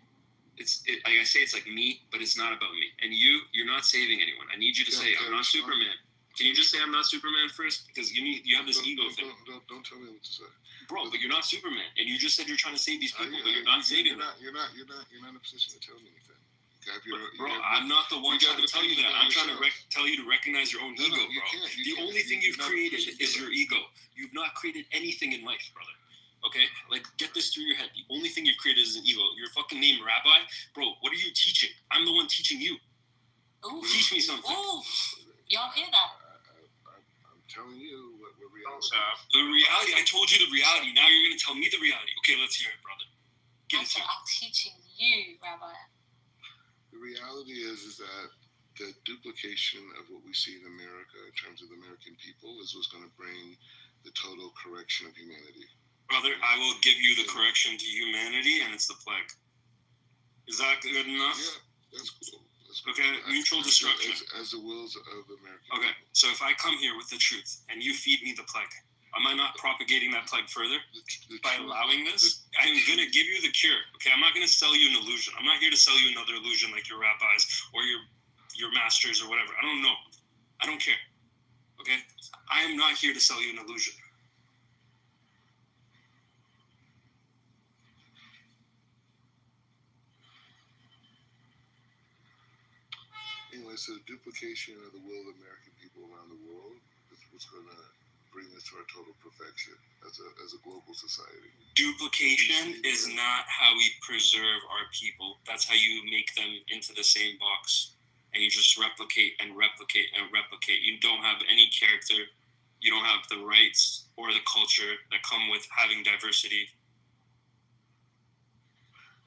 Speaker 6: like I say, it's like me, but it's not about me. And you're not saving anyone. I need you to say, I'm not Superman. Can you just say I'm not Superman first? Because you have this ego thing.
Speaker 21: Don't tell me what to say.
Speaker 6: Bro, but you're not Superman, and you just said you're trying to save these people, but you're not saving them.
Speaker 21: You're not in a position to tell me anything.
Speaker 6: Bro, I'm not the one trying to tell you that. I'm trying to tell you to recognize your own ego, bro. The only thing you've created is your ego. You've not created anything in life, brother. Okay? Like, get this through your head. The only thing you've created is an ego. Your fucking name, Rabbi? Bro, what are you teaching? I'm the one teaching you.
Speaker 8: Ooh.
Speaker 6: Teach me something.
Speaker 8: Ooh. Y'all hear that?
Speaker 21: I'm telling you what reality
Speaker 6: is. The reality, I told you the reality. Now you're going to tell me the reality. Okay, let's hear it, brother.
Speaker 8: I'm teaching you, Rabbi.
Speaker 21: The reality is that the duplication of what we see in America in terms of the American people is what's going to bring the total correction of humanity.
Speaker 6: Brother, I will give you the correction to humanity, and it's the plague. Is that good enough?
Speaker 21: Yeah, that's cool.
Speaker 6: Okay, mutual destruction.
Speaker 21: As the wills of American
Speaker 6: Okay, so if I come here with the truth, and you feed me the plague, am I not propagating that plague further by allowing this? I'm going to give you the cure, okay? I'm not going to sell you an illusion. I'm not here to sell you another illusion like your rabbis or your masters or whatever. I don't know. I don't care, okay? I am not here to sell you an illusion.
Speaker 21: Anyway, so the duplication of the will of American people around the world is what's going to bring us to our total perfection as a global society.
Speaker 6: Duplication is not how we preserve our people. That's how you make them into the same box. And you just replicate and replicate and replicate. You don't have any character. You don't have the rights or the culture that come with having diversity.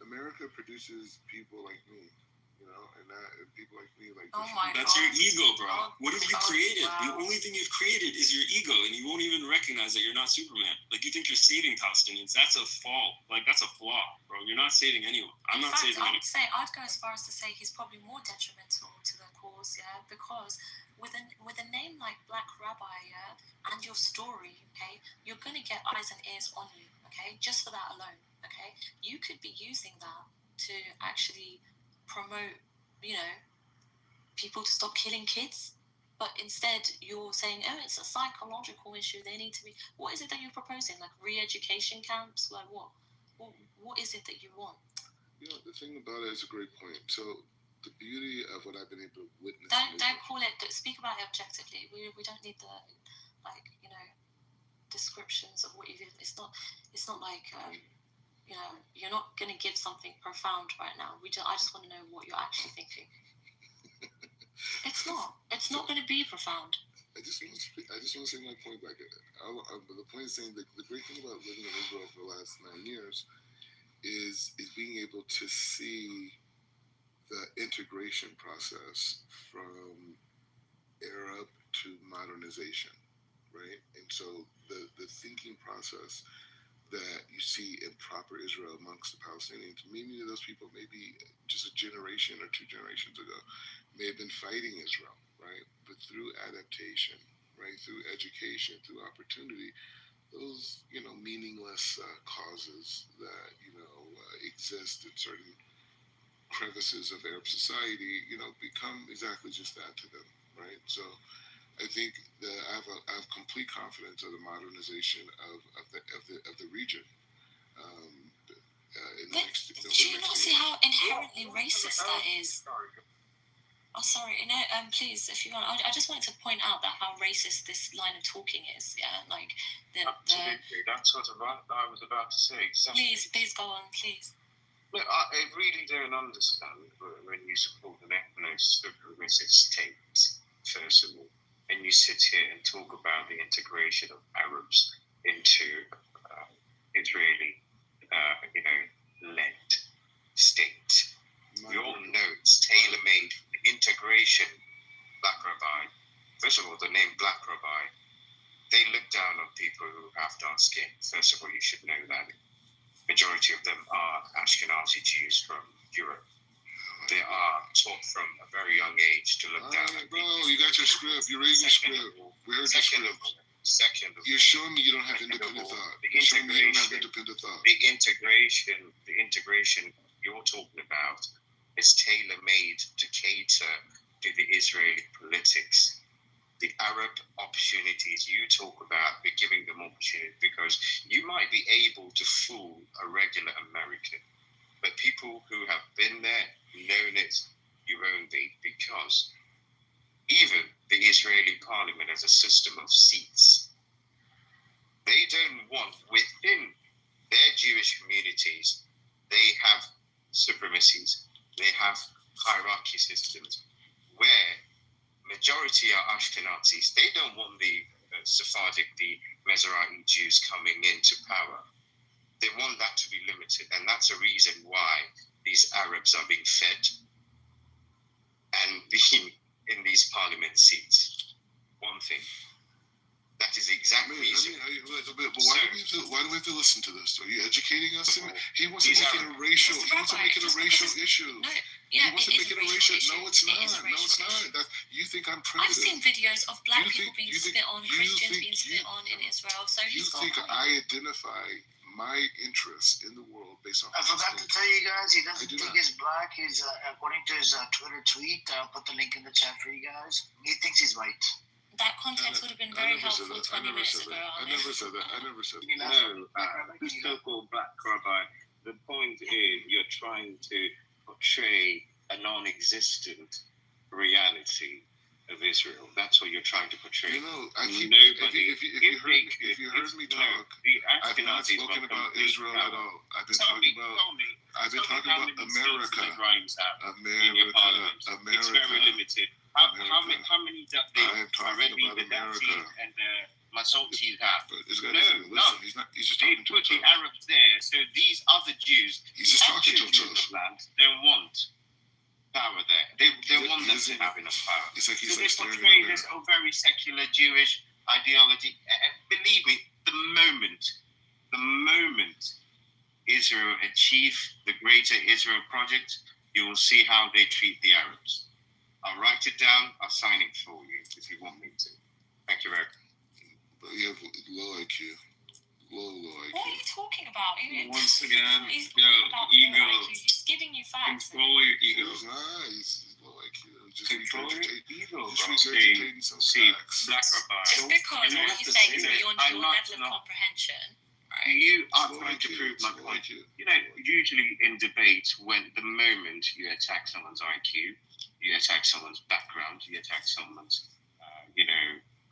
Speaker 21: America produces people like me, you know, and people like me, like
Speaker 6: That's your ego, bro. What have you created? The only thing you've created is your ego, and you won't even recognize that you're not Superman. Like, you think you're saving Palestinians. That's a fault. Like, that's a flaw, bro. You're not saving anyone. I'm not saving anyone.
Speaker 8: I'd go as far as to say he's probably more detrimental to the cause, yeah, because with a name like Black Rabbi, yeah, and your story, okay, you're gonna get eyes and ears on you, okay, just for that alone, okay. You could be using that to actually promote, you know, people to stop killing kids, but instead you're saying, oh, it's a psychological issue, they need to be. What is it that you're proposing? Like re-education camps? Like what is it that you want?
Speaker 21: You know, the thing about it is a great point. So the beauty of what I've been able to witness.
Speaker 8: Don't call it. Speak about it objectively. We don't need the, like, you know, descriptions of what you did. It's not like you know, you're not going to give something profound right now. I just want to know what you're actually thinking. It's not going to be profound.
Speaker 21: I just want to say my point back. The point is saying that the great thing about living in Israel for the last 9 years is being able to see the integration process from Arab to modernization, right? And so the thinking process that you see in proper Israel amongst the Palestinians, many of those people maybe just a generation or 2 generations ago may have been fighting Israel, right? But through adaptation, right, through education, through opportunity, those, you know, meaningless causes that, you know, exist in certain crevices of Arab society, you know, become exactly just that to them, right? So I think that I have complete confidence of the modernization of the region.
Speaker 8: Do you not see how inherently racist that is? Oh, sorry. You know, please, if you want, I just wanted to point out that how racist this line of talking is. Yeah, like
Speaker 2: absolutely. That's what I was about to say. Exactly.
Speaker 8: Please go on, please.
Speaker 2: Look, I really don't understand when you support an ethno-supremacist state, first of all, and you sit here and talk about the integration of Arabs into Israeli, led state. We all know it's tailor-made. The integration, Black Rabbi. First of all, the name Black Rabbi, they look down on people who have dark skin. First of all, you should know that. Majority of them are Ashkenazi Jews from Europe. They are taught from a very young age to look down on people.
Speaker 21: Bro, you got your script. You're reading your script. We heard your script. You're showing me you don't have independent thought. You're showing me you don't have independent thought.
Speaker 2: The integration you're talking about is tailor-made to cater to the Israeli politics. The Arab opportunities you talk about, we're giving them opportunity because you might be able to fool a regular American, but people who have been there, known it, you won't be, because even the Israeli parliament has a system of seats. They don't want, within their Jewish communities, they have supremacies, they have hierarchy systems where majority are Ashkenazis. They don't want the Sephardic, the Mizrahi Jews coming into power. They want that to be limited, and that's a reason why these Arabs are being fed and being in these parliament seats. One thing. That is exactly reason.
Speaker 21: But why do we have to listen to this? Are you educating us? He wasn't making a racial. He wasn't making a racial issue.
Speaker 8: Yeah,
Speaker 21: he wasn't making a racial. No, it's not. No, it's not. You think I'm primitive.
Speaker 8: I've seen videos of black people being spit on, Christians being spit on in Israel. So
Speaker 21: you think I identify my interests in the world based on?
Speaker 20: I forgot to tell you guys, he doesn't think he's black. He's according to his Twitter tweet. I'll put the link in the chat for you guys. He thinks he's white.
Speaker 8: That context would have been very helpful 20 minutes ago.
Speaker 21: I never said that.
Speaker 2: No, so-called Black Rabbi. The point is you're trying to portray a non-existent reality of Israel. That's what you're trying to portray.
Speaker 21: You know, if you heard me talk, I've not spoken about Israel at all. I've been talking about America.
Speaker 2: It's very limited. How many that they already the Nazis and
Speaker 15: Masochi have.
Speaker 21: This guy
Speaker 15: No,
Speaker 21: doesn't
Speaker 15: no.
Speaker 21: listen. He's just
Speaker 15: They
Speaker 21: talking to
Speaker 15: put the
Speaker 21: himself.
Speaker 15: Arabs there, so these other Jews,
Speaker 21: He's just talking to
Speaker 15: actual Jews
Speaker 21: himself.
Speaker 15: of land, don't want power there. They want them to have enough power.
Speaker 21: It's like he's
Speaker 15: So
Speaker 21: like
Speaker 15: they
Speaker 21: staring at
Speaker 15: portray
Speaker 21: a
Speaker 15: this
Speaker 21: mirror.
Speaker 15: very secular Jewish ideology. Believe me, the moment Israel achieve the Greater Israel Project, you will see how they treat the Arabs. I'll write it down. I'll sign it for you if you want me to. Thank you, Eric.
Speaker 21: But you have low IQ. Low IQ.
Speaker 8: What are you talking about?
Speaker 4: Once again,
Speaker 8: He's
Speaker 4: yo,
Speaker 8: talking about
Speaker 4: ego.
Speaker 8: low IQ. He's giving you facts.
Speaker 4: Control your ego.
Speaker 21: He's not. He's low IQ. Just
Speaker 4: Control your ego,
Speaker 21: just
Speaker 4: bro.
Speaker 21: regurgitating some facts.
Speaker 15: Black Rabbi.
Speaker 8: It's because what you say is beyond your level of comprehension.
Speaker 15: You are
Speaker 21: Slow
Speaker 15: trying to
Speaker 21: IQ,
Speaker 15: prove my
Speaker 21: slow
Speaker 15: point.
Speaker 21: IQ.
Speaker 15: You know, usually in debate, when the moment you attack someone's IQ, you attack someone's background, you attack someone's,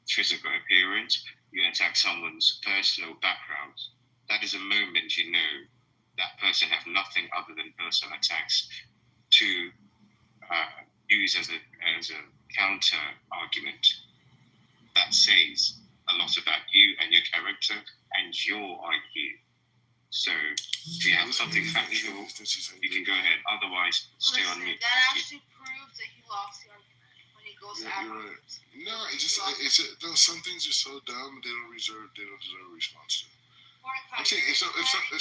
Speaker 15: physical appearance, you attack someone's personal background, that is a moment you know that person have nothing other than personal attacks to use as a counter argument. That says a lot about you and your character and your IQ. So if you have something factual, you can go ahead. Otherwise, stay on mute.
Speaker 14: That actually proves that he lost the argument when he goes
Speaker 21: Yeah, you're right. No, no, some things are so dumb they don't deserve a response to. I'm saying if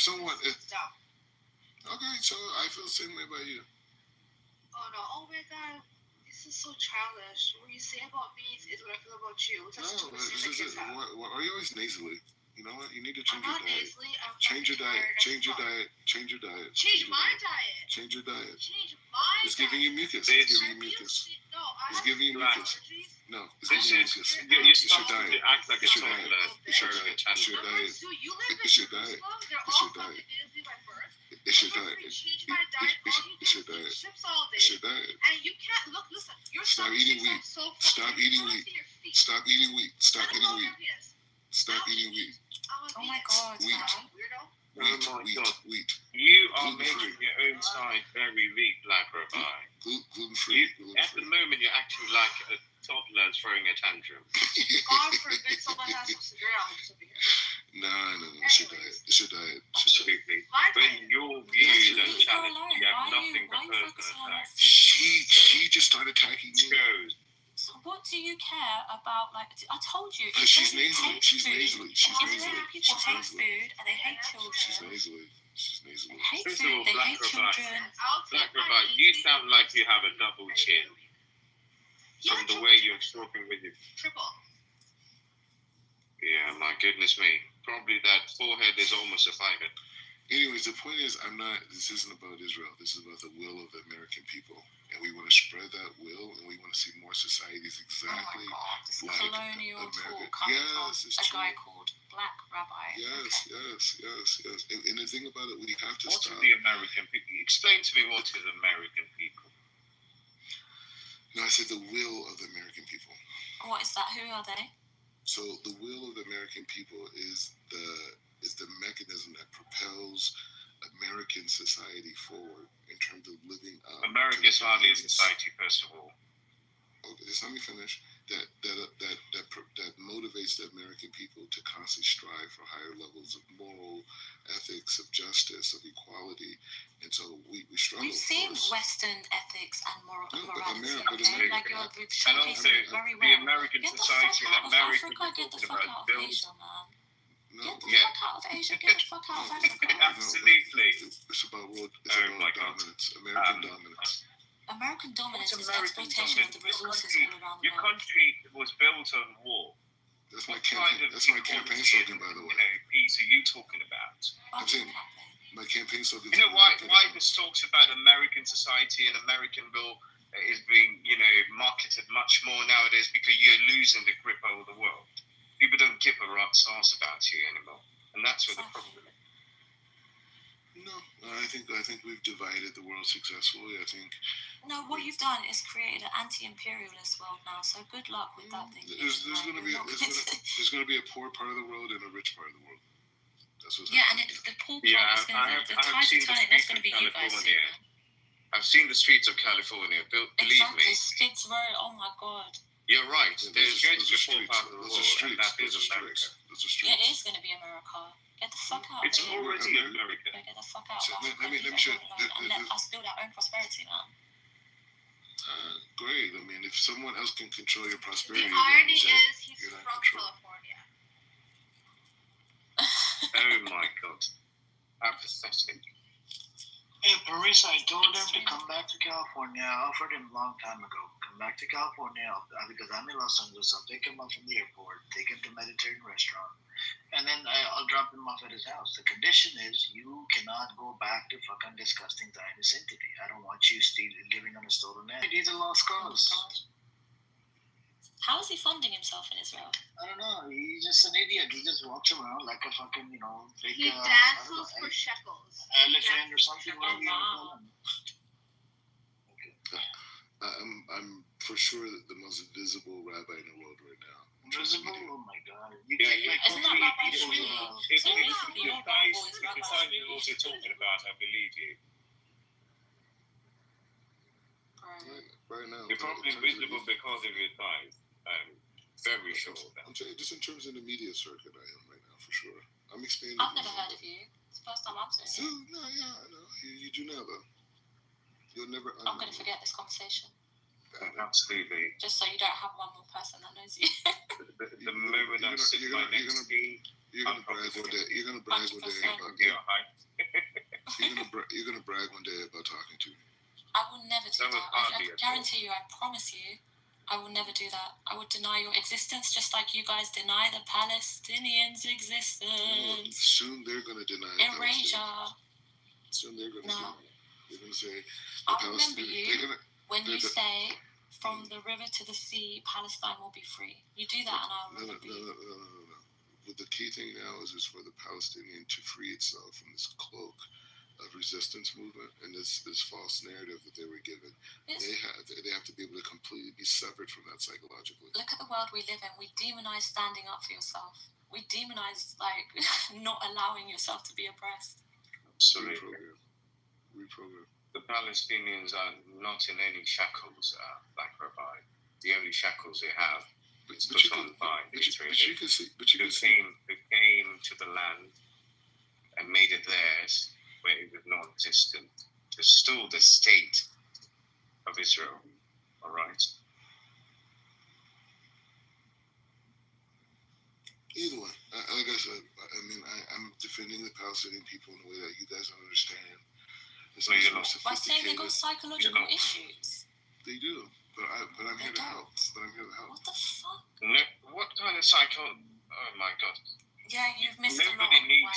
Speaker 21: someone okay, so I feel the same way about you.
Speaker 14: Oh no! Oh my God! This is so childish. What you say about me is what I feel about you. It's
Speaker 21: No,
Speaker 14: stupid thing that kids have.
Speaker 21: why are you always nasally? You know what? You need to change
Speaker 14: I'm
Speaker 21: your
Speaker 14: not
Speaker 21: diet.
Speaker 14: nasally. I'm
Speaker 21: Change your diet.
Speaker 14: tired as
Speaker 21: Change your
Speaker 14: fuck.
Speaker 21: diet. Change your diet.
Speaker 14: Change my diet.
Speaker 21: Change your diet.
Speaker 14: Change my
Speaker 21: It's giving you mucus.
Speaker 15: This-
Speaker 21: It's giving you mucus.
Speaker 14: No, I
Speaker 21: It's
Speaker 14: have
Speaker 21: giving you mucus.
Speaker 14: allergies.
Speaker 21: No, it's
Speaker 15: This
Speaker 21: giving you
Speaker 15: is,
Speaker 21: mucus.
Speaker 15: you're
Speaker 21: It's your
Speaker 15: starting
Speaker 21: diet.
Speaker 15: to act like a
Speaker 21: It's your diet.
Speaker 15: toddler.
Speaker 21: It's your diet. It's your diet.
Speaker 14: So you live in
Speaker 21: It's your diet.
Speaker 14: Jerusalem. They're
Speaker 21: It's
Speaker 14: all
Speaker 21: your diet.
Speaker 14: fucking Disney by birth.
Speaker 21: It's your
Speaker 14: Remember,
Speaker 21: diet.
Speaker 14: you change my diet. All you
Speaker 21: It's
Speaker 14: do
Speaker 21: your diet.
Speaker 14: is eat chips all day.
Speaker 21: It's your diet.
Speaker 14: And you can't listen. You're
Speaker 21: Stop eating wheat. Stop eating wheat. Stop eating wheat. Stop eating wheat. Stop eating wheat.
Speaker 8: Oh my God,
Speaker 21: Wheat.
Speaker 8: man.
Speaker 21: Wheat.
Speaker 15: Oh my
Speaker 21: Wheat.
Speaker 15: God.
Speaker 21: Wheat.
Speaker 15: You are
Speaker 21: Gluten-free.
Speaker 15: making your own side very weak, Black Rabbi.
Speaker 21: Gluten free.
Speaker 15: At the moment, you're acting like a toddler throwing a tantrum.
Speaker 14: God forbid someone has some severe allergies over here.
Speaker 21: No. It's your diet. It's your diet. It's your diet.
Speaker 15: Absolutely. When your views are challenged, you have nothing but personal attacks.
Speaker 21: She just started attacking me.
Speaker 8: So what do you care about? Like I told you,
Speaker 21: Because she's
Speaker 8: Israeli
Speaker 21: nasally.
Speaker 8: hate
Speaker 21: She's
Speaker 8: food.
Speaker 21: nasally. She's
Speaker 8: Israeli
Speaker 21: nasally.
Speaker 8: people
Speaker 21: She's
Speaker 8: hate
Speaker 21: nasally.
Speaker 8: food and they hate children.
Speaker 21: She's nasally. She's nasally.
Speaker 8: They hate
Speaker 15: First of
Speaker 8: food.
Speaker 15: all,
Speaker 8: They
Speaker 15: Black
Speaker 8: hate
Speaker 15: Rabbi.
Speaker 8: children.
Speaker 15: Black Rabbi, you sound like you have a double chin from the way you're talking with your.
Speaker 14: Triple.
Speaker 15: Yeah, my goodness me. Probably that forehead is almost a 5 head.
Speaker 21: Anyways, the point is, this isn't about Israel. This is about the will of the American people. And we want to spread that will, and we want to see more societies exactly
Speaker 8: This
Speaker 21: like
Speaker 8: colonial
Speaker 21: America.
Speaker 8: talk coming
Speaker 21: Yes,
Speaker 8: from
Speaker 21: it's
Speaker 8: a
Speaker 21: true.
Speaker 8: guy called Black Rabbi.
Speaker 21: Yes. And the thing about it, we have to
Speaker 15: What
Speaker 21: stop.
Speaker 15: is the American people? Explain to me what is American people.
Speaker 21: No, I said the will of the American people.
Speaker 8: What is that? Who are they?
Speaker 21: So the will of the American people is the mechanism that propels American society forward in terms of living up.
Speaker 15: America is hardly a society, first of all.
Speaker 21: Okay, just let me finish. That motivates the American people to constantly strive for higher levels of moral ethics, of justice, of equality, and so we struggle.
Speaker 8: We've seen
Speaker 21: of course.
Speaker 8: Western ethics and morality.
Speaker 21: America-
Speaker 8: Okay? Like you're
Speaker 15: And
Speaker 8: showcasing
Speaker 15: also,
Speaker 8: it very
Speaker 15: the
Speaker 8: well.
Speaker 15: American
Speaker 8: Get the
Speaker 15: society
Speaker 8: fuck
Speaker 15: in
Speaker 8: out of
Speaker 15: America
Speaker 8: Africa. Get the
Speaker 15: talking
Speaker 8: fuck
Speaker 15: about
Speaker 8: out of
Speaker 15: build.
Speaker 8: Asia, man.
Speaker 21: No,
Speaker 8: Get the
Speaker 15: yeah.
Speaker 8: fuck out of Asia. Get the fuck out of Africa.
Speaker 15: Absolutely.
Speaker 21: It's about world. It's
Speaker 15: Oh
Speaker 21: about
Speaker 15: my God.
Speaker 21: dominance. American dominance.
Speaker 8: American dominance
Speaker 15: What's
Speaker 8: is
Speaker 15: American
Speaker 8: exploitation of the
Speaker 15: dominance?
Speaker 8: resources
Speaker 15: Your
Speaker 8: all around the
Speaker 15: Your
Speaker 8: world.
Speaker 15: country was built on war.
Speaker 21: That's my
Speaker 15: What kind
Speaker 21: campaign.
Speaker 15: of
Speaker 21: That's my campaign
Speaker 15: equality
Speaker 21: slogan, by the way.
Speaker 15: Peace are you talking about?
Speaker 21: I'm saying my campaign slogan.
Speaker 15: You know why this talks about American society and American law is being, marketed much more nowadays because you're losing the grip over the world. People don't give a rat's ass about you anymore, and that's where the problem is.
Speaker 21: No, I think we've divided the world successfully. I think
Speaker 8: No, what you've done is created an anti-imperialist world now. So good luck with that thing.
Speaker 21: there's going to be a poor part of the world and a rich part of the world. That's what's
Speaker 8: Yeah, and
Speaker 21: happening.
Speaker 8: the poor
Speaker 15: Yeah,
Speaker 8: part is going to the
Speaker 15: I have
Speaker 8: tide
Speaker 15: seen
Speaker 8: to
Speaker 15: the
Speaker 8: turn. That's
Speaker 15: streets
Speaker 8: going
Speaker 15: of
Speaker 8: to be you guys soon.
Speaker 15: California. I've seen the streets of California. Believe
Speaker 8: Exactly.
Speaker 15: me.
Speaker 8: Skid Row. Oh my god.
Speaker 12: You're right.
Speaker 21: Yeah,
Speaker 12: There's going to be four
Speaker 21: streets.
Speaker 12: parts of the
Speaker 21: Those are
Speaker 12: world, and
Speaker 21: streets.
Speaker 12: that
Speaker 21: Those
Speaker 12: is
Speaker 21: are
Speaker 12: America.
Speaker 21: streets. Those are
Speaker 8: Yeah,
Speaker 21: streets.
Speaker 8: it is going to be America. Get the fuck out
Speaker 12: It's
Speaker 8: of here.
Speaker 12: already America.
Speaker 8: Get the fuck out.
Speaker 21: So
Speaker 8: of
Speaker 21: let me
Speaker 8: Africa,
Speaker 21: show.
Speaker 8: and let us build our own prosperity, man.
Speaker 21: Great. I mean, if someone else can control your prosperity,
Speaker 14: The irony
Speaker 21: then
Speaker 14: is he's
Speaker 21: you're
Speaker 14: from
Speaker 21: not in control.
Speaker 14: California.
Speaker 12: Oh my god. How pathetic.
Speaker 20: Hey, Parisa, I told him to come back to California. I offered him a long time ago. Come back to California because I'm in Los Angeles. I'll pick him up from the airport, take him to a Mediterranean restaurant, and then I'll drop him off at his house. The condition is you cannot go back to fucking disgusting Zionist entity. I don't want you living on a stolen land. He's a lost cause.
Speaker 8: How is he funding himself in Israel?
Speaker 20: I don't know. He's just an idiot. He just walks around like a fucking, big,
Speaker 14: He dances for shekels.
Speaker 20: elephant or something. Whatever you want to call him.
Speaker 21: I'm for sure the most visible rabbi in the world right now.
Speaker 20: Invisible? Oh my god. You
Speaker 12: Yeah,
Speaker 20: take like
Speaker 8: Isn't that Rabbi
Speaker 20: people,
Speaker 8: Shmuel?
Speaker 12: If
Speaker 8: So
Speaker 12: the
Speaker 8: your
Speaker 12: guys
Speaker 8: voice, Rabbi
Speaker 12: you're also talking about, I believe you.
Speaker 21: Right now,
Speaker 12: You're probably visible because of your ties. I'm very sure of that.
Speaker 21: I'm saying just in terms of the media circuit, I am right now for sure. I'm expanding.
Speaker 8: I've never heard of you. It's the first time I'm saying it.
Speaker 21: No, yeah, I know. You do never. You'll never.
Speaker 8: I'm going to forget this conversation.
Speaker 12: Absolutely.
Speaker 8: Just so you don't have one more person that knows you.
Speaker 12: The moment I sit my next to you,
Speaker 21: you're gonna brag one day. You're gonna brag one day about.
Speaker 12: your height.
Speaker 21: You're gonna brag one day about talking to me.
Speaker 8: I will never do
Speaker 12: That was
Speaker 8: that. I
Speaker 12: hardly at all.
Speaker 8: guarantee you, I promise you, I will never do that. I would deny your existence just like you guys deny the Palestinians'
Speaker 21: No,
Speaker 8: existence.
Speaker 21: soon they're gonna deny
Speaker 8: Erasure.
Speaker 21: Palestine. Soon they're gonna
Speaker 8: No.
Speaker 21: deny it. They're gonna say
Speaker 8: I remember you when you
Speaker 21: they're-
Speaker 8: say, from the river to the sea, Palestine will be free. You do that and I'll
Speaker 21: No.
Speaker 8: remember you.
Speaker 21: But the key thing now is for the Palestinian to free itself from this cloak of resistance movement and this false narrative that they were given.
Speaker 8: Yes.
Speaker 21: They have to be able to completely be severed from that psychologically.
Speaker 8: Look at the world we live in. We demonize standing up for yourself. We demonize, not allowing yourself to be oppressed.
Speaker 12: Absolutely.
Speaker 21: Reprogram.
Speaker 12: The Palestinians are not in any shackles, Black Rabbi. The only shackles they have is put on by the Israelis who came to the land and made it theirs where it was non-existent. There's still the state of Israel, all right?
Speaker 21: Either way, like I said, I'm defending the Palestinian people in a way that you guys don't understand. It's
Speaker 12: No, you're
Speaker 21: not
Speaker 12: not.
Speaker 8: By saying they've got psychological issues.
Speaker 21: They do, but I'm here to help.
Speaker 8: What the fuck?
Speaker 12: No, what kind of oh my god.
Speaker 8: Yeah, you've missed a lot.
Speaker 12: Nobody needs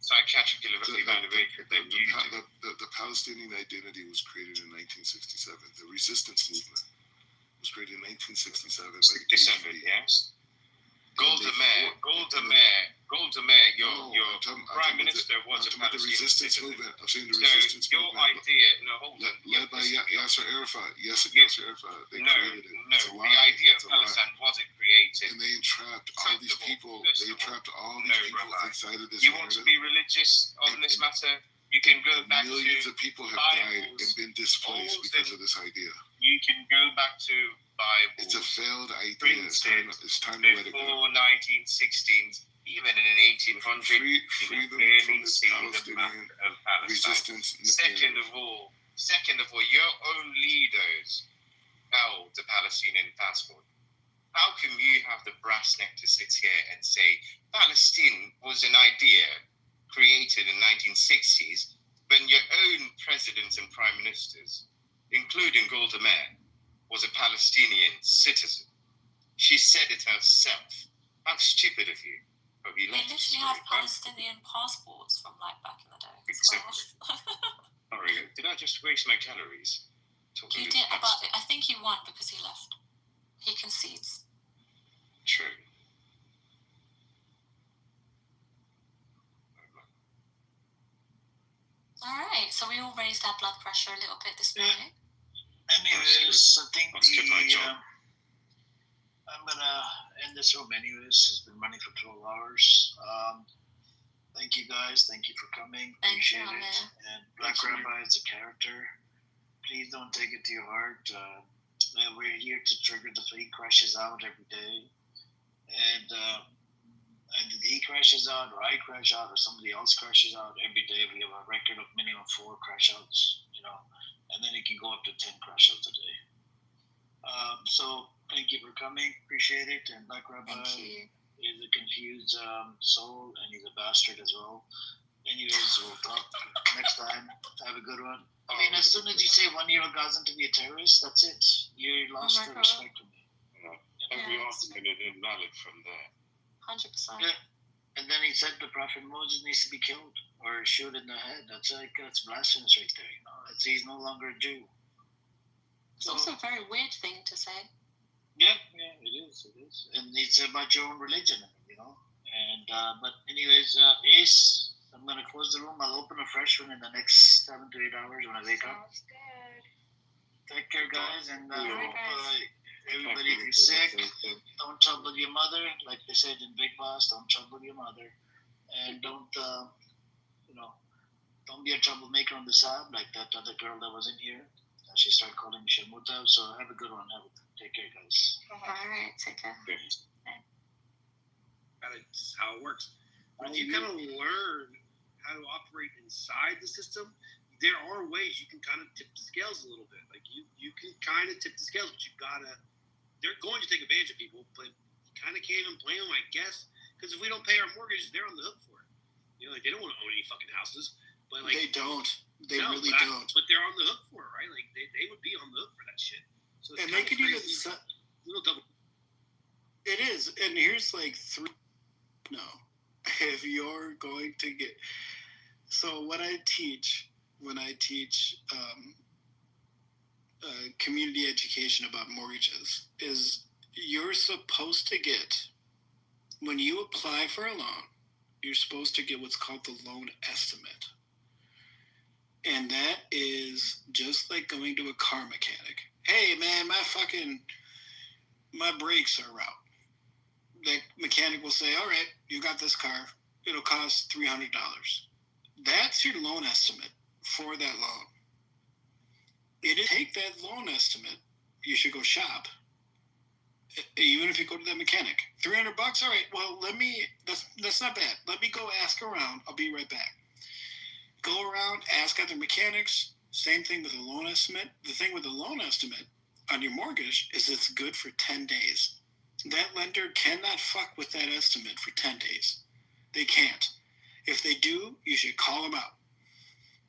Speaker 12: psychiatric evaluation.
Speaker 21: The Palestinian identity was created in 1967. The resistance movement was created in 1967 by
Speaker 12: 67, yes. Golda Meir, your prime minister was a
Speaker 21: the
Speaker 12: Palestinian
Speaker 21: resistance
Speaker 12: citizen.
Speaker 21: movement. I'm saying the
Speaker 12: So
Speaker 21: resistance
Speaker 12: your
Speaker 21: movement.
Speaker 12: idea,
Speaker 21: led by Yasser Arafat. Yasser Arafat. They created it. It's a
Speaker 12: the
Speaker 21: lie.
Speaker 12: idea
Speaker 21: It's
Speaker 12: of
Speaker 21: a lie.
Speaker 12: Palestine wasn't created.
Speaker 21: And they entrapped all these people. They trapped all these people inside of this
Speaker 12: You want to
Speaker 21: narrative.
Speaker 12: be religious on this matter? You can go back to
Speaker 21: Millions of people have died and been displaced because of this idea.
Speaker 12: You can go back to Bible.
Speaker 21: It's a failed idea. It's time to let it go.
Speaker 12: Before 1916s, even in the 1800s, you can clearly see the map of Palestine. Second of all, your own leaders held the Palestinian passport. How can you have the brass neck to sit here and say Palestine was an idea created in 1960s when your own presidents and prime ministers, including Golda Meir, was a Palestinian citizen? She said it herself. How stupid of you.
Speaker 8: They literally have Palestinian passports from back in the day.
Speaker 12: Exactly. Sorry, did I just waste my calories?
Speaker 8: He did, but I think he won because he left. He concedes.
Speaker 12: True.
Speaker 8: Alright, so we all raised our blood pressure a little bit this morning.
Speaker 20: Anyways, I think
Speaker 12: Let's get my job.
Speaker 20: I'm gonna end this room anyways. It's been running for 12 hours. Thank you guys. Thank you for coming. Appreciate it. And Black Rabbi is a character. Please don't take it to your heart. crashes. We're here to trigger the fleet crashes out every day, and he crashes out, or I crash out, or somebody else crashes out every day. We have a record of minimum 4 crash outs, and then it can go up to 10 crash outs a day. So thank you for coming. Appreciate it. And Black Rabbi is a confused soul, and he's a bastard as well. Anyways, we'll talk next time. Have a good one. I mean, as soon as you say 1 year Gazan to be a terrorist, that's it. You lost the respect for me.
Speaker 15: Every argument is invalid from there.
Speaker 8: 100%.
Speaker 20: Yeah. And then he said the Prophet Moses needs to be killed or shoot in the head. That's blasphemous right there. He's no longer a Jew.
Speaker 8: It's also a very weird thing to say.
Speaker 20: Yeah, it is. And it's about your own religion, And but anyways, Ace, I'm gonna close the room. I'll open a fresh one in the next 7 to 8 hours when I wake up.
Speaker 14: Sounds good.
Speaker 20: Take care, guys, and everybody who's sick, don't trouble your mother. Like they said in Big Boss, don't trouble your mother, and don't be a troublemaker on the side like that other girl that was in here. She started calling me Shamuta. So have a good one. Take care, guys.
Speaker 8: All right, take care.
Speaker 3: That's how it works. But if you kind of learn how to operate inside the system, there are ways you can kind of tip the scales a little bit. Like you can kind of tip the scales, but they're going to take advantage of people, but you kind of can't even blame them, I guess, because if we don't pay our mortgage, they're on the hook for it. They don't want to own any fucking houses. But
Speaker 9: they don't. They really don't.
Speaker 3: But they're on the hook for it, right? Like they would be on the hook for that shit. So it's
Speaker 9: and they could even
Speaker 3: little double.
Speaker 9: It is, and here's like 3. No, if you're going to get. So what I teach when I teach community education about mortgages is you're supposed to get, when you apply for a loan, you're supposed to get what's called the loan estimate. And that is just like going to a car mechanic. Hey, man, my brakes are out. The mechanic will say, all right, you got this car. It'll cost $300. That's your loan estimate for that loan. Take that loan estimate. You should go shop. Even if you go to that mechanic. $300, all right, well, that's not bad. Let me go ask around. I'll be right back. Go around, ask other mechanics. Same thing with a loan estimate. The thing with the loan estimate on your mortgage is it's good for 10 days. That lender cannot fuck with that estimate for 10 days. They can't. If they do, you should call them out.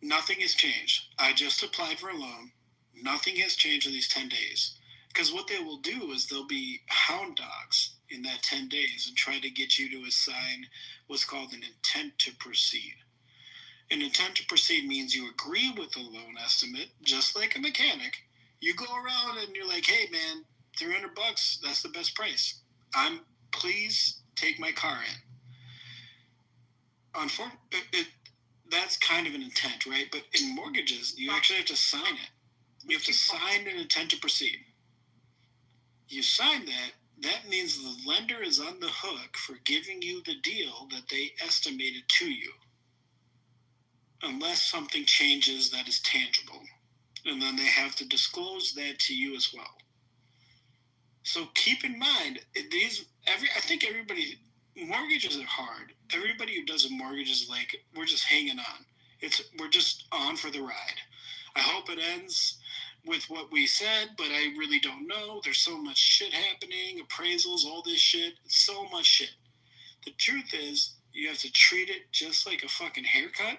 Speaker 9: Nothing has changed. I just applied for a loan. Nothing has changed in these 10 days. Because what they will do is they'll be hound dogs in that 10 days and try to get you to assign what's called an intent to proceed. An intent to proceed means you agree with the loan estimate, just like a mechanic. You go around and you're like, hey, man, $300, that's the best price. Please take my car in. That's kind of an intent, right? But in mortgages, you actually have to sign it. You have to sign an intent to proceed. You sign that, that means the lender is on the hook for giving you the deal that they estimated to you. Unless something changes that is tangible. And then they have to disclose that to you as well. So keep in mind, I think everybody, mortgages are hard. Everybody who does a mortgage is like, we're just hanging on. We're just on for the ride. I hope it ends with what we said, but I really don't know. There's so much shit happening, appraisals, all this shit, so much shit. The truth is, you have to treat it just like a fucking haircut,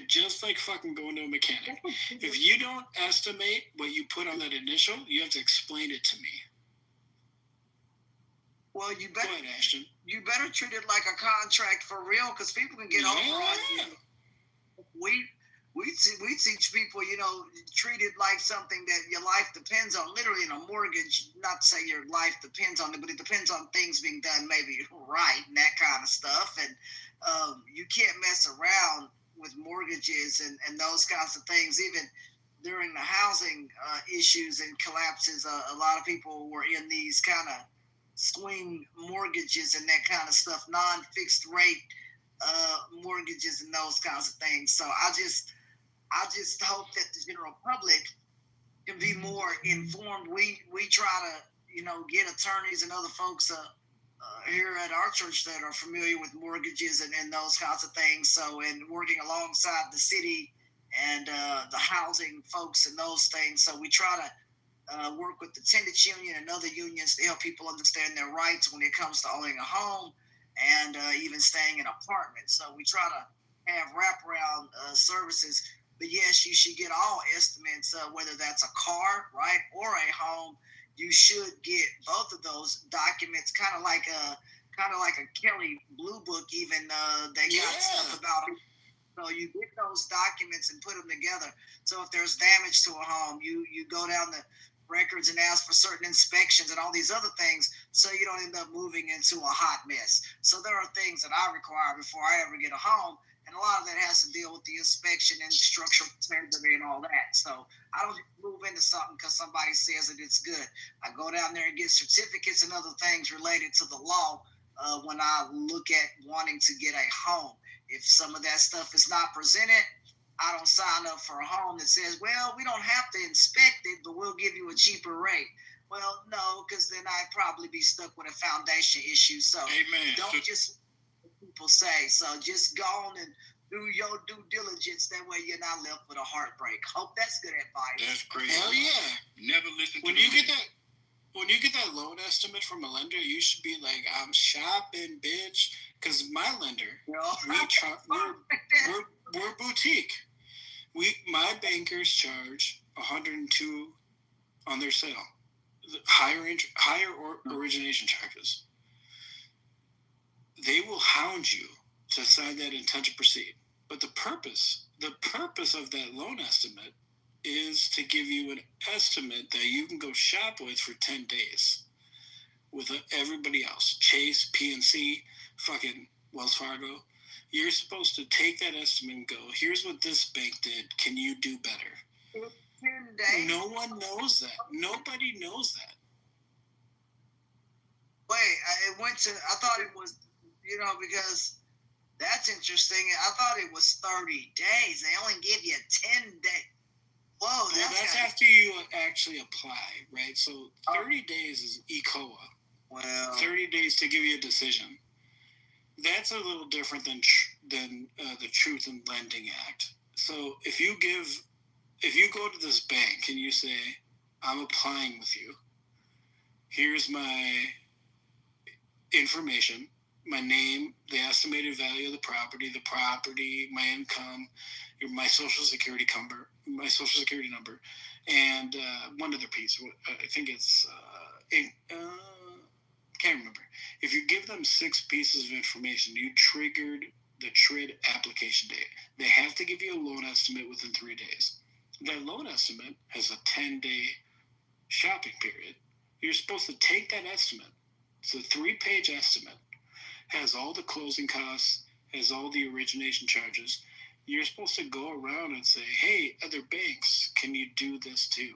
Speaker 9: just like fucking going to a mechanic. If you don't estimate what you put on that initial, you have to explain it to me.
Speaker 16: Well, you better,
Speaker 9: go ahead, Ashton.
Speaker 16: You better treat it like a contract for real, because people can get over on you. We teach people, treat it like something that your life depends on. Literally in a mortgage, not to say your life depends on it, but it depends on things being done maybe right and that kind of stuff. And you can't mess around with mortgages and those kinds of things. Even during the housing issues and collapses, a lot of people were in these kind of swing mortgages and that kind of stuff, non-fixed rate mortgages and those kinds of things. So I just hope that the general public can be more informed. We try to, get attorneys and other folks here at our church that are familiar with mortgages and those kinds of things. So, and working alongside the city and the housing folks and those things. So we try to work with the tenants union and other unions to help people understand their rights when it comes to owning a home and even staying in apartments. So we try to have wraparound services. But yes, you should get all estimates, whether that's a car, right, or a home. You should get both of those documents, kind of like a Kelly Blue Book. Even they got stuff about it. So you get those documents and put them together. So if there's damage to a home, you go down the records and ask for certain inspections and all these other things, so you don't end up moving into a hot mess. So there are things that I require before I ever get a home. And a lot of that has to deal with the inspection and structural integrity and all that. So I don't move into something because somebody says that it's good. I go down there and get certificates and other things related to the law when I look at wanting to get a home. If some of that stuff is not presented, I don't sign up for a home that says, well, we don't have to inspect it, but we'll give you a cheaper rate. Well, no, because then I'd probably be stuck with a foundation issue. So don't just people say. So just go on and do your due diligence. That way you're not left with a heartbreak. Hope that's good advice.
Speaker 5: That's great.
Speaker 1: Hell yeah.
Speaker 5: Never listen to
Speaker 1: when you get that loan estimate from a lender, you should be like, I'm shopping, bitch. Because my lender, we're boutique. My bankers charge $102 on their sale. Higher origination charges. They will hound you to sign that intent to proceed. But the purpose of that loan estimate is to give you an estimate that you can go shop with for 10 days with everybody else. Chase, PNC, fucking Wells Fargo. You're supposed to take that estimate and go, here's what this bank did. Can you do better?
Speaker 16: 10 days?
Speaker 1: No one knows that. Nobody knows that.
Speaker 16: Wait, I thought it was, because that's interesting. I thought it was 30 days. They only give you 10 days. Whoa,
Speaker 1: that's after you actually apply, right? So 30 days is ECOA.
Speaker 16: Well,
Speaker 1: 30 days to give you a decision. That's a little different than the Truth in Lending Act. So if you go to this bank and you say, I'm applying with you, here's my information, my name, the estimated value of the property, my income, my social security number, and one other piece. I think it's can't remember. If you give them 6 pieces of information, you triggered the TRID application date. They have to give you a loan estimate within 3 days. That loan estimate has a 10-day shopping period. You're supposed to take that estimate. It's a 3-page estimate. Has all the closing costs, has all the origination charges. You're supposed to go around and say, hey, other banks, can you do this too?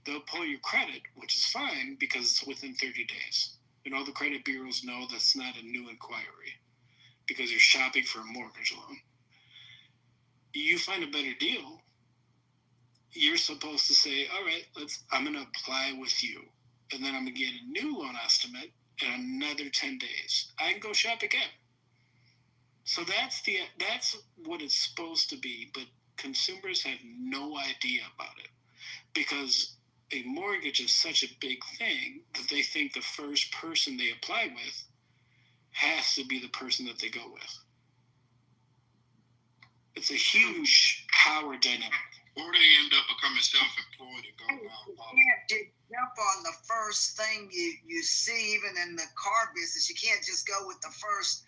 Speaker 1: They'll pull your credit, which is fine because it's within 30 days. And all the credit bureaus know that's not a new inquiry because you're shopping for a mortgage loan. You find a better deal, you're supposed to say, all right, I'm going to apply with you. And then I'm going to get a new loan estimate in another 10 days. I can go shop again. So that's what it's supposed to be, but consumers have no idea about it because a mortgage is such a big thing that they think the first person they apply with has to be the person that they go with. It's a huge power dynamic.
Speaker 5: Or they end up becoming self-employed and go around.
Speaker 16: You can't jump on the first thing you see, even in the car business. You can't just go with the first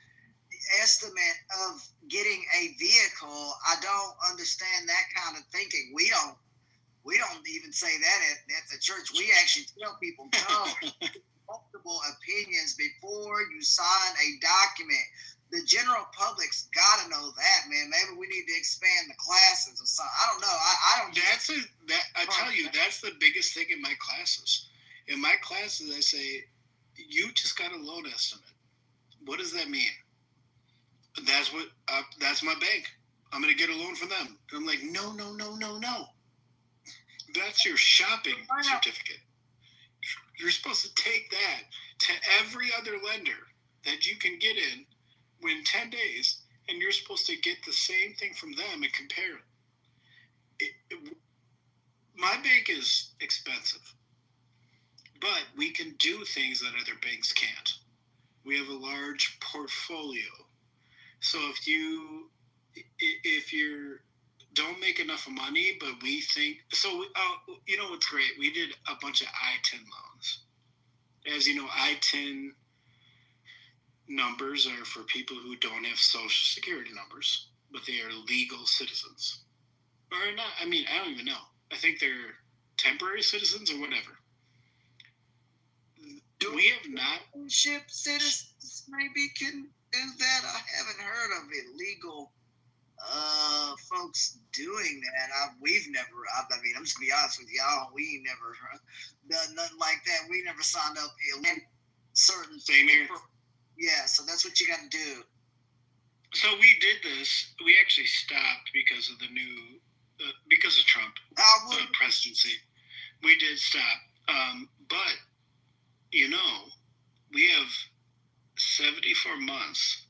Speaker 16: estimate of getting a vehicle. I don't understand that kind of thinking. We don't even say that at the church. We actually tell people, no, multiple opinions before you sign a document. The general public's got to know that, man. Maybe we need to expand the classes or something. I don't know.
Speaker 1: I tell you, that's the biggest thing in my classes. In my classes, I say, you just got a loan estimate. What does that mean? That's my bank. I'm going to get a loan from them. And I'm like, no.
Speaker 7: That's your shopping certificate. You're supposed to take that to every other lender that you can get in within 10 days, and you're supposed to get the same thing from them and compare it. My bank is expensive, but we can do things that other banks can't. We have a large portfolio. So if you don't make enough money, but we think so. You know what's great? We did a bunch of I-10 loans. As you know, I-10 numbers are for people who don't have social security numbers, but they are legal citizens. Or not, I mean, I don't even know. I think they're temporary citizens or whatever. We have not.
Speaker 16: Ship citizens maybe can do that. I haven't heard of illegal folks doing that. We've never. I mean, I'm just gonna be honest with y'all. We never done nothing like that. We never signed up certain.
Speaker 7: Same here.
Speaker 16: Yeah, so that's what you got to do.
Speaker 7: So we did this. We actually stopped because of the new, because of Trump presidency. We did stop, but you know, we have 74 months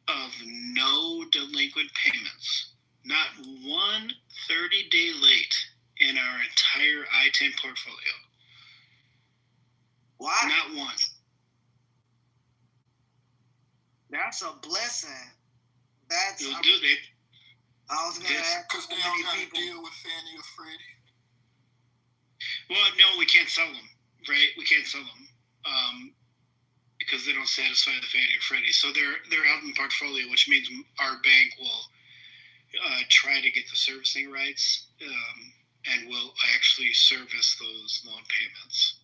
Speaker 7: of no delinquent payments. Not one 30-day late in our entire I-10 portfolio.
Speaker 16: Wow.
Speaker 7: Not one.
Speaker 16: That's a blessing. That's.
Speaker 7: You'll do it.
Speaker 16: I was going to ask
Speaker 21: because they don't got to deal with Fannie or Freddie.
Speaker 7: Well, no, we can't sell them, right? We can't sell them because they don't satisfy the Fannie or Freddie. So they're out in the portfolio, which means our bank will try to get the servicing rights and will actually service those loan payments.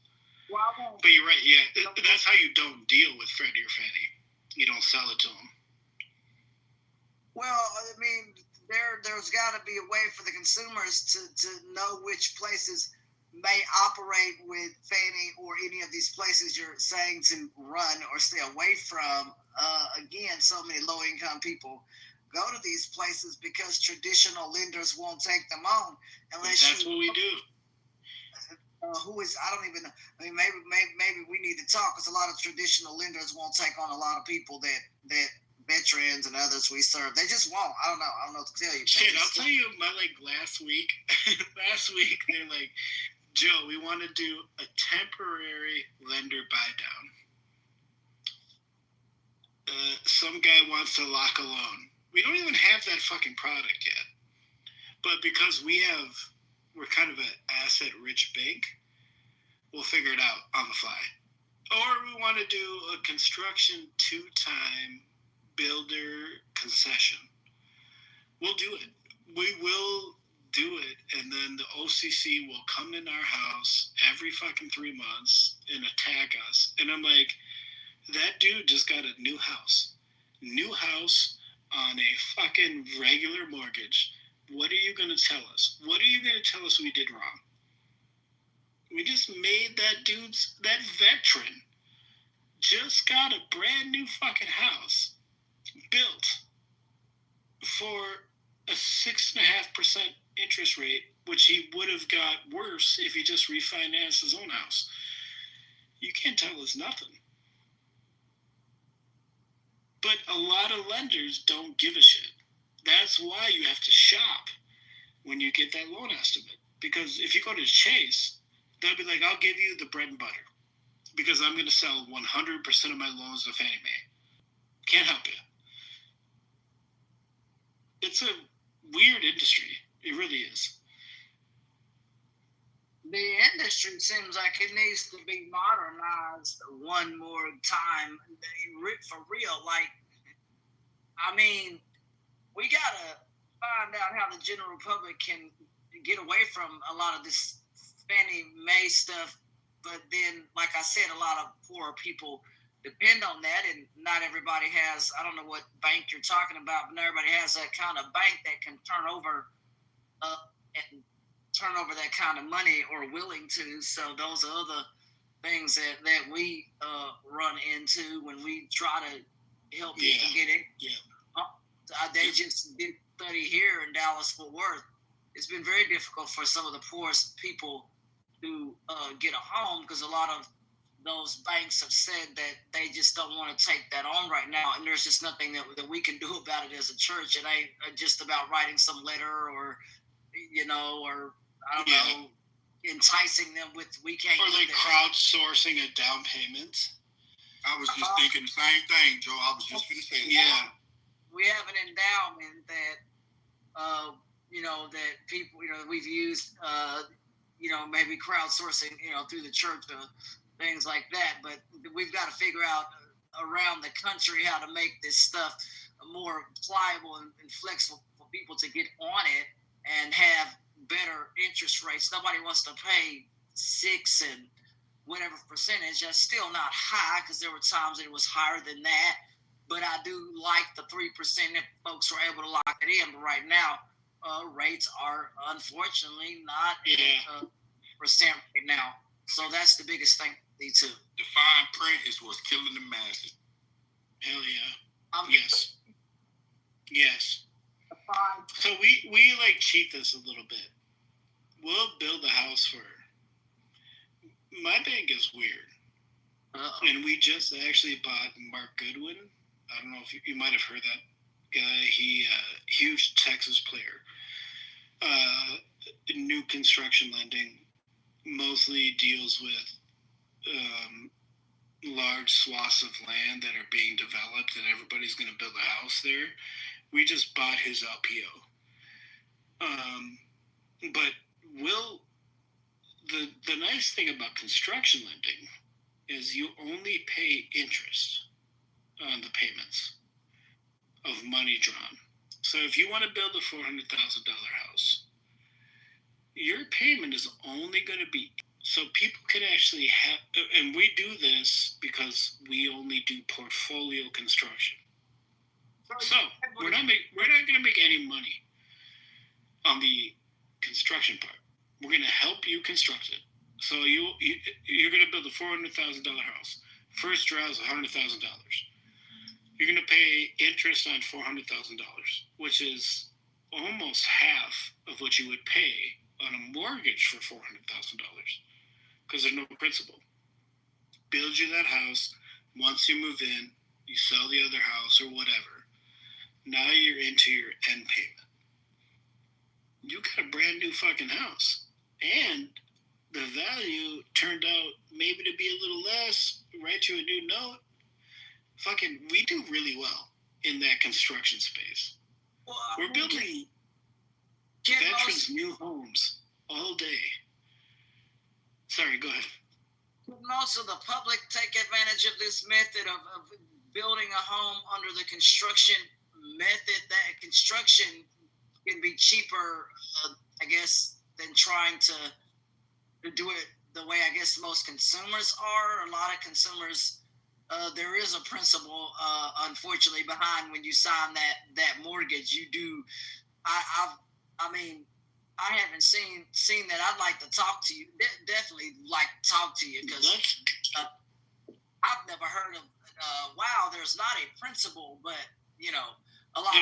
Speaker 16: Wow.
Speaker 7: But you're right, yeah. That's how you don't deal with Freddie or Fannie. You don't sell it to them.
Speaker 16: Well, I mean, there's got to be a way for the consumers to know which places may operate with Fannie or any of these places you're saying to run or stay away from. Again, so many low-income people go to these places because traditional lenders won't take them on unless
Speaker 7: that's what we do.
Speaker 16: I don't even know. I mean, maybe we need to talk because a lot of traditional lenders won't take on a lot of people that veterans and others we serve. They just won't. I don't know what to tell you.
Speaker 7: Shit, I'll tell you, last week, they're like, Joe, we want to do a temporary lender buy down. Some guy wants to lock a loan. We don't even have that fucking product yet. But because we're kind of an asset-rich bank, we'll figure it out on the fly. Or we want to do a construction 2-time builder concession. We'll do it. We will do it, and then the OCC will come in our house every fucking 3 months and attack us. And I'm like, that dude just got a new house. New house on a fucking regular mortgage. What are you going to tell us? What are you going to tell us we did wrong? We just made that veteran just got a brand new fucking house built for a 6.5% interest rate, which he would have got worse if he just refinanced his own house. You can't tell us nothing. But a lot of lenders don't give a shit. That's why you have to shop when you get that loan estimate. Because if you go to Chase, they'll be like, I'll give you the bread and butter because I'm going to sell 100% of my loans to Fannie Mae. Can't help you. It's a weird industry. It really is.
Speaker 16: The industry seems like it needs to be modernized one more time for real. Like, I mean, we got to find out how the general public can get away from a lot of this Fannie Mae stuff. But then, like I said, a lot of poor people depend on that, and not everybody has, I don't know what bank you're talking about, but not everybody has that kind of bank that can turn over that kind of money or willing to. So those are other things that we run into when we try to help people get it.
Speaker 7: Yeah.
Speaker 16: They just did study here in Dallas-Fort Worth. it's been very difficult for some of the poorest people to get a home, because a lot of those banks have said that they just don't want to take that on right now, and there's just nothing that we can do about it as a church. It ain't just about writing some letter or, or I don't know, enticing them with we can't.
Speaker 7: Or like crowdsourcing a down payment.
Speaker 5: I was just thinking the same thing, Joe. I was just going to say that.
Speaker 16: Yeah. We have an endowment that, that people, we've used, maybe crowdsourcing, through the church, things like that. But we've got to figure out around the country how to make this stuff more pliable and flexible for people to get on it and have better interest rates. Nobody wants to pay 6 and whatever percentage. That's still not high, because there were times that it was higher than that. But I do like the 3% if folks were able to lock it in. But right now, rates are unfortunately not at percent right now. So that's the biggest thing, me too.
Speaker 5: The fine print is what's killing the masses.
Speaker 7: Hell yeah. Yes. So we like cheat this a little bit. We'll build a house for her. My bank is weird. And we just actually bought Mark Goodwin. I don't know if you might have heard that guy. He huge Texas player. New construction lending, mostly deals with large swaths of land that are being developed and everybody's going to build a house there. We just bought his LPO. But the nice thing about construction lending is you only pay interest on the payments of money drawn. So if you want to build a $400,000 house, your payment is only going to be, so people can actually have, and we do this because we only do portfolio construction. So we're not going to make any money on the construction part. We're going to help you construct it. So you're going to build a $400,000 house. First draw is $100,000. You're going to pay interest on $400,000, which is almost half of what you would pay on a mortgage for $400,000, because there's no principal. Build you that house. Once you move in, you sell the other house or whatever. Now you're into your end payment. You got a brand new fucking house. And the value turned out maybe to be a little less. Write you a new note. Fucking, we do really well in that construction space. Well, we're building veterans new homes all day. Sorry, go ahead.
Speaker 16: Most of the public take advantage of this method of building a home under the construction method. That construction can be cheaper, I guess, than trying to do it the way I guess most consumers are. A lot of consumers, there is a principle, unfortunately, behind when you sign that mortgage. You do. I mean, I haven't seen that. I'd like to talk to you. Definitely like to talk to you, because I've never heard of. Wow, there's not a principle, but a lot.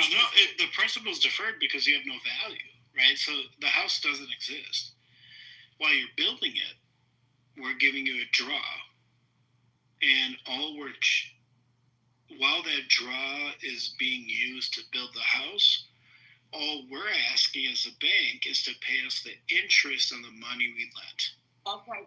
Speaker 7: The principle is deferred because you have no value, right? So the house doesn't exist. While you're building it, we're giving you a draw, and while that draw is being used to build the house, all we're asking as a bank is to pay us the interest on the money we lent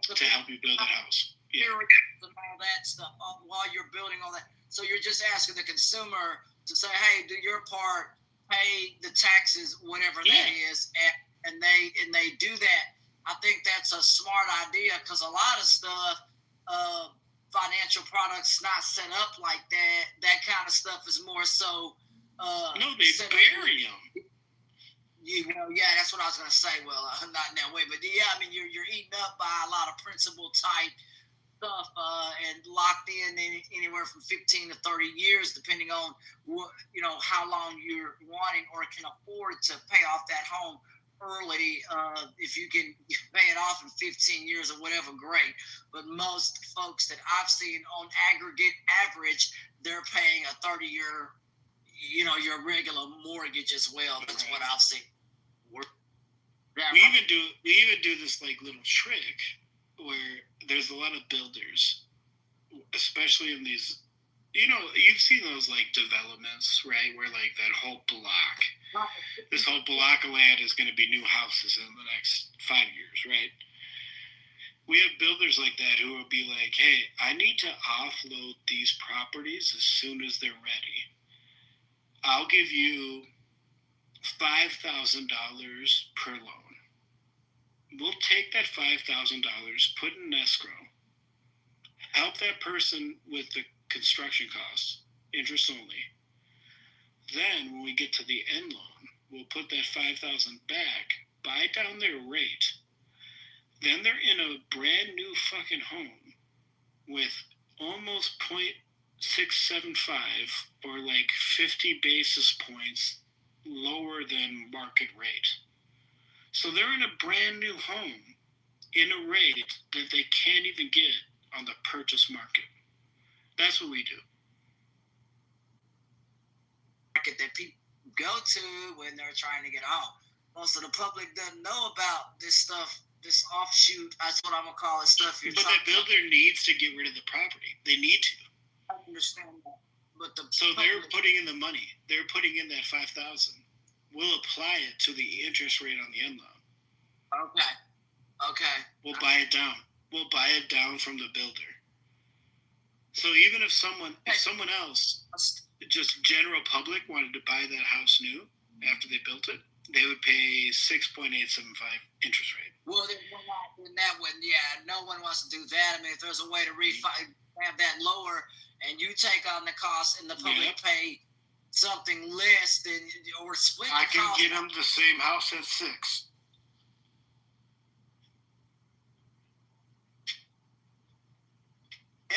Speaker 7: to help you build the house.
Speaker 16: Yeah. And all that stuff while you're building all that. So you're just asking the consumer to say, "Hey, do your part, pay the taxes, whatever that is," and they do that. I think that's a smart idea, because a lot of stuff, financial products not set up like that. That kind of stuff is more so.
Speaker 7: No, they bury them.
Speaker 16: Yeah, that's what I was gonna say. Well, not in that way, but yeah, I mean, you're eaten up by a lot of principal type stuff, and locked in anywhere from 15 to 30 years, depending on how long you're wanting or can afford to pay off that home early. If you can pay it off in 15 years or whatever, great. But most folks that I've seen on average, they're paying a 30-year, your regular mortgage as well. That's what I've seen.
Speaker 7: We even do this like little trick where there's a lot of builders, especially in these. You've seen those like developments, right? Where like that whole block, this whole block of land is going to be new houses in the next 5 years, right? We have builders like that who will be like, hey, I need to offload these properties as soon as they're ready. I'll give you $5,000 per loan. We'll take that $5,000, put it in escrow, help that person with the construction costs, interest only. Then when we get to the end loan, we'll put that $5,000 back, buy down their rate. Then they're in a brand new fucking home with almost 0.675 or like 50 basis points lower than market rate. So they're in a brand new home in a rate that they can't even get on the purchase market. That's what we do.
Speaker 16: Market that people go to when they're trying to get home. Most of the public doesn't know about this stuff, this offshoot. That's what I'm gonna call it. Stuff you're.
Speaker 7: But that builder needs to get rid of the property. They need to.
Speaker 16: I understand that. But
Speaker 7: they're putting in the money. They're putting in that $5,000. We'll apply it to the interest rate on the end loan.
Speaker 16: Okay.
Speaker 7: We'll buy it down. We'll buy it down from the builder. So even if someone else, just general public, wanted to buy that house new after they built it, they would pay 6.875 interest rate.
Speaker 16: Well, then that one, yeah, no one wants to do that. I mean, if there's a way to have that lower, and you take on the cost, and the public pay something less than or split the cost.
Speaker 7: I can get them the same house at 6.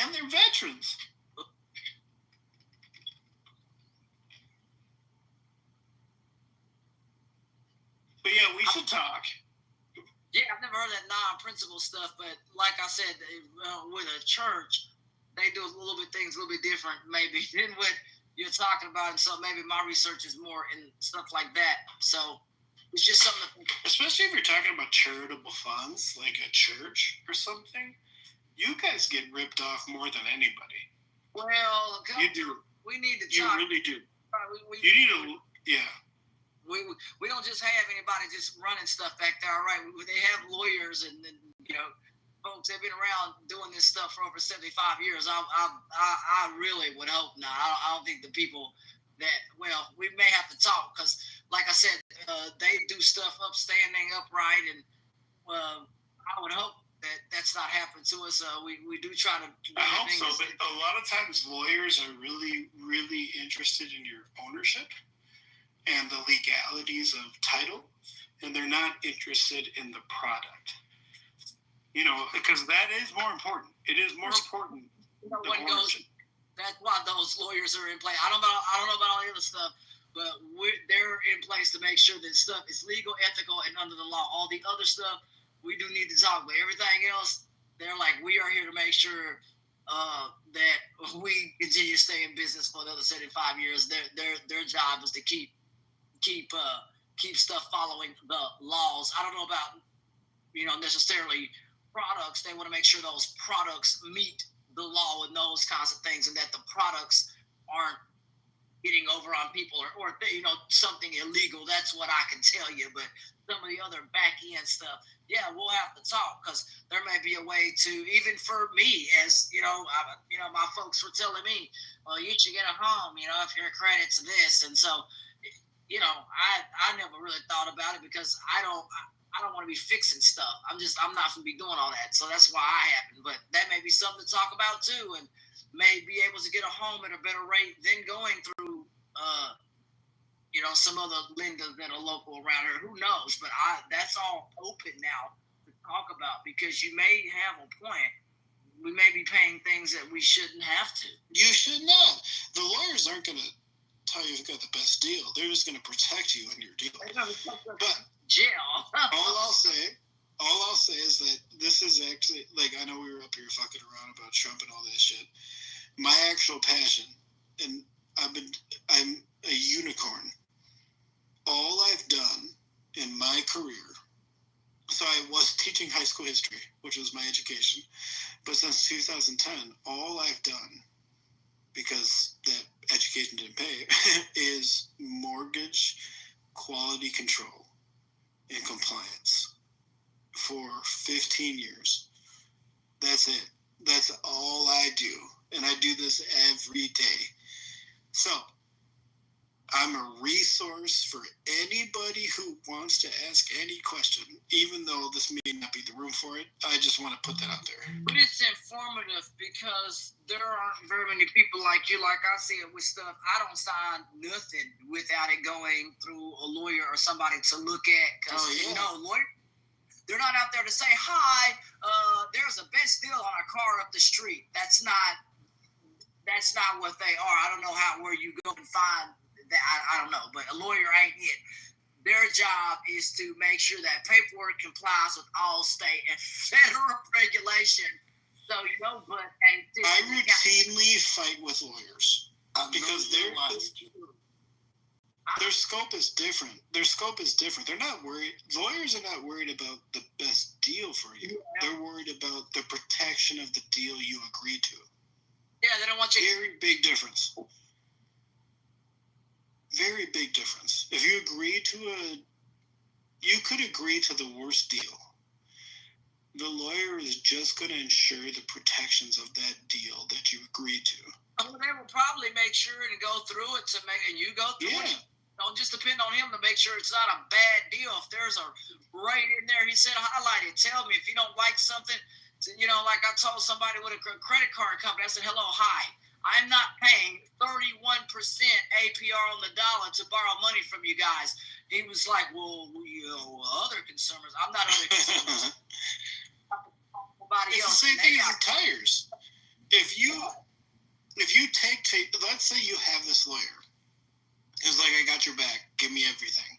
Speaker 7: And they're veterans. But yeah, we should talk.
Speaker 16: Yeah, I've never heard that non-principle stuff, but like I said, with a church, they do things a little bit different maybe than what you're talking about, and so maybe my research is more in stuff like that. So it's just something to think about.
Speaker 7: Especially if you're talking about charitable funds, like a church or something, you guys get ripped off more than anybody.
Speaker 16: Well,
Speaker 7: you do.
Speaker 16: We need to
Speaker 7: You
Speaker 16: talk.
Speaker 7: really do.
Speaker 16: You
Speaker 7: need to, yeah.
Speaker 16: We don't just have anybody just running stuff back there. All right, they have lawyers and folks. They've been around doing this stuff for over 75 years. I really would hope not. I don't think the people that we may have to talk because, like I said, they do stuff upstanding, upright, and I would hope that's not happening to us. We do try to.
Speaker 7: I hope so, but a lot of times lawyers are really, really interested in your ownership and the legalities of title, and they're not interested in the product. Because that is more important. It is more important.
Speaker 16: That's why those lawyers are in place. I don't know about all the other stuff, but they're in place to make sure that stuff is legal, ethical, and under the law. All the other stuff we do need to talk, but everything else, they're like, we are here to make sure that we continue to stay in business for another 75 years. Their job is to keep stuff following the laws. I don't know about necessarily products. They want to make sure those products meet the law and those kinds of things, and that the products aren't getting over on people or something illegal. That's what I can tell you. But some of the other back end stuff, yeah, we'll have to talk because there may be a way to, even for me, as my folks were telling me, well, you should get a home, if your credit's this, and so. I never really thought about it because I don't want to be fixing stuff. I'm not going to be doing all that. So that's why I happen. But that may be something to talk about too, and may be able to get a home at a better rate than going through, some other lenders that are local around here. Who knows? But that's all open now to talk about because you may have a point. We may be paying things that we shouldn't have to.
Speaker 7: You should not. The lawyers aren't going to tell you you've got the best deal. They're just going to protect you in your deal. But
Speaker 16: jail.
Speaker 7: all I'll say is that this is actually, like, I know we were up here fucking around about Trump and all that shit. My actual passion, and I'm a unicorn. All I've done in my career
Speaker 1: so I was teaching high school history, which was my education. But since 2010, all I've done, because that education didn't pay, is mortgage quality control and compliance for 15 years. That's it. That's all I do. And I do this every day. So I'm a resource for anybody who wants to ask any question, even though this may not be the room for it. I just want to put that out there.
Speaker 16: But it's informative because there aren't very many people like you. Like I see it with stuff. I don't sign nothing without it going through a lawyer or somebody to look at. Because lawyer, they're not out there to say, hi, there's a best deal on a car up the street. That's not what they are. I don't know where you go and find that. I don't know, but a lawyer ain't it. Their job is to make sure that paperwork complies with all state and federal regulation. So
Speaker 1: I routinely fight with lawyers because their scope is different. They're not worried. Lawyers are not worried about the best deal for you. Yeah. They're worried about the protection of the deal you agreed to.
Speaker 16: Yeah, they don't want you.
Speaker 1: Very big difference. Very big difference. If you agree you could agree to the worst deal. The lawyer is just going to ensure the protections of that deal that you agreed to.
Speaker 16: Well, they will probably make sure and go through it and you go through it. Don't just depend on him to make sure it's not a bad deal. If there's a rate in there, he said, highlight it. Tell me if you don't like something. Like I told somebody with a credit card company, I said, hello, hi. I'm not paying 31% APR on the dollar to borrow money from you guys. He was like, well, other consumers. I'm not other consumers.
Speaker 1: It's the same thing with tires. If you take, let's say you have this lawyer. It's like, I got your back. Give me everything.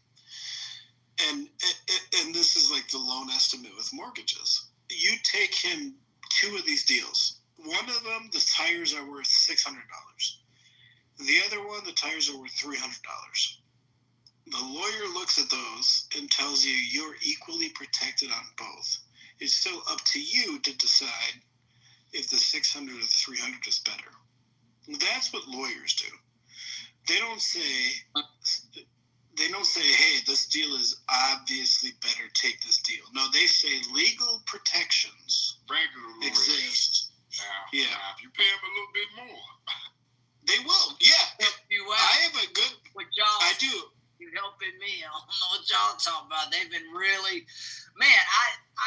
Speaker 1: And this is like the loan estimate with mortgages. You take him 2 of these deals. One of them, the tires are worth $600. The other one, the tires are worth $300. The lawyer looks at those and tells you you're equally protected on both. It's still up to you to decide if the 600 or the 300 is better. That's what lawyers do. They don't say, hey, this deal is obviously better, take this deal. No, they say legal protections exist.
Speaker 5: Now, if you pay them a little bit more,
Speaker 1: they will. Yeah. I have a good. I do.
Speaker 16: You helping me? I don't know what y'all talking about. They've been really, man.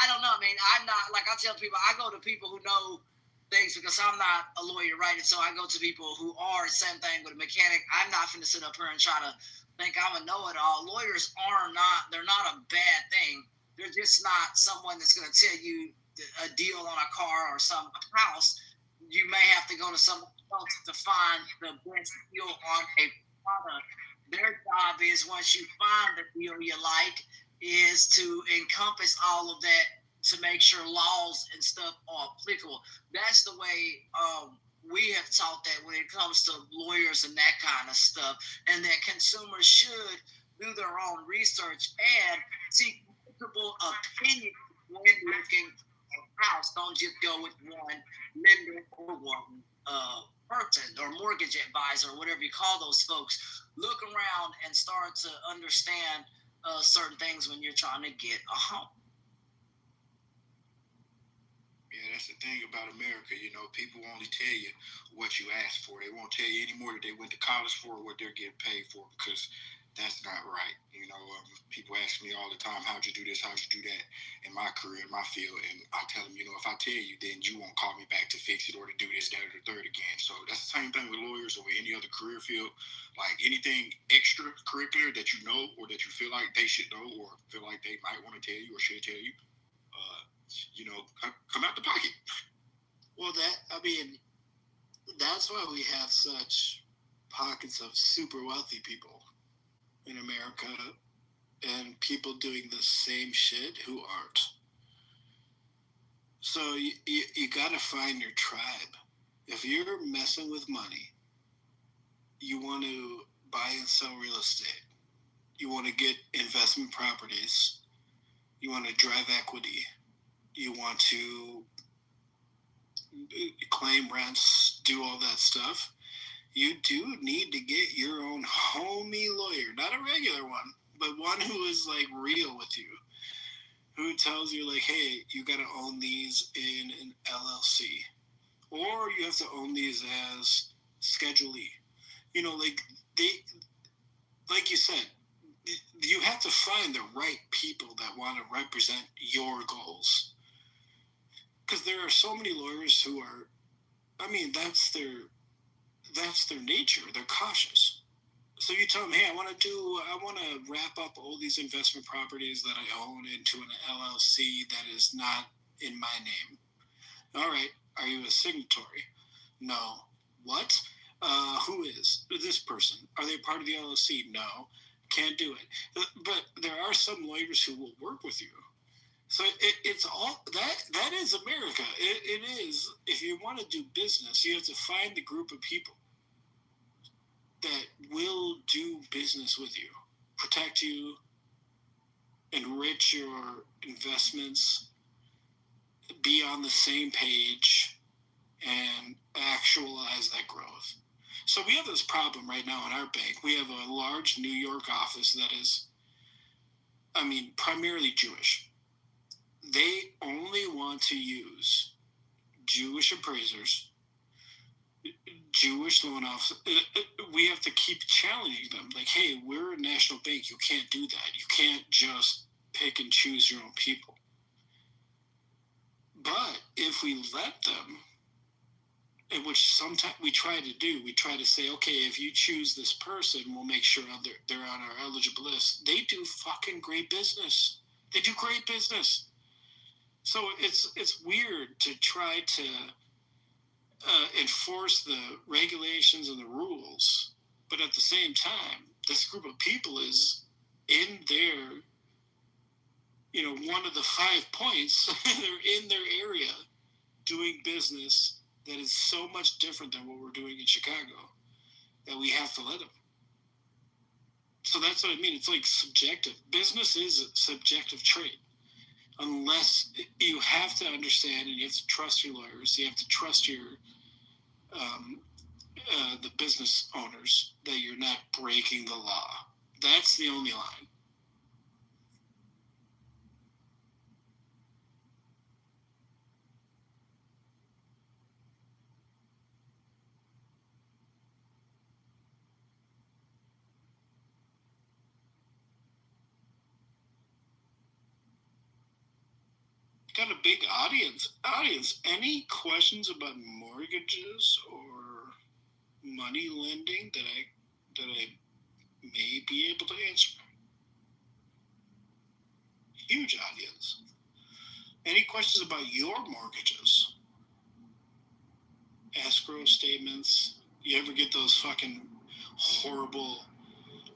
Speaker 16: I don't know. I mean, I'm not like I tell people. I go to people who know things because I'm not a lawyer, right? And so I go to people who are the same thing with a mechanic. I'm not finna sit up here and try to think I'm a know-it-all. Lawyers they're not a bad thing. They're just not someone that's going to tell you a deal on a car or some house. You may have to go to someone else to find the best deal on a product. Their job is, once you find the deal you like, is to encompass all of that to make sure laws and stuff are applicable. That's the way we have taught that when it comes to lawyers and that kind of stuff, and that consumers should do their own research and seek multiple opinions when looking at a house. Don't just go with one lender or one person or mortgage advisor or whatever you call those folks. Look around and start to understand certain things when you're trying to get a home.
Speaker 5: Yeah, that's the thing about America. People only tell you what you asked for. They won't tell you anymore that they went to college for or what they're getting paid for, because that's not right. People ask me all the time, how'd you do this? How'd you do that in my career, in my field? And I tell them, if I tell you, then you won't call me back to fix it or to do this, that, or the third again. So that's the same thing with lawyers or with any other career field. Like anything extracurricular that you know or that you feel like they should know or feel like they might want to tell you or should tell you, come out the pocket.
Speaker 1: Well, that's why we have such pockets of super wealthy people in America and people doing the same shit who aren't. So you got to find your tribe. If you're messing with money, you want to buy and sell real estate. You want to get investment properties.
Speaker 9: you want to drive equity, you want to claim rents, do all that stuff, you do need to get your own homie lawyer, not a regular one, but one who is like real with you, who tells you like, hey, you got to own these in an LLC, or you have to own these as Schedule E. You know, like you said, you have to find the right people that want to represent your goals. Because there are so many lawyers who are, I mean, that's their nature. They're cautious. So you tell them, hey, I want to wrap up all these investment properties that I own into an LLC that is not in my name. All right. Are you a signatory? No. What? Who is this person? Are they part of the LLC? No. Can't do it. But there are some lawyers who will work with you. So it's all that is America. It is. If you want to do business, you have to find the group of people that will do business with you, protect you, enrich your investments, be on the same page, and actualize that growth. So we have this problem right now in our bank. We have a large New York office that is, I mean, primarily Jewish. They only want to use Jewish appraisers, Jewish loan officers. We have to keep challenging them. Like, hey, we're a national bank. You can't do that. You can't just pick and choose your own people. But if we let them, and which sometimes we try to do, we try to say, okay, if you choose this person, we'll make sure they're on our eligible list. They do fucking great business. They do great business. So it's weird to try to enforce the regulations and the rules, but at the same time, this group of people is in their, one of the 5 points, they're in their area doing business that is so much different than what we're doing in Chicago that we have to let them. So that's what I mean. It's like subjective. Business is a subjective trait. Unless you have to understand and you have to trust your lawyers, you have to trust your the business owners that you're not breaking the law. That's the only line. Got a big audience. Any questions about mortgages or money lending that I may be able to answer? Huge audience. Any questions about your mortgages? Escrow statements? You ever get those fucking horrible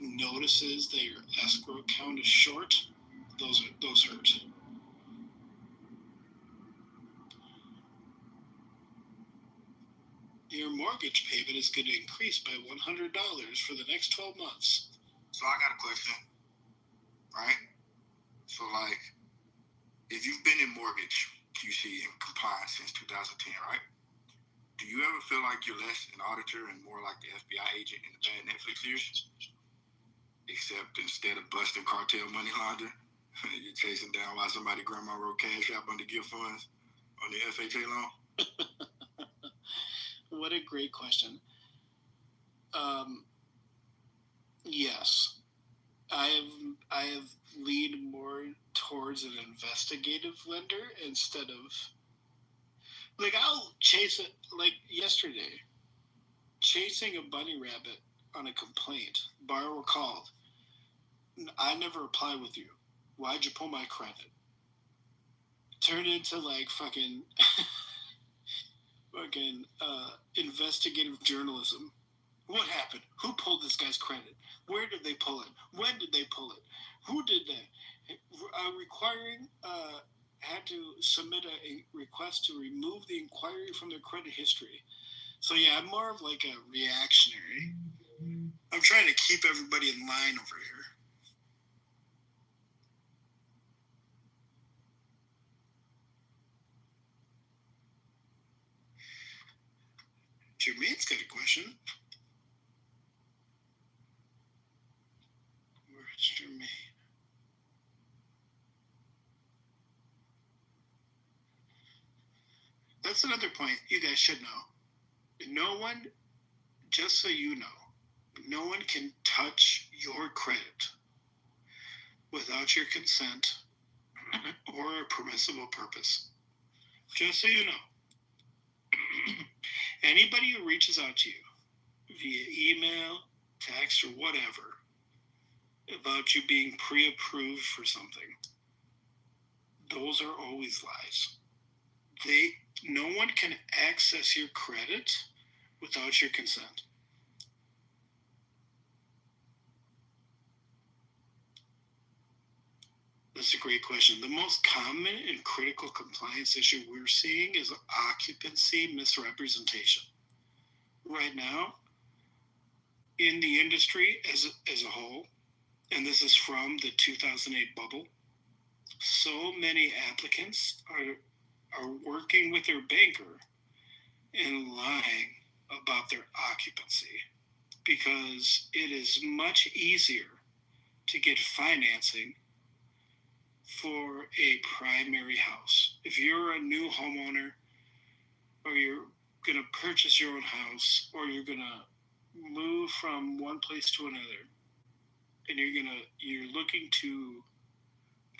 Speaker 9: notices that your escrow account is short? Those hurt. Your mortgage payment is going to increase by $100 for the next 12 months.
Speaker 5: So I got a question, right? So, like, if you've been in mortgage QC and compliance since 2010, right? Do you ever feel like you're less an auditor and more like the FBI agent in the bad Netflix series? Except instead of busting cartel money laundering, you're chasing down why somebody grandma wrote cash out on the gift funds on the FHA loan?
Speaker 9: What a great question. Yes, I have leaned more towards an investigative lender instead of, like, I'll chase it, like yesterday, chasing a bunny rabbit on a complaint. Borrower called. I never applied with you. Why'd you pull my credit? Turned into like fucking investigative journalism. What happened? Who pulled this guy's credit? Where did they pull it? When did they pull it? Who did that? Had to submit a request to remove the inquiry from their credit history. So yeah, I'm more of like a reactionary. I'm trying to keep everybody in line over here. got a question. Where's Jermaine? That's another point you guys should know. No one, just so you know, no one can touch your credit without your consent or a permissible purpose. Just so you know. Anybody who reaches out to you via email, text, or whatever about you being pre-approved for something, those are always lies. No one can access your credit without your consent. That's a great question. The most common and critical compliance issue we're seeing is occupancy misrepresentation. Right now, in the industry as a whole, and this is from the 2008 bubble, so many applicants are working with their banker and lying about their occupancy because it is much easier to get financing for a primary house. If you're a new homeowner, or you're going to purchase your own house, or you're going to move from one place to another, and you're looking to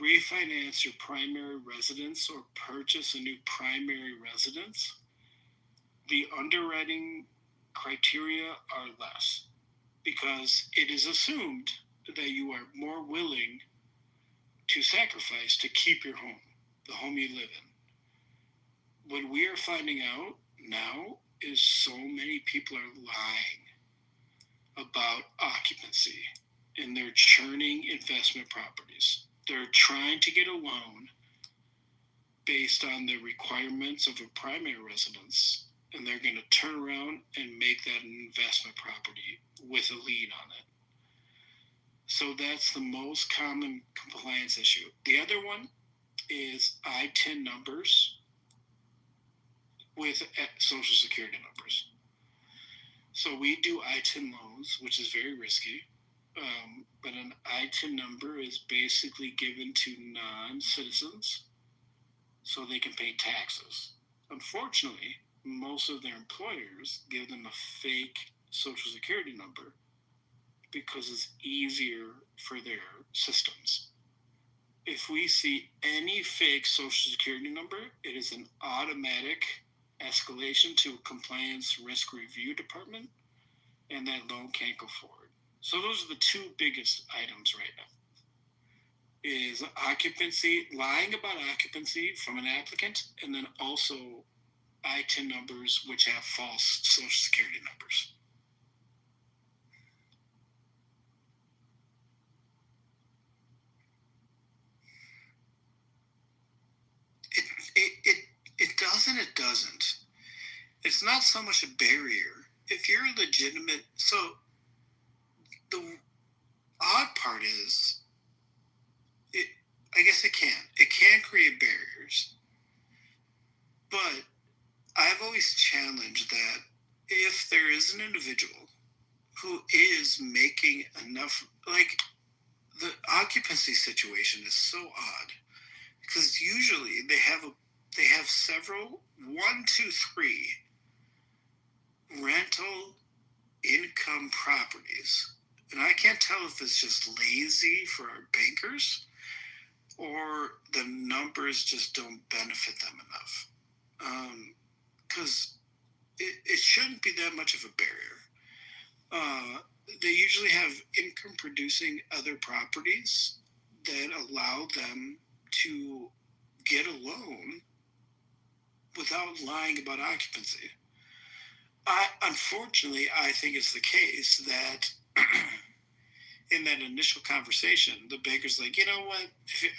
Speaker 9: refinance your primary residence or purchase a new primary residence, the underwriting criteria are less because it is assumed that you are more willing to sacrifice to keep your home, the home you live in. What we are finding out now is so many people are lying about occupancy, and they're churning investment properties. They're trying to get a loan based on the requirements of a primary residence, and they're going to turn around and make that an investment property with a lien on it. So that's the most common compliance issue. The other one is ITIN numbers with Social Security numbers. So we do ITIN loans, which is very risky. But an ITIN number is basically given to non-citizens so they can pay taxes. Unfortunately, most of their employers give them a fake Social Security number because it's easier for their systems. If we see any fake Social Security number, it is an automatic escalation to a compliance risk review department, and that loan can't go forward. So those are the two biggest items right now. Is occupancy, lying about occupancy from an applicant, and then also ITIN numbers which have false Social Security numbers. It does and it doesn't. It's not so much a barrier. If you're legitimate, so the odd part is, I guess it can create barriers, but I've always challenged that if there is an individual who is making enough, like the occupancy situation is so odd because usually they have several, 1, 2, 3 rental income properties. And I can't tell if it's just lazy for our bankers or the numbers just don't benefit them enough. Because it shouldn't be that much of a barrier. They usually have income producing other properties that allow them to get a loan without lying about occupancy. Unfortunately, I think it's the case that in that initial conversation, the banker's like, you know what?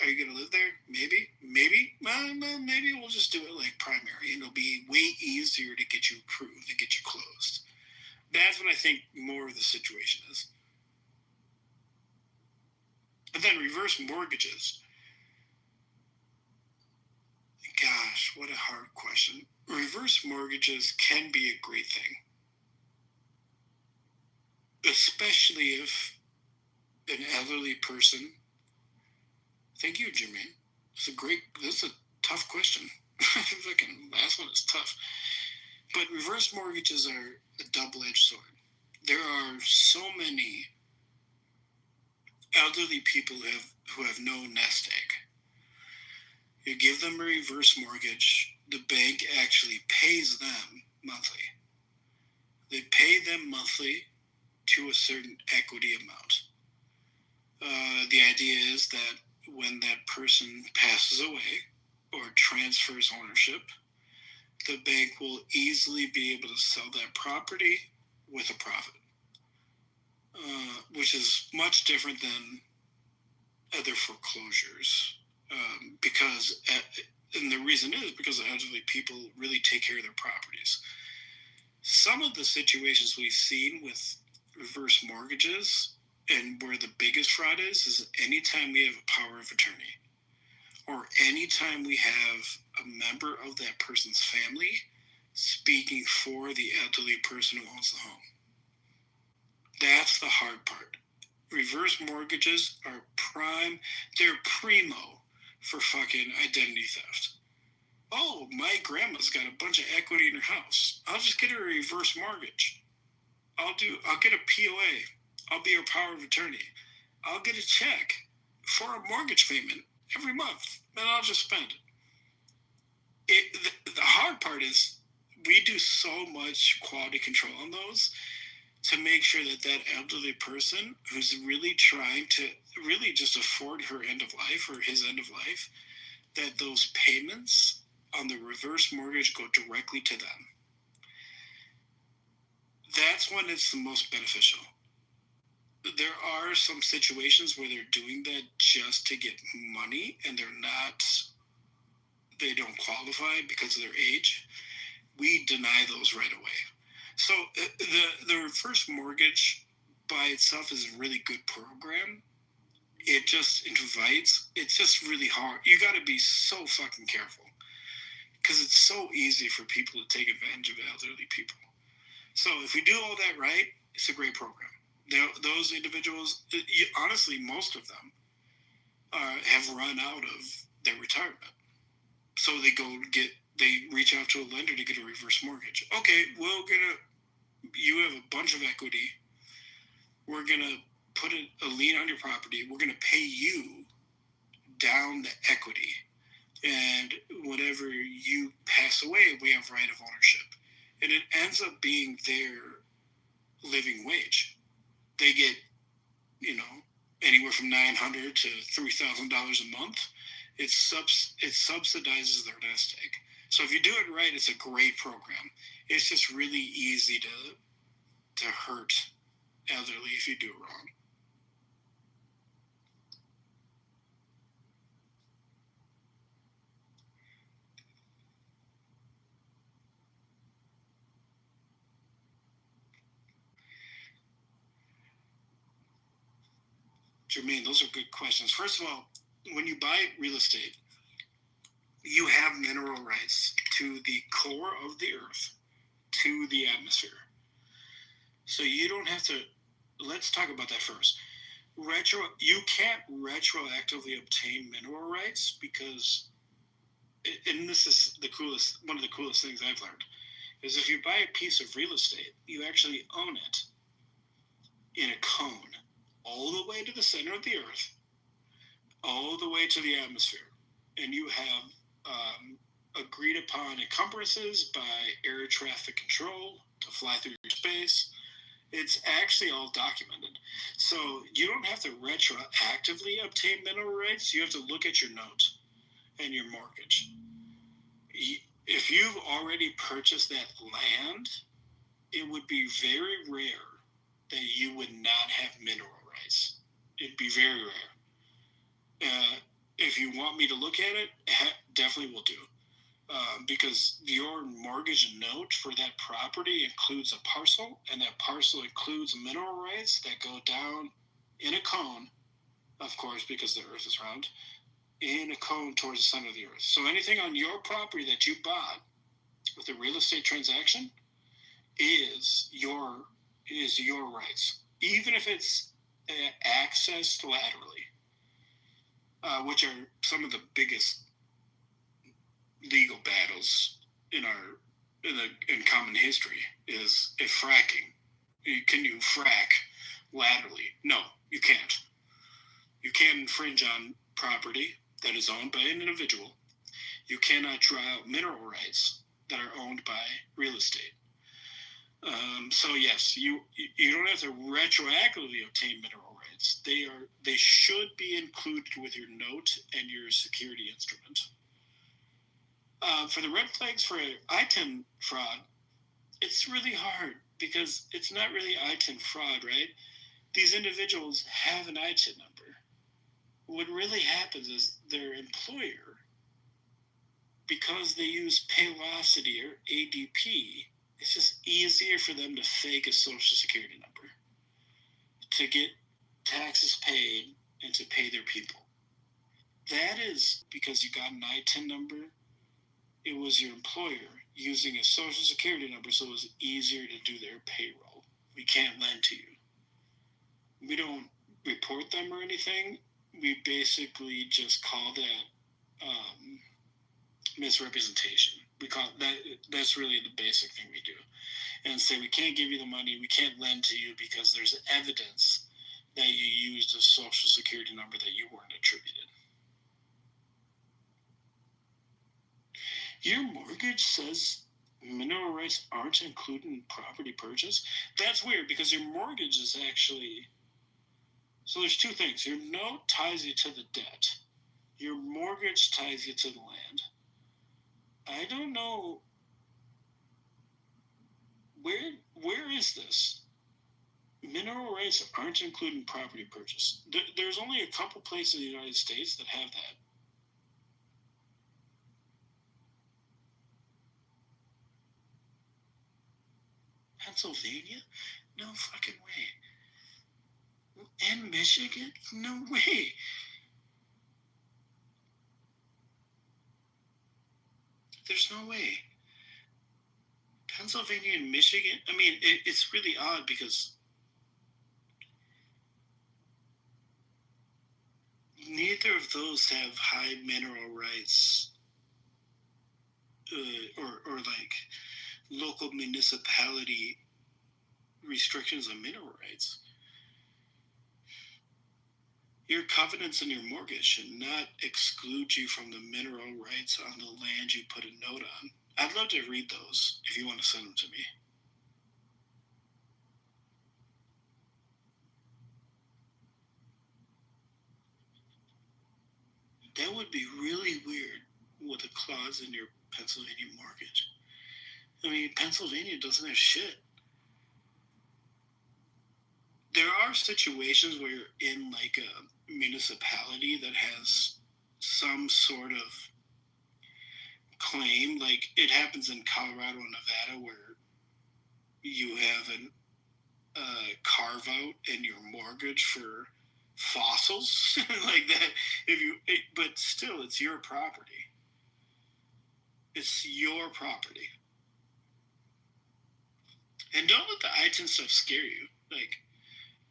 Speaker 9: Are you going to live there? Maybe. Well, maybe we'll just do it like primary, and it'll be way easier to get you approved and get you closed. That's what I think more of the situation is. And then reverse mortgages. Gosh, what a hard question. Reverse mortgages can be a great thing.
Speaker 10: especially if an elderly person. Thank you, Jermaine. That's a tough question. Fucking last one is tough. But reverse mortgages are a double-edged sword. There are so many elderly people who have no nest egg. You give them a reverse mortgage, the bank actually pays them monthly. They pay them monthly to a certain equity amount. The idea is that when that person passes away or transfers ownership, the bank will easily be able to sell that property with a profit, which is much different than other foreclosures. And the reason is because elderly people really take care of their properties. Some of the situations we've seen with reverse mortgages and where the biggest fraud is anytime we have a power of attorney or anytime we have a member of that person's family speaking for the elderly person who owns the home. That's the hard part. Reverse mortgages are they're primo for fucking identity theft. Oh, my grandma's got a bunch of equity in her house. I'll just get her a reverse mortgage. I'll get a POA. I'll be her power of attorney. I'll get a check for a mortgage payment every month, and I'll just spend it. The hard part is we do so much quality control on those to make sure that elderly person who's really trying to really just afford her end of life or his end of life, that those payments on the reverse mortgage go directly to them. That's when it's the most beneficial. There are some situations where they're doing that just to get money and they don't qualify because of their age. We deny those right away. So the reverse mortgage by itself is a really good program. It just invites, it's just really hard. You got to be so fucking careful because it's so easy for people to take advantage of elderly people. So if we do all that right, it's a great program. Those individuals, honestly, most of them have run out of their retirement. So they reach out to a lender to get a reverse mortgage. Okay, you have a bunch of equity. We're going to put a lien on your property. We're going to pay you down the equity. And whenever you pass away, we have right of ownership. And it ends up being their living wage. They get, anywhere from $900 to $3,000 a month. It subsidizes their nest egg. So if you do it right, it's a great program. It's just really easy to hurt elderly if you do it wrong. Jermaine, those are good questions. First of all, when you buy real estate, you have mineral rights to the core of the earth, to the atmosphere. So you don't have to, let's talk about that first. You can't retroactively obtain mineral rights because, and this is one of the coolest things I've learned, is if you buy a piece of real estate, you actually own it in a cone all the way to the center of the earth, all the way to the atmosphere. And you have agreed upon encumbrances by air traffic control to fly through your space. It's actually all documented. So you don't have to retroactively obtain mineral rights. You have to look at your note and your mortgage. If you've already purchased that land, it would be very rare that you would not have mineral rights. It'd be very rare. If you want me to look at it, definitely will do. Because your mortgage note for that property includes a parcel, and that parcel includes mineral rights that go down in a cone, of course, because the earth is round, in a cone towards the center of the earth. So anything on your property that you bought with a real estate transaction is your rights, even if it's accessed laterally, which are some of the biggest legal battles in common history, is if fracking. Can you frack laterally? No, you can't. You can't infringe on property that is owned by an individual. You cannot draw out mineral rights that are owned by real estate. So yes, you don't have to retroactively obtain mineral rights. They should be included with your note and your security instrument. For the red flags for ITIN fraud, it's really hard because it's not really ITIN fraud, right? These individuals have an ITIN number. What really happens is their employer, because they use Paylocity or ADP, it's just easier for them to fake a social security number to get taxes paid and to pay their people. That is because you got an ITIN number. It was your employer using a social security number, so it was easier to do their payroll. We can't lend to you. We don't report them or anything. We basically just call that misrepresentation. We call that. That's really the basic thing we do, and say we can't give you the money. We can't lend to you because there's evidence that you used a social security number that you weren't attributed. Your mortgage says mineral rights aren't included in property purchase. That's weird because your mortgage is actually. So there's two things. Your note ties you to the debt. Your mortgage ties you to the land. I don't know. Where is this? Mineral rights aren't included in property purchase. There's only a couple places in the United States that have that. Pennsylvania? No fucking way. And Michigan? No way. There's no way. Pennsylvania and Michigan? I mean, it's really odd because neither of those have high mineral rights or like local municipality restrictions on mineral rights. Your covenants in your mortgage should not exclude you from the mineral rights on the land you put a note on. I'd love to read those if you want to send them to me. That would be really weird with a clause in your Pennsylvania mortgage. I mean, Pennsylvania doesn't have shit. There are situations where you're in like a municipality that has some sort of claim, like it happens in Colorado and Nevada where you have a carve out in your mortgage for fossils like that. But still, it's your property. It's your property. And don't let the ITIN stuff scare you. Like,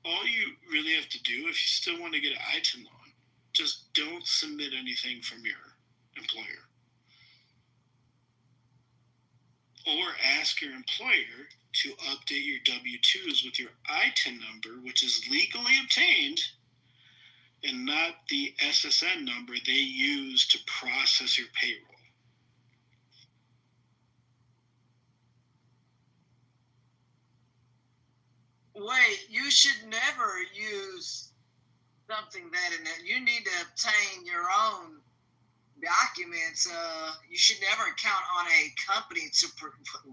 Speaker 10: all you really have to do, if you still want to get an ITIN loan, just don't submit anything from your employer. Or ask your employer to update your W-2s with your ITIN number, which is legally obtained, and not the SSN number they use to process your payroll.
Speaker 16: Wait, you should never use something that in it. You need to obtain your own documents. You should never count on a company to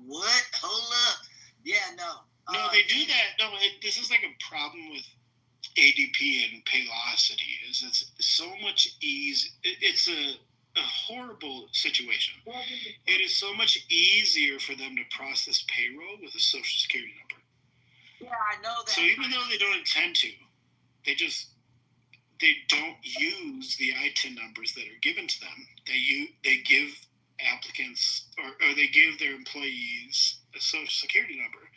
Speaker 16: what? Hold up. Yeah, no.
Speaker 10: No, they do that. No, this is like a problem with ADP and Paylocity. Is it's so much easy. It's a horrible situation. It is so much easier for them to process payroll with a social security number.
Speaker 16: Yeah, I know that.
Speaker 10: So even though they don't intend to, they don't use the ITIN numbers that are given to them. They give applicants or they give their employees a social security number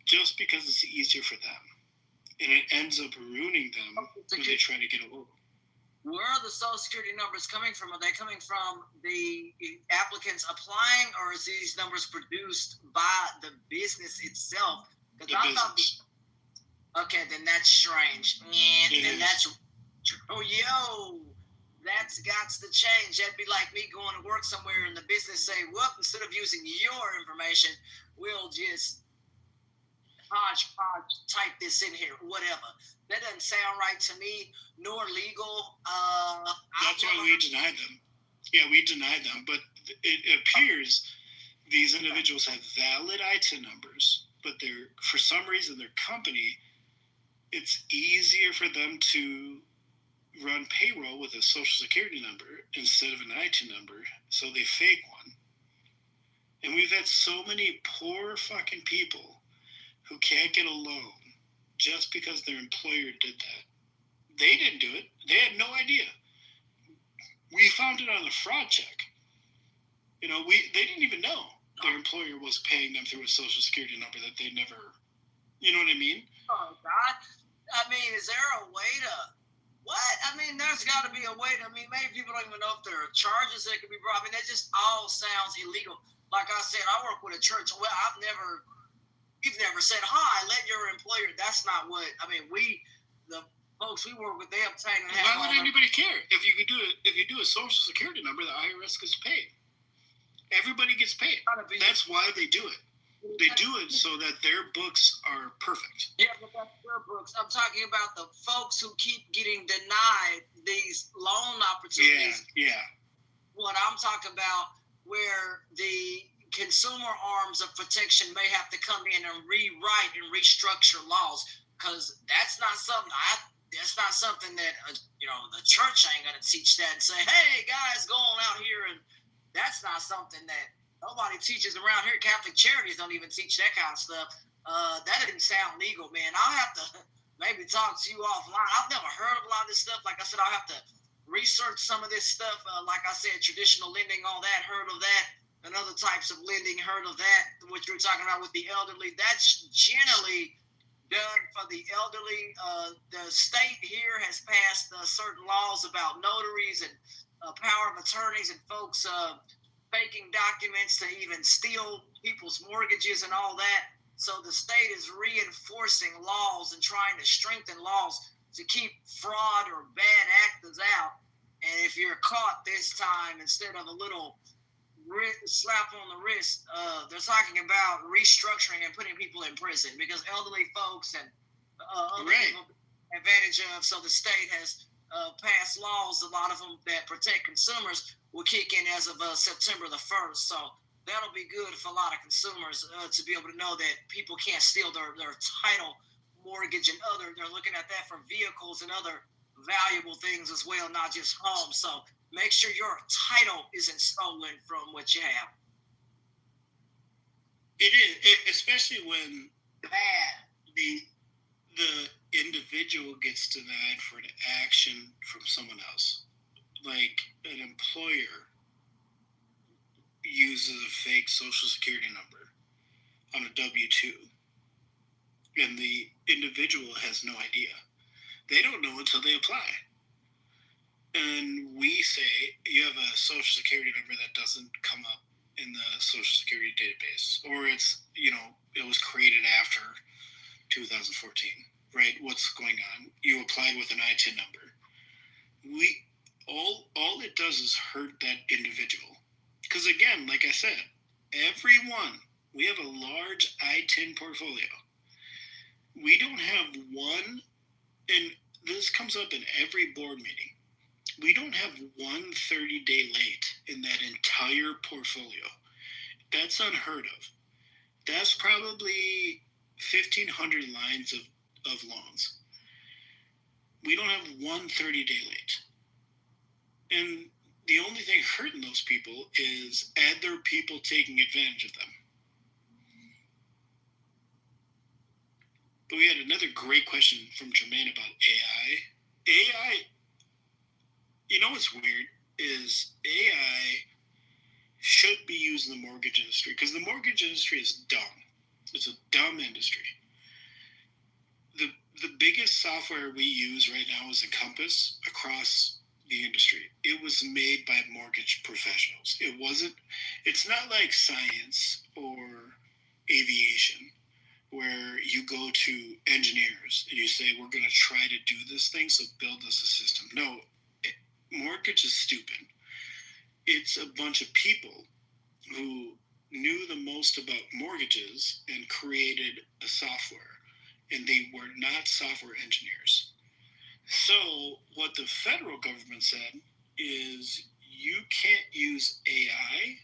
Speaker 10: just because it's easier for them. and it ends up ruining them when they try to get a loan.
Speaker 16: Where are the Social Security numbers coming from? Are they coming from the applicants applying, or is these numbers produced by the business itself? Okay, then that's strange. Then that's that's got to change. That'd be like me going to work somewhere and the business say, "Whoop! Instead of using your information, we'll just hodgepodge type this in here, whatever." That doesn't sound right to me, nor legal.
Speaker 10: That's why we denied them. Yeah, we denied them. But it appears these individuals have valid ITIN numbers, but for some reason, their company, it's easier for them to run payroll with a Social Security number instead of an ITIN number, so they fake one. And we've had so many poor fucking people who can't get a loan just because their employer did that. They didn't do it. They had no idea. We found it on a fraud check. They didn't even know their employer was paying them through a Social Security number that they never, you know what I mean?
Speaker 16: Oh, God. I mean, is there a way to, what? I mean, there's got to be a way to, maybe people don't even know if there are charges that can be brought. That just all sounds illegal. Like I said, I work with a church. Well, you've never said, hi, let your employer, that's not what, the folks we work with, they obtain and have.
Speaker 10: Why would anybody care? If you do a Social Security number, the IRS gets paid. Everybody gets paid. That's why they do it. They do it so that their books are perfect.
Speaker 16: Yeah, but that's their books. I'm talking about the folks who keep getting denied these loan opportunities.
Speaker 10: Yeah.
Speaker 16: What I'm talking about, where the consumer arms of protection may have to come in and rewrite and restructure laws, because that's not something that the church ain't gonna teach that and say, hey guys, go on out here, and that's not something that nobody teaches around here. Catholic Charities don't even teach that kind of stuff. That didn't sound legal, man. I'll have to maybe talk to you offline. I've never heard of a lot of this stuff. Like I said, I'll have to research some of this stuff. Like I said, traditional lending, all that, heard of that. And other types of lending, heard of that, which we're talking about with the elderly. That's generally done for the elderly. The state here has passed certain laws about notaries and power of attorneys and folks faking documents to even steal people's mortgages and all that. So the state is reinforcing laws and trying to strengthen laws to keep fraud or bad actors out. And if you're caught this time, instead of a little slap on the wrist, they're talking about restructuring and putting people in prison, because elderly folks and other people advantage of. So the state has passed laws, a lot of them that protect consumers, will kick in as of September the 1st. So that'll be good for a lot of consumers to be able to know that people can't steal their title, mortgage, and other. They're looking at that for vehicles and other valuable things as well, not just homes. So make sure your title isn't stolen from what you have.
Speaker 10: It is, especially when the individual gets denied for an action from someone else. Like an employer uses a fake Social Security number on a W-2, and the individual has no idea. They don't know until they apply. And we say, you have a Social Security number that doesn't come up in the Social Security database, or it's, it was created after 2014, right? What's going on? You applied with an ITIN number. All it does is hurt that individual. Because again, like I said, we have a large ITIN portfolio. We don't have one, and this comes up in every board meeting. We don't have one 30-day late in that entire portfolio. That's unheard of. That's probably 1,500 lines of loans. We don't have one 30-day late. And the only thing hurting those people is other people taking advantage of them. But we had another great question from Jermaine about AI. AI, what's weird is AI should be used in the mortgage industry, because the mortgage industry is dumb. It's a dumb industry. The biggest software we use right now is Encompass across the industry. It was made by mortgage professionals. It's not like science or aviation where you go to engineers and you say, we're going to try to do this thing, so build us a system. No, mortgage is stupid. It's a bunch of people who knew the most about mortgages and created a software, and they were not software engineers. So what the federal government said is you can't use AI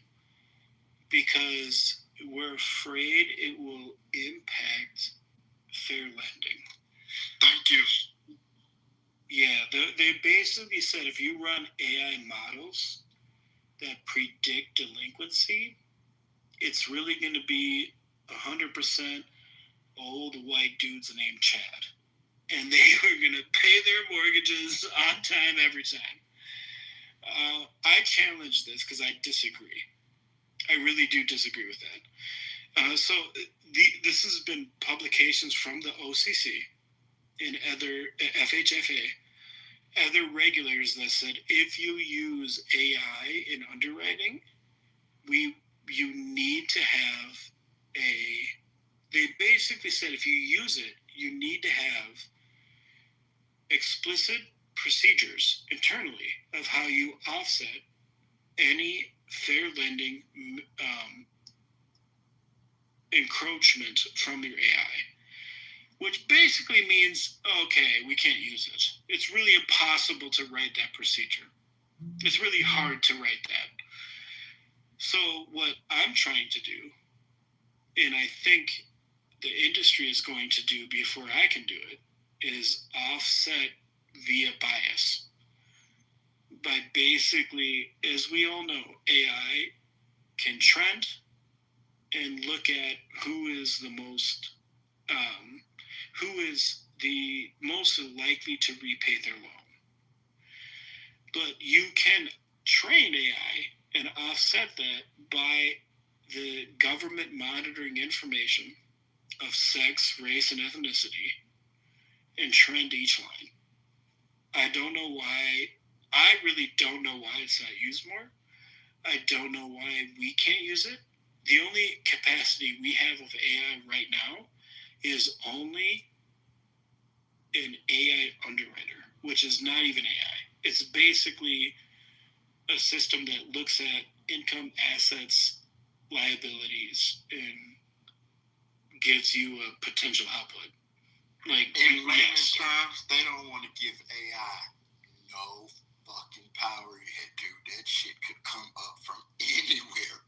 Speaker 10: because we're afraid it will impact fair lending.
Speaker 5: Thank you.
Speaker 10: Yeah, they basically said if you run AI models that predict delinquency, it's really going to be 100% old white dudes named Chad. And they are going to pay their mortgages on time every time. I challenge this because I disagree. I really do disagree with that. This has been publications from the OCC and other FHFA, other regulators that said if you use AI in underwriting, you need to have they basically said if you use it, you need to have explicit procedures internally of how you offset any fair lending encroachment from your AI, which basically means, okay, we can't use it. It's really impossible to write that procedure. It's really hard to write that. So what I'm trying to do, and I think the industry is going to do before I can do it, is offset via bias. By basically, as we all know, AI can trend and look at who is the most likely to repay their loan. But you can train AI and offset that by the government monitoring information of sex, race, and ethnicity and trend each line. I really don't know why it's not used more. I don't know why we can't use it. The only capacity we have of AI right now is only an AI underwriter, which is not even AI. It's basically a system that looks at income, assets, liabilities, and gives you a potential output. Like
Speaker 5: in layman's terms, they don't want to give AI no fucking power yet, dude. That shit could come up from anywhere.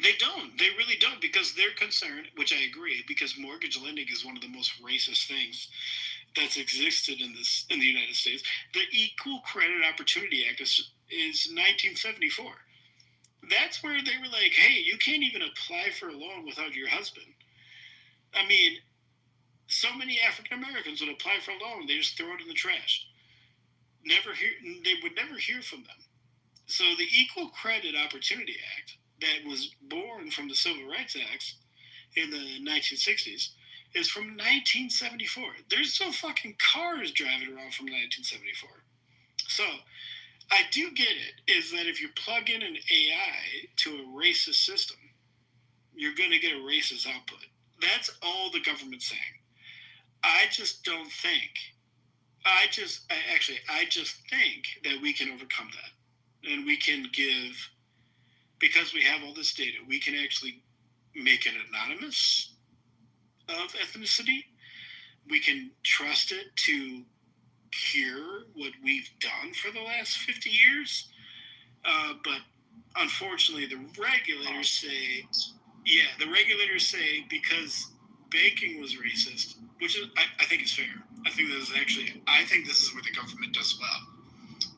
Speaker 10: They don't. They really don't, because they're concerned, which I agree, because mortgage lending is one of the most racist things that's existed in the United States. The Equal Credit Opportunity Act is 1974. That's where they were like, hey, you can't even apply for a loan without your husband. I mean, so many African Americans would apply for a loan, they just throw it in the trash. They would never hear from them. So the Equal Credit Opportunity Act that was born from the Civil Rights Acts in the 1960s is from 1974. There's no fucking cars driving around from 1974. So I do get it, is that if you plug in an AI to a racist system, you're going to get a racist output. That's all the government's saying. I just think that we can overcome that. And we can because we have all this data, we can actually make it anonymous of ethnicity. We can trust it to cure what we've done for the last 50 years. But unfortunately, the regulators say because banking was racist, which is, I think is fair. I think this is where the government does well.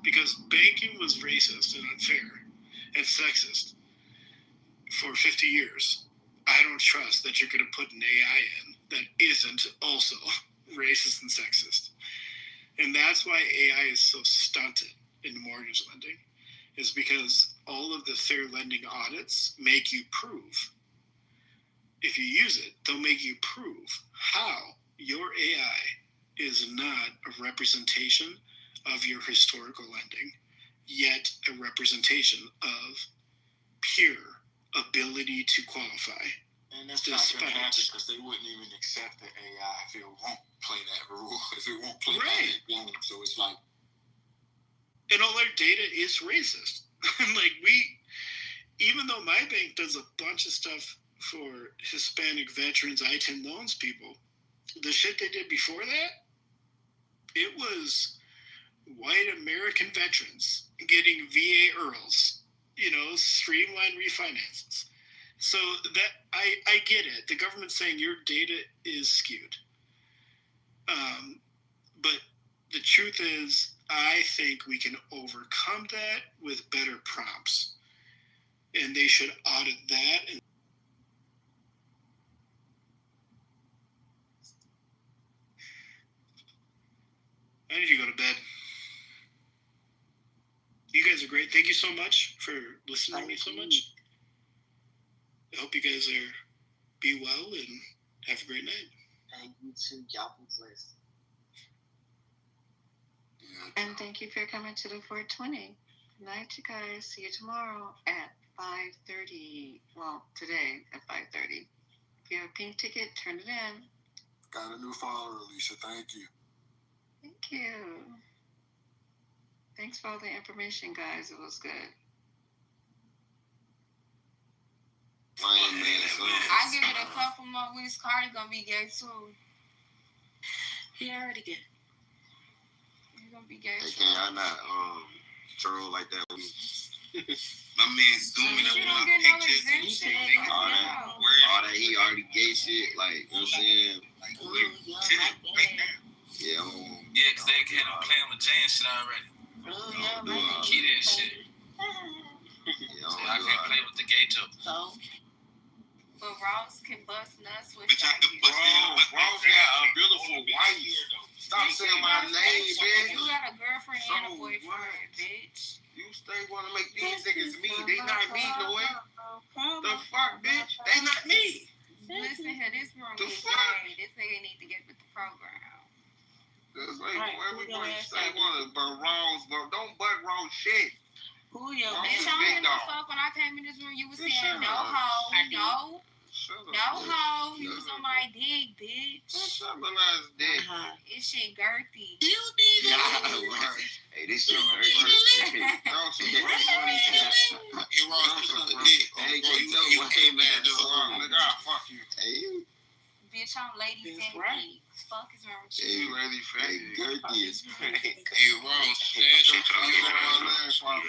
Speaker 10: Because banking was racist and unfair and sexist for 50 years. I don't trust that you're going to put an AI in that isn't also racist and sexist. And that's why AI is so stunted in mortgage lending, is because all of the fair lending audits make you prove. If you use it, they'll make you prove how your AI representation of your historical ending, yet a representation of pure ability to qualify.
Speaker 5: And that's not going to happen because they wouldn't even accept the AI if it won't play that rule. If it won't play that game. So it's like.
Speaker 10: And all our data is racist. Like even though my bank does a bunch of stuff for Hispanic veterans, I-10 loans people, the shit they did before that, it was white American veterans getting VA IRLs, streamlined refinances. So that I get it. The government's saying your data is skewed. But the truth is, I think we can overcome that with better prompts. And they should audit that. And I need to go to bed. You guys are great. Thank you so much for listening to me so much. I hope you guys be well and have a great night.
Speaker 16: Thank you too. Y'all be blessed.
Speaker 13: And thank you for coming to the 420. Good night, you guys. See you tomorrow at 5:30. Well, today at 5:30. If you have a pink ticket, turn it in.
Speaker 5: Got a new follower, Alicia. Thank you.
Speaker 13: Thank you. Thanks for all the information, guys. It was good.
Speaker 22: I give it a couple more weeks. Cardi gonna be gay too.
Speaker 8: He already gay.
Speaker 22: He gonna be gay
Speaker 23: Hey,
Speaker 22: too.
Speaker 23: can y'all not troll like that with me?
Speaker 4: My man's zooming up
Speaker 22: You
Speaker 4: on
Speaker 22: don't
Speaker 4: my
Speaker 22: get no
Speaker 4: pictures and
Speaker 22: exemption.
Speaker 23: All that he already gay shit, like, you know what I'm saying? Yeah,
Speaker 12: Yeah, because they had him playing with Jay and shit already. Key that shit.
Speaker 23: Yeah,
Speaker 12: So I can't play with the gay joke.
Speaker 22: So, but Ross can bust nuts with
Speaker 23: Ross got a beautiful wife. Stop saying my name, bitch.
Speaker 22: You got a girlfriend and a boyfriend, bitch.
Speaker 23: You stay want to make these niggas me. They not me, no way. The fuck, bitch? They not me.
Speaker 22: Listen here, this room
Speaker 23: The
Speaker 22: is
Speaker 23: fuck?
Speaker 22: gay. This nigga need to get with the program.
Speaker 23: That's like everybody say want but Ross, but don't butt Ross shit.
Speaker 22: Who your
Speaker 23: Ross
Speaker 22: bitch?
Speaker 23: is
Speaker 22: I don't
Speaker 23: big
Speaker 22: give no
Speaker 23: dog.
Speaker 22: fuck. When I came in this room, you was
Speaker 23: Bitch,
Speaker 22: saying
Speaker 23: shut
Speaker 22: no
Speaker 23: up.
Speaker 22: hoe,
Speaker 23: Shut up,
Speaker 22: no
Speaker 23: bitch.
Speaker 22: hoe. You was on my dick, bitch.
Speaker 23: Shut up, ass dick.
Speaker 22: This shit girthy.
Speaker 23: Yeah, word. Hey, this shit dirty. Ross is Hey, you know what came back to nigga, I'll fuck you. Hey, you.
Speaker 22: Bitch, I'm lady Fendi. Fuck is wrong with
Speaker 23: Hey,
Speaker 22: you?
Speaker 23: lady Fendi. Girthy is crazy.
Speaker 4: Hey, Ross,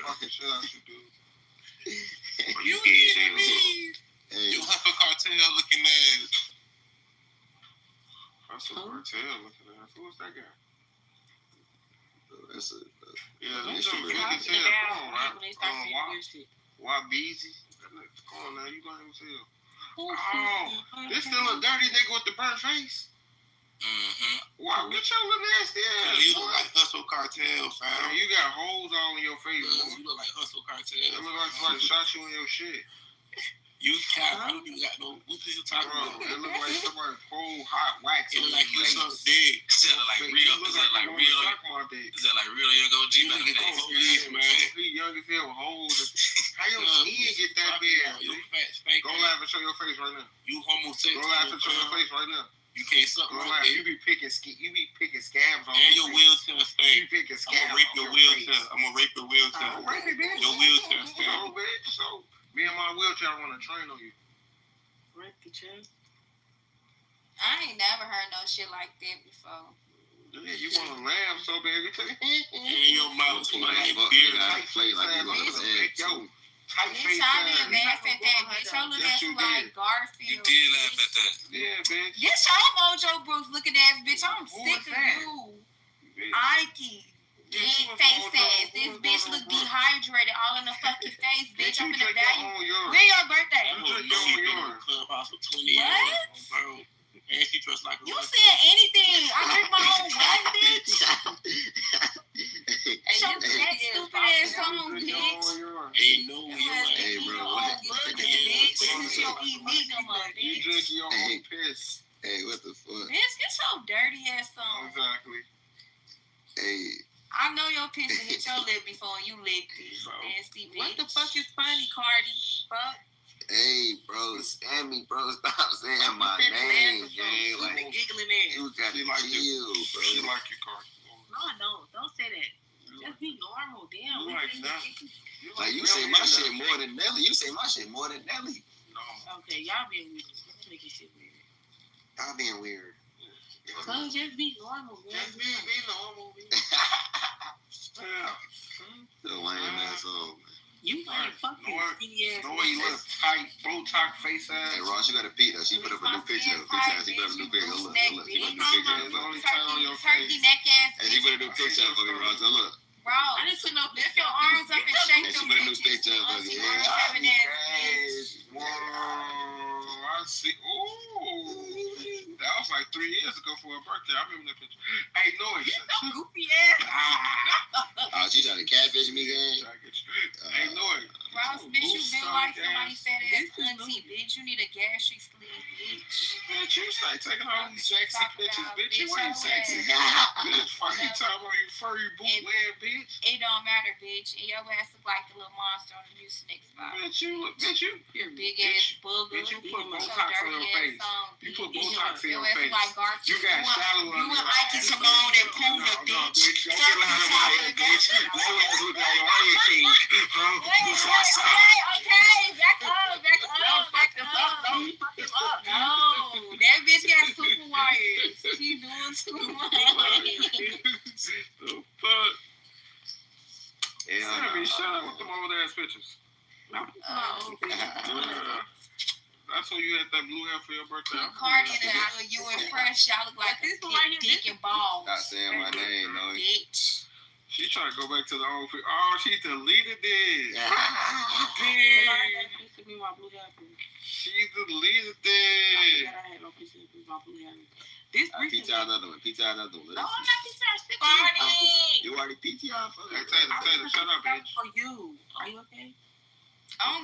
Speaker 23: fucking shit I should do.
Speaker 4: You
Speaker 23: Hey,
Speaker 4: Huffer Cartel looking ass.
Speaker 23: that's a cartel looking at. Who's that guy? That's a that's a good cartel. Come on, right? Why Beezy? Come on now, you gonna even tell. Oh, this still a dirty nigga with the burnt face. Wow, get your little nasty ass.
Speaker 4: You look like Hustle Cartel, fam.
Speaker 23: You got holes all in your face, boy.
Speaker 4: You look like Hustle Cartel.
Speaker 23: It look like somebody shot you in your shit.
Speaker 4: You cap, you don't got no. What you talking about?
Speaker 23: It look like somebody cold hot wax.
Speaker 4: It look like you suck dick. Is that like real? Is that like real? Is that like real young OG?
Speaker 23: Yes, man. He young as hell with holes. How your skin get that big?
Speaker 4: You fat, fake.
Speaker 23: Go laugh and show your face right now.
Speaker 4: You homosexual.
Speaker 23: Go laugh and show your face right now.
Speaker 4: You can't suck
Speaker 23: Go
Speaker 4: right
Speaker 23: laugh.
Speaker 4: there.
Speaker 23: You be picking scabs on
Speaker 4: And your wheelchair
Speaker 23: You
Speaker 4: stink.
Speaker 23: be picking
Speaker 4: I'm
Speaker 23: scabs
Speaker 4: gonna rape
Speaker 23: on
Speaker 4: your
Speaker 23: your
Speaker 4: wheelchair.
Speaker 23: face.
Speaker 4: I'm gonna rape your wheelchair.
Speaker 23: Rape it, bitch.
Speaker 4: Your wheelchair stink.
Speaker 23: So, bitch. So, me and my wheelchair want to train on you.
Speaker 8: Rape the chair.
Speaker 22: I ain't never heard no shit like that before.
Speaker 23: Yeah, you want to laugh so bad. You take
Speaker 4: And your mouth
Speaker 23: Yo,
Speaker 4: like
Speaker 23: fuck,
Speaker 4: beer.
Speaker 23: nigga, I play like you want to say, yo, tight
Speaker 22: Bitch,
Speaker 23: face
Speaker 22: I didn't
Speaker 23: ass.
Speaker 22: laugh at that. Bitch, your little
Speaker 23: Yes,
Speaker 22: ass
Speaker 23: you
Speaker 22: look like
Speaker 23: did.
Speaker 22: Garfield.
Speaker 4: You did laugh at that.
Speaker 23: Yeah, bitch.
Speaker 22: Get your Mojo Brooks looking ass, bitch. I'm
Speaker 23: Who
Speaker 22: sick
Speaker 23: is
Speaker 22: of
Speaker 23: that?
Speaker 22: you.
Speaker 23: Bitch.
Speaker 22: Ike.
Speaker 23: Yeah,
Speaker 22: Big
Speaker 23: who is
Speaker 22: face
Speaker 23: Mojo?
Speaker 22: ass. This
Speaker 23: Who is
Speaker 22: bitch
Speaker 23: Mojo
Speaker 22: look
Speaker 23: Brooks?
Speaker 22: dehydrated all in the fucking face, bitch. I'm
Speaker 23: You
Speaker 22: finna
Speaker 23: drink
Speaker 22: die
Speaker 23: your
Speaker 22: you.
Speaker 23: own urine.
Speaker 22: When your birthday?
Speaker 23: You drink your own urine.
Speaker 4: Clubhouse for 20
Speaker 22: What?
Speaker 4: years. Bro. And she dressed like a
Speaker 22: You
Speaker 4: woman.
Speaker 22: said anything. I drink my own what, bitch? Show that stupid ass on, bitch.
Speaker 4: Ain't no way.
Speaker 23: Hey, bro,
Speaker 22: Oh, burgers, bitch. You don't eat meat no more,
Speaker 23: You
Speaker 22: bitch.
Speaker 23: drink your own piss. Hey, what the fuck?
Speaker 22: Bitch, get your dirty ass on.
Speaker 23: Exactly.
Speaker 22: know your pistol hit your lip before you licked it. Nasty bitch.
Speaker 17: What the fuck is funny, Cardi? Fuck.
Speaker 18: Hey, bro, Sammy, bro, stop saying my name, gang. Like,
Speaker 17: giggling ass.
Speaker 18: you gotta chill, bro.
Speaker 2: She like you, Cardi.
Speaker 17: No, I don't. Don't say that. Just be normal. Damn.
Speaker 18: Like, you say my shit more than Nelly. You say my shit more than Nelly.
Speaker 17: Okay, y'all being weird. Let's make shit weird.
Speaker 18: Y'all being weird.
Speaker 17: So just be normal, man.
Speaker 2: Just be normal. Yeah.
Speaker 18: The lame asshole, man.
Speaker 17: You ain't fucking skinny ass.
Speaker 2: No way you look tight, Botox face ass.
Speaker 18: Hey, Ross, you got a peek though. She put up a new picture. She put up a new picture. Look. She put a new picture.
Speaker 2: It's only tight on your face.
Speaker 22: Turkey neck ass.
Speaker 18: And she put a new picture up for me, Ross. Look.
Speaker 22: Bro, I didn't put no lift your arms up and shake
Speaker 18: And she
Speaker 22: them.
Speaker 18: put a new picture up for me.
Speaker 2: Whoa, I see. Ooh. That was like 3 years ago for her birthday. I remember that picture. Hey, Noise.
Speaker 17: Goofy ass.
Speaker 18: Oh, she tried to catfish me, gang?
Speaker 2: Hey, Noise.
Speaker 22: Ross, bitch, you been like somebody said ass auntie, bitch. You need a gastric sleeve, bitch.
Speaker 2: Bitch, you start taking all these sexy pictures, bitch. You ain't sexy. Bitch, fuck you talking about you furry bootleg, bitch.
Speaker 22: It don't matter, bitch. And your ass look like the little monster on the new snake spot.
Speaker 2: Bitch, you
Speaker 22: your big ass booger.
Speaker 2: Bitch, you put Botox on your face. You put Botox in your face.
Speaker 22: Like
Speaker 2: you got shallow on your face.
Speaker 22: Ike Simone and Puna, bitch.
Speaker 18: Don't get out of my head, bitch. Your ass look like a Lion King.
Speaker 22: Okay. Back up. No, that bitch got super wires. She doing too much.
Speaker 2: The fuck?
Speaker 18: Yeah,
Speaker 2: Sammy, shut up with them old ass pictures. That's when you had that blue hair for your birthday.
Speaker 22: Cardi and you and Fresh, y'all look like this dick and balls.
Speaker 18: Stop saying my name, no.
Speaker 22: Bitch.
Speaker 2: She trying to go back to the old. Oh, she deleted it.
Speaker 17: Damn.
Speaker 2: She deleted it.
Speaker 17: This
Speaker 18: pizza another one. Pizza another one.
Speaker 17: No, I'm not pizza.
Speaker 22: Cardi.
Speaker 18: You already PTR for
Speaker 2: Hey, Taylor, shut up, bitch.
Speaker 17: For you. Are you okay?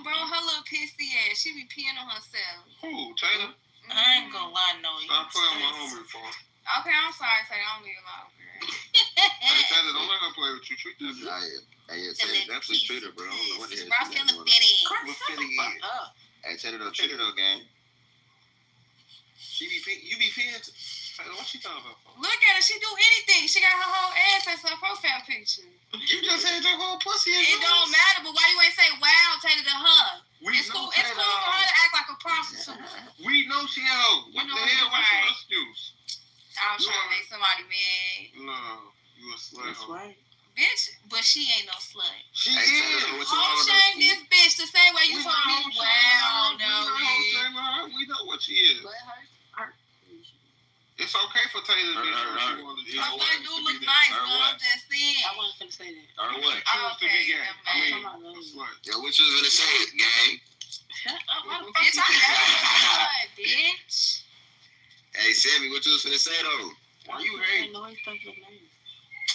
Speaker 22: Bro, her little pissy ass. She be peeing on herself.
Speaker 2: Who, Taylor?
Speaker 17: I ain't gonna lie, no.
Speaker 2: Stop playing my homie for.
Speaker 22: Okay, I'm sorry, Taylor. I don't leave alone, girl.
Speaker 2: Hey, Taylor, don't let her play with you. Treat that bitch.
Speaker 18: Hey, Taylor, definitely treat her, bro. I don't know what the hell
Speaker 22: Ross
Speaker 18: she got
Speaker 22: feeling
Speaker 18: going on.
Speaker 22: fitty.
Speaker 2: What's fitting in?
Speaker 18: Hey, Taylor, though, treat her, though, gang. You be peeing. Taylor, what she talking about?
Speaker 22: Look at her. She do anything. She got her whole ass as her profile picture.
Speaker 2: You just said your whole pussy is
Speaker 22: It don't matter, but why you ain't say wow, Taylor, to her? It's cool for her to act like a prostitute.
Speaker 2: We know she a hoe. What the hell? What's your excuse?
Speaker 22: I was trying to make somebody mad.
Speaker 2: No, you a slut.
Speaker 17: That's right.
Speaker 22: Bitch, but she ain't no slut.
Speaker 2: She
Speaker 18: Hey,
Speaker 2: is.
Speaker 18: Taylor, what you
Speaker 22: Whole
Speaker 18: on
Speaker 22: shame
Speaker 18: with
Speaker 22: this bitch the same way you told me. Wow, no,
Speaker 2: we know what she is. It's okay for Taylor to be sure she wanted to do
Speaker 22: her butt do look nice, but I'm just saying.
Speaker 17: I wasn't gonna say that.
Speaker 18: Or what?
Speaker 2: She wants to be gay. I mean,
Speaker 17: I'm
Speaker 2: a slut.
Speaker 18: Yo, what you was gonna say, gang?
Speaker 17: Shut up.
Speaker 22: Bitch, I got a bitch.
Speaker 18: Hey, Sammy, what you was gonna say, though?
Speaker 2: Why you hate?
Speaker 17: No, it's supposed to look nice.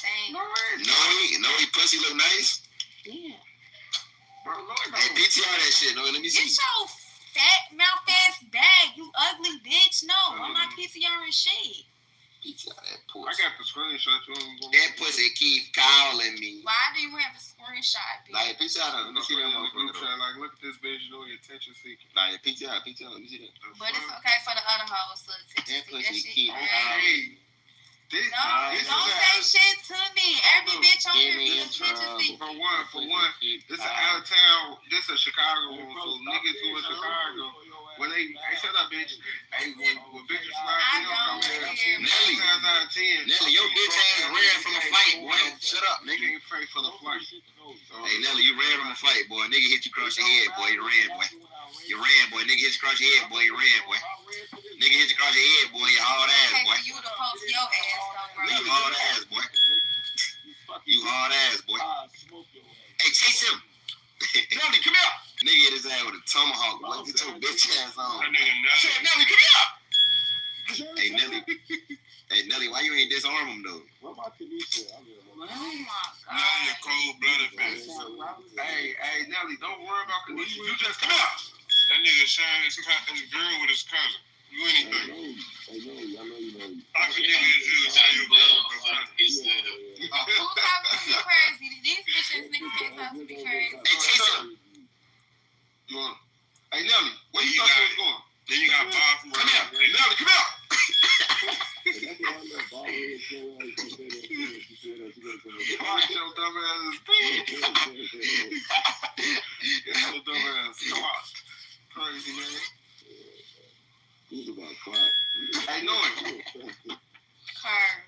Speaker 22: Thanks.
Speaker 18: No, he pussy look nice?
Speaker 17: Yeah.
Speaker 2: Bro,
Speaker 18: Hey, PTR that shit, no, let me see.
Speaker 22: Get your fat mouth ass back, you ugly bitch. No, I'm not PTR and shit.
Speaker 18: PTR that
Speaker 2: I
Speaker 18: pussy.
Speaker 2: got the screenshot.
Speaker 18: That pussy keep calling me.
Speaker 22: Why do you have a screenshot, bitch?
Speaker 18: Like, PTR, let me see that motherfucker.
Speaker 2: Like, look at this bitch, you know, attention seeking.
Speaker 18: Like, PTR, let me see that.
Speaker 22: But it's okay for the other hoes to attention
Speaker 18: That pussy
Speaker 22: shit
Speaker 18: keep
Speaker 22: crazy.
Speaker 18: calling.
Speaker 22: Don't say shit to me. Every bitch on here be attention seeking.
Speaker 2: For one, this is out of town. This is Chicago room, so niggas who in Chicago, when they shut up, bitch. Hey, when bitches fly, they don't come here.
Speaker 18: Nelly,
Speaker 2: 9 out of 10.
Speaker 18: Nelly, your bitch ass ran from a fight, boy. Shut up,
Speaker 2: Nigga
Speaker 18: nigga.
Speaker 2: ain't pray for the flight.
Speaker 18: Hey, Nelly, you ran from a fight, boy. Nigga hit you across your head, boy. You ran, boy. You ran, boy. Nigga hit you across your head, boy. You ran, boy. Nigga hit you across your head, boy. You hard ass, boy.
Speaker 22: You to post your ass on, bro.
Speaker 18: You hard ass, boy. You hard ass, boy. Hey, chase him. Nelly, come here. Nigga hit his ass with a tomahawk, boy. Get your bitch ass on. Nelly, come here. Hey, Nelly. Hey, Nelly, why you ain't disarm him, though?
Speaker 22: Oh my god.
Speaker 2: Nelly, a cold-blooded bitch. Hey, Nelly, don't worry about Kanisha. You just come out. That nigga sharing his girl with his cousin. You anything.
Speaker 18: I know you know.
Speaker 2: I forget you. Tell you, bro.
Speaker 22: Who's talking to me crazy? These bitches niggas can't talk to me crazy.
Speaker 23: Hey, Jason. You want? Hey, Nelly, where you thought you was going?
Speaker 6: Then you got Bob from
Speaker 23: Come here, Nelly, come here. Watch your dumb ass. Get your dumb ass. Crazy, man.
Speaker 11: Who's about clock?
Speaker 23: Hey, no it.
Speaker 22: Curve.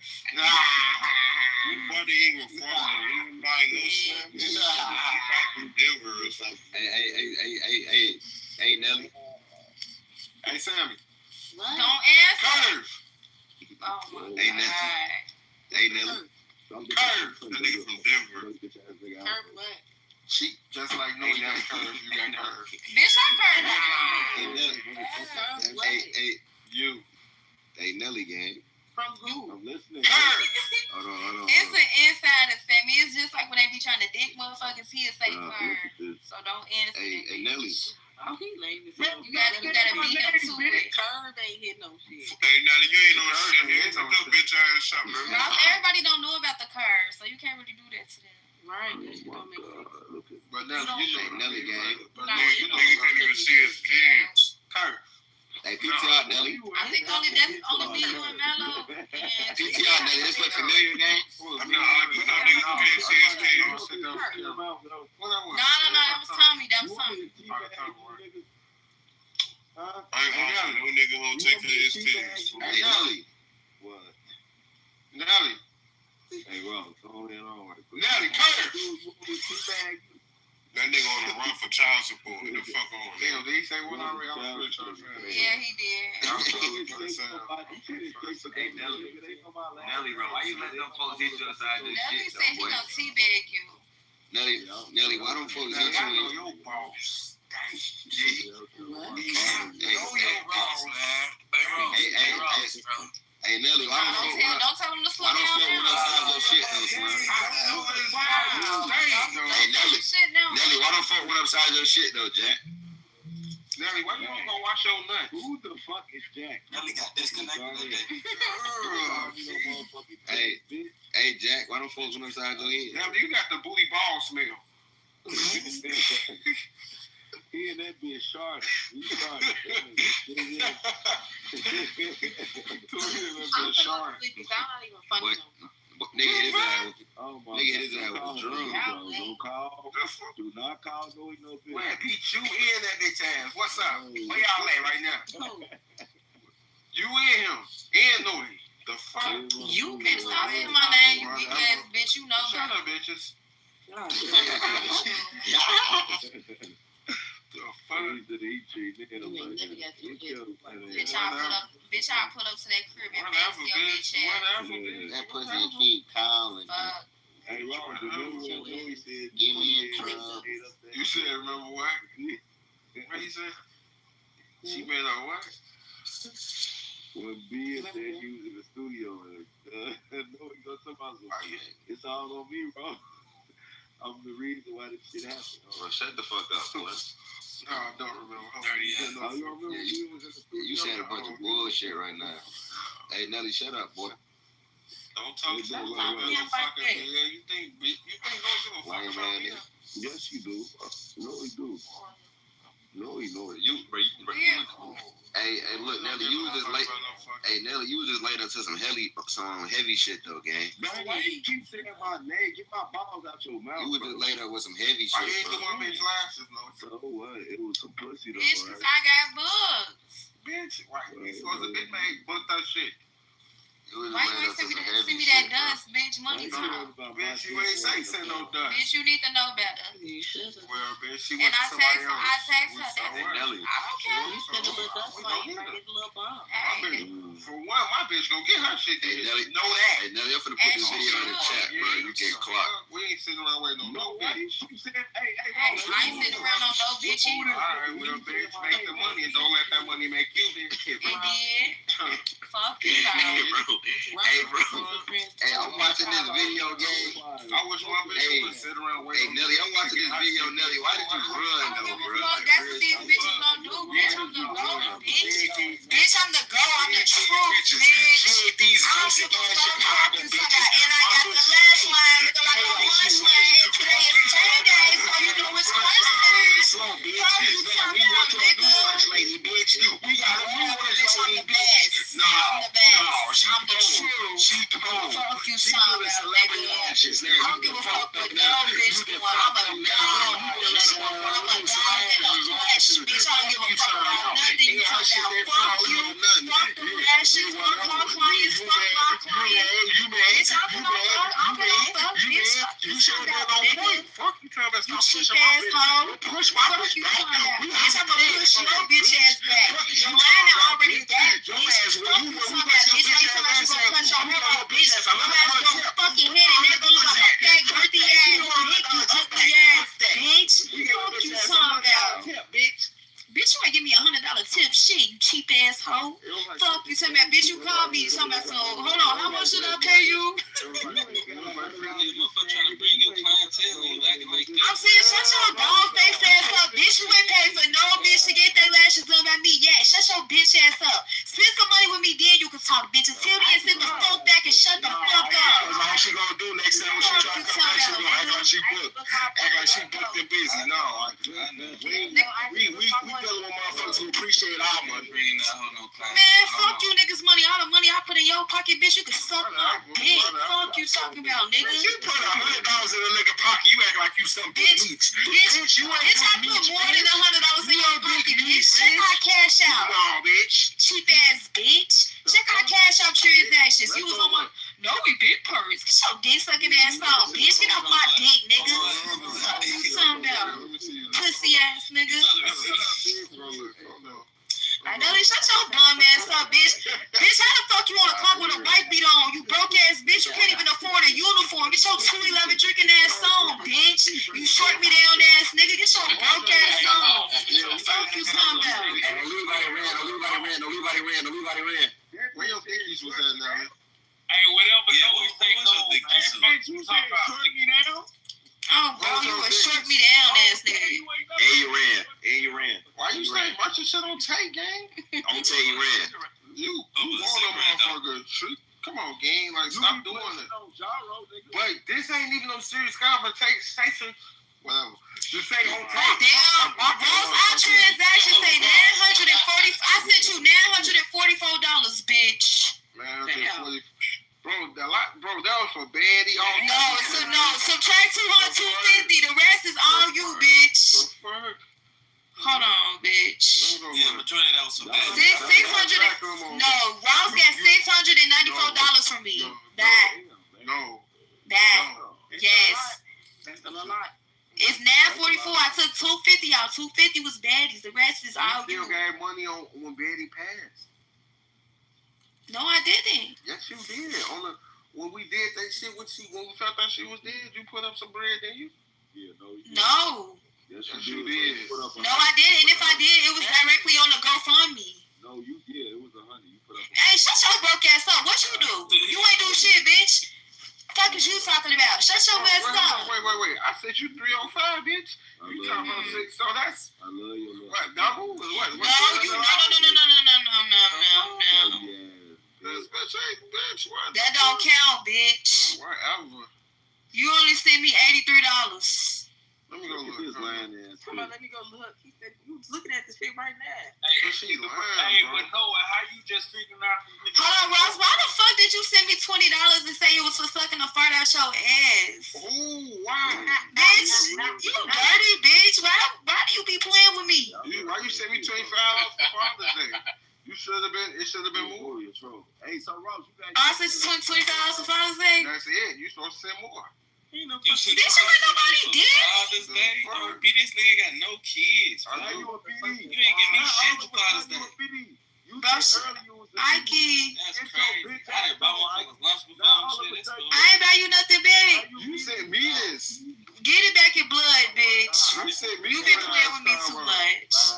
Speaker 6: We bought it even from them. We didn't buy no shit. We bought from Denver or something.
Speaker 18: Hey, Nelly.
Speaker 23: Hey, Sammy.
Speaker 22: What? Don't answer.
Speaker 23: Curve.
Speaker 22: Oh my
Speaker 18: Hey,
Speaker 22: God.
Speaker 18: Hey, Nelly.
Speaker 23: Curve.
Speaker 6: The nigga from Denver.
Speaker 22: Curve what?
Speaker 23: She just like no, you got curve. You got curve.
Speaker 22: Bitch, I curve.
Speaker 18: Hey, Nelly. Hey,
Speaker 23: you.
Speaker 18: Hey, Nelly gang.
Speaker 22: From who?
Speaker 11: I'm listening.
Speaker 23: Curve.
Speaker 18: Hold on.
Speaker 22: It's an insider, Sammy. It's just like when they be trying to dick motherfuckers, he'll say
Speaker 11: Look at
Speaker 22: curve.
Speaker 11: this.
Speaker 22: So don't answer.
Speaker 18: Hey, Nelly.
Speaker 22: Oh, he lame as hell. You gotta beat him to it. Curve ain't hit no shit.
Speaker 6: Hey, Nelly, you ain't no shit. You ain't no bitch ass shop, bro.
Speaker 22: Everybody don't know about the curve, so you can't really do that to them. Right. That's
Speaker 11: Oh
Speaker 22: gonna make sense.
Speaker 23: But Nelly, you know
Speaker 18: Nelly gang.
Speaker 23: But
Speaker 22: Nah,
Speaker 23: Nelly, you know
Speaker 6: Nigga can't even see his kids.
Speaker 23: curve.
Speaker 18: Hey, PTR, Nelly.
Speaker 22: I think only me, you, and Mello.
Speaker 18: PTR, Nelly. This look familiar, gang?
Speaker 6: I'm not arguing. No nigga can't see his kids.
Speaker 22: No, that was Tommy. That was Tommy.
Speaker 6: I ain't watching no nigga won't take care of his kids.
Speaker 18: Hey, Nelly.
Speaker 11: What?
Speaker 23: Nelly.
Speaker 11: Hey, Rob, go ahead on right quick.
Speaker 23: Nelly, curve.
Speaker 6: That nigga on the run for child support. The fuck on.
Speaker 23: Damn, did he say what already? I was really trying to find it.
Speaker 22: Yeah, he did.
Speaker 23: I was trying to sound.
Speaker 18: Hey, Nelly, bro, why you letting them folks hit you inside this
Speaker 22: Nelly
Speaker 18: shit,
Speaker 22: said
Speaker 18: though,
Speaker 22: he
Speaker 18: boy?
Speaker 22: gonna teabag you.
Speaker 18: Nelly, why don't folks hit
Speaker 23: Nelly, I
Speaker 18: you?
Speaker 23: know your boss.
Speaker 18: Hey, Hey, Nelly, why
Speaker 22: Don't tell him to slow down.
Speaker 18: don't fuck with upside your shit, though, son? Hey, Nelly, why don't fuck with upside your shit, though, Jack?
Speaker 23: Nelly, why you don't go wash your nuts?
Speaker 11: Who the fuck is Jack?
Speaker 18: Nelly got disconnected that day. Hey, Jack, why don't folks want upside your head?
Speaker 23: Nelly, you got the booty ball smell.
Speaker 11: He and that bitch Charlotte. We started.
Speaker 18: Nigga, his ass was drunk.
Speaker 11: Don't call. Do not call. No, bitch.
Speaker 23: Where beat you in that bitch ass? What's up? Where y'all at right now? You and him. And Louis. The fuck?
Speaker 22: You can stop saying my name, you weak ass bitch. You know
Speaker 23: Shut
Speaker 22: better.
Speaker 23: up, bitches. The fuck?
Speaker 22: Bitch, I'll pull up to that crib and pass your bitch ass.
Speaker 18: That pussy keep calling.
Speaker 11: Hey, Robert, remember when Louis said,
Speaker 18: give me a club?
Speaker 23: You said, remember what? What he said? She made a what?
Speaker 11: When B said he was in the studio, Louis goes about it's all on me, bro. I'm the reason why this shit happened.
Speaker 18: Well, shut the fuck up, boy.
Speaker 23: No, I don't remember.
Speaker 11: You don't remember when you was in the studio?
Speaker 18: You saying a bunch of bullshit right now. Hey, Nelly, shut up, boy.
Speaker 23: Don't talk to me like motherfucker. Yeah, you think don't give a fuck about me?
Speaker 11: Yes, you do. No, he do. No, he know it.
Speaker 18: Hey, look, Nelly, you was just late. Hey, Nelly, you was just laid up to some heavy shit though, gang.
Speaker 11: Man, why you keep saying my name? Get my balls out your mouth.
Speaker 18: You was just laid up with some heavy shit.
Speaker 23: I ain't the one bitch lashes, no.
Speaker 11: So what? It was some pussy though.
Speaker 22: Bitch, cause I got bugs.
Speaker 23: Bitch, why you supposed to big man book that shit?
Speaker 22: Why you ain't send me that dust, bitch? Money talk.
Speaker 23: Bitch, you ain't send no dust.
Speaker 22: Bitch, you need to know better.
Speaker 23: Well, bitch, she
Speaker 22: and
Speaker 23: went to somebody else.
Speaker 22: I text her that.
Speaker 18: Nelly.
Speaker 22: I don't care.
Speaker 17: You send a little dust while you get a little bomb.
Speaker 23: For one, my bitch gonna get her shit.
Speaker 18: Hey, Nelly,
Speaker 23: know that.
Speaker 18: Hey, Nelly, I'm finna put this video in the chat, bro. You get clocked.
Speaker 23: We ain't sitting around waiting on no bitch.
Speaker 22: Hey, I ain't sitting around on no bitch.
Speaker 23: Alright, well, bitch, make the money and don't let that money make you bitch.
Speaker 22: It did. Fuck you,
Speaker 18: Hey, bro. Hey, I'm watching this video game.
Speaker 23: I wish my bitch would sit aroround waiting.
Speaker 18: Hey, Nelly, I'm watching this video. Nelly, why did you run, though, bro?
Speaker 22: That's what these bitches gonna do, bitch. I'm the go, bitch. Bitch, I'm the go. I'm the truth, bitch.
Speaker 18: She ain't these these gossip ass Chicago bitches.
Speaker 22: And I got the last line looking like a lunch line. And today is payday, so you know it's questions.
Speaker 18: Slow, bitch. Man, we went to a new lunch lady, bitch. We got a new lunch lady, bitch. No, she cold. She cold.
Speaker 22: Fuck you,
Speaker 18: She
Speaker 22: son.
Speaker 18: put a celebrity ashes.
Speaker 22: I don't give a fuck what no bitch doing. I'm a dog, bitch. I'm a dog in the flesh, bitch. I don't give a fuck about nothing you talk about. Fuck you. Fuck the lashes. Fuck my clients. Fuck my clients. Bitch, I'm gonna fuck. Bitch, fuck you, son.
Speaker 6: Fuck you talking about
Speaker 22: You
Speaker 6: stop
Speaker 22: cheap
Speaker 6: pushing my
Speaker 22: ass
Speaker 6: bitch.
Speaker 22: hoe.
Speaker 6: Push my
Speaker 22: Fuck
Speaker 6: bitch
Speaker 22: you,
Speaker 6: back.
Speaker 22: son. Bitch, I'm gonna push your bitch ass back. Your line already back, bitch. Fuck you, son. Bitch, how you feel like you gonna punch your head off, bitch? Your ass gonna fucking hit it, nigga. Look like a fat, girthy ass dick, you ugly ass bitch. Fuck you, son. Bitch, you ain't give me $100 tip. Shit, you cheap ass hoe. Fuck you, talking about, bitch, you called me. You talking about, so, hold on, how much should I pay you? I'm saying, shut your dog face ass up. Bitch, you ain't paid for no bitch to get their lashes done by me. Yeah, shut your bitch ass up. Spend some money with me, then you can talk, bitch. Until then, sit the fuck back and shut the fuck up.
Speaker 18: All she gonna do next time when she try to come back, she gonna act like she booked. Act like she booked and busy. No, we dealing with motherfuckers who appreciate our money.
Speaker 22: Man, fuck you niggas money. All the money I put in your pocket, bitch, you can suck my dick. Fuck you talking about, nigga.
Speaker 18: You put $100 in a nigga pocket, you act like you some big meat.
Speaker 22: Bitch, I put more than $100 in your pocket, bitch. Check our cash out.
Speaker 18: No, bitch.
Speaker 22: Cheap ass bitch. Check our cash out transactions. You was on my... No, we big purse. Get your dick sucking ass off, bitch. Get off my dick, nigga. Fuck you talking about? Pussy ass nigga. I know this. Shut your bum ass up, bitch. Bitch, how the fuck you on a clock with a white beat on? You broke ass bitch. You can't even afford a uniform. Get your 211 drinking ass on, bitch. You short me down ass nigga. Get your broke ass on. Fuck you talking about?
Speaker 18: Nobody ran.
Speaker 6: Where your pictures was at now?
Speaker 3: Hey, whatever. You talking about?
Speaker 22: Oh, bro, you a short me down ass nigga.
Speaker 18: And you ran.
Speaker 6: Why you saying bunch of shit on tape, gang?
Speaker 18: I'm tell you ran.
Speaker 6: You want a motherfucker. Come on, gang. Like, stop doing it. But this ain't even no serious conversation. Whatever. Just say on tape.
Speaker 22: Damn, both our transactions say $940. I sent you $944, bitch.
Speaker 6: Man, bro, that was for baddie.
Speaker 22: No, subtract 200, 250. The rest is all you, bitch. Hold on, bitch.
Speaker 2: Yeah, majority of that was for baddie.
Speaker 22: 600. No, Ross got $694 from me. Back. Yes.
Speaker 17: That's a lot.
Speaker 22: It's $944. I took $250 out. $250 was baddies. The rest is all you.
Speaker 6: Still got money on when baddie passed.
Speaker 22: No, I didn't.
Speaker 6: Yes, you did. When we did that shit, when we found out she was dead, you put up some bread, didn't you?
Speaker 11: Yeah,
Speaker 22: No.
Speaker 11: Yes,
Speaker 6: you did.
Speaker 22: No, I didn't. And if I did, it was directly on the GoFundMe.
Speaker 11: No, you did. It was $100. You put up.
Speaker 22: Hey, shut your broke ass up. What you do? You ain't do shit, bitch. What the fuck is you talking about? Shut your ass up.
Speaker 6: Wait. I said you 305, bitch. You talking about 6? So that's.
Speaker 11: I love you.
Speaker 6: What? Double? What?
Speaker 22: No. That don't count, bitch.
Speaker 6: Whatever.
Speaker 22: You only sent me $83.
Speaker 6: Let me go look.
Speaker 17: Come on, let me go look. He said you was looking at this shit right now.
Speaker 6: She lying, bro.
Speaker 3: But Noah, how you just figuring out?
Speaker 22: Hold on, Ross. Why the fuck did you send me $20 and say it was for sucking a fart out your ass?
Speaker 6: Ooh, why?
Speaker 22: Bitch, you dirty bitch. Why do you be playing with me?
Speaker 6: Why you send me $25 for Father's Day? It should have been more.
Speaker 11: Hey, so Ross, you got.
Speaker 22: I sent you $20 for Father's Day.
Speaker 6: That's it. You supposed to send more.
Speaker 22: Bitch, you ain't nobody did.
Speaker 2: Father's Day? This nigga got no kids. Bro.
Speaker 11: You a PD?
Speaker 2: You ain't give me shit for Father's Day.
Speaker 22: Bro, Ike.
Speaker 2: That's crazy. I didn't buy motherfuckers lunch before and shit. That's cool.
Speaker 22: I ain't buy you nothing big.
Speaker 6: You sent me this.
Speaker 22: Get it back in blood, bitch.
Speaker 6: You sent me.
Speaker 22: You been playing with me too much.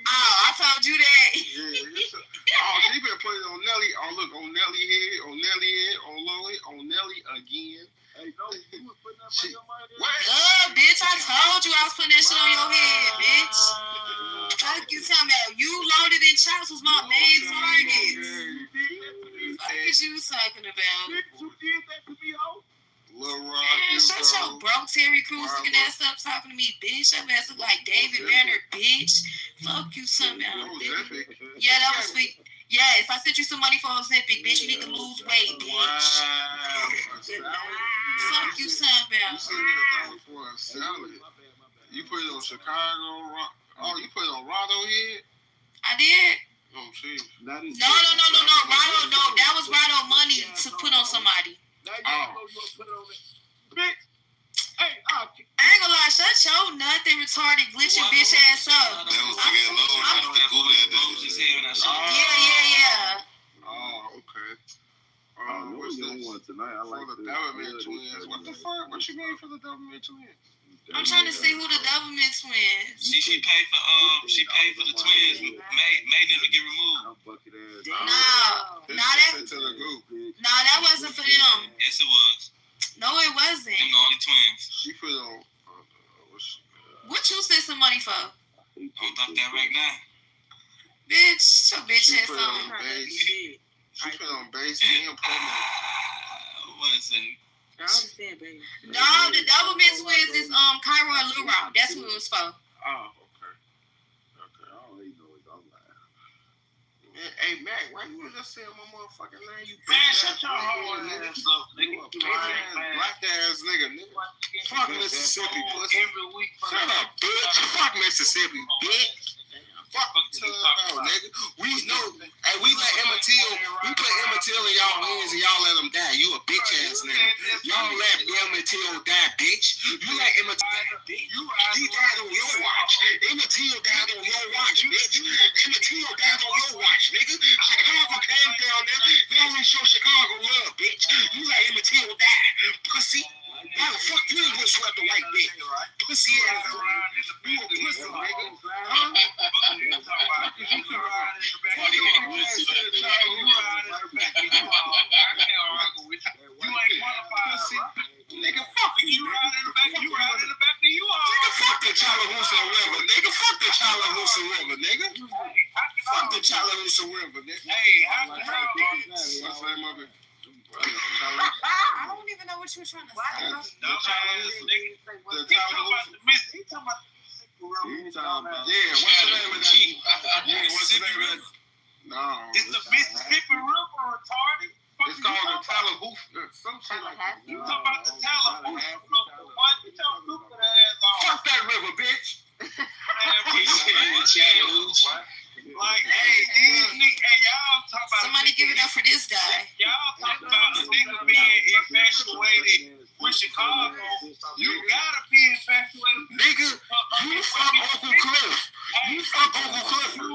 Speaker 22: Oh, I told you that.
Speaker 6: She been putting on Nelly. Oh, look, on Nelly head, on Nelly again.
Speaker 11: Hey, no, you was putting that money on my head.
Speaker 22: What? Bitch, I told you I was putting that shit on your head, bitch. Fuck you talking about? You loaded in chops was my main target. is you talking about?
Speaker 6: Bitch, you did that to me, ho. Lil Rock,
Speaker 22: Man, shut your broke Terry Crews looking ass up talking to me, bitch. Your ass look like David Banner, bitch. Fuck you somehow. Yeah, that was for yes, I sent you some money for Ozempic, bitch. You need to lose weight, bitch.
Speaker 6: Wow.
Speaker 22: Fuck you somehow.
Speaker 6: You sent $1 for a salad. You put it on Chicago. Oh, you put it on Rado head?
Speaker 22: I did.
Speaker 6: Oh, shit.
Speaker 22: No. Rado, no. That was Rado money to put on somebody.
Speaker 6: Bitch. Hey,
Speaker 22: I ain't gonna lie, shut your nothing retarded glitching bitch ass up.
Speaker 18: That was to get low. That's the cool
Speaker 22: Yeah.
Speaker 6: Oh, okay.
Speaker 11: What's the one tonight? I like
Speaker 6: the Doublemint twins. What the fuck? What you made for the Doublemint twins?
Speaker 22: I'm trying to see who the Doublemint twins.
Speaker 18: She paid for the twins. Made them to get removed.
Speaker 22: No, that wasn't for them.
Speaker 18: Yes, it was.
Speaker 22: No, it wasn't.
Speaker 18: Them the only twins.
Speaker 6: She put on.
Speaker 22: What you sent some money for?
Speaker 18: Don't dump that right now.
Speaker 22: Bitch, your bitch ass on.
Speaker 6: She put on base and promo.
Speaker 18: Wasn't.
Speaker 17: I understand, baby.
Speaker 22: No, the Doublemint twins is Cairo and Lil Rock. That's who it was for.
Speaker 6: Oh, okay.
Speaker 11: I already know it's all lying.
Speaker 6: Hey, Mac, why you just saying my motherfucking name? You
Speaker 18: man, shut your whole ass up, nigga.
Speaker 6: Black ass nigga. Fuck Mississippi, pussy.
Speaker 18: Every week.
Speaker 6: Shut up, bitch. Fuck Mississippi, bitch. Fuck out, nigga. We know, hey, we let Emmett Till, we put Emmett Till in y'all hands and y'all let him die. You a bitch ass nigga. Y'all let Emmett Till die, bitch. You let Emmett Till, he died on your watch. Emmett Till died on your watch, bitch. Emmett Till died on your watch, nigga. Chicago came down there. They only show Chicago love, bitch. You let Emmett Till die, pussy. Why the fuck you ain't gonna slap the white bitch? Pussy ass. You a pussy, nigga. Huh? Nigga, fuck you. You ride in the back of you all. Nigga, fuck the Chattahoochee River. Nigga, fuck the Chattahoochee River, nigga. Fuck the Chattahoochee River, nigga. Hey, what's the name of it?
Speaker 22: I don't even know what you were trying to say.
Speaker 6: The yeah, what's the name of that? Yeah, what's the name of that? No. It's the Mississippi River, retarded. It's called the Tallahassee. Some shit like that. You talking about the Tallahassee? Get your stupid ass off. Fuck that river, bitch. Like, hey, these niggas, hey, y'all talk about
Speaker 22: somebody give it up for this guy.
Speaker 6: Y'all talk about a nigga being infatuated with Chicago. You gotta be infatuated. Nigga, you fuck Uncle Cliff. You fuck Uncle Clifford.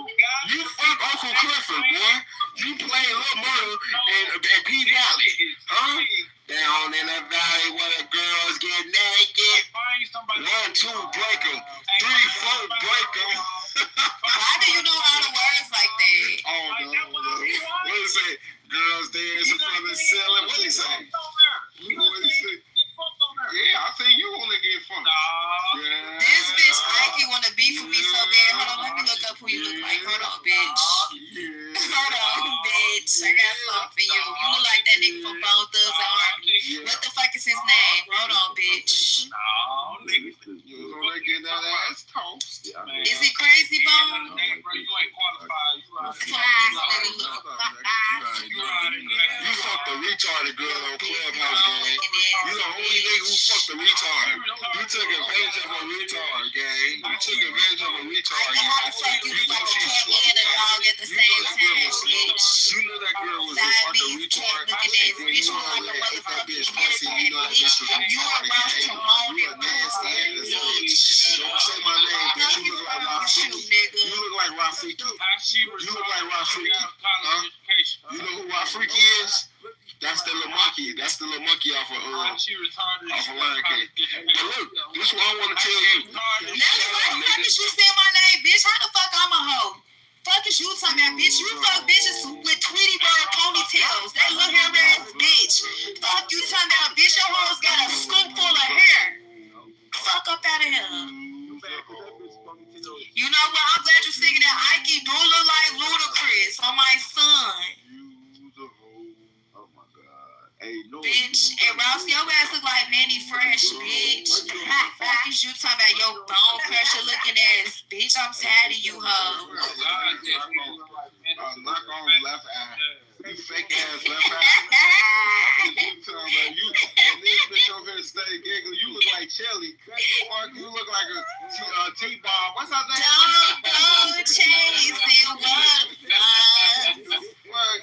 Speaker 6: You fuck Uncle Clifford, boy. You play Lil Murder and P Valley. Huh? Down in the valley where the girls get naked. 1, 2, break them. 3, 4, break them.
Speaker 22: Why do you know all the words like that?
Speaker 6: Oh, no. What do you say? Girls dancing from the ceiling. What do you say? What do you say? Yeah, I think you want to get funked. Yeah.
Speaker 22: This bitch Ike want to beef with me so bad. Hold on, let me look up who you look like. Hold on, bitch.
Speaker 6: Yeah.
Speaker 22: Hold on, bitch. I got something for you. You look like that nigga from Bone Thugs and Harmony. What the fuck is his name? Hold on, bitch.
Speaker 6: No, nigga. You was on there getting that ass toast.
Speaker 22: Is he crazy, Bone?
Speaker 6: You ain't qualified. You fucked the retarded girl on Clubhouse, gang. You the only nigga who fucked the retard. You took advantage of a retard, gang. You took advantage of a retard, gang.
Speaker 22: How the fuck you look like a cat and a dog at the same time, bitch?
Speaker 6: You knew that girl was a fucking retard. And then you know that bitch pussy. You know that bitch was retarded, gang. You a nasty ass bitch. Don't say my name, bitch. You look like Rafiki. You look like Rafiki. You look like Rafiki. Huh? You know who Rafiki is? That's the little monkey. That's the little monkey off of Lion King. But look, this is what I want to tell you.
Speaker 22: Nelly, why the fuck is you saying my name, bitch? How the fuck I'm a hoe? Fuck is you talking about, bitch? You fuck bitches with Tweety Bird ponytails. That little hair ass bitch. Fuck you talking about, bitch? Your hoes got a scoop full of hair. Fuck up out of here. You know what? I'm glad you're singing that. Ike do look like Ludacris on my son. Bitch, and Ross, your ass look like Manny Fresh, bitch. Fuck is you talking about your bone crusher looking ass, bitch? I'm tired of you, hoe.
Speaker 23: Knock on left eye. You fake ass left eye. You talking about you? And this bitch over here stay giggling. You look like Shelly. Fuck, you look like a T-Bob. What's her name?
Speaker 22: Don't go chasing what?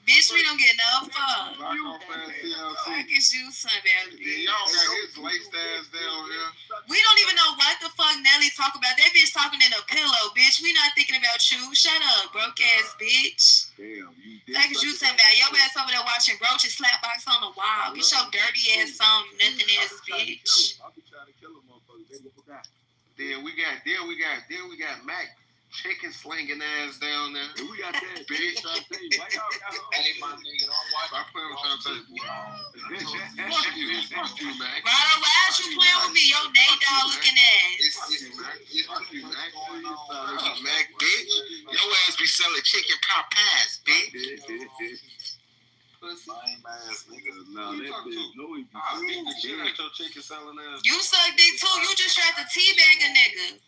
Speaker 22: Bitch, we don't get no fuck. Fuck is you, son, baby?
Speaker 23: Yeah, y'all got his laced ass down here.
Speaker 22: We don't even know what the fuck Nelly talk about. That bitch talking in a pillow, bitch. We not thinking about you. Shut up, broke ass bitch.
Speaker 11: Damn, you did.
Speaker 22: Fuck is you talking about? Your ass over there watching Roach's slapbox on the wall. Get your dirty ass on, nothing ass bitch.
Speaker 11: I'll be trying to kill a motherfucker. They get forgot.
Speaker 23: Then we got Mac chicken slinging ass down there.
Speaker 11: We got that bitch.
Speaker 23: Hey, my nigga, don't watch. I play with y'all. Fuck you, Mac.
Speaker 22: Rado, why are you playing with me? Your Nate dog looking ass.
Speaker 23: Fuck you, Mac.
Speaker 18: Mac, bitch. Your ass be selling chicken pot pies, bitch.
Speaker 23: Lame ass nigga. No, that bitch know he be beating the shit out your chicken selling ass.
Speaker 22: You suck dick too. You just tried to teabag a nigga.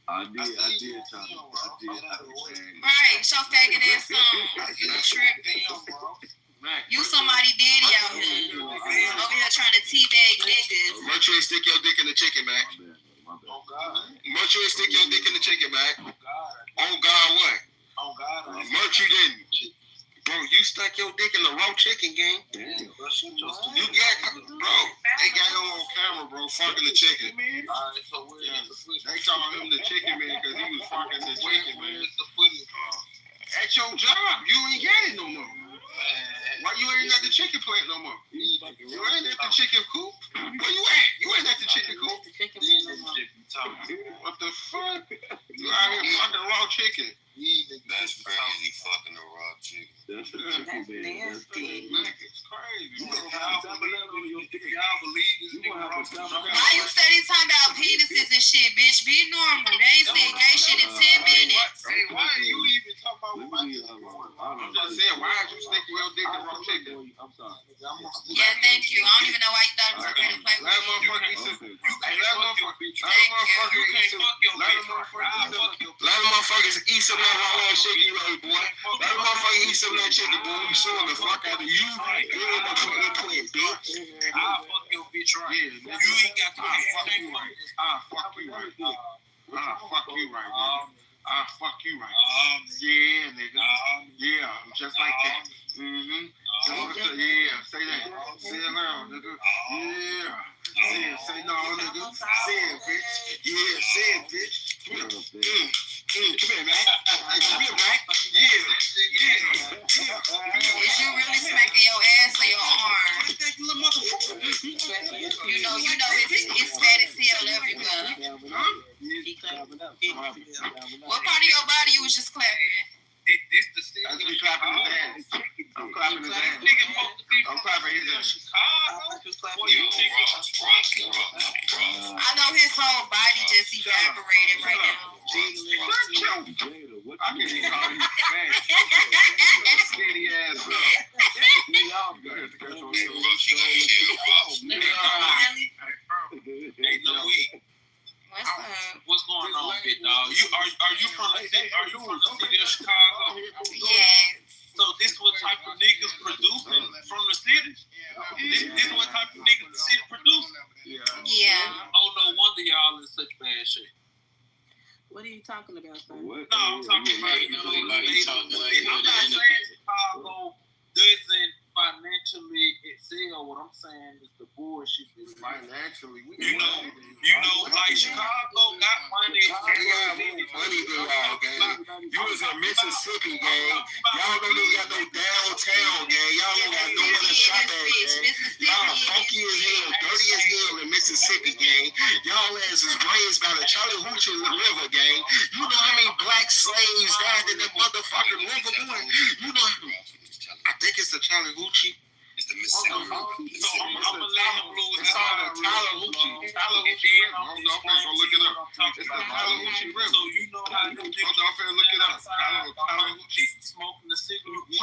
Speaker 11: I did try to.
Speaker 22: Right, show faggot ass on. You tripping. You somebody daddy out here. Over here trying to teabag niggas.
Speaker 18: Merch, you ain't stick your dick in the chicken, Mac. Merch, you ain't stick your dick in the chicken, Mac. On God, what?
Speaker 23: On God.
Speaker 18: Merch, you didn't. Bro, you stuck your dick in the raw chicken game. You got, bro, they got him on camera, bro, fucking the chicken. They call him the chicken man because he was fucking the chicken, man. At your job, you ain't got it no more. Why you ain't at the chicken plant no more? You ain't at the chicken coop? Where you at? You ain't at the chicken coop? What the fuck? You out here fucking raw chicken. That's crazy, fucking the raw chicken.
Speaker 11: That's nasty.
Speaker 23: It's crazy.
Speaker 22: Why you steady talking about penises and shit, bitch? Be normal. They ain't said gay shit in 10 minutes.
Speaker 23: Hey, why are you even talking about what I'm just saying, why are you sticking your dick in raw chicken?
Speaker 11: I'm sorry.
Speaker 22: Yeah, thank you. I don't even know why you thought it was okay to play with
Speaker 23: Let
Speaker 22: me.
Speaker 23: motherfucker eat some.
Speaker 18: Let motherfuckers eat some of that raw chicken you ate, boy. Let motherfuckers eat some of that chicken, boy. You suing the fuck out of you. You ain't no fucking twin, bitch.
Speaker 23: I'll fuck your bitch right. Yeah, you ain't got to fuck you right. I'll fuck you right. I'll fuck you right, nigga. I'll fuck you right. Yeah, nigga. Yeah, just like that. Mm-hmm. Yeah, say that. Say it loud, nigga. Yeah. Say no, nigga. Say it, bitch. Yeah, say it, bitch. Come here, Mac. Come here, Mac. Yeah.
Speaker 22: Is you really smacking your ass or your arm? You know it's fat as hell everywhere. What part of your body you was just clapping?
Speaker 23: I be clapping his ass. I'm clapping his ass. I'm clapping his ass.
Speaker 22: I know his whole body just evaporated right now.
Speaker 23: I can even call him fat. Skinny ass up. Ain't no weed.
Speaker 22: What's
Speaker 12: going on, big dog? Are you from the city of Chicago?
Speaker 22: Yes.
Speaker 12: So this what type of niggas producing from the city? This what type of niggas the city producing?
Speaker 22: Yeah.
Speaker 12: Oh, no wonder y'all in such bad shape.
Speaker 17: What are you talking about, son?
Speaker 12: No, I'm talking about I'm not saying Chicago doesn't financially excel. What I'm saying is the bullshit is
Speaker 23: financially.
Speaker 12: You know, like Chicago got money.
Speaker 18: Money, gang. You was in Mississippi, gang. Y'all don't even got no downtown, gang. Y'all don't got nowhere to shop at, gang. Y'all funky as hell, dirty as hell in Mississippi, gang. Y'all ass is raised by the Charlie Hoochie River, gang. You know how many black slaves died in that motherfucking river, boy? You know, I think it's the Charlie Hoochie. It's the Mississippi River.
Speaker 12: So I'm gonna let him lose.
Speaker 23: It's all the Tyler Hoochie. Tyler Hoochie River. I'm gonna look it up. It's the Tyler Hoochie River.
Speaker 12: So you know how them niggas
Speaker 23: I'm finna look it up. Tyler Hoochie.
Speaker 12: Smoking the cigarette.
Speaker 23: You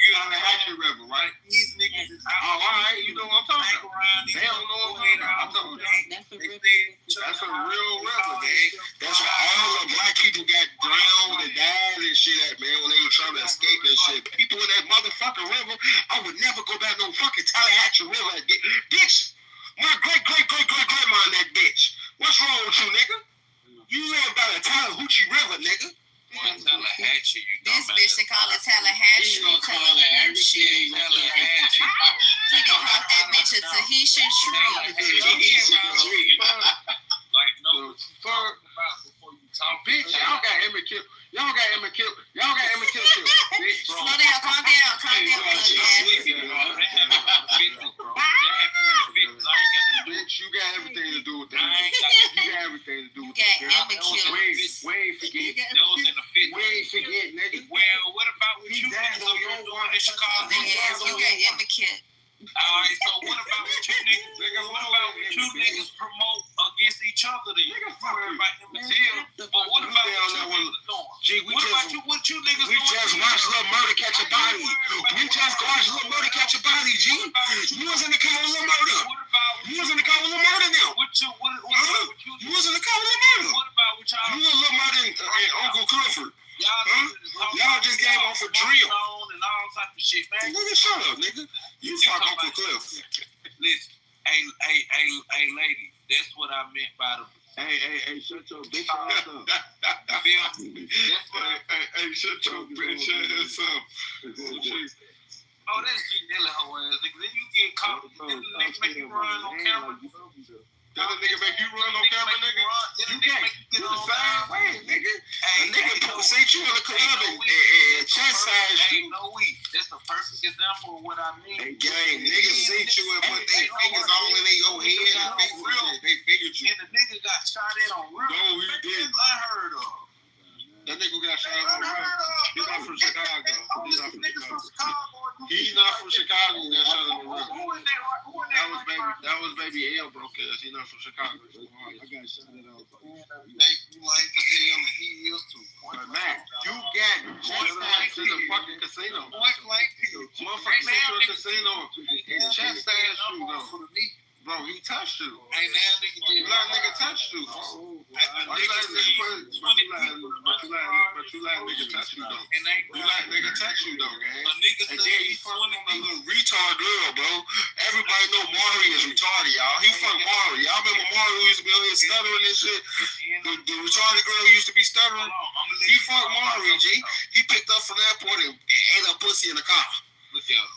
Speaker 23: get on the Hatchet River, right?
Speaker 12: These niggas
Speaker 6: all right, you know what I'm talking about. They don't know what I'm talking about. That's a real river, gang. That's where all the black people got drowned and died and shit at, man, when they were trying to escape and shit. People in that motherfucking river, I would never go back no fucking Tallahatchie River and get, bitch, my great-great-great-great-grandma in that bitch. What's wrong with you, nigga? You live by the Tallahatchie River, nigga.
Speaker 12: Tallahatchie, you know,
Speaker 22: This bitch, they call it Tallahatchie. Tallahatchie. She can call that bitch a Tahitian tree.
Speaker 12: Like, no,
Speaker 6: fuck before you talk. Bitch, y'all got Emmett Till. Y'all got Emmett Till. Y'all got Emmett Till too. Bitch,
Speaker 22: Slow down, calm down,
Speaker 6: bitch, you got everything to do with that. You got everything to do with that. We ain't forget. We ain't forget, nigga.
Speaker 12: Well, what about what you niggas over here doing in Chicago?
Speaker 22: You got Emmett Till.
Speaker 12: Alright, so what about what you niggas? What about what you niggas promote against each other then? Worry about Emmett Till, but what about what you niggas doing?
Speaker 6: Gee,
Speaker 12: what you niggas doing?
Speaker 6: We just watched Little Murder Catch a Body. We just watched Little Murder Catch a Body, G. You was in the car with Little Murder. You was in the car with Little Murder now. You was in the car with Little Murder.
Speaker 12: What about what y'all?
Speaker 6: You and Little Murder and Uncle Clifford. Y'all just came off a drill.
Speaker 12: And all type of shit, man.
Speaker 6: Nigga, shut up, nigga. You fuck Uncle Cliff.
Speaker 12: Listen, hey, lady, that's what I meant by the.
Speaker 11: Hey, shut your bitch ass up.
Speaker 6: Hey, shut your bitch ass up.
Speaker 12: Oh, that's G Nelly her ass, nigga. Then you get caught. Then the nigga make you run on camera.
Speaker 6: That nigga make you run on camera, nigga? You can't. You the same way, nigga. A nigga sent you in the club and chastised you.
Speaker 12: Ain't no weed. That's the perfect example of what I mean.
Speaker 6: Hey, gang, niggas sent you and put their fingers all in their head and they figured you.
Speaker 12: And the nigga got shot at on real.
Speaker 6: No, he didn't.
Speaker 12: Unheard of.
Speaker 6: That nigga got shot at on real. He's not from Chicago. He's not from Chicago. He's not from Chicago. He got shot at on real. That was baby L broke ass. He's not from Chicago.
Speaker 11: I got shot at all.
Speaker 12: You like to him and he is too.
Speaker 6: Man, you got chastised in the fucking casino. Motherfucker sent you to a casino and chastised you though. Bro, he touched you.
Speaker 12: Hey, man, nigga did.
Speaker 6: You let a nigga touch you. Why you let nigga touch you though? You let nigga touch you though, gang. And then he fucked on a little retard girl, bro. Everybody know Maury is retarded, y'all. He fucked Maury. Y'all remember Maury who used to be on here stuttering and shit? The retarded girl who used to be stuttering? He fucked Maury, G. He picked up from the airport and ate a pussy in the car.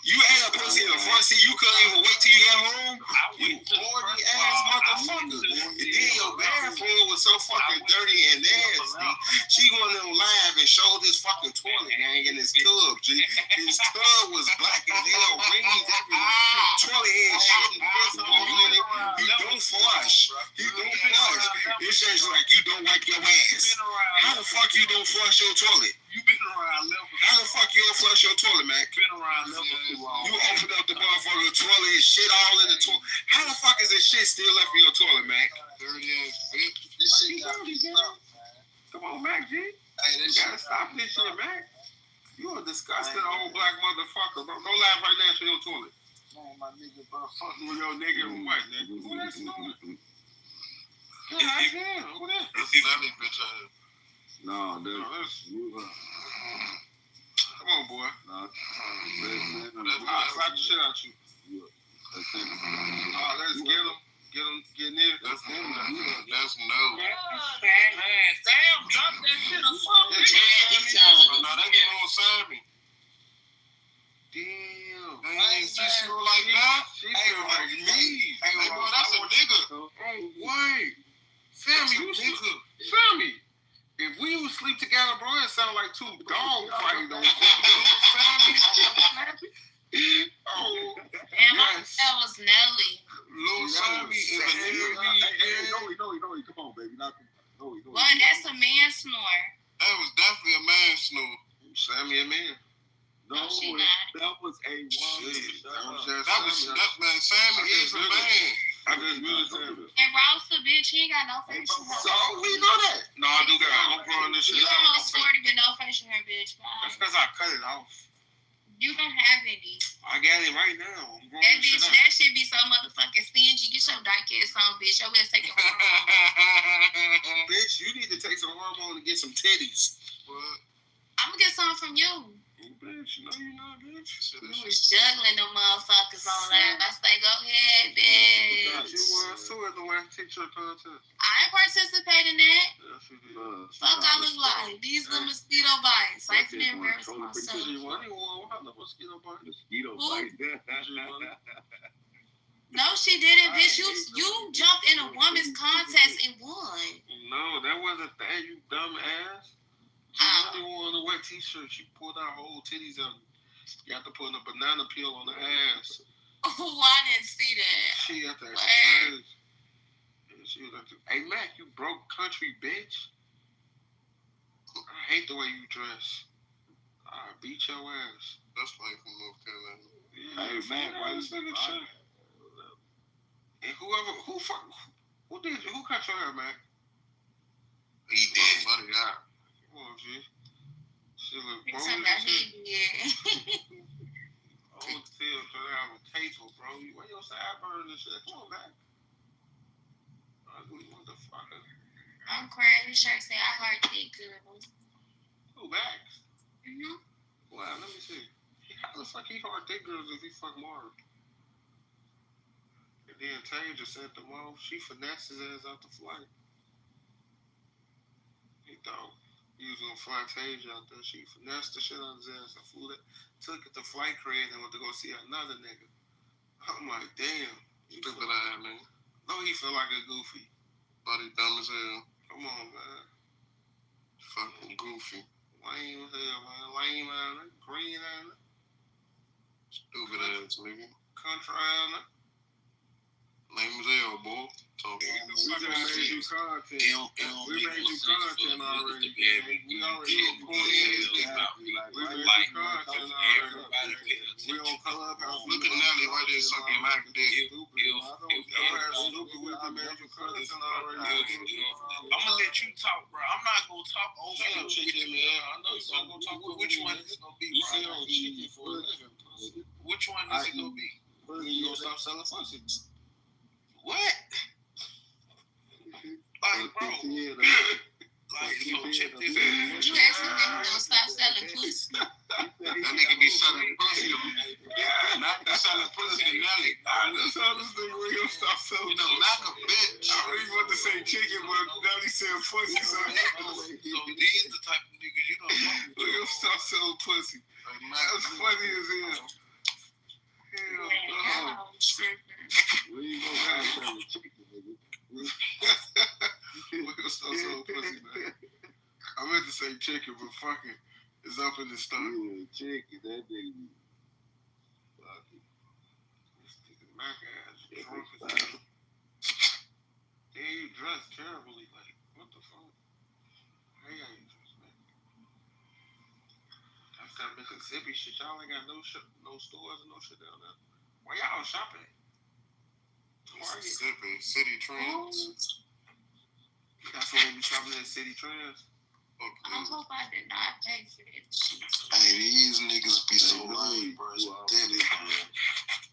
Speaker 6: You ate a pussy in the front seat. You couldn't even wait till you got home. You horny ass motherfucker. And then your bathroom was so fucking dirty and nasty. She went on live and showed his fucking toilet gang in his tub, G. His tub was black and hell, rings everywhere. Toilet head shit and piss all in it. He don't flush. He don't flush. It's just like you don't wipe your ass. How the fuck you don't flush your toilet?
Speaker 12: You been around level.
Speaker 6: How the fuck you don't flush your toilet, man?
Speaker 12: Been around level too long.
Speaker 6: You opened up the motherfucking toilet and shit all in the toilet. How the fuck is this shit still left in your toilet, Mac?
Speaker 12: Dirty ass bitch. This shit gotta be stopped.
Speaker 6: Come on, Mac, G.
Speaker 12: Hey,
Speaker 6: you gotta stop this shit, Mac. You a disgusting old black motherfucker, bro. Go laugh right now to your toilet.
Speaker 12: Man, my nigga, bro.
Speaker 6: Fucking with your nigga and what, nigga? Who that's doing? Yeah, I can. Who that?
Speaker 12: That's lovely, bitch.
Speaker 11: No, dude.
Speaker 6: Come on, boy.
Speaker 11: Nah,
Speaker 6: I'll slap the shit out you. Let's get him. Get near.
Speaker 12: That's no. Man, Sam, drop that shit or something. No, they get on Sammy.
Speaker 6: Damn.
Speaker 12: Hey, she feel like that?
Speaker 6: She feel like me.
Speaker 12: Hey, bro, that's a nigga.
Speaker 6: Oh, wait. Sammy, nigga. Sammy. If we would sleep together, bro, it sound like two dogs fighting on Oh,
Speaker 22: yes. That was Nelly.
Speaker 12: Lil Sammy is a nigga.
Speaker 11: No, come on, baby.
Speaker 22: What? That's a man snore.
Speaker 12: That was definitely a man snore.
Speaker 6: Sammy a man.
Speaker 11: No, that was a woman.
Speaker 12: That was man. Sammy is a man.
Speaker 6: I just really said it.
Speaker 22: And Ross a bitch, he ain't got no facial hair.
Speaker 6: So we know that. No, I do got. I'm growing this shit
Speaker 22: You
Speaker 6: out.
Speaker 22: almost 40 with no facial hair, bitch.
Speaker 6: That's because I cut it off.
Speaker 22: You don't have any.
Speaker 23: I got it right now. I'm growing
Speaker 22: That
Speaker 23: shit
Speaker 22: bitch,
Speaker 23: up.
Speaker 22: that shit be so motherfucking stingy. Get your dyke ass on, bitch. Your ass taking
Speaker 23: Bitch, you need to take some hormone to get some titties. What?
Speaker 22: I'm gonna get some from you.
Speaker 23: Bitch, no, you're not, bitch.
Speaker 22: You was juggling them motherfuckers on live. I say, go ahead, bitch.
Speaker 23: You were still at the last teacher contest.
Speaker 22: I ain't participate in that.
Speaker 23: Yes, you did.
Speaker 22: Fuck I look like. These little mosquito bites. I can embarrass myself.
Speaker 23: Mosquito bite.
Speaker 22: No, she didn't, bitch. You jumped in a woman's contest and won.
Speaker 23: No, that wasn't that, you dumb ass. She really wore a wet t-shirt. She pulled her whole titties out. You have to put a banana peel on her ass.
Speaker 22: Oh, I didn't see that.
Speaker 23: She had that. She was like, hey, Mac, you broke country, bitch. I hate the way you dress. I beat your ass. That's like from North Carolina. Yeah, hey, Mac, why you saying shit? And who cut your hair, Mac? He did. Buddy, yeah. Come on, G. She look bold as shit. I want to tell her I have a tasteful, bro. Why your sideburns and shit? Come on, Mac. Ugly motherfucker.
Speaker 22: I'm crying. His shirt say I heart thick girls.
Speaker 23: Who, Max? Mm-hmm. Wow, let me see. How the fuck he heart thick girls if he fuck Marv? And then Tay just sent them off. She finessed his ass out the flight. He thought he was gonna fly Tage out there. She finessed the shit out of his ass and flew that, took it to flight crib and went to go see another nigga. I'm like, damn. Stupid ass nigga. No, he feel like a goofy. But he dumb as hell. Come on, man. Fucking goofy. Lame as hell, man. Lame ass, green ass. Stupid ass nigga. Country ass. Lame as hell, boy. We made you content. We made you content already. We already recorded. We made you content already. We on Clubhouse. Look at Nelly right there sucking Mac dick. Stupid. We made you content already.
Speaker 14: I'm gonna let you talk, bro. I'm not gonna talk over you.
Speaker 23: Chicken, man. I know you're not gonna talk over
Speaker 14: Which one is it gonna be?
Speaker 23: You say on chicken for a living.
Speaker 14: Which one is it gonna be?
Speaker 23: You gonna stop selling pussy?
Speaker 14: What? Like, bro. Like, so check this out.
Speaker 22: You actually think don't stop selling pussy?
Speaker 23: That nigga be selling pussy. Not selling pussy to Nelly. That's how this nigga will stop selling pussy. Like a bitch. I really want to say chicken, but Nelly said pussy. So
Speaker 14: these the type of niggas you don't know.
Speaker 23: We'll stop selling pussy. That's funny as hell. Hell no.
Speaker 11: Where you gonna sell the chicken, nigga?
Speaker 23: We'll stop selling pussy, man. I meant to say chicken, but fucking, it's up in the stomach.
Speaker 11: Yeah, chicken, that nigga. Fuck it.
Speaker 23: This nigga Mac ass drunk as hell. Yeah, you dress terribly. Like, what the fuck? Hey, how you dress, man? That's that Mississippi shit. Y'all ain't got no stores and no shit down there. Where y'all shopping? Mississippi, City Trends. That's where we be shopping at City Trends.
Speaker 22: I hope I did not pay for that shit.
Speaker 14: Hey, these niggas be so lame, bro. It's pathetic, man.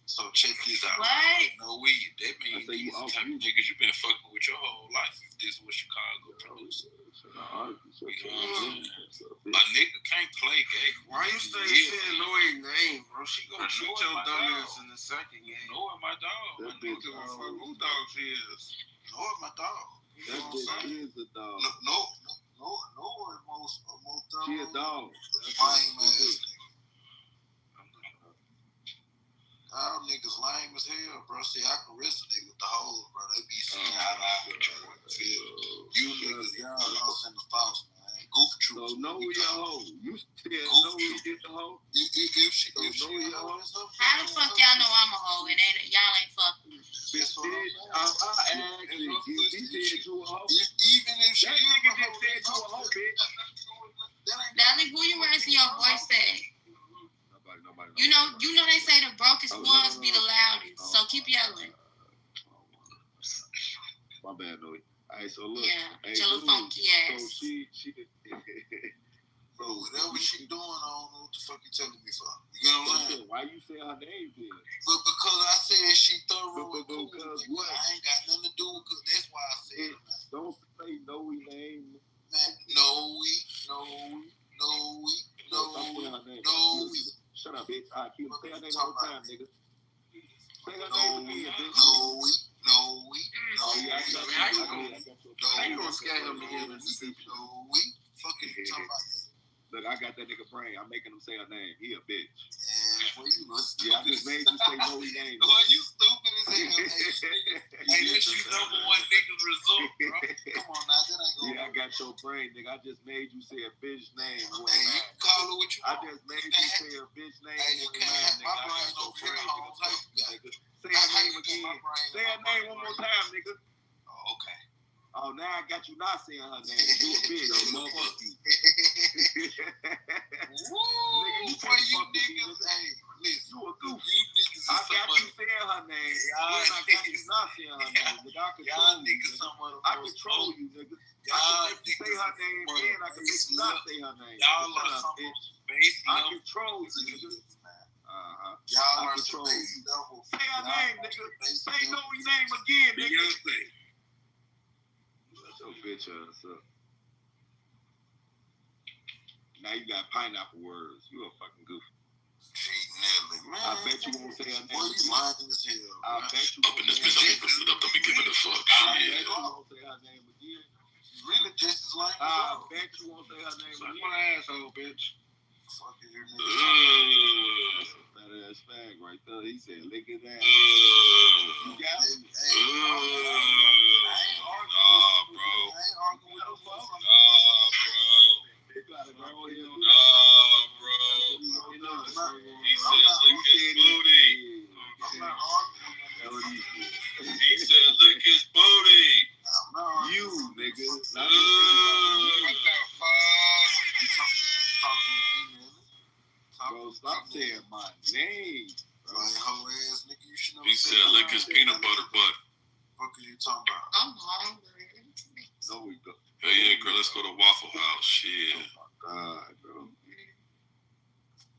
Speaker 14: So check this out.
Speaker 22: What?
Speaker 14: No weed. That means these the type of niggas you been fucking with your whole life. If this was Chicago producing. You know what I'm saying? A nigga can't play gay.
Speaker 23: Why you saying Lloyd name, bro? She gonna shoot your dumb ass in the second game.
Speaker 14: Lloyd my dog.
Speaker 23: I don't give a fuck who dog she is.
Speaker 14: Lloyd my dog.
Speaker 11: That bitch is a dog.
Speaker 14: No, most
Speaker 11: she a dog.
Speaker 14: Lame ass nigga. Y'all niggas lame as hell, bro. See, I can risk a nigga with the hoes, bro. They be seeing how I what you want to feel. You niggas, y'all lost in the sauce, man. Goof troops.
Speaker 11: So know who your hoe. You said know who you get the hoe.
Speaker 14: If she
Speaker 22: How the fuck y'all know I'm a hoe and y'all ain't fucking me?
Speaker 11: Bitch, I asked you. He said you a hoe.
Speaker 14: Even if she
Speaker 11: that nigga just said you a hoe, bitch.
Speaker 22: Nelly, who you raising your voice at?
Speaker 11: Nobody.
Speaker 22: You know they say the brokest ones be the loudest. So keep yelling.
Speaker 11: My bad, Louie. Alright, so look.
Speaker 22: Yeah,
Speaker 11: hey,
Speaker 22: Jello funky ass.
Speaker 11: So she
Speaker 14: bro, whatever she doing, I don't know what the fuck you telling me for. You get what I'm
Speaker 11: Why you say her name then?
Speaker 14: But because I said she thorough and cool,
Speaker 11: because
Speaker 14: nigga,
Speaker 11: what?
Speaker 14: I ain't got nothing to do with it. That's why I said it.
Speaker 11: Don't say no name.
Speaker 14: Man, no we.
Speaker 11: Shut up, bitch. All right, keep say her name all the time, nigga. Say her name again, bitch.
Speaker 14: No we.
Speaker 11: Oh, yeah, I got you.
Speaker 14: How you gonna scam me here, Mississippi? No we. Fuck is you talking about, nigga?
Speaker 11: Look, I got that nigga brain. I'm making him say her name. He a bitch.
Speaker 14: Boy, you look stupid.
Speaker 11: Yeah, I just made you say no name.
Speaker 14: Boy, you stupid as hell. Hey, that's you number one nigga's result, bro. Come on now, that ain't gonna
Speaker 11: Yeah, I got your brain, nigga. I just made you say a bitch name.
Speaker 14: Hey, you can call her what you want.
Speaker 11: I just made you say a bitch name.
Speaker 14: Hey, you can't have my brain over here. How you got it?
Speaker 11: Say her name again. Say her name one more time, nigga.
Speaker 14: Oh, okay.
Speaker 11: Oh, now I got you not saying her name. You a bitch. Motherfucker.
Speaker 14: Woo! For you niggas, hey, listen.
Speaker 11: You a goof.
Speaker 14: You niggas
Speaker 11: I got you saying her name. And I got you not saying her name. Nigga, I control you. I control you, nigga. I can make you say her name and I can make you not say her name.
Speaker 14: Y'all are some basic.
Speaker 11: I control you, nigga.
Speaker 14: Y'all
Speaker 11: I
Speaker 14: are some
Speaker 11: control
Speaker 14: basic
Speaker 11: you.
Speaker 14: level.
Speaker 11: Say her name, nigga. Say no name again, nigga. Shut your bitch ass up. Now you got pineapple words. You a fucking goof.
Speaker 14: Nelly, man.
Speaker 11: I bet you won't say her name.
Speaker 14: Boy, you lying as hell.
Speaker 11: I bet you
Speaker 2: Up in this bitch, don't be giving a fuck.
Speaker 11: I
Speaker 2: Shit.
Speaker 11: bet you won't say her name again.
Speaker 14: Really just as lame as
Speaker 11: I
Speaker 14: well.
Speaker 11: bet you won't say her name
Speaker 10: Suck
Speaker 11: again.
Speaker 10: my asshole, bitch.
Speaker 14: Fuck is your name?
Speaker 11: That's a fat ass fag right there. He said, lick his ass. You got it?
Speaker 2: He said, lick his booty.
Speaker 11: You, nigga. Bro, stop saying my name.
Speaker 2: He said, lick his peanut butter butt.
Speaker 14: What are you talking about?
Speaker 13: I'm hungry.
Speaker 11: No, we go.
Speaker 2: Hey, yeah, girl, let's go to Waffle House. Shit.
Speaker 11: Oh, my God, bro.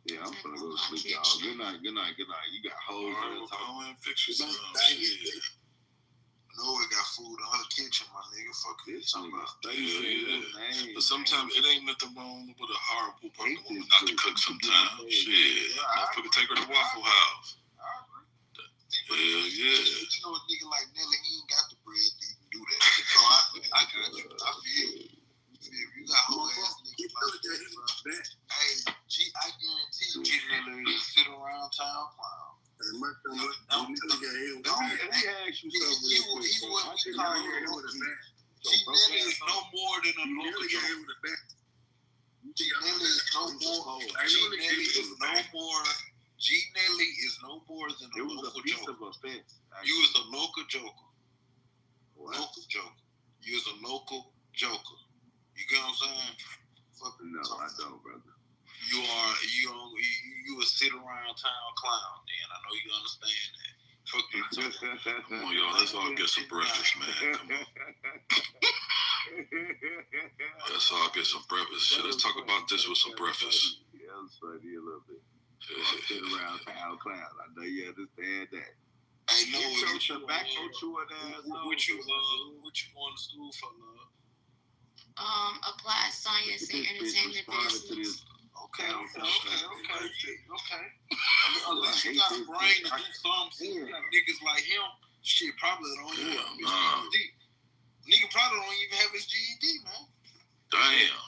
Speaker 11: Yeah, I'm gonna go to sleep, y'all. Good night. You got hoes
Speaker 2: All right,
Speaker 11: in
Speaker 2: we'll
Speaker 11: the top.
Speaker 2: go and fix you some shit.
Speaker 14: Noah got food in her kitchen, my nigga. Fuck you talking about?
Speaker 2: Yeah. But sometimes it ain't nothing wrong with a horrible pregnant woman not to cook sometimes. Shit. Motherfucker, take her to Waffle House. Yeah.
Speaker 14: You know a nigga like Nelly, he ain't got the bread to even do that. So I got you. I feel you. You got whole ass niggas like that, bro. Hey, I guarantee you, G Nelly is sitting around town clown.
Speaker 11: Let me ask you something real quick.
Speaker 14: He what we call G Nelly is no more than a local joker. G Nelly is no more. G Nelly is no more than a local joker. You is a local joker. Local joker. You is a local joker. You get what I'm saying?
Speaker 11: No, I don't, brother.
Speaker 14: You a sit around town clown, then. I know you understand that. Fuck you.
Speaker 2: Come on, y'all. Let's all get some breakfast, man. Come on. Let's all get some breakfast. Shit, let's talk about this with some breakfast.
Speaker 11: Yeah, I'm funny a little bit. Sit around town clown. I know you understand that.
Speaker 14: Hey, no,
Speaker 11: what you tobacco chewing ass.
Speaker 14: What you going to school for, love?
Speaker 13: Applied science and entertainment business.
Speaker 14: Okay. Unless you got a brain to do something, niggas like him, shit, probably don't even have his GED. Nigga probably don't even have his GED, man.
Speaker 2: Damn.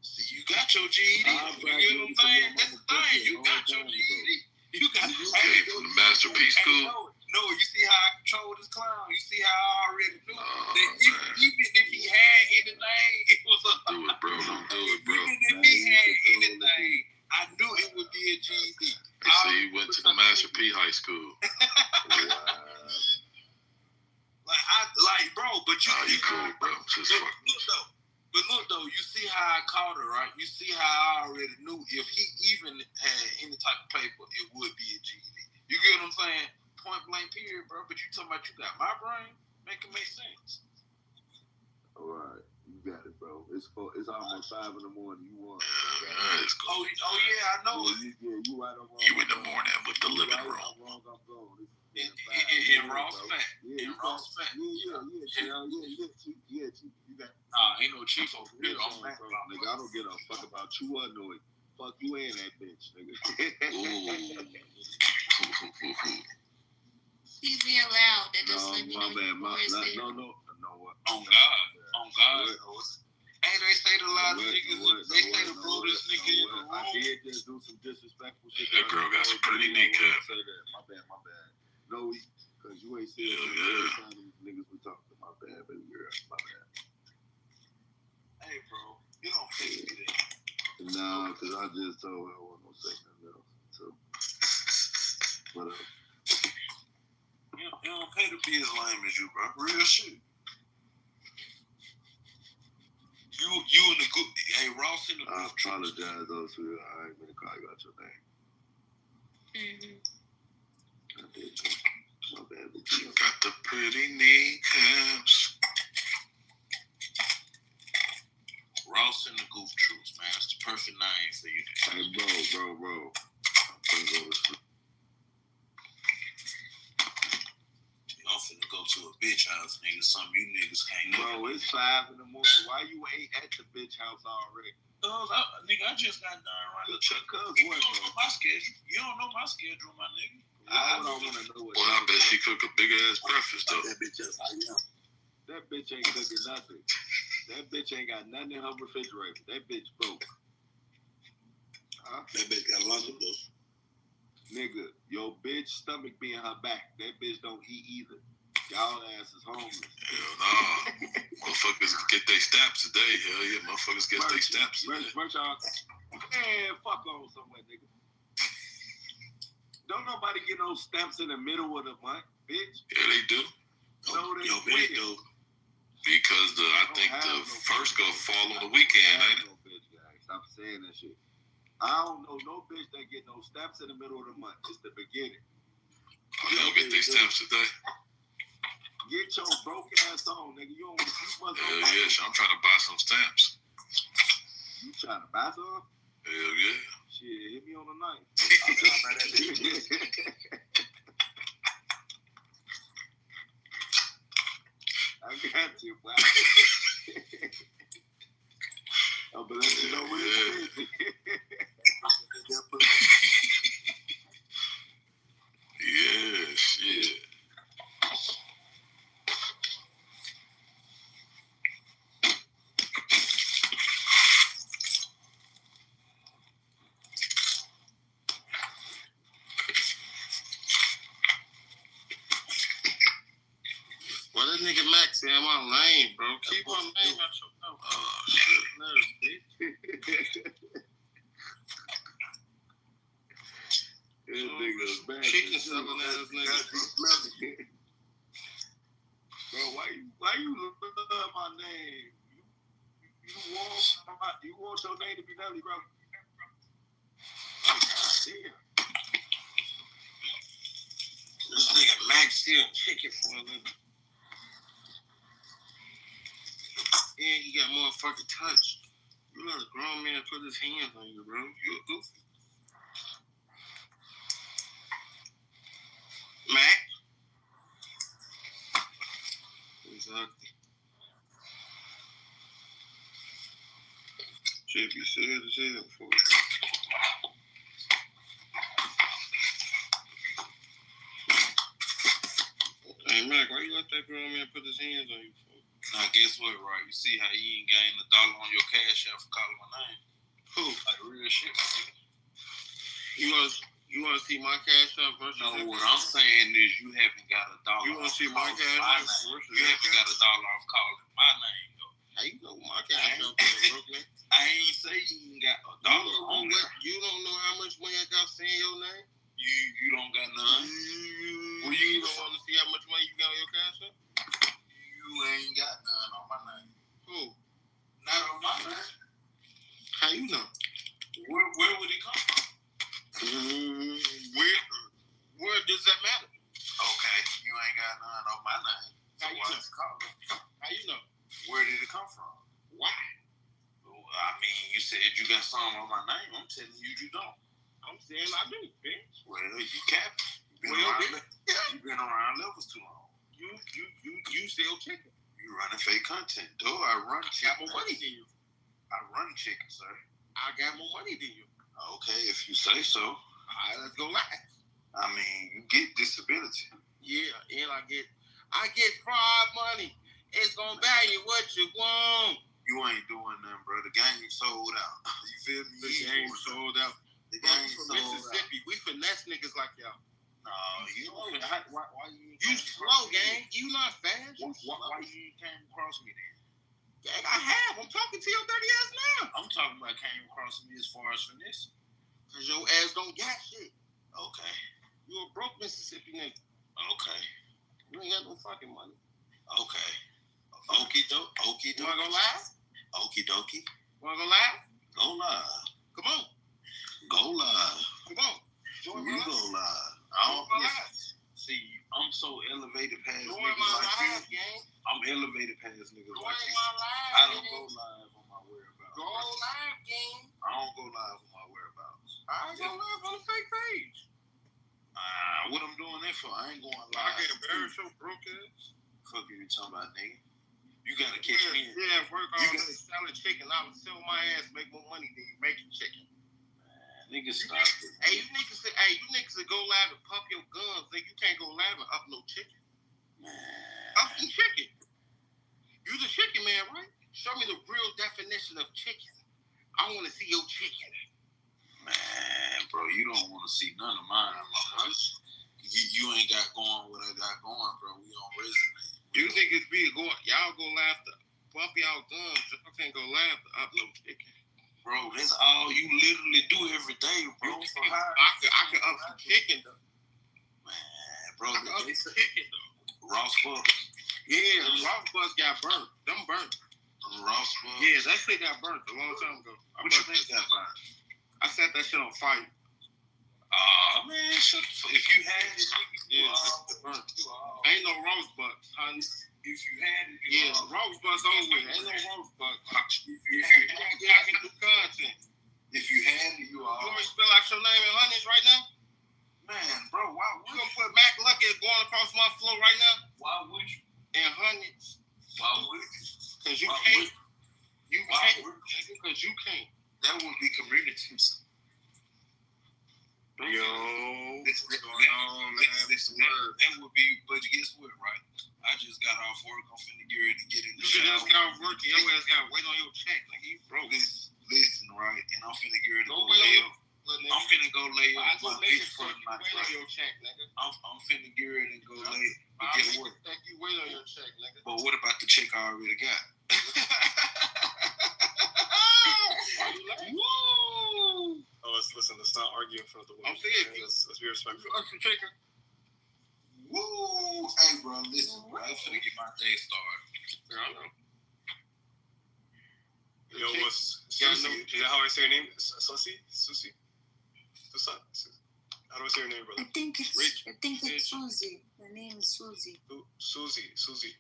Speaker 14: See, you got your GED. You get what I'm saying? That's the thing. You got your GED. You got
Speaker 2: from the Masterpiece School.
Speaker 14: No, you see how I control this clown? You see how I already knew that even if he had anything, it was a...
Speaker 2: Do it, bro. Don't do it, bro.
Speaker 14: Even if he had anything, I knew it would be a GED.
Speaker 2: They say he went to the Master P High School.
Speaker 14: Bro, but you...
Speaker 2: you cool, bro. Just
Speaker 14: But look, though, you see how I caught her, right? You see how I already knew if he even had any type of paper, it would be a GED. You get what I'm saying? Point blank period, bro. But you talking about you got my brain? Make it make sense.
Speaker 11: All right. You got it, bro. It's almost 5 in the morning. You won.
Speaker 14: Oh yeah, I know.
Speaker 11: You right or wrong.
Speaker 14: You in the morning with the living room.
Speaker 11: Wrong, I'm gone.
Speaker 14: In Ross Fat. In Ross Fat.
Speaker 11: Yeah. You got.
Speaker 14: Ain't no chief over here. I'm back.
Speaker 11: Nigga, I don't give a fuck about you or no. Fuck you and that bitch, nigga.
Speaker 8: He's being loud. That just let me know.
Speaker 11: No.
Speaker 14: On God. Hey, they say the loud niggas. They say the broadest nigga in the room.
Speaker 11: I did just do some disrespectful shit.
Speaker 14: That girl got some pretty kneecaps.
Speaker 11: My bad. No, because you ain't seen these niggas we talking to. My bad, baby girl. My bad.
Speaker 14: Hey, bro, you don't pay me that.
Speaker 11: Nah, because I just told her I wasn't gonna say nothing else. So, but
Speaker 14: you don't pay to be as lame as you, bro. Real shit. You in the good. Hey, Ross in the good.
Speaker 11: I apologize, though, sweetheart. I ain't gonna call you out your name. I did. My bad.
Speaker 14: You got the pretty kneecaps. Ross in the Goof Troops, man. That's the perfect name for you.
Speaker 11: Hey, bro. I'm finna go to sleep.
Speaker 14: I'm finna go to a bitch house, nigga. Something you niggas can't know.
Speaker 11: Bro, it's 5 in the morning. Why you ain't at the bitch house already?
Speaker 14: Nigga, I just got done running.
Speaker 11: Cuz what,
Speaker 14: You don't know my schedule. You don't know my schedule, my nigga.
Speaker 11: I don't want to know what.
Speaker 14: Well, I bet she cook a big ass breakfast though.
Speaker 11: That bitch just like him. That bitch ain't cooking nothing. That bitch ain't got nothing in her refrigerator. That bitch broke. Huh?
Speaker 14: That bitch got lunchables.
Speaker 11: Nigga, your bitch stomach be in her back. That bitch don't eat either. Y'all ass is homeless.
Speaker 14: Hell nah. Motherfuckers get their stamps today. Hell yeah, motherfuckers get their stamps today.
Speaker 11: Merch on. Man, fuck on somewhere, nigga. Don't nobody get no stamps in the middle of the month, bitch.
Speaker 14: Yeah, they do.
Speaker 11: No, they
Speaker 14: do. Because I think the first go fall on the weekend, ain't it?
Speaker 11: Bitch, guys. Stop saying that shit. I don't know no bitch that get no stamps in the middle of the month. It's the beginning.
Speaker 14: Oh, they don't get their stamps today.
Speaker 11: Get your broke ass on, nigga. You must.
Speaker 14: Hell yeah, I'm trying to buy some stamps.
Speaker 11: You trying to buy some?
Speaker 14: Hell yeah.
Speaker 11: Shit, hit me on the night. I got you, boy. I'm gonna let you know what it is.
Speaker 14: Yeah, shit.
Speaker 6: Well, that nigga Max said I'm on lane, bro. Keep on lane out your mouth.
Speaker 14: Oh, shit.
Speaker 6: No,
Speaker 11: This nigga's back.
Speaker 6: chicken sucking ass nigga.
Speaker 11: Bro, why you love my name? You want your name to be Nelly, bro? Like, God damn.
Speaker 6: This nigga Max steal chicken for a living. And he got motherfucking touch. You let a grown man put his hands on you, bro. You a goofy. Mac? Exactly. Should be said as hell for it. Hey, Mac, why you let that grown man put his hands on you for?
Speaker 14: Now, guess what, right? You see how you ain't gained $1 on your cash out for calling my name?
Speaker 6: Who?
Speaker 14: Like real shit, man.
Speaker 6: You want to see my cash out versus?
Speaker 14: No, what I'm saying is you haven't got $1.
Speaker 6: You want to see my cash out versus?
Speaker 14: You haven't got $1 off calling my name, though.
Speaker 6: How you know my cash out for Brooklyn?
Speaker 14: I ain't say you ain't got $1 on there.
Speaker 6: You don't know how much money I got saying your name?
Speaker 14: You don't got none.
Speaker 6: Well, you don't want to see how much money you got on your cash out?
Speaker 14: You ain't got none on my name.
Speaker 6: Who?
Speaker 14: Not on my name.
Speaker 6: How you know?
Speaker 14: Where would it come from?
Speaker 6: Where does that matter?
Speaker 14: Okay, you ain't got none on my name.
Speaker 6: How you know?
Speaker 14: How
Speaker 6: you know?
Speaker 14: Where did it come from?
Speaker 10: Why?
Speaker 23: I mean, you said you got something on my name. I'm telling you, you don't.
Speaker 10: I'm saying I do, bitch.
Speaker 23: Well, you can't. You've been around levels too long.
Speaker 10: You sell chicken.
Speaker 23: You running fake content. Though I run chicken.
Speaker 10: I got more money than you.
Speaker 23: I run chicken, sir.
Speaker 10: I got more money than you.
Speaker 23: Okay, if you say so.
Speaker 10: All right, let's go live.
Speaker 23: I mean, you get disability.
Speaker 10: Yeah, and I get fraud money. It's gonna buy you what you want.
Speaker 23: You ain't doing nothing, bro. The game sold out. You feel me?
Speaker 10: The game sold out.
Speaker 23: The game
Speaker 10: from
Speaker 23: sold
Speaker 10: Mississippi.
Speaker 23: out.
Speaker 10: We finesse niggas like y'all.
Speaker 23: No, you don't. Why
Speaker 10: you slow, gang? You not fast.
Speaker 23: Why you came across me then?
Speaker 10: Gang, I have. I'm talking to your dirty ass now.
Speaker 23: I'm talking about came across me as far as finesse.
Speaker 10: Cause your ass don't got shit.
Speaker 23: Okay.
Speaker 10: You a broke Mississippi nigga.
Speaker 23: Okay.
Speaker 10: You ain't got no fucking money.
Speaker 23: Okay. Okie dokie. Okie dokie.
Speaker 10: Wanna go live?
Speaker 23: Okie dokie.
Speaker 10: Wanna go live?
Speaker 23: Go live.
Speaker 10: Come on.
Speaker 23: Go live.
Speaker 10: Come on.
Speaker 23: You go live. I don't see. I'm so elevated past niggas like you. I'm elevated past niggas like you. I don't go live on my whereabouts.
Speaker 10: Go live, gang.
Speaker 23: I don't go live on my whereabouts.
Speaker 10: I go live on the fake page.
Speaker 23: What I'm doing that for? I ain't going live.
Speaker 10: I get embarrassed so broke ass.
Speaker 23: Fuck you talking about, nigga. You gotta catch me.
Speaker 10: Yeah, work on selling chicken. I would sell my ass, make more money than you making chicken.
Speaker 23: Niggas stop it.
Speaker 10: Hey, you niggas that go live and pump your guns, nigga. You can't go live and up no chicken. Up some chicken. You the chicken man, right? Show me the real definition of chicken. I want to see your chicken.
Speaker 23: Man, bro, you don't want to see none of mine, bro. You ain't got going what I got going, bro. We on resume.
Speaker 10: You niggas y'all go live to pump y'all guns. Y'all can't go live to up no chicken.
Speaker 23: Bro, that's all you literally do every day, bro.
Speaker 10: I can up some chicken, though.
Speaker 23: Man, bro,
Speaker 10: I can up some chicken, though.
Speaker 23: Ross Bucks.
Speaker 10: Yeah, Ross Bucks got burnt. Them burnt.
Speaker 23: Ross Bucks.
Speaker 10: Yeah, that shit got burnt a long time ago.
Speaker 23: What you think got burnt?
Speaker 10: I set that shit on fire.
Speaker 23: Man, if you had it,
Speaker 10: burnt. Ain't no Ross Bucks, honey.
Speaker 23: If you had it,
Speaker 10: Rose Bucks over. Ain't no Rose Bucks.
Speaker 23: If you had it,
Speaker 10: content.
Speaker 23: If you had it, you are.
Speaker 10: You want me to spell out your name in hundreds right now?
Speaker 23: Man, bro, why would
Speaker 10: you gonna put Mac Lucky going across my floor right now?
Speaker 23: Why would you?
Speaker 10: In hundreds.
Speaker 23: Why would you?
Speaker 10: Because you can't. You can't. Because you can't.
Speaker 23: That would be community.
Speaker 10: Yo,
Speaker 23: what's going on, man? That would be, but guess what, right? I just got off work. I'm finna get ready to get in the shower.
Speaker 10: You just got off work. Your ass got to wait on your check. Like, you broke.
Speaker 23: Listen, right? And I'm finna get ready to go lay up. I'm finna go lay up my bitch front my
Speaker 10: truck. Your check, nigga.
Speaker 23: I'm finna get ready to go lay. But guess what?
Speaker 10: You wait on your check, nigga.
Speaker 23: But what about the check I already got?
Speaker 10: Woo!
Speaker 15: Oh, let's not argue in front of the women.
Speaker 10: I'm saying,
Speaker 15: let's be respectful.
Speaker 23: Woo! Hey, bro, listen, bro. I'm finna get my day started.
Speaker 10: Yeah, I know.
Speaker 15: Yo, what's Susie? Is that how I say your name? Susie? Susie? How do I say your name, brother?
Speaker 19: I think it's Susie. Her name is Susie.
Speaker 15: Susie.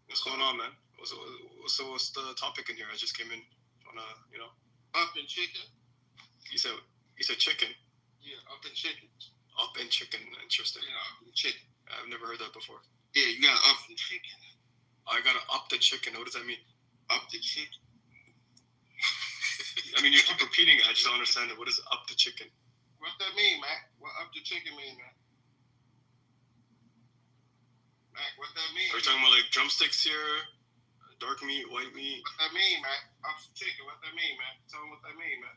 Speaker 15: What's going on, man? What's the topic in here? I just came in on
Speaker 10: Up in chicken.
Speaker 15: You said chicken.
Speaker 10: Yeah, up in chicken.
Speaker 15: Up in chicken. Interesting.
Speaker 10: Yeah, up in chicken.
Speaker 15: I've never heard that before.
Speaker 10: Yeah, you gotta up in chicken.
Speaker 15: I gotta up the chicken. What does that mean?
Speaker 10: Up the chicken.
Speaker 15: I mean, you keep repeating it. I just don't understand it. What is up the chicken?
Speaker 10: What that mean, Mac? What up the chicken mean, Mac? Mac, what that mean?
Speaker 15: Are you talking about like drumsticks here? Dark meat, white meat?
Speaker 10: What that mean, Mac? Up the chicken. What that mean, Mac? Tell them what that mean, Mac.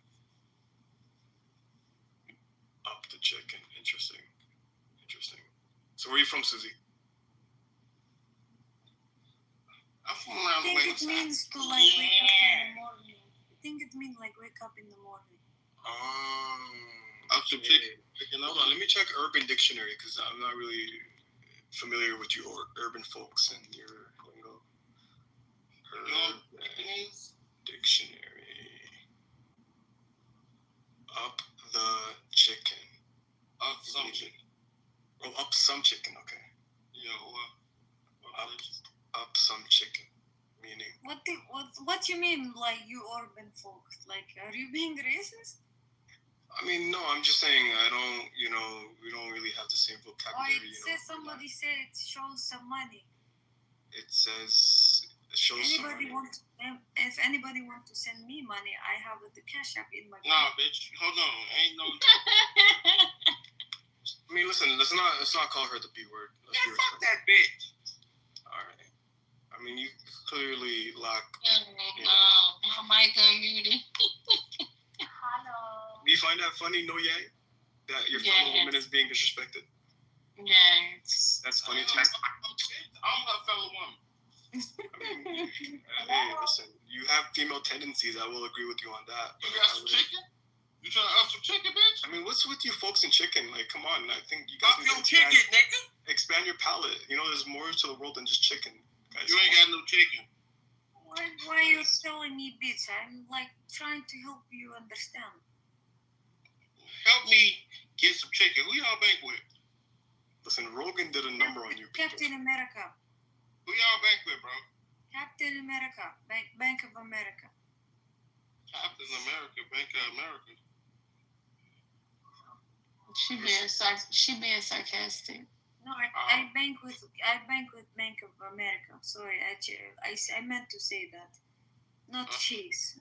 Speaker 15: Up the chicken. Interesting. So where are you from, Susie?
Speaker 10: I'm from around the way.
Speaker 19: I think it means to like wake up in the morning. I think it means like wake up in the morning.
Speaker 10: Up the chicken.
Speaker 15: Hold on, let me check Urban Dictionary because I'm not really familiar with your urban folks and your lingo. Urban Dictionary. Up the chicken.
Speaker 10: Up some chicken.
Speaker 15: Oh, up some chicken. Okay.
Speaker 10: Yeah.
Speaker 15: Up some chicken. Meaning.
Speaker 19: What you mean, like you urban folks? Like, are you being racist?
Speaker 15: I mean, no, I'm just saying I don't, we don't really have the same
Speaker 19: Oh,
Speaker 15: vocabulary.
Speaker 19: it says somebody said it shows some money.
Speaker 15: It says it shows some money.
Speaker 19: If anybody want to send me money, I have the cash app in my.
Speaker 14: Nah, bitch, hold on, ain't no.
Speaker 15: I mean, listen, let's not call her the B word.
Speaker 14: Fuck that bitch.
Speaker 15: All right. I mean, you clearly lack.
Speaker 22: My mic unmuted.
Speaker 19: Hello.
Speaker 15: Do you find that funny, No Yang? That your fellow woman is being disrespected?
Speaker 22: Yes.
Speaker 15: That's funny too.
Speaker 14: I'm her fellow woman.
Speaker 15: Hey, listen, you have female tendencies. I will agree with you on that.
Speaker 14: You got some chicken? You trying to up some chicken, bitch?
Speaker 15: I mean, what's with you folks in chicken? Like, come on. I think you guys
Speaker 14: up your chicken, nigga.
Speaker 15: Expand your palate. There's more to the world than just chicken. Guys,
Speaker 14: you ain't got no chicken.
Speaker 19: Why are you telling me, bitch? I'm like trying to help you understand.
Speaker 14: Help me get some chicken. Who y'all bank with?
Speaker 15: Listen, Rogan did a number on you.
Speaker 19: Captain America.
Speaker 14: Who y'all bank with, bro?
Speaker 19: Captain America. Bank of America.
Speaker 14: Captain America. Bank of America.
Speaker 22: She being sarcastic.
Speaker 19: No, I bank with Bank of America. Sorry, I meant to say that. Not cheese.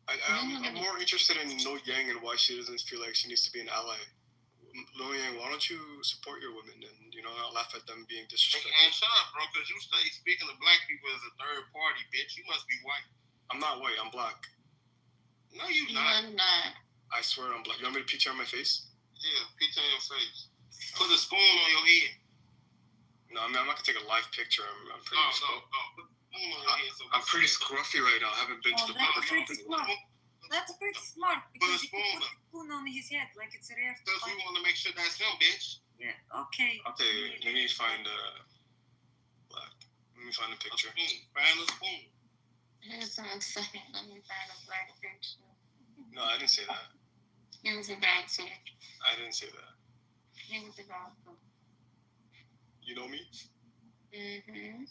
Speaker 15: I'm more interested in No Yang and why she doesn't feel like she needs to be an ally. No Yang, why don't you support your women and not laugh at them being disrespectful?
Speaker 14: And shut up, bro, because you stay speaking of black people as a third party, bitch. You must be white.
Speaker 15: I'm not white. I'm black.
Speaker 14: No, you not.
Speaker 22: I'm not.
Speaker 15: I swear I'm black. You want me to picture on my face?
Speaker 14: Yeah, pizza on your face. Put a spoon on your head.
Speaker 15: No, I mean, I'm not gonna take a live picture. I'm pretty.
Speaker 14: No. Put a spoon on your head.
Speaker 15: I'm pretty scruffy right now. I haven't been to the barber shop in a while.
Speaker 19: That's pretty smart because he put a spoon on his head like it's a rare.
Speaker 14: Because we want to make sure that's him, bitch.
Speaker 19: Yeah. Okay.
Speaker 15: Okay. Let me find black. Let me find a picture.
Speaker 14: Find a spoon.
Speaker 22: Here's one second. Let me find a black picture.
Speaker 15: No, I didn't say that.
Speaker 22: He was about to.
Speaker 15: I didn't say that.
Speaker 22: He was about to.
Speaker 15: You know me?
Speaker 22: Mm-hmm.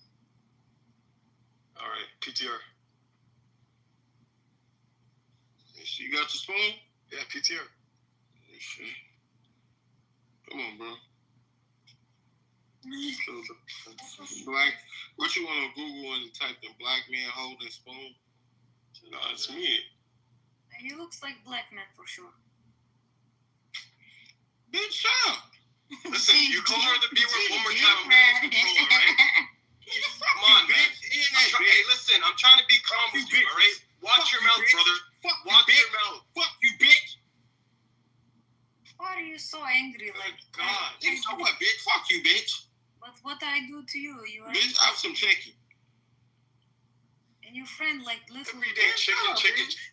Speaker 15: All right, PTR.
Speaker 14: You got the spoon?
Speaker 15: Yeah, PTR.
Speaker 14: Come on, bro. Black. What you want on Google and type in black man holding spoon?
Speaker 15: No, it's me.
Speaker 19: He looks like black man for sure.
Speaker 14: Bitch, shut up.
Speaker 15: Listen, you call her the B word one more time, I'm gonna control her, right? Come on, man. Hey, listen, I'm trying to be calm with you, alright? Watch your mouth, brother. Watch your mouth.
Speaker 14: Fuck you, bitch.
Speaker 19: Why are you so angry? Like,
Speaker 15: God.
Speaker 14: You know what, bitch? Fuck you, bitch.
Speaker 19: But what I do to you? You are.
Speaker 14: Bitch, have some chicken.
Speaker 19: And your friend, like, little.
Speaker 15: Everyday chicken.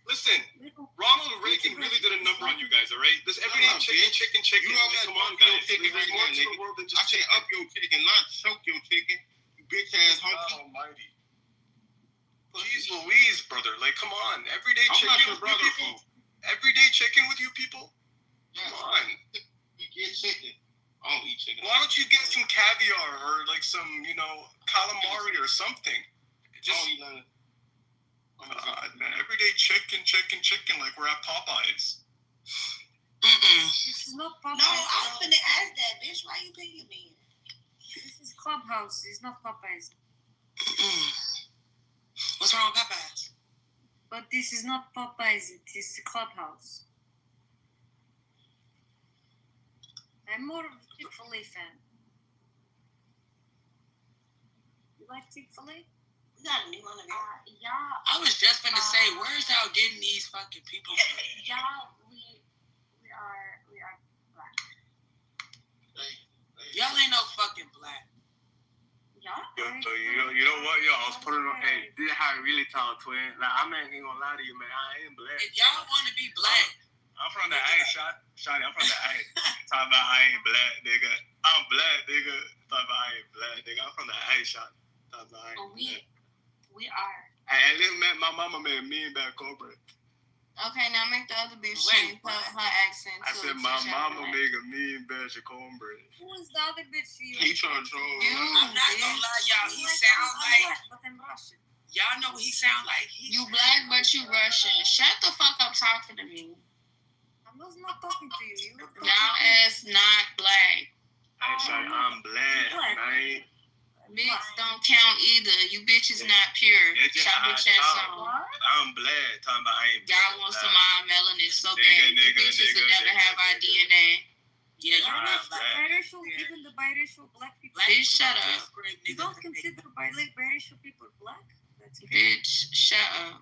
Speaker 15: Listen, Ronald Reagan really did a number on you guys, alright? This everyday chicken.
Speaker 14: You all
Speaker 15: Come on, guys.
Speaker 14: chicken right now, nigga. I say up your chicken, not choke your chicken. You bitch ass
Speaker 15: God almighty. Jeez Louise, brother. Like, come on. Everyday chicken with you people. Everyday chicken with you people? Come on.
Speaker 14: We get chicken. I don't eat chicken.
Speaker 15: Why don't you get some caviar or like some, calamari or something? Just, God, man. Everyday chicken, like we're at Popeyes.
Speaker 19: This is not Popeyes.
Speaker 22: No, I was finna ask that, bitch. Why you picking me?
Speaker 19: This is Clubhouse. It's not Popeyes.
Speaker 22: What's wrong with Popeyes?
Speaker 19: But this is not Popeyes. It is Clubhouse. I'm more of a Chick-fil-A fan. You like Chick-fil-A?
Speaker 22: We got a new one of it.
Speaker 19: Yeah.
Speaker 22: I was just finna say, where's y'all getting these fucking people from?
Speaker 19: Yeah, we are black.
Speaker 22: Y'all ain't no fucking black.
Speaker 19: Yeah.
Speaker 7: You know what? Yo, I was putting on. Hey, this is how I really talk, twin. Like, I ain't gonna lie to you, man. I ain't black.
Speaker 22: If y'all want to be black,
Speaker 7: I'm from the A, Shotty. I'm from the A. Talking about I ain't black, nigga. I'm black, nigga. Talking about I ain't black, nigga. I'm from the A, Shotty. Talking about I ain't black.
Speaker 19: We are.
Speaker 7: Hey, listen, man. My mama made me and back Cobra.
Speaker 22: okay, now make the other bitch change her accent.
Speaker 7: I said my mama make a mean batch of cornbread.
Speaker 19: Who is the other bitch for you?
Speaker 14: He trying to troll.
Speaker 22: I'm not gonna lie, y'all. He sounds like.
Speaker 19: But I'm Russian.
Speaker 1: Y'all know what he sound like.
Speaker 22: You black, but you Russian. Shut the fuck up talking to me.
Speaker 19: I was not talking to you.
Speaker 22: Y'all ass not black.
Speaker 7: Hey, sorry, I'm black, man.
Speaker 22: Mix don't count either. You bitches not pure. Shut your chest on.
Speaker 7: I'm black. Talking about I ain't black.
Speaker 22: Y'all want some melanin so bad. You bitches will never have our DNA.
Speaker 1: Yeah, you're
Speaker 19: not biracial. Even the biracial black people.
Speaker 22: Bitch, shut up.
Speaker 19: You don't consider biracial people black?
Speaker 22: Bitch, shut up.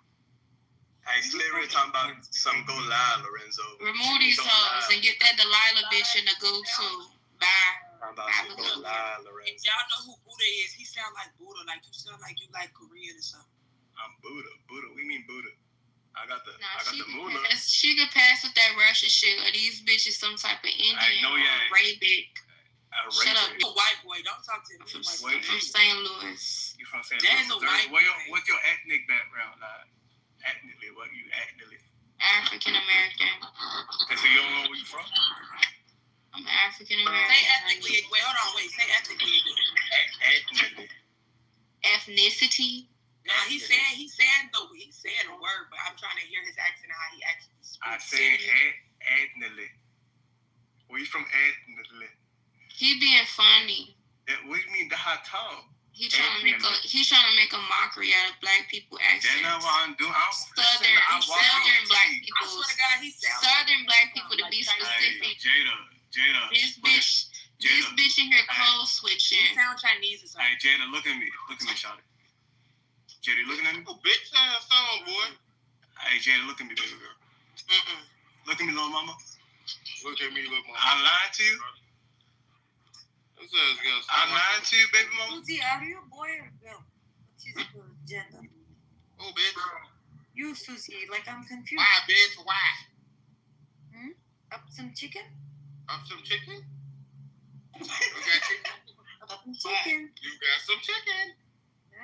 Speaker 7: Hey, Slavery talking about some go lie, Lorenzo.
Speaker 22: Remove these hoes and get that Delilah bitch in the goo too. Bye.
Speaker 7: Talking about some go lie, Lorenzo.
Speaker 1: If y'all know who Buddha is, he sound like Buddha. Like you sound like you like Korean or something.
Speaker 7: I'm Buddha. Buddha. We mean Buddha. I got the moolah.
Speaker 22: She could pass with that Russia shit, or these bitches some type of Indian or Arabic. Shut up.
Speaker 1: You a white boy. Don't talk to me.
Speaker 22: From St. Louis.
Speaker 7: You from St.
Speaker 1: There's
Speaker 7: Louis?
Speaker 1: a white boy.
Speaker 7: What's your ethnic background? Ethnically, what you ethnically?
Speaker 22: African American.
Speaker 7: Okay, so you don't know where you from?
Speaker 22: I'm African American.
Speaker 1: Say ethnically. Wait, hold on. Wait. Say ethnically again.
Speaker 7: Ethnically.
Speaker 22: Ethnicity.
Speaker 1: Nah, he's saying a word, but I'm trying to hear his accent and how he actually speaks.
Speaker 7: I said ethnically. Where you from ethnically?
Speaker 22: He being funny.
Speaker 7: What do you mean the hot talk?
Speaker 22: He's trying to make a mockery out of black people accents.
Speaker 7: That's not what I'm doing.
Speaker 22: Southern black people.
Speaker 1: I swear to God,
Speaker 22: Southern black people to be specific.
Speaker 7: Jada.
Speaker 22: This bitch in here code switching.
Speaker 1: You sound Chinese or something.
Speaker 7: Hey, Jada, look at me, shawty. Jada, you looking at me?
Speaker 14: Oh, bitch ass on, boy.
Speaker 7: Hey, Jada, look at me, baby girl. Look at me, little mama.
Speaker 14: Look at me, little mama.
Speaker 7: I lied to you. I lied to you, baby mama.
Speaker 19: Susie, are you a boy or girl? What is your gender?
Speaker 14: Oh, bitch.
Speaker 19: You, Susie, like I'm confused.
Speaker 14: Why, bitch? Why?
Speaker 19: Up some chicken?
Speaker 14: Up some chicken? You got chicken?
Speaker 19: Up some chicken.
Speaker 14: You got some chicken.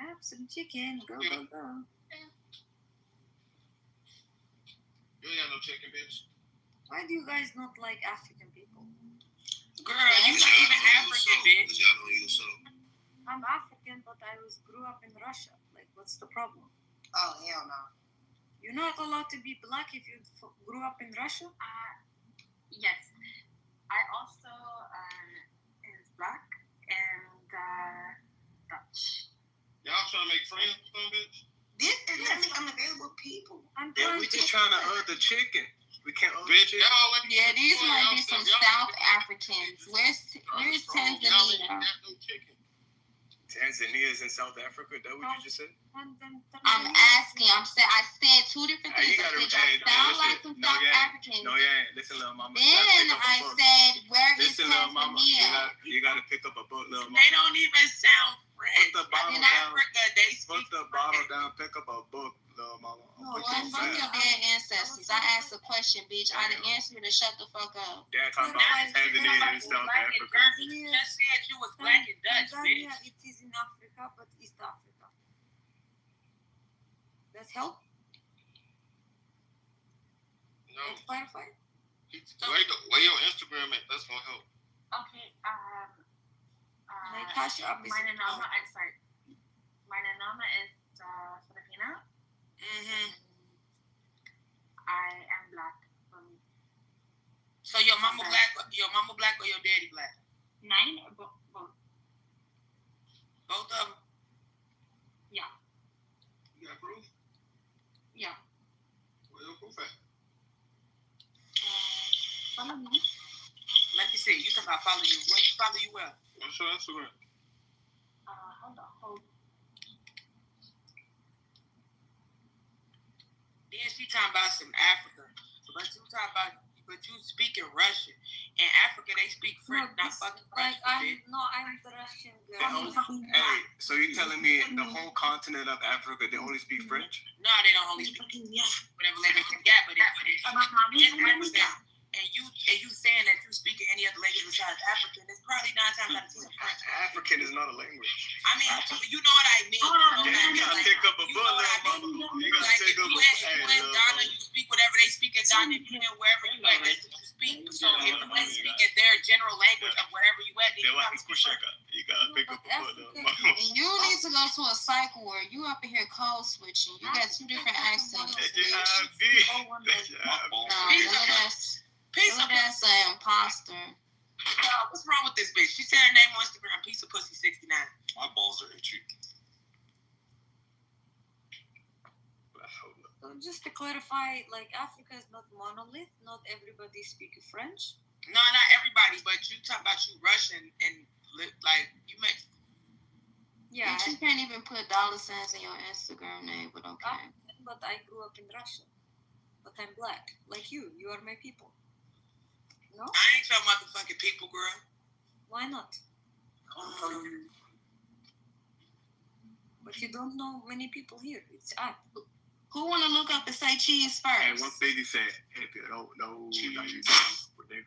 Speaker 19: Up some chicken. Go, go, go.
Speaker 14: You ain't got no chicken, bitch.
Speaker 19: Why do you guys not like African people?
Speaker 1: Girl, you not even African, bitch.
Speaker 14: Y'all don't use soap.
Speaker 19: I'm African, but I grew up in Russia. Like, what's the problem?
Speaker 22: Oh, hell no.
Speaker 19: You're not allowed to be black if you grew up in Russia?
Speaker 22: Yes. I also is black and Dutch.
Speaker 14: Y'all trying to make friends with some bitch?
Speaker 22: This is literally unavailable people.
Speaker 7: Yeah, we just trying to the chicken. We can't
Speaker 14: bitch, y'all.
Speaker 22: Yeah, these might be some South Africans. Where's Tanzania?
Speaker 7: Tanzania's in South Africa. That what you just said?
Speaker 22: I'm asking. I said two different things. Sound like some South Africans.
Speaker 7: No, yeah. Listen, little mama.
Speaker 22: Then I said, where is
Speaker 7: Tanzania? You gotta pick up a boat, little mama.
Speaker 1: They don't even sound French.
Speaker 7: Put the bottle
Speaker 1: in
Speaker 7: down.
Speaker 1: Africa, they speak
Speaker 7: Put the bottle down. Pick up a book, little mama.
Speaker 22: Fuck your dead ancestors. I asked a question, bitch. I didn't answer you to shut the fuck up.
Speaker 7: Dad talking about Tanzania and South Africa.
Speaker 1: You just said you was black and Dutch, bitch.
Speaker 19: Tanzania, it is in Africa, but East Africa. That help?
Speaker 14: No.
Speaker 19: Let's clarify.
Speaker 14: Where your Instagram at? That's gonna help.
Speaker 22: Okay.
Speaker 19: Meine
Speaker 22: Name, I'm sorry. Meine Name is Filipina. I am black.
Speaker 1: So your mama black or your daddy black?
Speaker 22: Nein, both.
Speaker 1: Both of them?
Speaker 22: Yeah.
Speaker 14: You got proof?
Speaker 22: Yeah.
Speaker 14: Where your proof at?
Speaker 22: Follow me.
Speaker 1: Like you said, you talking about follow you. Where you follow you well?
Speaker 14: What's your Instagram?
Speaker 22: Hold.
Speaker 1: Then she talking about some Africa, but you speaking Russian. In Africa, they speak French, not fucking Russian.
Speaker 19: I'm the Russian girl.
Speaker 7: Hey, so you telling me the whole continent of Africa they only speak French?
Speaker 1: No, they don't only speak whatever language they got, but it's Africa. And you saying that you speak any other language besides African, it's probably 9 times out of 10 French.
Speaker 7: African is not a language.
Speaker 1: I mean, you know what I mean.
Speaker 7: You gotta pick up a book, little mama. You gotta take up a book.
Speaker 1: You in Ghana, you speak whatever they speak in Ghana, and wherever you at, that's what you speak. So if you ain't speaking their general language of wherever you at, then you
Speaker 7: You gotta pick up the foot up.
Speaker 22: You need to go to a psych ward. You up in here code switching. You got two different accents.
Speaker 7: That's just how it be. That's just how it be.
Speaker 22: That's an imposter.
Speaker 1: What's wrong with this bitch? She said her name on Instagram, Piece of Pussy 69.
Speaker 7: My balls are itchy.
Speaker 19: Just to clarify, like Africa is not monolith. Not everybody speak French.
Speaker 1: No, not everybody, but you talk about you Russian and like you make.
Speaker 22: Yeah, you can't even put $signs in your Instagram name, but okay.
Speaker 19: But I grew up in Russia. But I'm black, like you. You are my people. No?
Speaker 1: I ain't your motherfucking people, girl.
Speaker 19: Why not? But you don't know many people here. It's up.
Speaker 22: Who want to look up and say cheese first?
Speaker 7: And one thing he said, if you don't know, you know, nigga.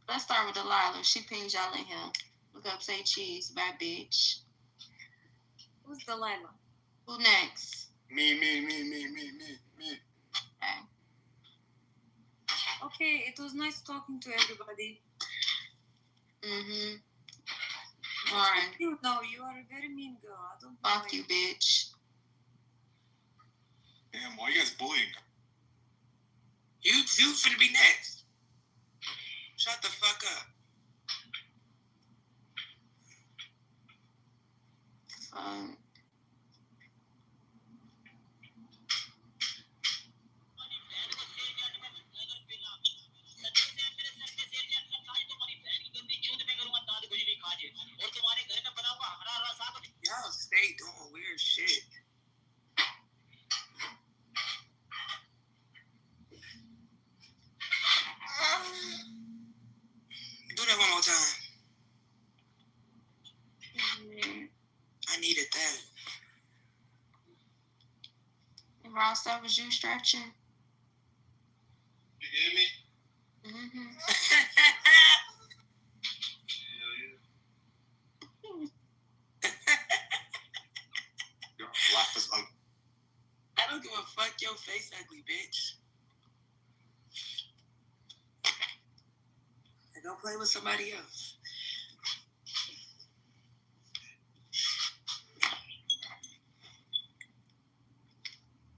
Speaker 22: Let's start with Delilah. She pinged y'all in here. Look up, say cheese. Bye, bitch.
Speaker 19: Who's Delilah?
Speaker 22: Who next?
Speaker 7: Me.
Speaker 19: Okay, it was nice talking to everybody.
Speaker 22: Mm-hmm. Lauren.
Speaker 19: You know, you are a very mean girl. I don't
Speaker 22: Fuck you, bitch.
Speaker 7: Damn, why you guys bullying?
Speaker 1: You finna be next. Shut the fuck up. Y'all stay doing weird shit. Do that one more time. I needed that.
Speaker 22: And Ross, that was you stretching?
Speaker 7: You hear me?
Speaker 22: Mm-hmm.
Speaker 7: Your laugh is ugly.
Speaker 1: I don't give a fuck your face ugly, bitch. And don't play with somebody else.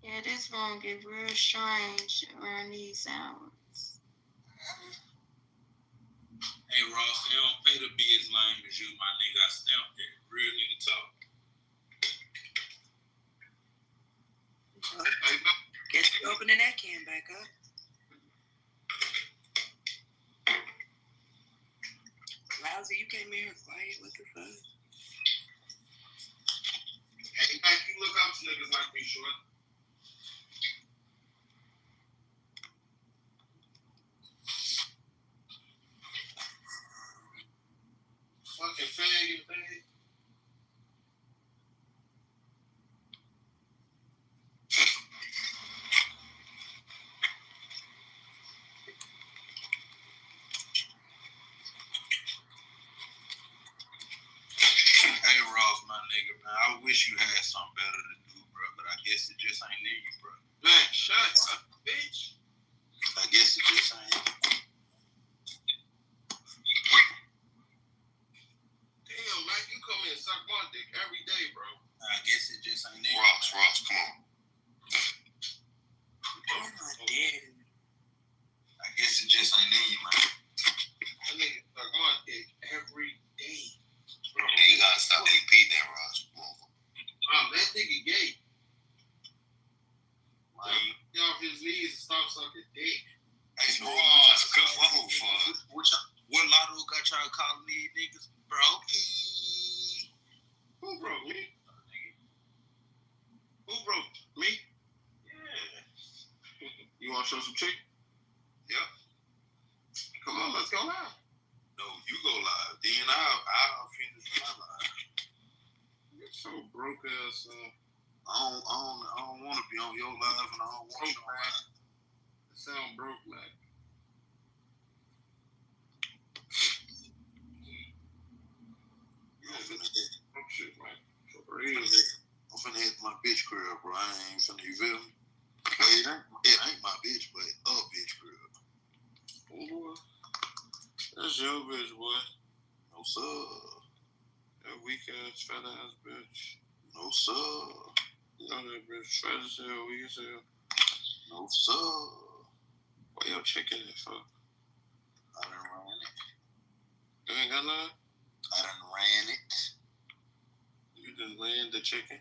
Speaker 22: Yeah, this room get real strange around these hours.
Speaker 9: Hey, Ross, they don't pay to be as lame as you, my nigga. I stamped it. Real nigga talk.
Speaker 1: Guess you opening that can back up. Lousy, you came in here quiet. What the fuck?
Speaker 9: Hey, Mike, you look up to niggas like me, short. Fucking faggot, faggot. Hey, Ross, my nigga, man. I wish you had something better to do, bro, but I guess it just ain't in you, bro. Man, shut up, bitch. I guess it just ain't. Damn, man, you come in and suck my dick every day, bro. I guess it just ain't in you. Ross, come on.
Speaker 1: Oh, my dear.
Speaker 9: I guess it just ain't in you, man. That nigga suck my dick every day. Bro, you gotta stop repeating that, Ross. That nigga gay. Get off his knees and stop sucking dick. Hey, Ross, come on, fuck. What lotto got y'all calling these niggas brokey? Who broke me? Who broke me? Yeah. You wanna show some chicken? Yep. Come on, let's go live. No, you go live. Then I'll finish my live. You're so broke ass. I don't want to be on your live, and I don't want you on mine. It sound broke, like. I'm shit, man. I'm finna hit my bitch crib, bro. I ain't finna, you feel me? Well, it ain't my bitch, but a bitch crib. Oh, boy. That's your bitch, boy. No sir.
Speaker 11: weak ass, fat ass bitch.
Speaker 9: No sir.
Speaker 11: You know that bitch fat as hell, weak as hell.
Speaker 9: No sir.
Speaker 11: What your chicken is for?
Speaker 9: I done ran it.
Speaker 11: You ain't got none?
Speaker 9: I done ran it.
Speaker 11: You done ran the chicken?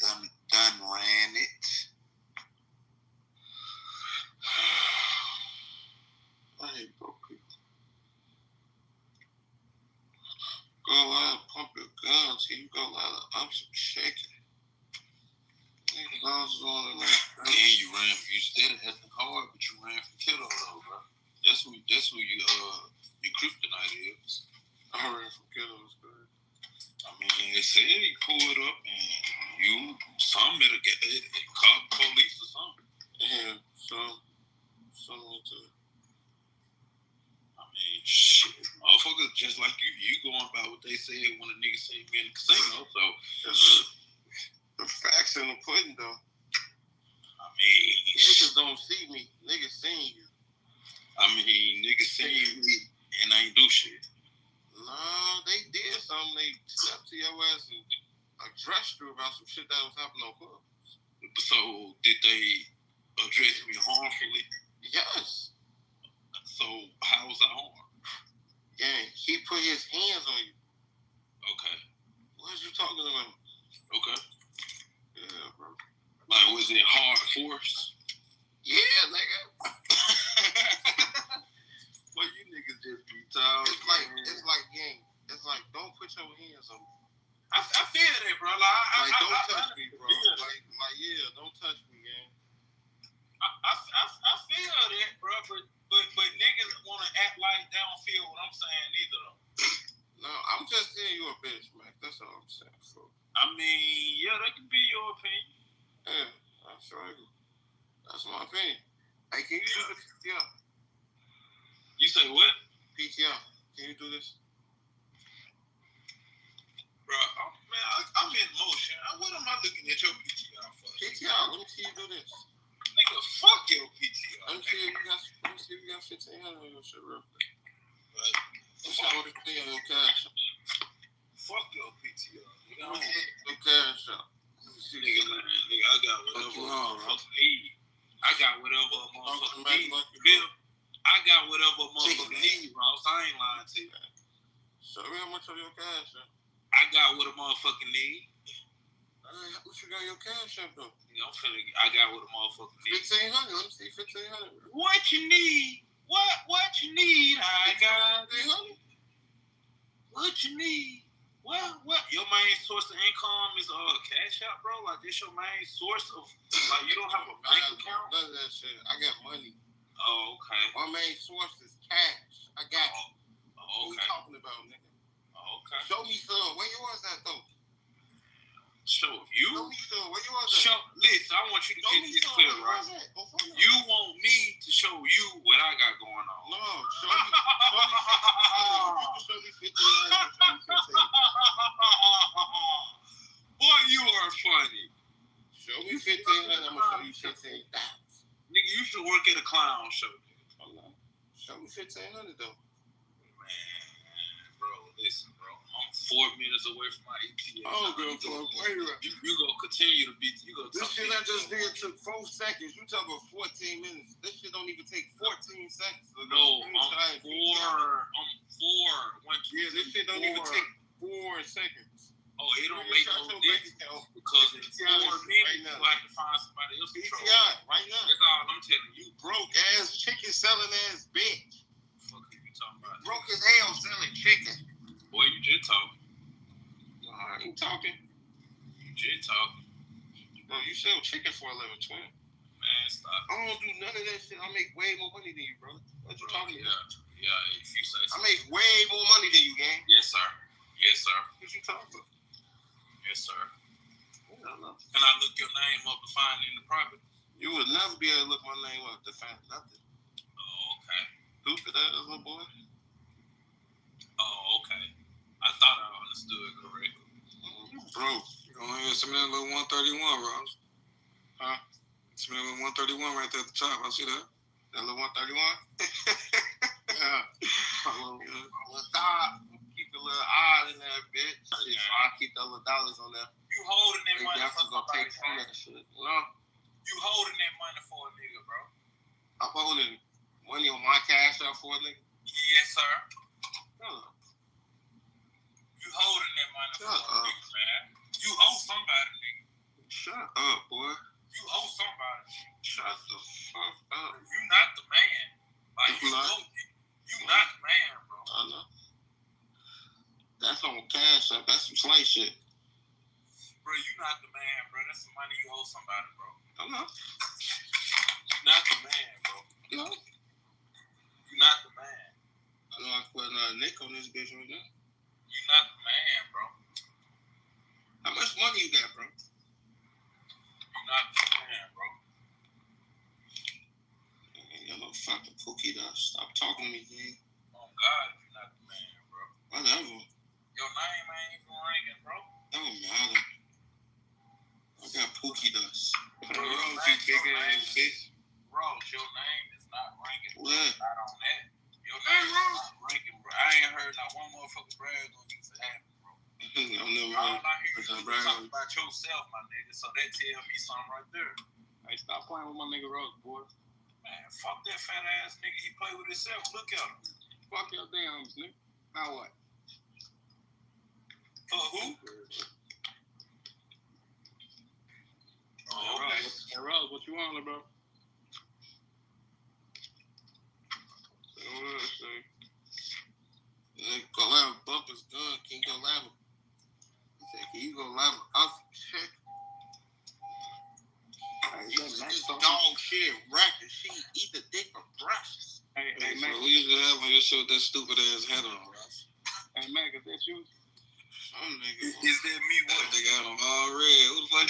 Speaker 9: Done ran it.
Speaker 11: I hate broke people. Go out, pump your guns. Here you go, Lila. I'm some shaking. These guns is on the left.
Speaker 9: Yeah, you still had the hard, but you ran from Kitover though, bro. That's who your kryptonite is.
Speaker 11: I ran from Kitover, good.
Speaker 9: I mean, they said you pulled up and you some better get it, call the police or something.
Speaker 11: Yeah, some went to.
Speaker 9: I mean, shit, motherfuckers just like you going by what they said when a nigga seen me in the casino. So
Speaker 11: the facts in the pudding, though.
Speaker 9: I mean,
Speaker 11: niggas don't see me. Niggas seen you.
Speaker 9: I mean, niggas seen me and I ain't do shit.
Speaker 11: No, they did something. They stepped to your ass and addressed you about some shit that was happening on club.
Speaker 9: So did they address me harmfully?
Speaker 11: Yes.
Speaker 9: So how was I harmed?
Speaker 11: Yeah, he put his hands on you.
Speaker 9: Okay.
Speaker 11: What was you talking about?
Speaker 9: Okay.
Speaker 11: Yeah, bro.
Speaker 9: Like, was it hard force?
Speaker 11: Yeah, nigga.
Speaker 9: Well, you niggas just be talking.
Speaker 11: It's like gang. It's like, don't put your hands on me.
Speaker 9: I feel that, bro. Like,
Speaker 11: don't touch me, bro. Like, yeah, don't touch me, gang.
Speaker 9: I feel that, bro. But niggas want to act like they don't feel what I'm saying either, though.
Speaker 11: No, I'm just saying you a bitch, man. That's all I'm saying. So.
Speaker 9: I mean, yeah, that can be your opinion.
Speaker 11: Yeah, that's right. That's my opinion. Hey, can you do the PTR?
Speaker 9: You say what?
Speaker 11: PTR. Can you do this?
Speaker 9: Bro, I'm in motion. What am I looking at your PTR for?
Speaker 11: PTR, let me see you do this.
Speaker 9: Nigga, fuck your PTR.
Speaker 11: Let me see if you got 1,500 on your shit real quick. Let's see what it pay on your cash.
Speaker 9: Fuck your PTR. Nigga,
Speaker 11: your cash up.
Speaker 9: Nigga, I got whatever a motherfucker need. I got whatever a motherfucker need. Bill, I got whatever a motherfucker need, Ross. I ain't lying to you.
Speaker 11: Show me how much of your cash up.
Speaker 9: I got what a motherfucker need.
Speaker 11: What you got your cash up though?
Speaker 9: I got what a motherfucker need.
Speaker 11: 1,500. Let me see 1,500.
Speaker 9: What you need? What you need? I got
Speaker 11: 1,500.
Speaker 9: What you need? What? Your main source of income is cash out, bro. Like this your main source of like you don't have a bank account.
Speaker 11: None of that shit. I got money.
Speaker 9: Oh, okay.
Speaker 11: My main source is cash. I got you.
Speaker 9: Oh, okay.
Speaker 11: What you talking about, nigga?
Speaker 9: Oh, okay.
Speaker 11: Show me some. Where yours at though?
Speaker 9: Show you?
Speaker 11: Show me some. Where yours at?
Speaker 9: Listen, I want you to get this clear, right? You want me to show you what I got going on.
Speaker 11: No, show me. Show me 1,500.
Speaker 9: Boy, you are funny.
Speaker 11: Show me 1,500. I'm gonna show you 15,000.
Speaker 9: Nigga, you should work at a clown show.
Speaker 11: Show me 1,500 though.
Speaker 9: Man, bro, listen, bro. I'm 4 minutes away from my ETA.
Speaker 11: Oh, girl, where you at?
Speaker 9: You gonna continue to be.
Speaker 11: This shit I just did took 4 seconds. You talk about 14 minutes. This shit don't even take 14 seconds.
Speaker 9: No, I'm 4.
Speaker 11: Yeah, this shit don't even take 4 seconds.
Speaker 9: Oh, it don't make no difference because in 4 minutes you have to find somebody else to control.
Speaker 11: Right now.
Speaker 9: That's all I'm telling you.
Speaker 11: Broke ass chicken selling ass bitch.
Speaker 9: What the fuck are you talking about?
Speaker 11: Broke as hell selling chicken.
Speaker 9: Boy, you just talking.
Speaker 11: No, I ain't talking.
Speaker 9: You just talking.
Speaker 11: Bro, you sell chicken for a living, twin.
Speaker 9: Man, stop.
Speaker 11: I don't do none of that shit. I make way more money than you, bro. What you talking about?
Speaker 9: Yeah, if you say so.
Speaker 11: I make way more money than you, gang.
Speaker 9: Yes, sir. Yes, sir.
Speaker 11: What you talking about?
Speaker 9: Yes, sir. Can I look your name up to find any property?
Speaker 11: You would never be able to look my name up to find nothing.
Speaker 9: Oh, okay.
Speaker 11: Stupid ass little boy.
Speaker 9: Oh, okay. I thought I understood correctly.
Speaker 11: Bro,
Speaker 6: You gonna hear some of that little 131, Ross?
Speaker 11: Huh?
Speaker 6: Some of that little 131 right there at the top. I see that.
Speaker 11: That little 131? Yeah. Stop. Keep it
Speaker 6: little odd in that bitch. Shit, so I keep the little dollars on there.
Speaker 1: You holding that
Speaker 6: They
Speaker 1: money for
Speaker 6: definitely gonna take
Speaker 1: somebody,
Speaker 6: from that shit. You know?
Speaker 1: You holding that money for a nigga, bro.
Speaker 6: I'm holding money on my cash out for a nigga.
Speaker 1: Yes, sir.
Speaker 6: Huh.
Speaker 1: You holding that money for a nigga, man. You owe somebody, nigga.
Speaker 6: Shut up, boy.
Speaker 1: You owe somebody.
Speaker 6: Shut the fuck up.
Speaker 1: You not the man. Like, you not the man, bro.
Speaker 6: I know. That's on cash up. That's some slight shit.
Speaker 1: Bro, you not the man, bro. That's some money you owe somebody, bro.
Speaker 6: I know.
Speaker 1: You not the man, bro.
Speaker 6: No.
Speaker 1: You not the man.
Speaker 6: I know I put another nick on this bitch right now.
Speaker 1: You not the man, bro.
Speaker 6: How much money you got, bro?
Speaker 1: You not the man, bro.
Speaker 6: You little fucking pookie dust. Stop talking to me, gang.
Speaker 1: Oh God, you not the man, bro.
Speaker 6: Whatever.
Speaker 1: Your name ain't even ringing, bro.
Speaker 6: Don't matter. I got pookie dust.
Speaker 1: Bro, you big ass bitch. Ross, your name is not ringing.
Speaker 6: What?
Speaker 1: Not on that. Your name is not ringing, bro. I ain't heard not one motherfucker brag on you for that, bro.
Speaker 6: I'm never
Speaker 1: All I hear
Speaker 6: heard
Speaker 1: you talking about yourself, my nigga. So that tell me something right there.
Speaker 7: Hey, stop playing with my nigga Rose, boy.
Speaker 1: Man, fuck that fat ass nigga. He play with himself. Look at him.
Speaker 7: Fuck your damn nigga. Now what?
Speaker 1: Who?
Speaker 7: Oh, okay. Hey, Rose, what you want, bro?
Speaker 6: Go live Bumpers gun. Can you go live? He said, can you go live off shit? This dog shit racket. She eat the dick for breakfast.
Speaker 7: Hey,
Speaker 6: man.
Speaker 7: Mac.
Speaker 6: We used to have this shit with that stupid ass head on, bro.
Speaker 7: Hey, Mac, is that you?
Speaker 6: Some nigga.
Speaker 1: Is that me? What?
Speaker 6: They got him all red. Who the fuck?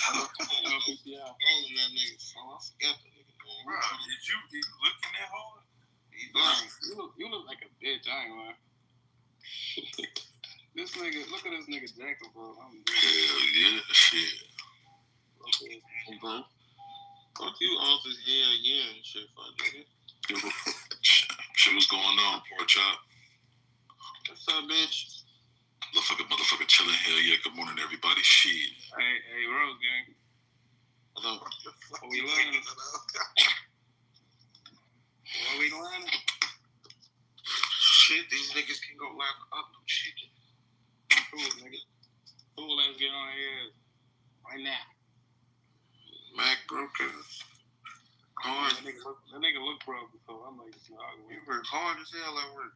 Speaker 7: Yeah.
Speaker 6: Calling that nigga. Oh, I forgot the nigga.
Speaker 1: Bro, is you looking that hard?
Speaker 7: You look like a bitch, I ain't lying. This nigga, look at this nigga Jacob, bro.
Speaker 2: Hell yeah, shit.
Speaker 6: Okay, bro. Fuck you off his hell yeah and shit, fuck nigga.
Speaker 2: Shit was going on, poor chop.
Speaker 6: What's up, bitch?
Speaker 2: Motherfucker chilling. Hell yeah, good morning, everybody. Shit.
Speaker 7: Hey, Rose gang.
Speaker 6: What up?
Speaker 7: What we learning? What we learning?
Speaker 6: Shit, these niggas can go live up no chicken.
Speaker 7: Cool, nigga. Cool, let's get on here right now.
Speaker 6: Mac broker. Hard.
Speaker 7: That nigga look broke, so I'm like,
Speaker 6: you work hard as hell at work.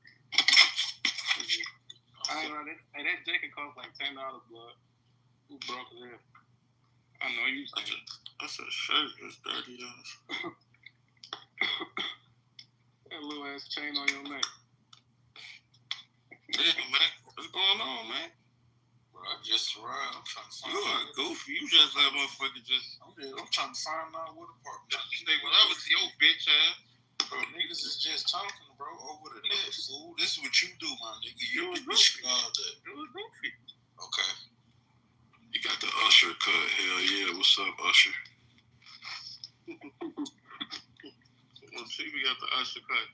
Speaker 7: I ain't know that jacket cost like $10, blood. Who broke it? I know you saying.
Speaker 6: That's a shirt. It's $30.
Speaker 7: That little ass chain on your neck.
Speaker 6: Yeah, Mac. What's going on, man?
Speaker 1: Bro, I just arrived. I'm trying to sign
Speaker 6: You are goofy. You just that motherfucker just.
Speaker 1: I'm trying to sign out with a partner.
Speaker 6: Nigga, well, that was your bitch ass.
Speaker 1: Bro, niggas is just talking, bro, over the net, fool. This is what you do, my nigga. You get me scarred that.
Speaker 6: It was goofy.
Speaker 1: Okay.
Speaker 2: You got the Usher cut. Hell yeah. What's up, Usher?
Speaker 6: Well, see, we got the Usher cut.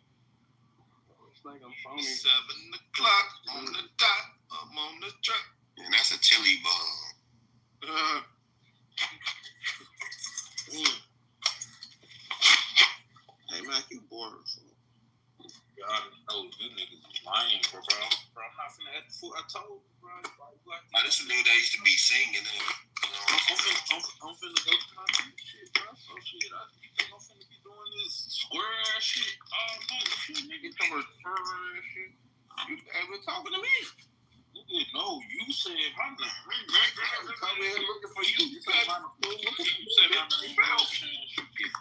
Speaker 7: It's like I'm phony.
Speaker 6: 7 o'clock on the dot. I'm on the track.
Speaker 18: And that's a chili bug.
Speaker 6: Hey, Mac, you bored.
Speaker 1: Y'all know you niggas is lying, bro. Bro, I'm not finna act the fool. I told you, bro.
Speaker 18: Now, this is a dude that used to be singing.
Speaker 1: I'm finna go to my shit, bro. So shit, I'm finna be doing this square ass shit all night. Shit, nigga, come on, ass shit. You ever talking to me? Nigga, no, you said my name. I come here looking for you. You said my name. You said my name. You get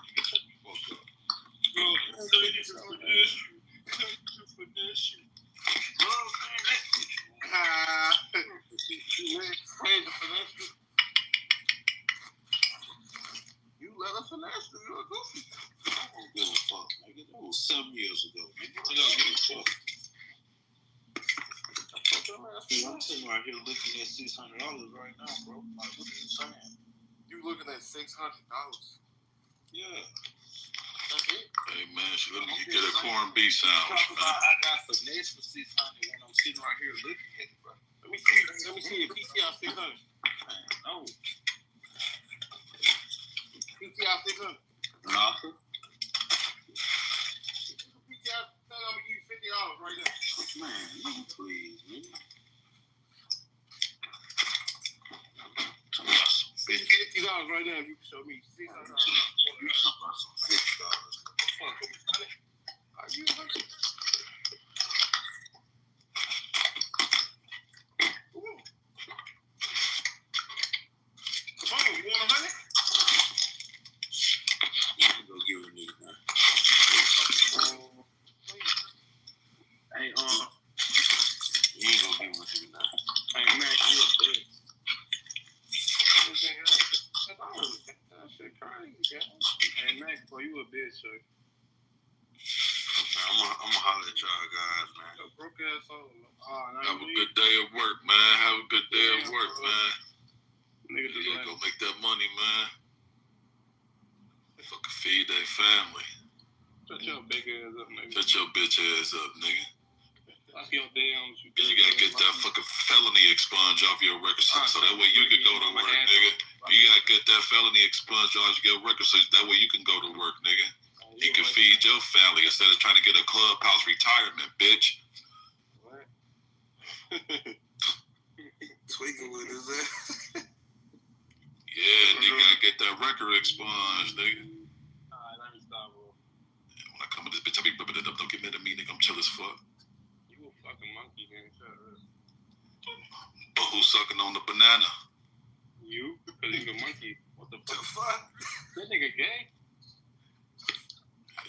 Speaker 1: fucked up. Yo, thank you for this. Thank you for this shit. Bro, man, that bitch. You crazy for that shit. You let us finesse you. You're a goofy. I don't give a fuck, nigga. That was 7 years ago, nigga. I don't give a fuck. I'm sitting right here looking at $600 right now, bro. Like, what are you saying?
Speaker 6: You looking at $600?
Speaker 1: Yeah.
Speaker 6: That's it?
Speaker 9: Hey man, let me get a corned beef sandwich, man.
Speaker 1: I got finesse for 600 when I'm sitting right here looking at it, bro. Let me see your PCR 600. Oh. PCR 600.
Speaker 9: Nothing.
Speaker 1: PCR, I'm gonna give you $50 right now.
Speaker 9: Man, nigga, please, man.
Speaker 1: $50 right now if you can show me $600. You talking about some $50. Are you hungry? Come on, you want a $100?
Speaker 9: Go give it a nigga, man.
Speaker 1: Hey,
Speaker 9: you ain't gonna give it a nigga now.
Speaker 1: Hey, Mac, you a bitch. That shit crazy, hey, Mac, boy, you a bitch, sir.
Speaker 9: Man, I'm gonna holler at y'all guys, man.
Speaker 1: Yo, broke ass soul.
Speaker 9: Have a good day at work, man. Have a good day at work, man.
Speaker 1: Nigga,
Speaker 9: yeah, go make that money, man. Fucking feed that family.
Speaker 1: Shut your big ass up, nigga.
Speaker 9: Shut your bitch ass up, nigga.
Speaker 1: That's your damn.
Speaker 9: You gotta get that fucking felony expunge off your record so that way you can go to work, nigga. You gotta get that felony expunge off your record so that way you can go to work, nigga. You can feed your family instead of trying to get a clubhouse retirement, bitch.
Speaker 1: What?
Speaker 9: Tweaking with his ass. Yeah, nigga gotta get that record expunged, nigga.
Speaker 1: Alright, let me stop, bro.
Speaker 9: When I come with this bitch, I be ripping it up. Don't get mad at me, nigga. I'm chill as fuck.
Speaker 1: You a fucking monkey, man. Shut up.
Speaker 9: But who's sucking on the banana?
Speaker 1: You? Because you the monkey. What the fuck? That nigga gay?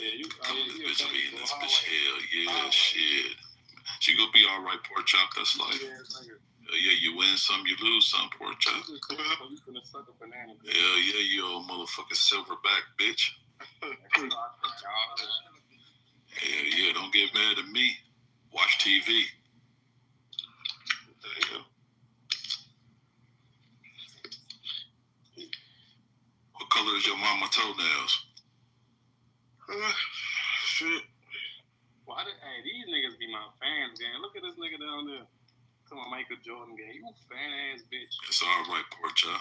Speaker 1: Yeah, you.
Speaker 9: Bitch, I be in this bitch. Hell yeah, shit. She gonna be alright, pork chop. That's life. Yeah, you win some, you lose some, pork chop.
Speaker 1: You finna suck a banana.
Speaker 9: Hell yeah, you old motherfucking silverback bitch. Hell yeah, don't get mad at me. Watch TV. There you go. What color is your mama toenails?
Speaker 1: Shit. Why hey, these niggas be my fans, gang. Look at this nigga down there. Come on, Michael Jordan, gang. You fan ass bitch.
Speaker 9: It's alright, pork chop.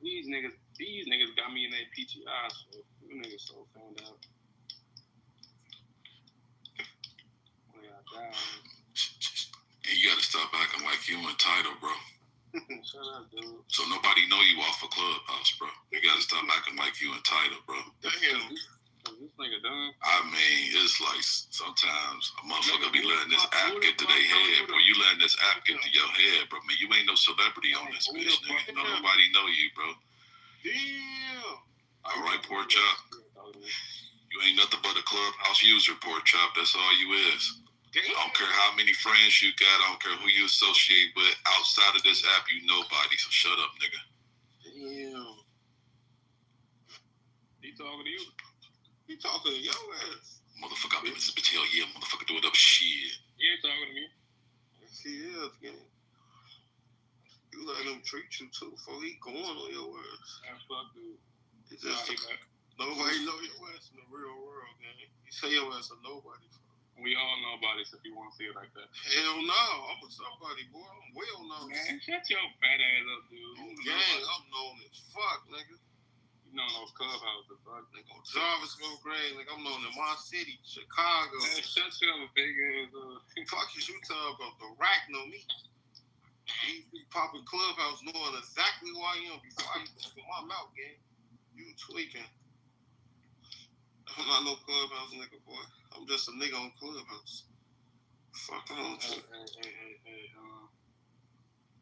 Speaker 1: These niggas got me in that PTI, so you niggas so fanned out.
Speaker 9: And you gotta stop acting like you entitled, bro.
Speaker 1: Shut up, dude.
Speaker 9: So nobody know you off a clubhouse, bro. You gotta stop acting like you entitled, bro.
Speaker 1: Damn. This nigga done.
Speaker 9: I mean, it's like sometimes a motherfucker be letting this app get to their head, bro. You letting this app get to your head, bro. Man, you ain't no celebrity on this bitch, nigga. Nobody know you, bro.
Speaker 1: Damn.
Speaker 9: All right, pork chop. You ain't nothing but a clubhouse user, pork chop. That's all you is. I don't care how many friends you got. I don't care who you associate with. Outside of this app, you nobody. So shut up, nigga.
Speaker 1: Damn. He talking to you? He talking to your ass.
Speaker 9: Motherfucker, I'm in this bitch. Hell yeah, motherfucker, do it up. Shit.
Speaker 1: He ain't talking to me. Yes, he is, gang. You let him treat you too before he going on your ass. Man, fuck, dude. It's just nobody know your ass in the real world, gang. You say your ass a nobody. We all nobodies if you want to see it like that. Hell no, I'm a somebody, boy. I'm well known. Man, shut your fat ass up, dude. Gang, I'm known as fuck, nigga. You know those clubhouses, fuck. Nigga, Jarvis go great. Like I'm known in my city, Chicago. Man, shut your big ass up. Fuck you talking about? The rack know me. These be popping clubhouse knowing exactly who I am before I open my mouth, gang. You tweaking. I'm not no clubhouse nigga, boy. I'm just a nigga on clubhouse. Fuck on you.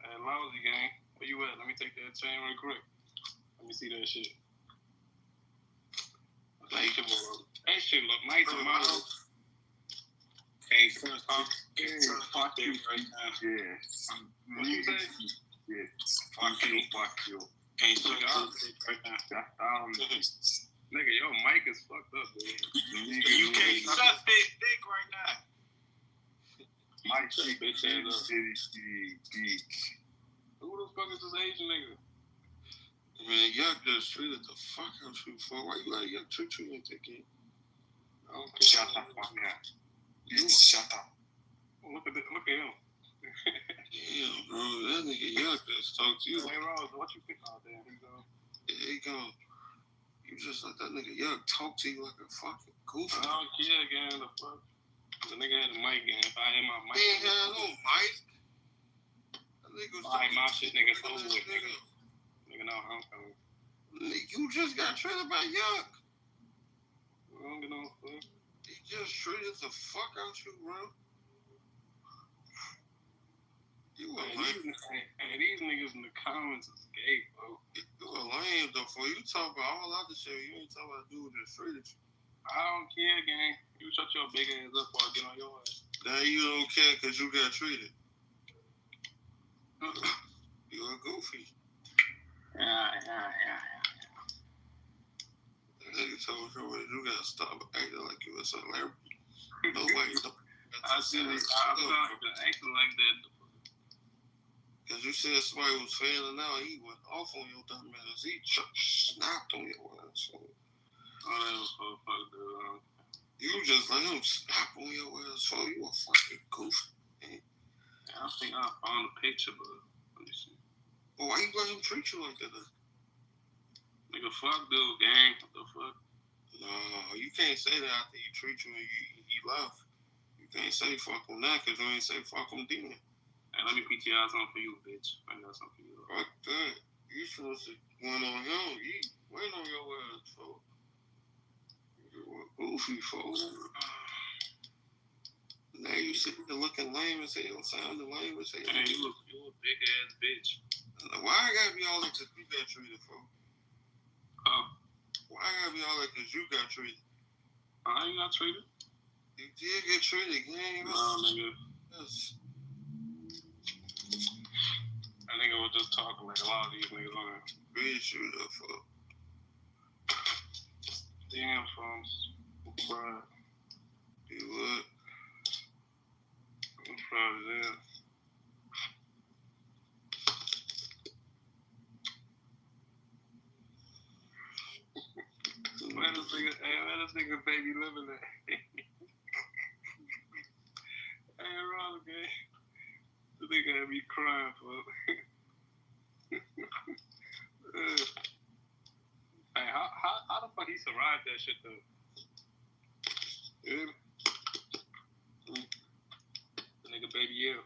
Speaker 1: Hey, Lousy gang, where you at? Let me take that chain real quick. Let me see that shit. That shit look nice in my house. Hey, fuck you right now. Yeah. What you say? Yeah. Fuck you. Can't suck right now. Nigga, your mic is fucked up, dude. You can't suck this dick right now. Mike, bitch ass up. Who the fuck is this Asian nigga? Man, y'all just treated the fuck out you for. Why you let y'all treat you like that, kid? I
Speaker 7: Shut the fuck up.
Speaker 5: Shut up.
Speaker 7: Look at him.
Speaker 9: Damn, bro, that nigga Yuck just talk to you.
Speaker 7: Hey, Rose, what you think out there?
Speaker 9: There you go. You just let that nigga Yuck talk to you like a fucking goofy.
Speaker 7: I don't care, gang. The fuck? The nigga had a mic, gang. If I had my mic.
Speaker 9: He ain't had no mic. That nigga was
Speaker 7: I my shit, nigga, over with, nigga. Nigga, no, I'm coming.
Speaker 9: You just got treated by Yuck.
Speaker 7: I don't get no fuck.
Speaker 9: He just treated the fuck out you, bro. You a lame.
Speaker 7: Hey, these niggas in the comments is gay, bro.
Speaker 9: You a lame, though, for you talk about all other shit. You ain't talking about dude that treated you.
Speaker 7: I don't care, gang. You shut your big ass up or I get on your ass.
Speaker 9: Now you don't care because you got treated. You a goofy.
Speaker 7: Yeah.
Speaker 9: Nigga told you you gotta stop acting like you a celebrity. No way.
Speaker 7: I said I'm not acting like that.
Speaker 9: Cause you said somebody was failing out, he went off on your dumb ass. He snapped on your ass. So.
Speaker 7: Oh, that was so fucked up.
Speaker 9: You just let him snap on your ass. So you a fucking goofy. Man.
Speaker 7: I think I found a picture, but let me see.
Speaker 9: Well, why you let him treat you like that?
Speaker 7: Nigga, fuck dude, gang. What the fuck?
Speaker 9: No, you can't say that after he treat you and he left. You can't say fuck him now because you ain't say fuck him then.
Speaker 7: Hey, let me PTR something for you, bitch. I got something for you.
Speaker 9: Fuck that. You supposed to went on him. You went on your ass, folks. You were goofy, folks. Now you sitting there looking lame as hell, sounding lame as hell.
Speaker 7: Hey, you a big ass bitch.
Speaker 9: Why I gotta be all that because you got treated, folks? Why I gotta be all that because you got treated?
Speaker 7: I ain't got treated.
Speaker 9: You did get treated, gang.
Speaker 7: Nah, nigga.
Speaker 9: Yes.
Speaker 7: That nigga was just talking like a lot of these niggas on there.
Speaker 9: Bitch, you the fuck.
Speaker 7: Damn, folks. Subscribe.
Speaker 9: You what?
Speaker 7: Subscribe to this. Where this nigga baby living at? Hey, wrong, okay? This nigga had me crying, folks. Hey, how the fuck he survived that shit, though? Yeah. The nigga baby L.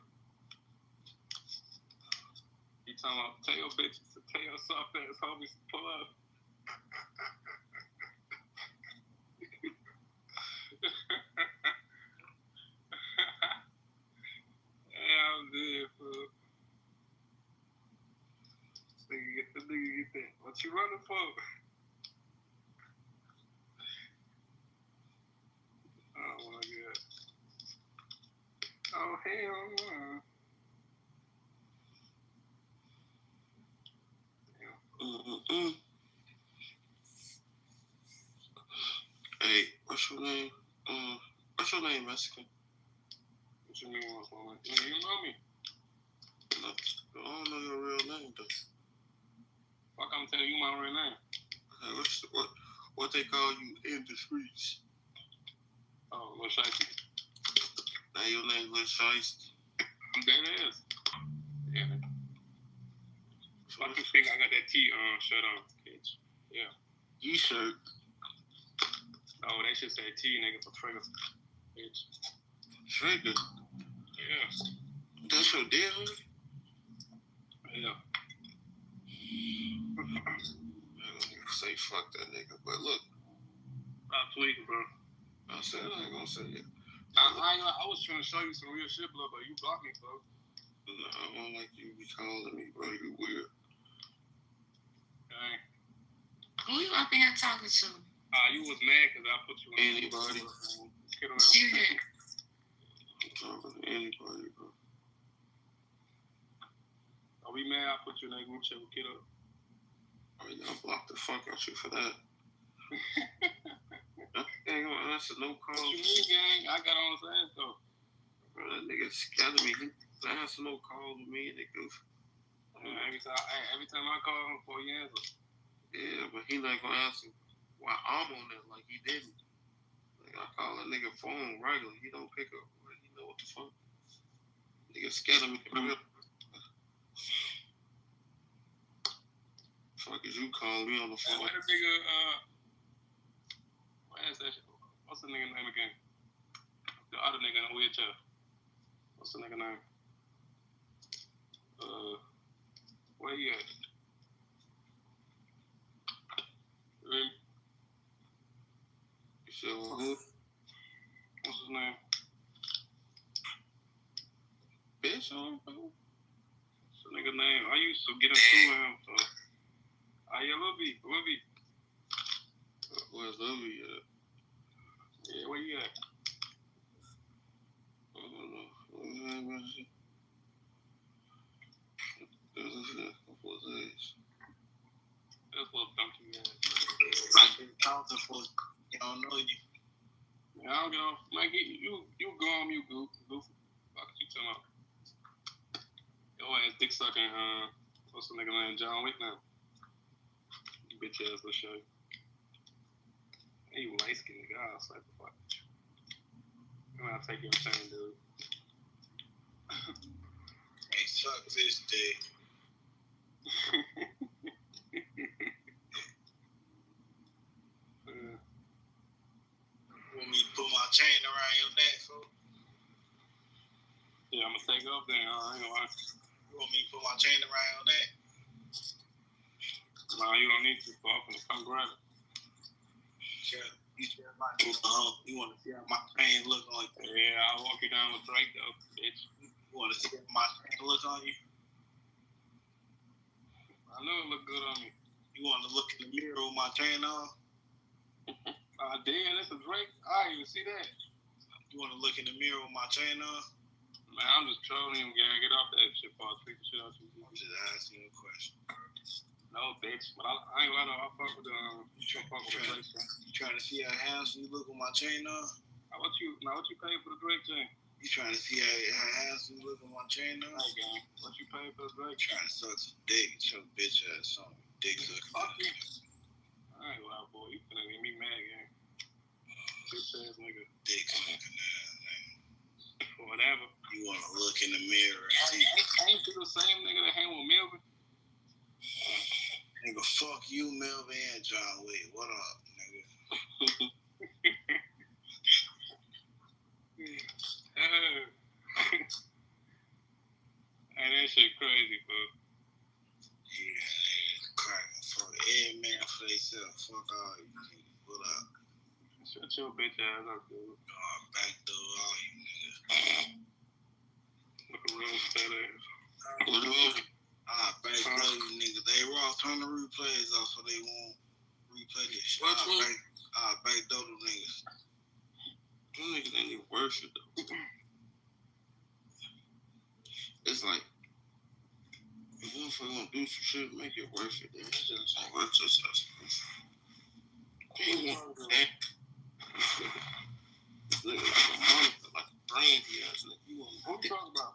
Speaker 7: He talking about, tell your bitches to tell your soft ass homies to pull up. Yeah, I'm dead, fool. This nigga get that. What you running for? Oh my god. Oh hell no.
Speaker 9: Hey, what's your name? What's your name, Mexican?
Speaker 7: What you mean, what's my name? You know me.
Speaker 9: No, I don't know your real name, though.
Speaker 7: Fuck, I'm telling you my real name.
Speaker 9: Hey, what they call you in the streets?
Speaker 7: Oh, Lil Shiesty.
Speaker 9: Now your name Lil Shiesty.
Speaker 7: I'm dead ass. Yeah, nigga. Fuck you think I got that T shirt on, bitch. Yeah.
Speaker 9: T-shirt.
Speaker 7: Oh, they should say T, nigga, for Trigger. Bitch.
Speaker 9: Trigger?
Speaker 7: Yeah.
Speaker 9: That's your dead homie?
Speaker 7: Yeah.
Speaker 9: I don't even say fuck that nigga, but look.
Speaker 7: Stop tweaking, bro.
Speaker 9: I said I ain't gonna say it.
Speaker 7: I was trying to show you some real shit, bro, but you blocked me, bro.
Speaker 9: No, I don't like you be calling me, bro. You weird.
Speaker 7: Dang.
Speaker 22: Who you up in here talking to?
Speaker 7: You was mad because I put you in.
Speaker 9: Anybody.
Speaker 7: Get around.
Speaker 9: I'm talking to anybody, bro.
Speaker 7: Are we mad I put you in that group chat with Kiddo?
Speaker 9: Alright, I'll block the fuck out you for that. I ain't gonna answer no calls.
Speaker 7: What you mean, gang? I got on his ass, though.
Speaker 9: Bro, that nigga scared me. He doesn't answer no calls with me and that goof.
Speaker 7: Every time I call him before he answer.
Speaker 9: Yeah, but he not gonna answer while I'm on that like he didn't. Like I call nigga phone regular. He don't pick up. You know what the fuck? Nigga scared of me. Fuck is you calling me on the phone?
Speaker 16: Why the nigga, why is that shit? What's the nigga name again? The other nigga in the wheelchair. What's the nigga name? Where he at?
Speaker 9: You said who?
Speaker 16: What's his name?
Speaker 9: Bitch on phone?
Speaker 16: What's the nigga name? I used to get into him, so. Yeah, Lil B.
Speaker 9: Where's Lil B at?
Speaker 16: Yeah, where you at?
Speaker 9: I don't know.
Speaker 16: That's little donkey ass.
Speaker 14: Like they talking for you don't know you.
Speaker 16: Yeah, I don't get off. Like, you go on mute, goofy. Fuck you talking about? Your ass dick sucking, what's the nigga name? John Wick now. You bitch ass little show. Hey, you light skinned nigga. I'll slap the fuck. I'll take your chain, dude.
Speaker 14: Hey, suck this dick. Want me to put my chain around your neck, fool?
Speaker 16: Yeah, I'm gonna take off then. I ain't gonna lie.
Speaker 14: You want me to put my chain around your neck?
Speaker 16: Nah, you don't need to. So I'm gonna come grab it.
Speaker 14: Sure. You want to see how my chain look on you?
Speaker 16: Yeah, I'll walk you down with Drake though, bitch.
Speaker 14: You want to see how my chain look on you?
Speaker 16: I know it look good on me.
Speaker 14: You want to look in the mirror with my chain on?
Speaker 16: Damn, that's a Drake. I didn't even see that.
Speaker 14: You want to look in the mirror with my chain on?
Speaker 16: Man, I'm just trolling you, gang. Get off that shit, Paul. Treat the shit out you.
Speaker 14: I'm just asking you a question.
Speaker 16: No, bitch. But I ain't gonna lie, I fuck with the Drake chain.
Speaker 14: You trying to see how handsome you look with my chain on?
Speaker 16: What you pay for the Drake chain?
Speaker 14: You trying to see how handsome you look with my chain on?
Speaker 16: Hey, gang. What you pay for the Drake
Speaker 14: chain? Trying to suck some dick. Show bitch ass something. Dick sucking.
Speaker 16: Fuck you. I ain't gonna lie, boy. You finna get me mad, gang. Bitch ass nigga.
Speaker 14: Dick sucking ass nigga.
Speaker 16: Whatever.
Speaker 14: You want to look in the mirror and see.
Speaker 16: I ain't the same nigga that hang with Melvin.
Speaker 14: Nigga, fuck you, Melvin and John Wick. What up, nigga?
Speaker 16: Hey, that shit crazy, bro.
Speaker 14: Yeah, cracking. Fuck every man for themselves. Fuck all you niggas. What up?
Speaker 16: Shut your bitch ass up, dude.
Speaker 14: Back door all you niggas.
Speaker 16: Look at real fat ass.
Speaker 14: Back door you niggas. They raw. Turn the replays off so they won't replay this shit. Back door them niggas.
Speaker 9: Them niggas ain't even worth it, though. It's like, if you gonna do some shit, make it worth it. It's just ain't worth it. You want that? Look like a monitor, like a brand here. You want
Speaker 16: what you talking about?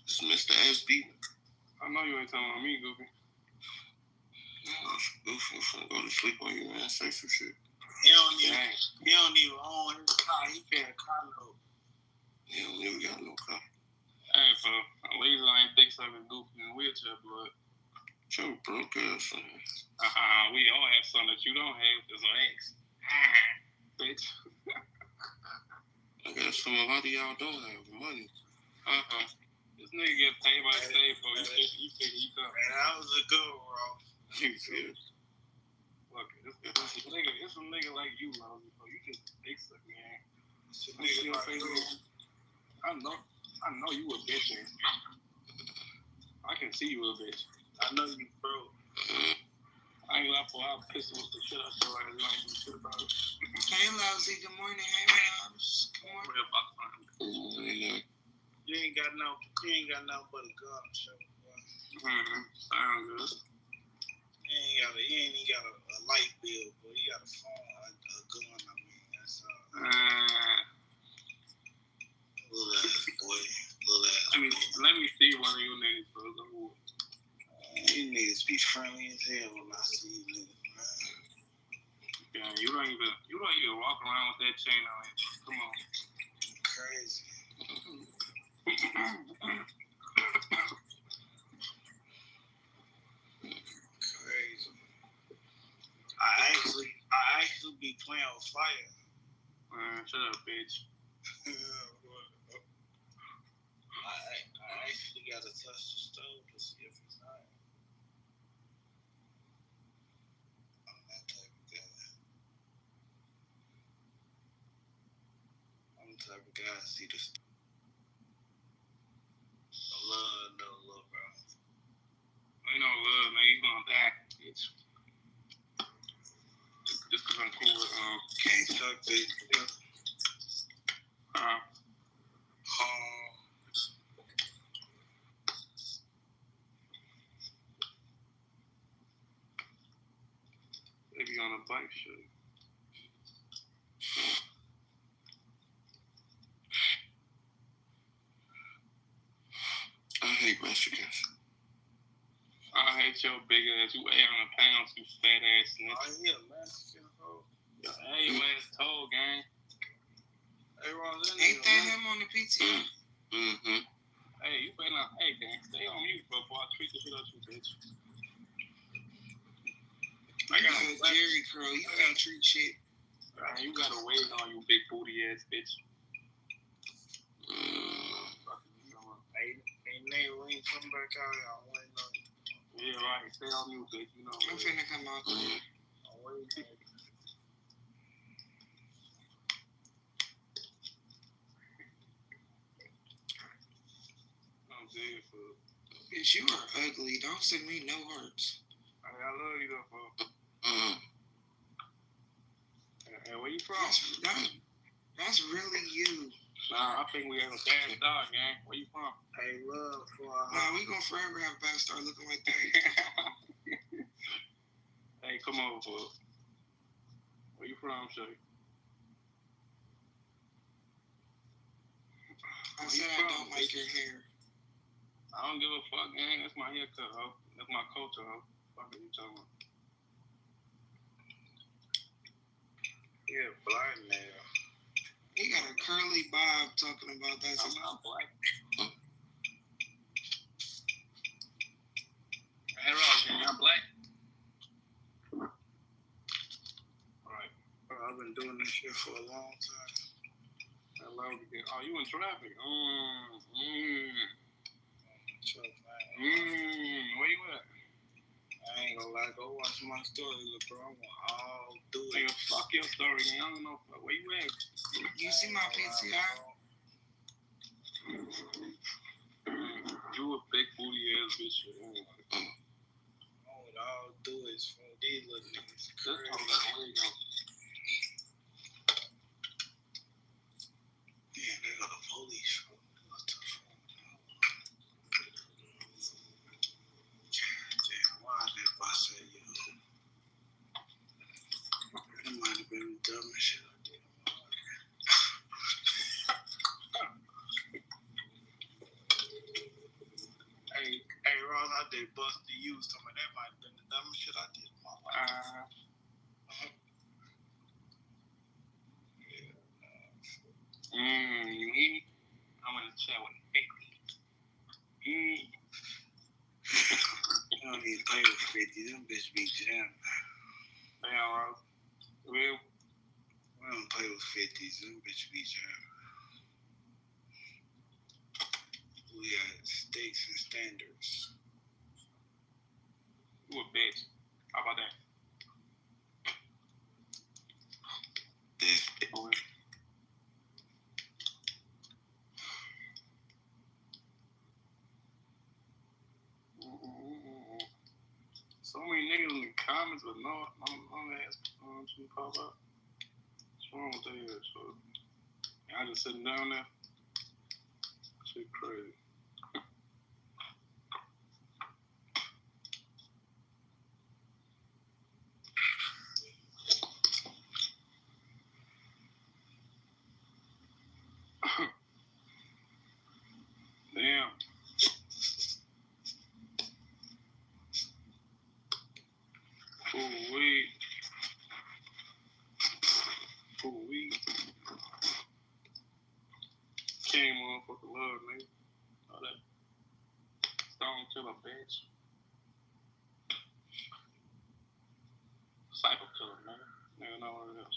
Speaker 9: It's Mr. SB.
Speaker 16: I know you ain't talking about me, Goofy.
Speaker 9: Goofy, I'm finna go to sleep on you, man. Say some shit.
Speaker 14: He don't even own his car. He paying a car note.
Speaker 9: He don't even got no car.
Speaker 16: Hey, bro. At least I ain't dick sucking Goofy in a wheelchair, blood.
Speaker 9: Your broke ass son.
Speaker 16: We all have something that you don't have. There's an ex. Bitch.
Speaker 9: I guess some a lot of y'all don't have money.
Speaker 16: This nigga get paid by the state for you. You figure you come.
Speaker 14: Man, that was a good one, bro.
Speaker 9: You feel?
Speaker 16: Look, it's a nigga like you, bro. You just dick suck, man.
Speaker 14: It's a nigga like you.
Speaker 16: I know you a bitch, man. I can see you a bitch.
Speaker 14: I know you broke.
Speaker 16: I ain't laugh for I'll piss with the shit out your ass. You ain't do shit about it.
Speaker 20: Hey, Lousy. Good morning. Hey, Rams. Good morning.
Speaker 14: You ain't got nothing but a gun to show, bro.
Speaker 16: Sound good.
Speaker 14: You ain't even got a light bill, but you got a phone, a gun. I mean, that's all. Little ass boy.
Speaker 16: Let me see one of you niggas, bro.
Speaker 14: You niggas be friendly as hell when I see you niggas, man.
Speaker 16: Yeah, you don't don't even walk around with that chain on it. Come on.
Speaker 14: Crazy. Crazy.
Speaker 7: I actually be playing with fire.
Speaker 16: Man, shut up, bitch.
Speaker 7: I actually gotta touch the stove to see if it's hot. I'm that type of guy. I'm the type of guy to see the stove. No love, bro.
Speaker 16: Ain't no love, man. You gonna die, bitch. Just cause I'm cool with,
Speaker 7: Can't suck dick together.
Speaker 16: They be on a bike shit.
Speaker 14: I hate Mexicans.
Speaker 16: I hate your big ass. You 800 pounds, you fat ass nigga.
Speaker 7: Oh, yeah, Mexican hoe.
Speaker 16: Hey, your ass told, gang.
Speaker 7: Hey, Ron,
Speaker 20: Ain't that him on the PTO?
Speaker 14: Mm-hmm.
Speaker 16: Hey, you better not. Hey, gang, stay on mute, bro, before I treat the shit out you, bitch.
Speaker 20: I got a Jerry curl. You gotta treat shit.
Speaker 16: You got a wig on, you big booty ass bitch.
Speaker 7: Ain't Nate Wayne come back out here. I'm waiting on you.
Speaker 16: Yeah, right. Stay on mute, bitch. You know.
Speaker 20: I'm finna come out there.
Speaker 7: I'm waiting on you.
Speaker 16: I'm dead, fool.
Speaker 20: Bitch, you are ugly. Don't send me no hearts.
Speaker 16: I love you, though, fool. Hey, where you from?
Speaker 20: That's really you.
Speaker 16: Nah, I think we have a bad start, gang. Where you from?
Speaker 7: Hey, love for
Speaker 20: Nah, we gonna forever have a bad start looking like that.
Speaker 16: Hey, come on, fool. Where you from, Shay?
Speaker 20: I said I don't like your hair.
Speaker 16: I don't give a fuck, gang. That's my haircut, ho. That's my culture, ho. Fuck are you talking about?
Speaker 7: Yeah, blind man.
Speaker 20: He got a curly bob talking about that.
Speaker 16: I'm not black. Hey, Ross, you're not black? Alright.
Speaker 7: I've been doing this shit for a long time.
Speaker 16: Hello, oh, you in traffic? Where you at?
Speaker 7: I ain't gonna lie, go watch my story, look, bro. I'm gonna all do it.
Speaker 16: Nigga, fuck your story, man. I don't know where you at.
Speaker 20: You see my PTR?
Speaker 16: You a big booty ass bitch.
Speaker 7: All I'll do is for these little niggas.
Speaker 16: Where you go?
Speaker 7: Yeah, they got the police. What the fuck? Damn, why did I say you? That might have been the dumbest shit I did. Hey, Ross, I did bust the you. Some of that might have been the dumbest shit I did in my life.
Speaker 16: You hear me? I'm in the chat with 50.
Speaker 7: I don't even play with 50. Them bitch be jamming.
Speaker 16: Damn, Ross. Real?
Speaker 7: We don't play with 50s. Them bitch be jamming. We got stakes and standards.
Speaker 16: You a bitch. How about that?
Speaker 14: This.
Speaker 16: So many niggas in the comments, but no ass to pop up. What's wrong with that ass? So y'all just sitting down there. Shit crazy. Damn. Oh, wait. King motherfucker love, nigga. All that stone killer bitch. Cycle killer, nigga. Nigga know what it is.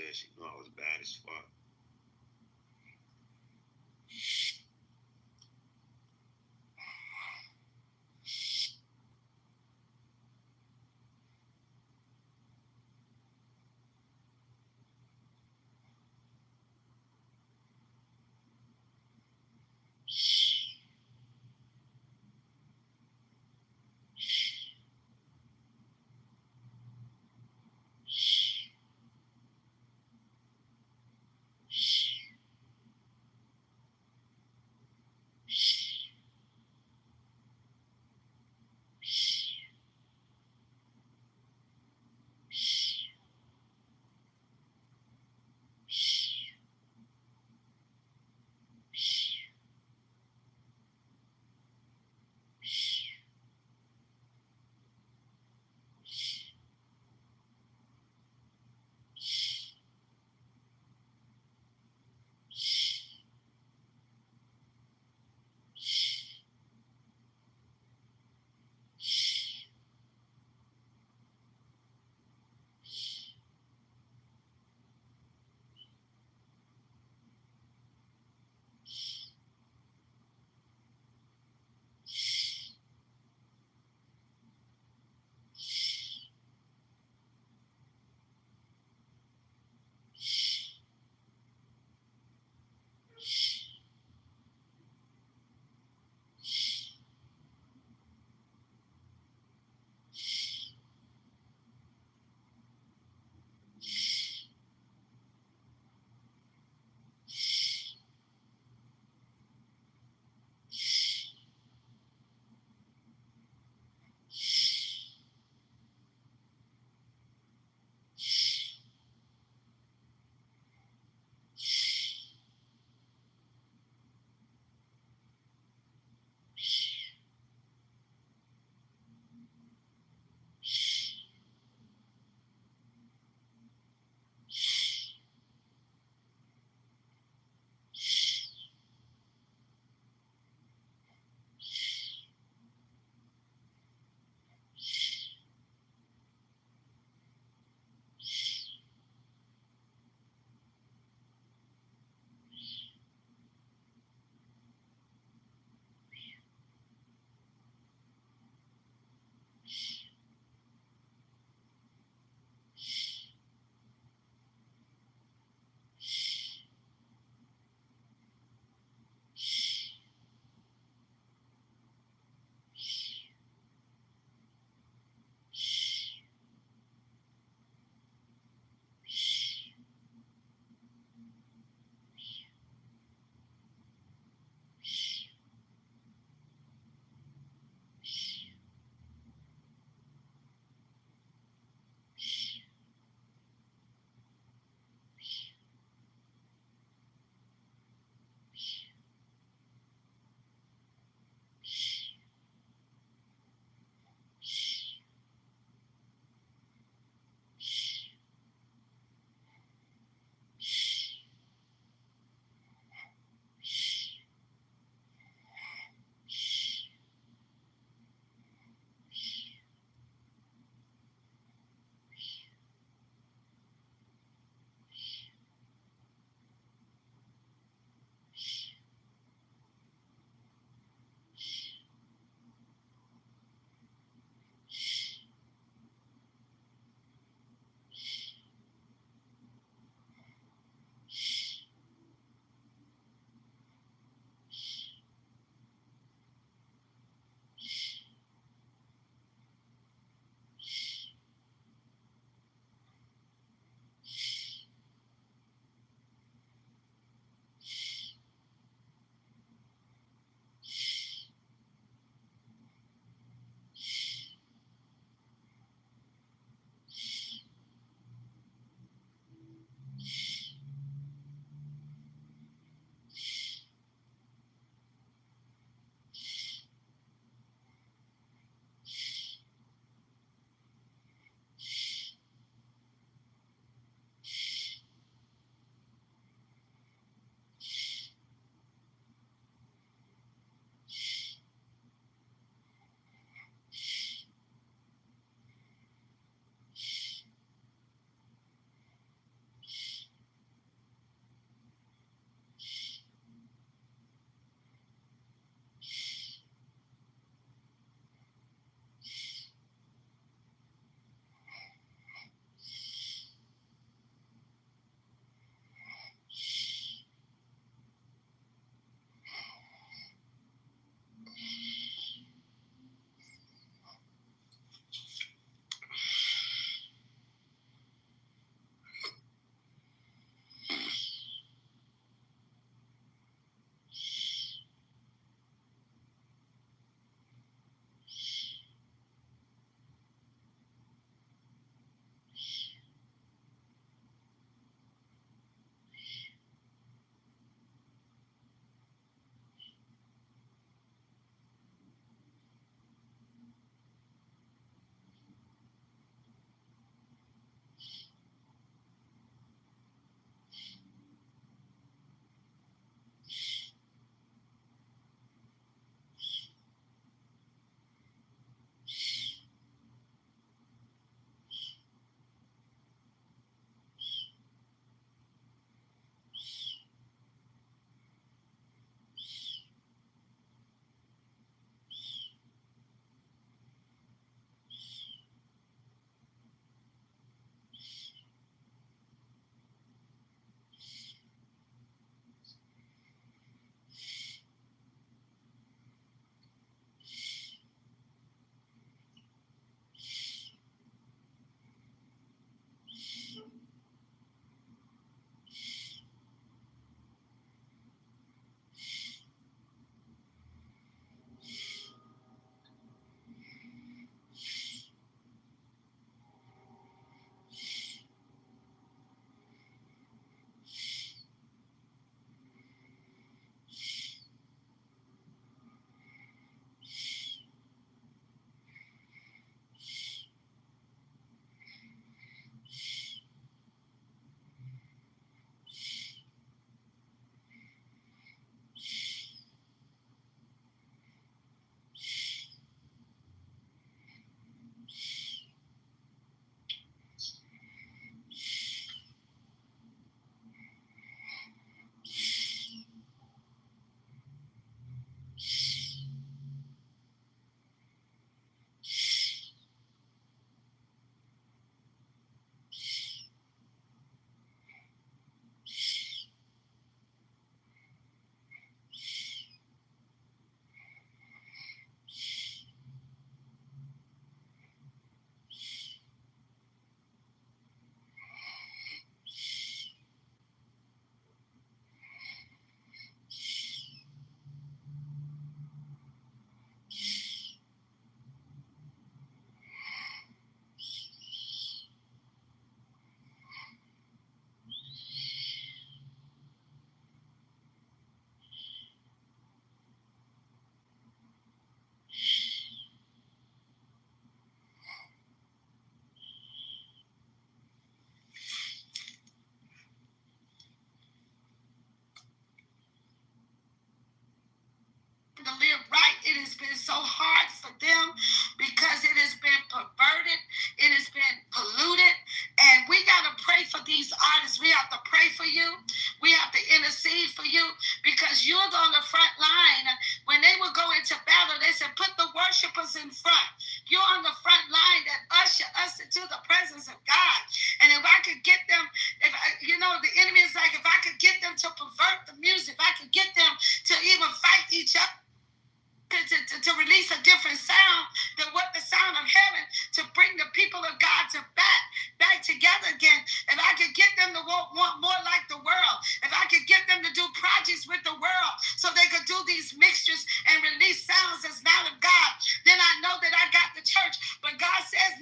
Speaker 3: man. She knew I was bad as fuck.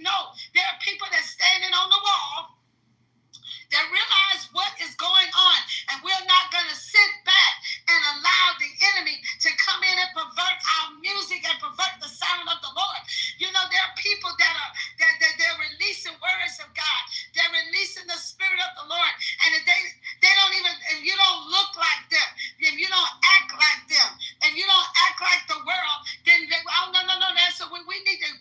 Speaker 3: know there are people that's standing on the wall that realize what is going on, and we're not going to sit back and allow the enemy to come in and pervert our music and pervert the sound of the Lord. You know, there are people that they're releasing words of God. They're releasing the Spirit of the Lord, and if they don't even, if you don't look like them, if you don't act like them, if you don't act like the world, then oh no. That's so we need to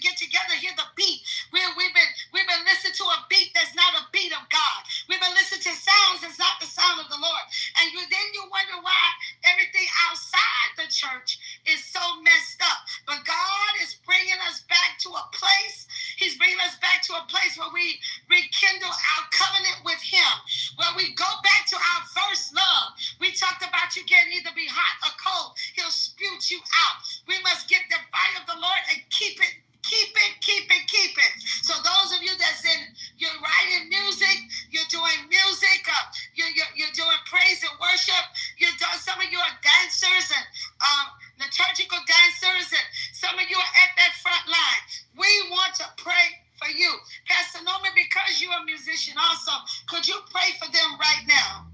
Speaker 3: get together. Hear the beat. We've been listening to a beat that's not a beat of God. We've been listening to sounds that's not the sound of the Lord. And then you wonder why everything outside the church is so messed up. But God is bringing us back to a place. He's bringing us back to a place where we rekindle our covenant with Him, where we go back to our first love. We talked about you can either be hot or cold. He'll spew you out. We must get the fire of the Lord and keep it. So those of you you're writing music, you're doing music, you're doing praise and worship, some of you are dancers and liturgical dancers, and some of you are at that front line. We want to pray for you. Pastor Norman, because you're a musician also, could you pray for them right now?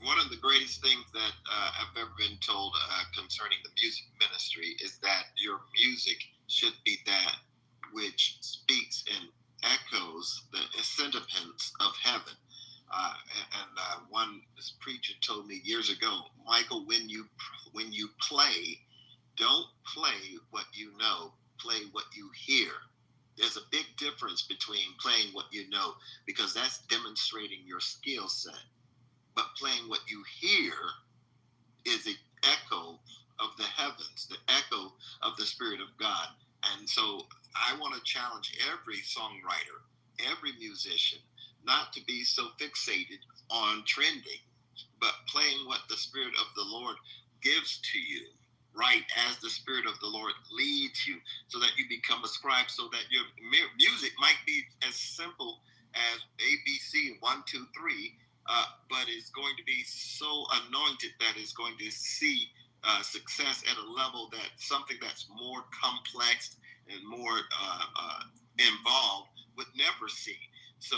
Speaker 4: One of the greatest things that I've ever been told concerning the music ministry is that your music should be that which speaks and echoes the sentiments of heaven. One preacher told me years ago, Michael, when you play, don't play what you know, play what you hear. There's a big difference between playing what you know, because that's demonstrating your skill set. But playing what you hear is an echo of the heavens, the echo of the Spirit of God. And so I want to challenge every songwriter, every musician, not to be so fixated on trending, but playing what the Spirit of the Lord gives to you, right as the Spirit of the Lord leads you, so that you become a scribe, so that your music might be as simple as ABC 1, 2, 3, but it's going to be so anointed that it's going to see success at a level that something that's more complex and more involved would never see. So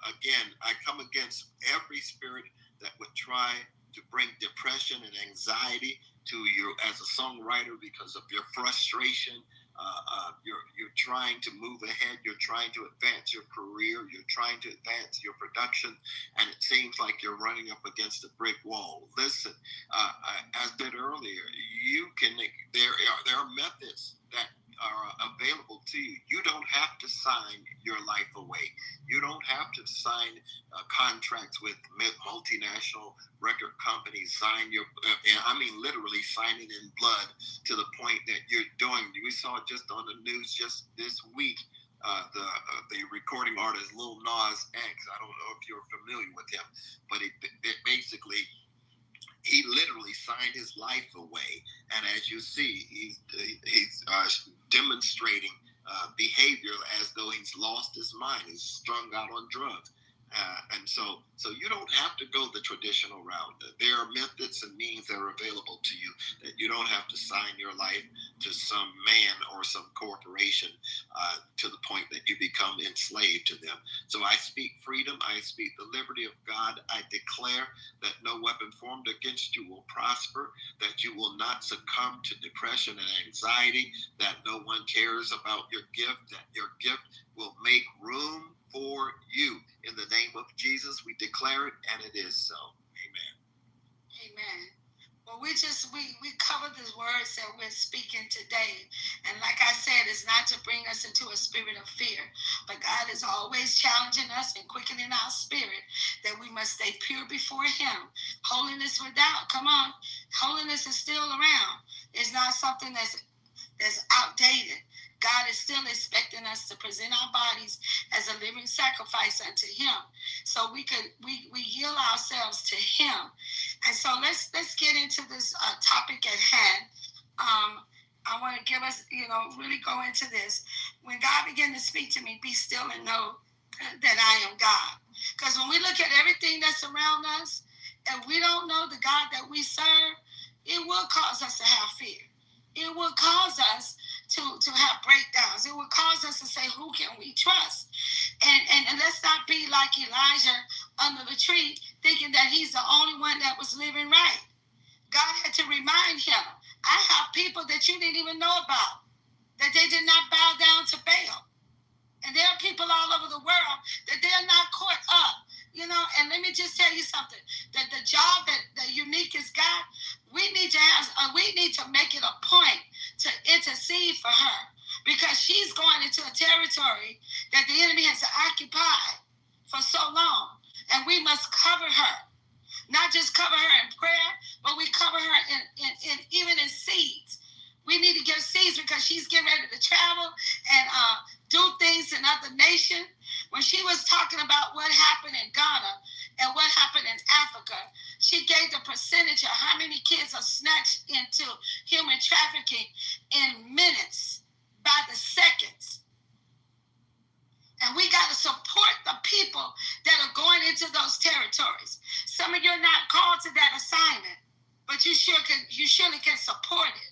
Speaker 4: again, I come against every spirit that would try to bring depression and anxiety to you as a songwriter because of your frustration. You're trying to move ahead. You're trying to advance your career. You're trying to advance your production, and it seems like you're running up against a brick wall. Listen, as I said earlier, there are methods that are available to you. You don't have to sign your life away. You don't have to sign contracts with multinational record companies, literally signing in blood to the point that you're doing. We saw just on the news just this week, the recording artist Lil Nas X. I don't know if you're familiar with him, but it basically, he literally signed his life away. And as you see, he's demonstrating behavior as though he's lost his mind. He's strung out on drugs. And so you don't have to go the traditional route. There are methods and means that are available to you that you don't have to sign your life to some man or some corporation to the point that you become enslaved to them. So I speak freedom. I speak the liberty of God. I declare that no weapon formed against you will prosper, that you will not succumb to depression and anxiety, that no one cares about your gift, that your gift will make room for you. In the name of Jesus, we declare it, and it is so. Amen.
Speaker 3: Amen. Well, we cover the words that we're speaking today. And like I said, it's not to bring us into a spirit of fear, but God is always challenging us and quickening our spirit that we must stay pure before Him. Holiness holiness is still around. It's not something that's outdated. God is still expecting us to present our bodies as a living sacrifice unto Him, so we yield ourselves to Him. And so let's get into this topic at hand. I want to give us, really go into this. When God began to speak to me, be still and know that I am God. Because when we look at everything that's around us, and we don't know the God that we serve, it will cause us to have fear. It will cause us to have breakdowns. It would cause us to say, who can we trust? And let's not be like Elijah under the tree, thinking that he's the only one that was living right. God had to remind him, I have people that you didn't even know about, that they did not bow down to Baal. And there are people all over the world that they're not caught up. And let me just tell you something, that the job that Unique has got, we need to make it a point to intercede for her, because she's going into a territory that the enemy has occupied for so long. And we must cover her. Not just cover her in prayer, but we cover her in even in seeds. We need to give seeds, because she's getting ready to travel and do things in other nations. When she was talking about what happened in Ghana and what happened in Africa, she gave the percentage of how many kids are snatched into human trafficking in minutes, by the seconds. And we got to support the people that are going into those territories. Some of you are not called to that assignment, but you surely can support it.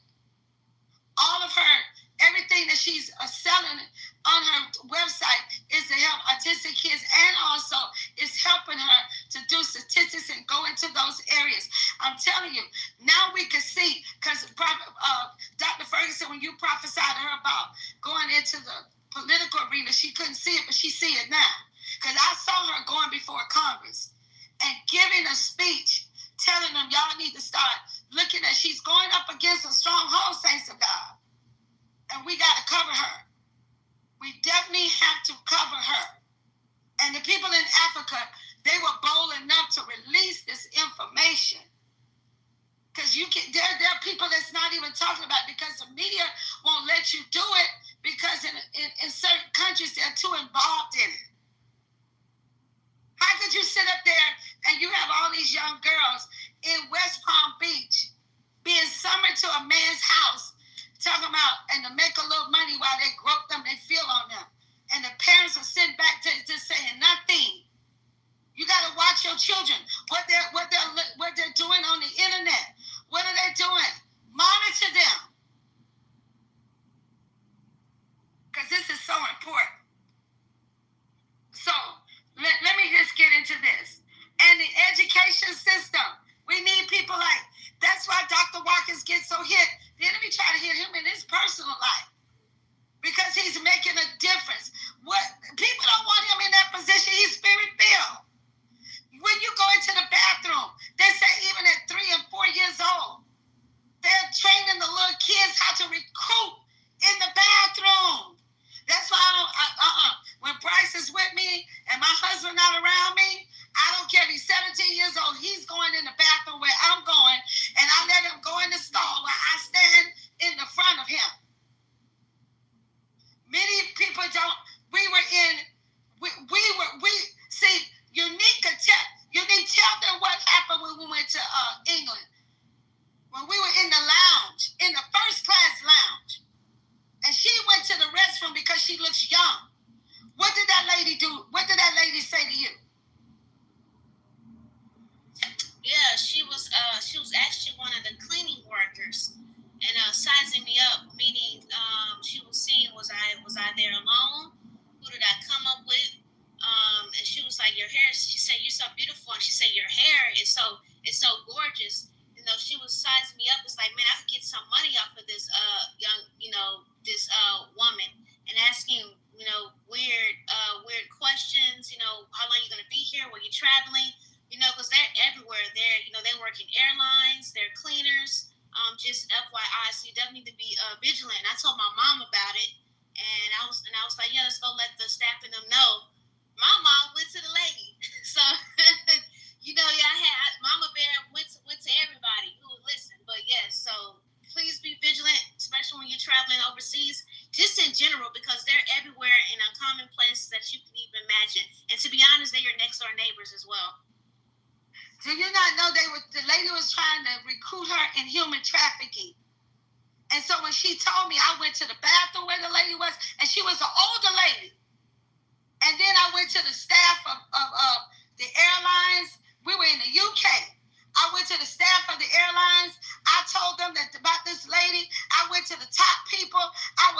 Speaker 3: All of her, everything that she's selling on her website is to help autistic kids, and also is helping her to do statistics and go into those areas. I'm telling you, now we can see, because Dr. Ferguson, when you prophesied to her about going into the political arena, she couldn't see it, but she see it now. Because I saw her going before Congress and giving a speech, telling them, y'all need to start looking at, she's going up against a stronghold, saints of God. And we got to cover her. We definitely have to cover her. And the people in Africa, they were bold enough to release this information. Because there are people that's not even talking about it, because the media won't let you do it, because in certain countries they're too involved in it. How could you sit up there and you have all these young girls in West Palm Beach being summoned to a man's house, talking about, and to make a little money while they grope them, they feel on them. And the parents are sitting back just saying nothing. You got to watch your children, what they're doing on the internet. What are they doing? Monitor them. Because this is so important. So let me just get into this. And the education system, we need people like, that's why Dr. Watkins gets so hit. The enemy try to hit him in his personal life, because he's making a difference. People don't want him in that position. He's spirit-filled. When you go into the bathroom, they say even at 3 and 4 years old, they're training the little kids how to recruit in the bathroom. That's why when Bryce is with me and my husband not around me, I don't care if he's 17 years old, he's going in the bathroom where I'm going, and I let him go in the stall where I stand in the front of him. Many people don't, see, Unique tell them what happened when we went to England. When we were in the lounge, in the first class lounge, and she went to the restroom because she looks young. What did that lady do? What did that lady say to you?
Speaker 22: Yeah, she was actually one of the cleaning workers, and sizing me up, meaning she was seeing was I there alone? Who did I come up with? And she was like, your hair. She said, you're so beautiful, and she said, your hair is so gorgeous. She was sizing me up. It's like, man, I could get some money off of this this woman, and asking weird questions. How long you gonna be here? Were you traveling? Because they're everywhere. They work in airlines. They're cleaners. Just FYI, so you definitely need to be vigilant. And I told my mom about it, and I was like, yeah, let's go let the staff and them know. My mom went to the lady, so Mama Bear went to everybody who would listen. But yes, so please be vigilant, especially when you're traveling overseas, just in general, because they're everywhere in uncommon places that you can even imagine. And to be honest, they're your next door neighbors as well.
Speaker 3: Do you not know the lady was trying to recruit her in human trafficking? And so when she told me, I went to the bathroom where the lady was, and she was an older lady. And then I went to the staff of the airlines. We were in the UK. I went to the staff of the airlines. I told them about this lady. I went to the top people. I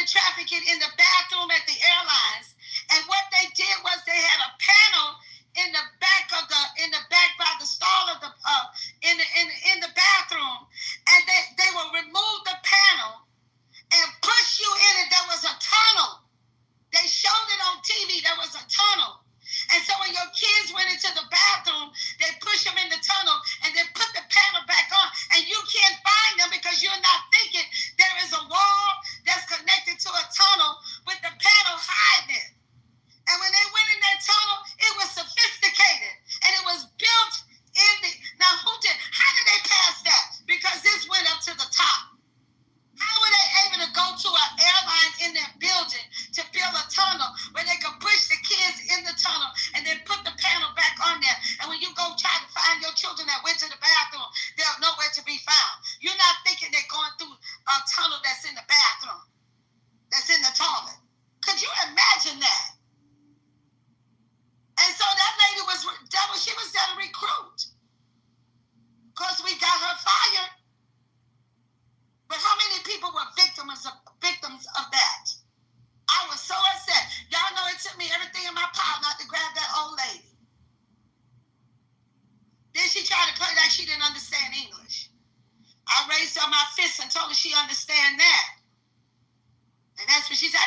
Speaker 3: human trafficking in the bathroom at the airlines. And what they did was they had a panel in the back by the stall of the in the bathroom, and they will remove the panel and push you in it. There was a tunnel. They showed it on TV. There was a tunnel. And so when your kids went into the bathroom, they push them in the tunnel and then put the panel back on. And you can't find them because you're not thinking there is a wall that's connected to a tunnel with the panel hiding it. And when they went in that tunnel, it was sophisticated. And it was built in the... Now, how did they pass that? Because this went up to the top. How were they able to go to an airline in their building to build a tunnel where they could push the kids in the tunnel and then put the panel back on there? And when you go try to find your children that went to the bathroom, they're nowhere to be found. You're not thinking they're going through a tunnel that's in the bathroom, that's in the toilet. Could you imagine that? And so that lady she was there to recruit. Because we got her fired. But how many people were victims of that? I was so upset. Y'all know it took me everything in my power not to grab that old lady. Then she tried to play like she didn't understand English. I raised up my fist and told her she understand that. And that's what she said.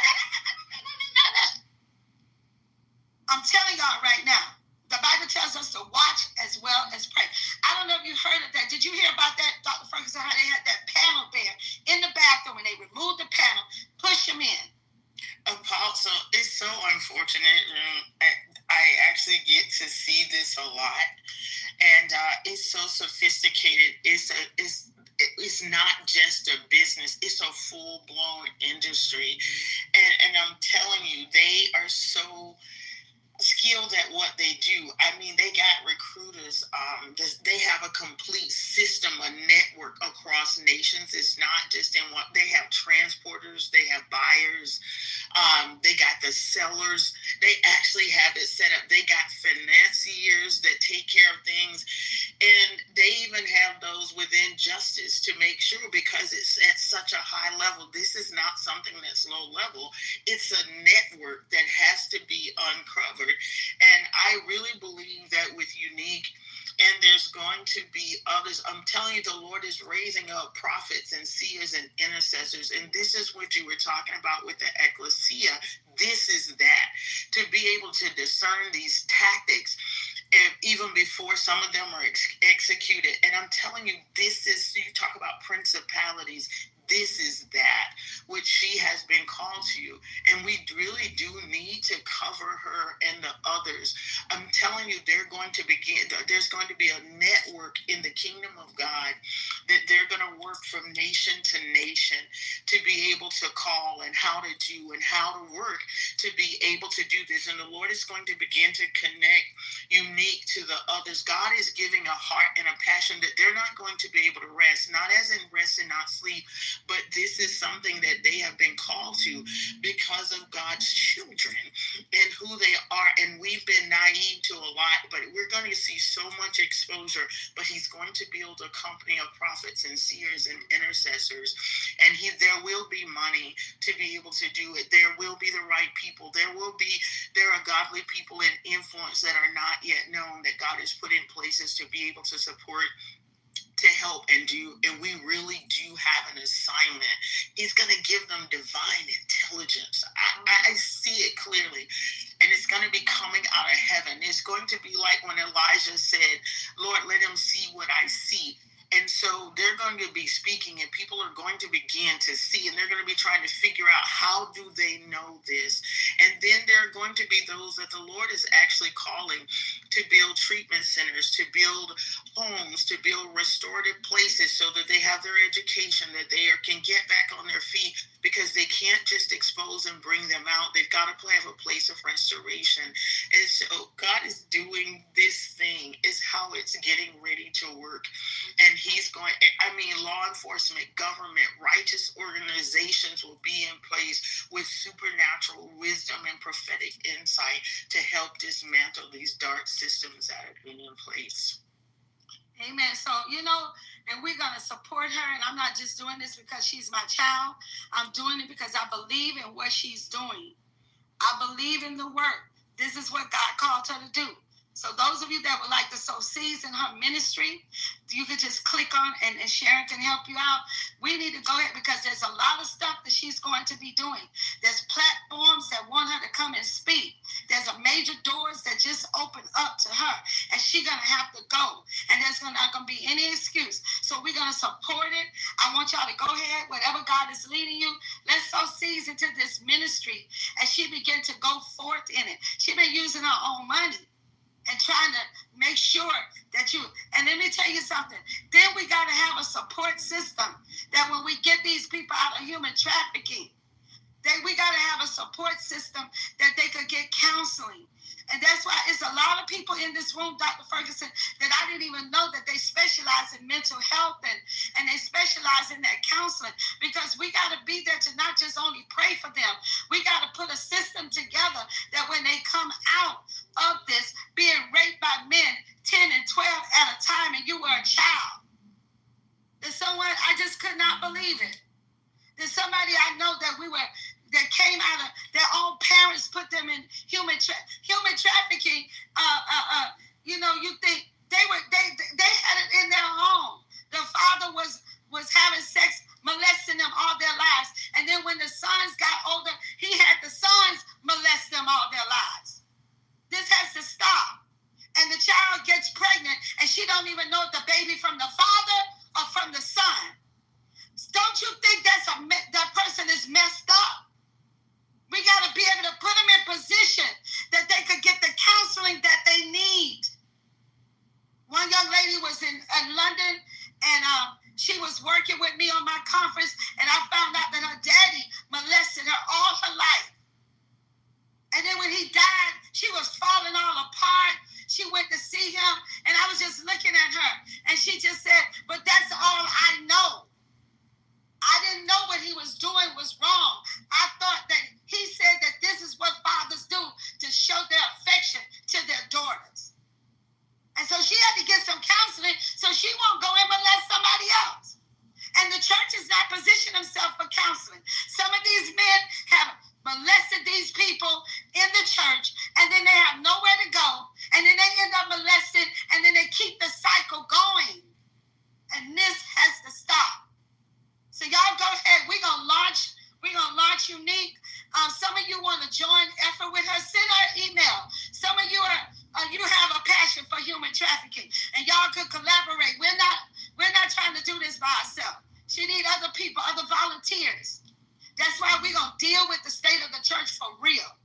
Speaker 3: I'm telling y'all right now, the Bible tells us to watch as well as pray. I don't know if you heard of that. Did you hear about that, Dr. Ferguson, how they had that panel there in the bathroom and they removed the panel, push them in?
Speaker 12: Apostle, it's so unfortunate. I actually get to see this a lot. And it's so sophisticated. It's not just a business. It's a full-blown industry. And I'm telling you, they are so skilled at what they do. I mean, they got recruiters. They have a complete system, a network across nations. It's not just in one. They have transporters. They have buyers. They got the sellers. They actually have it set up. They got financiers that take care of things. And they even have those within justice to make sure, because it's at such a high level. This is not something that's low level. It's a network that has to be uncovered. And I really believe that with Unique, and there's going to be others. I'm telling you, the Lord is raising up prophets and seers and intercessors. And this is what you were talking about with the ecclesia. This is that. To be able to discern these tactics, and even before some of them are executed. And I'm telling you, you talk about principalities. This is that which she has been called to you. And we really do need to cover her and the others. I'm telling you, there's going to be a network in the kingdom of God that they're going to work from nation to nation to be able to call and how to do and how to work to be able to do this. And the Lord is going to begin to connect Unique to the others. God is giving a heart and a passion that they're not going to be able to rest, not as in rest and not sleep, but this is something that they have been called to because of God's children and who they are. And we've been naive to a lot, but we're going to see so much exposure. But he's going to build a company of prophets and seers and intercessors. And there will be money to be able to do it. There will be the right people. There are godly people in influence that are not yet known that God has put in places to be able to support, to help and do, and we really do have an assignment. He's going to give them divine intelligence. I see it clearly, and it's going to be coming out of heaven. It's going to be like when Elijah said, Lord, let him see what I see. And so they're going to be speaking, and people are going to begin to see, and they're going to be trying to figure out, how do they know this? And then there are going to be those that the Lord is actually calling to build treatment centers, to build homes, to build restorative places so that they have their education, that they can get back on their feet, because they can't just expose and bring them out. They've got to have a place of restoration. And so God is doing this thing. Is how it's getting ready to work. And he's going, law enforcement, government, righteous organizations will be in place with supernatural wisdom and prophetic insight to help dismantle these dark systems that have been in place.
Speaker 3: Amen. So, and we're going to support her. And I'm not just doing this because she's my child. I'm doing it because I believe in what she's doing. I believe in the work. This is what God called her to do. So those of you that would like to sow seeds in her ministry, you could just click on, and Sharon can help you out. We need to go ahead because there's a lot of stuff that she's going to be doing. There's platforms that want her to come and speak. There's a major doors that just opened up to her, and she's going to have to go. And there's not going to be any excuse. So we're going to support it. I want y'all to go ahead, whatever God is leading you, let's sow seeds into this ministry as she begin to go forth in it. She's been using her own money and trying to make sure that you, and let me tell you something, then we got to have a support system that when we get these people out of human trafficking, that we got to have a support system that they could get counseling. And that's why it's a lot of people in this room, Dr. Ferguson, that I didn't even know that they specialize in mental health and they specialize in that counseling, because we got to be there to not just only pray for them. We got to put a system together that when they come out of this, being raped by men 10 and 12 at a time, and you were a child. There's someone, I just could not believe it. There's somebody I know that that came out of their own parents, put them in human trafficking. You think they had it in their home. The father was having sex, molesting them all their lives, and then when the sons got older, he had the sons molest them all their lives. This has to stop. And the child gets pregnant, and she don't even know if the baby from the father or from the son. Don't you think that person is messed up? We got to be able to put them in position that they could get the counseling that they need. One young lady was in London, and she was working with me on my conference, and I found out that her daddy molested her all her life. And then when he died, she was falling all apart. She went to see him, and I was just looking at her, and she just said, "But that's all I know. I didn't know what he was doing was wrong. I thought that he said that this is what fathers do to show their affection to their daughters." And so she had to get some counseling so she won't go and molest somebody else. And the church has not positioned themselves for counseling. Some of these men have molested these people in the church, and then they have nowhere to go, and then they end up molested, and then they keep the cycle going. And this has to stop. So y'all go ahead. We're gonna launch Unique. Some of you want to join effort with her. Send her an email. Some of you you have a passion for human trafficking, and y'all could collaborate. We're not trying to do this by ourselves. She need other people, other volunteers. That's why we're gonna deal with the state of the church for real.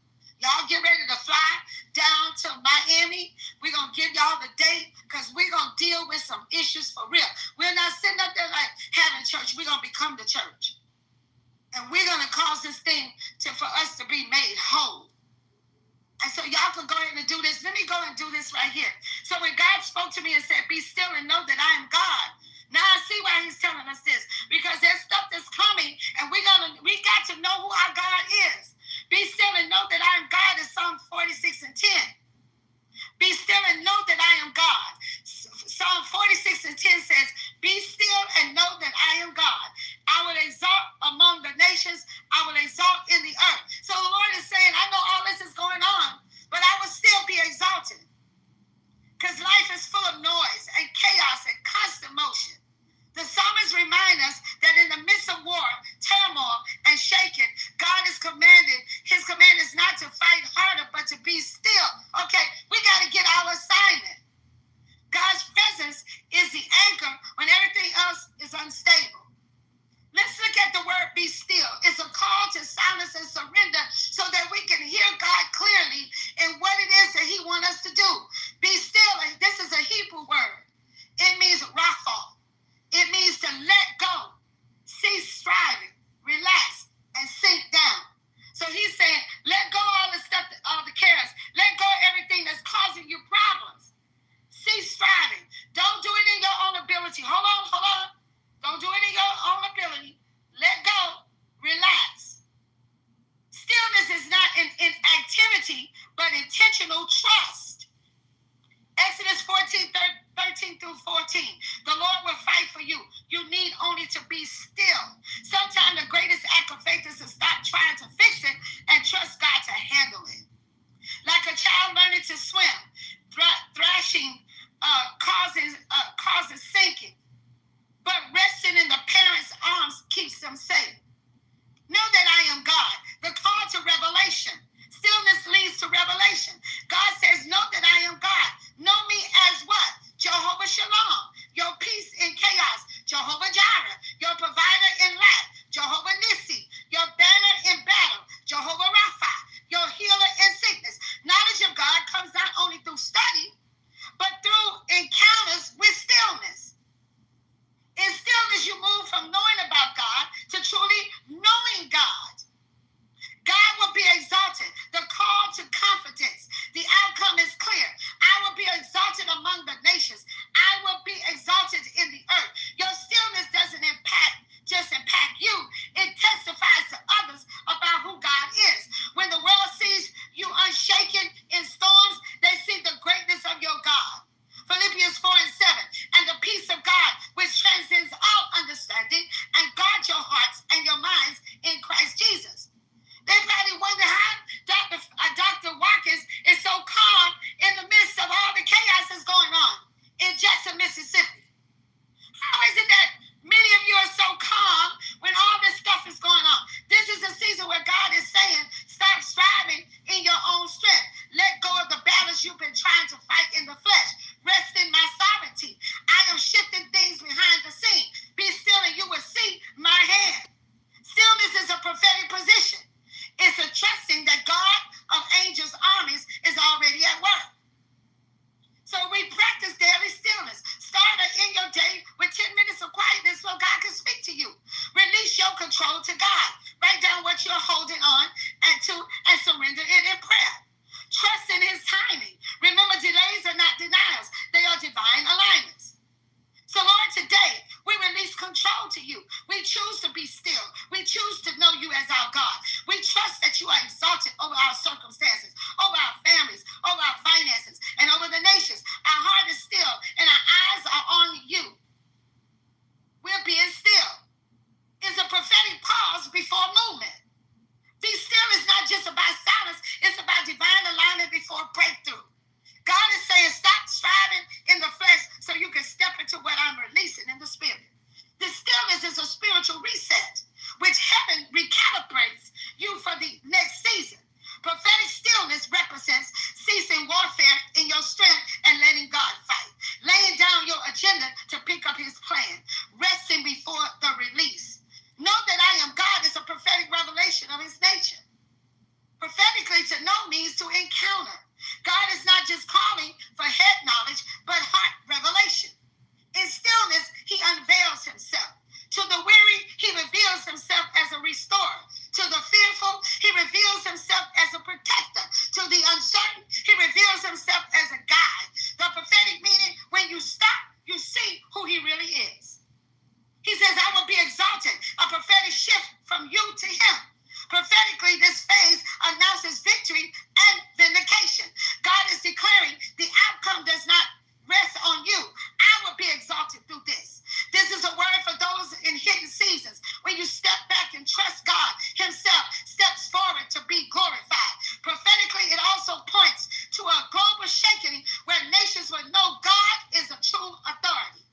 Speaker 3: Y'all get ready to fly down to Miami. We're going to give y'all the date because we're going to deal with some issues for real. We're not sitting up there like having church. We're going to become the church. And we're going to cause this thing for us to be made whole. And so y'all can go ahead and do this. Let me go and do this right here. So when God spoke to me and said, "Be still and know that I am God." Now I see why he's telling us this. Because there's stuff that's coming, and we got to know who our God is. Be still and know that I am God is Psalm 46 and 10. Be still and know that I am God. Psalm 46 and 10 says, "Be still and know that I am God. I will exalt among the nations. I will exalt in the earth." So the Lord is saying, I know all this is going on, but I will still be exalted. Because life is full of noise and chaos and constant motion. The psalmists remind us that in the midst of war, turmoil, and shaking, God is commanded. His command is not to fight harder, but to be still. Okay, we got to get our assignment. God's presence is the anchor when everything else is unstable. Let's look at the word "be still." It's a call to silence and surrender so that we can hear God clearly in what it is that he wants us to do. Be still, and this is a Hebrew word. It means rapha. It means to let go, cease striving, relax, and sink down. So he's saying, let go all the stuff, all the cares. Let go of everything that's causing you problems. Cease striving. Don't do it in your own ability. Hold on. Don't do it in your own ability. Let go. Relax. Stillness is not in activity, but intentional trust. Exodus 14, 13 through 14. The Lord will fight for you. You need only to be still. Sometimes the greatest act of faith is to stop trying to fix it and trust God to handle it. Like a child learning to swim, thrashing causes sinking, but resting in the parent's arms keeps them safe. Know that I am God. The call to revelation. Stillness leads to revelation. God says, know that I am God. Know me as what? Jehovah Shalom, your peace in chaos. Jehovah Jireh, your provider in lack. Jehovah Nissi, your banner in battle. Jehovah Rapha, your healer in sickness. Knowledge of God comes not only through study, but through encounters with stillness. In stillness, you move from knowing about God to truly knowing God. God will be exalted. The call to confidence. The outcome is clear. I will be exalted among the nations. I will be exalted in the earth. Your stillness doesn't just impact you. It testifies to others about who God is. When the world sees you unshaken in storms, they see the greatness of your God. Philippians 4:7, and the peace of God, which transcends all understanding, and guard your hearts and your minds in Christ Jesus. They probably wonder how Dr. Watkins is so calm in the midst of all the chaos that's going on in Jackson, Mississippi. How is it that many of you are so calm when all this stuff is going on? This is a season where God is saying, stop striving in your own strength. Let go of the battles you've been trying to fight in the flesh. Rest in my sovereignty. I am shifting things behind the scene. Be still and you will see my hand. Stillness is a prophetic position. It's a trusting that God of angels' armies is already at work. So we practice daily stillness. Start in your day with 10 minutes of quietness so God can speak to you. Release your control to God. Write down what you're holding on and surrender it in prayer. Trust in his timing. Remember, delays are not denials. They are divine alignments. So Lord, today we release control to you. We choose to be still. We choose to know you as our God. We trust that you are exalted over our circumstances, over our families, over our finances, and over the nations. Our heart is still and our eyes are on you. We're being still. It's a prophetic pause before movement. Be still is not just about silence. It's about divine alignment before breakthrough. God is saying, stop striving in the flesh so you can step into what I'm releasing in the spirit. The stillness is a spiritual reset, which heaven recalibrates you for the next season. Prophetic stillness represents ceasing warfare in your strength and letting God fight. Laying down your agenda to pick up his plan. Resting before the release. Know that I am God is a prophetic revelation of his nature. Prophetically, to know means to encounter. God is not just calling for head knowledge, but heart revelation. In stillness, he unveils himself. To the weary, he reveals himself as a restorer. To the fearful, he reveals himself as a protector. To the uncertain, he reveals himself as a guide. The prophetic meaning, when you stop, you see who he really is. He says, I will be exalted, a prophetic shift from you to him. Prophetically, this phase announces victory and vindication. God is declaring the outcome does not rest on you. I will be exalted through this. This is a word for those in hidden seasons. When you step back and trust God himself steps forward to be glorified. Prophetically, it also points to a global shaking where nations will know God is a true authority.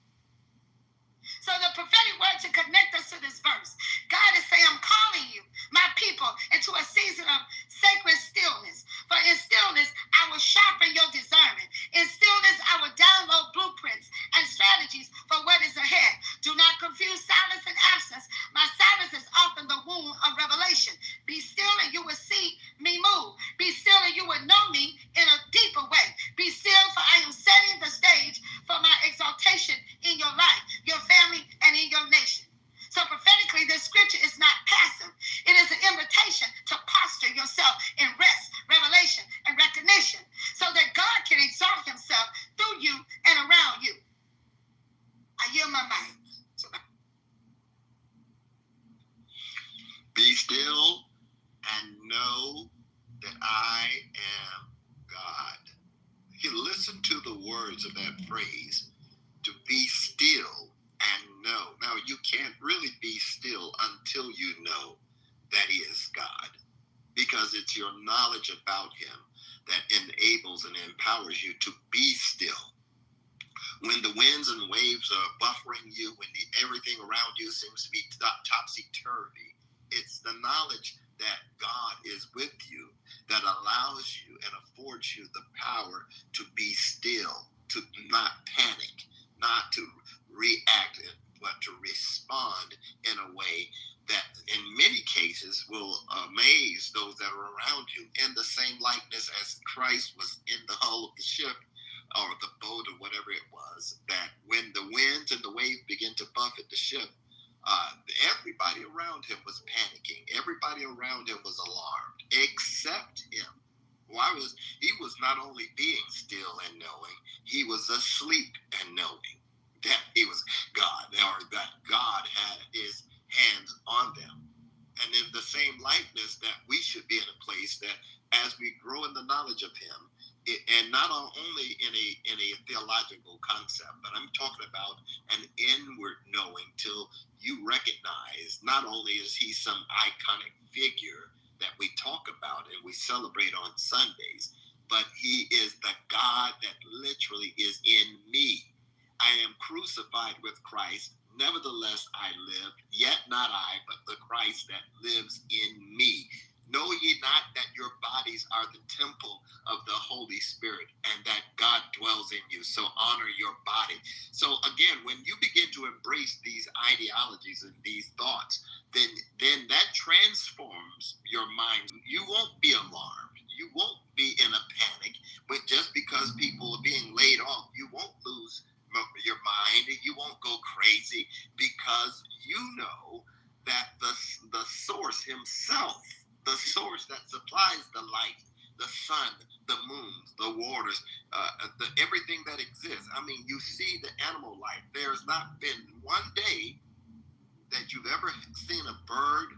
Speaker 3: So the prophetic word to connect us to this verse, God is saying, I'm calling you, my people, into a season of sacred stillness. For in stillness, I will sharpen your discernment. In stillness, I will download blueprints and strategies for what is ahead. Do not confuse silence and absence. My silence is often the womb of revelation. Be still and you will see me move. Be still and you will know me in a deeper way. Be still, for I am setting the stage for my exaltation in your life, your family, and in your nation. So prophetically, this scripture is not passive. It is an invitation to posture yourself in rest, revelation, and recognition so that God can exalt himself through you and around you. I yield my mic.
Speaker 4: Be still and know that I am God. You listen to the words of that phrase, to be still and you can't really be still until you know that he is God, because it's your knowledge about him that enables and empowers you to be still. When the winds and waves are buffering you, when everything around you seems to be topsy-turvy, it's the knowledge that God is with you that allows you and affords you the power to be still, to not panic, not to react, but to respond in a way that in many cases will amaze those that are around you, in the same likeness as Christ was in the hull of the ship or the boat or whatever it was, that when the winds and the waves begin to buffet the ship, everybody around him was panicking. Everybody around him was alarmed, except him. He was not only being still and knowing, he was asleep and knowing that he was God, or that God had his hands on them. And in the same likeness, that we should be in a place that as we grow in the knowledge of him, and not only in a theological concept, but I'm talking about an inward knowing, till you recognize not only is he some iconic figure that we talk about and we celebrate on Sundays, but he is the God that literally is in me. I am crucified with Christ. Nevertheless, I live, yet not I, but the Christ that lives in me. Know ye not that your bodies are the temple of the Holy Spirit, and that God dwells in you? So honor your body. So again, when you begin to embrace these ideologies and these thoughts, then that transforms your mind. You won't be alarmed. You won't be in a panic. But just because people are being laid off, you won't lose your mind. You won't go crazy, because you know that the source himself, the source that supplies the light, the sun, the moons, the waters, everything that exists. I mean, you see the animal life. There's not been one day that you've ever seen a bird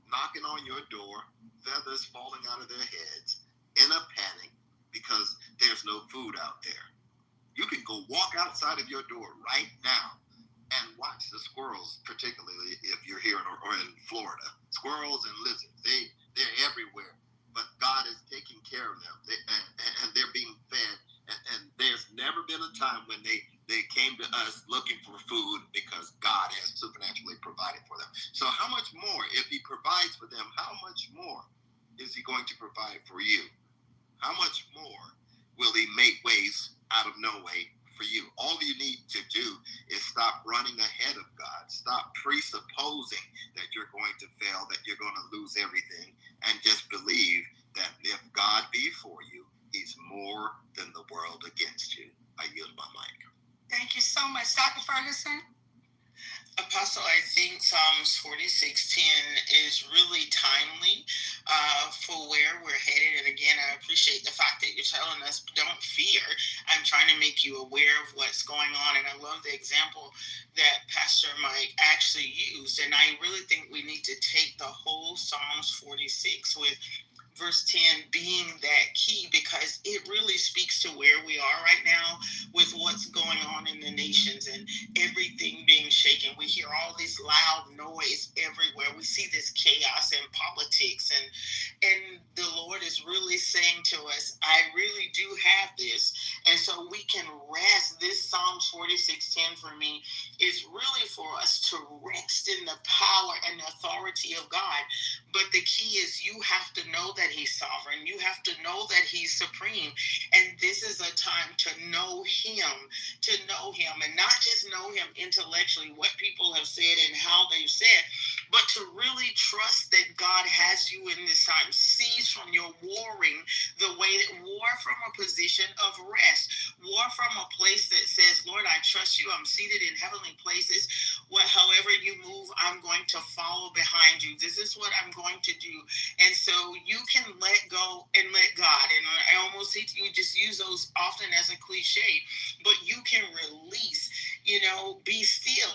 Speaker 4: knocking on your door, feathers falling out of their heads, in a panic because there's no food out there. You can go walk outside of your door right now and watch the squirrels, particularly if you're here or in Florida. Squirrels and lizards, they're everywhere, but God is taking care of them, and they're being fed. And there's never been a time when they came to us looking for food, because God has supernaturally provided for them. So how much more, if he provides for them, how much more is he going to provide for you? How much more will he make ways out of no way for you? All you need to do is stop running ahead of God. Stop presupposing that you're going to fail, that you're going to lose everything, and just believe that if God be for you, he's more than the world against you. I yield my mic.
Speaker 3: Thank you so much. Dr. Ferguson?
Speaker 12: Apostle, I think Psalms 46:10 is really timely for where we're headed. And again, I appreciate the fact that you're telling us, don't fear. I'm trying to make you aware of what's going on. And I love the example that Pastor Mike actually used. And I really think we need to take the whole Psalms 46 with verse 10 being that key, because it really speaks to where we are right now with what's going on in the nations and everything being shaken. We hear all this loud noise everywhere. We see this chaos in politics, and the Lord is really saying to us, I really do have this. And so we can rest. This Psalms 46:10 for me is really for us to rest in the power and the authority of God. But the key is you have to know that he's sovereign. You have to know that he's supreme. And this is a time to know him, and not just know him intellectually, what people have said and how they've said, but to really trust that God has you in this time. Cease from your warring the way that war from a position of rest, war from a place that says, Lord, I trust you. I'm seated in heavenly places. However you move, I'm going to follow behind you. This is what I'm going to do. And so you can let go and let God. And I almost hate you just use those often as a cliche, but you can release, be still.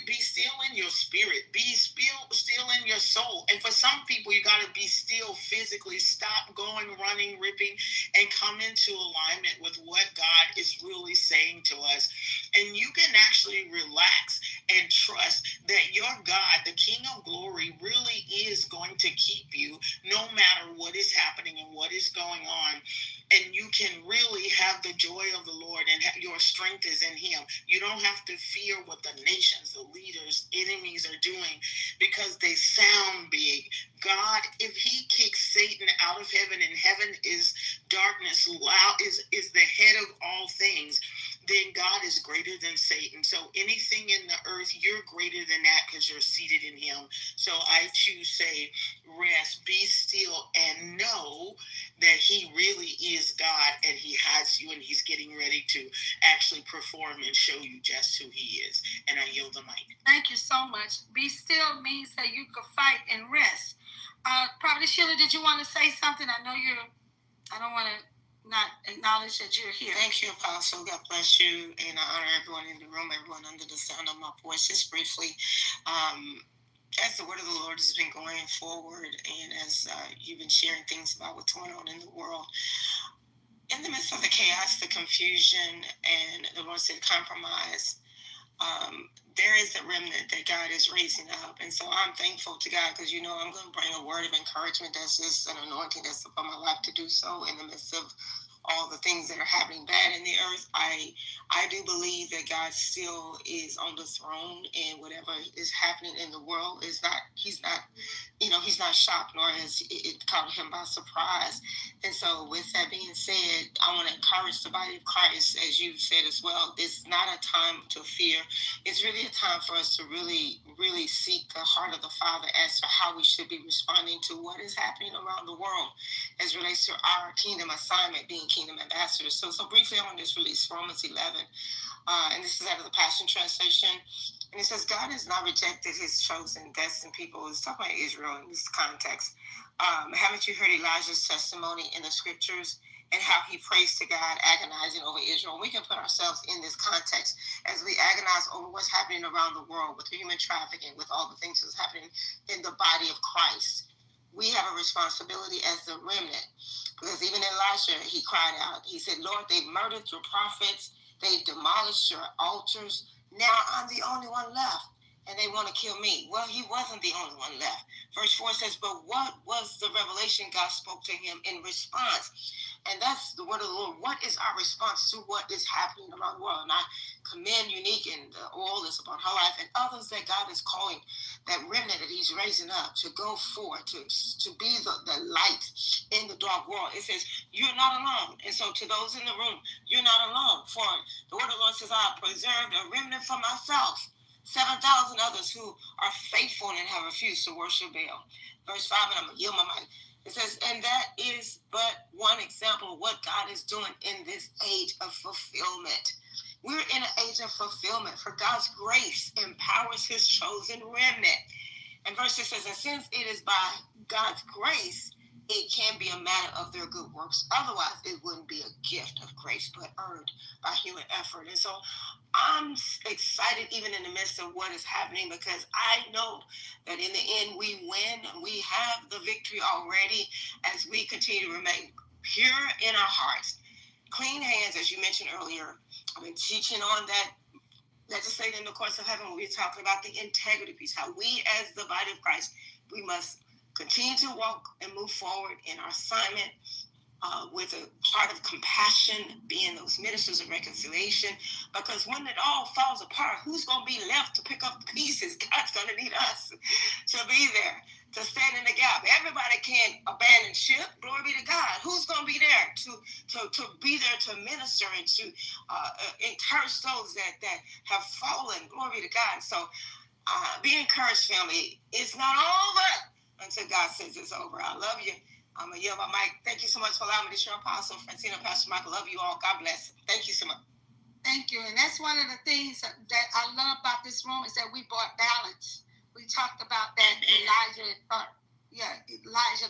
Speaker 12: Be still in your spirit. Be still in your soul. And for some people, you got to be still physically. Stop going, running, ripping, and come into alignment with what God is really saying to us. And you can actually relax and trust that your God, the King of Glory, really is going to keep you no matter what is happening and what is going on. And you can really have the joy of the Lord, and your strength is in Him. You don't have to fear what the nations, the leaders, enemies are doing, because they sound big. God, if He kicks Satan out of heaven, and heaven is darkness, is the head of all things, then God is greater than Satan. So anything in the earth, you're greater than that, because you're seated in Him. So I choose say, rest, be still, and know that He really is God, and He has you, and He's getting ready to actually perform and show you just who He is. And I yield the mic.
Speaker 3: Thank you so much. Be still means that you could fight and rest. Probably Sheila, did you want to say something? I know I don't want to not acknowledge that you're here.
Speaker 12: Thank you, Apostle. God bless you. And I honor everyone in the room, everyone under the sound of my voice. Just briefly, as the word of the Lord has been going forward, and as you've been sharing things about what's going on in the world, in the midst of the chaos, the confusion, and the Lord said compromise, there is a remnant that God is raising up. And so I'm thankful to God, because I'm going to bring a word of encouragement. That's just an anointing that's upon my life to do so in the midst of all the things that are happening bad in the earth. I do believe that God still is on the throne, and whatever is happening in the world is not, he's not shocked, nor has it caught him by surprise. And so with that being said, I want to encourage the body of Christ, as you said as well. It's not a time to fear. It's really a time for us to really, really seek the heart of the Father as to how we should be responding to what is happening around the world as relates to our kingdom assignment, being kingdom ambassadors. So briefly, I want to just release Romans 11, and this is out of the Passion Translation. And it says, God has not rejected His chosen, destined people. It's talking about Israel in this context. Haven't you heard Elijah's testimony in the scriptures, and how he prays to God, agonizing over Israel? We can put ourselves in this context as we agonize over what's happening around the world with the human trafficking, with all the things that's happening in the body of Christ. We have a responsibility as the remnant, because even Elijah, he cried out. He said, Lord, they've murdered your prophets. They've demolished your altars. Now I'm the only one left, and they want to kill me. Well, he wasn't the only one left. Verse 4 says, but what was the revelation God spoke to him in response? And that's the word of the Lord. What is our response to what is happening around the world? And I commend Unique and the oil is upon her life, and others that God is calling, that remnant that He's raising up to go forward, to be the light in the dark world. It says, you're not alone. And so to those in the room, you're not alone. For the word of the Lord says, I have preserved a remnant for myself, 7,000 others who are faithful and have refused to worship Baal. Verse 5, and I'm going to yield my mic. It says, and that is but one example of what God is doing in this age of fulfillment. We're in an age of fulfillment, for God's grace empowers His chosen remnant. And verse 6 says, and since it is by God's grace, it can be a matter of their good works. Otherwise, it wouldn't be a gift of grace, but earned by human effort. And so I'm excited even in the midst of what is happening, because I know that in the end we win. We have the victory already as we continue to remain pure in our hearts. Clean hands, as you mentioned earlier. I've been teaching on that. Legislating in the courts of heaven, we're talking about the integrity piece, how we as the body of Christ, we must continue to walk and move forward in our assignment with a heart of compassion, being those ministers of reconciliation. Because when it all falls apart, who's going to be left to pick up the pieces? God's going to need us to be there, to stand in the gap. Everybody can't abandon ship. Glory be to God. Who's going to be there to be there to minister and to encourage those that have fallen? Glory be to God. So be encouraged, family. It's not over until God says it's over. I love you. I'm going to yield my mic. Thank you so much for allowing me to share. Apostle Francina, Pastor Michael, love you all. God bless. Thank you so much.
Speaker 3: Thank you. And that's one of the things that I love about this room, is that we brought balance. We talked about that. Elijah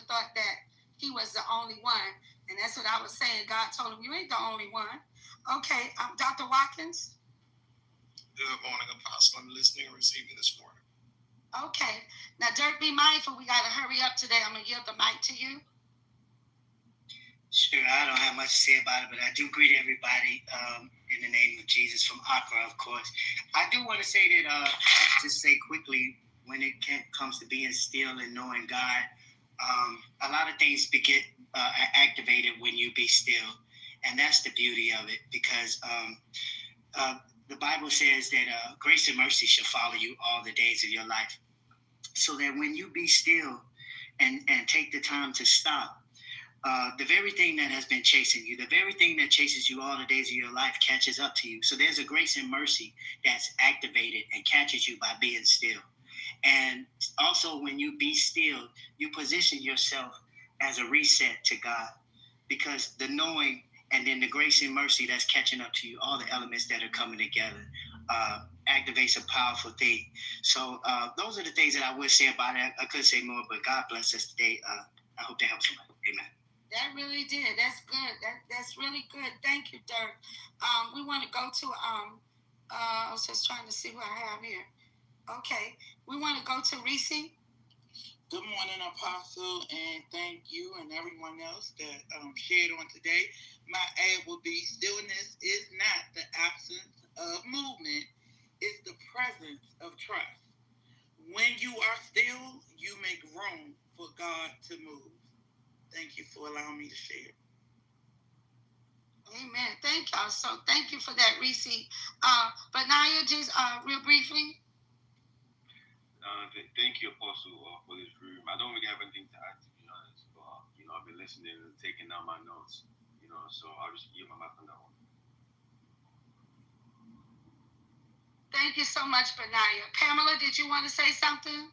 Speaker 3: thought that he was the only one. And that's what I was saying. God told him, you ain't the only one. Okay. Dr. Watkins.
Speaker 5: Good morning, Apostle. I'm listening and receiving this morning.
Speaker 3: Okay. Now, Dirk, be mindful. We got to hurry up today. I'm going to yield the mic to you.
Speaker 13: Sure, I don't have much to say about it, but I do greet everybody in the name of Jesus from Accra, of course. I do want to say that, just say quickly, when it comes to being still and knowing God, a lot of things get activated when you be still. And that's the beauty of it, because the Bible says that grace and mercy shall follow you all the days of your life. So that when you be still and take the time to stop, the very thing that has been chasing you, the very thing that chases you all the days of your life catches up to you. So there's a grace and mercy that's activated and catches you by being still. And also when you be still, you position yourself as a reset to God, because the knowing and then the grace and mercy that's catching up to you, all the elements that are coming together, activates a powerful thing. So those are the things that I would say about it. I could say more, but God bless us today. I hope that helps somebody. Amen.
Speaker 3: That really did. That's good. That's really good. Thank you, Dirk. We want to go to I was just trying to see who I have here. Okay. We want to go to Reese.
Speaker 17: Good morning, Apostle, and thank you and everyone else that shared on today. My ad will be: stillness is not the absence of movement, it's the presence of trust. When you are still, you make room for God to move. Thank you for allowing me to share.
Speaker 3: Amen. Thank y'all. So thank you for that, Reese. But Naya, just real briefly.
Speaker 11: Thank you, Apostle, for this room. I don't really have anything to add, to be honest. But I've been listening and taking down my notes. So I'll just give my mouth on that one.
Speaker 3: Thank you so much, Benaya. Pamela, did you want to say something?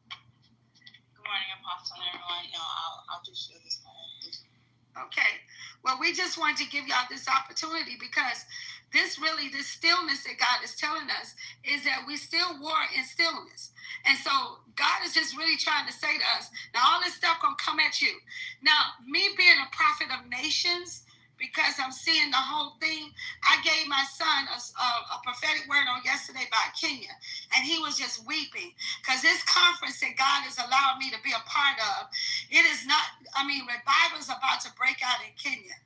Speaker 22: Good morning, Apostle, and everyone. No, I'll just share this one.
Speaker 3: Okay. Well, we just wanted to give y'all this opportunity, because this stillness that God is telling us is that we still war in stillness. And so God is just really trying to say to us, now all this stuff gonna come at you. Now, me being a prophet of nations, because I'm seeing the whole thing, I gave my son a prophetic word on yesterday about Kenya, and he was just weeping, because this conference that God has allowed me to be a part of, it is not, revival is about to break out in Kenya,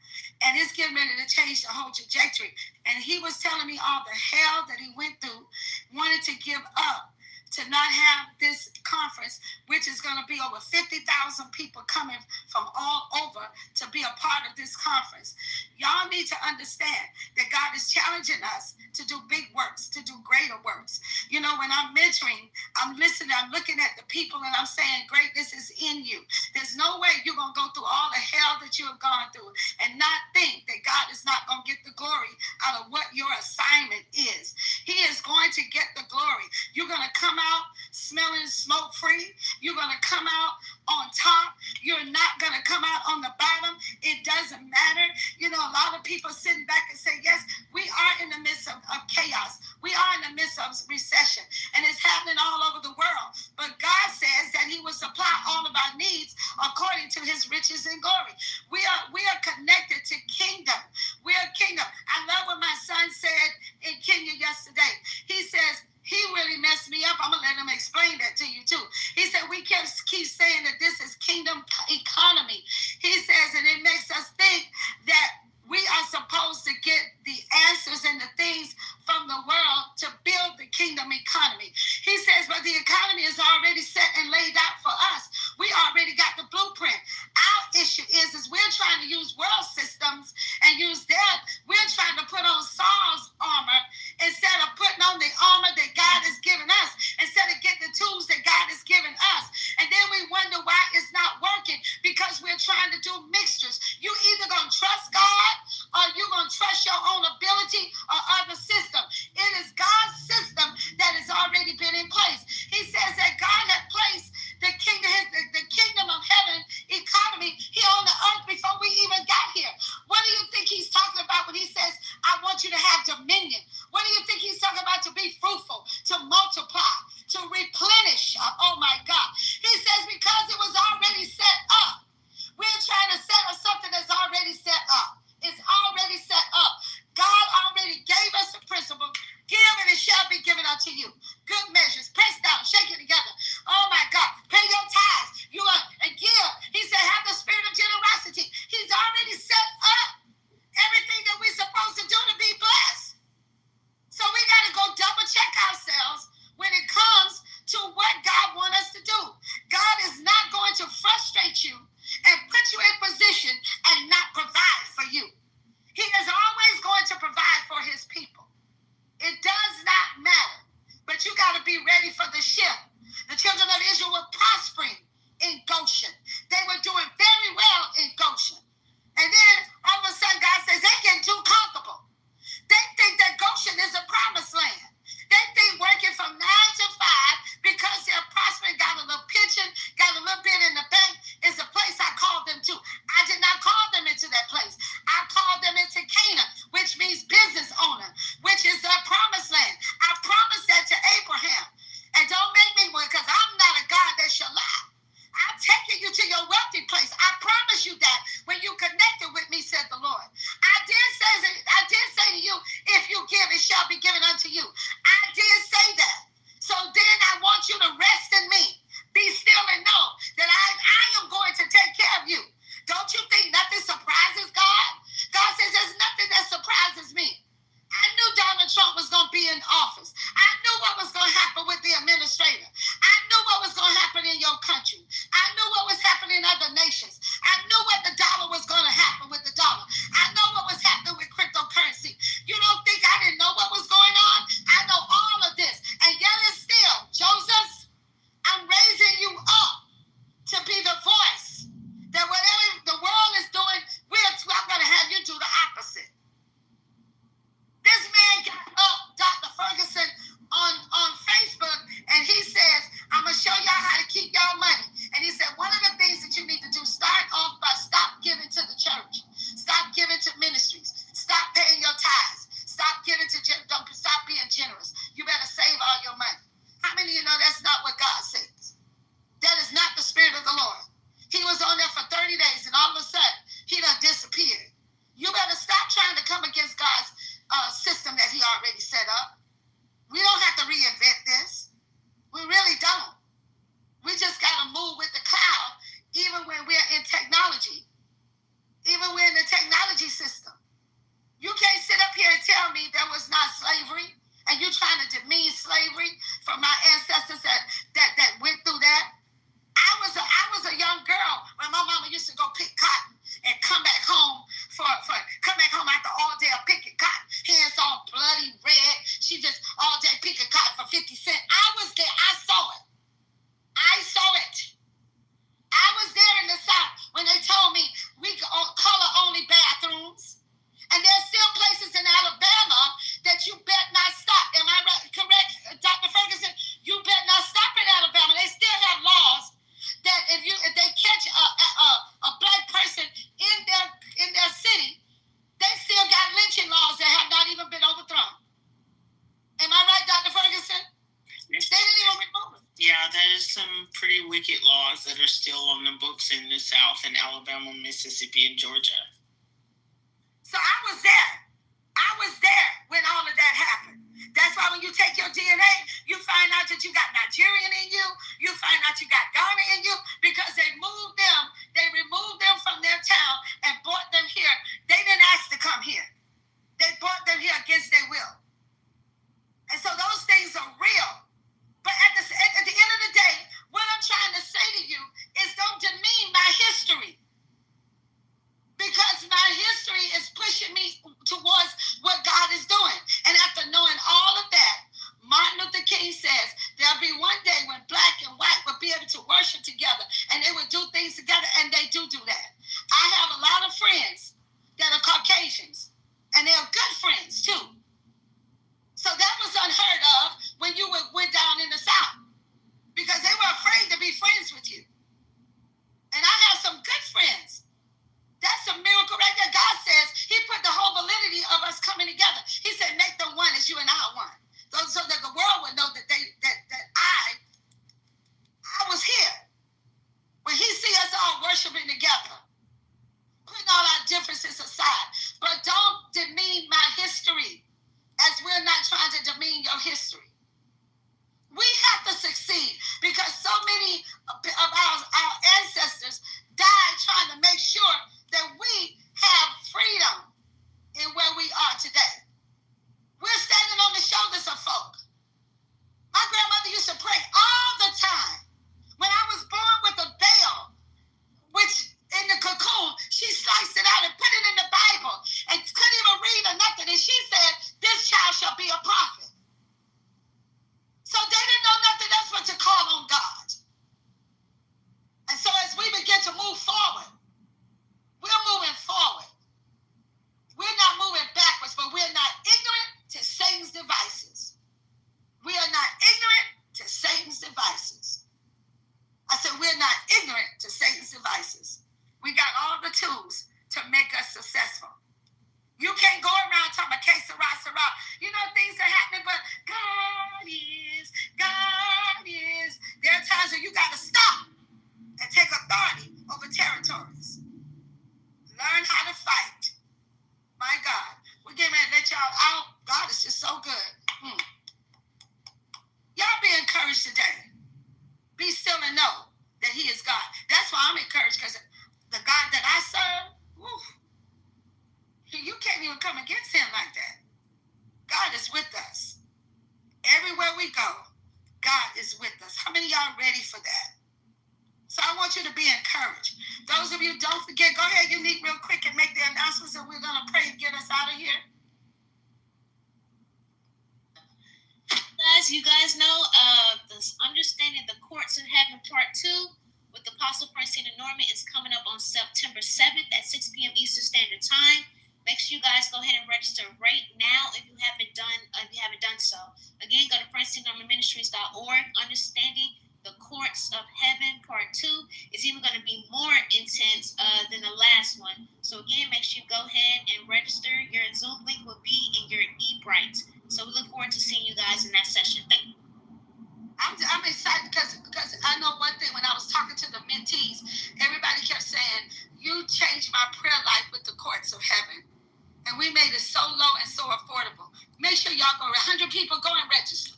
Speaker 3: and it's getting ready to change the whole trajectory. And he was telling me all the hell that he went through, wanted to give up, to not have this conference, which is going to be over 50,000 people coming from all over to be a part of this conference. Y'all need to understand that God is challenging us to do big works, to do greater works. When I'm mentoring, I'm listening, I'm looking at the people, and I'm saying, greatness is in you. There's no way you're going to go through all the hell that you have gone through and not think that God is not going to get the glory out of what your assignment is. He is going to get the glory. You're going to come out smelling smoke free. You're going to come out on top. You're not going to come out on the bottom. It doesn't matter. A lot of people sitting back and say, yes, we are in the midst of chaos. We are in the midst of recession, and it's happening all over the world. But God says that he will supply all of our needs according to his riches and glory. We are connected to kingdom. We are kingdom. I love what my son said in Kenya yesterday. He says, he really messed me up. I'm going to let him explain that to you too. He said, we keep saying that this is kingdom economy. He says, and it makes us think that we are supposed to get the answers and the things from the world to build the kingdom economy. He says, but the economy is already set and laid out for us. We already got the blueprint. Our issue is we're trying to use world systems and use that. We're trying to put on Saul's armor instead of putting on the armor that God has given us, instead of getting the tools that God has given us. And then we wonder why it's not working, because we're trying to do mixtures. You either at you and put you in position and not provide for you. He is always going to provide for his people. It does not matter. But you got to be ready for the shift. The children of Israel were prospering in Goshen. They were doing very well in Goshen. And then all of a sudden God says they're getting too comfortable. They think that Goshen is a promised land. They think working from 9 to 5 because they're prospering, got a little pension, got a little bit in the bank is the place I called them to. I did not call them into that place. I called them into Canaan, which means business owner, which is the promised land. I promised that to Abraham. And don't make me one, because I'm not a God that shall lie. I'm taking you to your wealthy place. I promise you that when you connected with me, said the Lord. I did say to you, if you give, it shall be given unto you. I did say that. So then I want you to rest in me. Be still and know that I am going to take care of you. Don't you think nothing surprises God? God says there's nothing that surprises me. I knew Donald Trump was going to be in office. I knew what was going to happen with the administrator. I knew what was going to happen in your country. I knew what was happening in other nations. I knew what the dollar was going to happen with the dollar. I know what was happening with cryptocurrency. You don't think I didn't know what was going on? I know all of this. And yet and still, Joseph, I'm raising you up to be the voice that whatever the world is doing, I'm going to have you do the opposite. This man got up, Dr. Ferguson, on Facebook, and he says, I'm going to show y'all how to keep y'all money. And he said, one of the things that you need to do, start off by stop giving to the church. Stop giving to ministries. Stop paying your tithes. Stop giving to, stop being generous. You better save all your money. How many of you know that's not what God says? That is not the Spirit of the Lord. He was on there for 30 days, and all of a sudden, he done disappeared. You better stop trying to come against God's system that he already set up. We don't have to reinvent this. We really don't. We just got to move with the cloud, even when we're in technology, even when we're in the technology system. You can't sit up here and tell me there was not slavery, and you're trying to demean slavery from my ancestors that went through that. I was a young girl when my mama used to go pick cotton and come back home after all day of picking cotton, hands all bloody red. She just all day picking cotton for 50 cents. I was there. I saw it. I was there in the South when they told me we could color only bathrooms. And there's still places in Alabama that you bet not stop. Am I right? Correct, Dr. Ferguson? You bet not stop in Alabama. They still have laws that if they catch a black person in their city, they still got lynching laws that have not even been overthrown. Am I right, Dr. Ferguson? They didn't even remove it.
Speaker 12: Yeah, there's some pretty wicked laws that are still on the books in the South, in Alabama, Mississippi, and Georgia.
Speaker 3: So I was there when all of that happened. That's why when you take your DNA, you find out that you got Nigerian in you. You find out you got Ghana in you because they removed them from their town and brought them here. They didn't ask to come here. They brought them here against their will. And so those things are real. But at the end of the day, what I'm trying to say to you is don't demean my history. Because my history is pushing me towards what God is doing. And after knowing all of that, Martin Luther King says there'll be one day when black and white will be able to worship together and they will do things together, and they do that. I have a lot of friends that are Caucasians, and they're good friends too. So that was unheard of when you went down in the South, because they were afraid to be friends with you. And I have some good friends. That's a miracle right there. God says he put the whole validity of us coming together. He said, make them one as you and I are one. So that the world would know that I was here. When he see us all worshiping together, putting all our differences aside. But don't demean my history, as we're not trying to demean your history. We have to succeed because so many of our ancestors died trying to make sure that we have freedom in where we are today. We're standing on the shoulders of folk. My grandmother used to pray all the time. When I was born with a veil, We got all the tools to make us successful. You can't go around talking about que sera, sera. You know, things are happening, but God is. There are times when you got to stop and take authority over territories. Learn how to fight. My God. We're getting ready to let y'all out. God is just so good. Y'all be encouraged today. Be still and know that he is God. That's why I'm encouraged, because the God that I serve, you can't even come against him like that. God is with us. Everywhere we go, God is with us. How many of y'all ready for that? So I want you to be encouraged. Those of you, don't forget, go ahead, Unique, real quick and make the announcements, and we're going to pray and get us out of here.
Speaker 22: You guys know this Understanding the Courts of Heaven Part 2 with Apostle Francina Norman is coming up on September 7th at 6 p.m. Eastern Standard Time. Make sure you guys go ahead and register right now if you haven't done so. Again, go to FrancineNormanMinistries.org. Understanding the Courts of Heaven Part 2 is even going to be more intense than the last one. So again, make sure you go ahead and register. Your Zoom link will be in your Eventbrite. So we look forward to seeing you guys in that session. Thank you.
Speaker 3: I'm excited because I know one thing. When I was talking to the mentees, everybody kept saying, you changed my prayer life with the Courts of Heaven. And we made it so low and so affordable. Make sure y'all go. 100 people, go and register.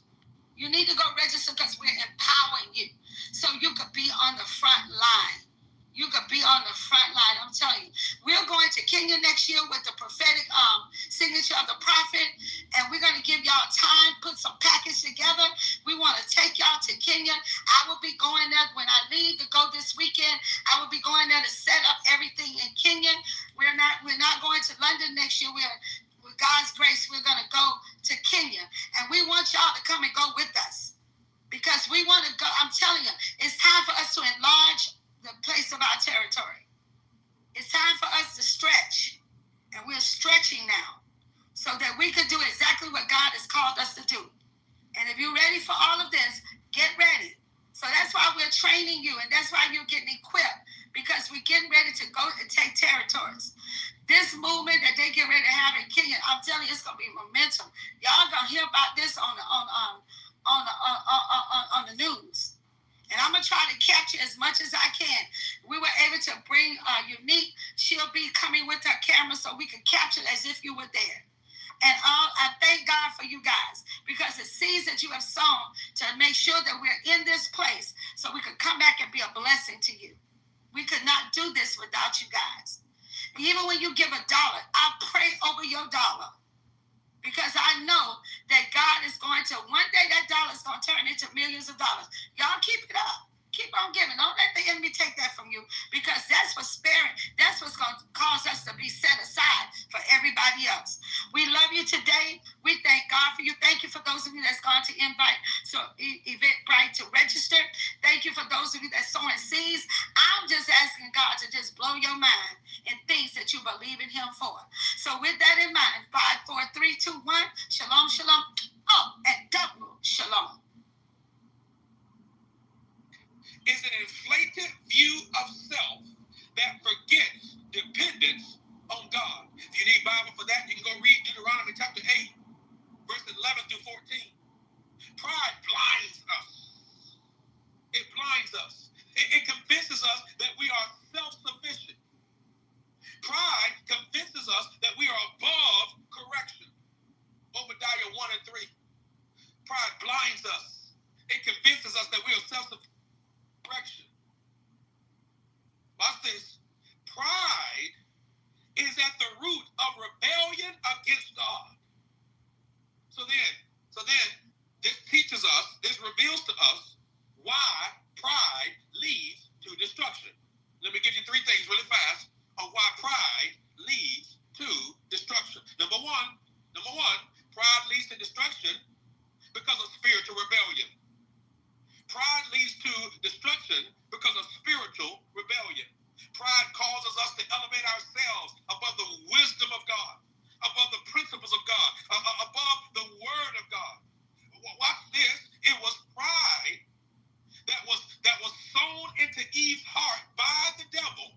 Speaker 3: You need to go register because we're empowering you so you could be on the front line. You could be on the front line. I'm telling you. We're going to Kenya next year with the prophetic signature of the prophet. And we're going to give y'all time, put some package together. We want to take y'all to Kenya. I will be going there when I leave to go this weekend. I will be going there to set up everything in Kenya. We're not going to London next year. With God's grace, we're going to go to Kenya. And we want y'all to come and go with us. Because we want to go. I'm telling you, it's time for us to enlarge the place of our territory. It's time for us to stretch. And we're stretching now so that we could do exactly what God has called us to do. And if you're ready for all of this, get ready. So that's why we're training you, and that's why you're getting equipped, because we're getting ready to go and take territories. This movement that they get ready to have in Kenya, I'm telling you, it's going to be momentum. Y'all going to hear about this on the news. And I'm going to try to capture as much as I can. We were able to bring Unique. She'll be coming with her camera so we can capture it as if you were there. And I thank God for you guys, because the seeds that you have sown to make sure that we're in this place so we could come back and be a blessing to you. We could not do this without you guys. Even when you give $1, I pray over your dollar. Because I know that God is going to, one day that dollar is going to turn into millions of dollars. Y'all keep it up. Keep on giving. Don't let the enemy take that from you, because that's what's sparing. That's what's going to cause us to be set aside for everybody else. We love you today. We thank God for you. Thank you for those of you that's gone to invite Eventbrite to register. Thank you for those of you that's sowing seeds. I'm just asking God to just blow your mind in things that you believe in him for. So with that in mind, 5, 4, 3, 2, 1, shalom, shalom. Oh, and double shalom.
Speaker 8: Is an inflated view of self that forgets dependence on God. If you need Bible for that, you can go read Deuteronomy chapter 8, verses 11 through 14. Pride blinds us. It blinds us. It convinces us that we are self-sufficient. Pride convinces us that we are above correction. Obadiah 1 and 3. Pride blinds us. It convinces us that we are self-sufficient. Correction. Watch this. Pride is at the root of rebellion against God. So then, this teaches us, this reveals to us why pride leads to destruction. Let me give you 3 things really fast of why pride leads to destruction. Number one, pride leads to destruction because of spiritual rebellion. Pride leads to destruction because of spiritual rebellion. Pride causes us to elevate ourselves above the wisdom of God, above the principles of God, above the word of God. Watch this. It was pride that was sown into Eve's heart by the devil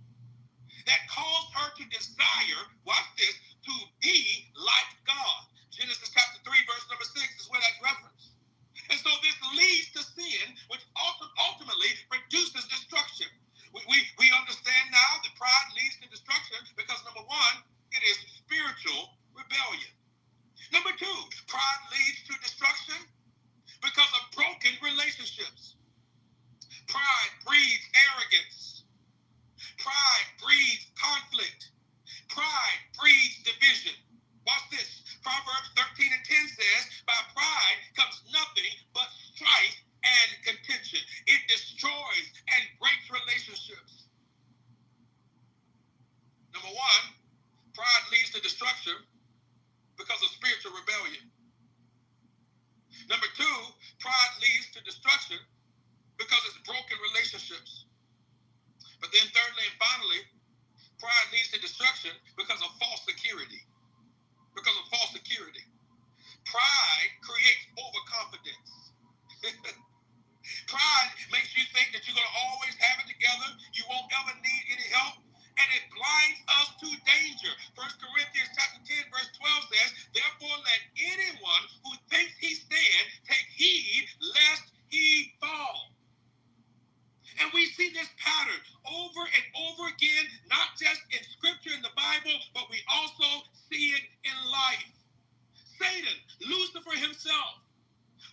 Speaker 8: that caused her to desire, watch this, to be like God. Genesis chapter 3, verse number 6 is where that's referenced. And so this leads to sin, which ultimately produces destruction. We understand now that pride leads to destruction because, number one, it is spiritual rebellion. Number two, pride leads to destruction because of broken relationships. Pride breeds arrogance. Pride breeds conflict. Pride breeds division. Watch this. Proverbs 13 and 10 says, by pride comes nothing but strife and contention. It destroys and breaks relationships. Number one, pride leads to destruction because of spiritual rebellion. Number two, pride leads to destruction because it's broken relationships. But then thirdly and finally, pride leads to destruction because of false security. Because of false security. Pride creates overconfidence. Pride makes you think that you're going to always have it together. You won't ever need any help. And it blinds us to danger. 1 Corinthians chapter 10, verse 12 says, therefore let anyone who thinks he stands take heed lest he fall. And we see this pattern over and over again, not just in scripture in the Bible, but we also see it in life. Satan, Lucifer himself,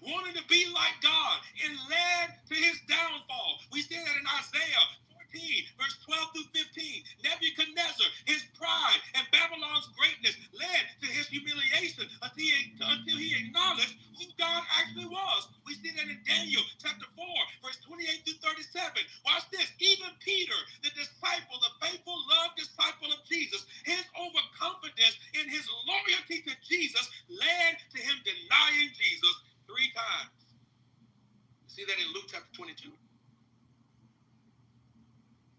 Speaker 8: wanted to be like God and led to his downfall. We see that in Isaiah 14, verse 12 through 15. Nebuchadnezzar, his pride and Babylon's greatness led to his humiliation until he acknowledged who God actually was. We see that in Daniel chapter 4, verse 28 through 37. Watch this. Even Peter, the disciple, the faithful, loved disciple of Jesus, his overconfidence in his loyalty to Jesus led to him denying Jesus 3 times. You see that in Luke chapter 22.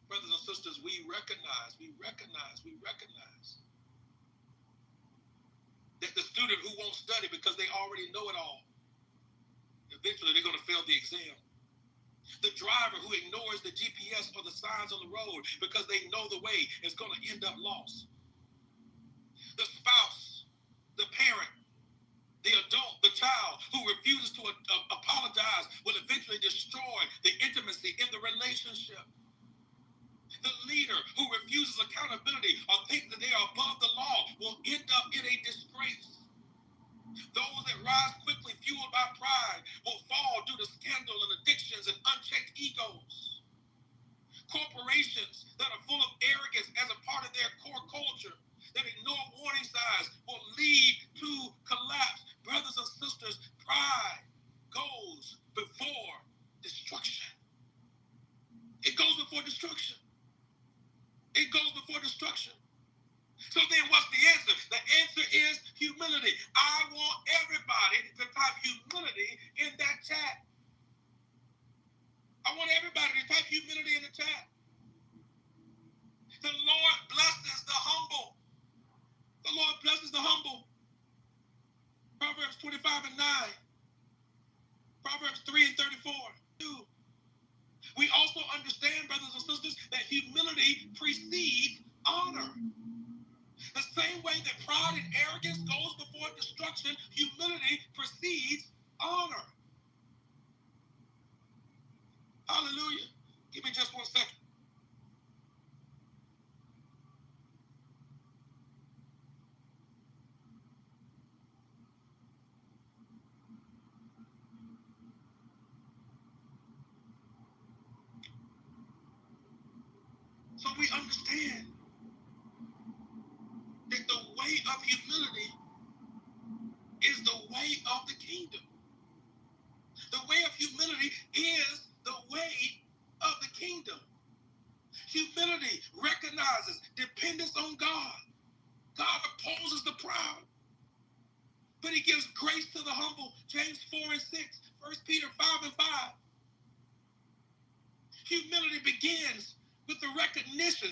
Speaker 8: Brothers and sisters, we recognize that the student who won't study because they already know it all, eventually they're going to fail the exam. The driver who ignores the GPS or the signs on the road because they know the way is going to end up lost. The spouse, the parent, the adult, the child who refuses to apologize will eventually destroy the intimacy in the relationship. The leader who refuses accountability or thinks that they are above the law will end up in a disgrace. Those that rise quickly, fueled by pride, will fall due to scandal and addictions and unchecked egos. Corporations that are full of arrogance as a part of their core culture, that ignore warning signs, will lead to collapse. Brothers and sisters, pride goes before destruction. It goes before destruction. It goes before destruction. So then what's the answer? The answer is humility. I want everybody to type humility in that chat. I want everybody to type humility in the chat. The Lord blesses the humble. The Lord blesses the humble. Proverbs 25 and 9. Proverbs 3 and 34. We also understand, brothers and sisters, that humility precedes honor. The same way that pride and arrogance goes before destruction, humility precedes honor. Hallelujah. Give me just 1 second. So we understand that the way of humility is the way of the kingdom. The way of humility is the way of the kingdom. Humility recognizes dependence on God. God opposes the proud, but he gives grace to the humble. James 4 and 6, 1 Peter 5 and 5. Humility begins with the recognition.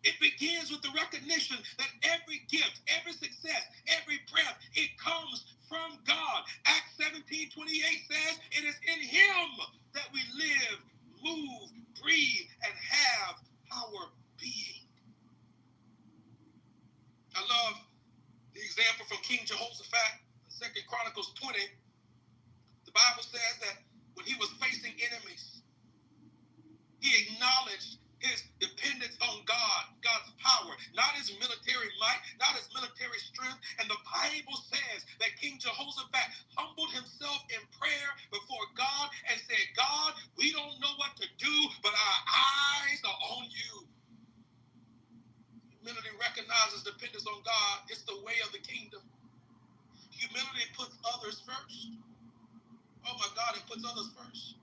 Speaker 8: It begins with the recognition that every gift, every success, every breath, it comes from God. Acts 17:28 says, it is in him that we live, move, breathe, and have our being. recognizes dependence on God. It's the way of the kingdom. Humility puts others first. Oh my God, it puts others first.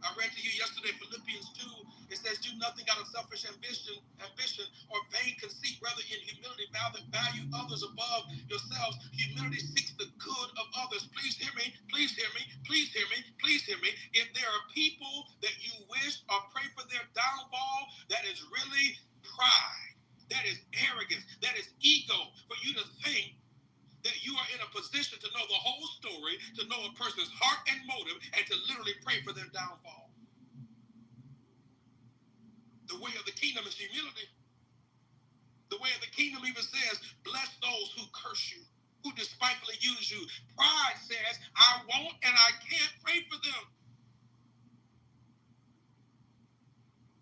Speaker 8: I read to you yesterday Philippians 2. It says, do nothing out of selfish ambition or vain conceit. Rather, in humility, value others above yourselves. Humility seeks the good of others. Please hear me. Please hear me. Please hear me. Please hear me. If there are people that you wish or pray for their downfall, that is really pride. That is arrogance. That is ego. For you to think that you are in a position to know the whole story, to know a person's heart and motive, and to literally pray for their downfall. The way of the kingdom is humility. The way of the kingdom even says, bless those who curse you, who despitefully use you. Pride says, I won't and I can't pray for them.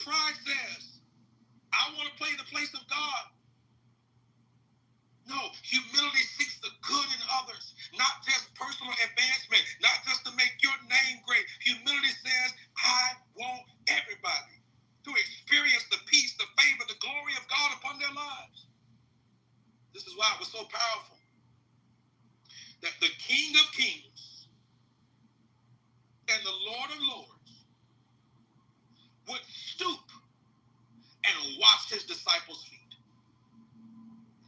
Speaker 8: Pride says, I want to play the place of God. No, humility seeks the good in others, not just personal advancement, not just to make your name great. Humility says, I want everybody to experience the peace, the favor, the glory of God upon their lives. This is why it was so powerful that the King of Kings and the Lord of Lords would stoop and wash his disciples' feet.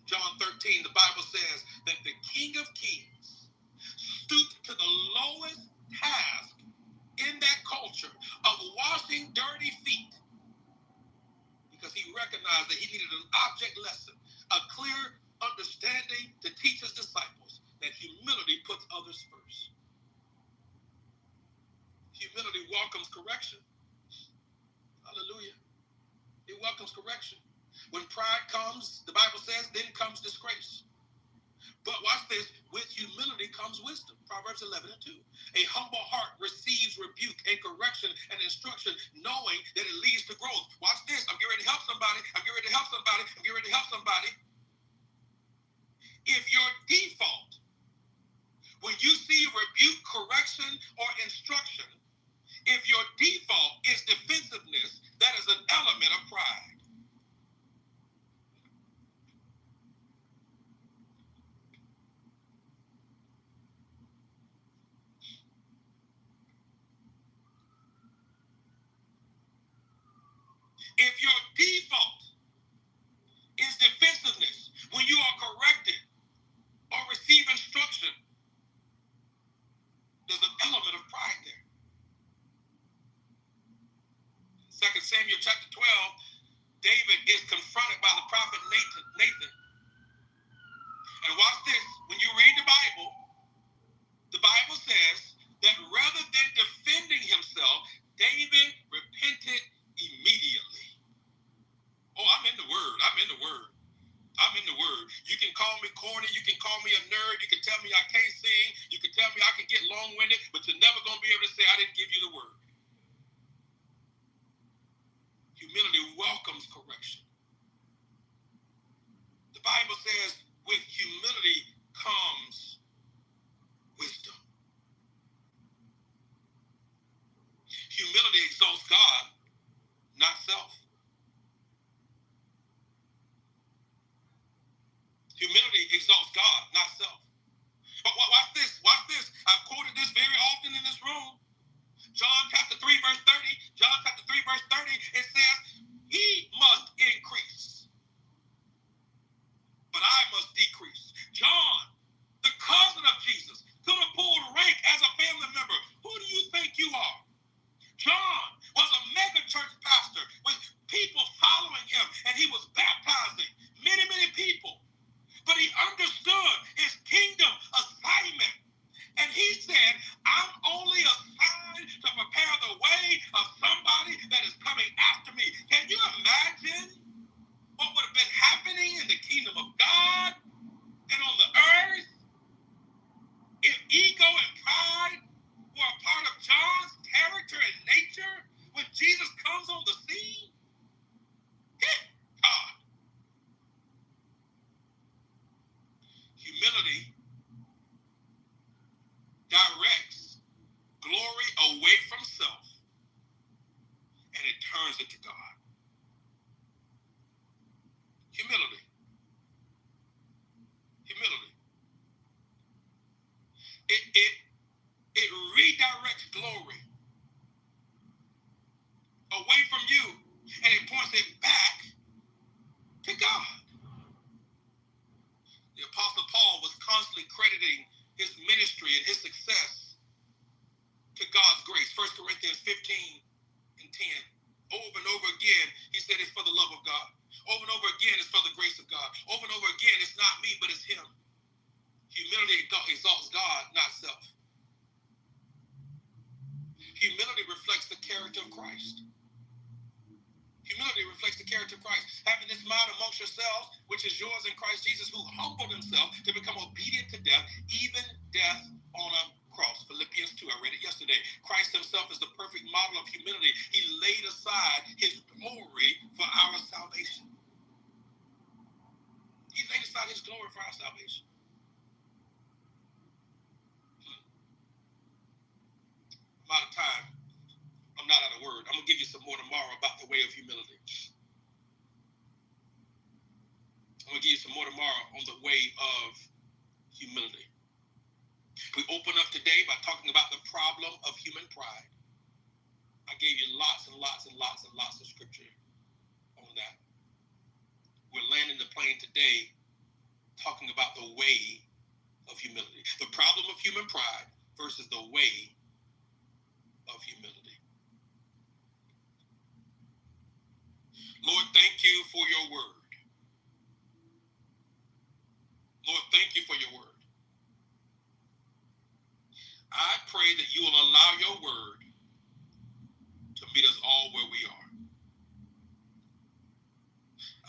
Speaker 8: John 13, the Bible says that the King of Kings stooped to the lowest task in that culture of washing dirty feet, because he recognized that he needed an object lesson, a clear understanding to teach his disciples that humility puts others first. Humility welcomes correction. Hallelujah. It welcomes correction. When pride comes, the Bible says, then comes disgrace. But watch this, with humility comes wisdom. Proverbs 11:2. A humble heart receives rebuke and correction and instruction, knowing that it leads to growth. Watch this. I'm getting ready to help somebody. I'm getting ready to help somebody. I'm getting ready to help somebody. If your default, when you see rebuke, correction, or instruction, if your default is defensiveness, that is an element of pride. If your default is defensiveness when you are corrected or receive instruction, there's an element of pride there. 2 Samuel chapter 12, David is confronted by the prophet Nathan. And watch this. When you read the Bible says that rather than defending himself, David repented immediately. Oh, I'm in the word. I'm in the word. I'm in the word. You can call me corny. You can call me a nerd. You can tell me I can't sing. You can tell me I can get long-winded, but you're never going to be able to say I didn't give you the word. Humility welcomes correction. The Bible says with humility comes wisdom. Humility exalts God, not self. Humility exalts God, not self. But watch this, watch this. I've quoted this very often in this room. John chapter 3, verse 30. John chapter 3, verse 30, it says, he must increase, but I must decrease. John, the cousin of Jesus, could have pulled rank as a family member. Who do you think you are? John was a mega church pastor with people following him, and he was baptizing many, many people. But he understood his kingdom assignment. And he said, I'm only assigned to prepare the way of somebody that is coming after me. Humility. Humility. It redirects glory away from you, and it points it back to God. The Apostle Paul was constantly crediting his ministry and his success to God's grace. 1 Corinthians 15 and 10. Over and over again, he said it's for the love of God. Over and over again, it's for the grace of God. Over and over again, it's not me, but it's him. Humility exalts God, not self. Humility reflects the character of Christ. Humility reflects the character of Christ. Having this mind amongst yourselves, which is yours in Christ Jesus, who humbled himself to become obedient to death, even death on a cross. Philippians 2, I read it yesterday. Christ himself is the perfect model of humility. He laid aside his glory for our salvation. He laid aside his glory for our salvation. I'm out of time. I'm not out of word. I'm going to give you some more tomorrow about the way of humility. I'm going to give you some more tomorrow on the way of humility. We open up today by talking about the problem of human pride. I gave you lots and lots and lots and lots of scripture on that. We're landing the plane today talking about the way of humility. The problem of human pride versus the way of humility. Lord, thank you for your word. Lord, thank you for your word. I pray that you will allow your word to meet us all where we are.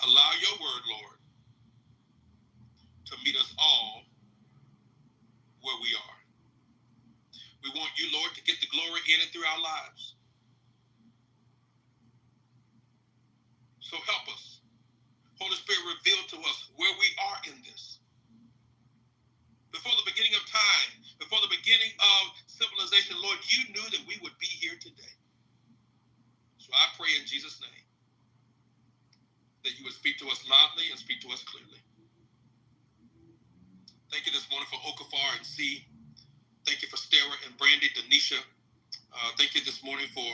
Speaker 8: Allow your word, Lord, to meet us all where we are. We want you, Lord, to get the glory in and through our lives. So help us. Holy Spirit, reveal to us where we are in this. Before the beginning of time, before the beginning of civilization, Lord, you knew that we would be here today. So I pray in Jesus' name that you would speak to us loudly and speak to us clearly. Thank you this morning for Okafar and C. Thank you for Stara and Brandy, Denisha. Thank you this morning for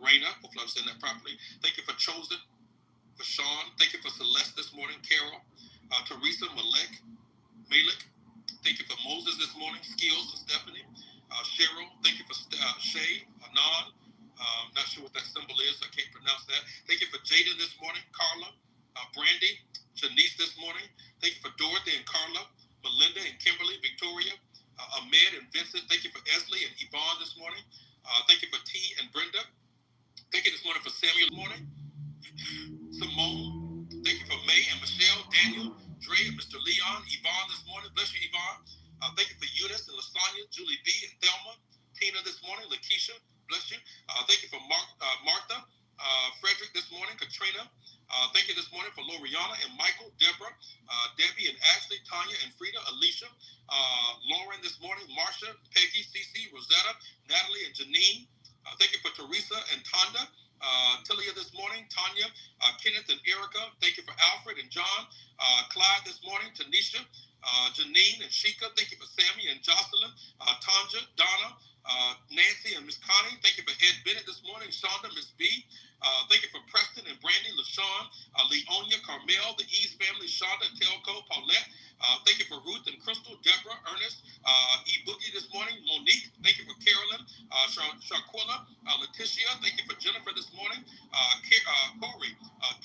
Speaker 8: Raina. Hopefully I'm saying that properly. Thank you for Chosen, for Sean. Thank you for Celeste this morning, Carol, Teresa, Malik. Thank you for Moses this morning, Skills and Stephanie. Cheryl, thank you for Shay, Anon. Not sure what that symbol is, I can't pronounce that. Thank you for Jaden this morning, Carla, Brandy, Janice this morning. Thank you for Dorothy and Carla, Melinda and Kimberly, Victoria, Ahmed and Vincent. Thank you for Esley and Yvonne this morning. Thank you for T and Brenda. Thank you this morning for Samuel this morning. Simone. Thank you for May and Michelle, Daniel, Dre, and Mr. Leon, Yvonne this morning. Bless you, Yvonne. Thank you for Eunice and Lasagna, Julie B. and Thelma, Tina this morning, Lakeisha. Bless you. Thank you for Martha, Frederick this morning, Katrina. Thank you this morning for Loriana and Michael, Deborah, Debbie and Ashley, Tanya and Frida, Alicia, Lauren this morning, Marsha, Peggy, Cece, Rosetta, Natalie and Janine. Thank you for Teresa and Tonda, Tilia this morning, Tanya, Kenneth and Erica. Thank you for Alfred and John, Clyde this morning, Tanisha, Janine and Sheikah. Thank you for Sammy and Jocelyn, Tanja, Donna, Nancy and Miss Connie. Thank you for Ed Bennett this morning, Shonda, Miss B. Thank you for Preston and Brandy, LaShawn, Leonia, Carmel, the East family, Shonda, Telco, Paulette. Thank you for Ruth and Crystal, Deborah, Ernest, E-Boogie this morning, Monique. Thank you for Carolyn, Sharquilla, Letitia. Thank you for Jennifer this morning, Corey,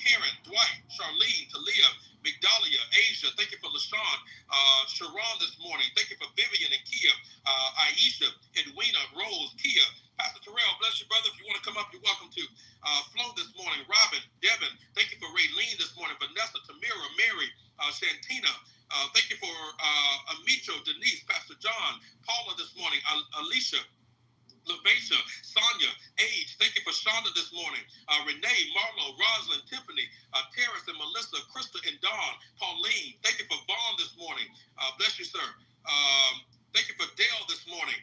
Speaker 8: Karen, Dwight, Charlene, Talia, Migdalia, Asia. Thank you for LaShawn, Sharon this morning. Thank you for Vivian and Kia, Aisha, Edwina, Rose, Kia. Pastor Terrell, bless you, brother. If you want to come up, you're welcome to. Flo this morning, Robin, Devin. Thank you for Raylene this morning, Vanessa, Tamira, Mary, Shantina. Thank you for Amicho, Denise, Pastor John, Paula this morning, Alicia, Lavaisha, Sonia, Age. Thank you for Shonda this morning. Renee, Marlo, Rosalind, Tiffany, Terrace and Melissa, Krista and Dawn, Pauline. Thank you for Vaughn this morning. Bless you, sir. Thank you for Dale this morning.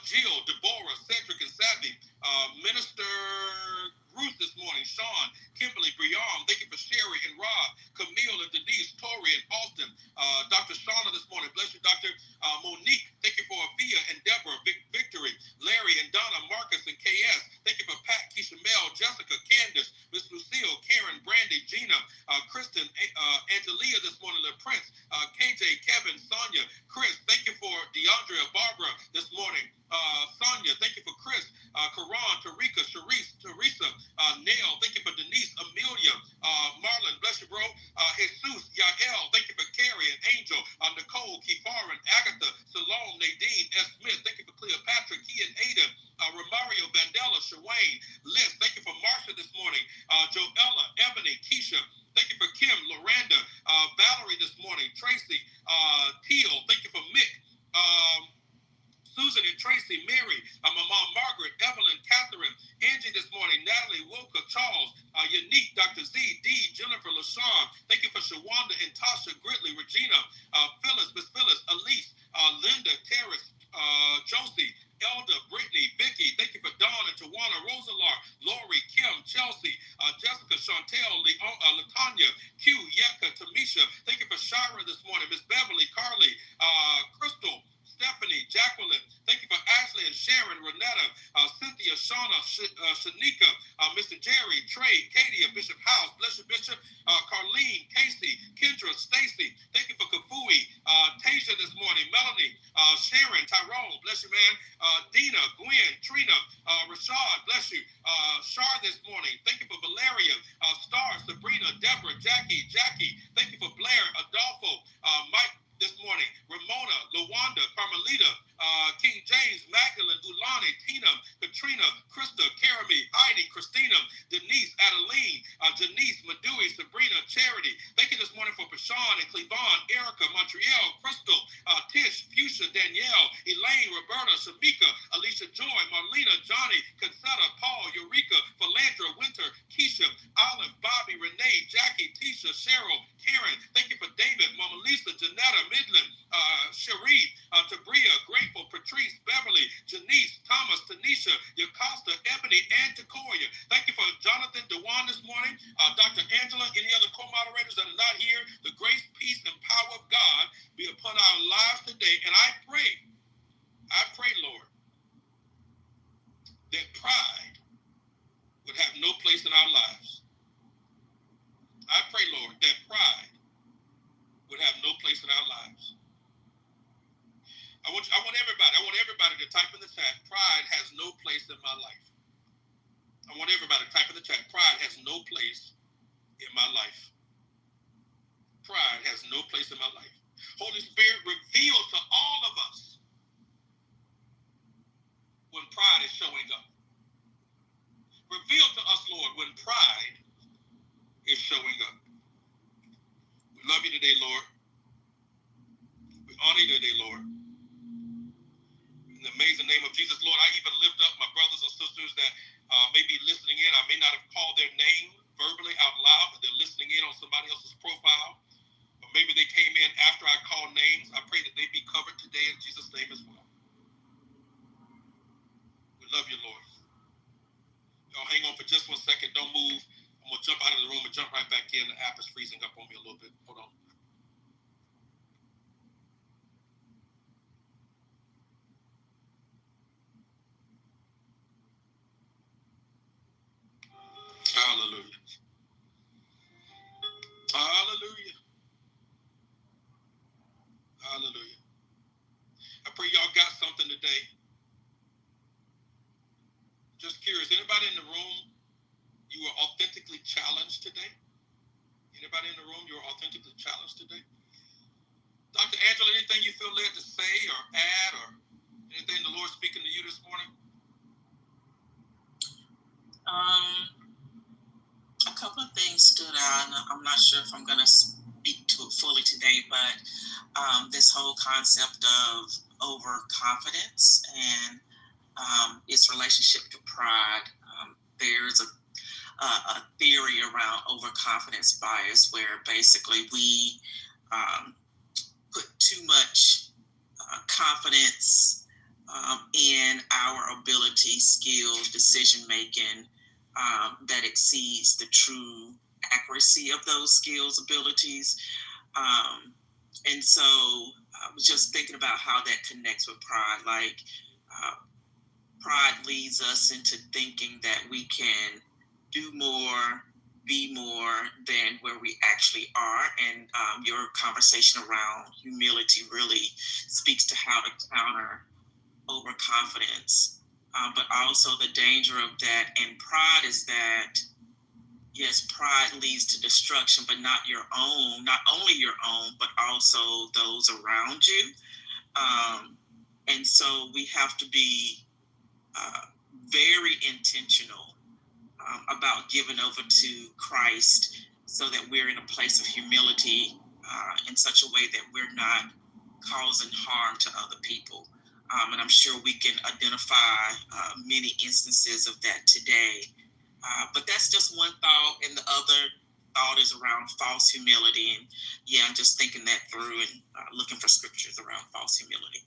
Speaker 8: Jill, Deborah, Cedric and Savvy. Minister Ruth this morning. Sean, Kimberly, for Yom. Thank you for Sherry and Rob, Camille and Denise, Tori and Austin. Dr. Shauna this morning. Bless you, Dr. Monique. Thank you for Afia and Deborah, Victory, Larry and Donna, Marcus and KS. Thank you for Pat, Keisha, Mel, Jessica, Candace, Miss Lucille, Karen, Brandy, Gina, Kristen, Angelia this morning, the Prince, KJ, Kevin, Sonia, Chris. Thank you for DeAndrea, Barbara this morning. Sonia, thank you for Chris, Karan, Tarika, Sharice, Teresa, Nail, thank you for Denise, Amelia, Marlon, bless you, bro, Jesus, Yael, thank you for Carrie and Angel, Nicole, Kifaran, Agatha, Salome, Nadine, S. Smith, thank you for Cleopatra, Key and Aiden, Romario, Vandella, Shawayne, Liz, thank you for Marsha this morning, Joella, Ebony, Keisha, thank you for Kim, Loranda, Valerie this morning, Tracy, Teal, thank you for Mick, Susan and Tracy, Mary, my mom Margaret, Evelyn, Catherine, Angie this morning, Natalie, Wilka, Charles, Unique, Dr. Z, D, Jennifer, LaShawn. Thank you for Shawanda and Tasha, Gridley, Regina, Phyllis, Miss Phyllis, Elise, Linda, Terrace, Josie, Elda, Brittany, Vicky. Thank you for Dawn and Tawana, Rosalar, Lori, Kim, Chelsea, Jessica, Chantel, Latanya, Q, Yeka, Tamisha. Thank you for Shira this morning, Miss Beverly, Carly, Crystal, Stephanie, Jacqueline, thank you for Ashley and Sharon, Renetta, Cynthia, Shauna, Shanika, Mr. Jerry, Trey, Katie, Bishop House, bless you, Bishop, Carlene, Casey, Kendra, Stacy, thank you for Kafui, Tasia this morning, Melanie, Sharon, Tyrone, bless you, man, Dina, Gwen, Trina, Rashad, bless you, Shar this morning, thank you for Valeria, Star, Sabrina, Deborah, Jackie, thank you for Blair, Adolfo, Mike, this morning, Ramona, Lawanda, Carmelita, King James, Magdalene, Ulani, Tina, Katrina, Krista, Karami, Heidi, Christina, Denise, Adeline, Janice, Madui, Sabrina, Charity. Thank you this morning for Pashawn and Cleavon, Erica, Montreal, Crystal, Tish, Fuchsia, Danielle, Elaine, Roberta, Shamika, Alicia Joy, Marlena, Johnny, Concetta, Paul, Eureka, Philandra, Winter, Keisha, Olive, Bobby, Renee, Jackie, Tisha, Cheryl, Karen. Thank you for David, Mama Lisa, Janetta, Midland, Cherie, Tabria, Grateful, Patrice, Beverly, Janice, Thomas, Tanisha, Yacosta, Ebony, and Takoya. Thank you for Jonathan DeWan this morning, Dr. Angela, any other co-moderators that are not here. The grace, peace, and power of God be upon our lives today. And I pray, Lord, that pride would have no place in our lives. I pray, Lord, that pride would have no place in our lives. I want everybody to type in the chat, pride has no place in my life. I want everybody to type in the chat, pride has no place in my life. Pride has no place in my life. Holy Spirit, reveal to all of us when pride is showing up. Reveal to us, Lord, when pride is showing up. We love you today, Lord. We honor you today, Lord. In the amazing name of Jesus, Lord, I even lift up my brothers and sisters that may be listening in. I may not have called their name verbally out loud, but they're listening in on somebody else's profile. Or maybe they came in after I called names. I pray that they be covered today in Jesus' name as well. We love you, Lord. Y'all hang on for just 1 second. Don't move. I'm going to jump out of the room and jump right back in. The app is freezing up on me a little bit. Hold on. Hallelujah. Hallelujah. Hallelujah. I pray y'all got something today. Just curious, anybody in the room, you were authentically challenged today? Anybody in the room, you were authentically challenged today? Dr. Angela, anything you feel led to say or add, or anything the Lord speaking to you this morning?
Speaker 12: A couple of things stood out. I'm not sure if I'm going to speak to it fully today, but this whole concept of overconfidence and its relationship to pride. There's a theory around overconfidence bias where basically we put too much confidence in our ability, skill, decision making that exceeds the true accuracy of those skills, abilities. And so I was just thinking about how that connects with pride. Like, pride leads us into thinking that we can do more, be more than where we actually are. And your conversation around humility really speaks to how to counter overconfidence, but also the danger of that. And pride is that, yes, pride leads to destruction, but not your own, not only your own, but also those around you. And so we have to be very intentional about giving over to Christ so that we're in a place of humility in such a way that we're not causing harm to other people. And I'm sure we can identify many instances of that today. But that's just one thought, and the other thought is around false humility. And yeah, I'm just thinking that through and looking for scriptures around false humility.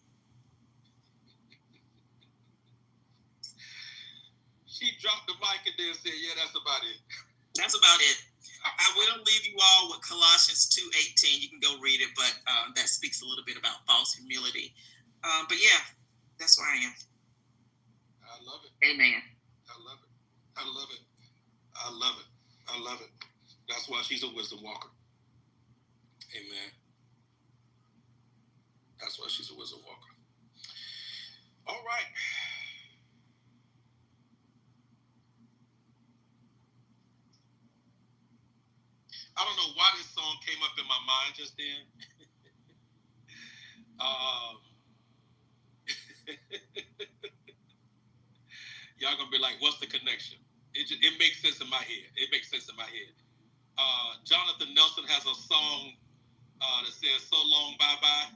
Speaker 8: She dropped the mic and then said, yeah, that's about it.
Speaker 12: That's about it. I will leave you all with Colossians 2:18. You can go read it, but that speaks a little bit about false humility. But yeah, that's where I am.
Speaker 8: I love it.
Speaker 12: Amen.
Speaker 8: I love it. I love it. I love it. I love it. That's why she's a wisdom walker. Amen. That's why she's a wisdom walker. All right. I don't know why this song came up in my mind just then. Y'all gonna be like, what's the connection? It makes sense in my head. It makes sense in my head. Jonathan Nelson has a song that says "So long, bye bye,"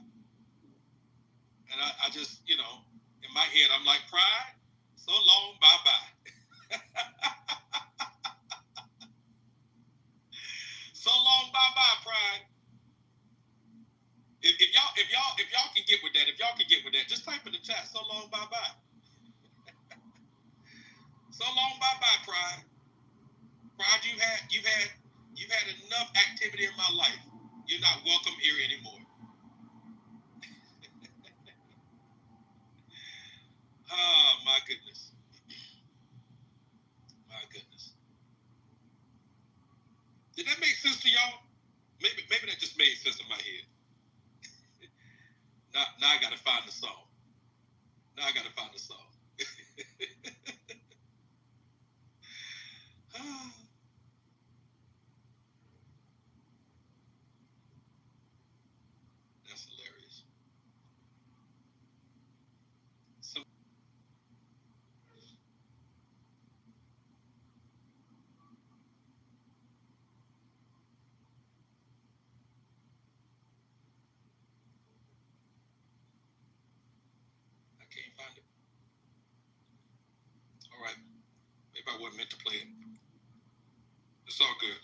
Speaker 8: and I just, in my head, I'm like, pride, so long, bye bye. So long, bye bye, pride. If y'all can get with that, just type in the chat. So long, bye bye. So long, bye bye, pride. Pride, you've had enough activity in my life. You're not welcome here anymore. Oh my goodness. My goodness. Did that make sense to y'all? Maybe that just made sense in my head. Now I gotta find the song. That's hilarious. I can't find it. All right. Maybe I wasn't meant to play it. It's all good.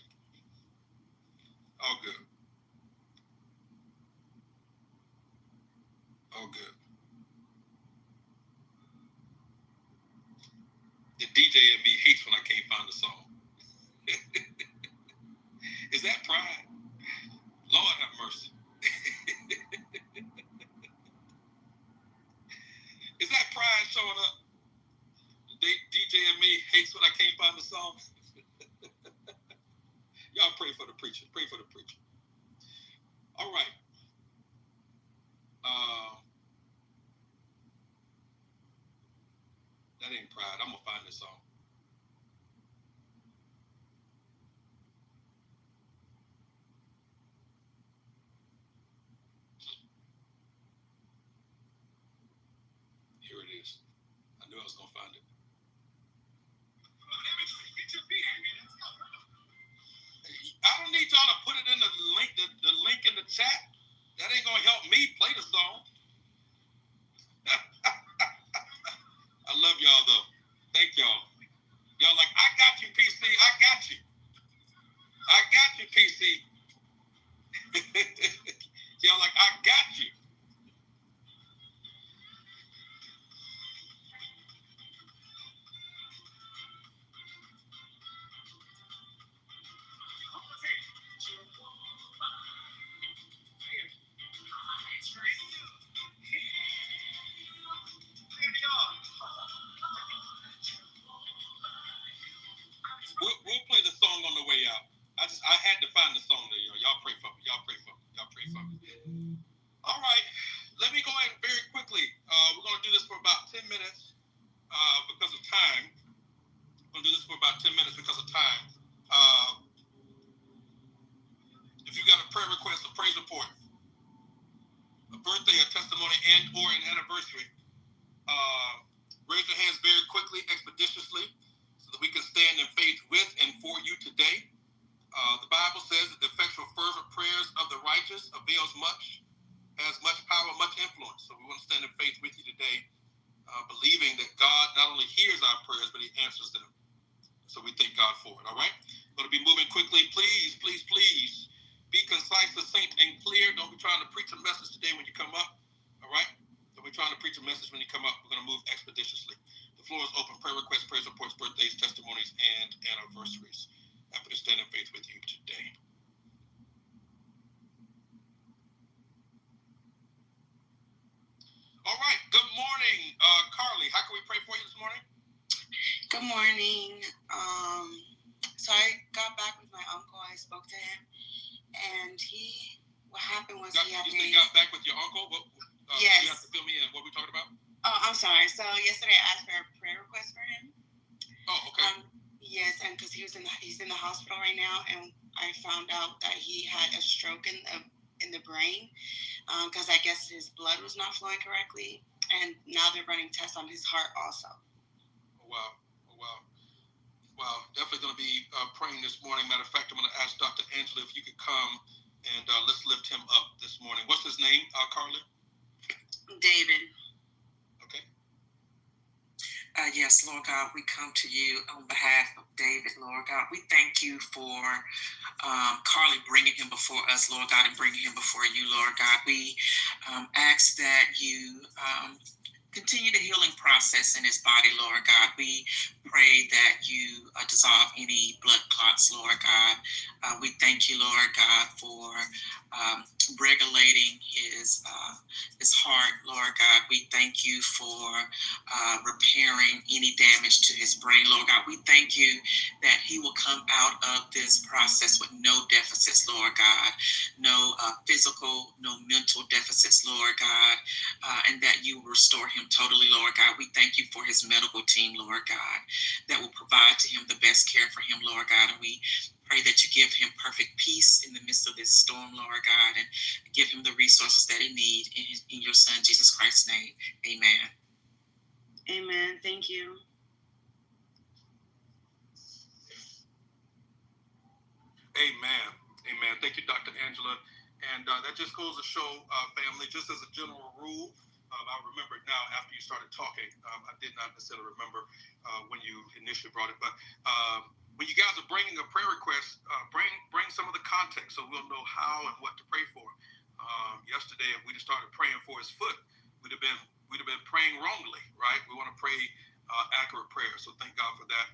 Speaker 8: All good. All good. The DJ in me hates when I can't find the song. Is that pride? Lord have mercy. Is that pride showing up? The DJ in me hates when I can't find the song. Y'all pray for the preacher. Pray for the preacher. All right. That ain't pride. I'm gonna find this song. Here it is. I knew I was gonna find it. I don't need y'all to put it in the link in the chat. That ain't gonna help me play the song. I love y'all though. Thank y'all. Y'all like, I got you, PC. I got you. I got you, PC. Y'all like, I got you. find the song there, y'all pray for me. Y'all pray for me. Y'all pray for me. All right. Let me go ahead very quickly. We're going to do this for about 10 minutes because of time. We're going to do this for about 10 minutes because of time. If you got a prayer request, a praise report, a birthday, a testimony, and or an anniversary, raise your hands very quickly, expeditiously, so that we can stand in faith with and for you today. The Bible says that the effectual fervent prayers of the righteous avails much, has much power, much influence. So we want to stand in faith with you today, believing that God not only hears our prayers, but he answers them. So we thank God for it, all right? Going to be moving quickly. Please, please, please be concise, succinct, and clear. Don't be trying to preach a message today when you come up, all right? Don't be trying to preach a message when you come up. We're going to move expeditiously. The floor is open. Prayer requests, praise reports, birthdays, testimonies, and anniversaries. Happy to stand in faith with you today. All right. Good morning, Carly. How can we pray for you this morning?
Speaker 22: Good morning. So I got back with my uncle. I spoke to him, and what happened was he had
Speaker 8: You got back with your uncle?
Speaker 22: Yes.
Speaker 8: You have to fill me in. What are we talking about?
Speaker 22: Oh, I'm sorry. So yesterday I asked for a prayer request for him.
Speaker 8: Oh, okay.
Speaker 22: Yes, and because he's in the hospital right now, and I found out that he had a stroke in the brain, because I guess his blood was not flowing correctly, and now they're running tests on his heart also.
Speaker 8: Oh, wow. Wow, definitely going to be praying this morning. Matter of fact, I'm going to ask Dr. Angela if you could come and let's lift him up this morning. What's his name, Carly?
Speaker 22: David.
Speaker 8: Okay.
Speaker 10: Yes, Lord God, we come to you on behalf of David, Lord God. We thank you for Carly bringing him before us, Lord God, and bringing him before you, Lord God. We ask that you continue the healing process in his body, Lord God. We pray that you dissolve any blood clots, Lord God. We thank you, Lord God, for regulating his heart, Lord God. We thank you for repairing any damage to his brain, Lord God. We thank you that he will come out of this process with no deficits, Lord God. No physical, no mental deficits, Lord God, and that you will restore him totally, Lord God. We thank you for his medical team, Lord God, that will provide to him the best care for him, Lord God. And we pray that you give him perfect peace in the midst of this storm, Lord God, and give him the resources that he needs in your son, Jesus Christ's name. Amen.
Speaker 22: Amen. Thank you.
Speaker 8: Amen. Amen. Thank you, Dr. Angela. And that just goes to show, family, just as a general rule, I remember it now after you started talking. I did not necessarily remember when you initially brought it, but when you guys are bringing a prayer request, bring some of the context so we'll know how and what to pray for. Yesterday, if we just started praying for his foot, we'd have been praying wrongly, right? We want to pray accurate prayer. So thank God for that.